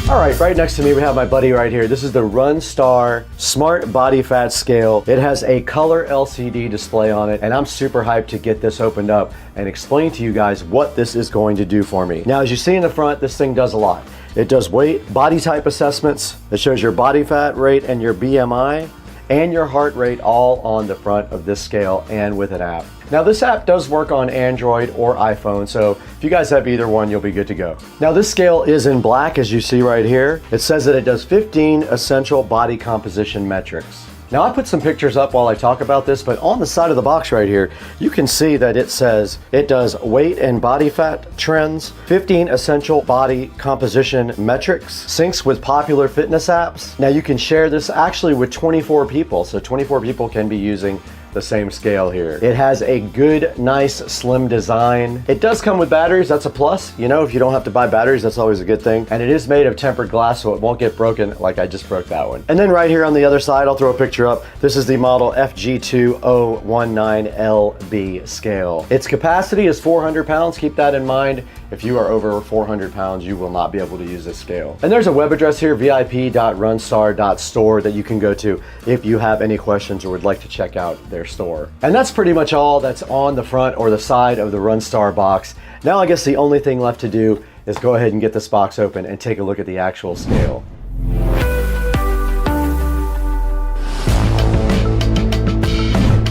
All right, right next to me we have my buddy right here. This is the Runstar Smart Body Fat Scale. It has a color LCD display on it, and I'm super hyped to get this opened up and explain to you guys what this is going to do for me. Now, as you see in the front, this thing does a lot. It does weight, body type assessments. It shows your body fat rate and your BMI and your heart rate all on the front of this scale and with an app. Now, this app does work on Android or iPhone, so if you guys have either one, you'll be good to go. Now, this scale is in black, as you see right here. It says that it does 15 essential body composition metrics. Now, I put some pictures up while I talk about this, but on the side of the box right here, you can see that it says it does weight and body fat trends, 15 essential body composition metrics, syncs with popular fitness apps. Now, you can share this actually with 24 people, so 24 people can be using the same scale here. It has a good, nice, slim design. It does come with batteries, that's a plus. You know, if you don't have to buy batteries, that's always a good thing. And it is made of tempered glass, so it won't get broken like I just broke that one. And then right here on the other side, I'll throw a picture up. This is the model FG2019LB scale. Its capacity is 400 pounds. Keep that in mind. If you are over 400 pounds, you will not be able to use this scale. And there's a web address here, vip.runstar.store, that you can go to if you have any questions or would like to check out their store. And that's pretty much all that's on the front or the side of the Runstar box. Now I guess the only thing left to do is go ahead and get this box open and take a look at the actual scale.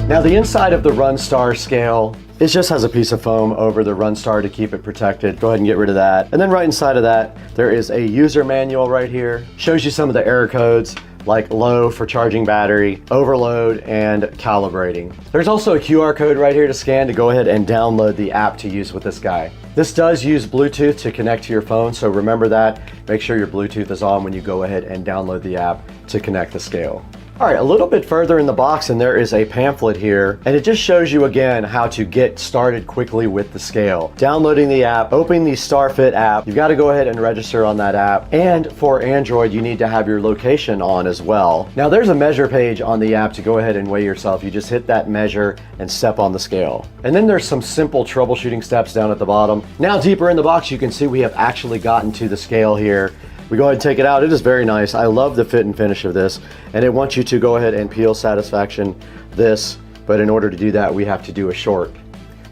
Now, the inside of the Runstar scale, it just has a piece of foam over the Runstar to keep it protected. Go ahead and get rid of that. And then right inside of that, there is a user manual right here. Shows you some of the error codes, like low for charging battery, overload, and calibrating. There's also a QR code right here to scan to go ahead and download the app to use with this guy. This does use Bluetooth to connect to your phone, so remember that. Make sure your Bluetooth is on when you go ahead and download the app to connect the scale. All right, a little bit further in the box, and there is a pamphlet here, and it just shows you again how to get started quickly with the scale. Downloading the app, opening the StarFit app, you've got to go ahead and register on that app, and for Android, you need to have your location on as well. Now, there's a measure page on the app to go ahead and weigh yourself. You just hit that measure and step on the scale. And then there's some simple troubleshooting steps down at the bottom. Now, deeper in the box, you can see we have actually gotten to the scale here. We go ahead and take it out. It is very nice. I love the fit and finish of this, and it wants you to go ahead and peel satisfaction this, but in order to do that, we have to do a short.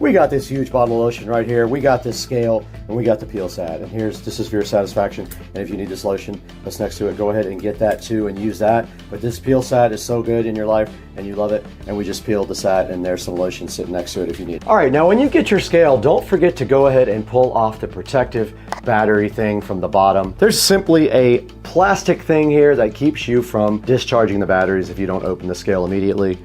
We got this huge bottle of lotion right here. We got this scale, and we got the peel sat. And this is for your satisfaction. And if you need this lotion that's next to it, go ahead and get that too and use that. But this peel sat is so good in your life, and you love it. And we just peeled the sat, and there's some lotion sitting next to it if you need it. All right, now when you get your scale, don't forget to go ahead and pull off the protective battery thing from the bottom. There's simply a plastic thing here that keeps you from discharging the batteries if you don't open the scale immediately.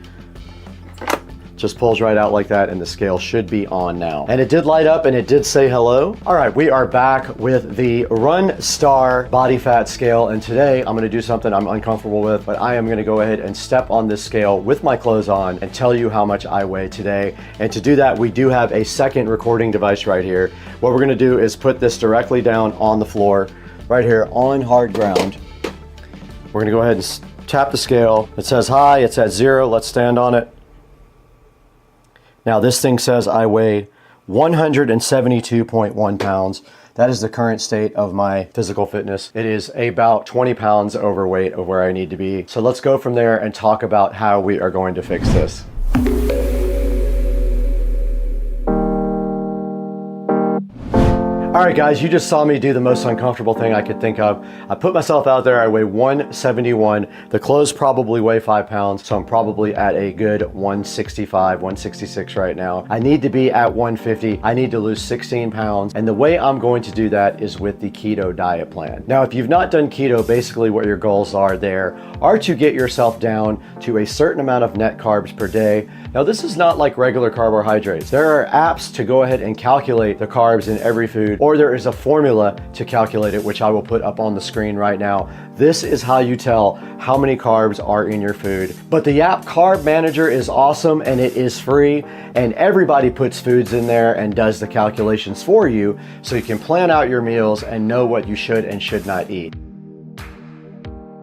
Just pulls right out like that, and the scale should be on now. And it did light up, and it did say hello. All right, we are back with the Runstar Body Fat Scale, and today I'm gonna do something I'm uncomfortable with, but I am gonna go ahead and step on this scale with my clothes on and tell you how much I weigh today. And to do that, we do have a second recording device right here. What we're gonna do is put this directly down on the floor, right here on hard ground. We're gonna go ahead and tap the scale. It says hi, it's at 0, let's stand on it. Now this thing says I weigh 172.1 pounds. That is the current state of my physical fitness. It is about 20 pounds overweight of where I need to be. So let's go from there and talk about how we are going to fix this. All All right, guys, you just saw me do the most uncomfortable thing I could think of. I put myself out there. I weigh 171. The clothes probably weigh 5 pounds, so I'm probably at a good 165, 166 right now. I need to be at 150. I need to lose 16 pounds, and the way I'm going to do that is with the keto diet plan. Now, if you've not done keto, basically what your goals are there are to get yourself down to a certain amount of net carbs per day. Now, this is not like regular carbohydrates. There are apps to go ahead and calculate the carbs in every food, or there is a formula to calculate it, which I will put up on the screen right now. This is how you tell how many carbs are in your food. But the app Carb Manager is awesome, and it is free, and everybody puts foods in there and does the calculations for you, so you can plan out your meals and know what you should and should not eat.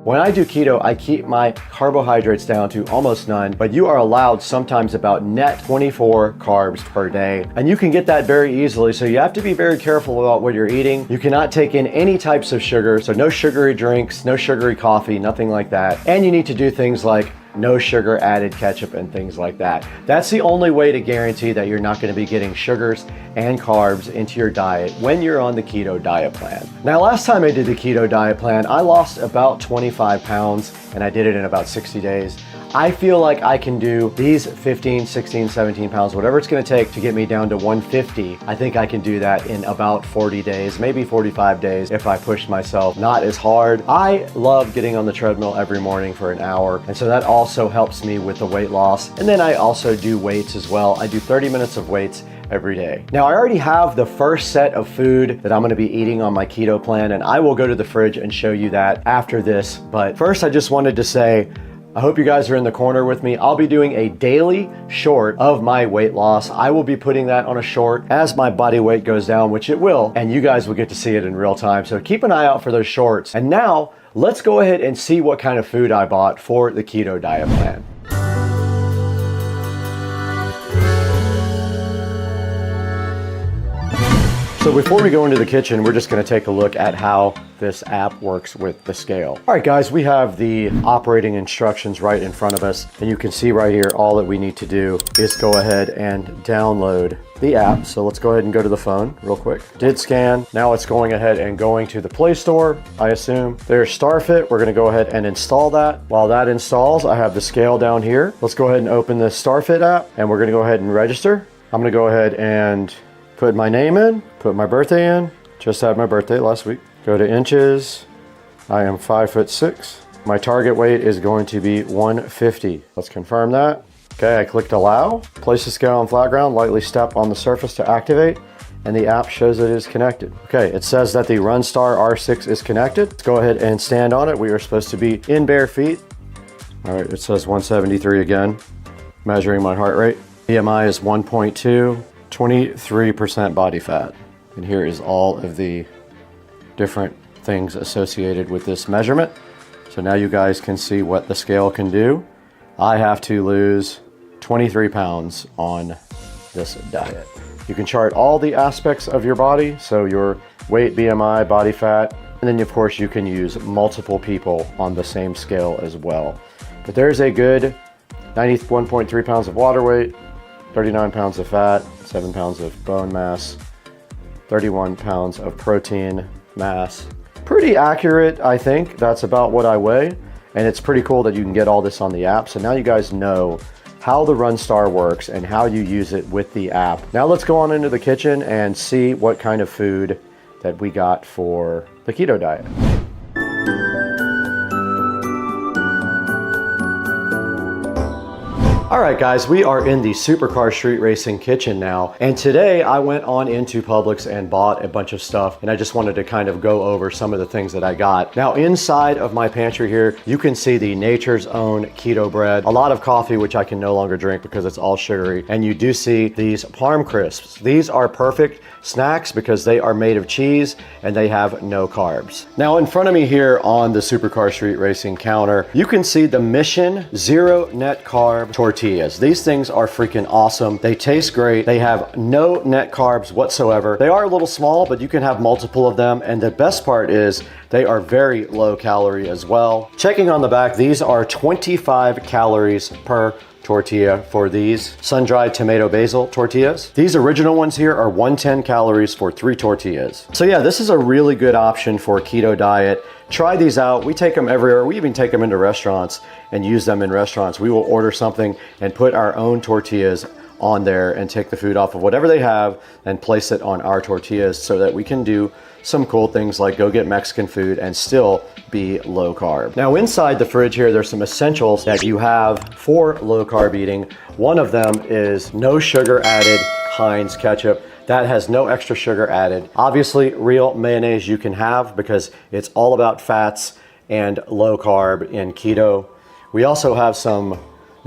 When I do keto, I keep my carbohydrates down to almost none, but you are allowed sometimes about net 24 carbs per day. And you can get that very easily, so you have to be very careful about what you're eating. You cannot take in any types of sugar, so no sugary drinks, no sugary coffee, nothing like that. And you need to do things like no sugar added ketchup and things like that. That's the only way to guarantee that you're not going to be getting sugars and carbs into your diet when you're on the keto diet plan. Now, last time I did the keto diet plan, I lost about 25 pounds and I did it in about 60 days. I feel like I can do these 15, 16, 17 pounds, whatever it's going to take to get me down to 150. I think I can do that in about 40 days, maybe 45 days if I push myself not as hard. I love getting on the treadmill every morning for an hour, and so that also helps me with the weight loss. And then I also do weights as well. I do 30 minutes of weights every day. Now, I already have the first set of food that I'm going to be eating on my keto plan, and I will go to the fridge and show you that after this. But first, I just wanted to say, I hope you guys are in the corner with me. I'll be doing a daily short of my weight loss. I will be putting that on a short as my body weight goes down, which it will, and you guys will get to see it in real time. So keep an eye out for those shorts. And now let's go ahead and see what kind of food I bought for the keto diet plan. So before we go into the kitchen, we're just going to take a look at how this app works with the scale. All right, guys, we have the operating instructions right in front of us, and you can see right here, all that we need to do is go ahead and download the app. So let's go ahead and go to the phone real quick. Did scan. Now it's going ahead and going to the Play Store, I assume. There's StarFit. We're going to go ahead and install that. While that installs, I have the scale down here. Let's go ahead and open the StarFit app, and we're going to go ahead and register. I'm going to go ahead and put my name in, put my birthday in. Just had my birthday last week. Go to inches. I am 5'6". My target weight is going to be 150. Let's confirm that. Okay, I clicked allow. Place the scale on flat ground, lightly step on the surface to activate, and the app shows it is connected. Okay, it says that the Runstar R6 is connected. Let's go ahead and stand on it. We are supposed to be in bare feet. All right, it says 173 again. Measuring my heart rate. BMI is 1.2. 23% body fat. And here is all of the different things associated with this measurement. So now you guys can see what the scale can do. I have to lose 23 pounds on this diet. You can chart all the aspects of your body, so your weight, BMI, body fat, and then of course you can use multiple people on the same scale as well. But there's a good 91.3 pounds of water weight, 39 pounds of fat, 7 pounds of bone mass, 31 pounds of protein mass. Pretty accurate, I think. That's about what I weigh. And it's pretty cool that you can get all this on the app. So now you guys know how the Runstar works and how you use it with the app. Now let's go on into the kitchen and see what kind of food that we got for the keto diet. All right, guys, we are in the Supercar Street Racing kitchen now. And today I went on into Publix and bought a bunch of stuff. And I just wanted to kind of go over some of the things that I got. Now, inside of my pantry here, you can see the Nature's Own keto bread, a lot of coffee, which I can no longer drink because it's all sugary. And you do see these Parm Crisps. These are perfect snacks because they are made of cheese and they have no carbs. Now, in front of me here on the Supercar Street Racing counter, you can see the Mission Zero Net Carb Tortillas. These things are freaking awesome. They taste great. They have no net carbs whatsoever. They are a little small, but you can have multiple of them. And the best part is they are very low calorie as well. Checking on the back, these are 25 calories per tortilla for these sun-dried tomato basil tortillas. These original ones here are 110 calories for 3 tortillas. So yeah, this is a really good option for a keto diet. Try these out. We take them everywhere. We even take them into restaurants and use them in restaurants. We will order something and put our own tortillas on there and take the food off of whatever they have and place it on our tortillas so that we can do some cool things like go get Mexican food and still be low carb. Now inside the fridge here, there's some essentials that you have for low carb eating. One of them is no sugar added Heinz ketchup. That has no extra sugar added. Obviously, real mayonnaise you can have because it's all about fats and low carb in keto. We also have some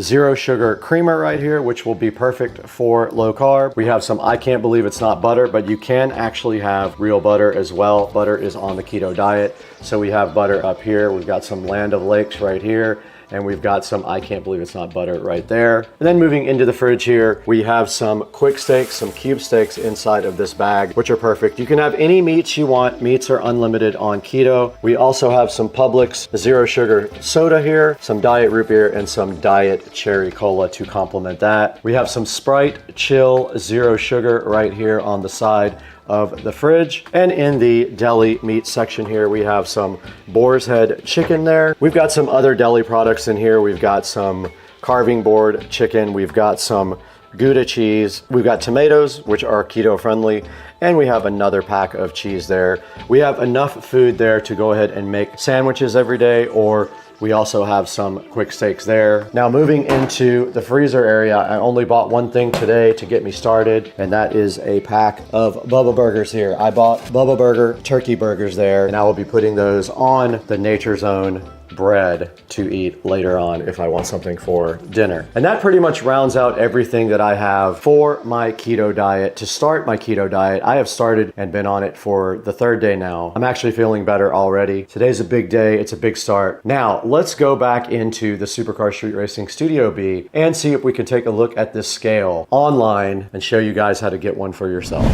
zero sugar creamer right here, which will be perfect for low carb. We have some I can't believe it's not butter, but you can actually have real butter as well. Butter is on the keto diet. So we have butter up here. We've got some Land of Lakes right here. And we've got some I can't believe it's not butter right there. And then moving into the fridge here, we have some quick steaks, some cube steaks inside of this bag, which are perfect. You can have any meats you want. Meats are unlimited on keto. We also have some Publix zero sugar soda here, some diet root beer, and some diet cherry cola to complement that. We have some Sprite chill zero sugar right here on the side of the fridge. And in the deli meat section here, we have some boar's head chicken there. We've got some other deli products in here. We've got some carving board chicken. We've got some Gouda cheese. We've got tomatoes, which are keto friendly. And we have another pack of cheese there. We have enough food there to go ahead and make sandwiches every day, or we also have some quick steaks there. Now moving into the freezer area, I only bought one thing today to get me started, and that is a pack of Bubba Burgers here. I bought Bubba Burger turkey burgers there, and I will be putting those on the Nature Zone bread to eat later on if I want something for dinner. And that pretty much rounds out everything that I have for my keto diet. To start my keto diet, I have started and been on it for the 3rd day now. I'm actually feeling better already. Today's a big day. It's a big start. Now, let's go back into the Supercar Street Racing Studio B and see if we can take a look at this scale online and show you guys how to get one for yourself.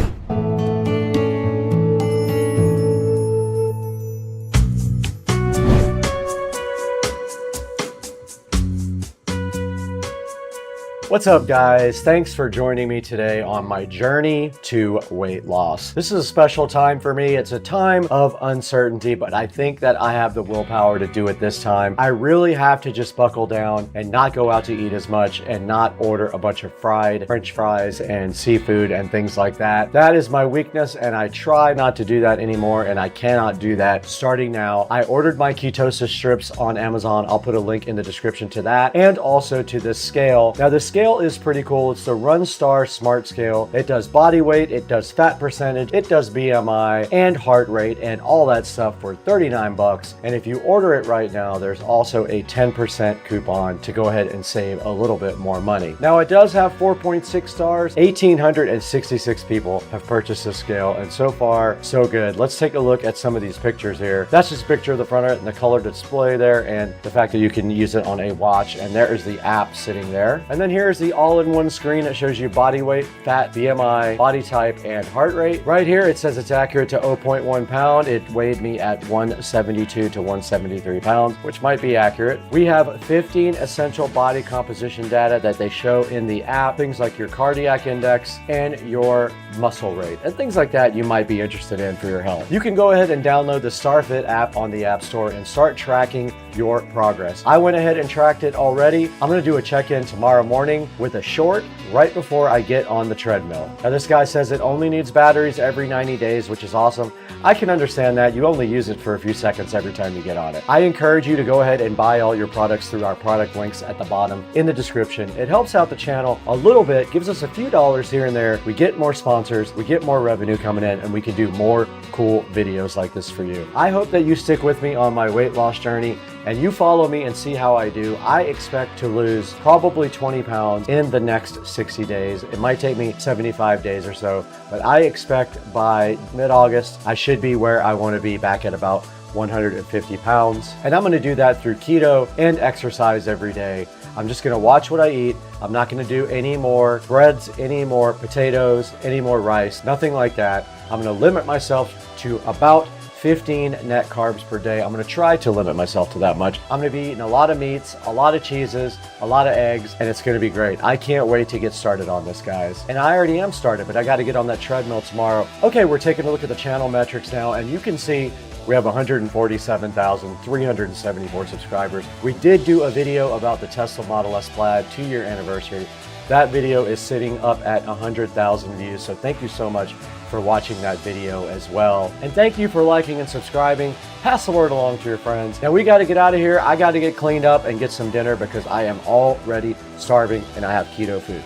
What's up, guys? Thanks for joining me today on my journey to weight loss. This is a special time for me. It's a time of uncertainty, but I think that I have the willpower to do it this time. I really have to just buckle down and not go out to eat as much and not order a bunch of fried French fries and seafood and things like that. That is my weakness, and I try not to do that anymore, and I cannot do that starting now. I ordered my ketosis strips on Amazon. I'll put a link in the description to that, and also to this scale. Now, this scale is pretty cool. It's the Runstar Smart Scale. It does body weight, it does fat percentage, it does BMI and heart rate and all that stuff for $39. And if you order it right now, there's also a 10% coupon to go ahead and save a little bit more money. Now, it does have 4.6 stars. 1,866 people have purchased this scale, and so far, so good. Let's take a look at some of these pictures here. That's just a picture of the front of it and the color display there, and the fact that you can use it on a watch, and there is the app sitting there. And then here's the all-in-one screen that shows you body weight, fat, BMI, body type, and heart rate. Right here, it says it's accurate to 0.1 pound. It weighed me at 172 to 173 pounds, which might be accurate. We have 15 essential body composition data that they show in the app, things like your cardiac index and your muscle rate, and things like that you might be interested in for your health. You can go ahead and download the StarFit app on the App Store and start tracking your progress. I went ahead and tracked it already. I'm gonna do a check-in tomorrow morning with a short right before I get on the treadmill. Now, this guy says it only needs batteries every 90 days, which is awesome. I can understand that. You only use it for a few seconds every time you get on it. I encourage you to go ahead and buy all your products through our product links at the bottom in the description. It helps out the channel a little bit, gives us a few dollars here and there. We get more sponsors, we get more revenue coming in, and we can do more cool videos like this for you. I hope that you stick with me on my weight loss journey and you follow me and see how I do. I expect to lose probably 20 pounds in the next 60 days. It might take me 75 days or so, but I expect by mid-August, I should be where I want to be, back at about 150 pounds. And I'm going to do that through keto and exercise every day. I'm just going to watch what I eat. I'm not going to do any more breads, any more potatoes, any more rice, nothing like that. I'm going to limit myself to about 15 net carbs per day. I'm gonna try to limit myself to that much. I'm gonna be eating a lot of meats, a lot of cheeses, a lot of eggs, and it's gonna be great. I can't wait to get started on this, guys. And I already am started, but I gotta get on that treadmill tomorrow. Okay, we're taking a look at the channel metrics now, and you can see we have 147,374 subscribers. We did do a video about the Tesla Model S Plaid 2-year anniversary. That video is sitting up at 100,000 views, so thank you so much for watching that video as well. And thank you for liking and subscribing. Pass the word along to your friends. Now we gotta get out of here. I gotta get cleaned up and get some dinner because I am already starving and I have keto food.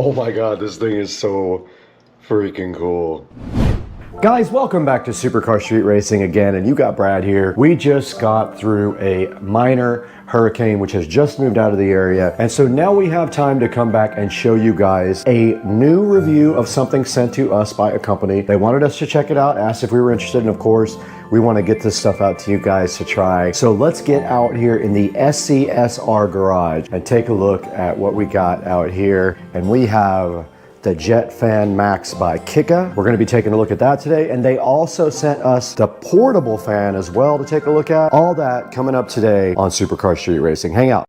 Oh my god, this thing is so freaking cool. Guys, welcome back to Supercar Street Racing again, and you got Brad here. We just got through a minor hurricane which has just moved out of the area, and so now we have time to come back and show you guys a new review of something sent to us by a company. They wanted us to check it out, asked if we were interested, and of course we want to get this stuff out to you guys to try. So let's get out here in the SCSR garage and take a look at what we got out here. And we have the Jet Fan Max by Kika. We're going to be taking a look at that today, and they also sent us the portable fan as well to take a look at. All that coming up today on Supercar Street Racing. Hang out.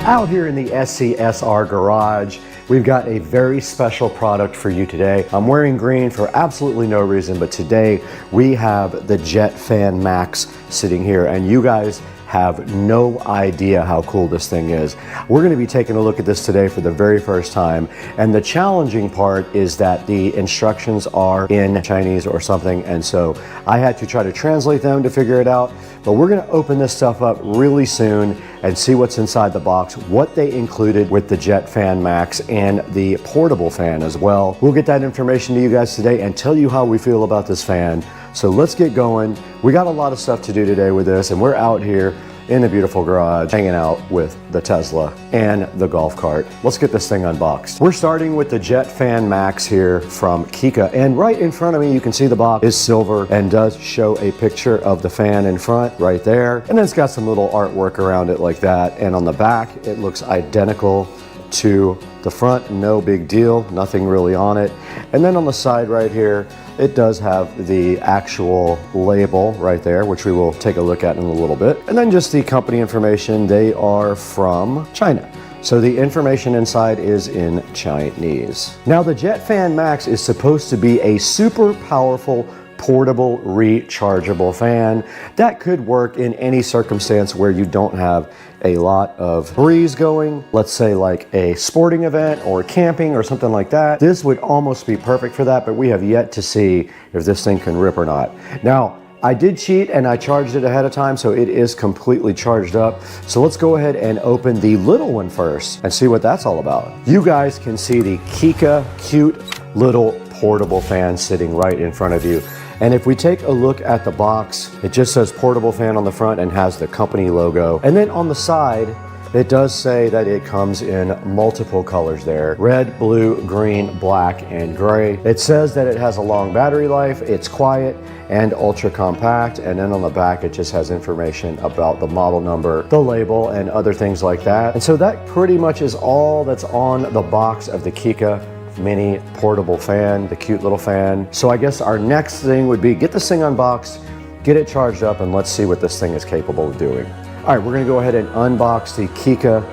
Out here in the SCSR garage, we've got a very special product for you today. I'm wearing green for absolutely no reason, but today we have the Jet Fan Max sitting here, and you guys have no idea how cool this thing is. We're going to be taking a look at this today for the very first time, and the challenging part is that the instructions are in Chinese or something, and so I had to try to translate them to figure it out. But we're going to open this stuff up really soon and see what's inside the box, what they included with the Jet Fan Max and the portable fan as well. We'll get that information to you guys today and tell you how we feel about this fan. So let's get going. We got a lot of stuff to do today with this, and we're out here in the beautiful garage hanging out with the Tesla and the golf cart. Let's get this thing unboxed. We're starting with the Jet Fan Max here from Kika, and right in front of me you can see the box is silver and does show a picture of the fan in front right there, and then it's got some little artwork around it like that, and on the back it looks identical to the front. No big deal, nothing really on it. And then on the side right here it does have the actual label right there, which we will take a look at in a little bit. And then just the company information. They are from China, so the information inside is in Chinese. Now the Jet Fan Max is supposed to be a super powerful portable rechargeable fan that could work in any circumstance where you don't have a lot of breeze going, let's say like a sporting event or camping or something like that. This would almost be perfect for that, but we have yet to see if this thing can rip or not. Now, I did cheat and I charged it ahead of time, so it is completely charged up. So let's go ahead and open the little one first and see what that's all about. You guys can see the Kika cute little portable fan sitting right in front of you. And if we take a look at the box, it just says portable fan on the front and has the company logo. And then on the side, it does say that it comes in multiple colors there: red, blue, green, black, and gray. It says that it has a long battery life, it's quiet, and ultra compact. And then on the back, it just has information about the model number, the label, and other things like that. And so that pretty much is all that's on the box of the Kika mini portable fan, the cute little fan. So I guess our next thing would be get this thing unboxed, get it charged up, and let's see what this thing is capable of doing. All right, we're gonna go ahead and unbox the Kika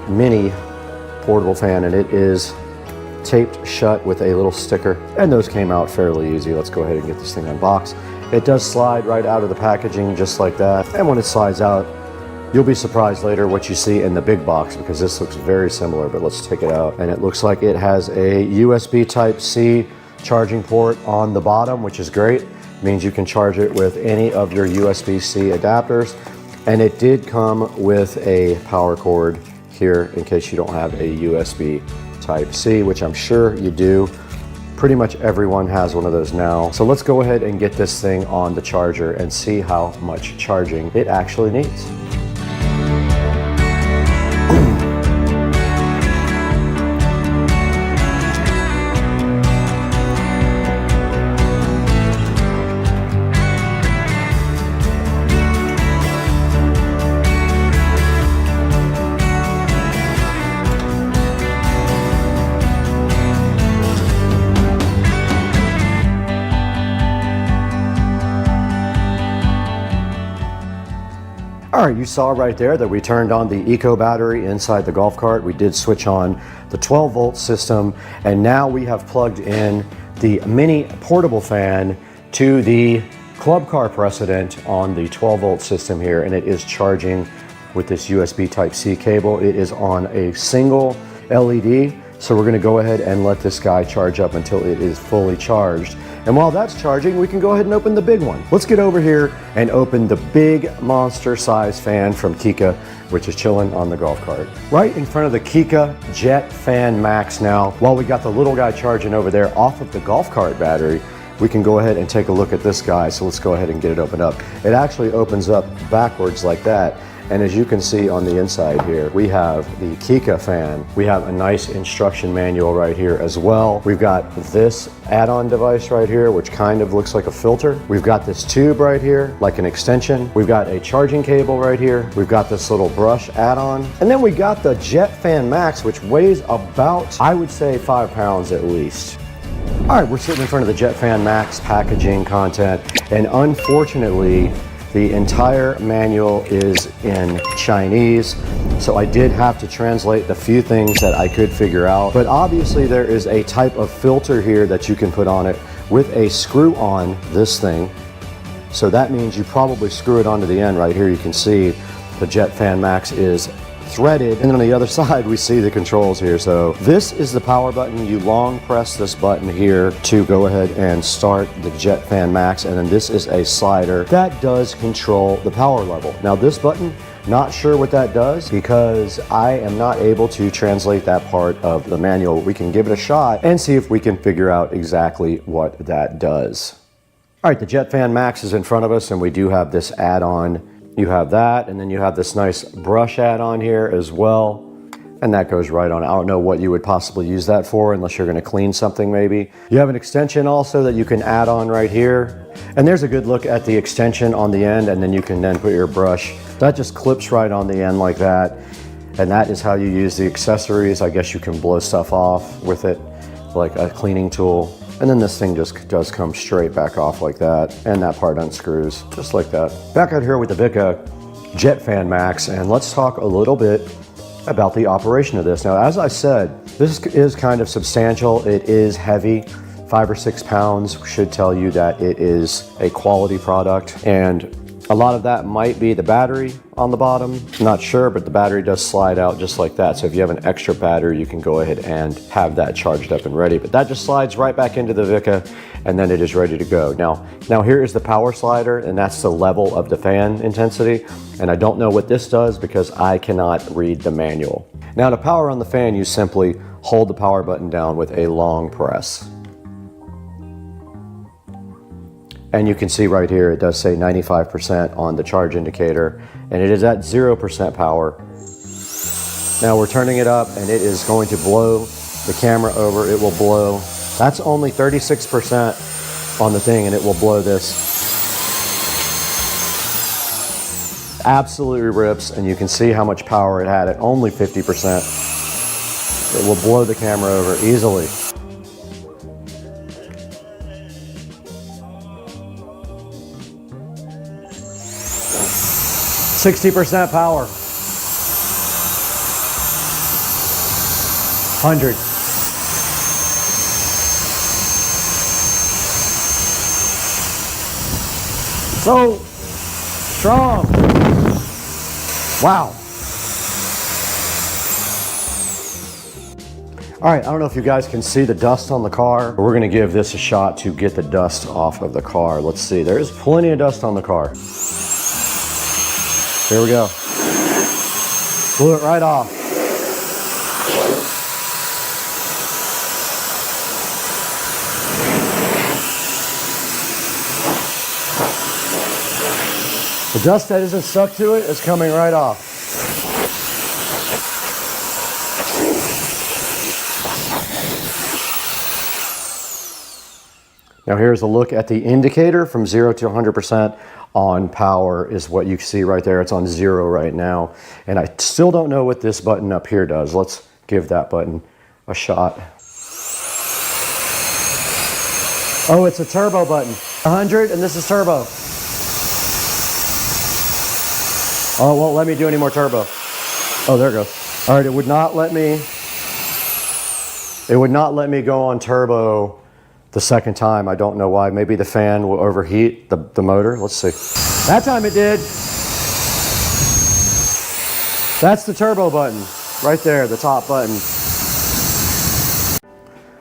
mini portable fan, and it is taped shut with a little sticker, and those came out fairly easy. Let's go ahead and get this thing unboxed. It does slide right out of the packaging just like that, and when it slides out, you'll be surprised later what you see in the big box, because this looks very similar. But let's take it out, and it looks like it has a USB Type-C charging port on the bottom, which is great. It means you can charge it with any of your USB-C adapters. And it did come with a power cord here in case you don't have a USB Type-C, which I'm sure you do. Pretty much everyone has one of those now. So let's go ahead and get this thing on the charger and see how much charging it actually needs. All right, you saw right there that we turned on the Eco battery inside the golf cart. We did switch on the 12-volt system, and now we have plugged in the mini portable fan to the club car precedent on the 12-volt system here, and it is charging with this USB Type-C cable. It is on a single LED, so we're gonna go ahead and let this guy charge up until it is fully charged. And while that's charging, we can go ahead and open the big one. Let's get over here and open the big monster size fan from Kika, which is chilling on the golf cart. Right in front of the Kika Jet Fan Max now, while we got the little guy charging over there off of the golf cart battery, we can go ahead and take a look at this guy. So let's go ahead and get it opened up. It actually opens up backwards like that. And as you can see on the inside here, we have the Kika fan. We have a nice instruction manual right here as well. We've got this add-on device right here, which kind of looks like a filter. We've got this tube right here, like an extension. We've got a charging cable right here. We've got this little brush add-on. And then we got the Jet Fan Max, which weighs about, I would say, 5 pounds at least. All right, we're sitting in front of the Jet Fan Max packaging content, and unfortunately, the entire manual is in Chinese, so I did have to translate the few things that I could figure out. But obviously there is a type of filter here that you can put on it with a screw on this thing. So that means you probably screw it onto the end right here. You can see the Jet Fan Max is threaded, and then on the other side we see the controls here. So this is the power button. You long press this button here to go ahead and start the Jet Fan Max, and then this is a slider that does control the power level. Now this button, not sure what that does because I am not able to translate that part of the manual. We can give it a shot and see if we can figure out exactly what that does. All right, the Jet Fan Max is in front of us, and we do have this add-on. You have that, and then you have this nice brush add-on here as well, and that goes right on. I don't know what you would possibly use that for unless you're gonna clean something maybe. You have an extension also that you can add on right here, and there's a good look at the extension on the end, and then you can then put your brush. That just clips right on the end like that, and that is how you use the accessories. I guess you can blow stuff off with it, like a cleaning tool. And then this thing just does come straight back off like that, and that part unscrews just like that. Back out here with the VESA Jet Fan Max, and let's talk a little bit about the operation of this. Now, as I said, this is kind of substantial. It is heavy. 5 or 6 pounds should tell you that it is a quality product, and a lot of that might be the battery on the bottom. I'm not sure, but the battery does slide out just like that. So if you have an extra battery, you can go ahead and have that charged up and ready. But that just slides right back into the VESA, and then it is ready to go. Now here is the power slider, and that's the level of the fan intensity. And I don't know what this does because I cannot read the manual. Now to power on the fan, you simply hold the power button down with a long press. And you can see right here, it does say 95% on the charge indicator, and it is at 0% power. Now we're turning it up, and it is going to blow the camera over. It will blow. That's only 36% on the thing, and it will blow this. Absolutely rips, and you can see how much power it had at only 50%. It will blow the camera over easily. %60 power. 100. So strong. Wow. All right, I don't know if you guys can see the dust on the car, but we're gonna give this a shot to get the dust off of the car. Let's see, there's plenty of dust on the car. Here we go. Blew it right off. The dust that isn't stuck to it is coming right off. Now here's a look at the indicator from 0 to 100% on power is what you see right there. It's on 0 right now. And I still don't know what this button up here does. Let's give that button a shot. Oh, it's a turbo button. 100, and this is turbo. Oh, it won't let me do any more turbo. Oh, there it goes. All right, it would not let me go on turbo the second time. I don't know why. Maybe the fan will overheat the motor. Let's see. That time it did. That's the turbo button right there, the top button.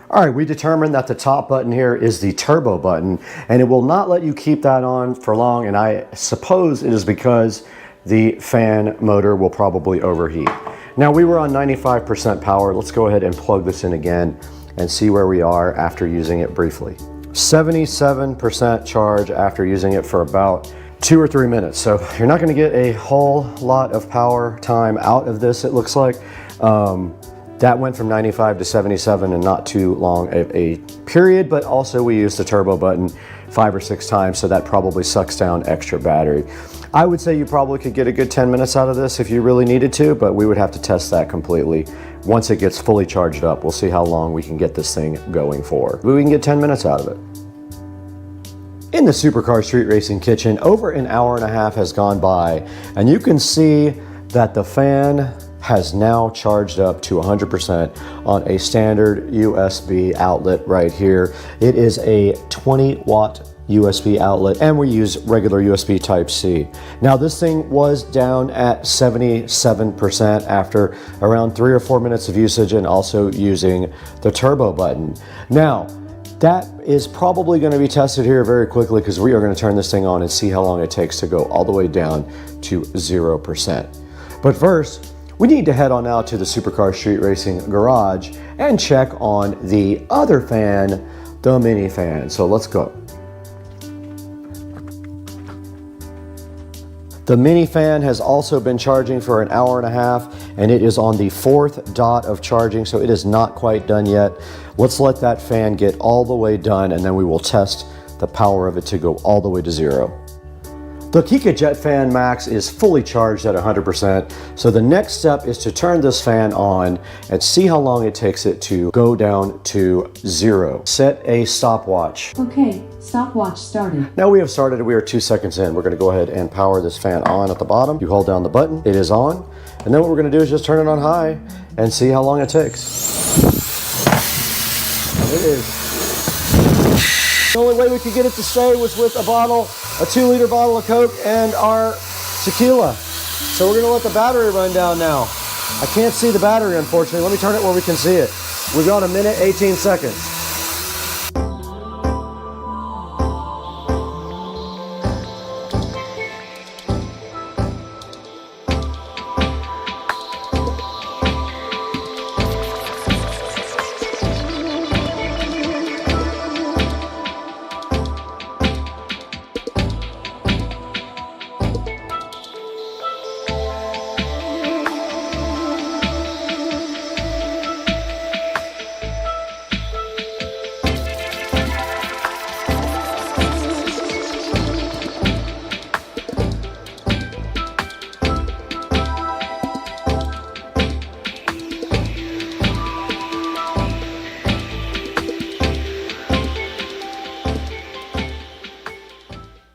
All right, we determined that the top button here is the turbo button, and it will not let you keep that on for long, and I suppose it is because the fan motor will probably overheat. Now, we were on 95% power. Let's go ahead and plug this in again and see where we are after using it briefly. 77% charge after using it for about 2 or 3 minutes. So you're not gonna get a whole lot of power time out of this, it looks like. That went from 95 to 77 in not too long a period, but also we used the turbo button 5 or 6 times, so that probably sucks down extra battery. I would say you probably could get a good 10 minutes out of this if you really needed to, but we would have to test that completely. Once it gets fully charged up, we'll see how long we can get this thing going for. But we can get 10 minutes out of it. In the Supercar Street Racing kitchen, over an hour and a half has gone by, and you can see that the fan has now charged up to 100% on a standard USB outlet right here. It is a 20-watt USB outlet, and we use regular USB Type-C. Now, this thing was down at 77% after around 3 or 4 minutes of usage and also using the turbo button. Now, that is probably going to be tested here very quickly because we are going to turn this thing on and see how long it takes to go all the way down to 0%. But first, we need to head on out to the Supercar Street Racing garage and check on the other fan, the mini fan. So let's go. The mini fan has also been charging for an hour and a half, and it is on the 4th dot of charging, so it is not quite done yet. Let's let that fan get all the way done, and then we will test the power of it to go all the way to 0. The Kika Jet Fan Max is fully charged at 100%, so the next step is to turn this fan on and see how long it takes it to go down to 0. Set a stopwatch. Okay, stopwatch started. Now we have started, we are 2 seconds in. We're gonna go ahead and power this fan on at the bottom. You hold down the button, it is on, and then what we're gonna do is just turn it on high and see how long it takes. It is. The only way we could get it to stay was with a 2-liter bottle of Coke and our tequila. So we're gonna let the battery run down now. I can't see the battery, unfortunately. Let me turn it where we can see it. We've got 1 minute, 18 seconds.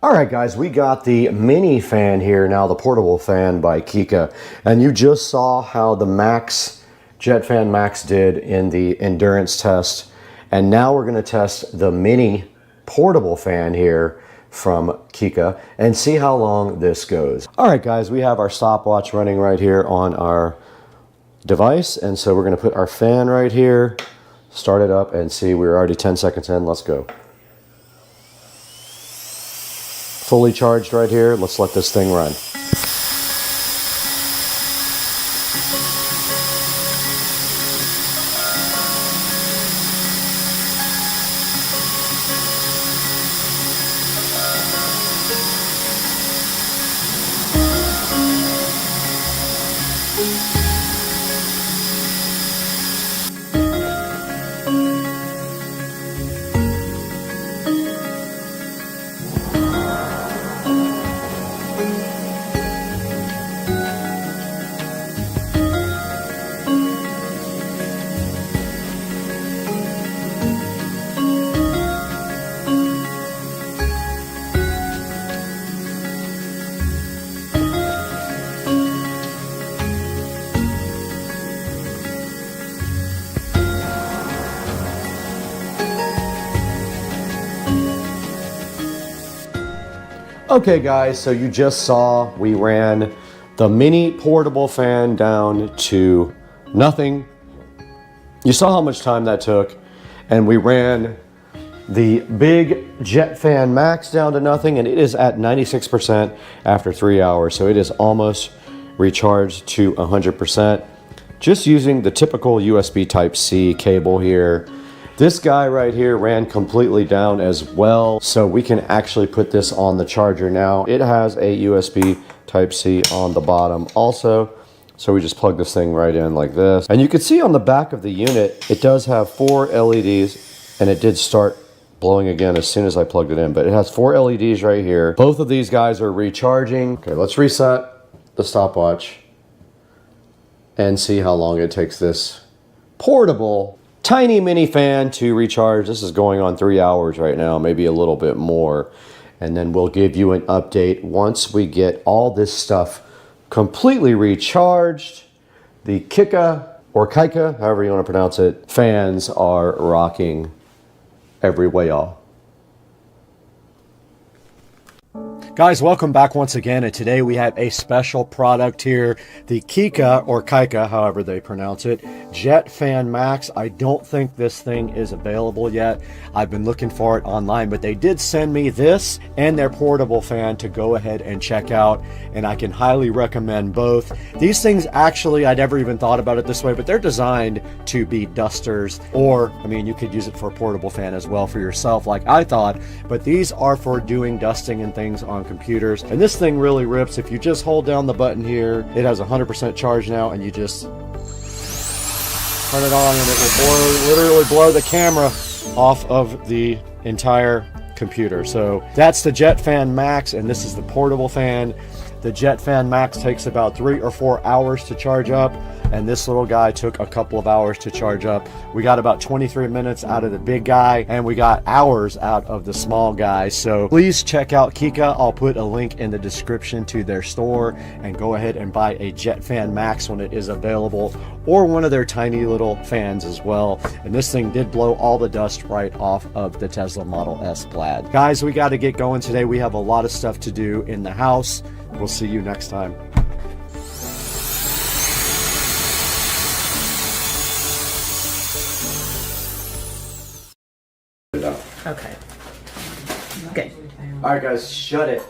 All right, guys, we got the mini fan here now, the portable fan by Kika, and you just saw how the Max, Jet Fan Max did in the endurance test, and now we're gonna test the mini portable fan here from Kika and see how long this goes. All right, guys, we have our stopwatch running right here on our device, and so we're gonna put our fan right here, start it up, and see we're already 10 seconds in. Let's go. Fully charged right here. Let's let this thing run. Okay guys, so you just saw we ran the mini portable fan down to nothing. You saw how much time that took, and we ran the big jet fan max down to nothing, and it is at 96% after 3 hours. So it is almost recharged to 100%. Just using the typical USB Type-C cable here. This guy right here ran completely down as well. So we can actually put this on the charger now. It has a USB Type-C on the bottom also. So we just plug this thing right in like this. And you can see on the back of the unit, it does have 4 LEDs, and it did start blowing again as soon as I plugged it in. But it has 4 LEDs right here. Both of these guys are recharging. Okay, let's reset the stopwatch and see how long it takes this portable tiny mini fan to recharge. This is going on 3 hours right now, maybe a little bit more. And then we'll give you an update once we get all this stuff completely recharged. The Kika or Kaika, however you want to pronounce it, fans are rocking every way, y'all. Guys, welcome back once again, and today we have a special product here, the Kika or Kaika, however they pronounce it, Jet Fan Max. I don't think this thing is available yet. I've been looking for it online, but they did send me this and their portable fan to go ahead and check out, and I can highly recommend both. These things actually, I never even thought about it this way, but they're designed to be dusters, or, I mean, you could use it for a portable fan as well for yourself, like I thought, but these are for doing dusting and things on computers. And this thing really rips. If you just hold down the button here, it has 100% charge now, and you just turn it on and it will literally blow the camera off of the entire computer. So that's the Jet Fan Max, and this is the portable fan. The Jet Fan Max takes about 3 or 4 hours to charge up, and this little guy took a couple of hours to charge up. We got about 23 minutes out of the big guy, and we got hours out of the small guy. So please check out Kika. I'll put a link in the description to their store, and go ahead and buy a Jet Fan Max when it is available, or one of their tiny little fans as well. And this thing did blow all the dust right off of the Tesla Model S Plaid. Guys, we got to get going today. We have a lot of stuff to do in the house. We'll see you next time. Okay. Okay. All right, guys, shut it.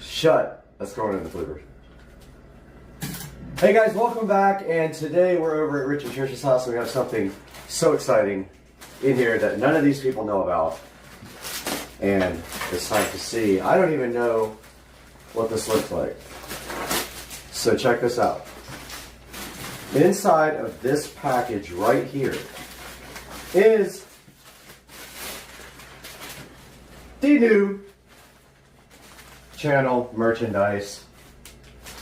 Shut. Let's go on in the flippers. Hey guys, welcome back, and today we're over at Rich and Trish's house, and we have something so exciting in here that none of these people know about, and it's time to see. I don't even know what this looks like. So check this out. Inside of this package right here is the new channel merchandise,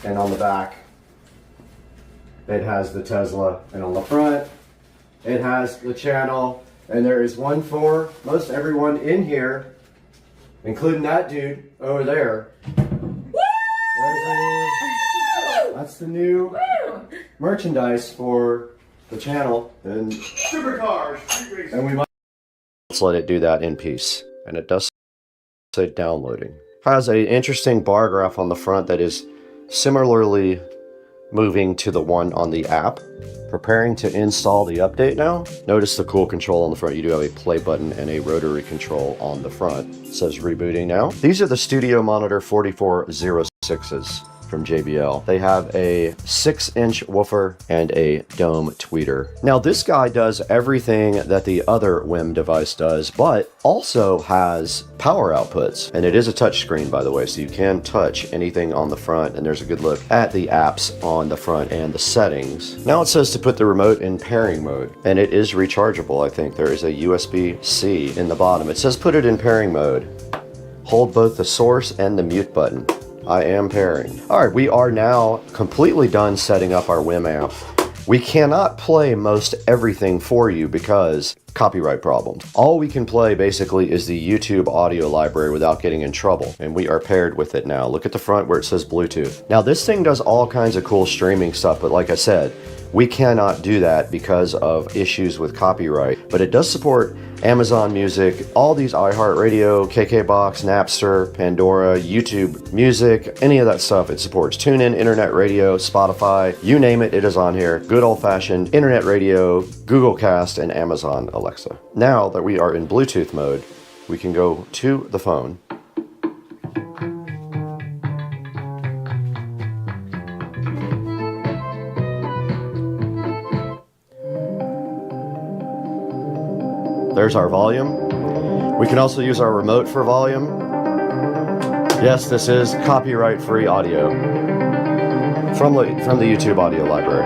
and on the back it has the Tesla, and on the front it has the channel, and there is one for most everyone in here, including that dude over there. That's the new merchandise for the channel, and Supercars, street racing. we might let's let it do that in peace. And it does say downloading. Has an interesting bar graph on the front that is similarly moving to the one on the app. Preparing to install the update now. Notice the cool control on the front. You do have a play button and a rotary control on the front. It says rebooting now. These are the Studio Monitor 4406s from JBL. They have a 6-inch woofer and a dome tweeter. Now this guy does everything that the other WIM device does, but also has power outputs. And it is a touch screen, by the way, so you can touch anything on the front, and there's a good look at the apps on the front and the settings. Now it says to put the remote in pairing mode, and it is rechargeable. I think there is a USB-C in the bottom. It says put it in pairing mode. Hold both the source and the mute button. I am pairing. All right, we are now completely done setting up our WIM amp. We cannot play most everything for you because copyright problems. All we can play basically is the YouTube audio library without getting in trouble, and we are paired with it now. Look at the front where it says Bluetooth. Now this thing does all kinds of cool streaming stuff, but like I said, we cannot do that because of issues with copyright, but it does support Amazon Music, all these iHeartRadio, KKBox, Napster, Pandora, YouTube Music, any of that stuff. It supports TuneIn, Internet Radio, Spotify, you name it, it is on here. Good old-fashioned Internet Radio, Google Cast, and Amazon Alexa. Now that we are in Bluetooth mode, we can go to the phone. There's our volume. We can also use our remote for volume. Yes, this is copyright-free audio from the YouTube audio library.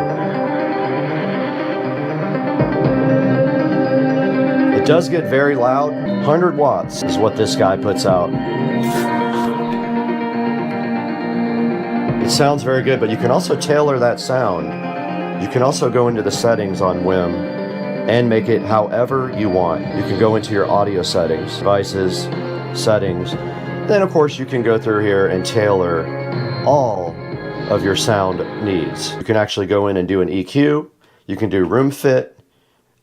It does get very loud. 100 watts is what this guy puts out. It sounds very good, but you can also tailor that sound. You can also go into the settings on whim and make it however you want. You can go into your audio settings, devices, settings. Then of course you can go through here and tailor all of your sound needs. You can actually go in and do an EQ. You can do room fit.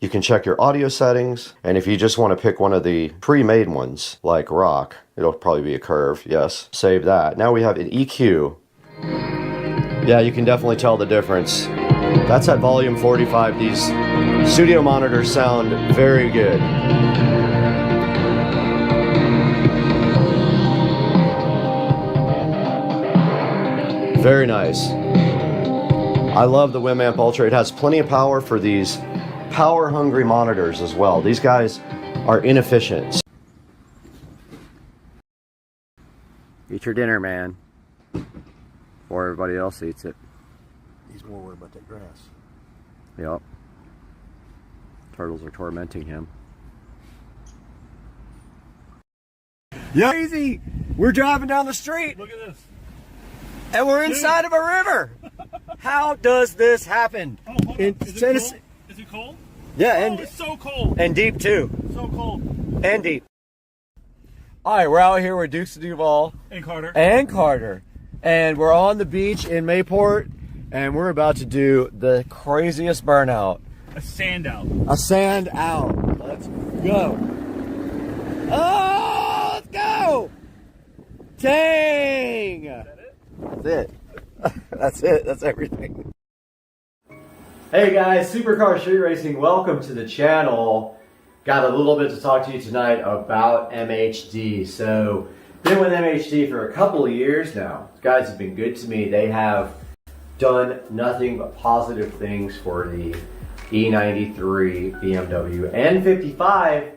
You can check your audio settings. And if you just want to pick one of the pre-made ones, like rock, it'll probably be a curve, yes. Save that. Now we have an EQ. Yeah, you can definitely tell the difference. That's at volume 45. These studio monitors sound very good. Very nice. I love the Winamp Ultra. It has plenty of power for these power-hungry monitors as well. These guys are inefficient. Eat your dinner, man. Before everybody else eats it. He's more worried about that grass. Yep. Turtles are tormenting him. Yeah, easy. We're driving down the street. Look at this. And we're inside of a river. How does this happen? Oh, hold on. In Is it Tennessee? cold? Is it cold? Yeah, Oh, and it's so cold. And deep too. So cold. And deep. All right, we're out here with Dukes of Duval And Carter. And we're on the beach in Mayport, and we're about to do the craziest burnout. A sand out. A sand out. Let's go. Oh, let's go. Dang. That's it. That's it. That's everything. Hey guys, Supercar Street Racing, welcome to the channel. Got a little bit to talk to you tonight about MHD. So, been with MHD for a couple of years now. These guys have been good to me. They have done nothing but positive things for the E93 BMW N55.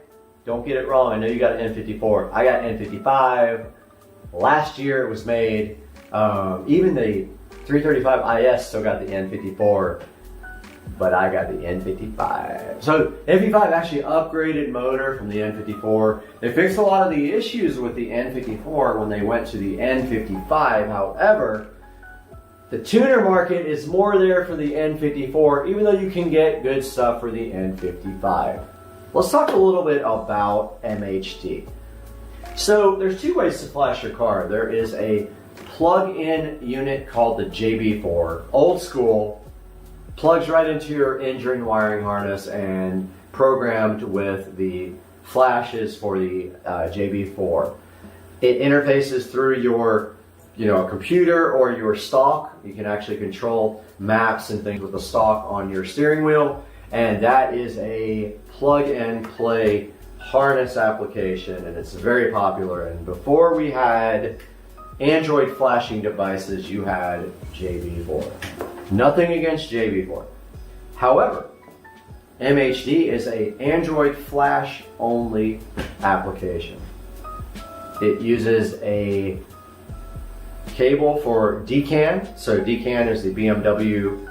Don't get it wrong, I know you got an N54. I got an N55. Last year it was made. Even the 335 IS still got the N54, but I got the N55. So N55 actually upgraded motor from the N54. They fixed a lot of the issues with the N54 when they went to the N55. However, the tuner market is more there for the N54, even though you can get good stuff for the N55. Let's talk a little bit about MHD. So there's two ways to flash your car. There is a plug-in unit called the JB4, old school, plugs right into your engine wiring harness and programmed with the flashes for the JB4. It interfaces through your computer or your stalk. You can actually control maps and things with the stalk on your steering wheel, and that is a plug-and-play harness application, and it's very popular. And before we had Android flashing devices, you had JB4. Nothing against JB4. However, MHD is an Android flash only application. It uses a cable for DCAN. So DCAN is the BMW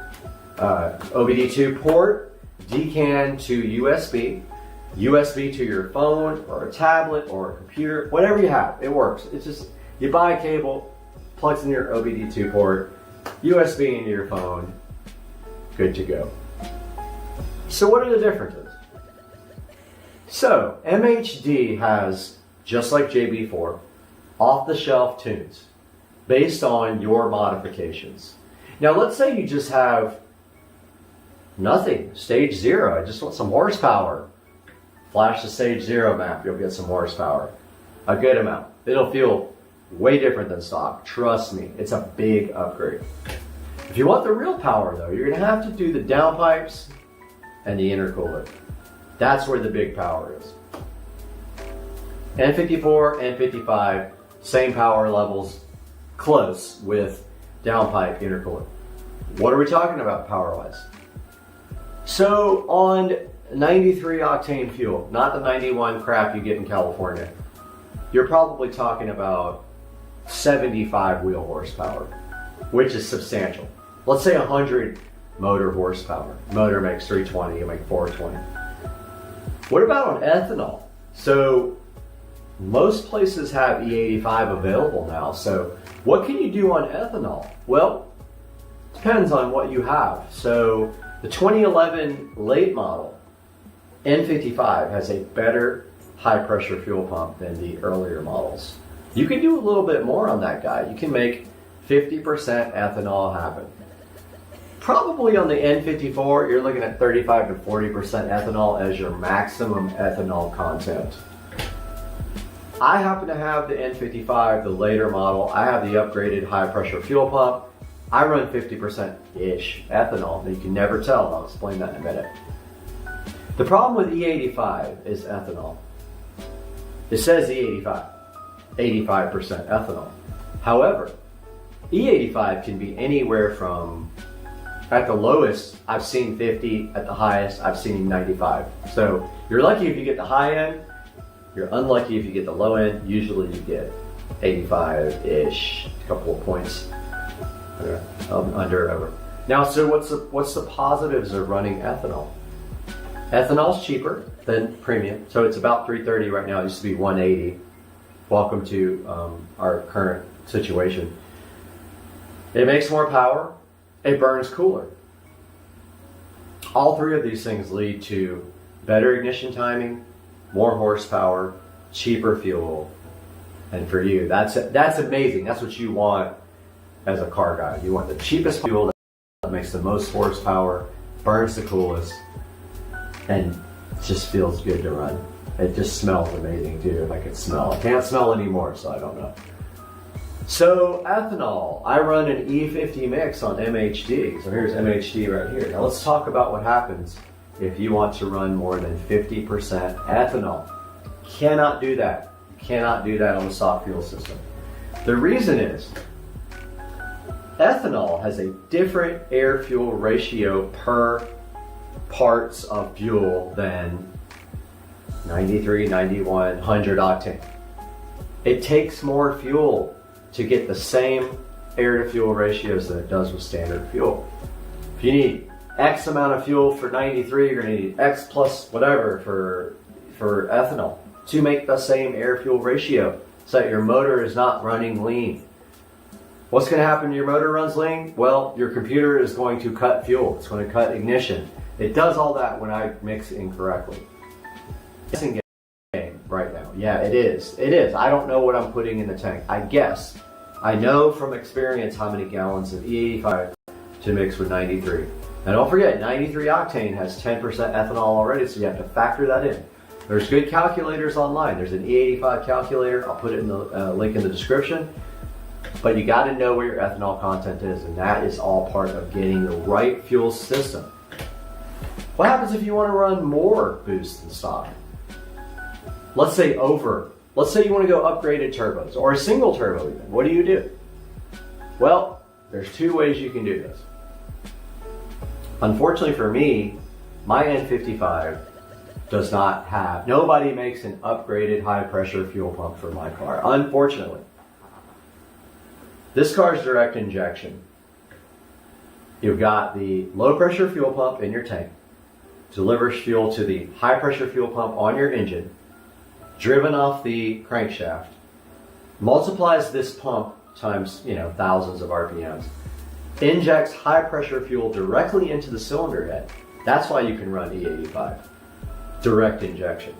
OBD2 port. DCAN to USB. USB to your phone or a tablet or a computer, whatever you have, it works. It's just, you buy a cable, plugs in your OBD2 port, USB into your phone, good to go. So what are the differences? So MHD has, just like JB4, off-the-shelf tunes based on your modifications. Now let's say you just have nothing, stage 0, I just want some horsepower. Flash the stage 0 map, you'll get some horsepower. A good amount. It'll feel way different than stock. Trust me, it's a big upgrade. If you want the real power though, you're gonna have to do the downpipes and the intercooler. That's where the big power is. N54, N55, same power levels, close with downpipe intercooler. What are we talking about power-wise? So on 93 octane fuel, not the 91 crap you get in California, you're probably talking about 75 wheel horsepower, which is substantial. Let's say 100 motor horsepower. Motor makes 320, you make 420. What about on ethanol? So most places have E85 available now. So what can you do on ethanol? Well, depends on what you have. So the 2011 late model N55 has a better high pressure fuel pump than the earlier models. You can do a little bit more on that guy. You can make 50% ethanol happen. Probably on the N54, you're looking at 35 to 40% ethanol as your maximum ethanol content. I happen to have the N55, the later model. I have the upgraded high pressure fuel pump. I run 50%-ish ethanol, and you can never tell. I'll explain that in a minute. The problem with E85 is ethanol. It says E85, 85% ethanol. However, E85 can be anywhere from, at the lowest, I've seen 50, at the highest, I've seen 95. So you're lucky if you get the high end, you're unlucky if you get the low end. Usually you get 85-ish, a couple of points under over. Now, so what's the positives of running ethanol? Ethanol's cheaper than premium, so it's about $3.30 right now. It used to be $1.80. Welcome to our current situation. It makes more power. It burns cooler. All three of these things lead to better ignition timing, more horsepower, cheaper fuel, and for you, that's amazing. That's what you want as a car guy. You want the cheapest fuel that makes the most horsepower, burns the coolest, and just feels good to run. It just smells amazing too. If I could smell, I can't smell anymore, so I don't know. So ethanol, I run an E50 mix on MHD. So here's MHD right here. Now let's talk about what happens if you want to run more than 50% ethanol. Cannot do that. You cannot do that on the soft fuel system. The reason is ethanol has a different air-fuel ratio per parts of fuel than 93, 91, 100 octane. It takes more fuel to get the same air-to-fuel ratios that it does with standard fuel. If you need X amount of fuel for 93, you're going to need X plus whatever for ethanol to make the same air-fuel ratio so that your motor is not running lean. What's going to happen when your motor runs lean? Well, your computer is going to cut fuel. It's going to cut ignition. It does all that when I mix incorrectly. It's in game right now. Yeah, it is. It is. I don't know what I'm putting in the tank. I guess. I know from experience how many gallons of E85 to mix with 93. And don't forget, 93 octane has 10% ethanol already, so you have to factor that in. There's good calculators online. There's an E85 calculator. I'll put it in the link in the description. But you got to know where your ethanol content is, and that is all part of getting the right fuel system. What happens if you want to run more boost than stock? Let's say you want to go upgraded turbos or a single turbo even. What do? Well, there's two ways you can do this. Unfortunately for me, my N55 does not have, nobody makes an upgraded high pressure fuel pump for my car, unfortunately. This car is direct injection. You've got the low pressure fuel pump in your tank, delivers fuel to the high pressure fuel pump on your engine, driven off the crankshaft, multiplies this pump times, thousands of RPMs, injects high pressure fuel directly into the cylinder head. That's why you can run E85. Direct injection.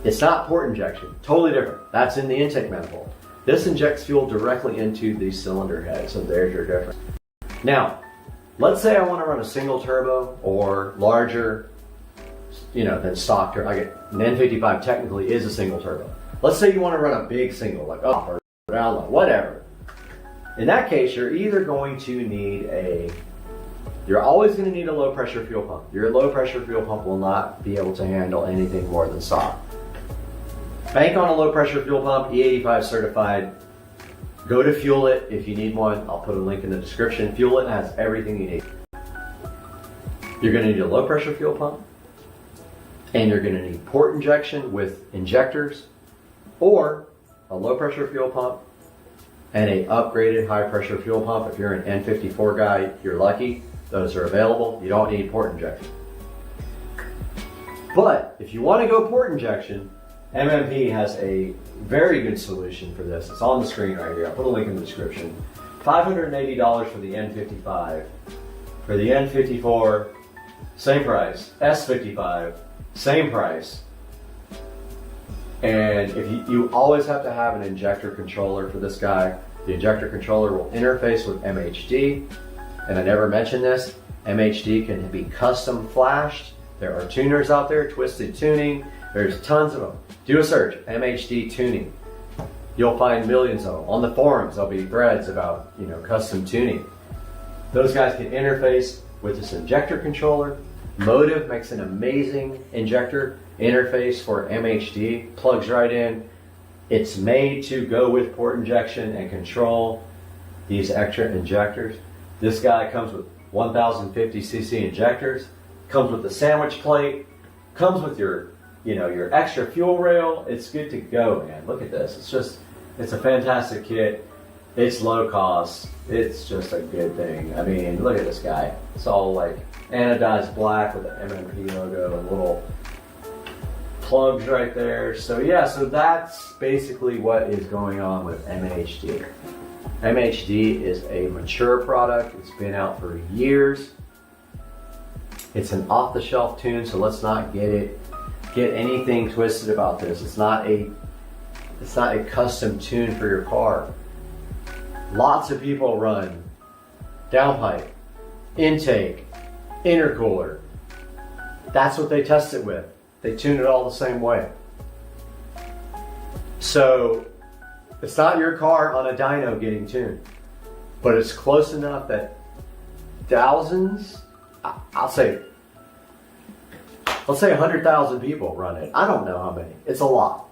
It's not port injection, totally different. That's in the intake manifold. This injects fuel directly into the cylinder head, so there's your difference. Now, let's say I want to run a single turbo or larger than stock turbo. Like an N55 technically is a single turbo. Let's say you want to run a big single, like up or down low, whatever. In that case, you're either going to need you're always going to need a low pressure fuel pump. Your low pressure fuel pump will not be able to handle anything more than stock. Bank on a low pressure fuel pump, E85 certified. Go to Fuel It if you need one. I'll put a link in the description. Fuel It has everything you need. You're going to need a low pressure fuel pump, and you're going to need port injection with injectors, or a low pressure fuel pump and a upgraded high pressure fuel pump. If you're an N54 guy, you're lucky. Those are available. You don't need port injection. But if you want to go port injection, MMP has a very good solution for this. It's on the screen right here. I'll put a link in the description. $580 for the N55. For the N54, same price. S55, same price. And if you always have to have an injector controller for this guy. The injector controller will interface with MHD. And I never mentioned this, MHD can be custom flashed. There are tuners out there, Twisted Tuning. There's tons of them. Do a search, MHD tuning. You'll find millions of them. On the forums, there'll be threads about, custom tuning. Those guys can interface with this injector controller. Motive makes an amazing injector interface for MHD. Plugs right in. It's made to go with port injection and control these extra injectors. This guy comes with 1050cc injectors. Comes with the sandwich plate. Comes with your extra fuel rail. It's good to go, man. Look at this. It's a fantastic kit. It's low cost. It's just a good thing. I mean, look at this guy. It's all like anodized black with the MMP logo and little plugs right there. So yeah, so that's basically what is going on with MHD. MHD is a mature product. It's been out for years. It's an off-the-shelf tune, so let's not get anything twisted about this. It's not a custom tune for your car. Lots of people run downpipe, intake, intercooler. That's what they test it with. They tune it all the same way. So it's not your car on a dyno getting tuned, but it's close enough that thousands, let's say 100,000 people run it. I don't know how many. It's a lot.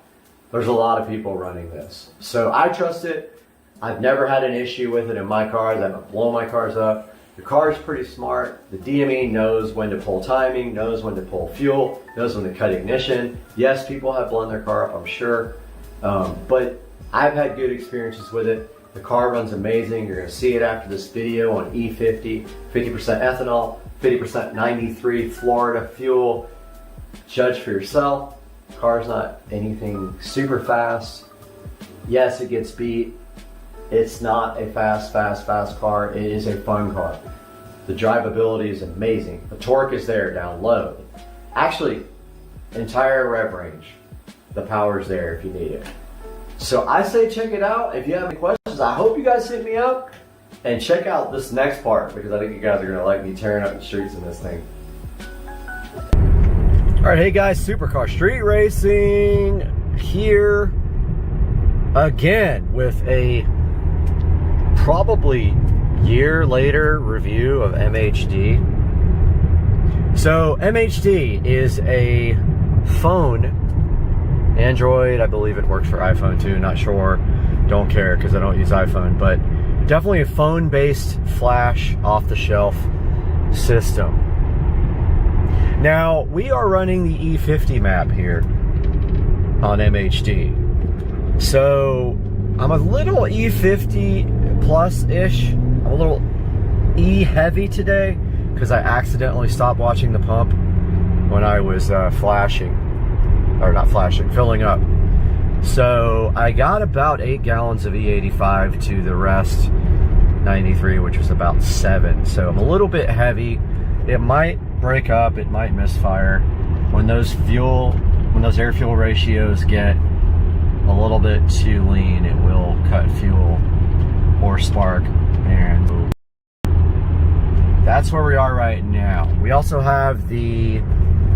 There's a lot of people running this. So I trust it. I've never had an issue with it in my cars. I haven't blown my cars up. The car is pretty smart. The DME knows when to pull timing, knows when to pull fuel, knows when to cut ignition. Yes, people have blown their car up, I'm sure. But I've had good experiences with it. The car runs amazing. You're gonna see it after this video on E50, 50% ethanol, 50% 93 Florida fuel. Judge for yourself. The car's not anything super fast. Yes, it gets beat. It's not a fast car. It is a fun car. The drivability is amazing. The torque is there down low. Actually, entire rev range. The power's there if you need it. So I say check it out. If you have any questions, I hope you guys hit me up and check out this next part because I think you guys are gonna like me tearing up the streets in this thing. All right, hey guys, Supercar Street Racing here again with a probably year later review of MHD. So MHD is a phone, Android, I believe it works for iPhone too, not sure, don't care because I don't use iPhone, but definitely a phone-based flash off-the-shelf system. Now, we are running the E50 map here on MHD. So, I'm a little E50 plus-ish. I'm a little E-heavy today because I accidentally stopped watching the pump when I was filling up. So, I got about 8 gallons of E85 to the rest 93, which was about 7. So, I'm a little bit heavy. It might break up, it might misfire. When those air fuel ratios get a little bit too lean, it will cut fuel or spark, and that's where we are right now. We also have the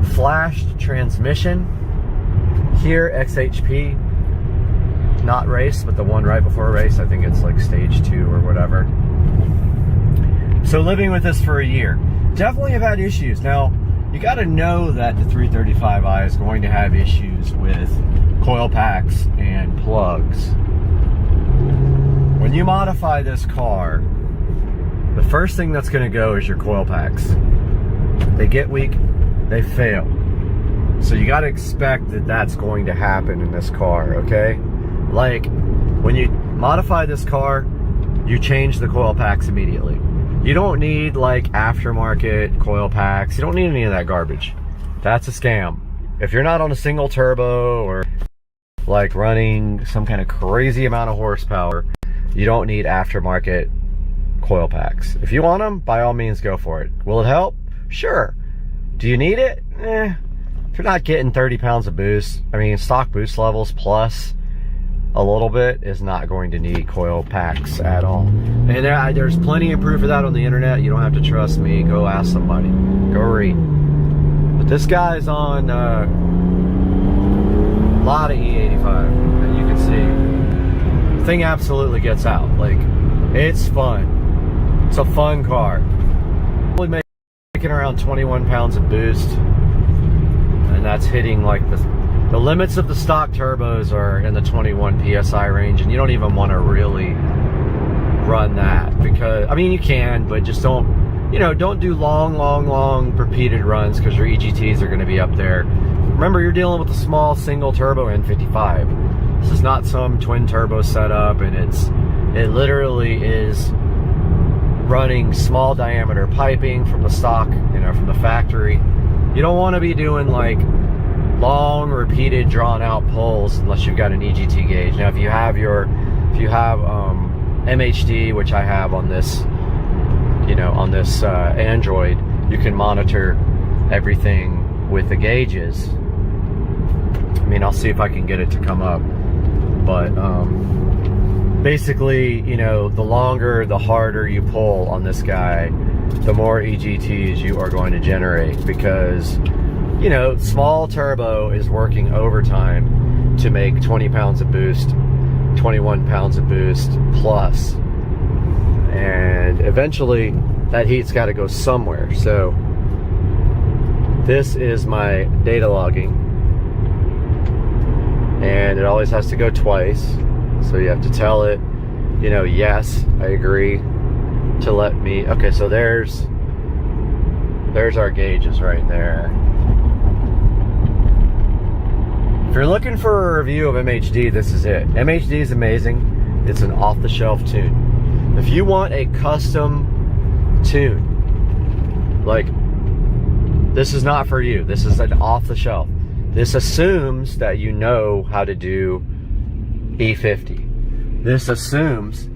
flashed transmission. Here, XHP, not race, but the one right before race. I think it's like stage 2 or whatever. So living with this for a year. Definitely have had issues. Now, you got to know that the 335i is going to have issues with coil packs and plugs. When you modify this car, the first thing that's going to go is your coil packs. They get weak, they fail. So you got to expect that that's going to happen in this car, okay? Like, when you modify this car, you change the coil packs immediately. You don't need like aftermarket coil packs. You don't need any of that garbage. That's a scam. If you're not on a single turbo or like running some kind of crazy amount of horsepower, you don't need aftermarket coil packs. If you want them, by all means go for it. Will it help? Sure. Do you need it? If you're not getting 30 pounds of boost, I mean, stock boost levels plus a little bit is not going to need coil packs at all. And there's plenty of proof of that on the internet. You don't have to trust me. Go ask somebody. Go read. But this guy's on a lot of E85, and you can see the thing absolutely gets out. Like, it's fun. It's a fun car. Only making around 21 pounds of boost, and that's hitting like the limits of the stock turbos are in the 21 PSI range, and you don't even want to really run that because, I mean, you can, but just don't, you know, don't do long repeated runs because your EGTs are going to be up there. Remember, you're dealing with a small single turbo N55. This is not some twin turbo setup, and it literally is running small diameter piping from the stock, you know, from the factory. You don't want to be doing like long repeated drawn out pulls unless you've got an EGT gauge. Now if you have MHD, which I have on this, you know, on this Android, you can monitor everything with the gauges. I mean, I'll see if I can get it to come up, but basically, you know, the longer, the harder you pull on this guy, the more EGTs you are going to generate, because, you know, small turbo is working overtime to make 20 pounds of boost, 21 pounds of boost plus, and eventually that heat's got to go somewhere. So this is my data logging, and it always has to go twice, so you have to tell it, you know, yes, I agree to let me. Okay, so there's our gauges right there. If you're looking for a review of MHD, this is it. MHD is amazing. It's an off-the-shelf tune. If you want a custom tune, like, this is not for you. This is an off-the-shelf. This assumes that you know how to do E50. This assumes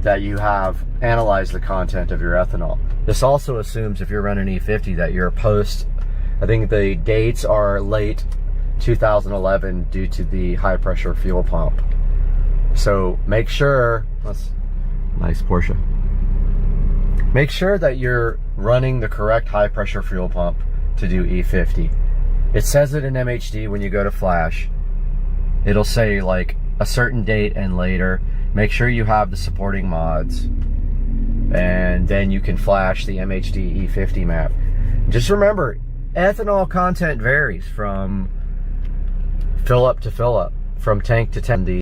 that you have analyzed the content of your ethanol. This also assumes if you're running E50 that you're post, I think the dates are late 2011 due to the high pressure fuel pump. So make sure, that's nice Porsche. Make sure that you're running the correct high pressure fuel pump to do E50. It says it in MHD when you go to flash. It'll say like a certain date and later. Make sure you have the supporting mods, and then you can flash the MHD E50 map. Just remember, ethanol content varies from fill up to fill up, from tank to tank.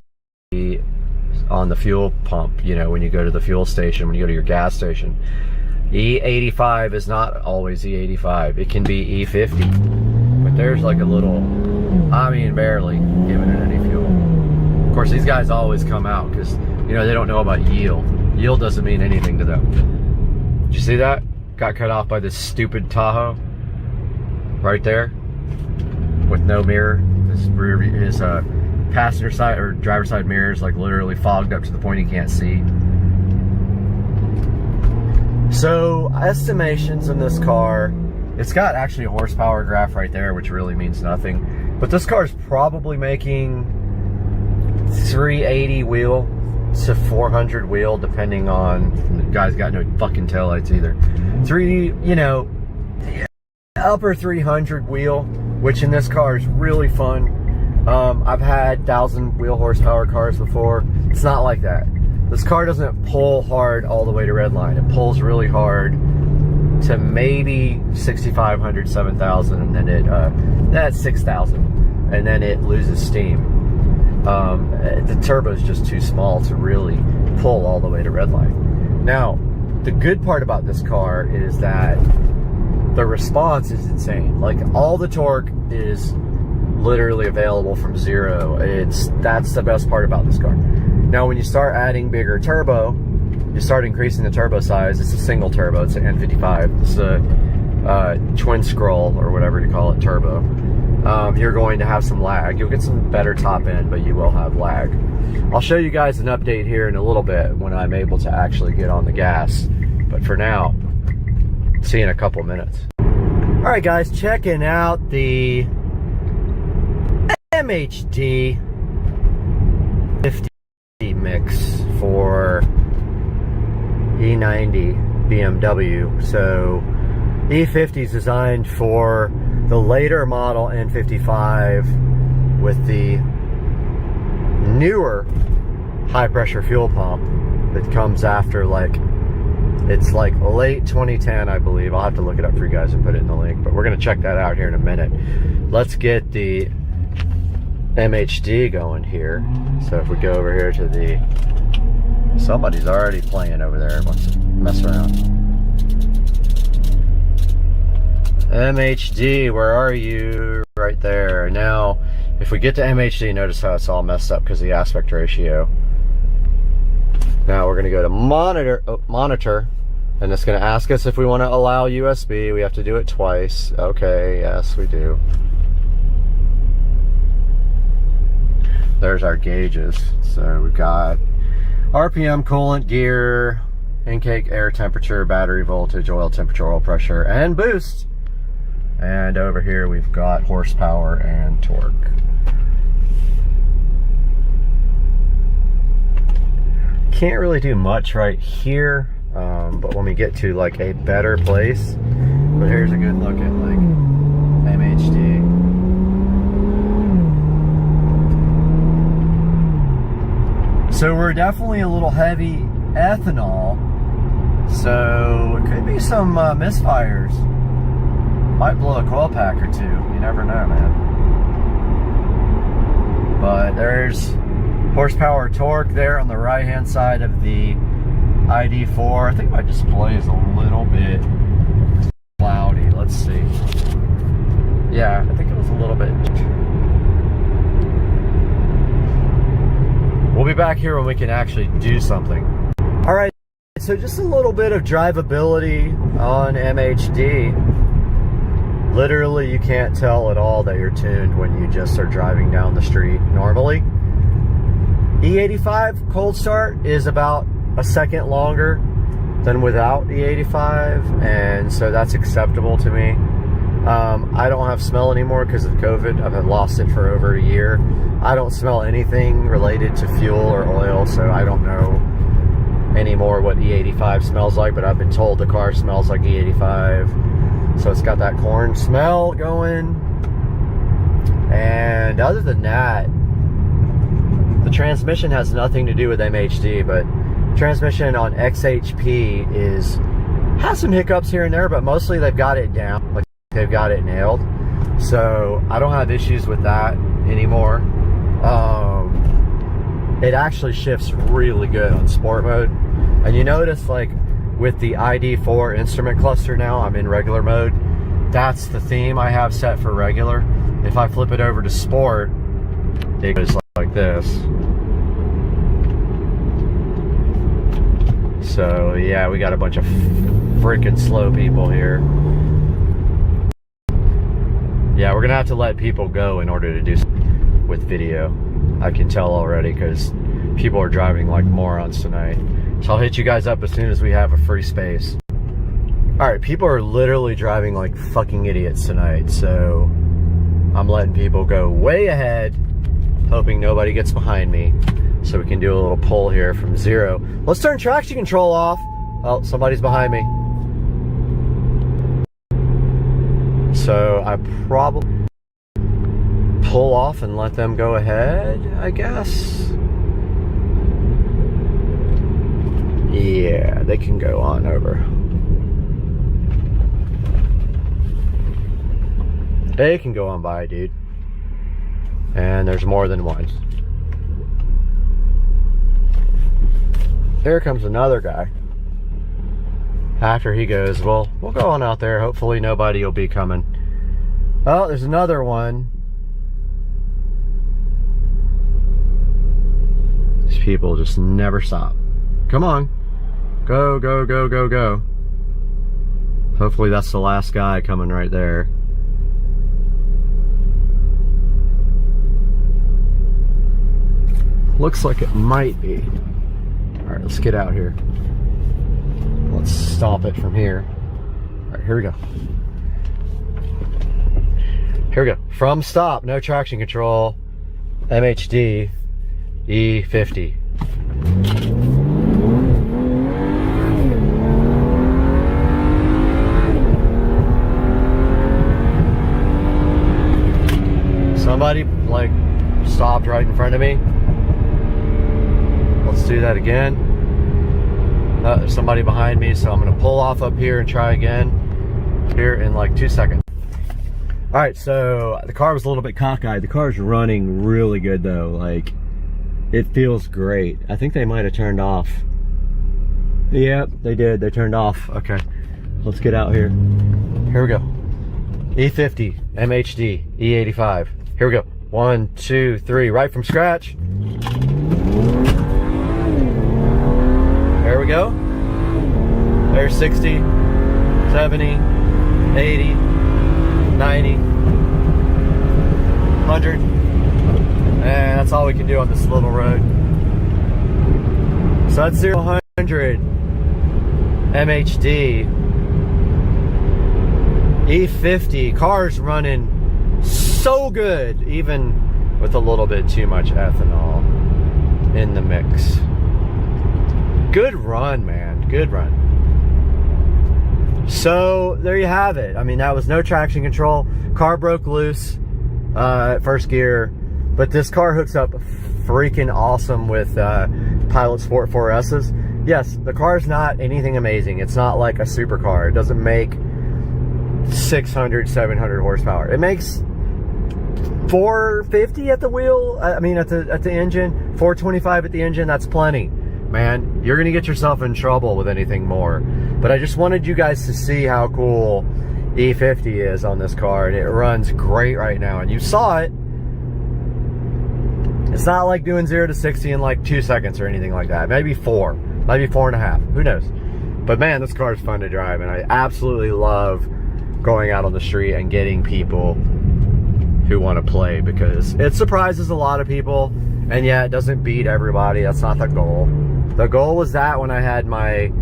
On the fuel pump, you know, when you go to the fuel station, when you go to your gas station, E85 is not always E85. It can be E50, but there's like a little, I mean, barely giving it any fuel. Of course, these guys always come out because, you know, they don't know about yield. Yield doesn't mean anything to them. Did you see that? Got cut off by this stupid Tahoe right there with no mirror. His passenger side or driver side mirrors like literally fogged up to the point he can't see. So estimations in this car, it's got actually a horsepower graph right there, which really means nothing, but this car is probably making 380 wheel to 400 wheel, depending on, the guy's got no fucking taillights either. You know, upper 300 wheel, which in this car is really fun. I've had 1,000 wheel horsepower cars before. It's not like that. This car doesn't pull hard all the way to redline. It pulls really hard to maybe 6,500, 7,000, and then that's 6,000, and then it loses steam. The turbo is just too small to really pull all the way to redline. Now, the good part about this car is that the response is insane. Like, all the torque is literally available from zero. That's the best part about this car. Now, when you start adding bigger turbo, you start increasing the turbo size. It's a single turbo. It's an N55. It's a twin scroll, or whatever you call it, turbo. You're going to have some lag. You'll get some better top end, but you will have lag. I'll show you guys an update here in a little bit when I'm able to actually get on the gas. But for now, see you in a couple minutes. All right, guys, checking out the MHD 50 mix for E90 BMW. So E50 is designed for the later model N55 with the newer high pressure fuel pump that comes after, like, it's like late 2010, I believe. I'll have to look it up for you guys and put it in the link, but we're going to check that out here in a minute. Let's get the MHD going here. So if we go over here to the, somebody's already playing over there, wants to mess around. MHD, where are you? Right there. Now, if we get to MHD, notice how it's all messed up because of the aspect ratio. Now we're going to go to monitor, and it's going to ask us if we want to allow USB. We have to do it twice. Okay, yes, we do. There's our gauges. So we've got RPM, coolant, gear, intake air temperature, battery voltage, oil temperature, oil pressure, and boost. And over here we've got horsepower and torque. Can't really do much right here, but when we get to like a better place, but here's a good look at like MHD. So we're definitely a little heavy ethanol, so it could be some misfires. Might blow a coil pack or two. You never know, man. But there's horsepower, torque there on the right hand side of the ID4. I think my display is a little bit cloudy. Let's see. Yeah, I think it was a little bit. We'll be back here when we can actually do something. All right, so just a little bit of drivability on MHD. Literally, you can't tell at all that you're tuned when you just are driving down the street normally. E85 cold start is about a second longer than without E85, and so that's acceptable to me. I don't have smell anymore because of COVID. I've lost it for over a year. I don't smell anything related to fuel or oil, so I don't know anymore what E85 smells like, but I've been told the car smells like E85. So it's got that corn smell going. And other than that, the transmission has nothing to do with MHD, but transmission on XHP has some hiccups here and there, but mostly they've got it down, like they've got it nailed. So I don't have issues with that anymore. It actually shifts really good on sport mode. And you notice, like, with the ID4 instrument cluster now, I'm in regular mode. That's the theme I have set for regular. If I flip it over to sport, it goes like this. So yeah, we got a bunch of freaking slow people here. Yeah, we're gonna have to let people go in order to do with video. I can tell already because people are driving like morons tonight. So I'll hit you guys up as soon as we have a free space. Alright, people are literally driving like fucking idiots tonight, so I'm letting people go way ahead, hoping nobody gets behind me, so we can do a little pull here from zero. Let's turn traction control off. Oh, somebody's behind me. So I probably pull off and let them go ahead, I guess. Yeah, they can go on over. They can go on by, dude. And there's more than one. Here comes another guy. After he goes, well, we'll go on out there. Hopefully nobody will be coming. Oh, there's another one. These people just never stop. Come on. Go, go, go, go, go. Hopefully that's the last guy coming right there. Looks like it might be. All right, let's get out here. Let's stop it from here. All right, here we go. Here we go. From stop, no traction control, MHD, E50. Somebody like stopped right in front of me. Let's do that again. There's somebody behind me, so I'm gonna pull off up here and try again here in like 2 seconds. All right, so the car was a little bit cockeyed. The car's running really good though. Like, it feels great. I think they might have turned off. Yep, they did. They turned off. Okay, let's get out here. Here we go. E50, MHD, E85. Here we go. 1, 2, 3, right from scratch. There we go. There's 60, 70, 80, 90, 100. And that's all we can do on this little road. So that's 0 to 100 MHD. E50. Car's running so good, even with a little bit too much ethanol in the mix. Good run, man. Good run. So there you have it. I mean, that was no traction control. Car broke loose at first gear, but this car hooks up freaking awesome with Pilot Sport 4S's. Yes, the car's not anything amazing. It's not like a supercar. It doesn't make 600, 700 horsepower. It makes 450 at the wheel. I mean, at the engine. 425 at the engine. That's plenty. Man, you're gonna get yourself in trouble with anything more. But I just wanted you guys to see how cool E50 is on this car, and it runs great right now. And you saw it. It's not like doing 0 to 60 in like 2 seconds or anything like that. Maybe 4, maybe 4.5. Who knows? But man, this car is fun to drive, and I absolutely love going out on the street and getting people who want to play, because it surprises a lot of people. And yeah, it doesn't beat everybody. That's not the goal. The goal was that when I had my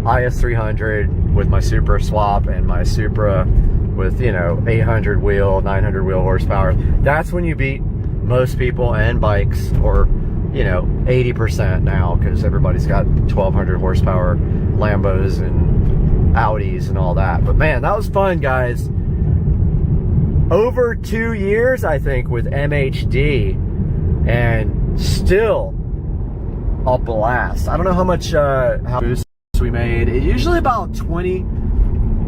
IS300 with my Supra swap and my Supra with, you know, 800 wheel, 900 wheel horsepower, that's when you beat most people and bikes, or, you know, 80% now, because everybody's got 1200 horsepower Lambos and Audis and all that. But man, that was fun, guys. Over 2 years, I think, with MHD, and still a blast. I don't know how much how boost we made. It usually about 20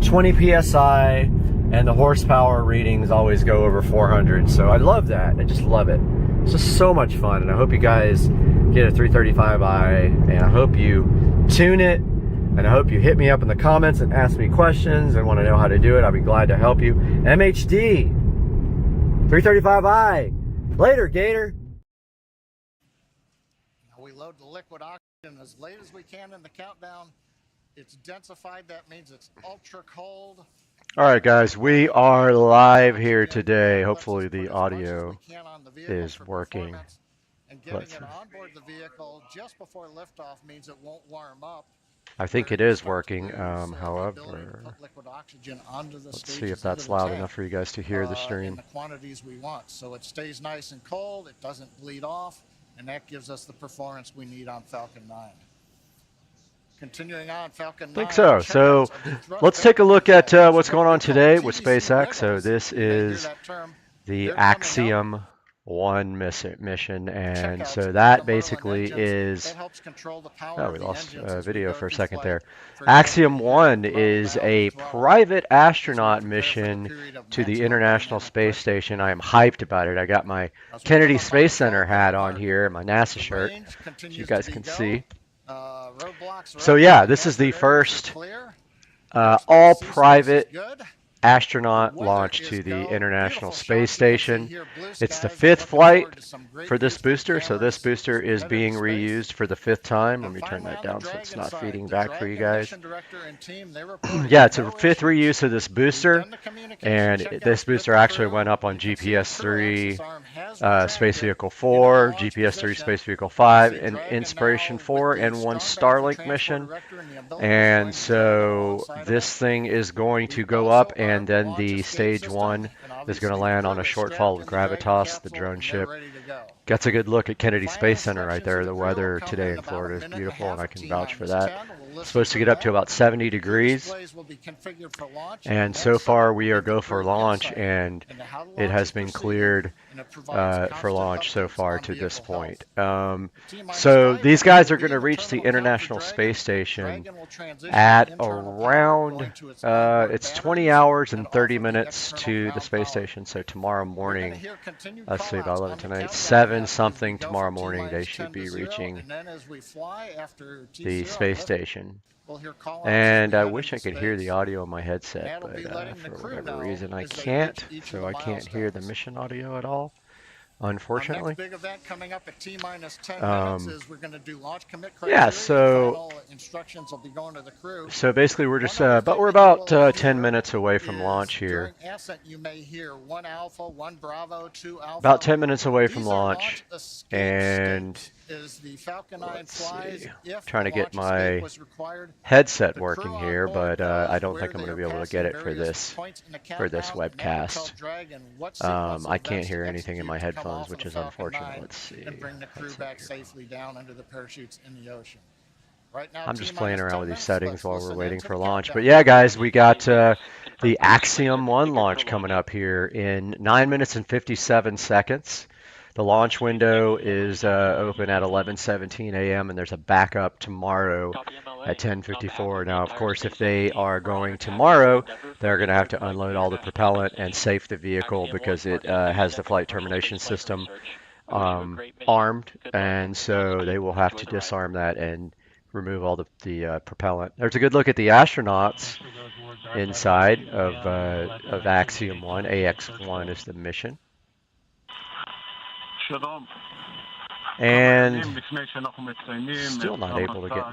psi, and the horsepower readings always go over 400. So I love that. I just love it. It's just so much fun, and I hope you guys get a 335i, and I hope you tune it, and I hope you hit me up in the comments and ask me questions and want to know how to do it. I'll be glad to help you. MHD 335i. Later, Gator. We load the liquid oxygen as late as we can in the countdown. It's densified. That means it's ultra cold. All right, guys, we are live here today. Hopefully the audio is working. And getting it onboard the vehicle just before liftoff means it won't warm up. I think it is working. However, let's see if that's loud enough for you guys to hear the stream. In the quantities we want, so it stays nice and cold. It doesn't bleed off, and that gives us the performance we need on Falcon 9. Continuing on, Falcon 9. I think so. So let's take a look at what's going on today with SpaceX. So this is the Axiom 1 mission, and so that basically is, oh, we lost video for a second there. Axiom 1 is a private astronaut mission to the International Space Station. I am hyped about it. I got my Kennedy Space Center hat on here, my NASA shirt, as you guys can see. So yeah, this is the first all private astronaut launch to the International Space Station. It's the 5th flight for this booster, so this booster is being reused for the 5th time. Let me turn that down so it's not feeding back for you guys. Yeah, it's a 5th reuse of this booster, and this booster actually went up on GPS-3 Space Vehicle 4, GPS-3 Space Vehicle 5, and Inspiration 4, and 1 Starlink mission. And so this thing is going to go up, and then the stage 1 is going to land on a shortfall of Gravitas, the drone ship. Gets a good look at Kennedy Space Center right there. The weather today in Florida is beautiful, and I can vouch for that. It's supposed to get up to about 70 degrees. And so far we are go for launch, and it has been cleared for launch so far to this point. So these guys are going to reach the International Space Station at around, it's 20 hours and 30 minutes to the space station. So tomorrow morning, let's see, about 11 tonight, 7 something tomorrow morning, they should be reaching the space station. And I wish I could hear the audio on my headset, but for whatever reason I can't, so I can't hear the mission audio at all, unfortunately. Big event coming up at T-10 minutes is we're going to do launch commit criteria. Yeah, so instructions will be going to the crew. So basically we're just but we're about 10 minutes away from launch here. Ascent, you may hear 1 Alpha, 1 Bravo, 2 Alpha. About 10 minutes away from launch, and is the Falcon 9 flies trying to get my headset working here, but I don't think I'm going to be able to get it for this webcast. I can't hear anything in my headphones, which is unfortunate. Let's see. And bring the crew back safely down under the parachutes in the ocean. Right now, I'm just playing around with these settings while we're waiting for launch. But yeah, guys, we got the Axiom 1 launch coming up here in 9 minutes and 57 seconds. The launch window is open at 11:17 a.m. and there's a backup tomorrow at 10:54. Now, of course, if they are going tomorrow, they're going to have to unload all the propellant and safe the vehicle because it has the flight termination system armed, and so they will have to disarm that and remove all the propellant. There's a good look at the astronauts inside of Axiom 1. AX1 is the mission. And still not able to get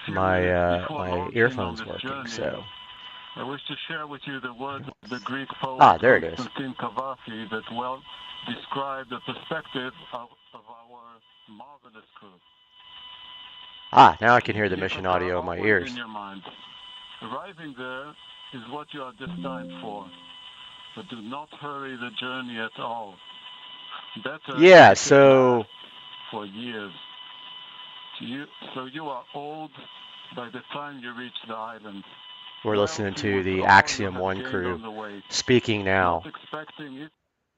my earphones working, so I wish to share with you the words of the Greek poet there it is. Constantine Cavafy that well describe the perspective of our marvelous crew. Now I can hear the mission audio in my ears. In your mind. Arriving there is what you are destined for. But do not hurry the journey at all. Yeah, so for years. So you are old by the time you reach the island. We're listening to the Axiom 1 crew speaking now.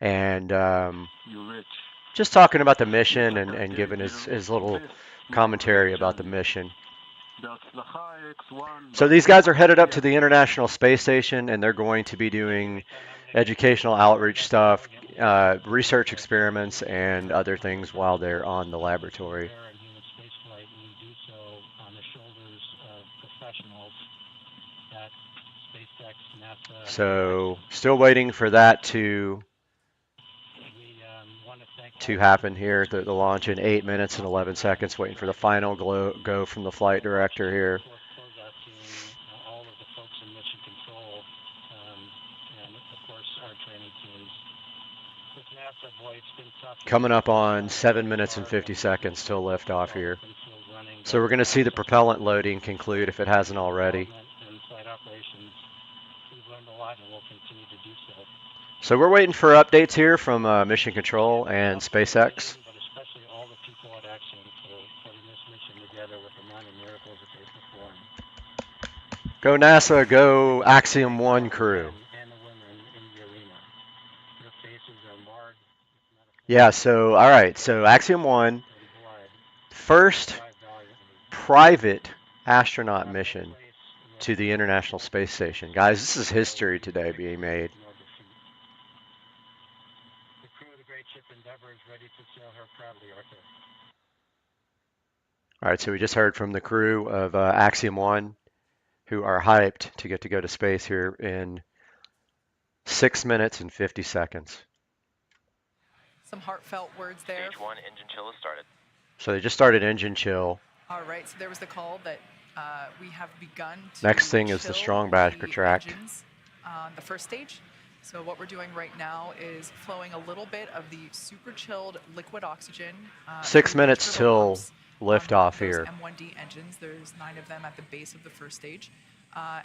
And just talking about the mission and giving his little commentary about the mission. So these guys are headed up to the International Space Station, and they're going to be doing educational outreach stuff, research experiments, and other things while they're on the laboratory. So still waiting for that to happen here, the launch in 8 minutes and 11 seconds, waiting for the final go from the flight director here. Coming up on 7 minutes and 50 seconds till liftoff here. So we're going to see the propellant loading conclude if it hasn't already. So we're waiting for updates here from Mission Control and SpaceX. Go NASA, go Axiom 1 crew. Yeah, so, all right, so Axiom 1, first private astronaut mission to the International Space Station. Guys, this is history today being made. All right, so we just heard from the crew of Axiom 1 who are hyped to get to go to space here in 6 minutes and 50 seconds. Some heartfelt words there. Stage 1 engine chill has started. So they just started engine chill. All right, so there was the call that we have begun to Next thing is the chill strong back the retract. engines on the first stage. So what we're doing right now is flowing a little bit of the super chilled liquid oxygen. 6 minutes till liftoff those here. M1D engines. There's 9 of them at the base of the first stage.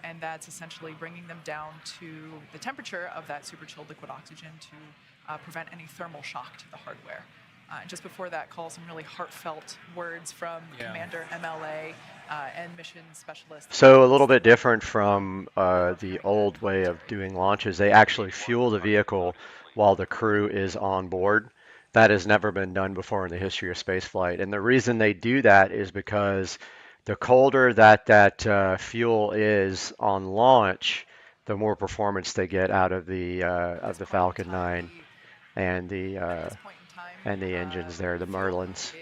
And that's essentially bringing them down to the temperature of that super chilled liquid oxygen to prevent any thermal shock to the hardware. And just before that call, some really heartfelt words from Commander MLA and mission specialist. So a little bit different from the old way of doing launches. They actually fuel the vehicle while the crew is on board. That has never been done before in the history of spaceflight. And the reason they do that is because the colder that fuel is on launch, the more performance they get out of the Falcon 9 and the engines there, the Merlins.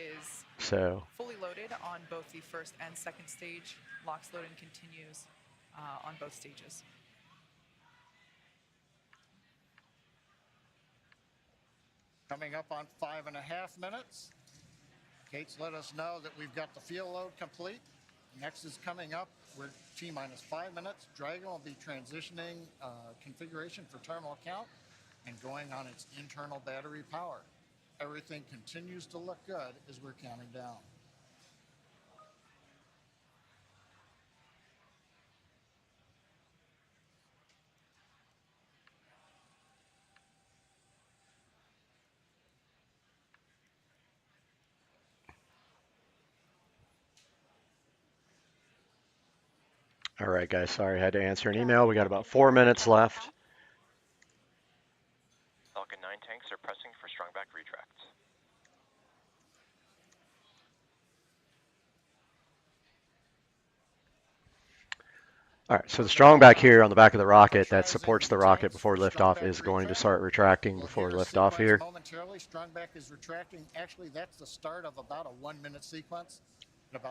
So fully loaded on both the first and second stage. LOX loading continues on both stages. Coming up on 5.5 minutes. Kate's let us know that we've got the fuel load complete. Next is coming up. We're T-minus 5 minutes. Dragon will be transitioning configuration for terminal count and going on its internal battery power. Everything continues to look good as we're counting down. all right, guys, sorry I had to answer an email. We got about 4 minutes left. Falcon 9 tanks are pressing for strong back retracts. All right, so the strong back here on the back of the rocket that supports the rocket before liftoff is going to start retracting before liftoff here. Momentarily, strong back is retracting. Actually, that's the start of about a 1 minute sequence.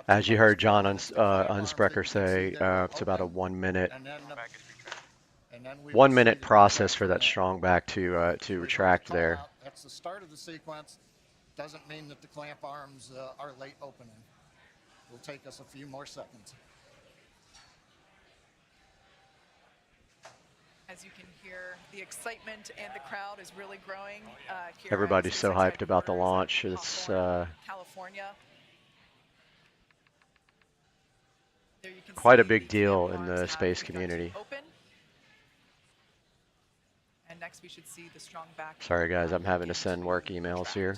As you heard John Unsprecher say, it's about a 1 minute, 1 minute process for that strong back to retract there. That's the start of the sequence. Doesn't mean that the clamp arms are late opening. Will take us a few more seconds. As you can hear, the excitement and the crowd is really growing. Everybody's so hyped about the launch. It's California. quite a big deal in the space community. And next we should see the strong back. Sorry guys, I'm having to send work emails here.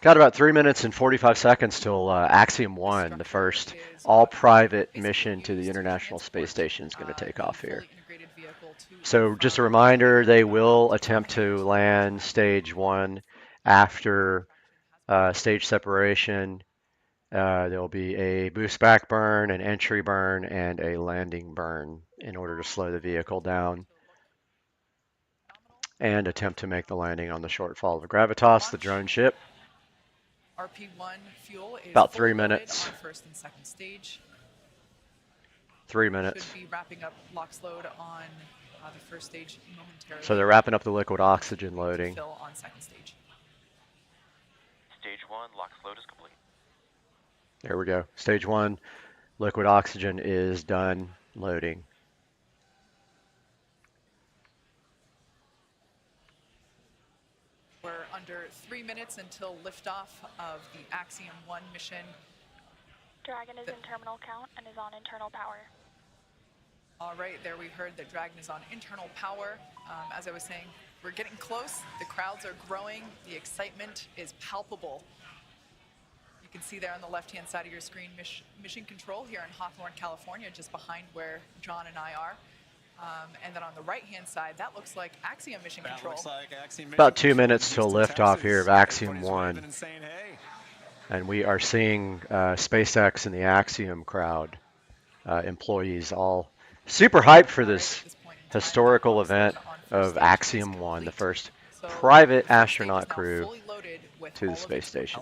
Got about 3 minutes and 45 seconds till Axiom 1, the first all-private mission to the International Space Station, is going to take off here. So just a reminder, they will attempt to land stage 1 after stage separation. There will be a boost back burn, an entry burn, and a landing burn in order to slow the vehicle down and attempt to make the landing on the shortfall of Gravitas, the drone ship. RP1 fuel is about 3 minutes. on first and second stage. 3 minutes. Should be wrapping up LOX load on the first stage momentarily. So they're wrapping up the liquid oxygen loading. Fill on second stage. Stage 1 LOX load is complete. There we go. Stage 1 liquid oxygen is done loading. We're under 3 minutes until liftoff of the Axiom 1 mission. Dragon is in terminal count and is on internal power. All right, there we heard that Dragon is on internal power. As I was saying, We're getting close. The crowds are growing. The excitement is palpable. You can see there on the left-hand side of your screen, Mission Control here in Hawthorne, California, just behind where John and I are. And then on the right-hand side, that looks like Axiom Mission Control. About 2 minutes till liftoff here of Axiom 1. And we are seeing SpaceX and the Axiom crowd, employees, all super hyped for this historical event of Axiom 1, the first private astronaut crew to the space station.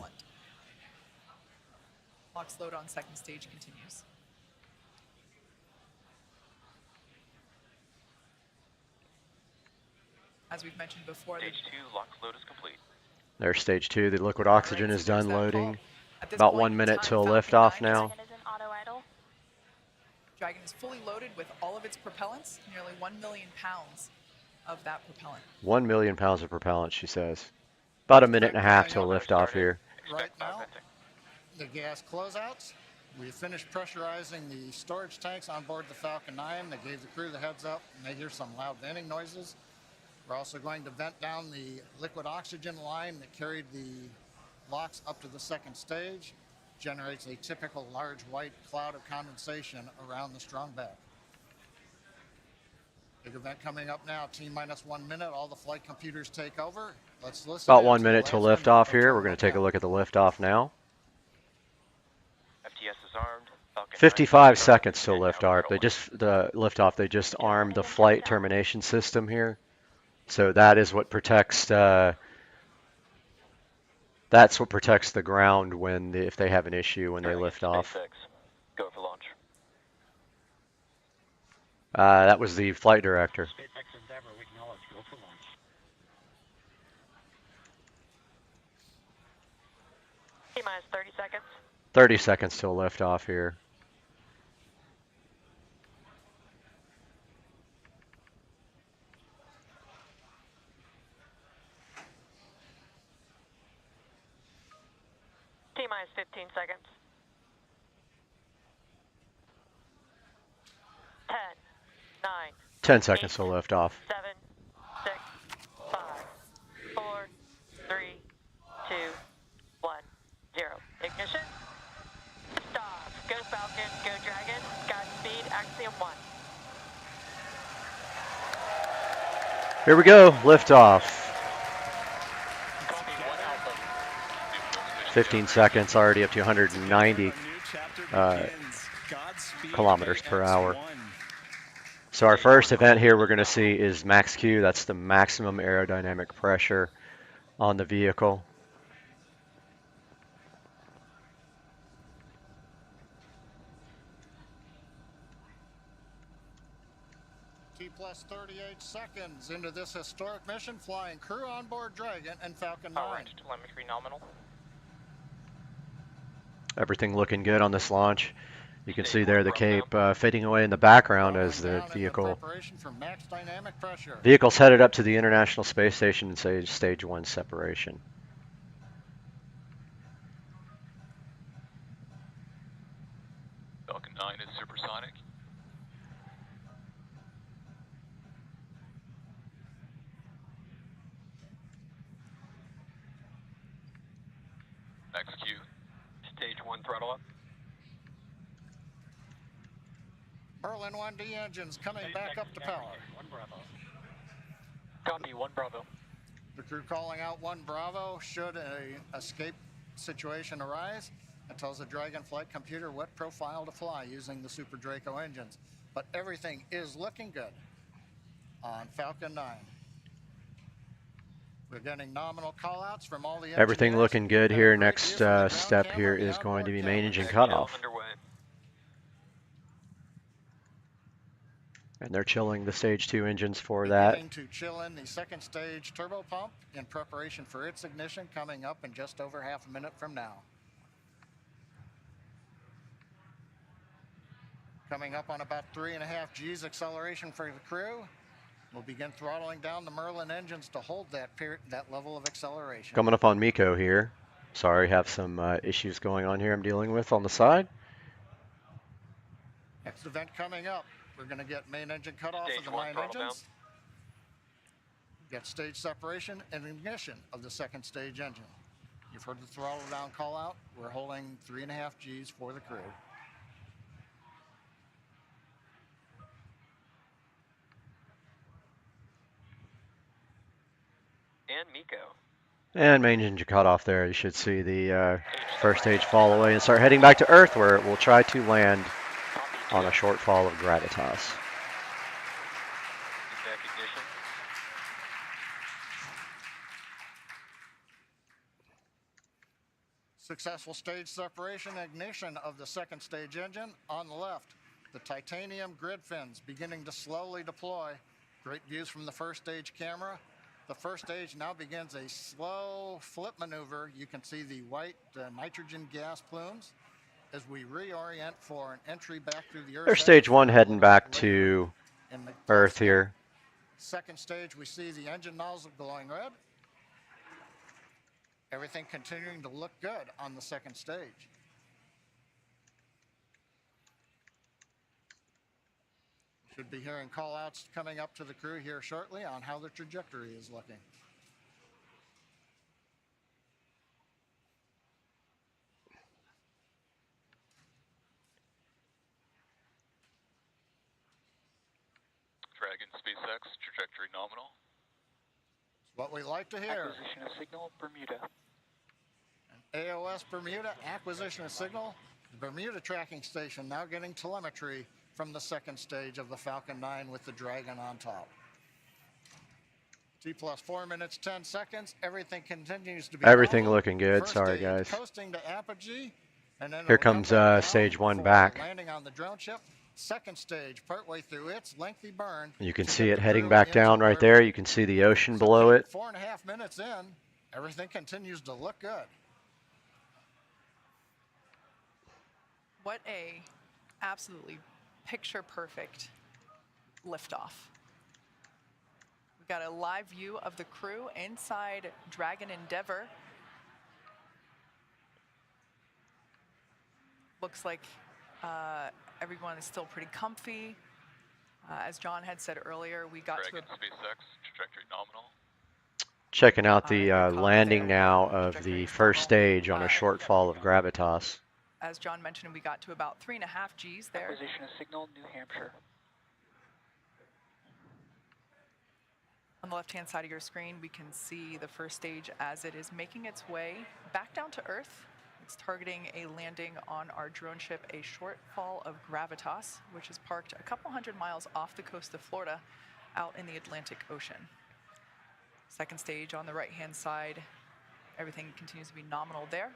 Lock's load on second stage continues. As we've mentioned before, Stage 2 lock load is complete. There's stage 2. The liquid oxygen is done loading. About 1 minute till liftoff now. Dragon is fully loaded with all of its propellants, nearly 1 million pounds of that propellant. 1 million pounds of propellant, she says. About a minute and a half till liftoff here. Right now, the gas closeouts. We finished pressurizing the storage tanks on board the Falcon 9. They gave the crew the heads up, and they hear some loud venting noises. We're also going to vent down the liquid oxygen line that carried the LOX up to the second stage. Generates a typical large white cloud of condensation around the strong back. Big event coming up now, T-minus 1 minute, all the flight computers take over. Let's listen. About 1 minute till liftoff here. We're going to take a look at the liftoff now. FTS is armed. Falcon 55 seconds till liftoff. They just armed the flight termination system here. So that is what protects that's what protects the ground when if they have an issue when they lift off. Go for launch. That was the flight director. T-minus 30 seconds. 30 seconds till liftoff here. T-minus 15 seconds. 10, 9, 10 seconds till liftoff. 7, 6, 5, 4, 3, 2, 1, 0. Ignition. Stop. Go Falcon, go Dragon. Godspeed, Axiom 1. Here we go, liftoff. 15 seconds, already up to 190 kilometers per hour. So our first event here we're going to see is max Q. That's the maximum aerodynamic pressure on the vehicle. T-plus 38 seconds into this historic mission, flying crew on board Dragon and Falcon 9. Range telemetry nominal. Everything looking good on this launch. You can see there the Cape fading away in the background as the vehicle's headed up to the International Space Station and stage 1 separation. Falcon 9 is supersonic. Max Q. Stage 1 throttle up. Merlin 1D engines coming back up to power. 1 Bravo. Copy, 1 Bravo. The crew calling out 1 Bravo should a escape situation arise. It tells the Dragon flight computer what profile to fly using the Super Draco engines. But everything is looking good on Falcon 9. We're getting nominal callouts from all the engineers. Everything looking good here. Next step here is going to be main engine cutoff. And they're chilling the stage 2 engines for that. Beginning to chill in the second stage turbo pump in preparation for its ignition coming up in just over half a minute from now. Coming up on about 3.5 G's acceleration for the crew. We'll begin throttling down the Merlin engines to hold that level of acceleration. Coming up on Miko here. Sorry, have some issues going on here I'm dealing with on the side. Next event coming up. We're going to get main engine cut off of the 9 engines. Get stage separation and ignition of the second stage engine. You've heard the throttle down call out. We're holding 3.5 Gs for the crew. And Miko. And main engine cut off there. You should see the first stage fall away and start heading back to Earth, where it will try to land on a shortfall of gravitas. Successful stage separation and ignition of the second stage engine. On the left, the titanium grid fins beginning to slowly deploy. Great views from the first stage camera. The first stage now begins a slow flip maneuver. You can see the white nitrogen gas plumes as we reorient for an entry back through the Earth. There's stage 1 heading back to Earth here. Second stage, we see the engine nozzle glowing red. Everything continuing to look good on the second stage. Should be hearing call outs coming up to the crew here shortly on how the trajectory is looking. Dragon SpaceX, trajectory nominal. It's what we like to hear. Acquisition of signal, Bermuda. AOS Bermuda, acquisition of signal. The Bermuda tracking station now getting telemetry from the second stage of the Falcon 9 with the Dragon on top. T plus 4 minutes, 10 seconds. Everything continues to be Everything normal. looking good. First Sorry, stage guys. coasting to apogee, and then Here it'll comes come back stage down 1 for back. landing on the drone ship. Second stage, partway through its lengthy burn. You can to see get it the heading crew back into down right orbit. there. You can see the ocean below it. 4.5 minutes in, everything continues to look good. What a absolutely picture perfect liftoff. We've got a live view of the crew inside Dragon Endeavour. Looks like everyone is still pretty comfy. As John had said earlier, we got Dragon SpaceX, trajectory nominal. Checking out the landing now of the first stage on a shortfall of gravitas. As John mentioned, we got to about 3.5 Gs there. Acquisition of signal, New Hampshire. On the left-hand side of your screen, we can see the first stage as it is making its way back down to Earth. It's targeting a landing on our drone ship, a shortfall of gravitas, which is parked a couple hundred miles off the coast of Florida, out in the Atlantic Ocean. Second stage on the right-hand side, everything continues to be nominal there,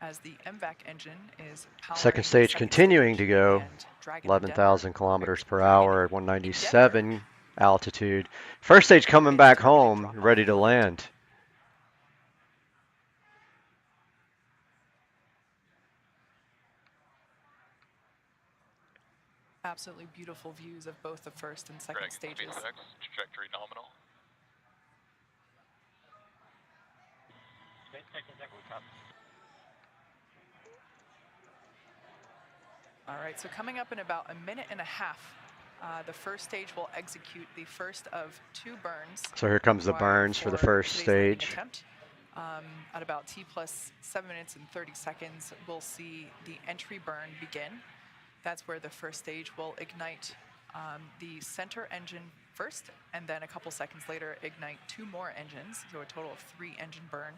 as the MVAC engine is powering Second stage continuing to go 11,000 kilometers per hour at 197 altitude. First stage coming back home, ready to land. Absolutely beautiful views of both the first and second Dragon stages. SpaceX, trajectory nominal. All right, so coming up in about a minute and a half, the first stage will execute the first of 2 burns. So here comes the burns for the first today's landing stage. attempt. At about T plus 7 minutes and 30 seconds, we'll see the entry burn begin. That's where the first stage will ignite the center engine first, and then a couple seconds later ignite 2 more engines, so a total of 3 engine burn,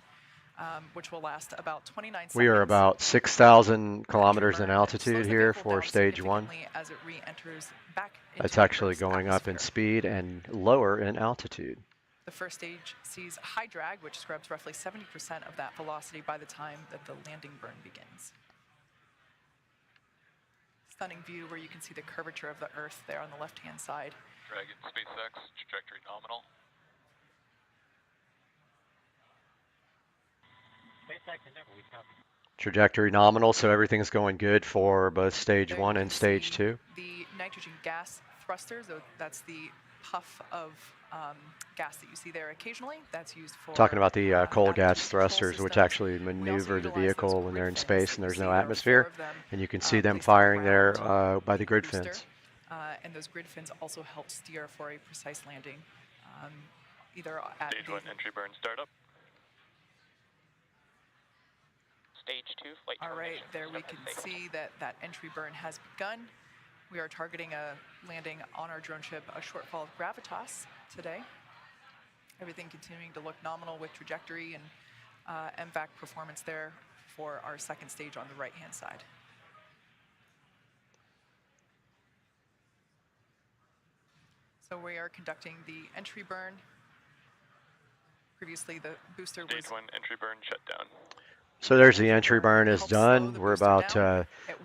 which will last about 29 seconds. We are about 6,000 kilometers in altitude here for stage 1. As it re-enters back That's into the actually Earth's going up in atmosphere. speed and lower in altitude. The first stage sees high drag, which scrubs roughly 70% of that velocity by the time that the landing burn begins. Stunning view where you can see the curvature of the Earth there on the left-hand side. Dragon SpaceX, trajectory nominal. Trajectory nominal, so everything's going good for both stage 1 and stage 2. The nitrogen gas thrusters, so that's the puff of gas that you see there occasionally. That's used for Talking about the cold gas thrusters, which actually maneuver the vehicle when they're in space and there's no atmosphere. And you can see them firing there by the grid fins. And those grid fins also help steer for a precise landing. either at Stage 1 entry burn startup. Stage 2 flight All right, termination. there we can see that that entry burn has begun. We are targeting a landing on our drone ship, a shortfall of gravitas today. Everything continuing to look nominal with trajectory and MVAC performance there for our second stage on the right-hand side. So we are conducting the entry burn. Previously, the booster was... Stage 1 entry burn shut down. So there's the entry burn is done. We're about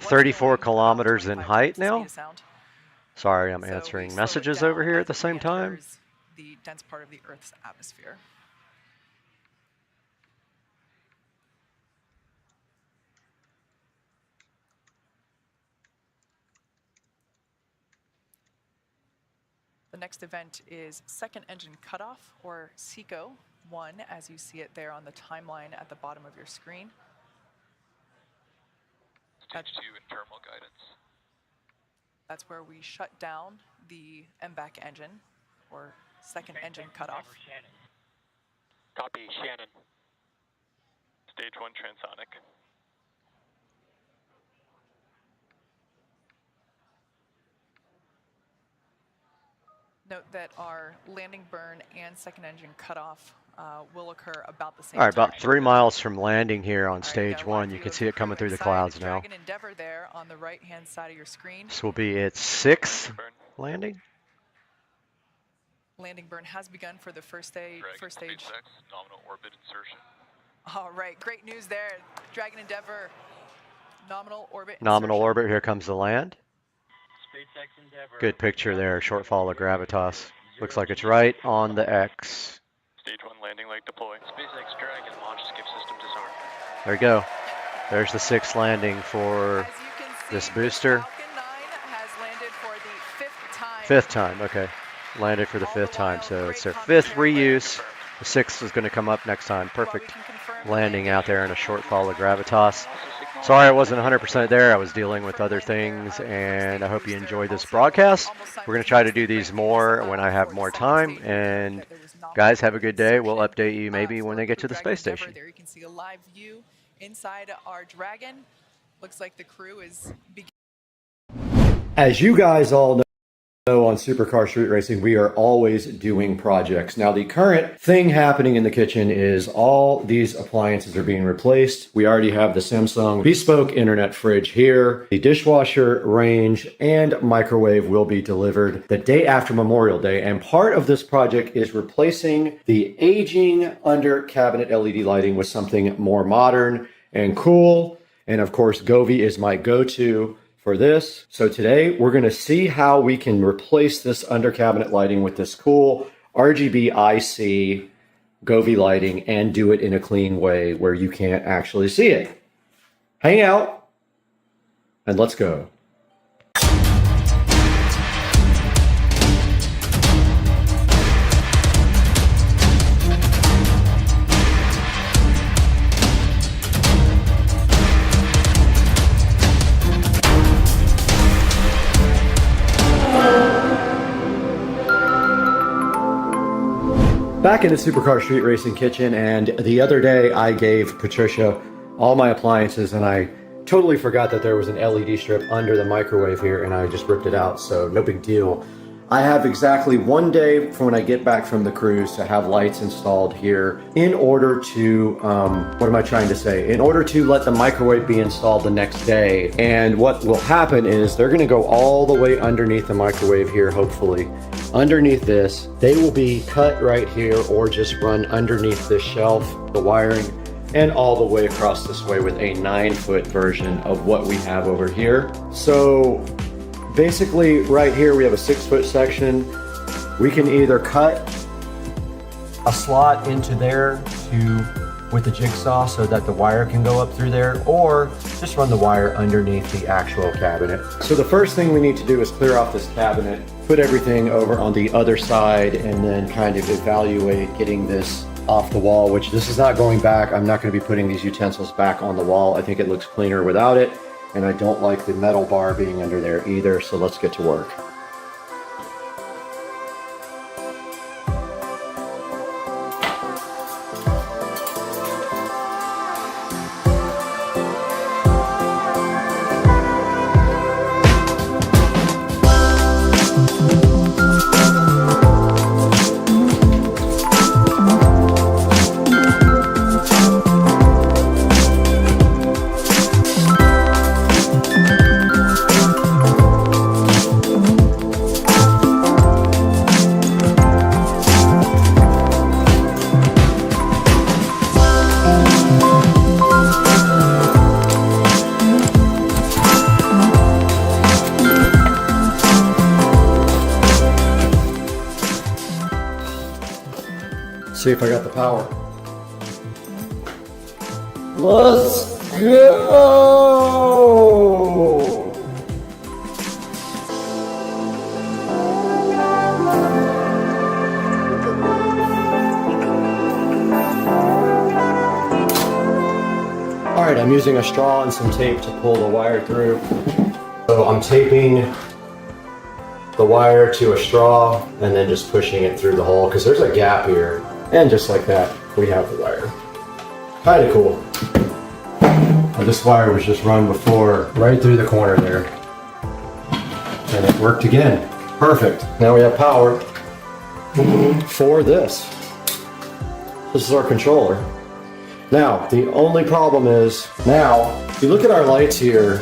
34 kilometers in height now. Sorry, I'm answering messages over here at the same time. The dense part of the Earth's atmosphere. The next event is second engine cutoff, or SECO 1, as you see it there on the timeline at the bottom of your screen. Stage 2 internal guidance. That's where we shut down the MVAC engine, or second engine cutoff. Copy, Shannon. Stage 1 transonic. Note that our landing burn and second engine cutoff will occur about the same All right, time. about 3 miles from landing here on stage 1. You can see it coming through the clouds now. Dragon Endeavor there on the right-hand side of your screen. This will be its 6th landing. Landing burn has begun for the first stage. SpaceX, nominal orbit insertion. All right, great news there. Dragon Endeavor, nominal orbit. Nominal orbit. Here comes the land. SpaceX Endeavor. Good picture there. Shortfall of gravitas. Looks like it's right on the X. Stage 1 landing leg deploy. SpaceX Dragon launch skip system disarmed. There you go. There's the 6th landing for this booster. Falcon 9 has landed for the 5th time. 5th time, okay. Landed for the 5th time, so it's their 5th reuse. The 6th is going to come up next time. Perfect landing out there in a shortfall of gravitas. Sorry I wasn't 100% there. I was dealing with other things, and I hope you enjoyed this broadcast. We're going to try to do these more when I have more time, and guys, have a good day. We'll update you maybe when they get to the space station. There you can see a live view inside our Dragon. Looks like the crew is beginning. As you guys all know, on Supercar Street Racing, we are always doing projects. Now, the current thing happening in the kitchen is all these appliances are being replaced. We already have the Samsung bespoke internet fridge here. The dishwasher, range, and microwave will be delivered the day after Memorial Day. And part of this project is replacing the aging under cabinet LED lighting with something more modern and cool. And of course, Govee is my go-to for this. So today we're going to see how we can replace this under cabinet lighting with this cool RGB IC Govee lighting and do it in a clean way where you can't actually see it. Hang out and let's go. Back in the Supercar Street Racing kitchen, and the other day I gave Patricia all my appliances and I totally forgot that there was an LED strip under the microwave here and I just ripped it out, so no big deal. I have exactly 1 day from when I get back from the cruise to have lights installed here in order to, what am I trying to say? In order to let the microwave be installed the next day. And what will happen is they're gonna go all the way underneath the microwave here, hopefully. Underneath this, they will be cut right here or just run underneath this shelf, the wiring, and all the way across this way with a 9-foot version of what we have over here. So basically right here we have a 6-foot section. We can either cut a slot into there with the jigsaw so that the wire can go up through there, or just run the wire underneath the actual cabinet. So the first thing we need to do is clear off this cabinet, put everything over on the other side, and then kind of evaluate getting this off the wall, which this is not going back. I'm not going to be putting these utensils back on the wall. I think it looks cleaner without it, and I don't like the metal bar being under there either, so let's get to work. see if I got the power. Let's go! Alright, I'm using a straw and some tape to pull the wire through. So I'm taping the wire to a straw and then just pushing it through the hole because there's a gap here. And just like that, we have the wire. Kind of cool. This wire was just run before, right through the corner there. And it worked again. Perfect. Now we have power for this. This is our controller. Now, the only problem is, now, if you look at our lights here,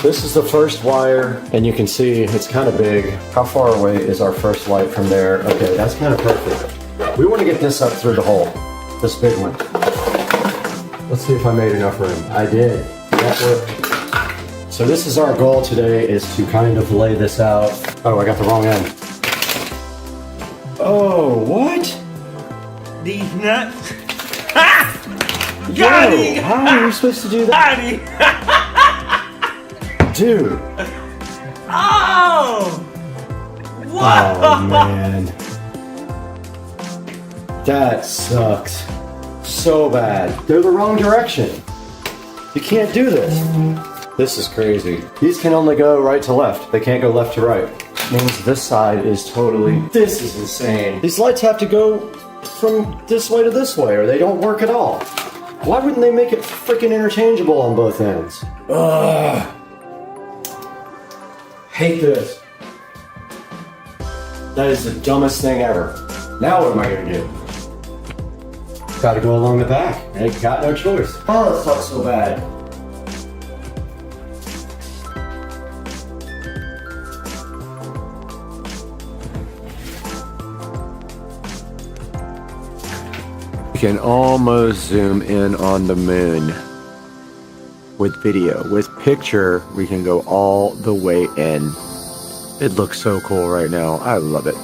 this is the first wire, and you can see it's kind of big. How far away is our first light from there? Okay, that's kind of perfect. We want to get this up through the hole, this big one. Let's see if I made enough room. I did. That worked. So this is our goal today, is to kind of lay this out. Oh, I got the wrong end. Oh, what? These nuts. Got it! How are you supposed to do that? Dude. Oh! What? Oh, man. That sucks. So bad. They're the wrong direction. You can't do this. This is crazy. These can only go right to left. They can't go left to right. Means this side is totally... This is insane. These lights have to go from this way to this way or they don't work at all. Why wouldn't they make it freaking interchangeable on both ends? Ugh. Hate this. That is the dumbest thing ever. Now what am I gonna do? Gotta go along the back. I got no choice. Oh, that sucks so bad. You can almost zoom in on the moon with video. With picture, we can go all the way in. It looks so cool right now. I love it.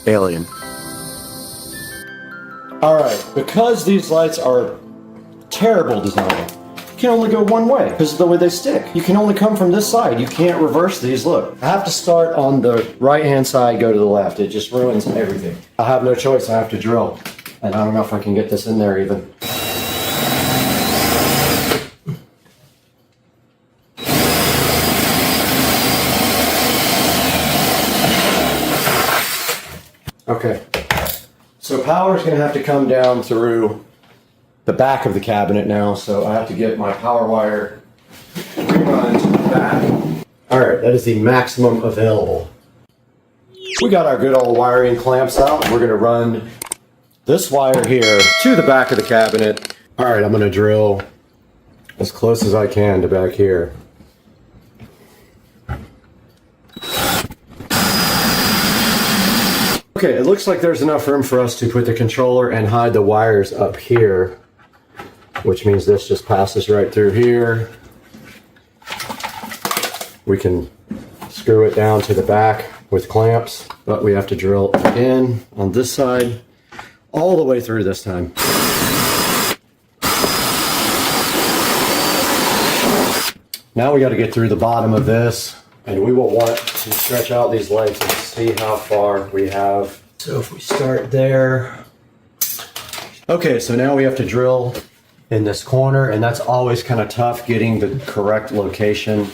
Alien. Alright, because these lights are terrible design, you can only go one way because of the way they stick. You can only come from this side. You can't reverse these. Look, I have to start on the right-hand side, go to the left. It just ruins everything. I have no choice. I have to drill. And I don't know if I can get this in there even. Okay. So power is going to have to come down through the back of the cabinet now, so I have to get my power wire rerun to the back. Alright, that is the maximum available. We got our good old wiring clamps out. We're going to run this wire here to the back of the cabinet. Alright, I'm going to drill as close as I can to back here. Okay, it looks like there's enough room for us to put the controller and hide the wires up here, which means this just passes right through here. We can screw it down to the back with clamps, but we have to drill again on this side all the way through this time. Now we got to get through the bottom of this, and we will want to stretch out these lights and see how far we have. So if we start there. Okay, so now we have to drill in this corner, and that's always kind of tough getting the correct location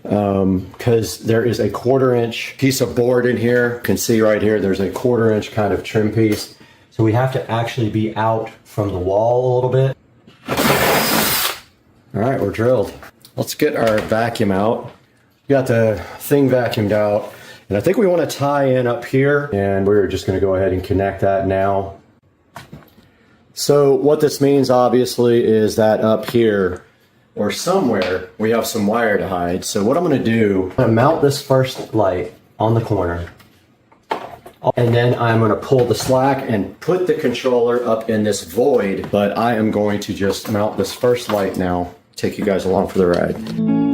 because there is a 1/4 inch piece of board in here. You can see right here, there's a 1/4 inch kind of trim piece. So we have to actually be out from the wall a little bit. All right, we're drilled. Let's get our vacuum out. We got the thing vacuumed out, and I think we want to tie in up here, and we're just going to go ahead and connect that now. So what this means obviously is that up here or somewhere we have some wire to hide. So what I'm going to do, I'm going to mount this first light on the corner, and then I'm going to pull the slack and put the controller up in this void, but I am going to just mount this first light now. Take you guys along for the ride.